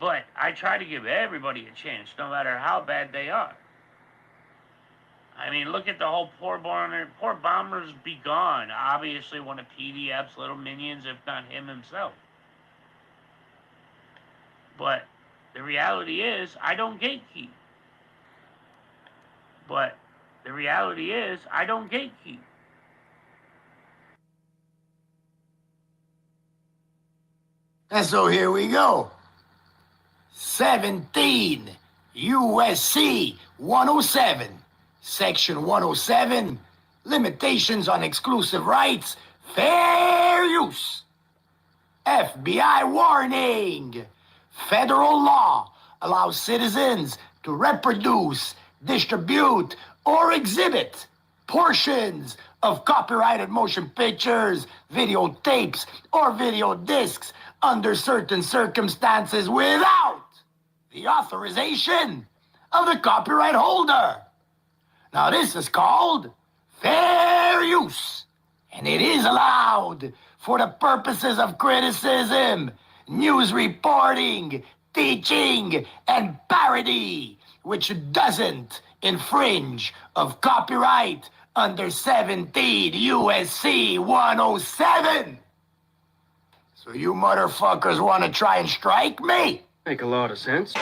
But I try to give everybody a chance, no matter how bad they are. I mean, look at the whole poor bombers be gone. Obviously, one of PDF's little minions, if not him himself. But the reality is, I don't gatekeep. But the reality is, I don't gatekeep. And so here we go. 17 USC 107, Section 107, Limitations on Exclusive Rights, Fair Use. FBI warning. Federal law allows citizens to reproduce, distribute, or exhibit portions of copyrighted motion pictures, videotapes, or video discs under certain circumstances without the authorization of the copyright holder. Now this is called fair use, and it is allowed for the purposes of criticism, news reporting, teaching, and parody, which doesn't infringe of copyright under 17 USC 107. So you motherfuckers want to try and strike me? Make a lot of sense.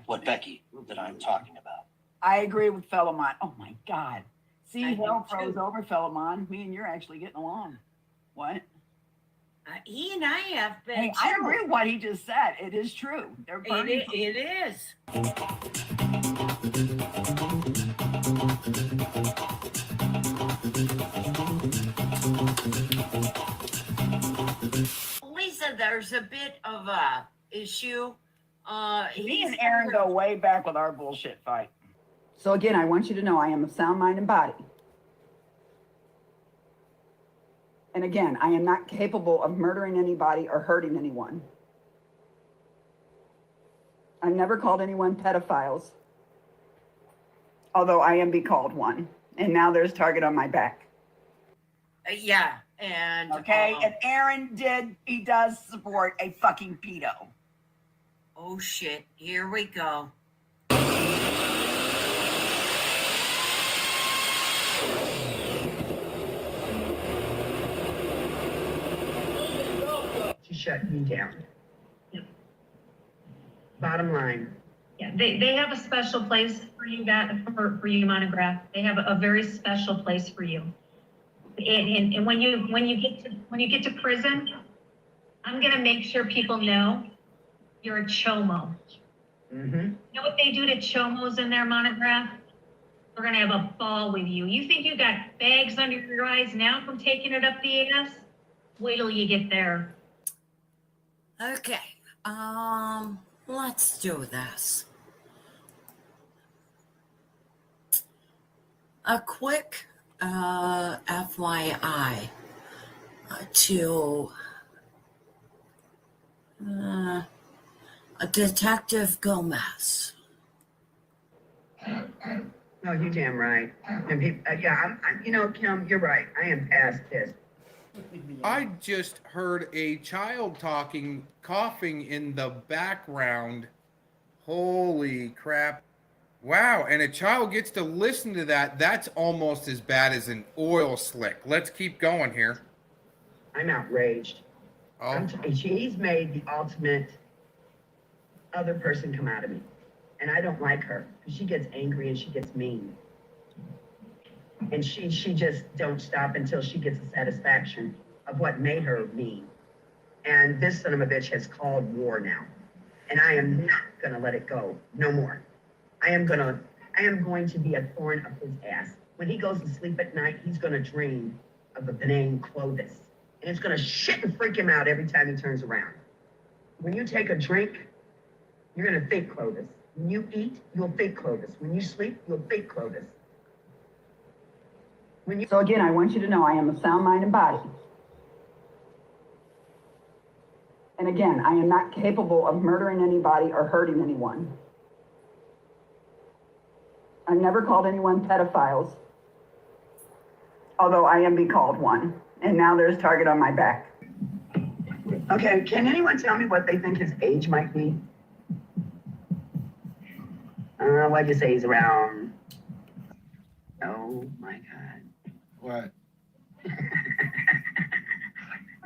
What Becky that I'm talking about. I agree with Philemon. Oh my God. See, I do hell froze too. over, Philemon. Me and you're actually getting along. What? He and I have been. Hey, I agree with what he just said. It is true. They're burning. It is. Lisa, there's a bit of a issue. Me and Aaron go way back with our bullshit fight. So again, I want you to know I am of sound mind and body. And again, I am not capable of murdering anybody or hurting anyone. I've never called anyone pedophiles, although I am be called one. And now there's target on my back. Yeah, And Okay, if Aaron he does support a fucking pedo. oh shit, here we go. To shut me down. Bottom line. Yeah, they have a special place for you, for you, Monograph. They have a very special place for you. And when you get to prison, I'm gonna make sure people know you're a chomo. Mm-hmm. You know what they do to chomos in their Monograph? They're gonna have a ball with you. You think you got bags under your eyes now from taking it up the ass? Wait till you get there. Okay, let's do this. A quick FYI to Detective Gomez. No, you're damn right. And I'm, you know, Kim, you're right. I am past this. I just heard a child coughing in the background. Holy crap. Wow, and a child gets to listen to that. That's almost as bad as an oil slick. Let's keep going here. I'm outraged. Oh. He's made the ultimate other person come out of me. And I don't like her because she gets angry and she gets mean. And she just don't stop until she gets the satisfaction of what made her mean. And this son of a bitch has called war now. And I am not gonna let it go no more. I am going to be a thorn up his ass. When he goes to sleep at night, he's gonna dream of the name Clovis. And it's gonna shit and freak him out every time he turns around. When you take a drink, you're gonna think Clovis. When you eat, you'll think Clovis. When you sleep, you'll think Clovis. So again, I want you to know I am of sound mind and body. And again, I am not capable of murdering anybody or hurting anyone. I've never called anyone pedophiles, although I am be called one. And now there's target on my back. Okay, can anyone tell me what they think his age might be? What'd you say he's around? Oh my God. What?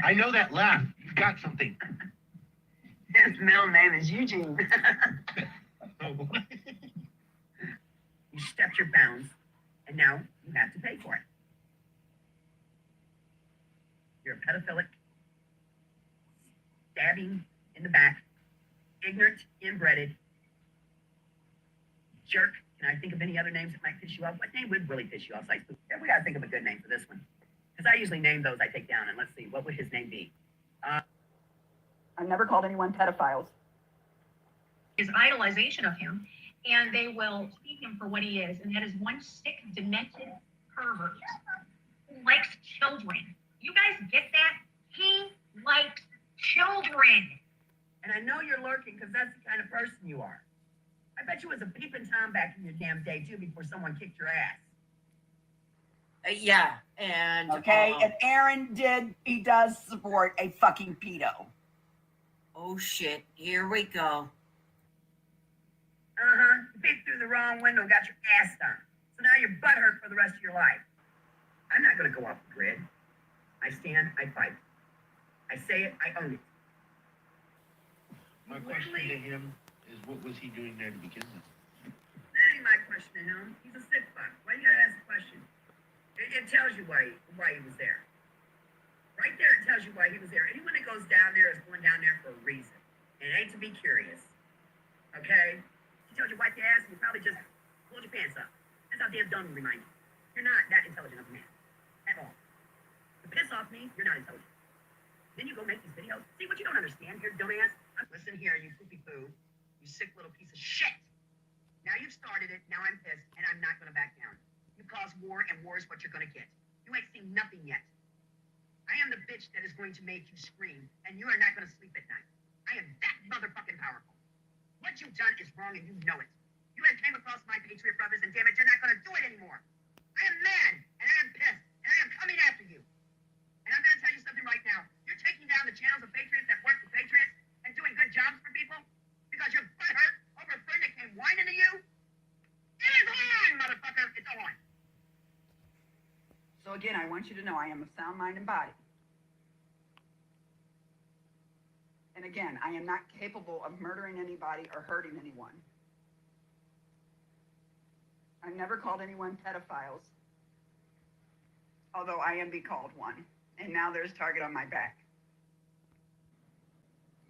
I know that laugh. You've got something. His middle name is Eugene. You stepped your bounds, and now you have to pay for it. You're a pedophilic, stabbing in the back, ignorant, inbred, jerk. Can I think of any other names that might piss you off? What name would really piss you off? Like, we gotta think of a good name for this one. Because I usually name those I take down, and let's see, what would his name be? I've never called anyone pedophiles. His idolization of him, and they will see him for what he is, and that is one sick, demented pervert who likes children. You guys get that? He likes children. And I know you're lurking because that's the kind of person you are. I bet you was a peeping Tom back in your damn day, too, before someone kicked your ass. Yeah, and okay, if Aaron he does support a fucking pedo. Oh shit, here we go. You peeked through the wrong window and got your ass done. So now you're butthurt for the rest of your life. I'm not gonna go off the grid. I stand, I fight. I say it, I own it. My question to him is, what was he doing there to begin with? That ain't my question to him. He's a sick fuck. Why you gotta ask the question? It tells you why he was there. Right there, it tells you why he was there. Anyone that goes down there is going down there for a reason. And it ain't to be curious. Okay? She told you wipe your ass and you probably just pulled your pants up. That's how damn dumb you remind you. You're not that intelligent of a man. At all. To piss off me, you're not intelligent. Then you go make these videos. See what you don't understand here, dumbass? Listen here, you poopy poo. You sick little piece of shit. Now you've started it, now I'm pissed, and I'm not gonna back down. You cause war, and war is what you're gonna get. You ain't seen nothing yet. I am the bitch that is going to make you scream, and you are not gonna sleep at night. I am that motherfucking powerful. What you've done is wrong, and you know it. You have came across my Patriot brothers, and damn it, you're not gonna do it anymore. I am mad, and I am pissed, and I am coming after you. And I'm gonna again, I want you to know I am of sound mind and body. And again, I am not capable of murdering anybody or hurting anyone. I've never called anyone pedophiles, although I am be called one. And now there's target on my back.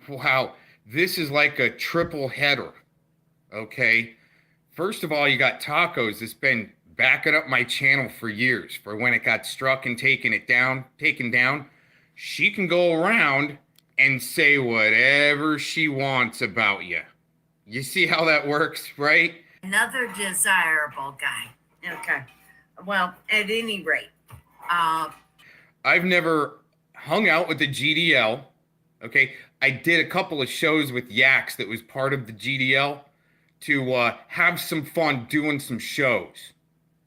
Wow, this is like a triple header, okay? First of all, you got Tacos that's been backing up my channel for years. For when it got struck and taken down, she can go around and say whatever she wants about you. You see how that works, right? Another desirable guy. Okay. Well, at any rate, I've never hung out with the GDL, okay? I did a couple of shows with Yaks that was part of the GDL to have some fun doing some shows,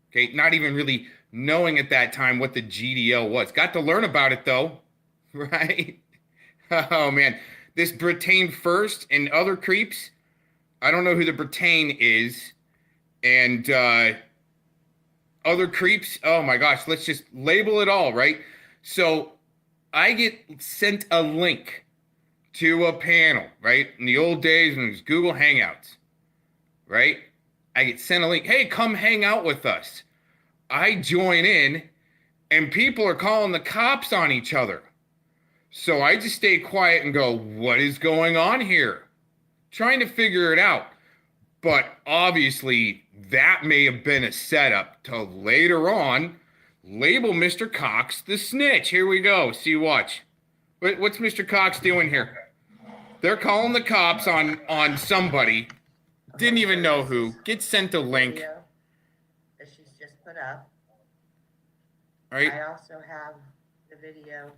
okay? Not even really knowing at that time what the GDL was. Got to learn about it, though, right? Oh, man. This Britain First and other creeps, I don't know who the Britain is, and other creeps, oh my gosh, let's just label it all, right? So I get sent a link to a panel, right? In the old days when it was Google Hangouts, right? I get sent a link. Hey, come hang out with us. I join in, and people are calling the cops on each other. So I just stay quiet and go, what is going on here? Trying to figure it out. But obviously, that may have been a setup to later on label Mr. Cox the snitch. Here we go. See, watch. What's Mr. Cox doing here? They're calling the cops on somebody. Didn't even know who. Gets sent a link. Video that she's just put up. Right. I also have the video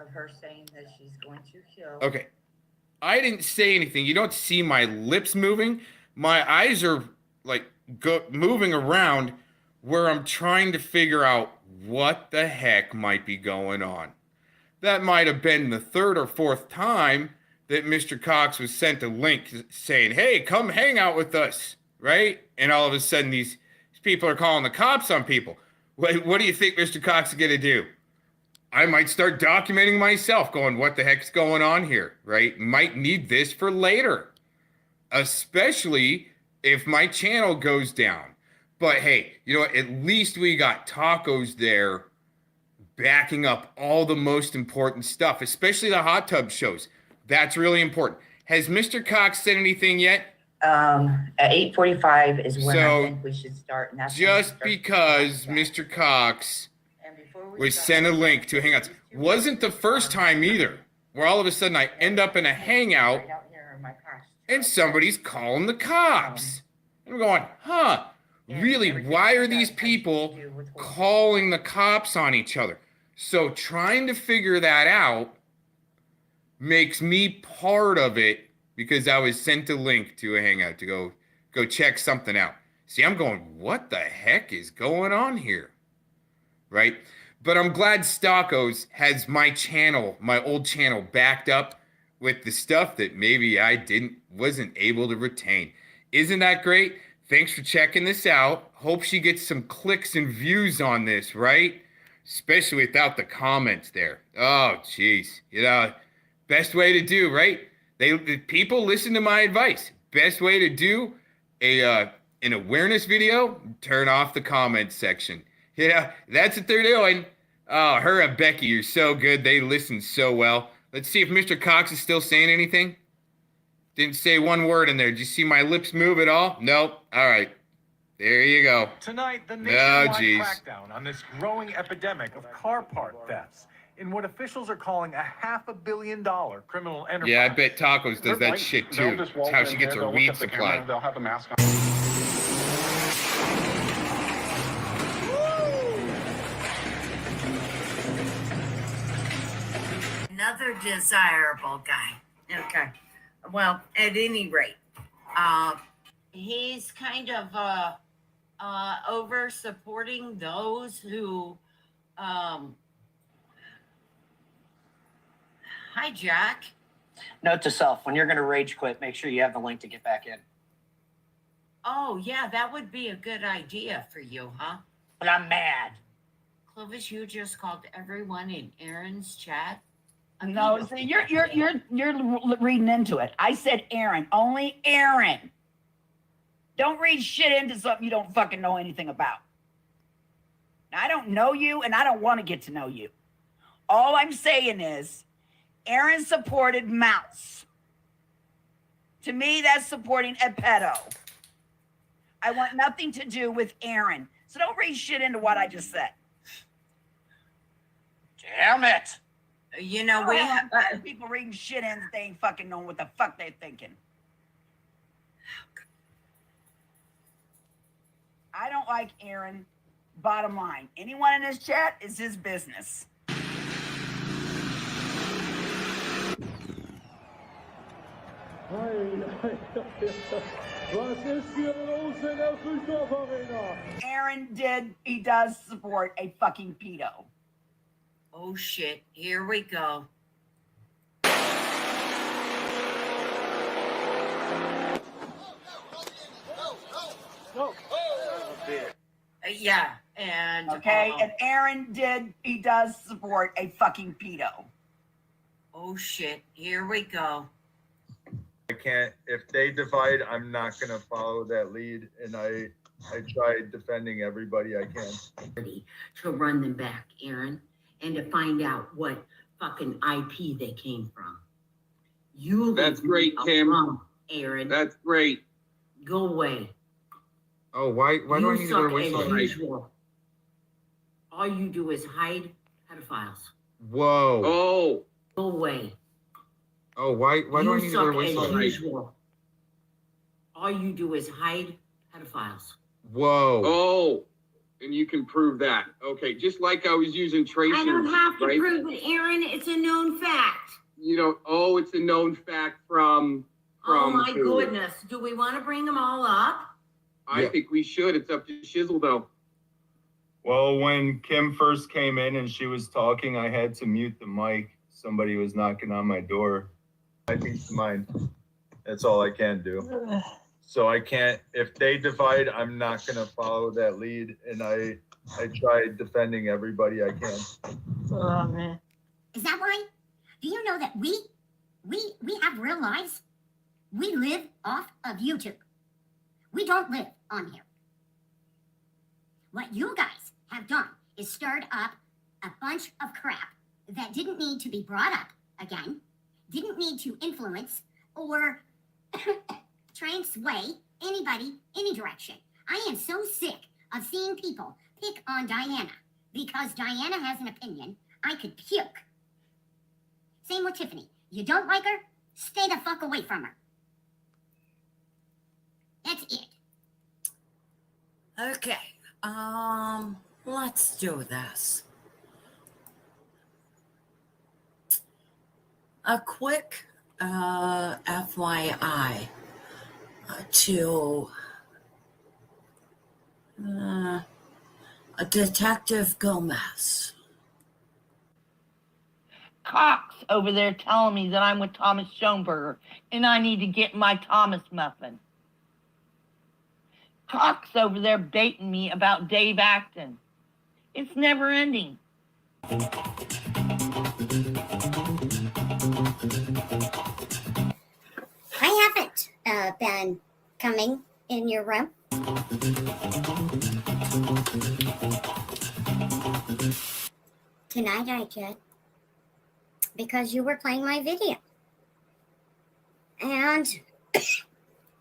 of her saying that she's going to kill. Okay. I didn't say anything. You don't see my lips moving. My eyes are like moving around where I'm trying to figure out what the heck might be going on. That might have been the third or fourth time that Mr. Cox was sent a link saying, hey, come hang out with us, right? And all of a sudden these people are calling the cops on people. What do you think Mr. Cox is going to do? I might start documenting myself going, what the heck's going on here, right? Might need this for later, especially if my channel goes down. But hey, you know what? At least we got Tacos there backing up all the most important stuff, especially the hot tub shows. That's really important. Has Mr. Cox said anything yet? At 8:45 is when I think we should start. And that's just because Mr. Cox was sent a link to Hangouts. Wasn't the first time either, where all of a sudden I end up in a Hangout and somebody's calling the cops. I'm going, huh, really, why are these people calling the cops on each other? So trying to figure that out makes me part of it because I was sent a link to a Hangout to go check something out. See, I'm going, what the heck is going on here? Right? But I'm glad Stockos has my channel, my old channel, backed up with the stuff that maybe I wasn't able to retain. Isn't that great? Thanks for checking this out. Hope she gets some clicks and views on this, right? Especially without the comments there. Oh, jeez. You know, best way to do, right? The people listen to my advice. Best way to do an awareness video, turn off the comments section. Yeah, that's what they're doing. Oh, her and Becky, you're so good. They listen so well. Let's see if Mr. Cox is still saying anything. Didn't say one word in there. Did you see my lips move at all? Nope. All right. There you go. Tonight, the nationwide crackdown on this growing epidemic of car part thefts in what officials are calling a $500 million criminal enterprise. Yeah, I bet Tacos does that shit too. That's how she gets her weed supply. They'll have a mask on. another desirable guy. Okay. Well, at any rate, he's kind of over supporting those who hi, Jack. Note to self, when you're going to rage quit, make sure you have the link to get back in. Oh, yeah, that would be a good idea for you, huh? but I'm mad. Clovis, you just called everyone in Aaron's chat. No, see, you're reading into it. I said Aaron, only Aaron. Don't read shit into something you don't fucking know anything about. Now, I don't know you, and I don't want to get to know you. All I'm saying is, Aaron supported Mouse. To me, that's supporting a pedo. I want nothing to do with Aaron. So don't read shit into what I just said. Damn it. You know, we have people reading shit in that they ain't fucking knowing what the fuck they're thinking. I don't like Aaron. Bottom line, anyone in this chat is his business. Aaron does support a fucking pedo. Oh shit, here we go. Yeah, and okay, and Aaron does support a fucking pedo. Oh shit, here we go. I can't, if they divide, I'm not gonna follow that lead, and I try defending everybody I can. To run them back, Aaron, and to find out what fucking IP they came from. That's great, Kim. Aaron. That's great. Go away. Oh, why do I need to go to whistle? All you do is hide pedophiles. Whoa. Oh. Go away. Oh, why do I need to go to whistle? All you do is hide pedophiles. Whoa. Oh. And you can prove that. Okay, just like I was using tracers. I don't have to right? prove it, Aaron. It's a known fact. You know, oh, it's a known fact from oh my who? goodness. Do we want to bring them all up? I think we should. It's up to Shizzle, though. Well, when Kim first came in and she was talking, I had to mute the mic. Somebody was knocking on my door. I peace of mind. That's all I can do. So I can't, if they divide, I'm not gonna follow that lead, and I try defending everybody I can. Oh man. Is that why? Do you know that we have real lives? We live off of YouTube. We don't live on here. What you guys have done is stirred up a bunch of crap that didn't need to be brought up again, didn't need to influence or try and sway anybody any direction. I am so sick of seeing people pick on Diana because Diana has an opinion. I could puke. Same with Tiffany. You don't like her? Stay the fuck away from her. That's it. Okay. Let's do this. A quick FYI to Detective Gomez. Cox over there telling me that I'm with Thomas Schoenberger and I need to get my Thomas muffin. Cox over there baiting me about Dave Acton. It's never ending. I haven't been coming in your room. Tonight I did. Because you were playing my video. And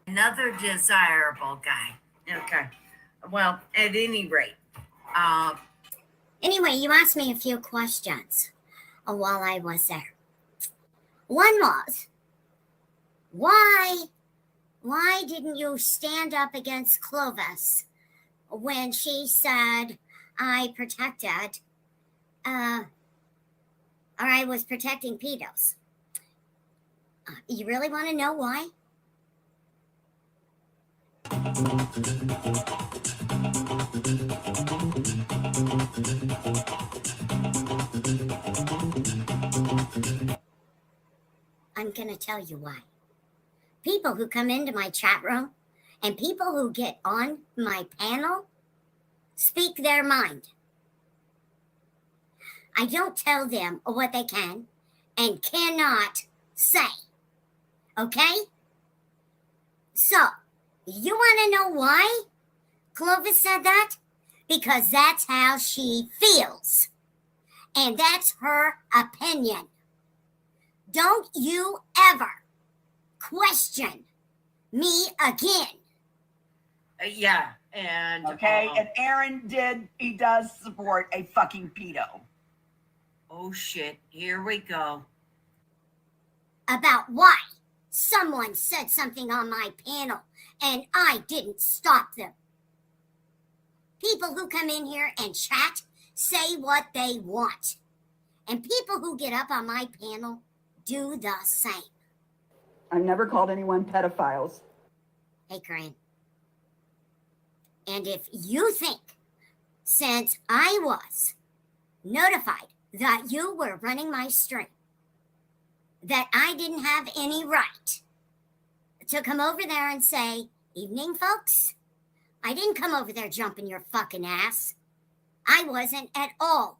Another desirable guy. Okay. Well, at any rate. anyway, you asked me a few questions while I was there. One was, why didn't you stand up against Clovis when she said I protected, or I was protecting pedos? You really want to know why? I'm going to tell you why. People who come into my chat room and people who get on my panel speak their mind. I don't tell them what they can and cannot say. Okay? So, you want to know why Clovis said that? Because that's how she feels. And that's her opinion. Don't you ever question me again. Yeah, and Okay, and Aaron he does support a fucking pedo. oh shit, here we go. About why someone said something on my panel and I didn't stop them. People who come in here and chat say what they want. And people who get up on my panel do the same. I've never called anyone pedophiles. Hey, Corinne. And if you think, since I was notified that you were running my stream, that I didn't have any right to come over there and say, evening, folks, I didn't come over there jumping your fucking ass. I wasn't at all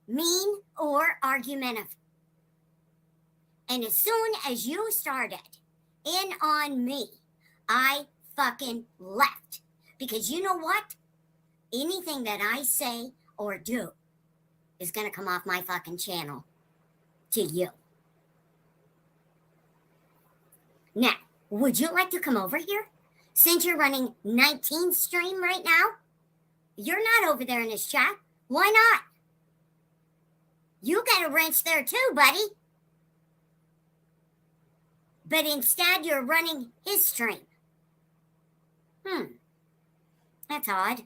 mean or argumentative. And as soon as you started in on me, I fucking left. Because you know what? Anything that I say or do is going to come off my fucking channel to you. Now, would you like to come over here? Since you're running 19 stream right now, you're not over there in his chat. Why not? You got a wrench there too, buddy. But instead, you're running his stream. That's odd.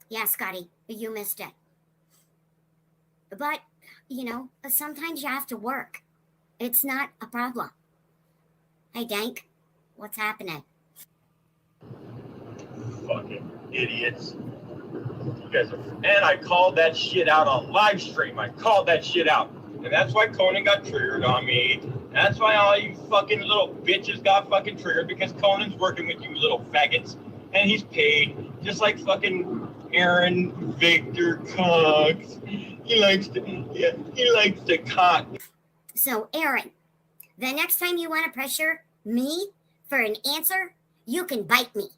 Yeah, Scotty, you missed it. But, you know, sometimes you have to work. It's not a problem. Hey, Dank, what's happening? Fucking idiots. You guys are, and I called that shit out on live stream. I called that shit out. And that's why Conan got triggered on me. That's why all you fucking little bitches got fucking triggered, because Conan's working with you little faggots. And he's paid just like fucking Aaron Victor Cox. He likes to cock. So, Aaron, the next time you want to pressure me for an answer, you can bite me,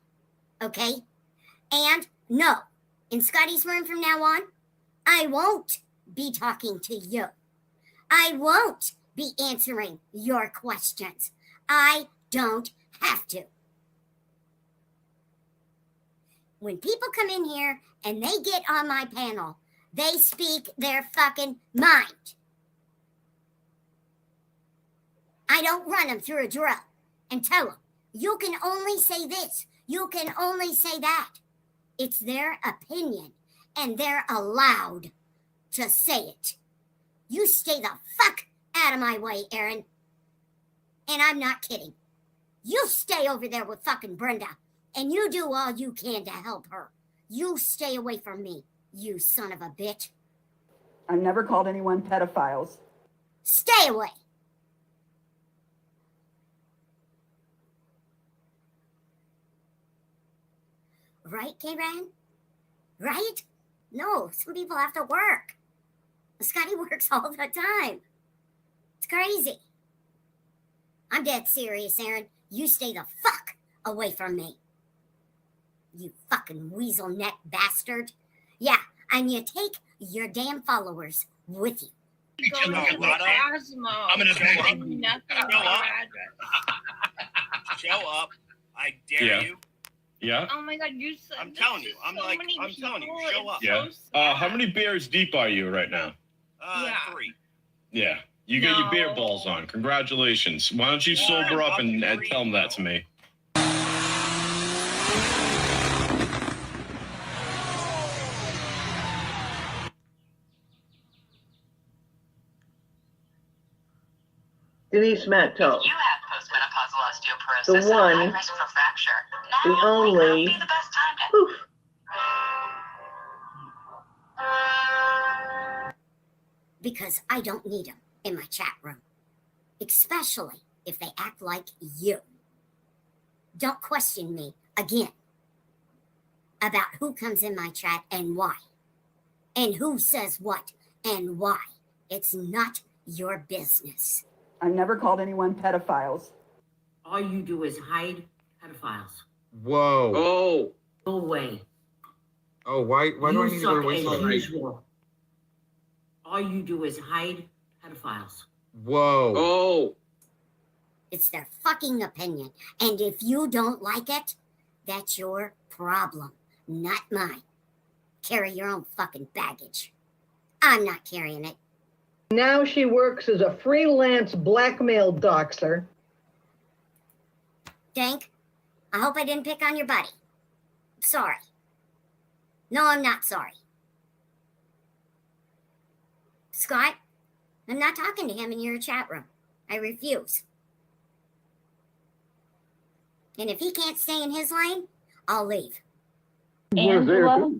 okay? And no, in Scotty's room from now on, I won't be talking to you. I won't be answering your questions. I don't have to. When people come in here and they get on my panel, they speak their fucking mind. I don't run them through a drill and tell them, you can only say this, you can only say that. It's their opinion, and they're allowed to say it. You stay the fuck out of my way, Aaron. And I'm not kidding. You stay over there with fucking Brenda, and you do all you can to help her. You stay away from me, you son of a bitch. I've never called anyone pedophiles. Stay away. Right, K-Ran? Right? No, some people have to work. Scotty works all the time. It's crazy. I'm dead serious, Aaron. You stay the fuck away from me. You fucking weasel neck bastard. Yeah, and you take your damn followers with you. I'm gonna show up. I dare you. Yeah. Oh my god, you said I'm telling you. I'm telling you. Show up. Yeah. How many beers deep are you right now? 3. Yeah. You got your beer balls on. Congratulations. Why don't you sober up and tell them that to me? Denise Matto. You have postmenopausal osteoporosis. The one, And high risk for fracture. the Now only, might not be the best time to. Oof. Because I don't need them in my chat room. Especially if they act like you. Don't question me again about who comes in my chat and why, and who says what and why. It's not your business. I never called anyone pedophiles. All you do is hide pedophiles. Whoa. Oh. Go away. Oh, why do I need to go suck away as from that? usual. All you do is hide pedophiles. Whoa. Oh. It's their fucking opinion. And if you don't like it, that's your problem, not mine. Carry your own fucking baggage. I'm not carrying it. Now she works as a freelance blackmail doxer. Dank, I hope I didn't pick on your buddy. Sorry. No, I'm not sorry. Scott, I'm not talking to him in your chat room. I refuse. And if he can't stay in his lane, I'll leave. Angela,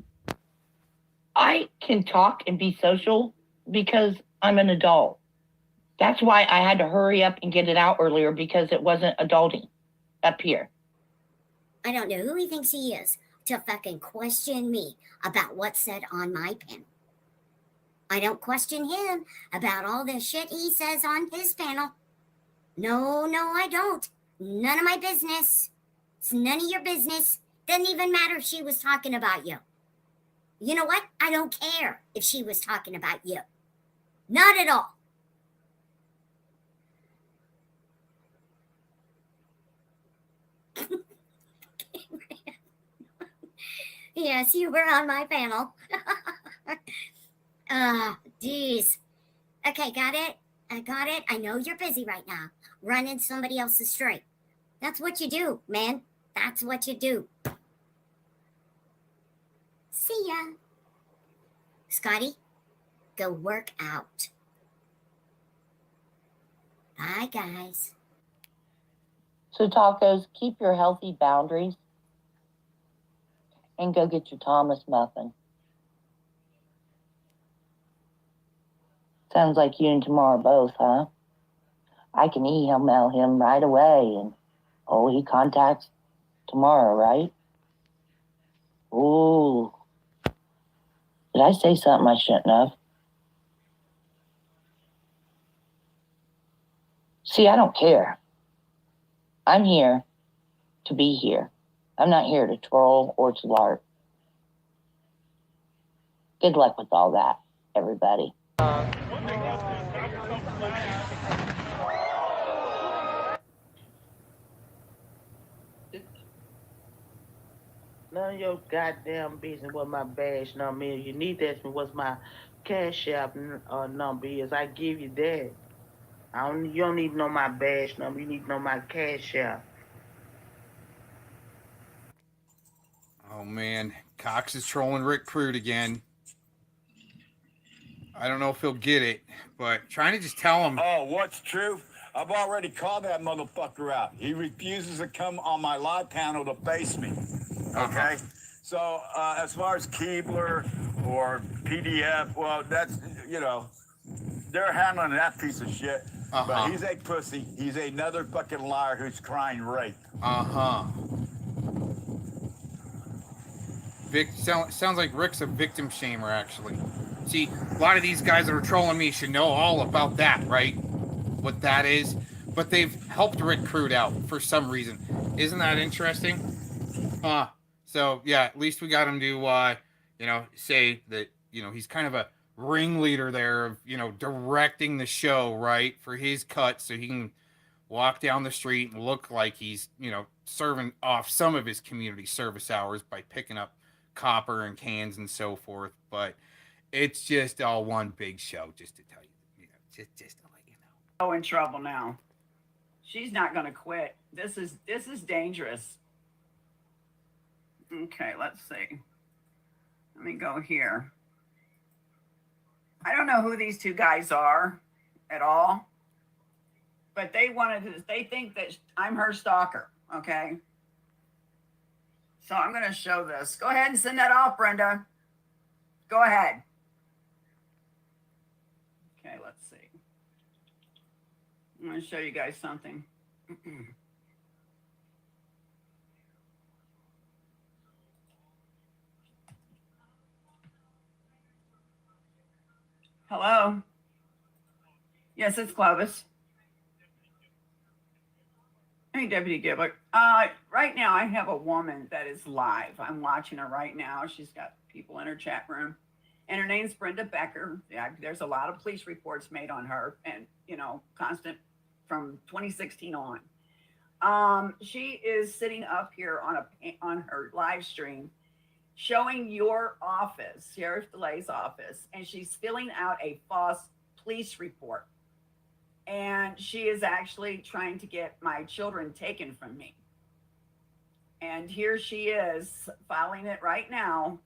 I can talk and be social because I'm an adult. That's why I had to hurry up and get it out earlier, because it wasn't adulting up here. I don't know who he thinks he is to fucking question me about what's said on my panel. I don't question him about all the shit he says on his panel. No, I don't. None of my business. It's none of your business. Doesn't even matter if she was talking about you. You know what? I don't care if she was talking about you. Not at all. Yes, you were on my panel. Geez. Okay, got it. I got it. I know you're busy right now, running somebody else's stream. That's what you do, man. That's what you do. See ya. Scotty, go work out. Bye, guys. So, Tacos, keep your healthy boundaries and go get your Thomas muffin. Sounds like you and Tamara both, huh? I can email him right away, and he contacts Tamara, right? Ooh. Did I say something I shouldn't have? See, I don't care. I'm here to be here. I'm not here to troll or to larp. Good luck with all that, everybody. None of your goddamn business what my badge number is. You need to ask me what's my cash app number is. I give you that. You don't need to know my badge number. You need to know my cash app. Oh man, Cox is trolling Rick Prude again. I don't know if he'll get it, but trying to just tell him. Oh, what's true? I've already called that motherfucker out. He refuses to come on my live panel to face me. Okay? So, as far as Keebler or PDF, well, that's, they're handling that piece of shit. But he's a pussy. He's another fucking liar who's crying rape. Sounds like Rick's a victim shamer, actually. See, a lot of these guys that are trolling me should know all about that, right? What that is. But they've helped Rick Prude out for some reason. Isn't that interesting? So, yeah, at least we got him to, say that, he's kind of a ringleader there of, directing the show, right? For his cut so he can walk down the street and look like he's, serving off some of his community service hours by picking up copper and cans and so forth. But it's just all one big show, just to tell you, just to let you know. Oh, in trouble now. She's not going to quit. This is dangerous. Okay, let's see. Let me go here. I don't know who these two guys are at all, but they think that I'm her stalker. Okay. So I'm going to show this. Go ahead and send that off, Brenda. Go ahead. Okay, let's see. I'm going to show you guys something. Hello? Yes, it's Clovis. Hey, Deputy Gibler. Right now, I have a woman that is live. I'm watching her right now. She's got people in her chat room. And her name's Brenda Becker. Yeah, there's a lot of police reports made on her and, constant from 2016 on. She is sitting up here on her live stream showing your office, Sheriff DeLay's office, and she's filling out a false police report. And she is actually trying to get my children taken from me. And here she is filing it right now,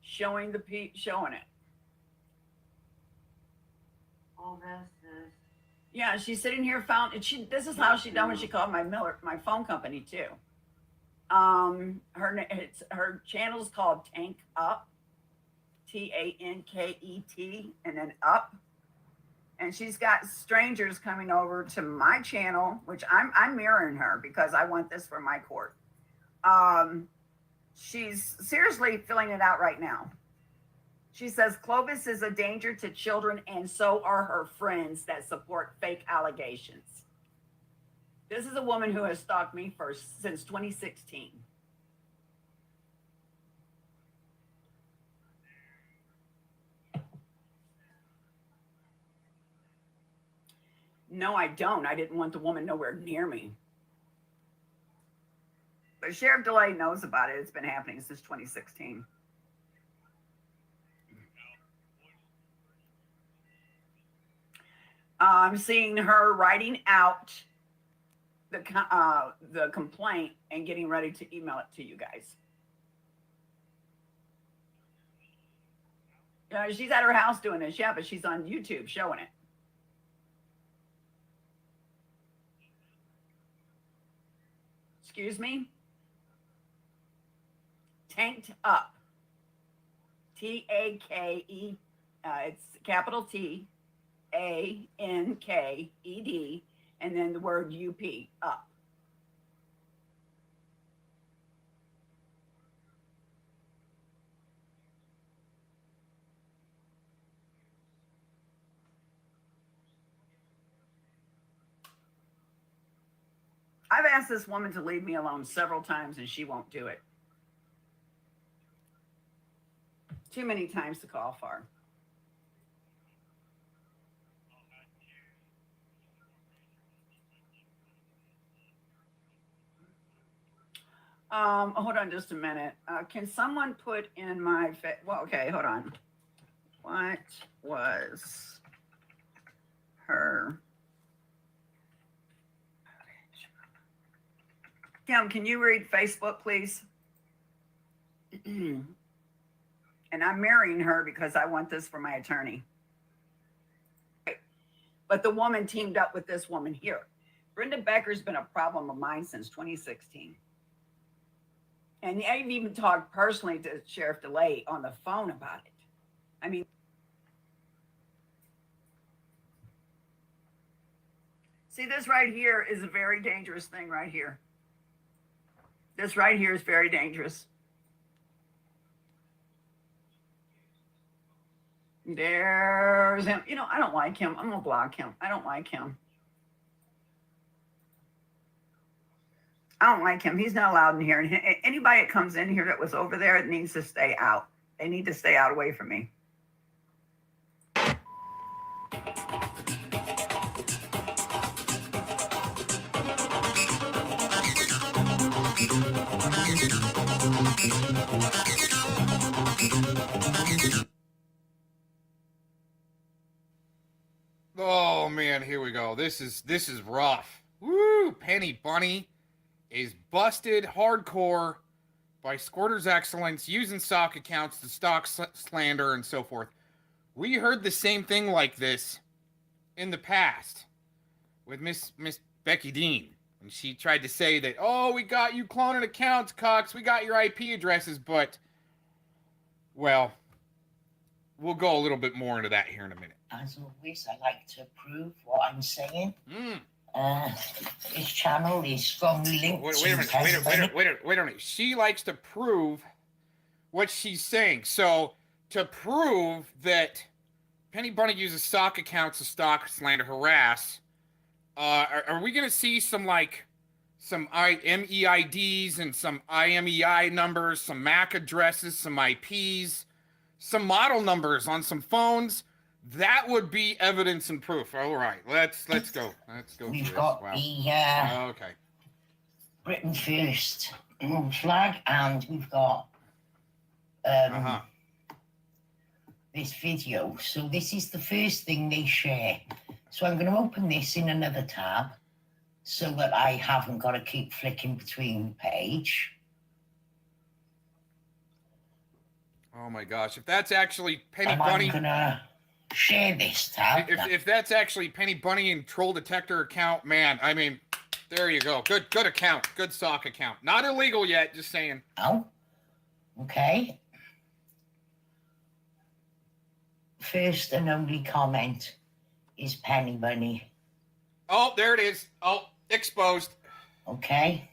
showing it. Oh, that's this. Yeah, she's sitting here this is how she done when she called my phone company too. Her channel's called Tank Up, TANKET, and then Up. And she's got strangers coming over to my channel, which I'm mirroring her because I want this for my court. She's seriously filling it out right now. She says Clovis is a danger to children, and so are her friends that support fake allegations. This is a woman who has stalked me since 2016. No, I don't. I didn't want the woman nowhere near me. But Sheriff DeLay knows about it. It's been happening since 2016. I'm seeing her writing out the complaint and getting ready to email it to you guys. She's at her house doing this, yeah, but she's on YouTube showing it. Excuse me? Tanked Up. TAKE. It's capital T, ANKED, and then the word UP, up. I've asked this woman to leave me alone several times and she won't do it. Too many times to call for. Hold on just a minute. Can someone put in my okay, hold on. What was her? Kim, can you read Facebook, please? And I'm marrying her because I want this for my attorney. But the woman teamed up with this woman here. Brenda Becker's been a problem of mine since 2016. And I've even talked personally to Sheriff DeLay on the phone about it. I mean, see, this right here is a very dangerous thing right here. This right here is very dangerous. There's him. I don't like him. I'm going to block him. I don't like him. I don't like him. He's not allowed in here. And anybody that comes in here that was over there needs to stay out. They need to stay out away from me. Oh man, here we go. This is rough. Woo! Penny Bunny is busted hardcore by Squirter's Excellence using stock accounts to stock slander and so forth. We heard the same thing like this in the past with Miss Becky Dean. And she tried to say that, oh, we got you cloning accounts, Cox. We got your IP addresses, but, well, we'll go a little bit more into that here in a minute. As always, I like to prove what I'm saying. This channel is strongly linked Wait a minute. She likes to prove what she's saying. So, to prove that Penny Bunny uses sock accounts to stalk, slander, harass. Are we gonna see some MEIDs and some IMEI numbers, some MAC addresses, some IPs, some model numbers on some phones? That would be evidence and proof. All right, let's go. Let's go. We've through got this. the okay. Britain First flag, and we've got this video. So this is the first thing they share. So I'm going to open this in another tab so that I haven't got to keep flicking between the page. Oh my gosh, if that's actually Penny And Bunny, I'm gonna share this tab. if that's actually Penny Bunny and Troll Detector account, man, I mean, there you go. Good account, good sock account. Not illegal yet, just saying. Oh, okay. First and only comment is Penny Bunny. Oh, there it is. Oh, exposed. Okay.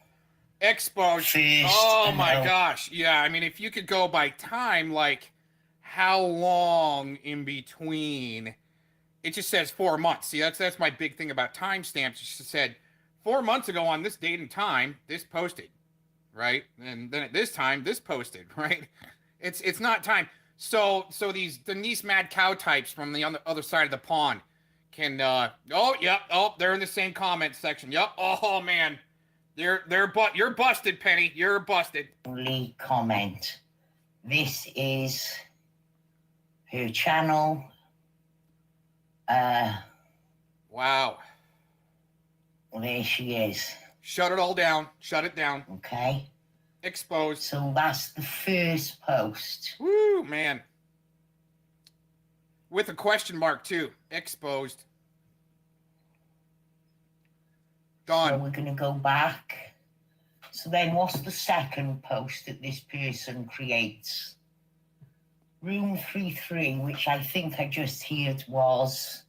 Exposed. Oh my gosh. Yeah, I mean, if you could go by time, like how long in between, it just says 4 months. See, that's my big thing about timestamps. It just said 4 months ago on this date and time, this posted, right? And then at this time, this posted, right? It's not time. So these Denise Mad Cow types from the other side of the pond can they're in the same comment section. Yep. Oh man. You're busted, Penny. You're busted. Only comment. This is her channel. Wow. There she is. Shut it all down. Shut it down. Okay. Exposed. So that's the first post. Woo, man. With a question mark too. Exposed. Done. So we're going to go back. So then what's the second post that this person creates? Room 33, which I think I just heard was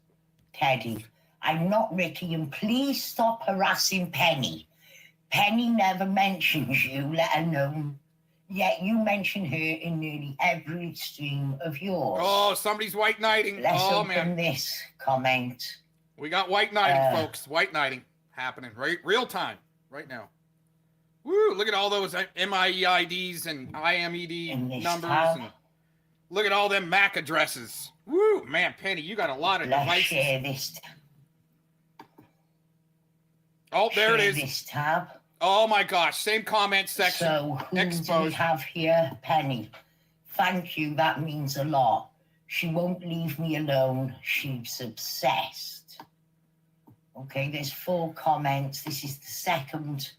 Teddy. I'm not Ricky, and please stop harassing Penny. Penny never mentions you, let alone, yet you mention her in nearly every stream of yours. Oh, somebody's white knighting. Let's oh, open man. this comment. We got white knighting, folks. White knighting happening real time right now. Woo, look at all those MIEIDs and IMED numbers. And look at all them MAC addresses. Woo, man, Penny, you got a lot of devices. Share this. Oh, there it is. This tab. Oh my gosh, same comment section. So who do we have here? Penny. Thank you, that means a lot. She won't leave me alone. She's obsessed. Okay, there's 4 comments. This is the second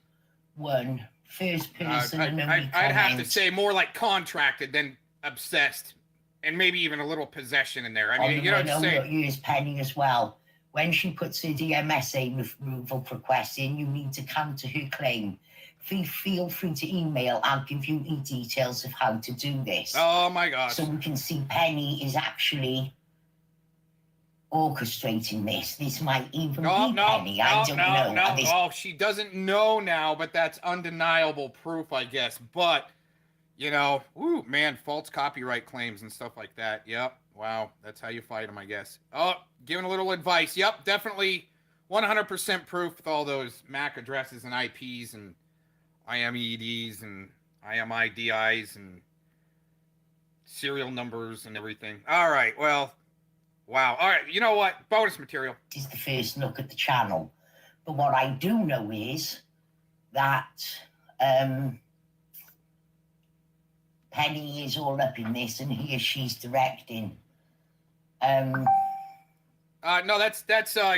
one. First person and only comment. I'd have to say more like contracted than obsessed. And maybe even a little possession in there. I mean, you know what I'm saying? Use Penny as well. When she puts her DMSA removal request in, you need to counter her claim. Feel free to email. I'll give you the details of how to do this. Oh my gosh. So we can see Penny is actually orchestrating this. This might even be Penny. I don't know. Oh, she doesn't know now, but that's undeniable proof, I guess. But, you know, woo, man, false copyright claims and stuff like that. Yep. Wow, that's how you fight them, I guess. Oh, giving a little advice. Yep, definitely 100% proof with all those MAC addresses and IPs and IMEDs and IMIDIs and serial numbers and everything. All right, well, wow. All right, you know what? Bonus material. This is the first look at the channel. But what I do know is that Penny is all up in this and he or she's directing. No, that's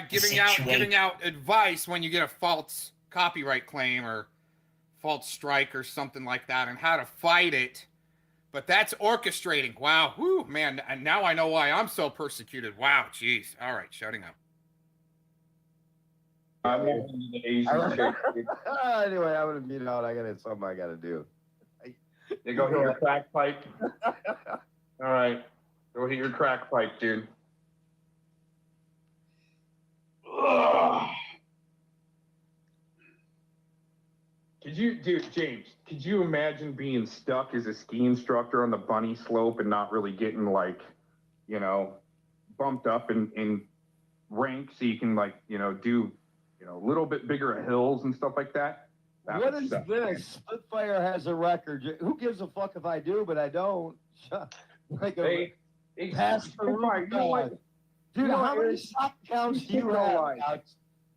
giving out advice when you get a false copyright claim or false strike or something like that and how to fight it. But that's orchestrating. Wow. Whoo, man. And now I know why I'm so persecuted. Wow. Jeez. All right. Shutting up. I'm in the Asian chick. Anyway, I'm gonna beat it out. I got something I gotta do. You go hit your crack pipe. All right. Go hit your crack pipe, dude. James, could you imagine being stuck as a ski instructor on the bunny slope and not really getting, like, you know, bumped up in rank so you can like, do, a little bit bigger hills and stuff like that. What is this? Spitfire has a record. Who gives a fuck if I do, but I don't. Like past the roof. You know what? Dude, how many shot counts do you have?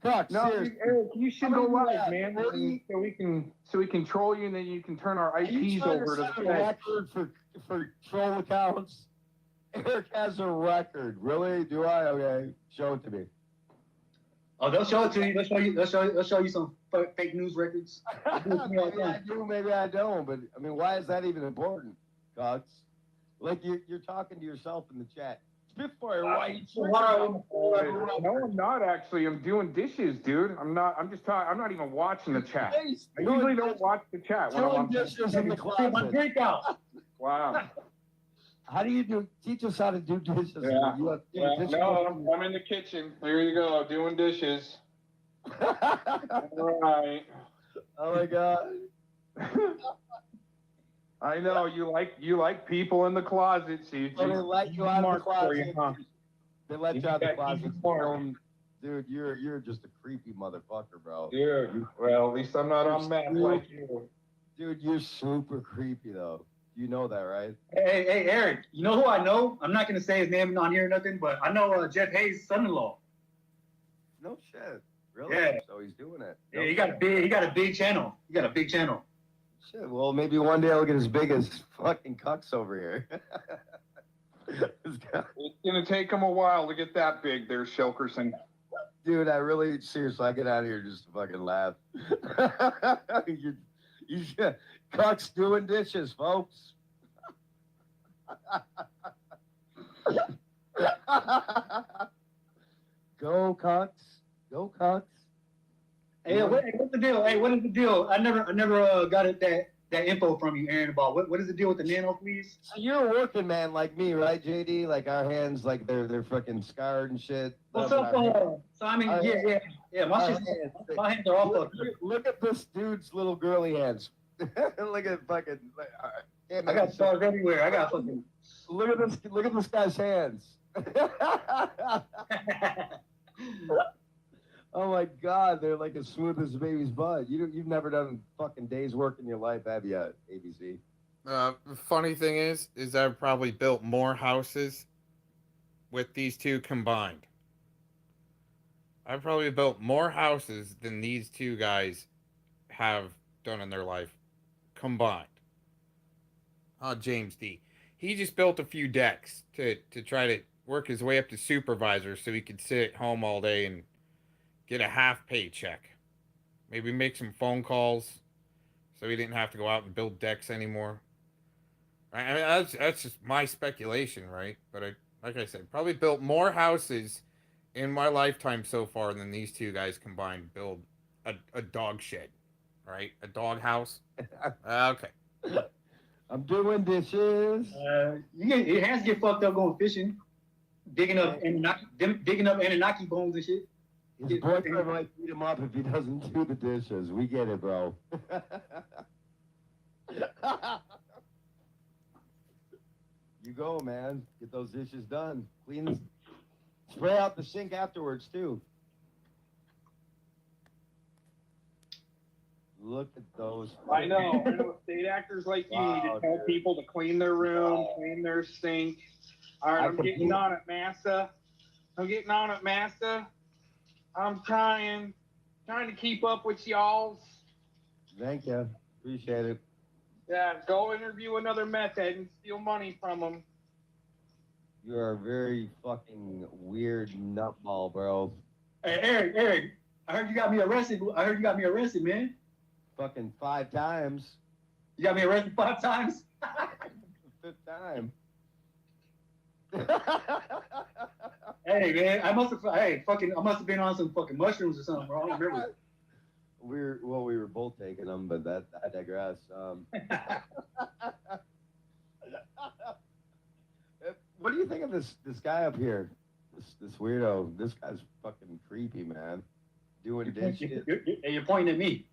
Cox, no, seriously. Eric, you should go live, man. So we can troll you, and then you can turn our IPs over to the Fed. Record for troll accounts. Eric has a record. Really? Do I? Okay, show it to me. Oh, they'll show it to you. They'll show you some fake news records. Maybe I do, maybe I don't. But I mean, why is that even important, Cox? Like you're talking to yourself in the chat. Spitfire, why? No, I'm not actually. I'm doing dishes, dude. I'm not. I'm just talking. I'm not even watching the chat. I usually don't watch the chat when I'm on dishes in the closet. Wow. How do you do? Teach us how to do dishes. Yeah. No, I'm in the kitchen. There you go, doing dishes. All right. Oh my God. I know you like people in the closet. See, so they let you out of the closet. They let you out of the closet. Dude, you're just a creepy motherfucker, bro. Dude, well, at least I'm not on meth like you. Dude, you're super creepy though. You know that, right? Hey, Eric. You know who I know? I'm not gonna say his name on here or nothing, but I know Jeff Hayes' son-in-law. No shit. Really? Yeah. So he's doing it. Yeah, he got a big channel. He got a big channel. Shit. Well, maybe one day I'll get as big as fucking Cucks over here. It's gonna take him a while to get that big, there, Shelkerson. Dude, I really seriously, I get out of here just to fucking laugh. you Cucks doing dishes, folks. Go Cucks. Go Cucks. Hey, what's the deal? Hey, what is the deal? I never got that info from you, Aaron, about what is the deal with the nano, please? So you're a working man like me, right, JD? Like our hands, like they're fucking scarred and shit. What's up? So I mean, yeah. My hands are all fucked. Look at this dude's little girly hands. Look at fucking. I got scars everywhere. I got fucking. Look at this guy's hands. Oh my God, they're like as smooth as a baby's butt. You've never done a fucking day's work in your life, have you, ABC? The funny thing is I've probably built more houses with these two combined. I've probably built more houses than these two guys have done in their life combined. James D. He just built a few decks to try to work his way up to supervisor so he could sit at home all day and get a half paycheck. Maybe make some phone calls so he didn't have to go out and build decks anymore. I mean, that's just my speculation, right? But like I said, probably built more houses in my lifetime so far than these two guys combined build a dog shed, right? A dog house. Okay. I'm doing dishes. Your hands get fucked up going fishing, digging up Anunnaki bones and shit. His boyfriend might beat him up if he doesn't do the dishes. We get it, bro. You go, man. Get those dishes done. Clean. Spray out the sink afterwards, too. Look at those. I know. State actors like you need to tell people to clean their room, clean their sink. All right, I'm getting on it, Massa. I'm trying to keep up with y'all. Thank you. Appreciate it. Yeah, go interview another meth head and steal money from him. You are a very fucking weird nutball, bro. Hey, Eric, I heard you got me arrested, man. Fucking 5 times. You got me arrested 5 times? 5th time. Hey, man, I must have been on some fucking mushrooms or something, bro. I don't remember. We were both taking them, but I digress. What do you think of this guy up here? This weirdo. This guy's fucking creepy, man. Doing this shit. You're pointing at me.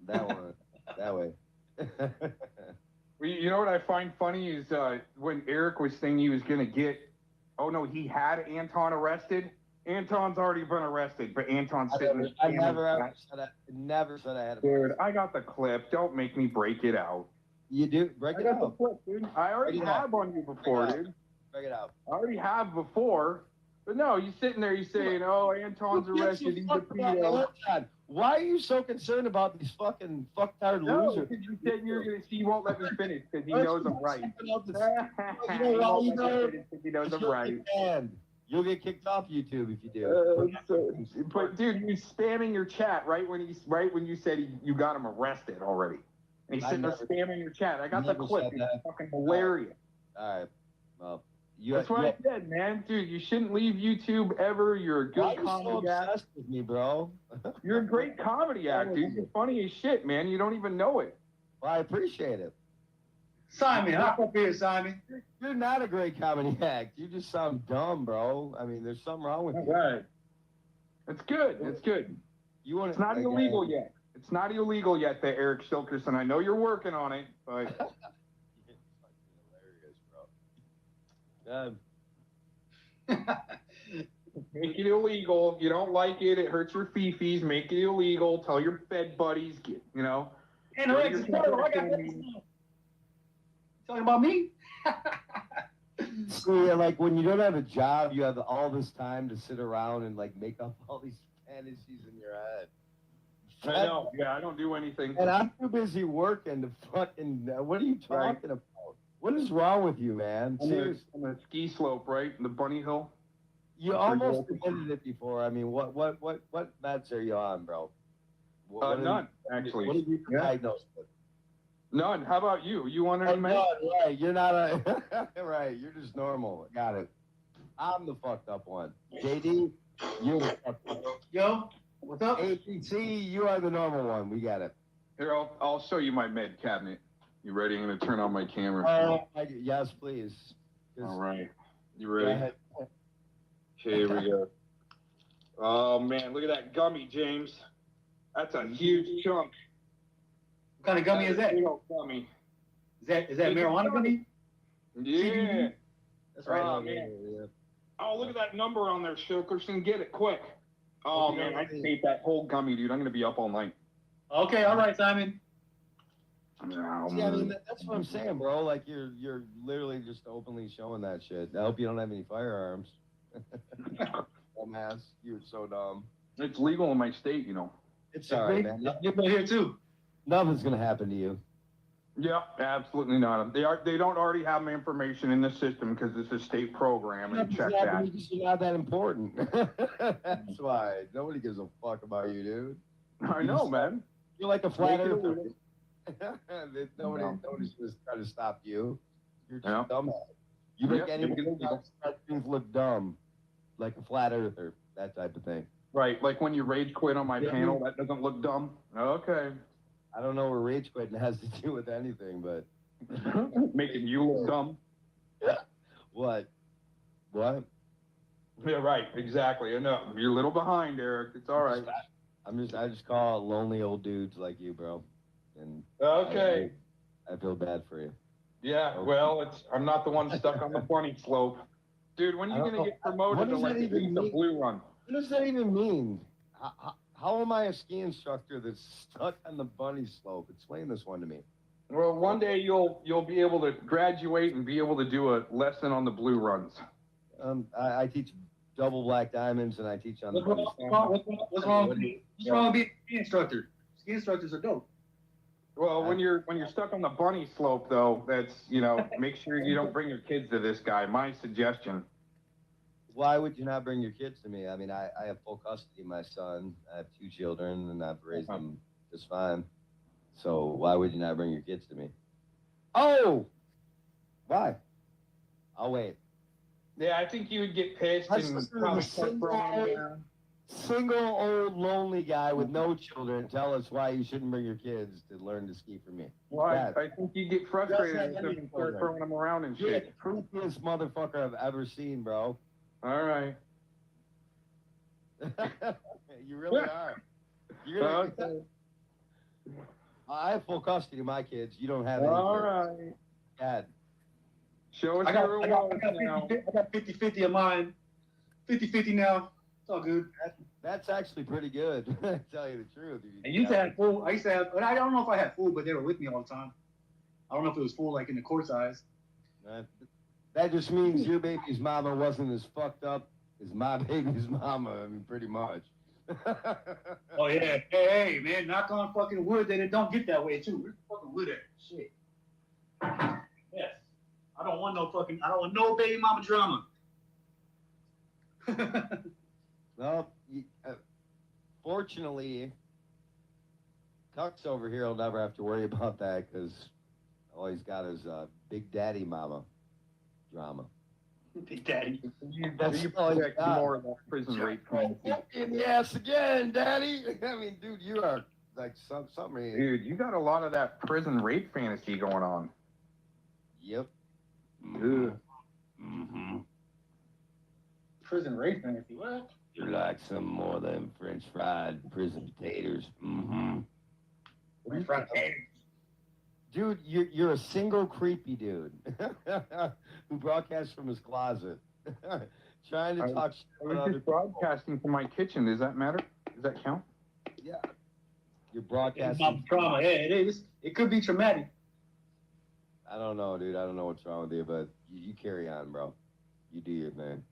That one. That way. Well, you know what I find funny is when Eric was saying he was going to get Oh no, he had Anton arrested. Anton's already been arrested, but Anton's sitting. I never said I had a Dude, I got the clip. Don't make me break it out. You do break I it got the out. clip, dude. I already have on you before, dude. Break it out. I already have before. But no, you sitting there, you saying, "Oh, Anton's arrested. He's a pedo." Why are you so concerned about these fucking fucktard No, losers? because you said you were gonna see. He won't let me finish because he knows I'm right. He knows I'm right. You'll get kicked off YouTube if you do. But dude, you spamming your chat right when you said you got him arrested already. And he's sitting there spamming your chat. I got the clip. It's fucking hilarious. All right. Well, that's what I said, man. Dude, you shouldn't leave YouTube ever. You're a good comedy actor. Obsessed with me, bro? You're a great comedy actor. You're funny as shit, man. You don't even know it. Well, I appreciate it. Simon, hop up here, Simon. You're not a great comedy act. You just sound dumb, bro. I mean, there's something wrong with you. Right. It's good. It's good. It's not illegal yet. It's not illegal yet, that Eric Shilkerson. I know you're working on it, but. Make it illegal. If you don't like it, it hurts your fifis. Make it illegal. Tell your Fed buddies, And Alexis, I got talking about me? See, like when you don't have a job, you have all this time to sit around and like make up all these fantasies in your head. I know. Yeah, I don't do anything. And I'm too busy working to fucking. What are you talking about? What is wrong with you, man? Seriously. On the ski slope, right? In the bunny hill. You almost admitted it before. I mean, what meds are you on, bro? None, actually. What are you diagnosed with? None. How about you? You on any meds? Right. You're not a. Right. You're just normal. Got it. I'm the fucked up one. JD, you're the fucked up. Yo, what's up? APT, you are the normal one. We got it. Here, I'll show you my med cabinet. You ready? I'm going to turn on my camera. Yes, please. All right. You ready? Okay, here we go. Oh, man. Look at that gummy, James. That's a huge chunk. What kind of gummy is that? Gummy. Is that marijuana gummy? Yeah. That's right. Oh, man. Oh, look at that number on there, Shilkerson. Get it quick. Oh, man. I just ate that whole gummy, dude. I'm going to be up all night. Okay. All right, Simon. See, I mean, that's what I'm saying, bro. Like, you're literally just openly showing that shit. I hope you don't have any firearms. Dumbass. You're so dumb. It's legal in my state, It's all right, man. You're here, too. Nothing's going to happen to you. Yeah, absolutely not. They don't already have my information in the system because it's a state program and check that. You're not that important. That's why. Nobody gives a fuck about you, dude. I know, man. You're like a flat earther. Nobody's just trying to stop you. You're just dumb. You make anything look dumb, like a flat earther, that type of thing. Right, like when you rage quit on my panel, that doesn't look dumb. Okay. I don't know where rage quitting has to do with anything, but making you look dumb. What? Yeah, right. Exactly. I know you're a little behind, Eric. It's all right. I just call lonely old dudes like you, bro. And okay. I feel bad for you. Yeah. Well, I'm not the one stuck on the bunny slope, dude. When are you gonna get promoted to like the blue run? What does that even mean? How am I a ski instructor that's stuck on the bunny slope? Explain this one to me. Well, one day you'll be able to graduate and be able to do a lesson on the blue runs. I teach double black diamonds and I teach on the bunny slope. What's wrong with being a ski instructor? Ski instructors are dope. Well, when you're stuck on the bunny slope, though, that's make sure you don't bring your kids to this guy. My suggestion. Why would you not bring your kids to me? I mean, I have full custody of my son. I have 2 children, and I've raised them just fine. So why would you not bring your kids to me? Oh! Why? I'll wait. Yeah, I think you would get pissed and probably single old lonely guy with no children tell us why you shouldn't bring your kids to learn to ski for me. Well, I think you get frustrated with them and start throwing them around and shit. You're the creepiest motherfucker I've ever seen, bro. All right. You really are. I have full custody of my kids. You don't have any. All right. Dad. Show us I got, your I got, rewards now. 50-50 of mine. 50-50 now. It's all good. That's actually pretty good. To tell you the truth. I used to have full. I used to have, but I don't know if I had full, but they were with me all the time. I don't know if it was full like in the court size. That just means your baby's mama wasn't as fucked up as my baby's mama. I mean, pretty much. Oh yeah. Hey, man, knock on fucking wood that it don't get that way too. Where's the fucking wood at? Shit. Yes. I don't want no baby mama drama. Well, fortunately, Tuck's over here will never have to worry about that because all he's got is Big Daddy Mama drama. Big Daddy. That's You all he's project got. more of that prison rape fantasy. In the ass again, Daddy. I mean, dude, you are like something. Dude, you got a lot of that prison rape fantasy going on. Yep. Mm-hmm. Prison rape fantasy. What? You like some more of them French fried prison potatoes. Mm-hmm. French fried potatoes. Dude, you're a single creepy dude who broadcasts from his closet, trying to talk shit I was about other just broadcasting from my kitchen. Does that matter? Does that count? Yeah. You're It's broadcasting. about trauma. Yeah, it is. It could be traumatic. I don't know, dude. I don't know what's wrong with you, but you carry on, bro. You do your thing.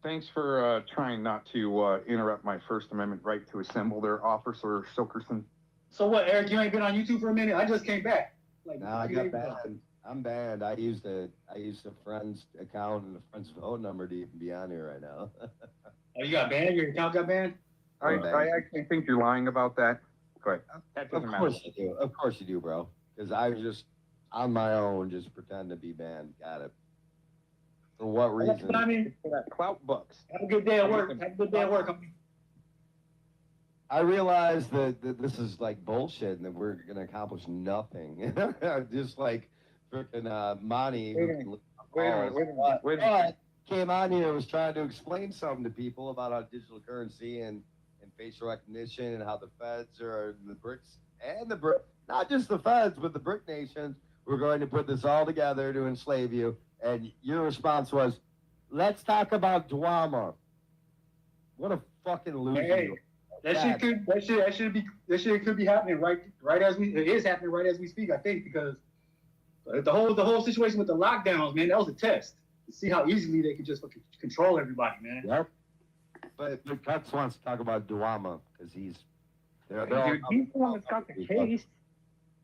Thanks for trying not to interrupt my First Amendment right to assemble there, Officer Silkerson. So what, Eric? You ain't been on YouTube for a minute. I just came back. Like, No, I got banned. I'm banned. I used a friend's account and a friend's phone number to even be on here right now. Oh, you got banned? Your account got banned? I actually think you're lying about that. Go ahead. That doesn't Of matter. course you do. Of course you do, bro. Because I was just on my own, just pretend to be banned. Got it. For what reason? But I mean, For that clout bucks. have a good day at work. Have a good day at work. I realize that this is like bullshit and that we're gonna accomplish nothing. Just like freaking Monty. Wait a minute. Came on here and was trying to explain something to people about how digital currency and facial recognition and how the feds are the BRICS and not just the feds, but the BRIC nations. We're going to put this all together to enslave you. And your response was, let's talk about drama. What a fucking loser. Hey, that shit could be happening right as it is happening right as we speak, I think, because the whole situation with the lockdowns, man, that was a test to see how easily they could just fucking control everybody, man. Yep. But Cutts wants to talk about drama because he's Dude, he's the one that's got the case.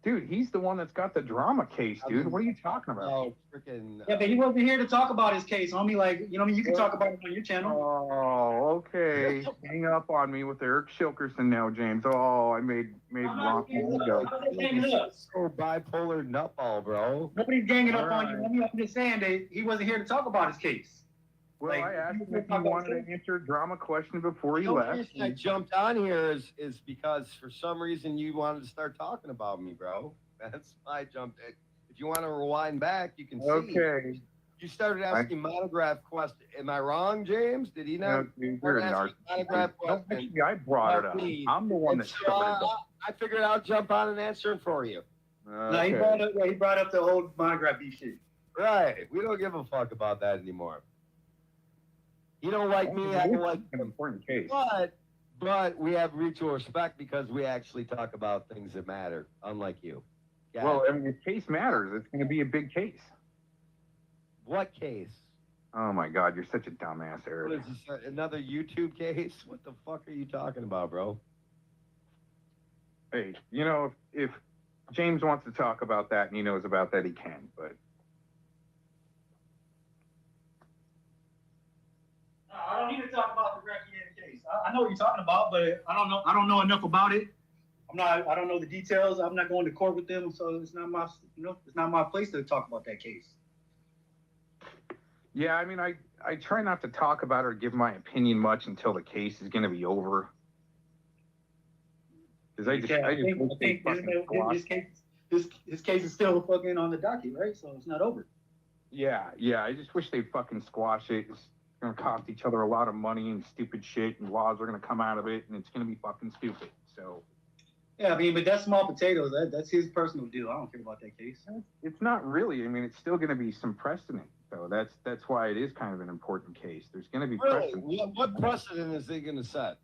Dude, he's the one that's got the drama case, dude. What are you talking about? Oh, freaking. Yeah, but he wasn't here to talk about his case, homie. Like, you know what I mean? You can talk about it on your channel. Oh, okay. Hang up on me with Eric Shilkerson now, James. Oh, I made wrong. So bipolar nutball, bro. Nobody's ganging up on you, homie. I'm just saying that he wasn't here to talk about his case. Well, Like, I asked him if he wanted to answer a drama question before he The left. reason I jumped on here is because for some reason you wanted to start talking about me, bro. That's why I jumped in. If you want to rewind back, you can see. Okay. You started asking monograph questions. Am I wrong, James? Did he not? No, dude, you're a start asking monograph questions? Actually, I brought it up. I'm the one that started it. I figured I'll jump on and answer it for you. No, he brought up the whole monograph beef shit. Right. We don't give a fuck about that anymore. You don't like me, I don't like an important case. But we have mutual respect because we actually talk about things that matter, unlike you. Well, I mean, the case matters. It's going to be a big case. What case? Oh my God, you're such a dumbass, Eric. What is this, another YouTube case? What the fuck are you talking about, bro? Hey, you know, if James wants to talk about that and he knows about that, he can. But I don't need to talk about the Graffian case. I know what you're talking about, but I don't know enough about it. I don't know the details. I'm not going to court with them, so it's not my, it's not my place to talk about that case. yeah, I mean, I try not to talk about it or give my opinion much until the case is going to be over. Because I think his case is still fucking on the docket, right? So it's not over. Yeah, I just wish they'd fucking squash it. It's going to cost each other a lot of money and stupid shit, and laws are going to come out of it, and it's going to be fucking stupid. So Yeah, I mean, but that's small potatoes. That's his personal deal. I don't care about that case. It's not really. I mean, it's still going to be some precedent, though. That's why it is kind of an important case. There's going to be Really? precedent. What precedent is he going to set?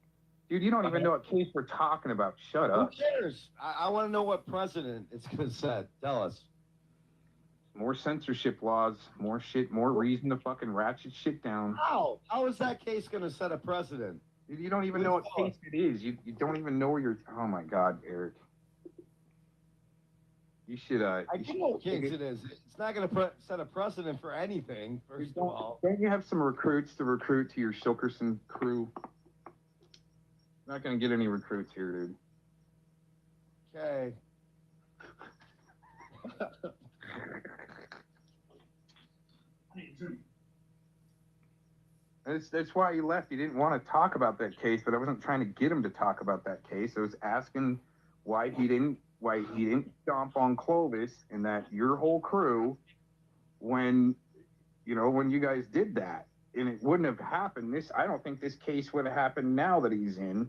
Dude, you don't even know what case we're talking about. Shut Who up. cares? I want to know what precedent it's going to set. Tell us. More censorship laws, more shit, more reason to fucking ratchet shit down. How? How is that case going to set a precedent? Dude, you don't even know what case it is. You don't even know where you're. Oh my God, Eric. You should. I know what case it is. It's not going to set a precedent for anything. First of all, don't you have some recruits to recruit to your Silkerson crew? Not going to get any recruits here, dude. Okay. That's why he left. He didn't want to talk about that case, but I wasn't trying to get him to talk about that case. I was asking why he didn't stomp on Clovis and that your whole crew when you guys did that. And it wouldn't have happened. I don't think this case would have happened now that he's in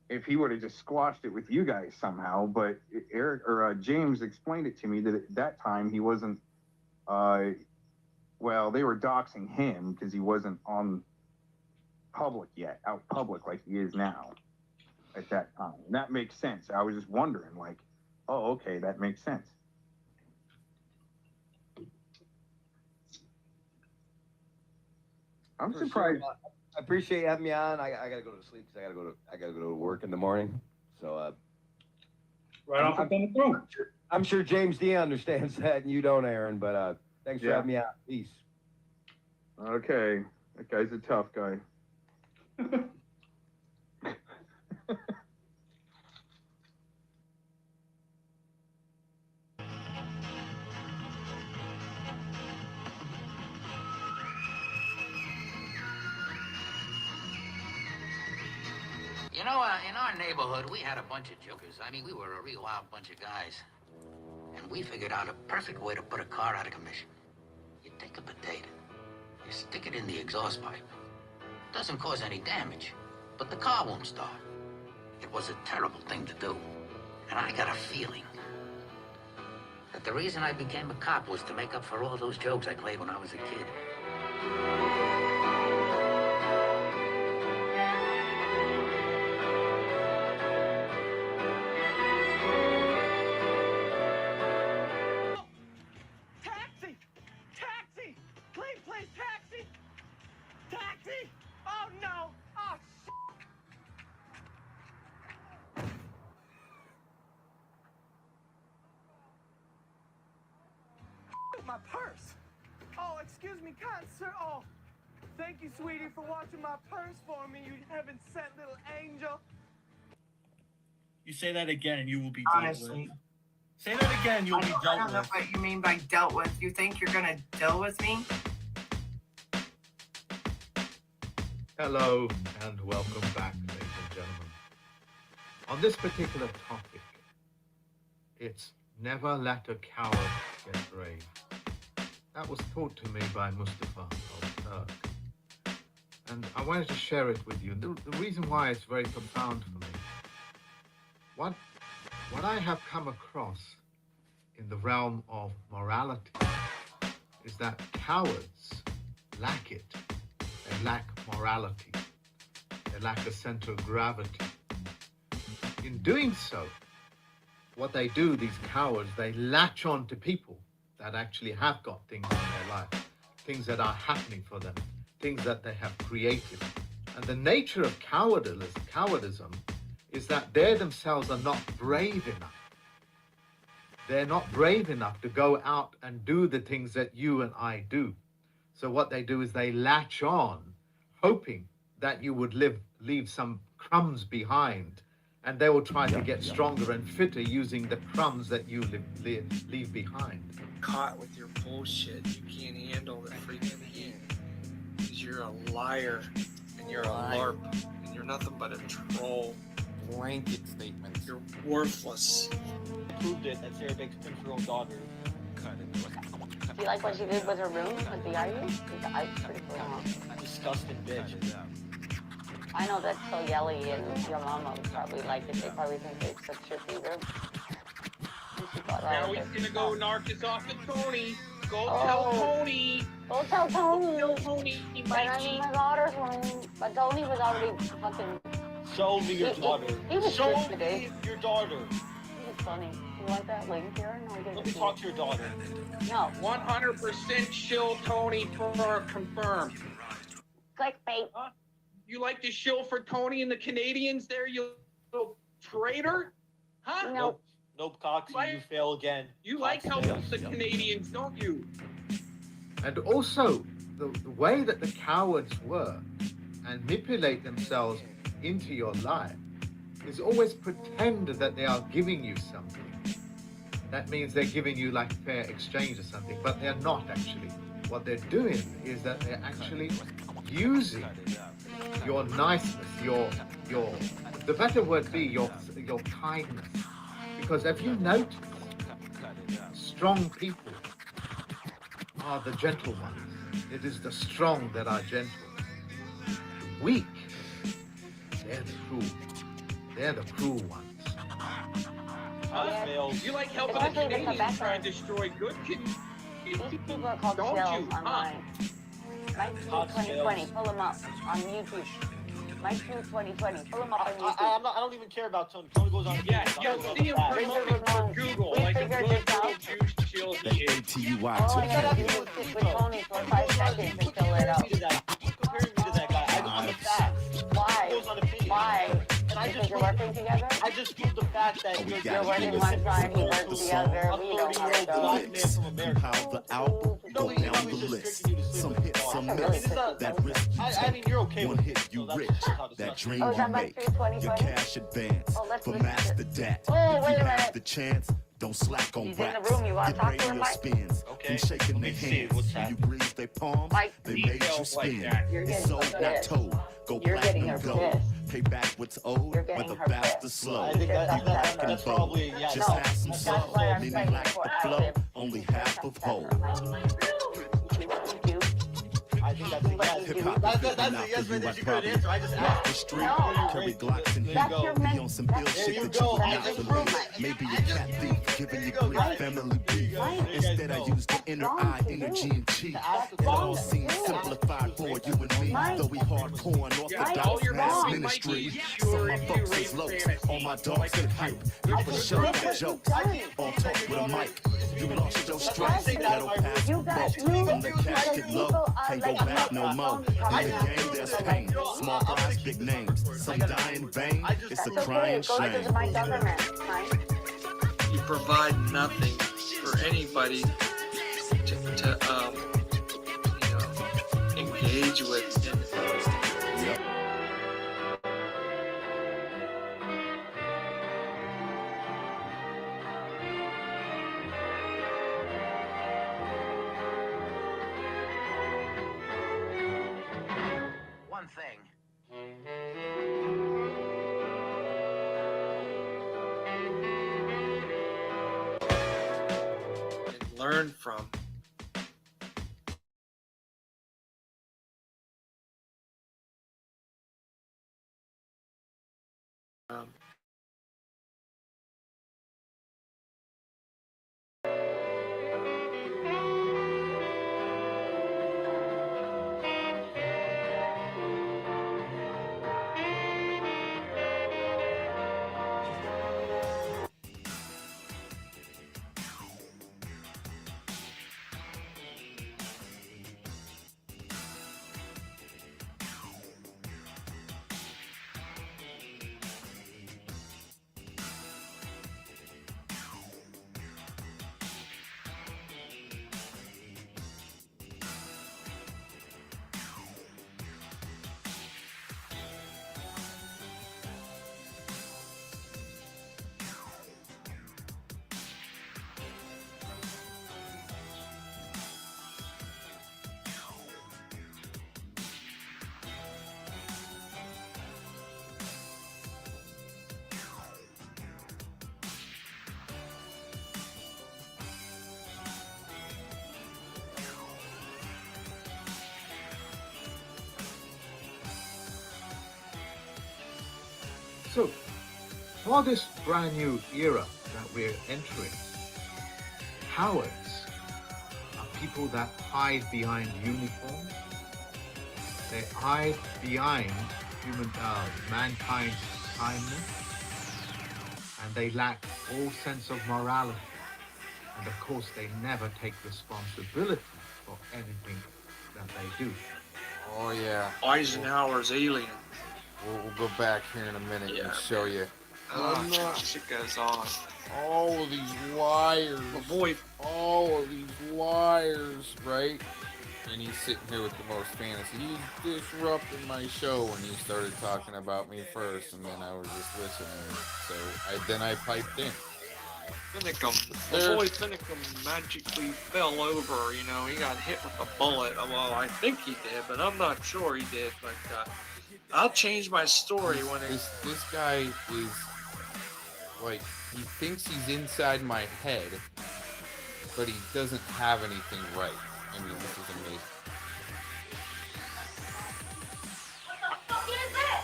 if he would have just squashed it with you guys somehow. But Eric or James explained it to me that at that time he wasn't. Well, they were doxing him because he wasn't on out public like he is now at that time. And that makes sense. I was just wondering, like, oh, okay, that makes sense. I'm surprised. Sure. I appreciate you having me on. I gotta go to sleep because I gotta go to work in the morning. So right off the throat. I'm sure James D understands that and you don't, Aaron. But thanks for having me on. Peace. Okay, that guy's a tough guy. You know, in our neighborhood, we had a bunch of jokers. I mean, we were a real wild bunch of guys. And we figured out a perfect way to put a car out of commission. You take a potato, you stick it in the exhaust pipe. Doesn't cause any damage, but the car won't start. It was a terrible thing to do. And I got a feeling that the reason I became a cop was to make up for all those jokes I played when I was a kid. My purse. Oh, excuse me, kind sir. Oh, thank you, sweetie, for watching my purse for me. You heaven sent little angel. You say that again and you will be Honestly. dealt with. Say that again, you'll be dealt with. I don't know what you mean by dealt with. You think you're gonna deal with me? Hello and welcome back, ladies and gentlemen. On this particular topic, it's never let a coward get brave. That was taught to me by Mustafa al-Turk. And I wanted to share it with you. The reason why it's very profound for me. What I have come across in the realm of morality is that cowards lack it. They lack morality. They lack a center of gravity. In doing so, what they do, these cowards, they latch on to people that actually have got things in their life, things that are happening for them, things that they have created. And the nature of cowardism is that they themselves are not brave enough. They're not brave enough to go out and do the things that you and I do. So what they do is they latch on, hoping that you would leave some crumbs behind, and they will try to get stronger and fitter using the crumbs that you leave behind. Caught with your bullshit. You can't handle the freaking heat. Because you're a liar, and you're a LARP, and you're nothing but a troll. Blanket statements. You're worthless. Proved it. That's Arabic's 10-year-old daughter. Cut it. Do you like what she did with her room, with the argument? I was pretty cool. Disgusting bitch. I know that so Yelly and your mama probably like it. They probably think it's such your finger. Now he's gonna go narc us off to Tony. Go Oh. tell Tony. Go tell Tony. Go tell Tony. But I'm in my daughter's room. But Tony was already fucking. Show me your daughter. He was Show good today. me your daughter. He was funny. You want that link here? No, Let me talk to your daughter. No. 100% shill Tony for confirmed. Clickbait. Huh? You like to shill for Tony and the Canadians there, you little traitor? Huh? No. Nope, Coxie, you fail again. You like helping the Canadians, don't you? And also, the way that the cowards work and manipulate themselves into your life is always pretend that they are giving you something. That means they're giving you like fair exchange or something, but they're not actually. What they're doing is that they're actually using your niceness, the better word be your kindness. Because if you notice, strong people are the gentle ones. It is the strong that are gentle. The weak, they're the cruel. They're the cruel ones. You like helping the Canadians try and destroy good kids. These people are called Don't shells you? online. Mike 2020, pull them up on YouTube. Mike 2020, pull them up on YouTube. I don't even care about Tony. Tony goes on. Yeah, you see him promoting for Google like a good juice shill he is. All I gotta do is sit with Tony for 5 seconds until it up. Comparing me to that guy. I'm the fact. Why? Why? And I Because just you're working together? I just prove the fact that You're working one side, he works the other. We know how it goes. Compile the album, go down the list. Some hit, some miss. That risk you I mean, you're okay take, one with hit you rich. That dream Oh, you that make, must be 2020? your cash advance. For master that, Oh, if wait you a have minute. the chance, don't slack on He's in the raps. room. You wanna Get talk to him, radio Mike? spins from shaking their hands. When you breathe their palms, they made you Details like spin. that. You're It's getting sold, her not pissed. told. Go You're getting her platinum gold. pissed. Pay back what's owed, You're getting whether her fast or pissed. slow. I think that's Back probably, and yeah. Just No, have some that's soul, why I'm meaning saying lack for the flow, active. only half of whole. I think that's a yes. Hip hop That's is a not yes, for you, right there. I She couldn't probably answer. I just walk asked. the street, No. carry Glocks and That's your be men- on some ill that's- shit There that you you would go. not That's believe. improvement. Maybe a cat thief giving you grief, family beef. Instead, I use the inner eye energy and cheat. It all seems simplified for you and me. Though we hardcore and All orthodox your mass wrong. ministry. Mikey, Some of sure my you folks rape is low. fantasy. All my dogs get hype. You for sure get jokes. All talk with a mic. You lost your stripes. Ghetto pass You the got boat. you. From the cash get low. People Can't go back no more. In the game, there's pain. Small fries, big names. Some die in vain. It's a crying Go to shame. the my government, Mike. You provide nothing for anybody to engage with. One thing. And learn from. So, for this brand new era that we're entering, cowards are people that hide behind uniforms. They hide behind mankind's kindness, and they lack all sense of morality. And of course, they never take responsibility for anything that they do. Oh yeah. Eisenhower's alien. We'll go back here in a minute and show you. Shit goes on. All of these liars. All of these liars, right? And he's sitting here with the most fantasy. He's disrupting my show when he started talking about me first, and then I was just listening. So then I piped in. Boy Finicum magically fell over, you know, he got hit with a bullet. Well, I think he did, but I'm not sure he did. But I'll change my story when this guy is like, he thinks he's inside my head, but he doesn't have anything right. I mean, this is amazing. What the fuck is it?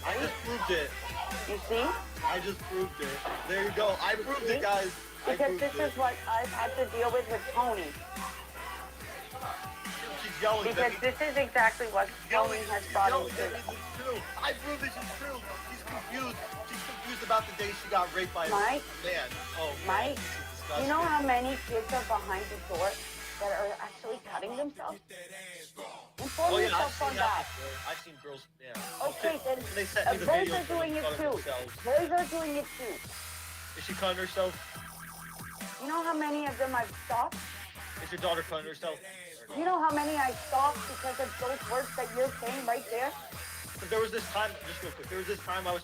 I just proved it. You see? I just proved it. There you go. I proved it, guys. Because this is what I've had to deal with Tony. She's yelling. Because this is exactly what Tony has brought into. It's true. I proved this is true. She's confused. She's confused about the day she got raped by a man. Oh, Mike, you know how many kids are behind the door that are actually cutting themselves? Inform yourself on that. I've seen girls, Okay, then they sent me the boys videos are doing of it them too. themselves. Boys are doing it too. Is she cutting herself? You know how many of them I've stopped? Is your daughter cutting herself? You know how many I stopped because of those words that you're saying right there? But there was this time, just real quick, there was this time I was...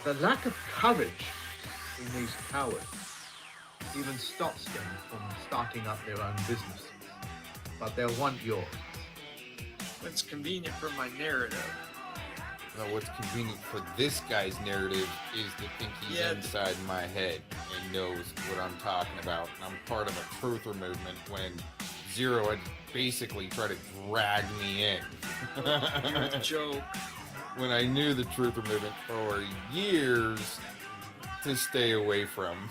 The lack of courage in these cowards even stops them from starting up their own businesses. But they'll want yours. it's convenient for my narrative. Now, what's convenient for this guy's narrative is to think he's inside my head and knows what I'm talking about. And I'm part of a truther movement when Zero had basically tried to drag me in. You're a joke. When I knew the truther movement for years to stay away from.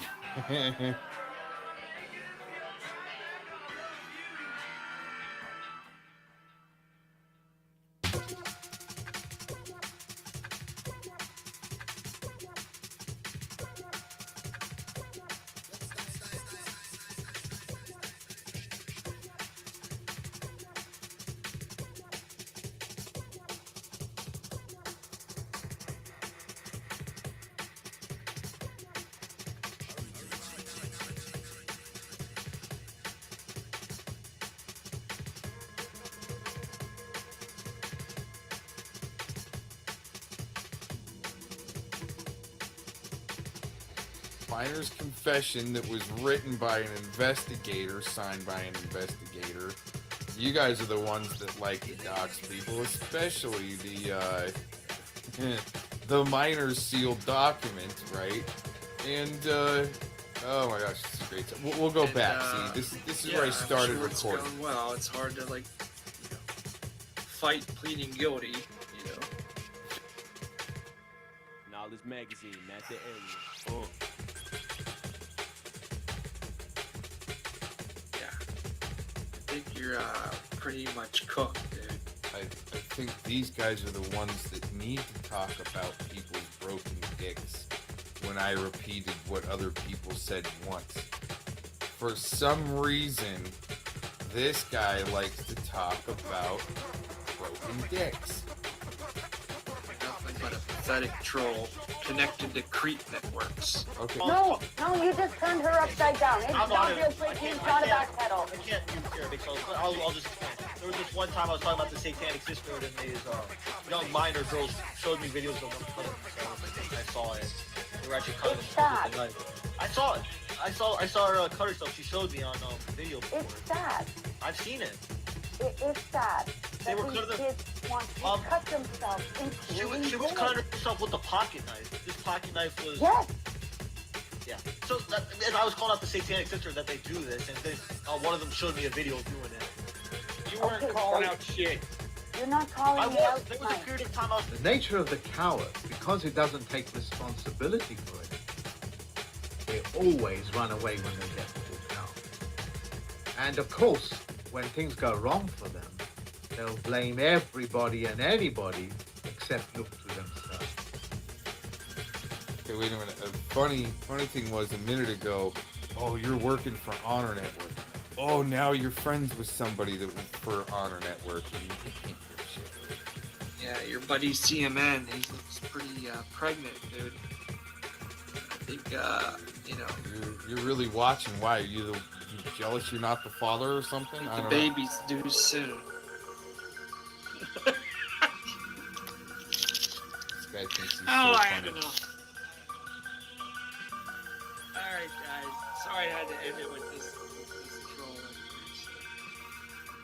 Miner's confession that was written by an investigator, signed by an investigator. You guys are the ones that like to dox people, especially the miner's sealed document, right? And oh my gosh, this is great. We'll go back. See, this is where I started recording. Going well, it's hard to fight pleading guilty, you know. Knowledge magazine, not the area. I think you're pretty much cooked, dude. I think these guys are the ones that need to talk about people's broken dicks when I repeated what other people said once. For some reason, this guy likes to talk about broken dicks. Nothing but a pathetic troll connected to creep networks. Okay. No, you just turned her upside down. It's not real quick. He's not a backpedal. I can't use here because I'll just explain. There was this one time I was talking about the Satanic Sisterhood and these young minor girls showed me videos of them cutting themselves. I saw it. They were actually cutting themselves with a knife. I saw it. I saw her cut herself. She showed me on video before. It's sad. I've seen it. It's sad. They were these cutting kids want to cut themselves. She was cutting herself with a pocket knife. This pocket knife was... Yes. Yeah. So and I was calling out the Satanic Sister that they do this, and one of them showed me a video of doing it. You weren't calling out shit. You're not calling me out There was a tonight. period of time I was. The nature of the coward, because it doesn't take responsibility for it, they always run away when they get caught out. And of course, when things go wrong for them, they'll blame everybody and anybody except look to themselves. Okay, wait a minute. A funny thing was a minute ago, oh, you're working for Honor Network. Oh, now you're friends with somebody that was for Honor Network. And you can't give a shit. Yeah, your buddy CMN, he looks pretty pregnant, dude. I think, you know. You're really watching. Why? Are you jealous you're not the father or something? I The don't baby's due soon. know. This guy thinks he's Oh, so I had funny. enough. Alright, guys. Sorry I had to end it with this troll.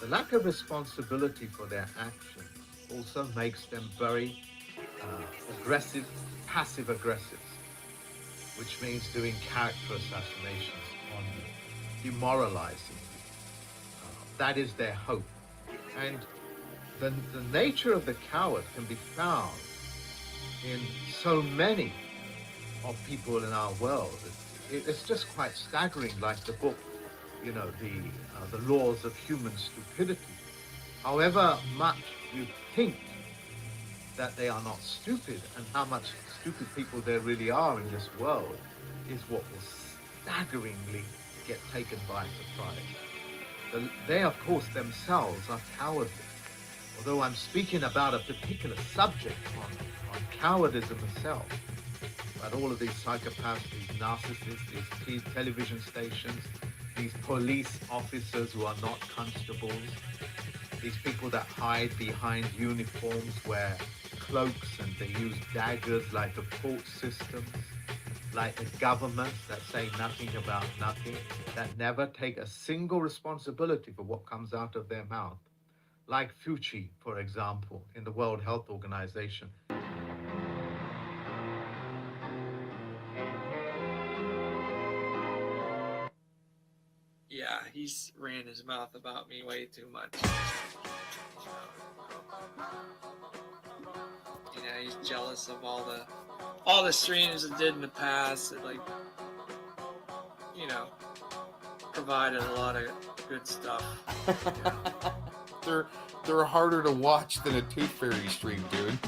The lack of responsibility for their actions also makes them very aggressive, passive-aggressive, which means doing character assassinations on you, demoralizing you. That is their hope. And the nature of the coward can be found in so many of people in our world. It's just quite staggering, like the book, you know, the laws of human stupidity. However much you think that they are not stupid, and how much stupid people there really are in this world, is what will staggeringly get taken by surprise. They, of course, themselves are cowardly. Although I'm speaking about a particular subject on cowardism itself, but all of these psychopaths, these narcissists, these television stations, these police officers who are not constables, these people that hide behind uniforms, wear cloaks, and they use daggers like the court systems, like the governments that say nothing about nothing, that never take a single responsibility for what comes out of their mouth. Like Fauci, for example, in the World Health Organization. Yeah, he's ran his mouth about me way too much. You know, he's jealous of all the streams that did in the past that, like, you know, provided a lot of good stuff. They're harder to watch than a Tooth Fairy stream, dude.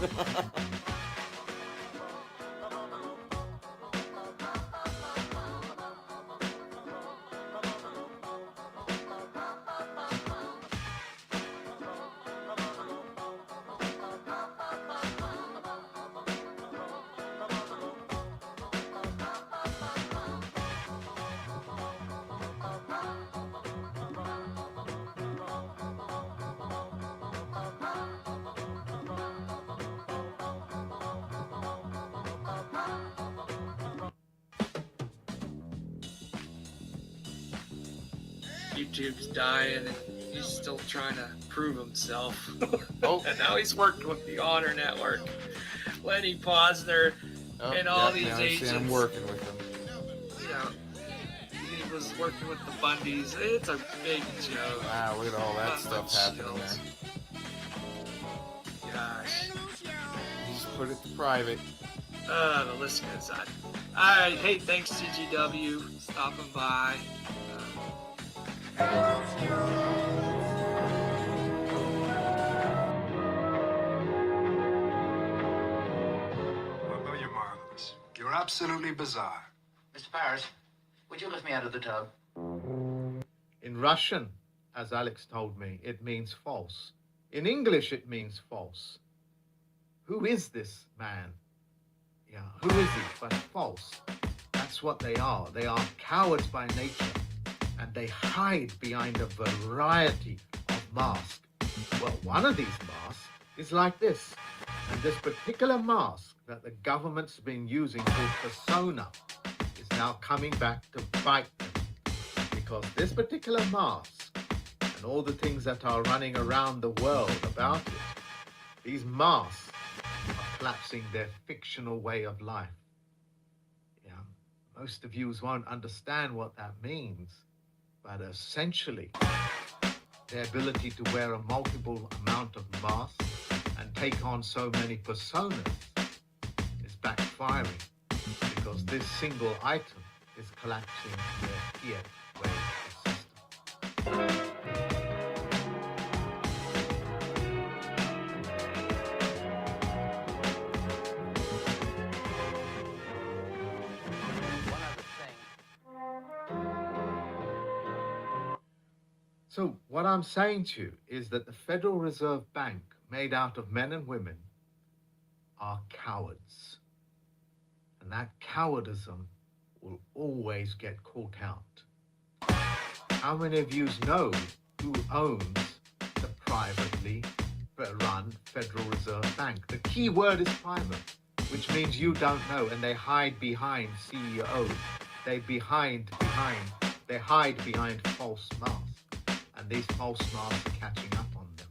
YouTube's dying and he's still trying to prove himself. Oh. And now he's working with the Honor Network, Lenny Posner, and all these agents. I'm working with them. You know, he was working with the Bundys. It's a big joke. Wow, look at all that stuff happening there. Gosh. You just put it to private. The list goes on. Alright, hey, thanks GGW stopping by. Well, you're marvelous. You're absolutely bizarre. Mr. Paris, would you lift me out of the tub? In Russian, as Alex told me, it means false. In English, it means false. Who is this man? Yeah, who is he but false? That's what they are. They are cowards by nature, and they hide behind a variety of masks. Well, one of these masks is like this. And this particular mask that the government's been using called persona is now coming back to bite them. Because this particular mask and all the things that are running around the world about it, these masks are collapsing their fictional way of life. Yeah, most of you won't understand what that means, but essentially, their ability to wear a multiple amount of masks and take on so many personas is backfiring because this single item is collapsing their fiat-based system. So what I'm saying to you is that the Federal Reserve Bank, made out of men and women, are cowards. And that cowardism will always get caught out. How many of you know who owns the privately run Federal Reserve Bank? The key word is private, which means you don't know, and they hide behind CEOs. They hide behind false masks. And these false masks are catching up on them.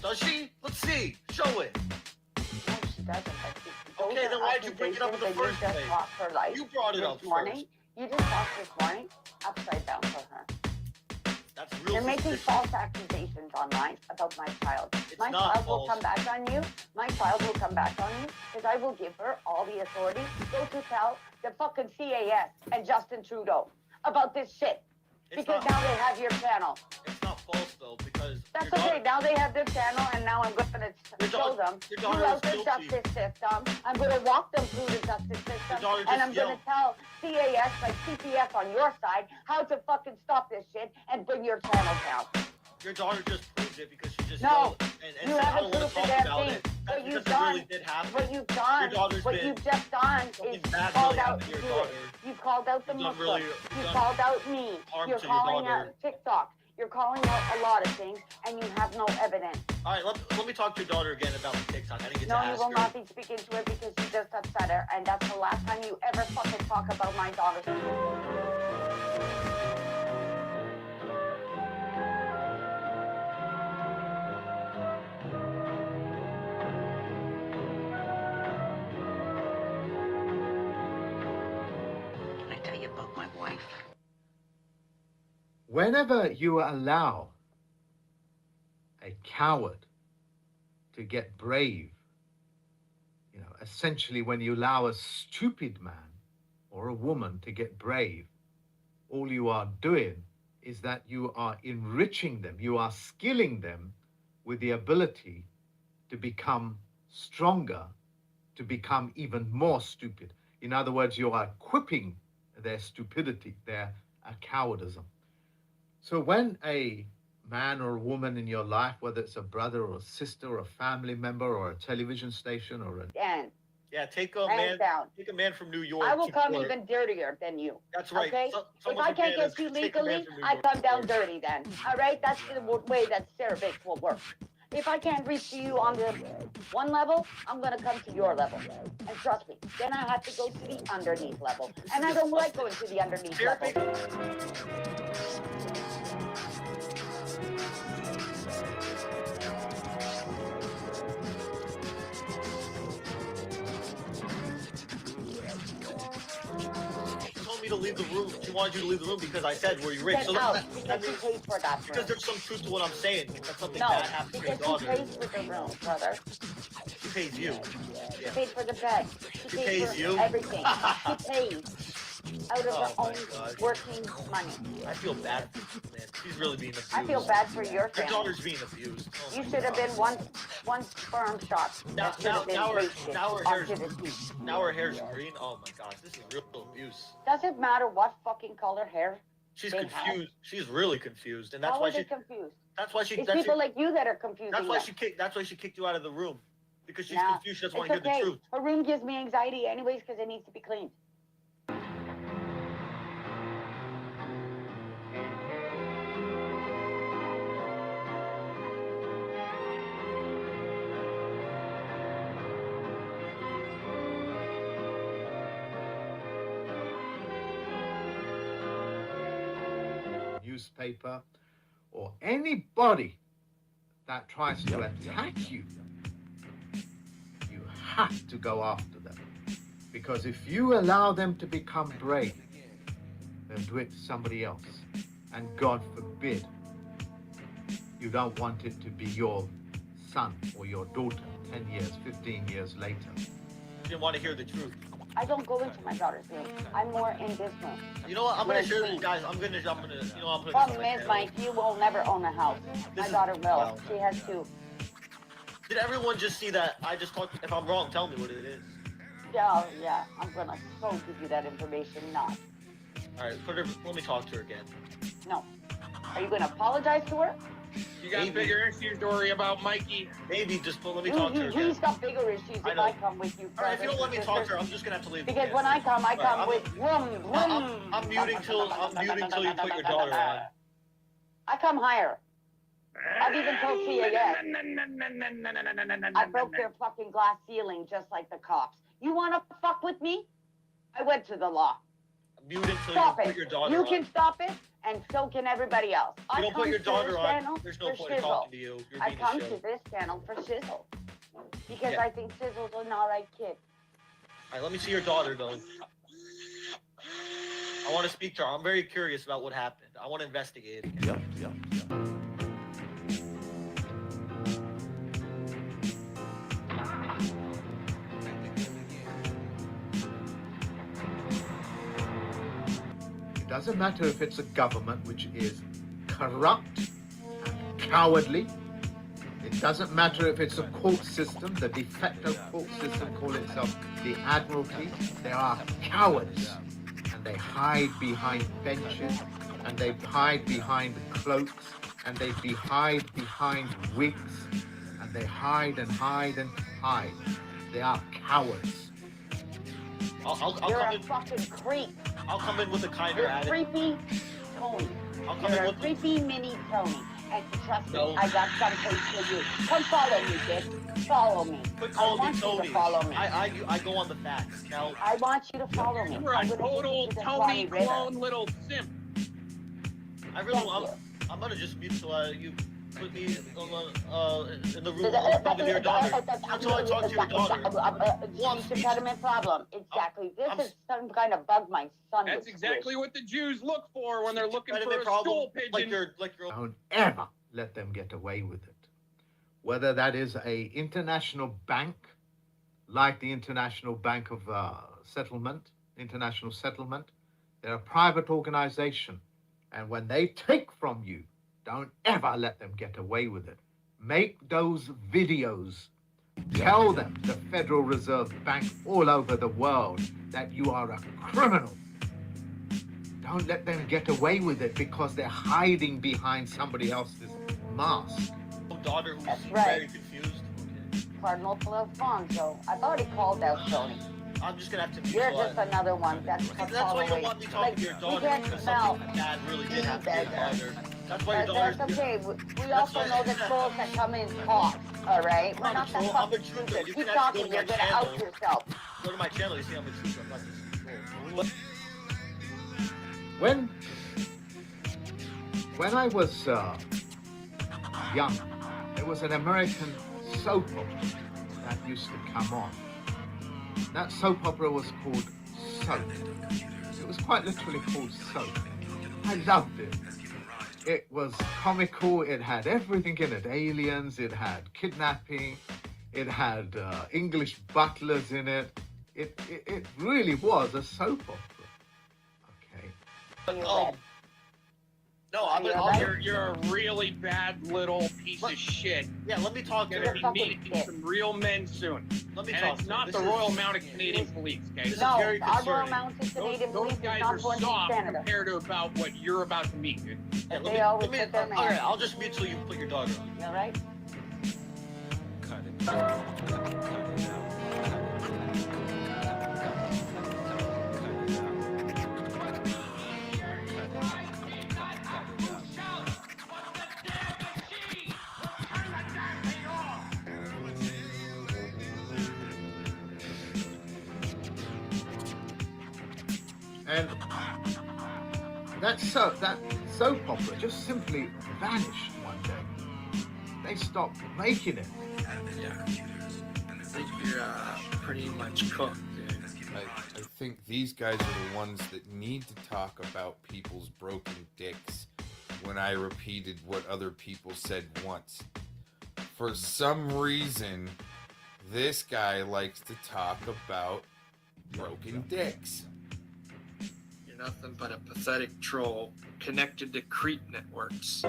Does she? Let's see. Show it. No, she doesn't. But Okay, then why'd you bring it up in the first place? You brought it up this morning. first. You just talked this morning upside down for her. That's real. You're making suspicious. false accusations online about my child. My not child will false. come back on you. My child will come back on you because I will give her all the authority to go to tell the fucking CAS and Justin Trudeau about this shit. Because now they have your channel. It's not false though, because That's your okay. Now they have their channel, and now I'm going to show them throughout the justice system. I'm going to walk them through the justice system, and I'm going to tell CAS, like CPF on your side, how to fucking stop this shit and bring your channel down. Your daughter just proved it because she just No, yelled and you said, I haven't don't want to proved the talk damn about thing. it. That's What you've because it really done, did happen. what you've done, Your daughter's what been you've just done is something bad called really out happened to your daughter. you called out the You've done Muslims. really- You you've done called out me. harm You're to your calling daughter. out TikTok. You're calling out a lot of things, and you have no evidence. All right, let me talk to your daughter again about the TikTok. I didn't get No, to you ask will her. not be speaking to her because you just upset her, and that's the last time you ever fucking talk about my daughter. Can I tell you about my wife? Whenever you allow a coward to get brave, essentially when you allow a stupid man or a woman to get brave, all you are doing is that you are enriching them, you are skilling them with the ability to become stronger, to become even more stupid. In other words, you are equipping their stupidity, their cowardism. So when a man or a woman in your life, whether it's a brother or a sister or a family member or a television station or a... And Yeah, take a hands man. down. Take a man from New York. I will to come court. even dirtier than you. That's right. Okay? So- If someone I from can't Canada, get you take a man legally, from New I York come to down court. dirty then. All right? That's the way that cervix will work. If I can't reach to you on the one level, I'm going to come to your level. And trust me, then I have to go to the underneath level. And I don't like going to the underneath level. She told me to leave the room. She wanted you to leave the room because I said, were you rich? Get So out, that because you means, paid for that room. because there's some truth to what I'm saying. That something No, bad happened to your because daughter. she pays for the room, brother. She pays you. She paid for the bed. She paid pays for you? everything. She pays out of her Oh my own God. working money. I feel bad for you, man. She's really being abused. I feel bad for your Your family. daughter's being abused. Oh You my should have God. been one sperm shot that should have been wasted now her hair's onto the teeth. now her hair's green. Oh my gosh, this is real abuse. Doesn't matter what fucking color hair She's they confused. have. She's really confused, and that's How why are they she. confused? That's why she. It's That's, people like you that are confusing that's why them. she kicked. That's why she kicked you out of the room, because she's Nah, confused. She doesn't it's want to hear okay. the truth. Her room gives me anxiety anyways because it needs to be cleaned. newspaper, or anybody that tries to attack you, you have to go after them. Because if you allow them to become brave, they'll do it to somebody else. And God forbid, you don't want it to be your son or your daughter 10 years, 15 years later. You didn't want to hear the truth. I don't go into my daughter's room. I'm more in this room. You know what? I'm gonna share this, guys. I'm gonna, you know, I'm putting Problem is, Mike, you will never own a house. My daughter will. Wow. She has two. Did everyone just see that? I just talked. If I'm wrong, tell me what it is. Yeah, yeah. I'm gonna so give you that information now. All right, let me talk to her again. No. Are you gonna apologize to her? You got bigger issues to worry about, Mikey. Maybe just let me talk to her again. He's got bigger issues if I come with you. All right, if you don't let me talk to her, I'm just gonna have to leave. Because when I come with I'm muting till you put your daughter on. I come higher. I've even told CAS. I broke their fucking glass ceiling just like the cops. You want to fuck with me? I went to the law. Mute it till Stop you it. put your daughter You on. can stop it, and so can everybody else. If you don't put your daughter on, channel there's no for point in shizzle. talking to you. You're I being come a show. to this channel for shizzle. Because Yeah. I think Sizzle's an alright kid. All right, let me see your daughter, though. I want to speak to her. I'm very curious about what happened. I want to investigate it. Yep. It doesn't matter if it's a government which is corrupt and cowardly. It doesn't matter if it's a court system, the de facto court system call itself the Admiralty. They are cowards, and they hide behind benches, and they hide behind cloaks, and they hide behind wigs, and they hide and hide and hide. They are cowards. I'll You're come a in. fucking creep. I'll come in with a kinder You're attitude. creepy Tony. I'll come You're in a with creepy mini Tony. And trust No. me, I got something for you. Come follow me, bitch. Follow me. Quit I calling want me you Tony. to follow me. I go on the facts. Now, I want you to follow me. You're a I'm gonna total take you to the Tony Swanee River. clone little simp. I really, I'm gonna just mute till you put me in the room with your daughter. Until I talk to your daughter. Speech impediment problem. Exactly. This is some kind of bug my son That's would exactly squish. what the Jews look for when they're looking for Impediment a problem, stool pigeon. Don't ever let them get away with it. Whether that is a international bank, like the International Bank of International Settlement, they're a private organization. And when they take from you, don't ever let them get away with it. Make those videos. Tell them, the Federal Reserve Bank all over the world, that you are a criminal. Don't let them get away with it because they're hiding behind somebody else's mask. Daughter who's That's right. very confused. Cardinal Alfonso. I've already called out Tony. I'm just gonna have to. You're just another one. That's That's why you don't want me talking to your daughter, can't because smell. something bad really did happen to your daughter. That's why your daughter's. That's okay. We also know the trolls that come in talk. All right. We're not that I'm a fucking truther. stupid. You Keep can actually talking. go You're to my gonna out channel. yourself. Go to my channel. You see I'm a truther. I'm not just a troll. When I was young, there was an American soap opera that used to come on. That soap opera was called Soap. It was quite literally called Soap. I loved it. It was comical. It had everything in it. Aliens. It had kidnapping. It had English butlers in it. It really was a soap opera. Okay. No, I'm You're a really bad little piece of shit. Yeah, let me talk to You're her. gonna be meeting some real men soon. Let me and talk it's to not her. the This Royal is- Mounted Canadian Police, okay? This is No, very our Royal concerning. Mounted Canadian Those Police is guys not are born in soft Canada. compared to about what you're about to meet, dude. Yeah, They always let put their me, man. all right, I'll just mute till you put your daughter on. You all right? And that soap opera just simply vanished one day. They stopped making it. Yeah. I think you're pretty much cooked, dude. I think these guys are the ones that need to talk about people's broken dicks when I repeated what other people said once. For some reason, this guy likes to talk about broken dicks. You're nothing but a pathetic troll connected to creep networks.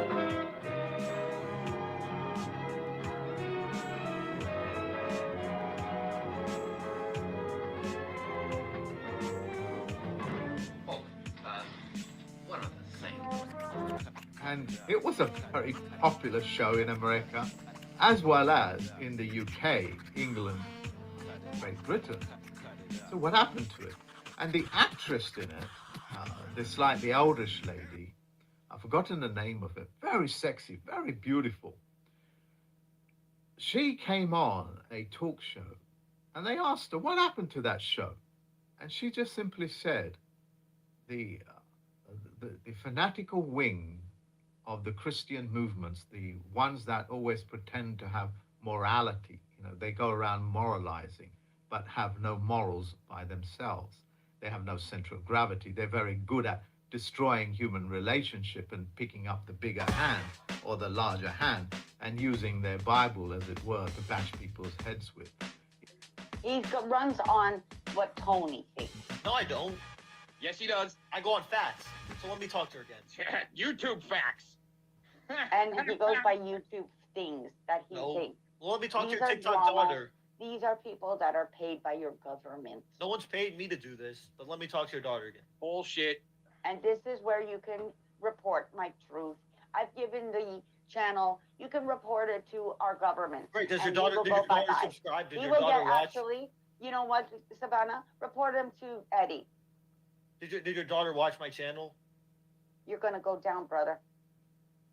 And it was a very popular show in America, as well as in the UK, England, Great Britain. So what happened to it? And the actress in it, this slightly oldish lady, I've forgotten the name of it, very sexy, very beautiful. She came on a talk show, and they asked her, what happened to that show? And she just simply said, the fanatical wing of the Christian movements, the ones that always pretend to have morality, they go around moralizing, but have no morals by themselves. They have no center of gravity. They're very good at destroying human relationship and picking up the bigger hand or the larger hand and using their Bible, as it were, to bash people's heads with. He runs on what Tony thinks. No, I don't. Yes, he does. I go on facts. So let me talk to her again. YouTube facts. And he goes by YouTube things that he thinks. Well, let me talk to These your are TikTok drama. daughter. These are people that are paid by your government. No one's paid me to do this, but let me talk to your daughter again. Bullshit. And this is where you can report my truth. I've given the channel, you can report it to our government. Great. Does your and daughter, he will did your go daughter bye-bye. subscribe? Did He your will daughter get, watch? actually, you know what, Savannah? Report him to Eddie. Did your daughter watch my channel? You're going to go down, brother.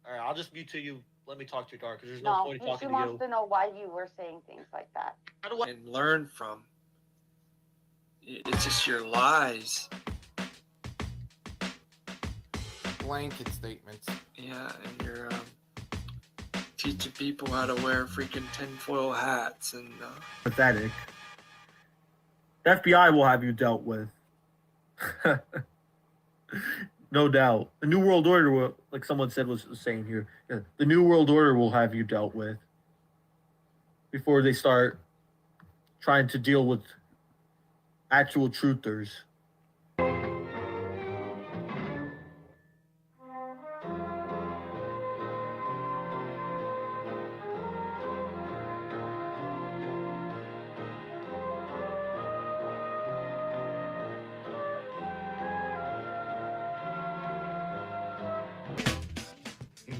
All right, I'll just mute to you. Let me talk to your daughter because there's no No, point in she talking to wants you. to know why you were saying things like that. How do I? And learn from. It's just your lies. Blanket statements. Yeah, and you're teaching people how to wear freaking tinfoil hats and. Pathetic. The FBI will have you dealt with. No doubt. The New World Order will, like someone said was saying here, the New World Order will have you dealt with before they start trying to deal with actual truthers.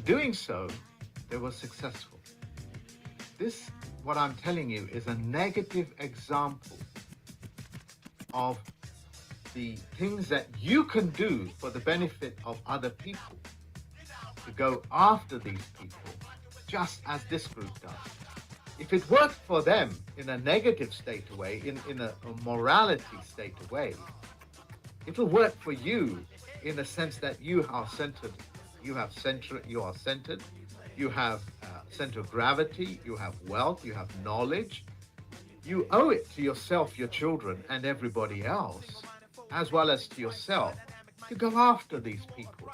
Doing so, they were successful. This, what I'm telling you, is a negative example of the things that you can do for the benefit of other people, to go after these people, just as this group does. If it worked for them in a negative state of way, in a morality state of way, it'll work for you in the sense that you are centered. You are centered, you have center of gravity, you have wealth, you have knowledge. You owe it to yourself, your children, and everybody else, as well as to yourself, to go after these people.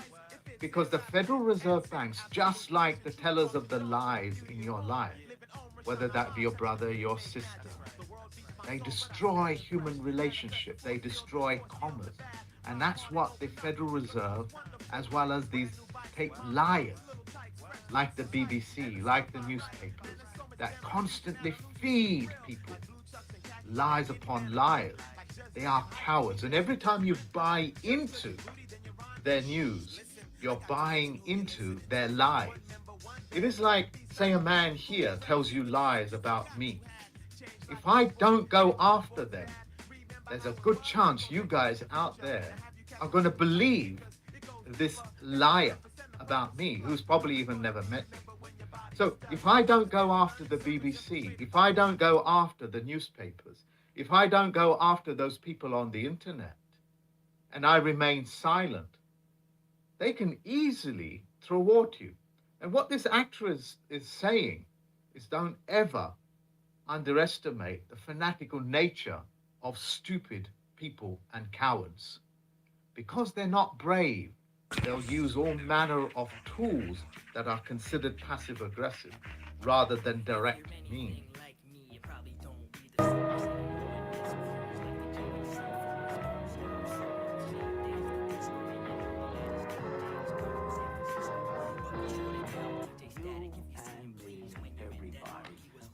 Because the Federal Reserve banks, just like the tellers of the lies in your life, whether that be your brother, your sister, they destroy human relationships, they destroy commerce. And that's what the Federal Reserve, as well as these liars, like the BBC, like the newspapers, that constantly feed people lies upon liars. They are cowards. And every time you buy into their news, you're buying into their lies. It is like, say, a man here tells you lies about me. If I don't go after them, there's a good chance you guys out there are going to believe this liar about me, who's probably even never met me. So if I don't go after the BBC, if I don't go after the newspapers, if I don't go after those people on the internet, and I remain silent, they can easily thwart you. And what this actress is saying is, don't ever underestimate the fanatical nature of stupid people and cowards. Because they're not brave, They'll use all manner of tools that are considered passive-aggressive rather than direct means.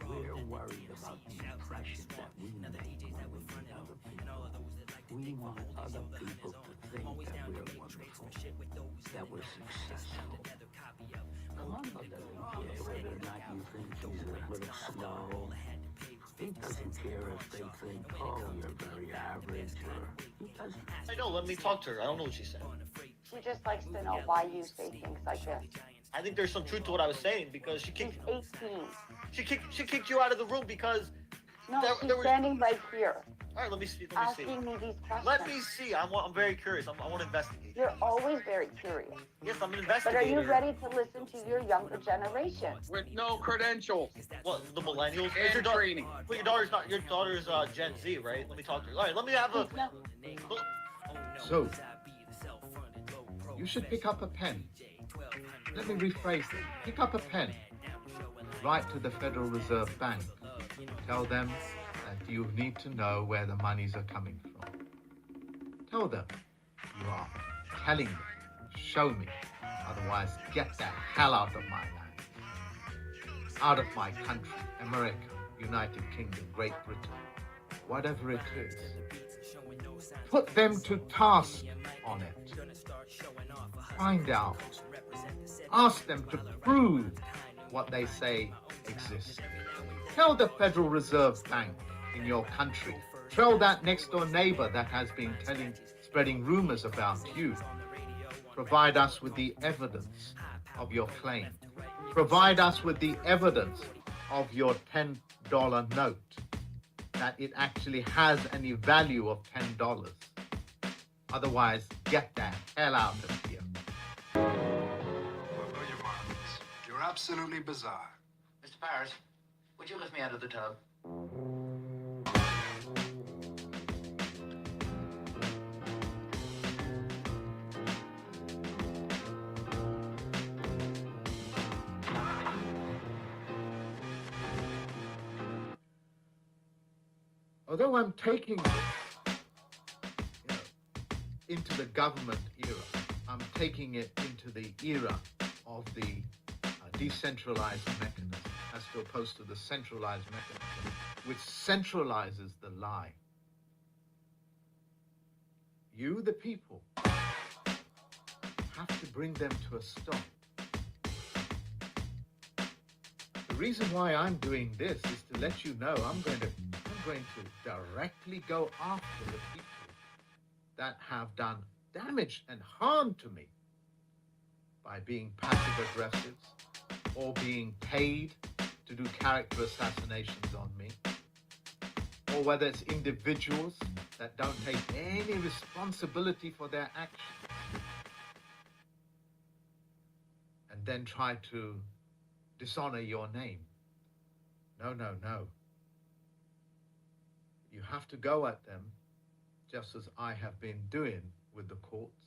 We're worried about the impression that we make when we meet other people. We want other people to think that we're wonderful, that we're successful. Columbo doesn't care whether or not you think he's a little slow. He doesn't care if they think, oh, you're very average, or he doesn't. I know, let me talk to her. I don't know what she said. She just likes to know why you say things like this. I think there's some truth to what I was saying because she kicked. She's 18. She kicked you out of the room because. No, she's standing right here. All right, let me see. Asking me these questions. Let me see. I'm very curious. I want to investigate. You're always very curious. Yes, I'm an But investigator. are you ready to listen to your younger generation? With no credentials. What, the millennials? And Your training. But your daughter's not. Your daughter's Gen Z, right? Let me talk to her. All right, let me have a. So, you should pick up a pen. Let me rephrase it. Pick up a pen. Write to the Federal Reserve Bank. Tell them that you need to know where the monies are coming from. Tell them you are telling them. Show me. Otherwise, get the hell out of my land. Out of my country, America, United Kingdom, Great Britain, whatever it is. Put them to task on it. Find out. Ask them to prove what they say exists. Tell the Federal Reserve Bank in your country. Tell that next door neighbor that has been spreading rumors about you. Provide us with the evidence of your claim. Provide us with the evidence of your $10 note, that it actually has any value of $10. Otherwise, get the hell out of here. You're absolutely bizarre. Mr. Paris, would you lift me out of the tub? Although I'm taking this into the government era, I'm taking it into the era of the decentralized mechanism as opposed to the centralized mechanism, which centralizes the lie. You, the people, have to bring them to a stop. The reason why I'm doing this is to let you know I'm going to directly go after the people that have done damage and harm to me by being passive aggressives or being paid to do character assassinations on me, or whether it's individuals that don't take any responsibility for their actions and then try to dishonor your name. No, no, no. You have to go at them just as I have been doing with the courts,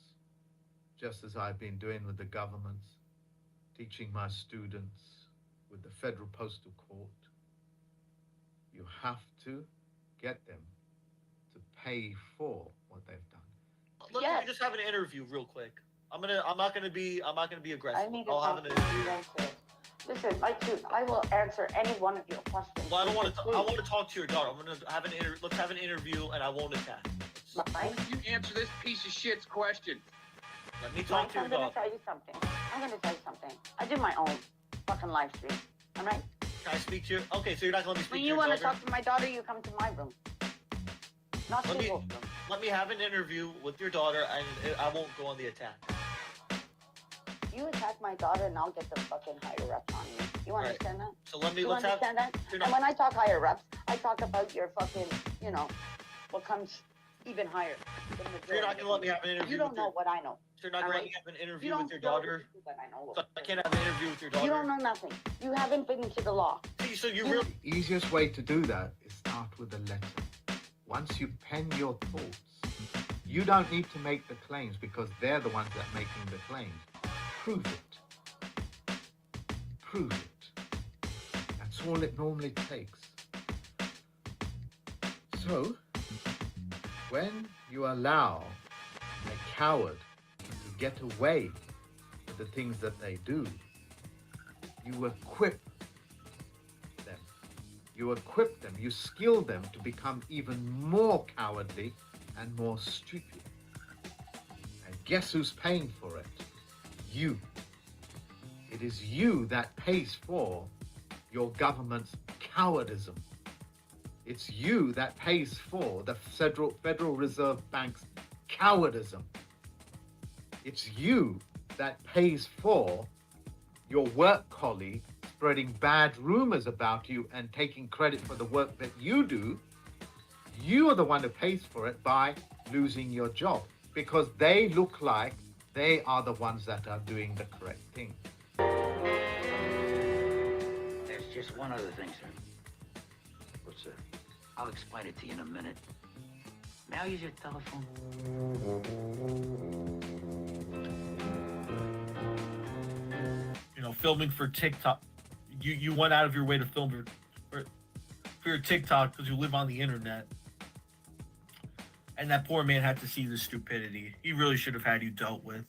just as I've been doing with the governments, teaching my students with the Federal Postal Court. You have to get them to pay for what they've done. Let me just have an interview real quick. I'm not gonna be aggressive. I need to I'll have talk an to interview. you. Listen, my dude, I will answer any one of your questions. Well, I don't want to. I want to talk to your daughter. I'm gonna have let's have an interview, and I won't attack. You answer this piece of shit's question. Let me talk to your I'm gonna daughter. tell you something. I do my own fucking live stream. All right? Can I speak to you? Okay, so you're not gonna let me speak When to you your want to daughter? talk to my daughter, you come to my room. Not Let to me your room. let me have an interview with your daughter, and I won't go on the attack. You attack my daughter, and I'll get the fucking higher ups on you. You Right. understand that? So let's You have. understand that? You're And not- when I talk higher ups, I talk about your fucking, what comes even higher. than the So you're not gonna let me have an interview. You don't with know what I know. So you're not all gonna let right? me have an You interview don't with your know daughter. what I know. So I can't have an interview with your daughter. You don't know nothing. You haven't been into the law. See, so you really. The easiest way to do that is start with a letter. Once you pen your thoughts, You don't need to make the claims because they're the ones that are making the claims. Prove it. Prove it. That's all it normally takes. So, when you allow a coward to get away with the things that they do, you equip them. You equip them, you skill them to become even more cowardly and more stupid. And guess who's paying for it? You. It is you that pays for your government's cowardism. It's you that pays for the Federal Reserve Bank's cowardism. It's you that pays for your work colleague spreading bad rumors about you and taking credit for the work that you do. You are the one who pays for it by losing your job because they look like they are the ones that are doing the correct thing. There's just one other thing, sir. What's that? I'll explain it to you in a minute. May I use your telephone? You know, filming for TikTok. You went out of your way to film for your TikTok because you live on the internet. And that poor man had to see the stupidity. He really should have had you dealt with.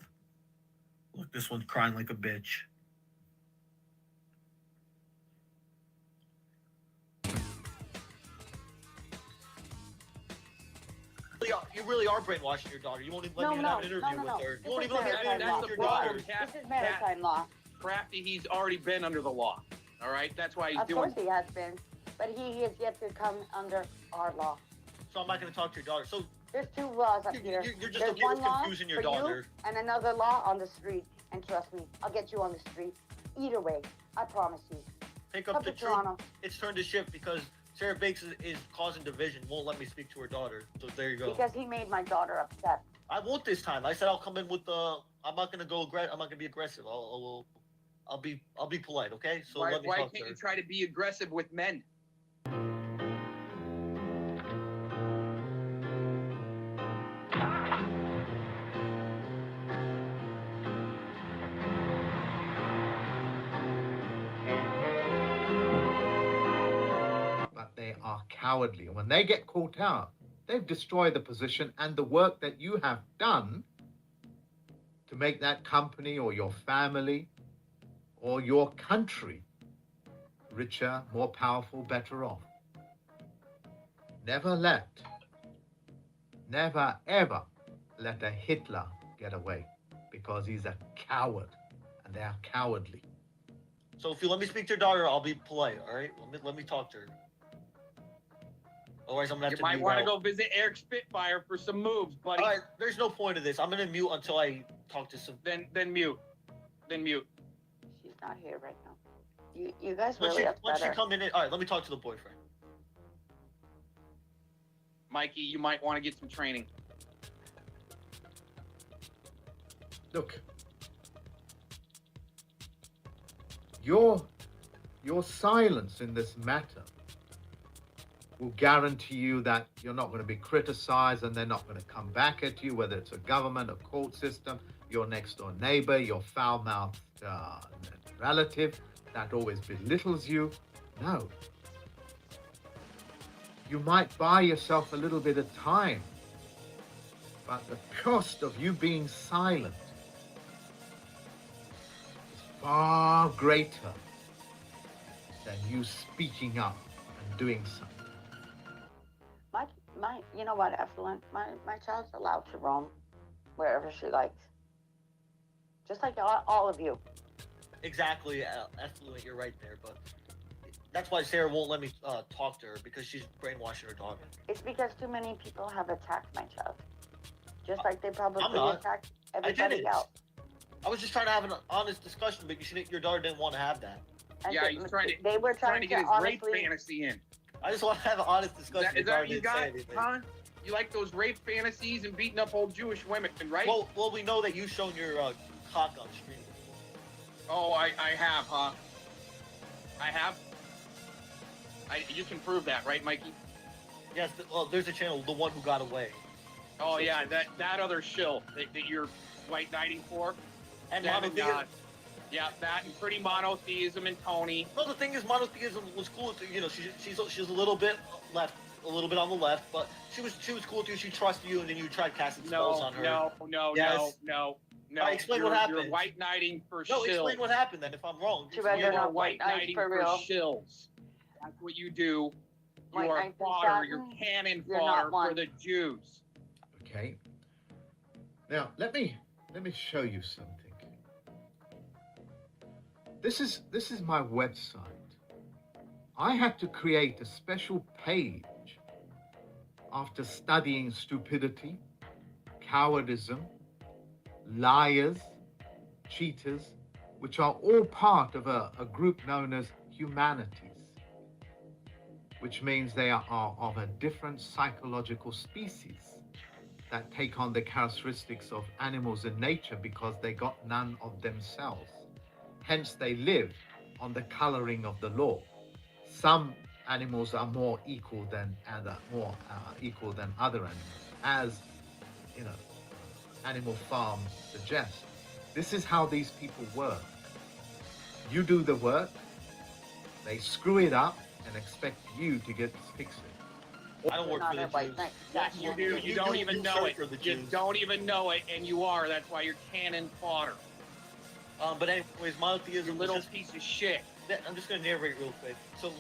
Look, this one's crying like a bitch. You really are brainwashing your daughter. You won't even let me have an interview with her. You won't even let me have an interview with your daughter. This is maritime law. Crafty, he's already been under the law. All right, that's why he's Of doing. course he has been, but he is yet to come under our law. So I'm not going to talk to your daughter. So There's two laws up here. you're just There's okay with one law confusing your for you daughter. and another law on the street. And trust me, I'll get you on the street. Either way, I promise you. Pick up Come the to truth. Toronto. It's turned to shift because Sarah Bakes is causing division. Won't let me speak to her daughter. So there you go. Because he made my daughter upset. I won't this time. I said I'll come in with the. I'm not going to go aggressive. I'm not going to be aggressive. I'll be polite. Okay. So Why let me can't talk to her. you try to be aggressive with men? But they are cowardly. And when they get caught out, they've destroyed the position and the work that you have done to make that company or your family or your country richer, more powerful, better off. Never ever let a Hitler get away because he's a coward and they are cowardly. So if you let me speak to your daughter, I'll be polite. All right. Let me talk to her. Otherwise, I'm gonna have You to might mute want to out. go visit Eric Spitfire for some moves, buddy. All right. There's no point of this. I'm gonna mute until I talk to some. Then mute. Then mute. She's not here right now. You guys When really she upset her. come in, all right. Let me talk to the boyfriend. Mikey, you might want to get some training. Look, your silence in this matter will guarantee you that you're not going to be criticized and they're not going to come back at you, whether it's a government, a court system, your next door neighbor, your foul-mouthed relative that always belittles you. No. You might buy yourself a little bit of time, but the cost of you being silent is far greater than you speaking up and doing something. You know what, Effluent? My child's allowed to roam wherever she likes. Just like all of you. Exactly, Effluent, you're right there, but that's why Sarah won't let me talk to her because she's brainwashing her daughter. It's because too many people have attacked my child. Just like they probably I'm not. attacked I everybody didn't. else. I was just trying to have an honest discussion, but your daughter didn't want to have that. And Yeah, he's trying to. They were trying to get his rape honestly. fantasy in. I just want to have an honest discussion. Is Your daughter that what you didn't say got, anything. huh? You like those rape fantasies and beating up old Jewish women, right? Well, we know that you've shown your cock on stream. Oh, I have, huh? I have. You can prove that, right, Mikey? Yes. Well, there's a channel, the one who got away. Oh yeah, that other shill that you're white knighting for. And That monotheism. Yeah, that and pretty monotheism and Tony. No, the thing is, monotheism was cool with you. You know, she's a little bit left, a little bit on the left, but she was cool with you. She trusted you, and then you tried casting spells on her. No. Explain what happened. You're white knighting for No, shills. explain what happened then. If I'm wrong, Too bad You you're are not white white knighting for for real. shills. That's what you do. You White are knights and fodder. satin? You're cannon You're fodder not one. for the Jews. Okay. Now let me show you something. This is my website. I had to create a special page after studying stupidity, cowardice, liars, cheaters, which are all part of a group known as humanities, which means they are of a different psychological species that take on the characteristics of animals in nature because they got none of themselves. Hence, they live on the coloring of the law. Some animals are more equal than other animals, as you know, Animal Farm suggests. This is how these people work. You do the work, they screw it up, and expect you to get to fix it. I don't work for the Jews. Yes, you do. You don't even know it. You don't even know it, and you are. That's why you're cannon fodder. But anyways, monotheism. You little piece of shit. I'm just gonna narrate real quick. So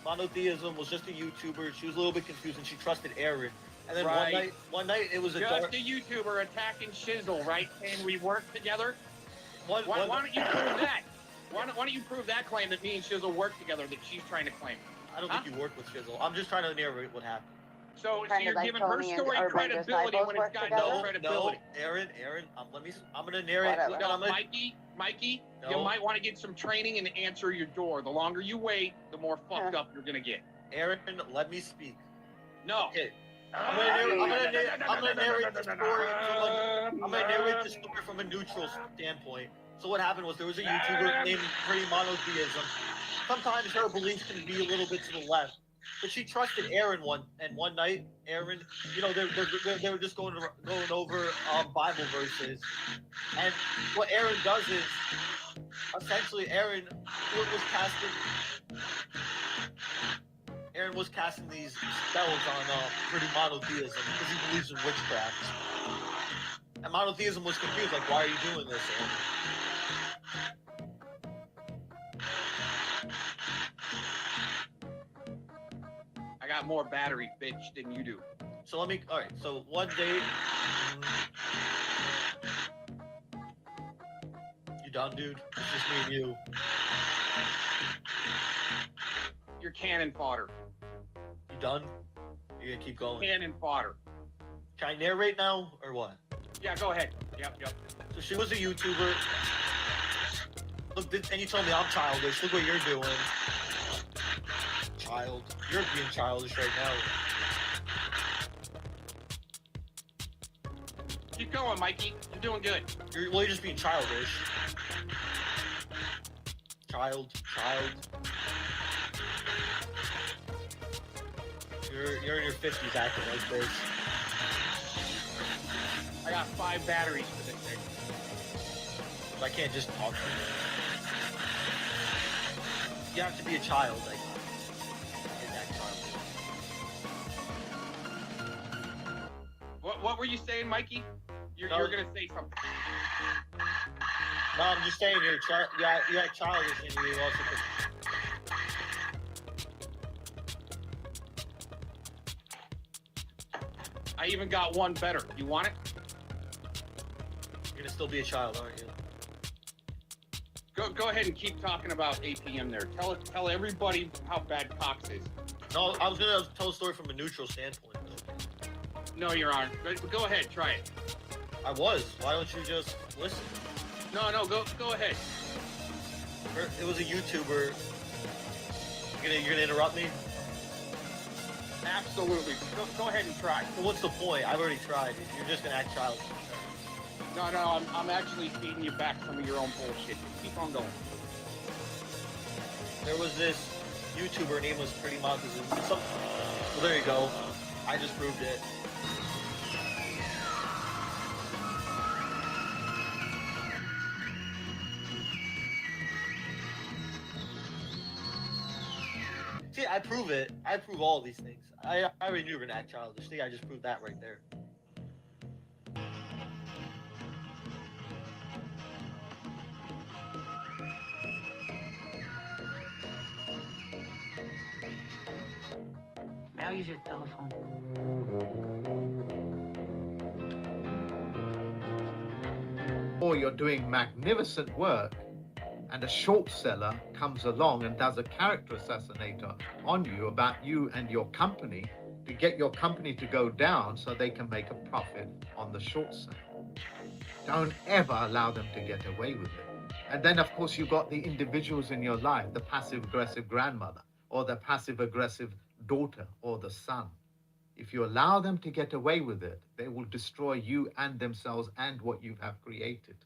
monotheism was just a YouTuber. She was a little bit confused, and she trusted Aaron. And then Right. one night it was a Just dark. a YouTuber attacking Shizzle, right? Saying we work together. Why don't you prove that? Why don't you prove that claim that me and Shizzle work together that she's trying to claim? I don't think you work with Shizzle. I'm just trying to narrate what happened. So Kind you're of like giving her Tony and story Urban credibility Disciples when it's work got together? no credibility. No, Aaron, I'm gonna narrate. Whatever. No, I'm gonna, Mikey, you No. might want to get some training and answer your door. The longer you wait, the more fucked up you're gonna get. Aaron, let me speak. No. Okay. I'm gonna narrate the story. I'm gonna narrate the story from a neutral standpoint. So what happened was there was a YouTuber named Pretty Monotheism. Sometimes her beliefs can be a little bit to the left, but she trusted Aaron one night, Aaron, you know, they were just going over Bible verses, and what Aaron does is essentially Aaron was casting these spells on Pretty Monotheism because he believes in witchcraft. And Monotheism was confused, like, why are you doing this, Aaron? I got more battery, bitch, than you do. So alright, so one day... You done, dude? It's just me and you. You're cannon fodder. You done? You're gonna keep going? Cannon fodder. Can I narrate now, or what? Yeah, go ahead. Yep. So she was a YouTuber. Look, and you told me I'm childish. Look what you're doing. Child. You're being childish right now. Keep going, Mikey. You're doing good. You're just being childish. Child. You're in your 50s acting like this. I got 5 batteries for this thing. I can't just talk to you. You have to be a child, like, in that child. What were you saying, Mikey? You're gonna say something. No, I'm just saying you're childish and you also could... I even got one better. You want it? You're gonna still be a child, aren't you? Go ahead and keep talking about APM there. Tell everybody how bad Cox is. No, I was gonna tell a story from a neutral standpoint. No, you're on. Go ahead, try it. I was. Why don't you just listen? No, go ahead. It was a YouTuber. You're gonna interrupt me? Absolutely. Go ahead and try. Well, what's the point? I've already tried. You're just gonna act childish. No, I'm actually feeding you back some of your own bullshit. Keep on going. There was this YouTuber, her name was Pretty Monotheism. Well, there you go. I just proved it. prove it. I prove all these things. I already knew you were gonna act childish. I think I just proved that right there. May I use your telephone? Or you're doing magnificent work, and a short seller comes along and does a character assassinator on you about you and your company to get your company to go down so they can make a profit on the short sale. Don't ever allow them to get away with it. And then, of course, you've got the individuals in your life, the passive-aggressive grandmother, or the passive-aggressive daughter, or the son. If you allow them to get away with it, they will destroy you and themselves and what you have created.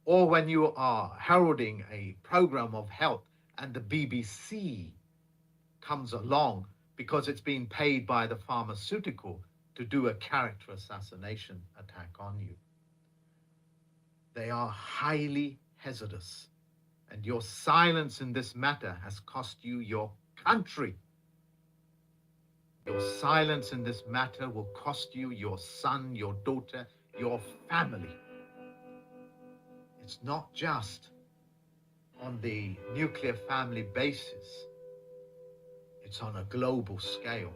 Or when you are heralding a program of health and the BBC comes along because it's being paid by the pharmaceutical to do a character assassination attack on you. They are highly hazardous, and your silence in this matter has cost you your country. Your silence in this matter will cost you your son, your daughter, your family. It's not just on the nuclear family basis. It's on a global scale.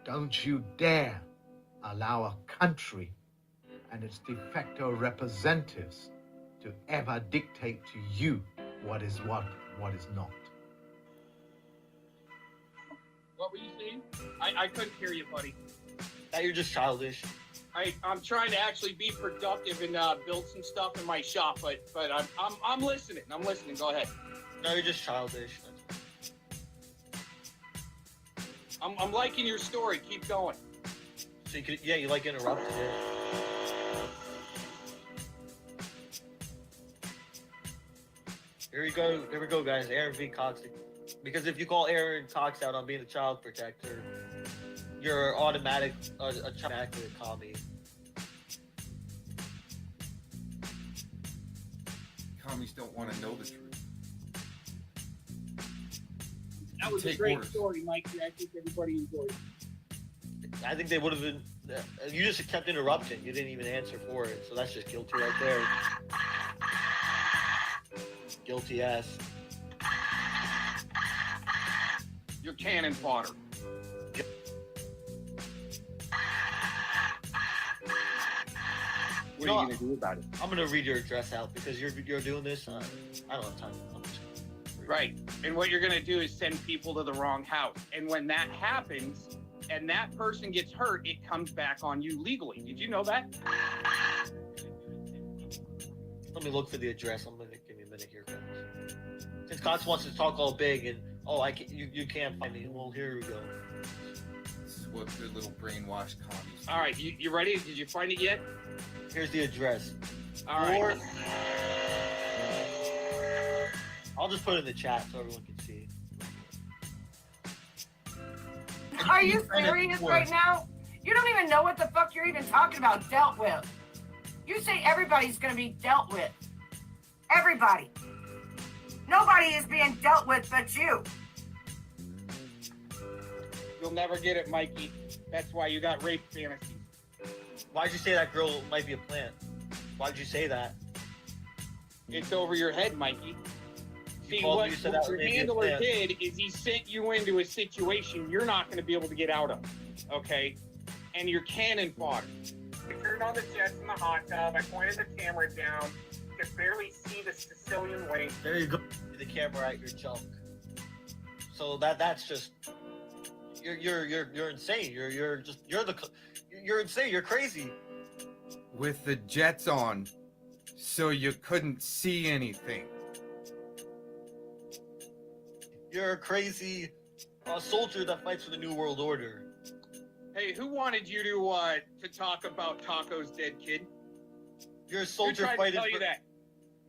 Don't you dare allow a country and its de facto representatives to ever dictate to you what is what is not. What were you saying? I couldn't hear you, buddy. Now you're just childish. I'm trying to actually be productive and build some stuff in my shop, but I'm listening. I'm listening. Go ahead. No, you're just childish. I'm liking your story. Keep going. So you like interrupted it. Here we go, guys. Aaron V. Cox. Because if you call Aaron Cox out on being a child protector, you're automatically a commie. Commies don't want to know the truth. That was a great story, Mikey. I think everybody enjoyed it. I think they would have been. You just kept interrupting. You didn't even answer for it. So that's just guilty right there. Guilty ass. You're cannon fodder. What are you gonna do about it? I'm gonna read your address out because you're doing this. I don't have time. Right. And what you're gonna do is send people to the wrong house. And when that happens, and that person gets hurt, it comes back on you legally. Did you know that? Let me look for the address. I'm gonna give me a minute here, guys. Since Cox wants to talk all big and you can't find me. Well, here we go. This is what good little brainwashed commies do. All right, you ready? Did you find it yet? Here's the address. All right. I'll just put it in the chat so everyone can see. Are you serious right now? You don't even know what the fuck you're even talking about dealt with. You say everybody's gonna be dealt with. Everybody. Nobody is being dealt with but you. You'll never get it, Mikey. That's why you got rape fantasies. Why'd you say that girl might be a plant? Why'd you say that? It's over your head, Mikey. See, what your handler did is he sent you into a situation you're not going to be able to get out of, okay? And you're cannon fodder. I turned on the jets in the hot tub. I pointed the camera down. You could barely see the Sicilian wing. There you go. The camera at your junk. So that's just you're insane. You're insane. You're crazy. With the jets on, so you couldn't see anything. You're a crazy soldier that fights for the New World Order. Hey, who wanted you to talk about Taco's dead kid? You're a soldier fighting. fighting Tell you that.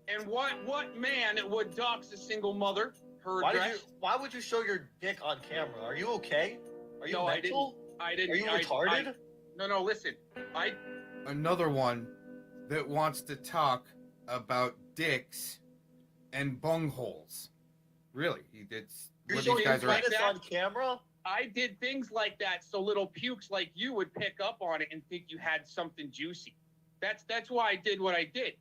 And what man would dox a single mother? Her address? Why would you show your dick on camera? Are you okay? Are you No, mental? I didn't. Are you retarded? No, listen. Another one that wants to talk about dicks and bungholes. Really, You're what showing these your guys are. penis on camera? I did things like that so little pukes like you would pick up on it and think you had something juicy. That's why I did what I did.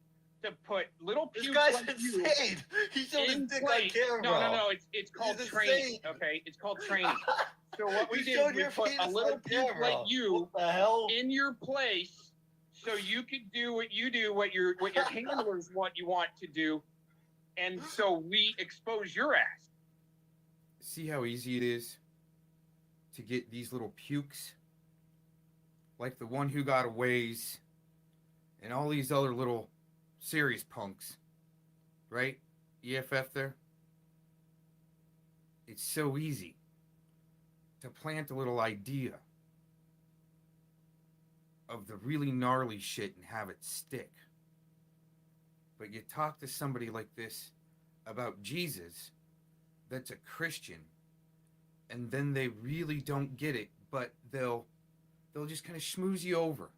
To put little pukes This guy's like insane. He's showing his dick on camera. No. It's called training. Okay, it's called training. So what we You did showed is we your put a penis little on puke camera. like you What the hell? in your place, so you could do what you do, what your handlers want you want to do, and so we expose your ass. See how easy it is to get these little pukes? Like the one who got aways and all these other little serious punks. Right? EFF there? It's so easy to plant a little idea of the really gnarly shit and have it stick. But you talk to somebody like this about Jesus that's a Christian, and then they really don't get it, but they'll just kind of schmooze you over.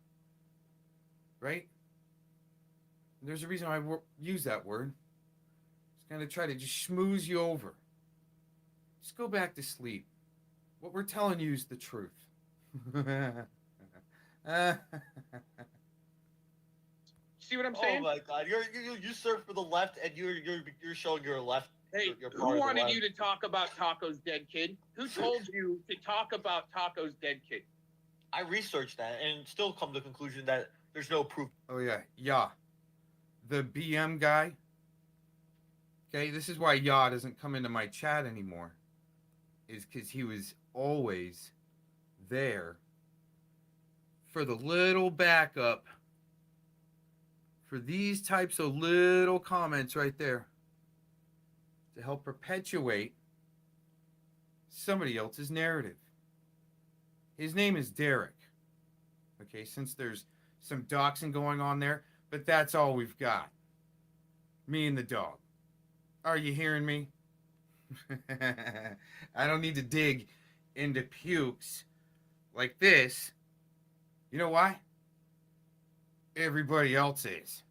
Right? There's a reason I use that word. It's going to try to just schmooze you over. Just go back to sleep. What we're telling you is the truth. See what I'm saying? Oh my god, you serve for the left, and you're showing your left. Hey, your part who of the wanted left. you to talk about Taco's dead kid? Who told you to talk about Taco's dead kid? I researched that and still come to the conclusion that there's no proof. Oh, yeah. The BM guy. Okay, this is why Ya doesn't come into my chat anymore. Is because he was always there for the little backup. For these types of little comments right there. To help perpetuate somebody else's narrative. His name is Derek. Okay, since there's some doxing going on there, but that's all we've got. Me and the dog. Are you hearing me? I don't need to dig into pukes like this. You know why? Everybody else is.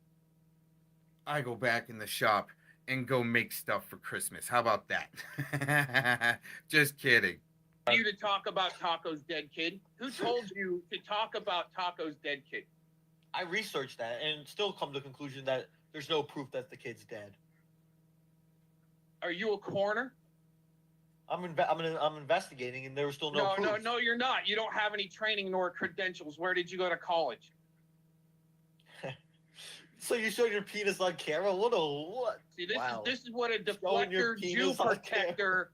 I go back in the shop and go make stuff for Christmas. How about that? Just kidding. You to talk about Taco's dead kid? Who told you to talk about Taco's dead kid? I researched that and still come to the conclusion that there's no proof that the kid's dead. Are you a coroner? I'm investigating, and there was still no proof. No, you're not. You don't have any training nor credentials. Where did you go to college? So you showed your penis on camera? What? See, this Wow. is what a Showing your deflector, Jew penis on protector,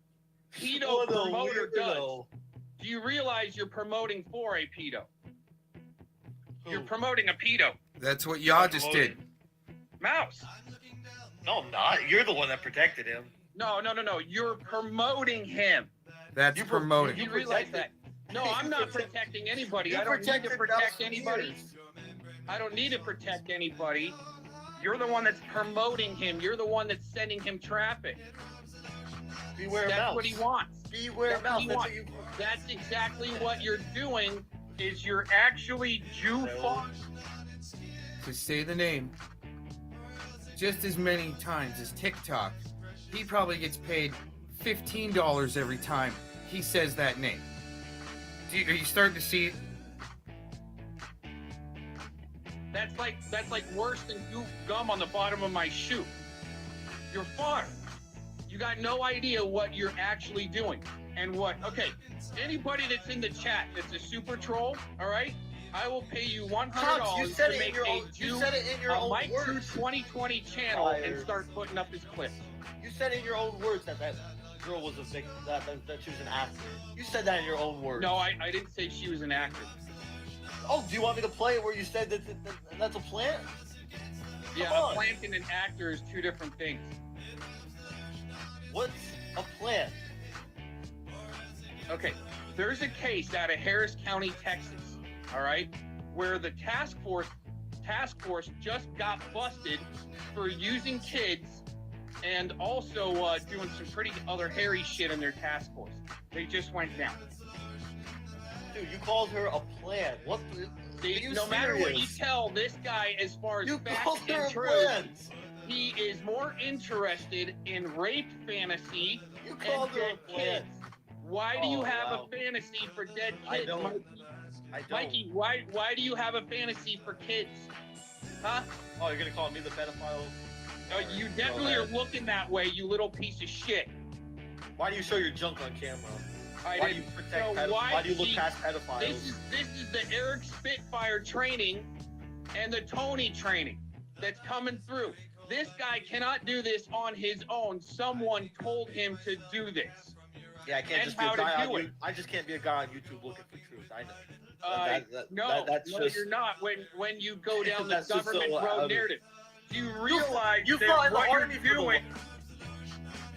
pedo What a promoter does. weirdo. Do you realize you're promoting for a pedo? You're promoting a pedo. That's what Ya just did. Mouse. No, I'm not. You're the one that protected him. No. You're promoting him. That's promoting. You realize that? No, I'm not protecting anybody. You I don't need to protected protect Mouse for anybody. years. I don't need to protect anybody. You're the one that's promoting him. You're the one that's sending him traffic. Beware That's Mouse. what he wants. Beware That's what Mouse. he That's wants. what you... That's exactly what you're doing. Is you're actually Jew fuck. To say the name just as many times as TikTok, he probably gets paid $15 every time he says that name. Are you starting to see? That's like worse than gum on the bottom of my shoe. You're far. You got no idea what you're actually doing. And what? Okay, anybody that's in the chat that's a super troll, all right? I will pay you $100 to make a Mike True 2020 channel and start putting up his clips. You said in your own words that girl was a victim, that she was an actor. You said that in your own words. No, I didn't say she was an actress. Oh, do you want me to play it where you said that that's a plant? Yeah, Come a on. plant and an actor is two different things. What's a plant? Okay, there's a case out of Harris County, Texas, all right, where the task force just got busted for using kids and also doing some pretty other hairy shit in their task force. They just went down. Dude, you called her a plant. What? No matter what you tell this guy, as far as facts and truth, he is more interested in rape fantasy You called her a plant. Why do you have a fantasy for dead kids? I don't. Mikey, why do you have a fantasy for kids? Huh? Oh, you're gonna call me the pedophile? You definitely are looking that way, you little piece of shit. Why do you show your junk on camera? Why do you protect why do you look past pedophiles? This is the Eric Spitfire training and the Tony training that's coming through. This guy cannot do this on his own. Someone told him to do this. Yeah, I can't just be a guy on YouTube. I just can't be a guy on YouTube looking for truth. I know. That's you're not. When you go down the government road narrative, do you realize you that fought in the what army you're doing?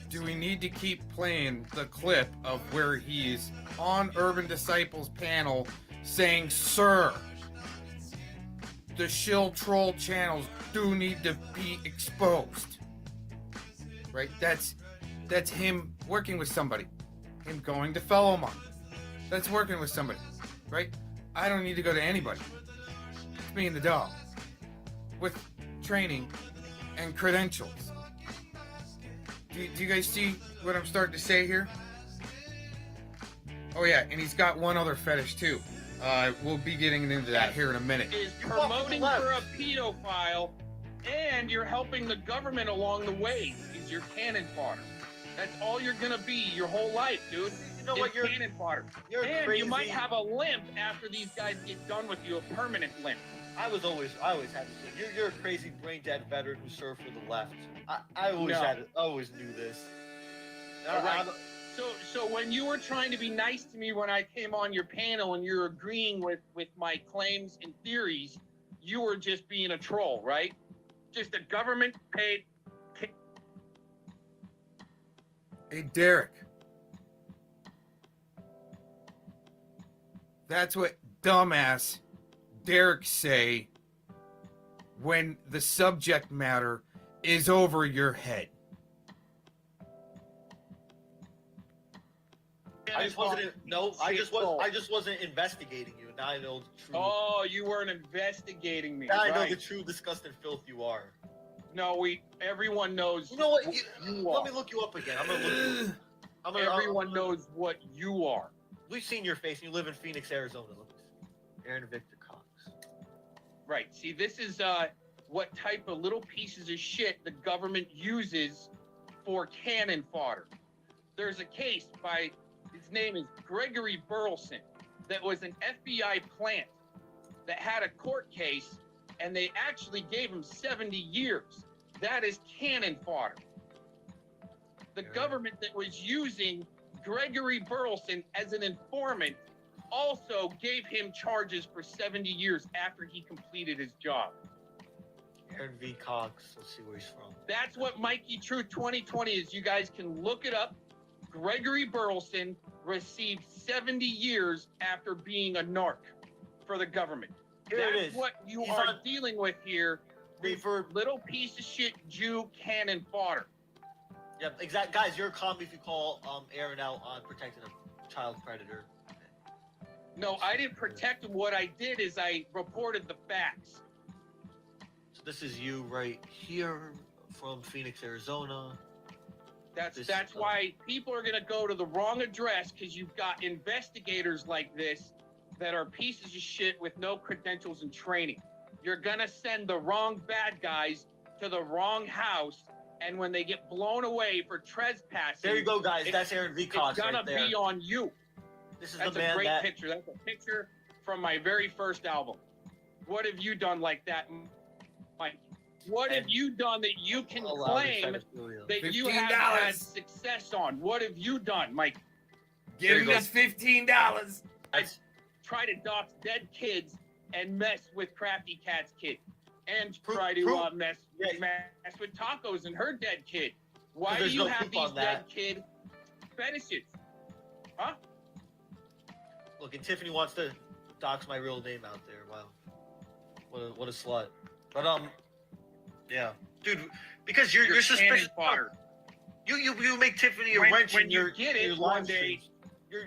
Do we need to keep playing the clip of where he's on Urban Disciples panel saying, "Sir, the shill troll channels do need to be exposed"? Right? That's him working with somebody. Him going to Fellowmont. That's working with somebody. Right? I don't need to go to anybody. It's me and the dog. With training and credentials. Do you guys see what I'm starting to say here? Oh yeah, and he's got one other fetish too. We'll be getting into that here in a minute. Is promoting for a pedophile, and you're helping the government along the way. Is your cannon fodder. That's all you're gonna be your whole life, dude. You know what? You're cannon fodder. You're crazy. You might have a limp after these guys get done with you, a permanent limp. I always had this. You're a crazy brain dead veteran who served for the left. I always knew this. Right. So when you were trying to be nice to me when I came on your panel and you're agreeing with my claims and theories, you were just being a troll, right? Just a government paid. Hey, Derek. That's what dumbass Derek say when the subject matter is over your head. I just wasn't investigating you. Now I know the truth. Oh, you weren't investigating me. Now I know right. the true disgusting filth you are. No, everyone knows. You know what? You let are. me look you up again. I'm gonna look you up. Everyone knows what you are. We've seen your face. You live in Phoenix, Arizona. Look, Aaron Victor Cox. Right. See, this is what type of little pieces of shit the government uses for cannon fodder. There's a case by, his name is Gregory Burleson, that was an FBI plant that had a court case, and they actually gave him 70 years. That is cannon fodder. The government that was using Gregory Burleson as an informant also gave him charges for 70 years after he completed his job. Aaron V. Cox. Let's see where he's from. That's what Mikey Truth 2020 is. You guys can look it up. Gregory Burleson received 70 years after being a narc for the government. That's what you are dealing with here. Little piece of shit Jew cannon fodder. Yep, exactly. Guys, you're a commie if you call Aaron out on protecting a child predator. No, I didn't protect him. What I did is I reported the facts. So this is you right here from Phoenix, Arizona. That's why people are gonna go to the wrong address, because you've got investigators like this that are pieces of shit with no credentials and training. You're gonna send the wrong bad guys to the wrong house, and when they get blown away for trespassing, there you go, guys. That's Aaron V. Cox It's gonna right there. be on you. This is That's the man a great that... picture. That's a picture from my very first album. What have you done like that, Mike? What have you done that you can claim that you have had success on? What have you done, Mike? Give us $15. Try to dox dead kids and mess with Crafty Cat's kid, and try to mess with Tacos and her dead kid. Why do you have these dead kid fetishes? Huh? Look, and Tiffany wants to dox my real name out there. Wow, what a slut. But yeah, dude, because you're suspicious. You make Tiffany a wrench when in you your get it your one live day. streams.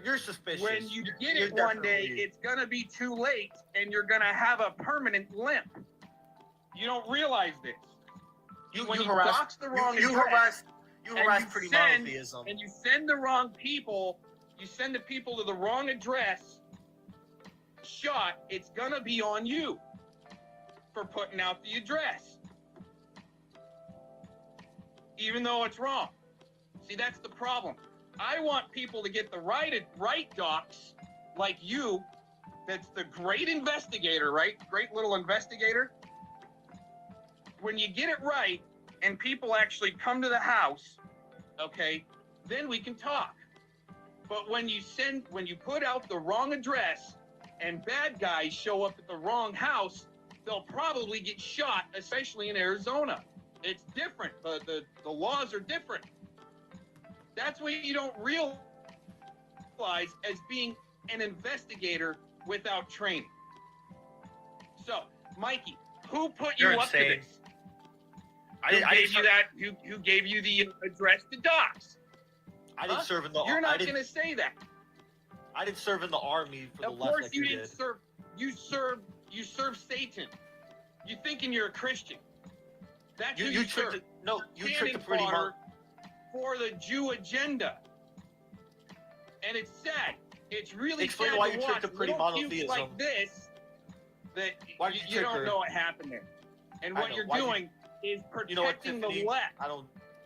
You're suspicious. When you get You're it one day, definitely- it's gonna be too late, and you're gonna have a permanent limp. You don't realize this. You when you harass dox the wrong you address, You harass pretty monotheism. And you send the wrong people, you send the people to the wrong address, shot, it's gonna be on you for putting out the address. Even though it's wrong. See, that's the problem. I want people to get the right docs, like you, that's the great investigator, right? Great little investigator. When you get it right and people actually come to the house, okay, then we can talk. But when you put out the wrong address and bad guys show up at the wrong house, they'll probably get shot, especially in Arizona. It's different. The laws are different. That's what you don't realize as being an investigator without training. So, Mikey, who put you up to this? Who gave you the address to docs? I didn't serve in the. You're not going to say that. I didn't serve in the army for the left. Of course like you did. didn't serve. You serve Satan. You thinking you're a Christian. That's who you serve. You tricked the pretty much. For the Jew agenda. And it's sad. It's really Explain sad why to you watch tricked the pretty little cubes monotheism. like this that Why you don't know what happened there. And what you're doing is protecting the left.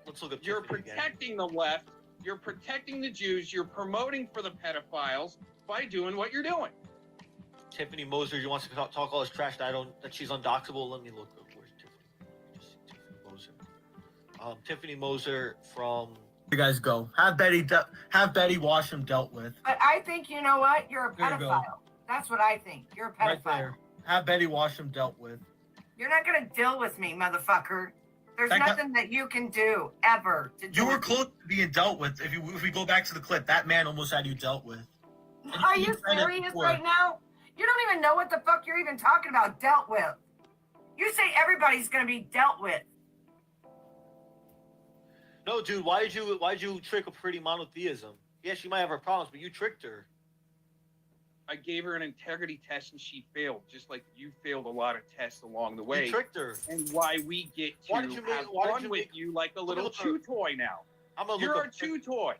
Let's look at You're Tiffany protecting again. the left. You're protecting the Jews. You're promoting for the pedophiles by doing what you're doing. Tiffany Moser, you want to talk all this trash that she's undoxable? Let me look. Where's Tiffany? Just see Tiffany Moser. Tiffany Moser from. You guys go. Have Betty Washam dealt with. But I think, you know what? You're a There you go. pedophile. That's what I think. You're a pedophile. Right there. Have Betty Washam dealt with. You're not going to deal with me, motherfucker. There's That guy- nothing that you can do ever to deal You were with close to being dealt with. If we go back to the clip, that man almost had you dealt with. me. Are you said it serious before. right now? You don't even know what the fuck you're even talking about dealt with. You say everybody's going to be dealt with. No, dude. Why'd you trick a pretty monotheism? Yeah, she might have her problems, but you tricked her. I gave her an integrity test and she failed, just like you failed a lot of tests along the way. You tricked her. And why we get to have fun with you like a little chew toy now. You're a chew toy.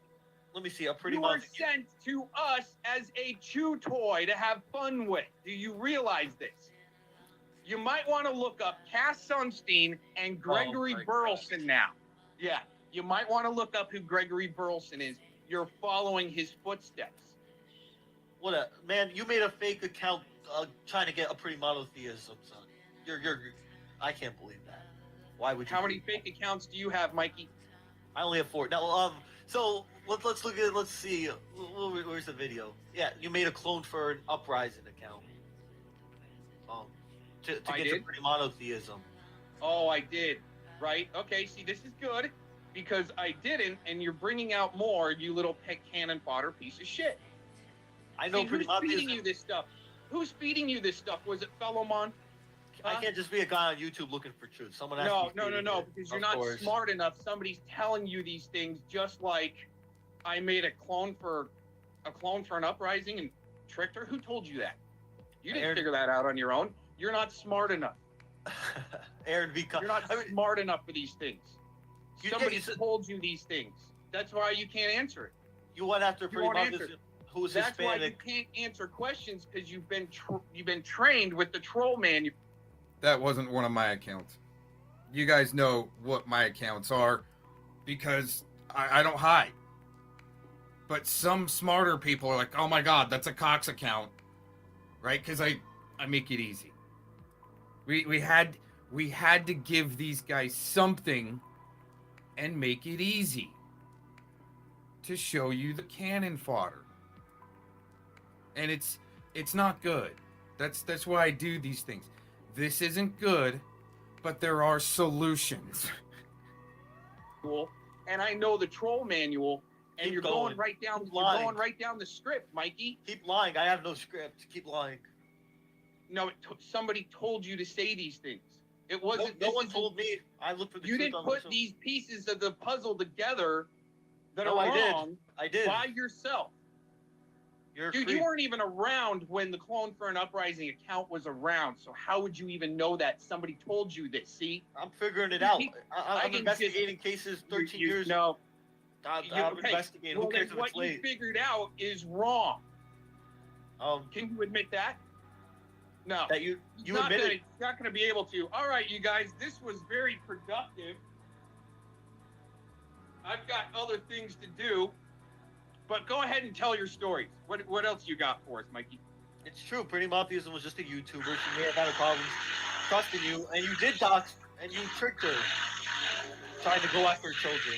Let me see. A pretty You are monotheism. sent to us as a chew toy to have fun with. Do you realize this? You might want to look up Cass Sunstein and Gregory Burleson now. Yeah, you might want to look up who Gregory Burleson is. You're following his footsteps. What a man! You made a fake account trying to get a pretty monotheism, son. You're. I can't believe that. Why would you? How many fake accounts do you have, Mikey? I only have 4. Now, so let's look at. Let's see. Where's the video? Yeah, you made a clone for an Uprising account. To get your pretty monotheism. Oh, I did. Right? Okay. See, this is good because I didn't, and you're bringing out more. You little pet cannon fodder piece of shit. I know See, pretty who's feeding monotheism. you this stuff? Who's feeding you this stuff? Was it Fellowmon? I can't just be a guy on YouTube looking for truth. Someone has No, to be feeding it, because you're of not course. smart enough. Somebody's telling you these things, just like I made a clone for an Uprising and tricked her. Who told you that? You didn't figure that out on your own. You're not smart enough. Aaron You're not smart enough for these things. Somebody told you these things. That's why you can't answer it. You went after You pretty won't monotheism. answer. Who is That's why you Hispanic? can't answer questions because you've been trained with the troll man. That wasn't one of my accounts. You guys know what my accounts are because I don't hide. But some smarter people are like, oh my God, that's a Cox account. Right? Because I make it easy. We had to give these guys something and make it easy to show you the cannon fodder. And it's not good. That's why I do these things. This isn't good, but there are solutions. And I know the troll manual, and you're going right down. Keep You're lying. going right down the script, Mikey. Keep lying. I have no script. Keep lying. No, somebody told you to say these things. It wasn't. No one told me. I looked for the You truth didn't on put myself. these pieces of the puzzle together that No, are I did. wrong I did. by yourself. Dude, you weren't even around when the Clone for an Uprising account was around, so how would you even know that? Somebody told you this, see? I'm figuring it out. I'm investigating cases 13 years. No. I'm Okay. investigating. Well, Who cares then if it's what you late? figured out is wrong. Can you admit that? No. That you Not admit gonna, it. not going to be able to. All right, you guys, this was very productive. I've got other things to do, but go ahead and tell your stories. What else you got for us, Mikey? It's true. Pretty Mafiosa was just a YouTuber. She may have had a problem trusting you, and you did dox, and you tricked her, trying to go after children.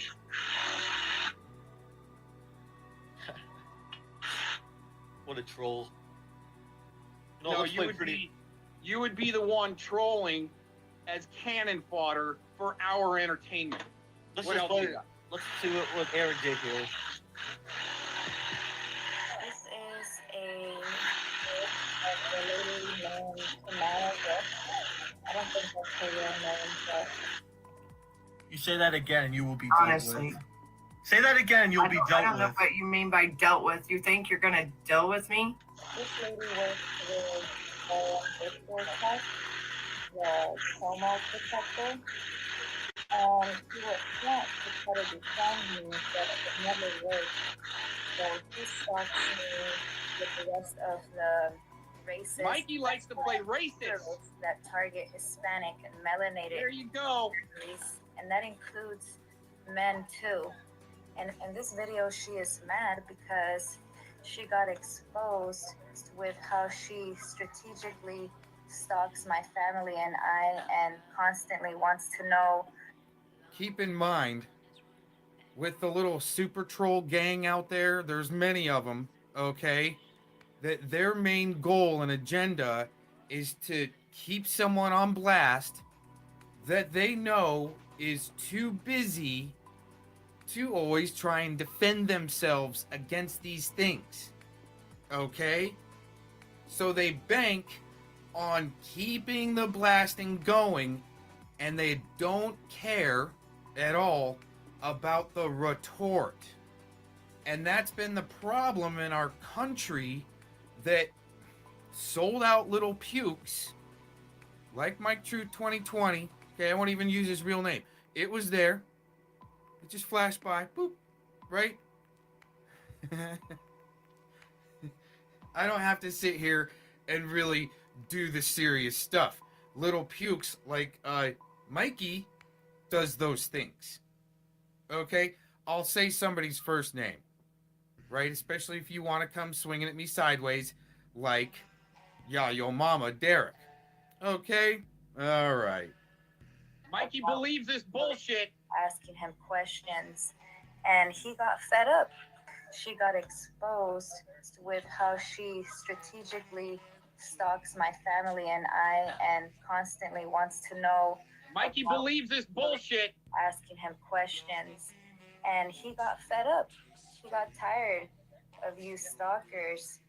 What a troll. No, you would be the one trolling as cannon fodder for our entertainment. Let's What just else play, you got? let's see what Aaron J. Hill. This is a lady named Samantha. I don't think that's her real name, but You say that again, and you will be Honestly. dealt with. Say that again, and you'll be I dealt don't know with. what you mean by dealt with. You think you're gonna deal with me? this lady works with the test, the coma protector. She was sent to try to defend me, but it never worked. So she stalked me with the rest of the racist. Mikey likes to play racist. That target Hispanic and melanated. There you go. And that includes men too. And in this video, she is mad because she got exposed with how she strategically stalks my family and I, and constantly wants to know. Keep in mind, with the little super troll gang out there, there's many of them, okay, that their main goal and agenda is to keep someone on blast that they know is too busy to always try and defend themselves against these things, okay? So they bank on keeping the blasting going, and they don't care at all about the retort. And that's been the problem in our country, that sold out little pukes like Mike True 2020. Okay, I won't even use his real name. It was there. It just flashed by. Boop. Right? I don't have to sit here and really do the serious stuff. Little pukes like Mikey does those things. Okay? I'll say somebody's first name. Right? Especially if you want to come swinging at me sideways like, yeah, yo mama, Derek. Okay? All right. Mikey believes this bullshit. Asking him questions, and he got fed up. She got exposed with how she strategically stalks my family and I, and constantly wants to know. Mikey believes this bullshit. Asking him questions, and he got fed up. He got tired of you stalkers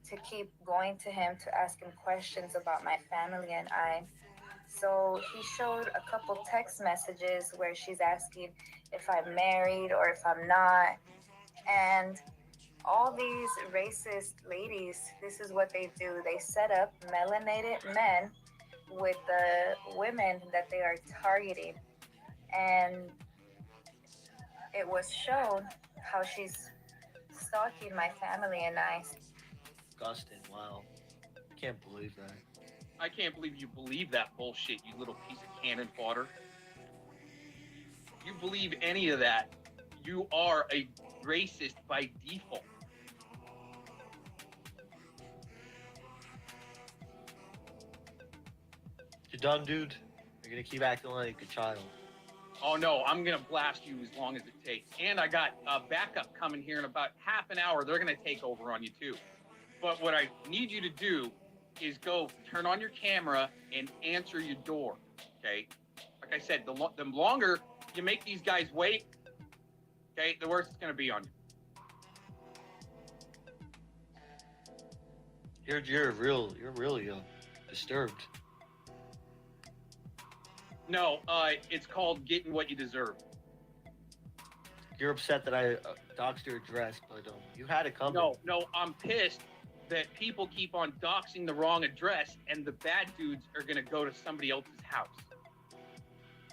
to keep going to him to ask him questions about my family and I. So he showed a couple text messages where she's asking if I'm married or if I'm not. And all these racist ladies, this is what they do. They set up melanated men with the women that they are targeting. And it was shown how she's stalking my family and I. Disgusting. Wow. Can't believe that. I can't believe you believe that bullshit, you little piece of cannon fodder. You believe any of that, you are a racist by default. You done, dude? You're gonna keep acting like a child. Oh no, I'm gonna blast you as long as it takes. And I got a backup coming here in about half an hour. They're gonna take over on you too. But what I need you to do is go turn on your camera and answer your door, okay? Like I said, the longer you make these guys wait, okay, the worse it's gonna be on you. You're really disturbed. No, it's called getting what you deserve. You're upset that I doxed your address, but you had it coming. No, I'm pissed that people keep on doxing the wrong address, and the bad dudes are gonna go to somebody else's house.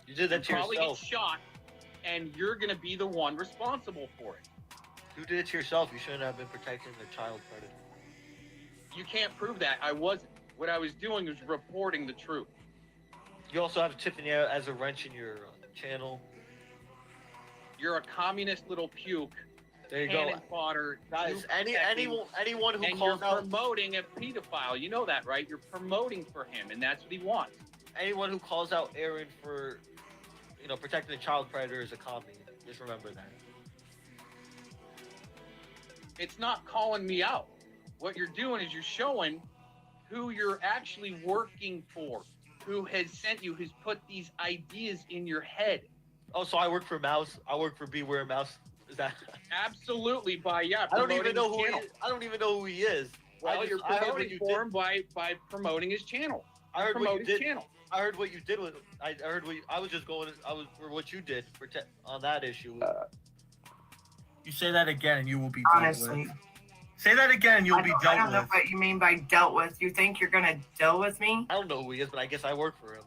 You did that to probably yourself. Get shot, and you're gonna be the one responsible for it. You did it to yourself. You shouldn't have been protecting the child predator. You can't prove that. I wasn't. What I was doing was reporting the truth. You also have Tiffany as a wrench in your channel. You're a communist little puke. There you cannon go. Fodder. Guys, anyone who and calls you're out promoting a pedophile. You know that, right? You're promoting for him, and that's what he wants. Anyone who calls out Aaron for, protecting the child predator is a commie. Just remember that. It's not calling me out. What you're doing is you're showing who you're actually working for, who has sent you, who's put these ideas in your head. Oh, so I work for Mouse. I work for Beware Mouse. Is that? Absolutely. I don't even know who he is. I don't even know who he is. Well, you're promoting for him by promoting his channel. I heard what you did. Channel. I heard what you did with. I heard what I was just going. I was for what you did on that issue. You say that again, and you will be Honestly. dealt with. Say that again, and you'll be dealt with. I don't know what you mean by dealt with. You think you're gonna deal with me? I don't know who he is, but I guess I work for him.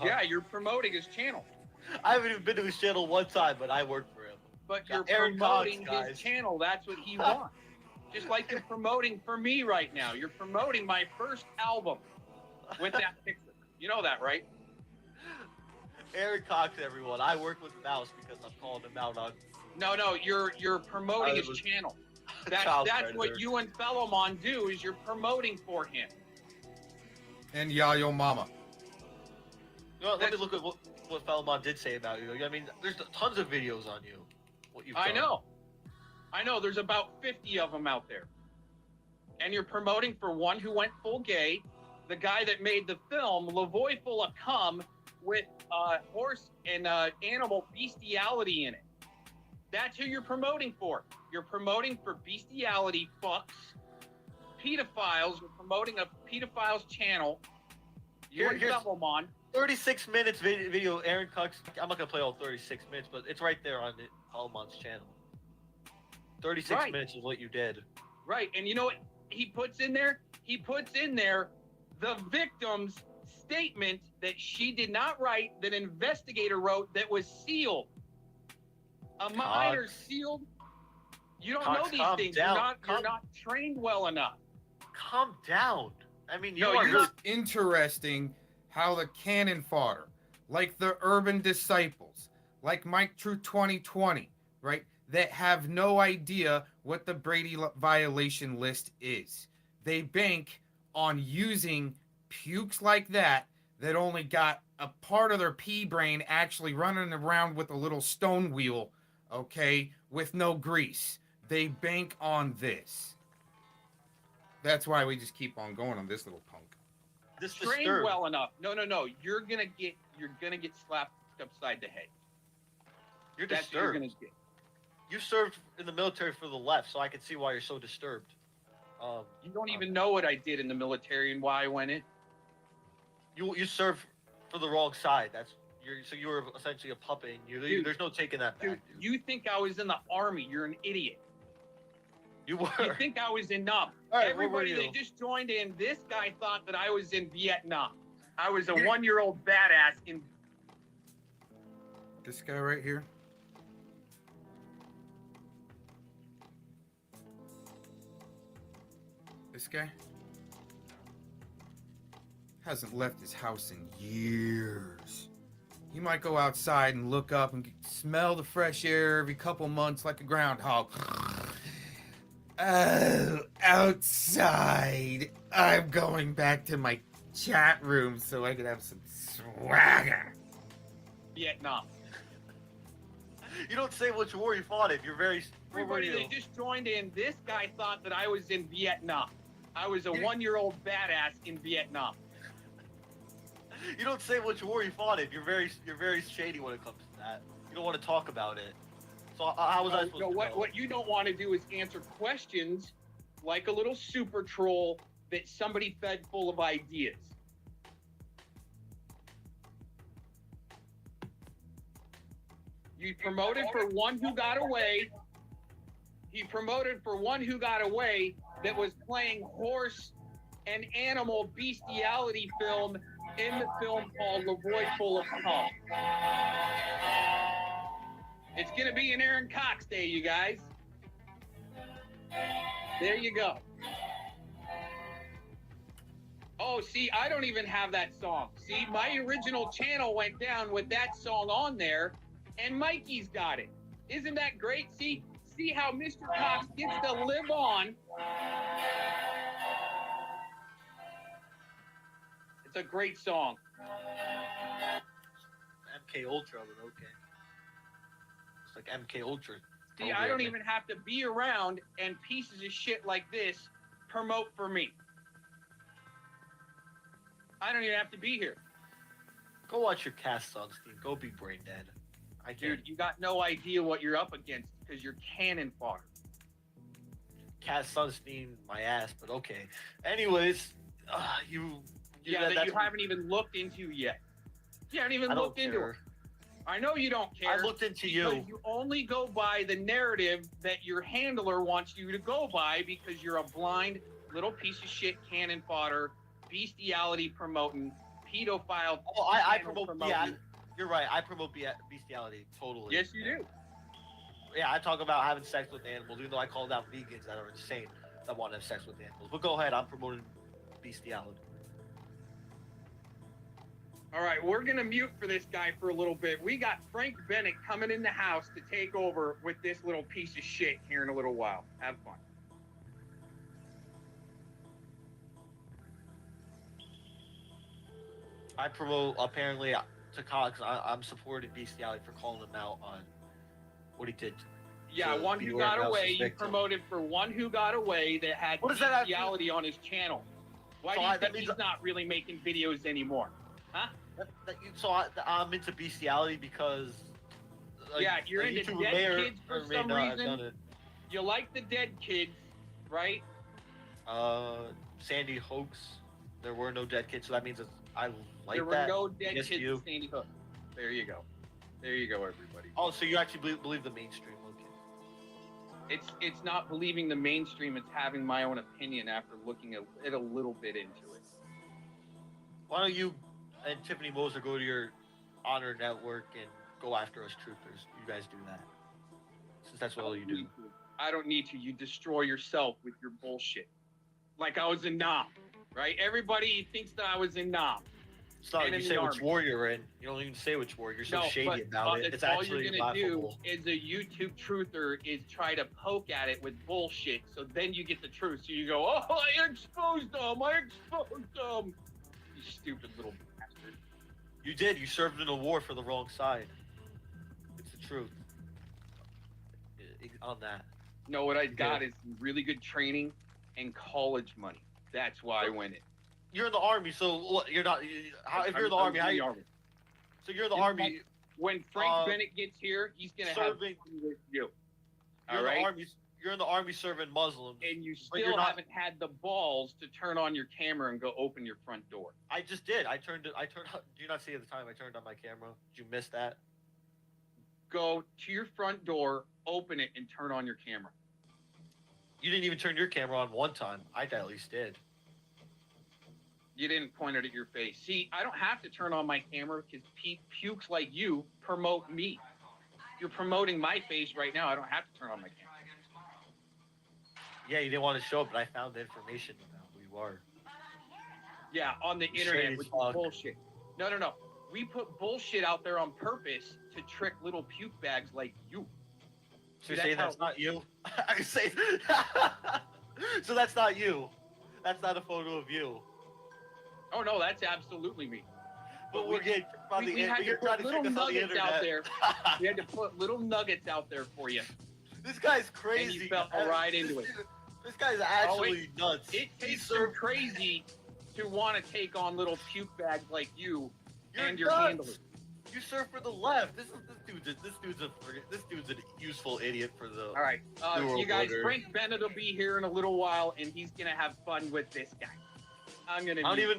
Yeah, you're promoting his channel. I haven't even been to his channel one time, but I work for him. But you're Aaron promoting Cox, his channel. That's what he wants. Just like you're promoting for me right now. You're promoting my first album with that picture. You know that, right? Aaron Cox, everyone. I work with Mouse because I'm calling him out on. No, you're promoting his channel. That's what you and Fellowmon do. Is you're promoting for him. And Yayo Mama. Let me look at what Fellowmon did say about you. I mean, there's tons of videos on you. What you've done. I know. There's about 50 of them out there. And you're promoting for one who went full gay, the guy that made the film Lavoy Full of Cum with horse and animal bestiality in it. That's who you're promoting for. You're promoting for bestiality fucks, pedophiles. You're promoting a pedophile's channel. Here's Fellowmon. 36 minutes video, Aaron Cox. I'm not gonna play all 36 minutes, but it's right there on Fellowmon's channel. 36 minutes is what you did. Right, and you know what he puts in there? He puts in there the victim's statement that she did not write, that an investigator wrote, that was sealed. A minor sealed. You don't know these things. You're not trained well enough. Calm down. I mean, It's interesting how the cannon fodder, like the urban disciples, like Mike True 2020, right, that have no idea what the Brady violation list is. They bank on using pukes like that only got a part of their pea brain actually running around with a little stone wheel, okay, with no grease. They bank on this. That's why we just keep on going on this little punk. Trained well enough. No. You're gonna get slapped upside the head. You're That's disturbed. what you're gonna get. You served in the military for the left, so I can see why you're so disturbed. You don't even know what I did in the military and why I went in. You served for the wrong side. You were essentially a puppet. There's no taking that back. Dude, you think I was in the army? You're an idiot. You were. You think I was in Nam? All right, Everybody what were you? that just joined in, this guy thought that I was in Vietnam. I was a 1-year-old badass in. This guy right here. This guy hasn't left his house in years. He might go outside and look up and smell the fresh air every couple months like a groundhog. Oh, outside. I'm going back to my chat room so I can have some swagger. Vietnam. You don't say which war you fought in. You're very. Everybody that just joined in, this guy thought that I was in Vietnam. I was a 1-year-old badass in Vietnam. You don't say which war you fought in. You're very shady when it comes to that. You don't want to talk about it. So how was I supposed to know? What you don't want to do is answer questions like a little super troll that somebody fed full of ideas. You promoted for one who got away. He promoted for one who got away that was playing horse and animal bestiality film in the film called The Void Full of Cum. It's going to be an Aaron Cox day, you guys. There you go. Oh, see, I don't even have that song. See, my original channel went down with that song on there, and Mikey's got it. Isn't that great? See how Mr. Cox gets to live on. It's a great song. MK Ultra, but okay. It's like MK Ultra. See, I don't even have to be around and pieces of shit like this promote for me. I don't even have to be here. Go watch your cast on Steam. Go be brain dead. Dude, you got no idea what you're up against because you're cannon fodder. Cast Sunstein, my ass, but okay. Anyways, you haven't even looked into yet. You haven't even looked into it. I know you don't care. I looked into you. You only go by the narrative that your handler wants you to go by because you're a blind little piece of shit cannon fodder, bestiality promoting, pedophile. Oh, I promote. Yeah, you're right. I promote bestiality totally. Yes, you do. Yeah, I talk about having sex with animals, even though I call out vegans that are insane that want to have sex with animals. But go ahead, I'm promoting bestiality. All right, we're going to mute for this guy for a little bit. We got Frank Bennett coming in the house to take over with this little piece of shit here in a little while. Have fun. I promote, apparently, to Cox, I'm supporting bestiality for calling him out on what he did. Yeah, one who got away. You promoted for one who got away that had bestiality on his channel. Why do you think he's not really making videos anymore? Huh? I'm into bestiality because... yeah, you're into dead kids for some reason. You like the dead kids, right? Sandy Hoax. There were no dead kids, so that means I like that. There were no dead kids in Sandy Hook. There you go. There you go, everybody. Oh, so you actually believe the mainstream, okay. It's not believing the mainstream, it's having my own opinion after looking at a little bit into it. Why don't you and Tiffany Moser go to your Honor Network and go after us truthers? You guys do that. Since that's what all you do. I don't need to. You destroy yourself with your bullshit. Like I was in Nam, right? Everybody thinks that I was in Nam. It's not like you say which war you're in. You don't even say which war. You're so shady about it. It's actually laughable. All you're gonna do is a YouTube truther is try to poke at it with bullshit. So then you get the truth. So you go, oh, I exposed them. I exposed them. You stupid little bastard. You did. You served in a war for the wrong side. It's the truth. On that. No, what I got is really good training and college money. That's why I went in. You're in the army, so you're not. If you're in the army, so you're in the army. When Frank Bennett gets here, he's gonna have fun with you. All right. You're in the army serving Muslims, and you still haven't had the balls to turn on your camera and go open your front door. I just did. I turned. Do you not see at the time I turned on my camera? Did you miss that? Go to your front door, open it, and turn on your camera. You didn't even turn your camera on one time. I at least did. You didn't point it at your face. See, I don't have to turn on my camera because pukes like you promote me. You're promoting my face right now. I don't have to turn on my camera. Yeah, you didn't want to show it, but I found the information about who you are. Yeah, on the internet, which is bullshit. No. We put bullshit out there on purpose to trick little puke bags like you. So you say that's not you? I say so that's not you. That's not a photo of you. Oh no, that's absolutely me. But we had to put little nuggets out there. We had to put little nuggets out there for you. This guy's crazy. And you fell right into it. This guy's actually nuts. It takes some crazy to want to take on little puke bags like you and your handlers. You serve for the left. This dude's a useful idiot for the. All right, you guys. Frank Bennett will be here in a little while, and he's gonna have fun with this guy. I don't even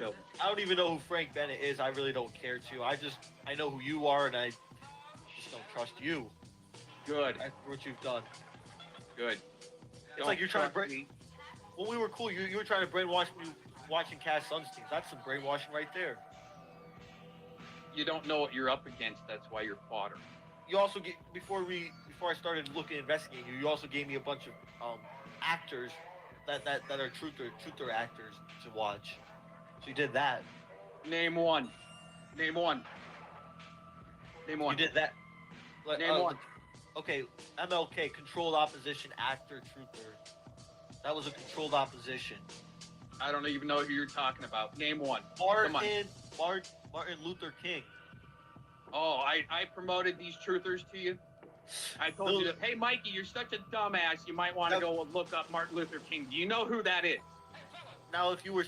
know who Frank Bennett is. I really don't care to. I know who you are, and I just don't trust you. Good. After what you've done. Good. It's like you're trying to brain. When we were cool, you were trying to brainwash me watching Cass Sunstein. That's some brainwashing right there. You don't know what you're up against. That's why you're fodder. You also before I started investigating you also gave me a bunch of actors that are truther actors to watch. So you did that. Name one. Name one. Name one. You did that. Name one. Okay, MLK, controlled opposition actor truther. That was a controlled opposition. I don't even know who you're talking about. Name one. Martin Luther King. Oh, I promoted these truthers to you. I told you that, hey, Mikey, you're such a dumbass. You might want to go look up Martin Luther King. Do you know who that is? Now, if you were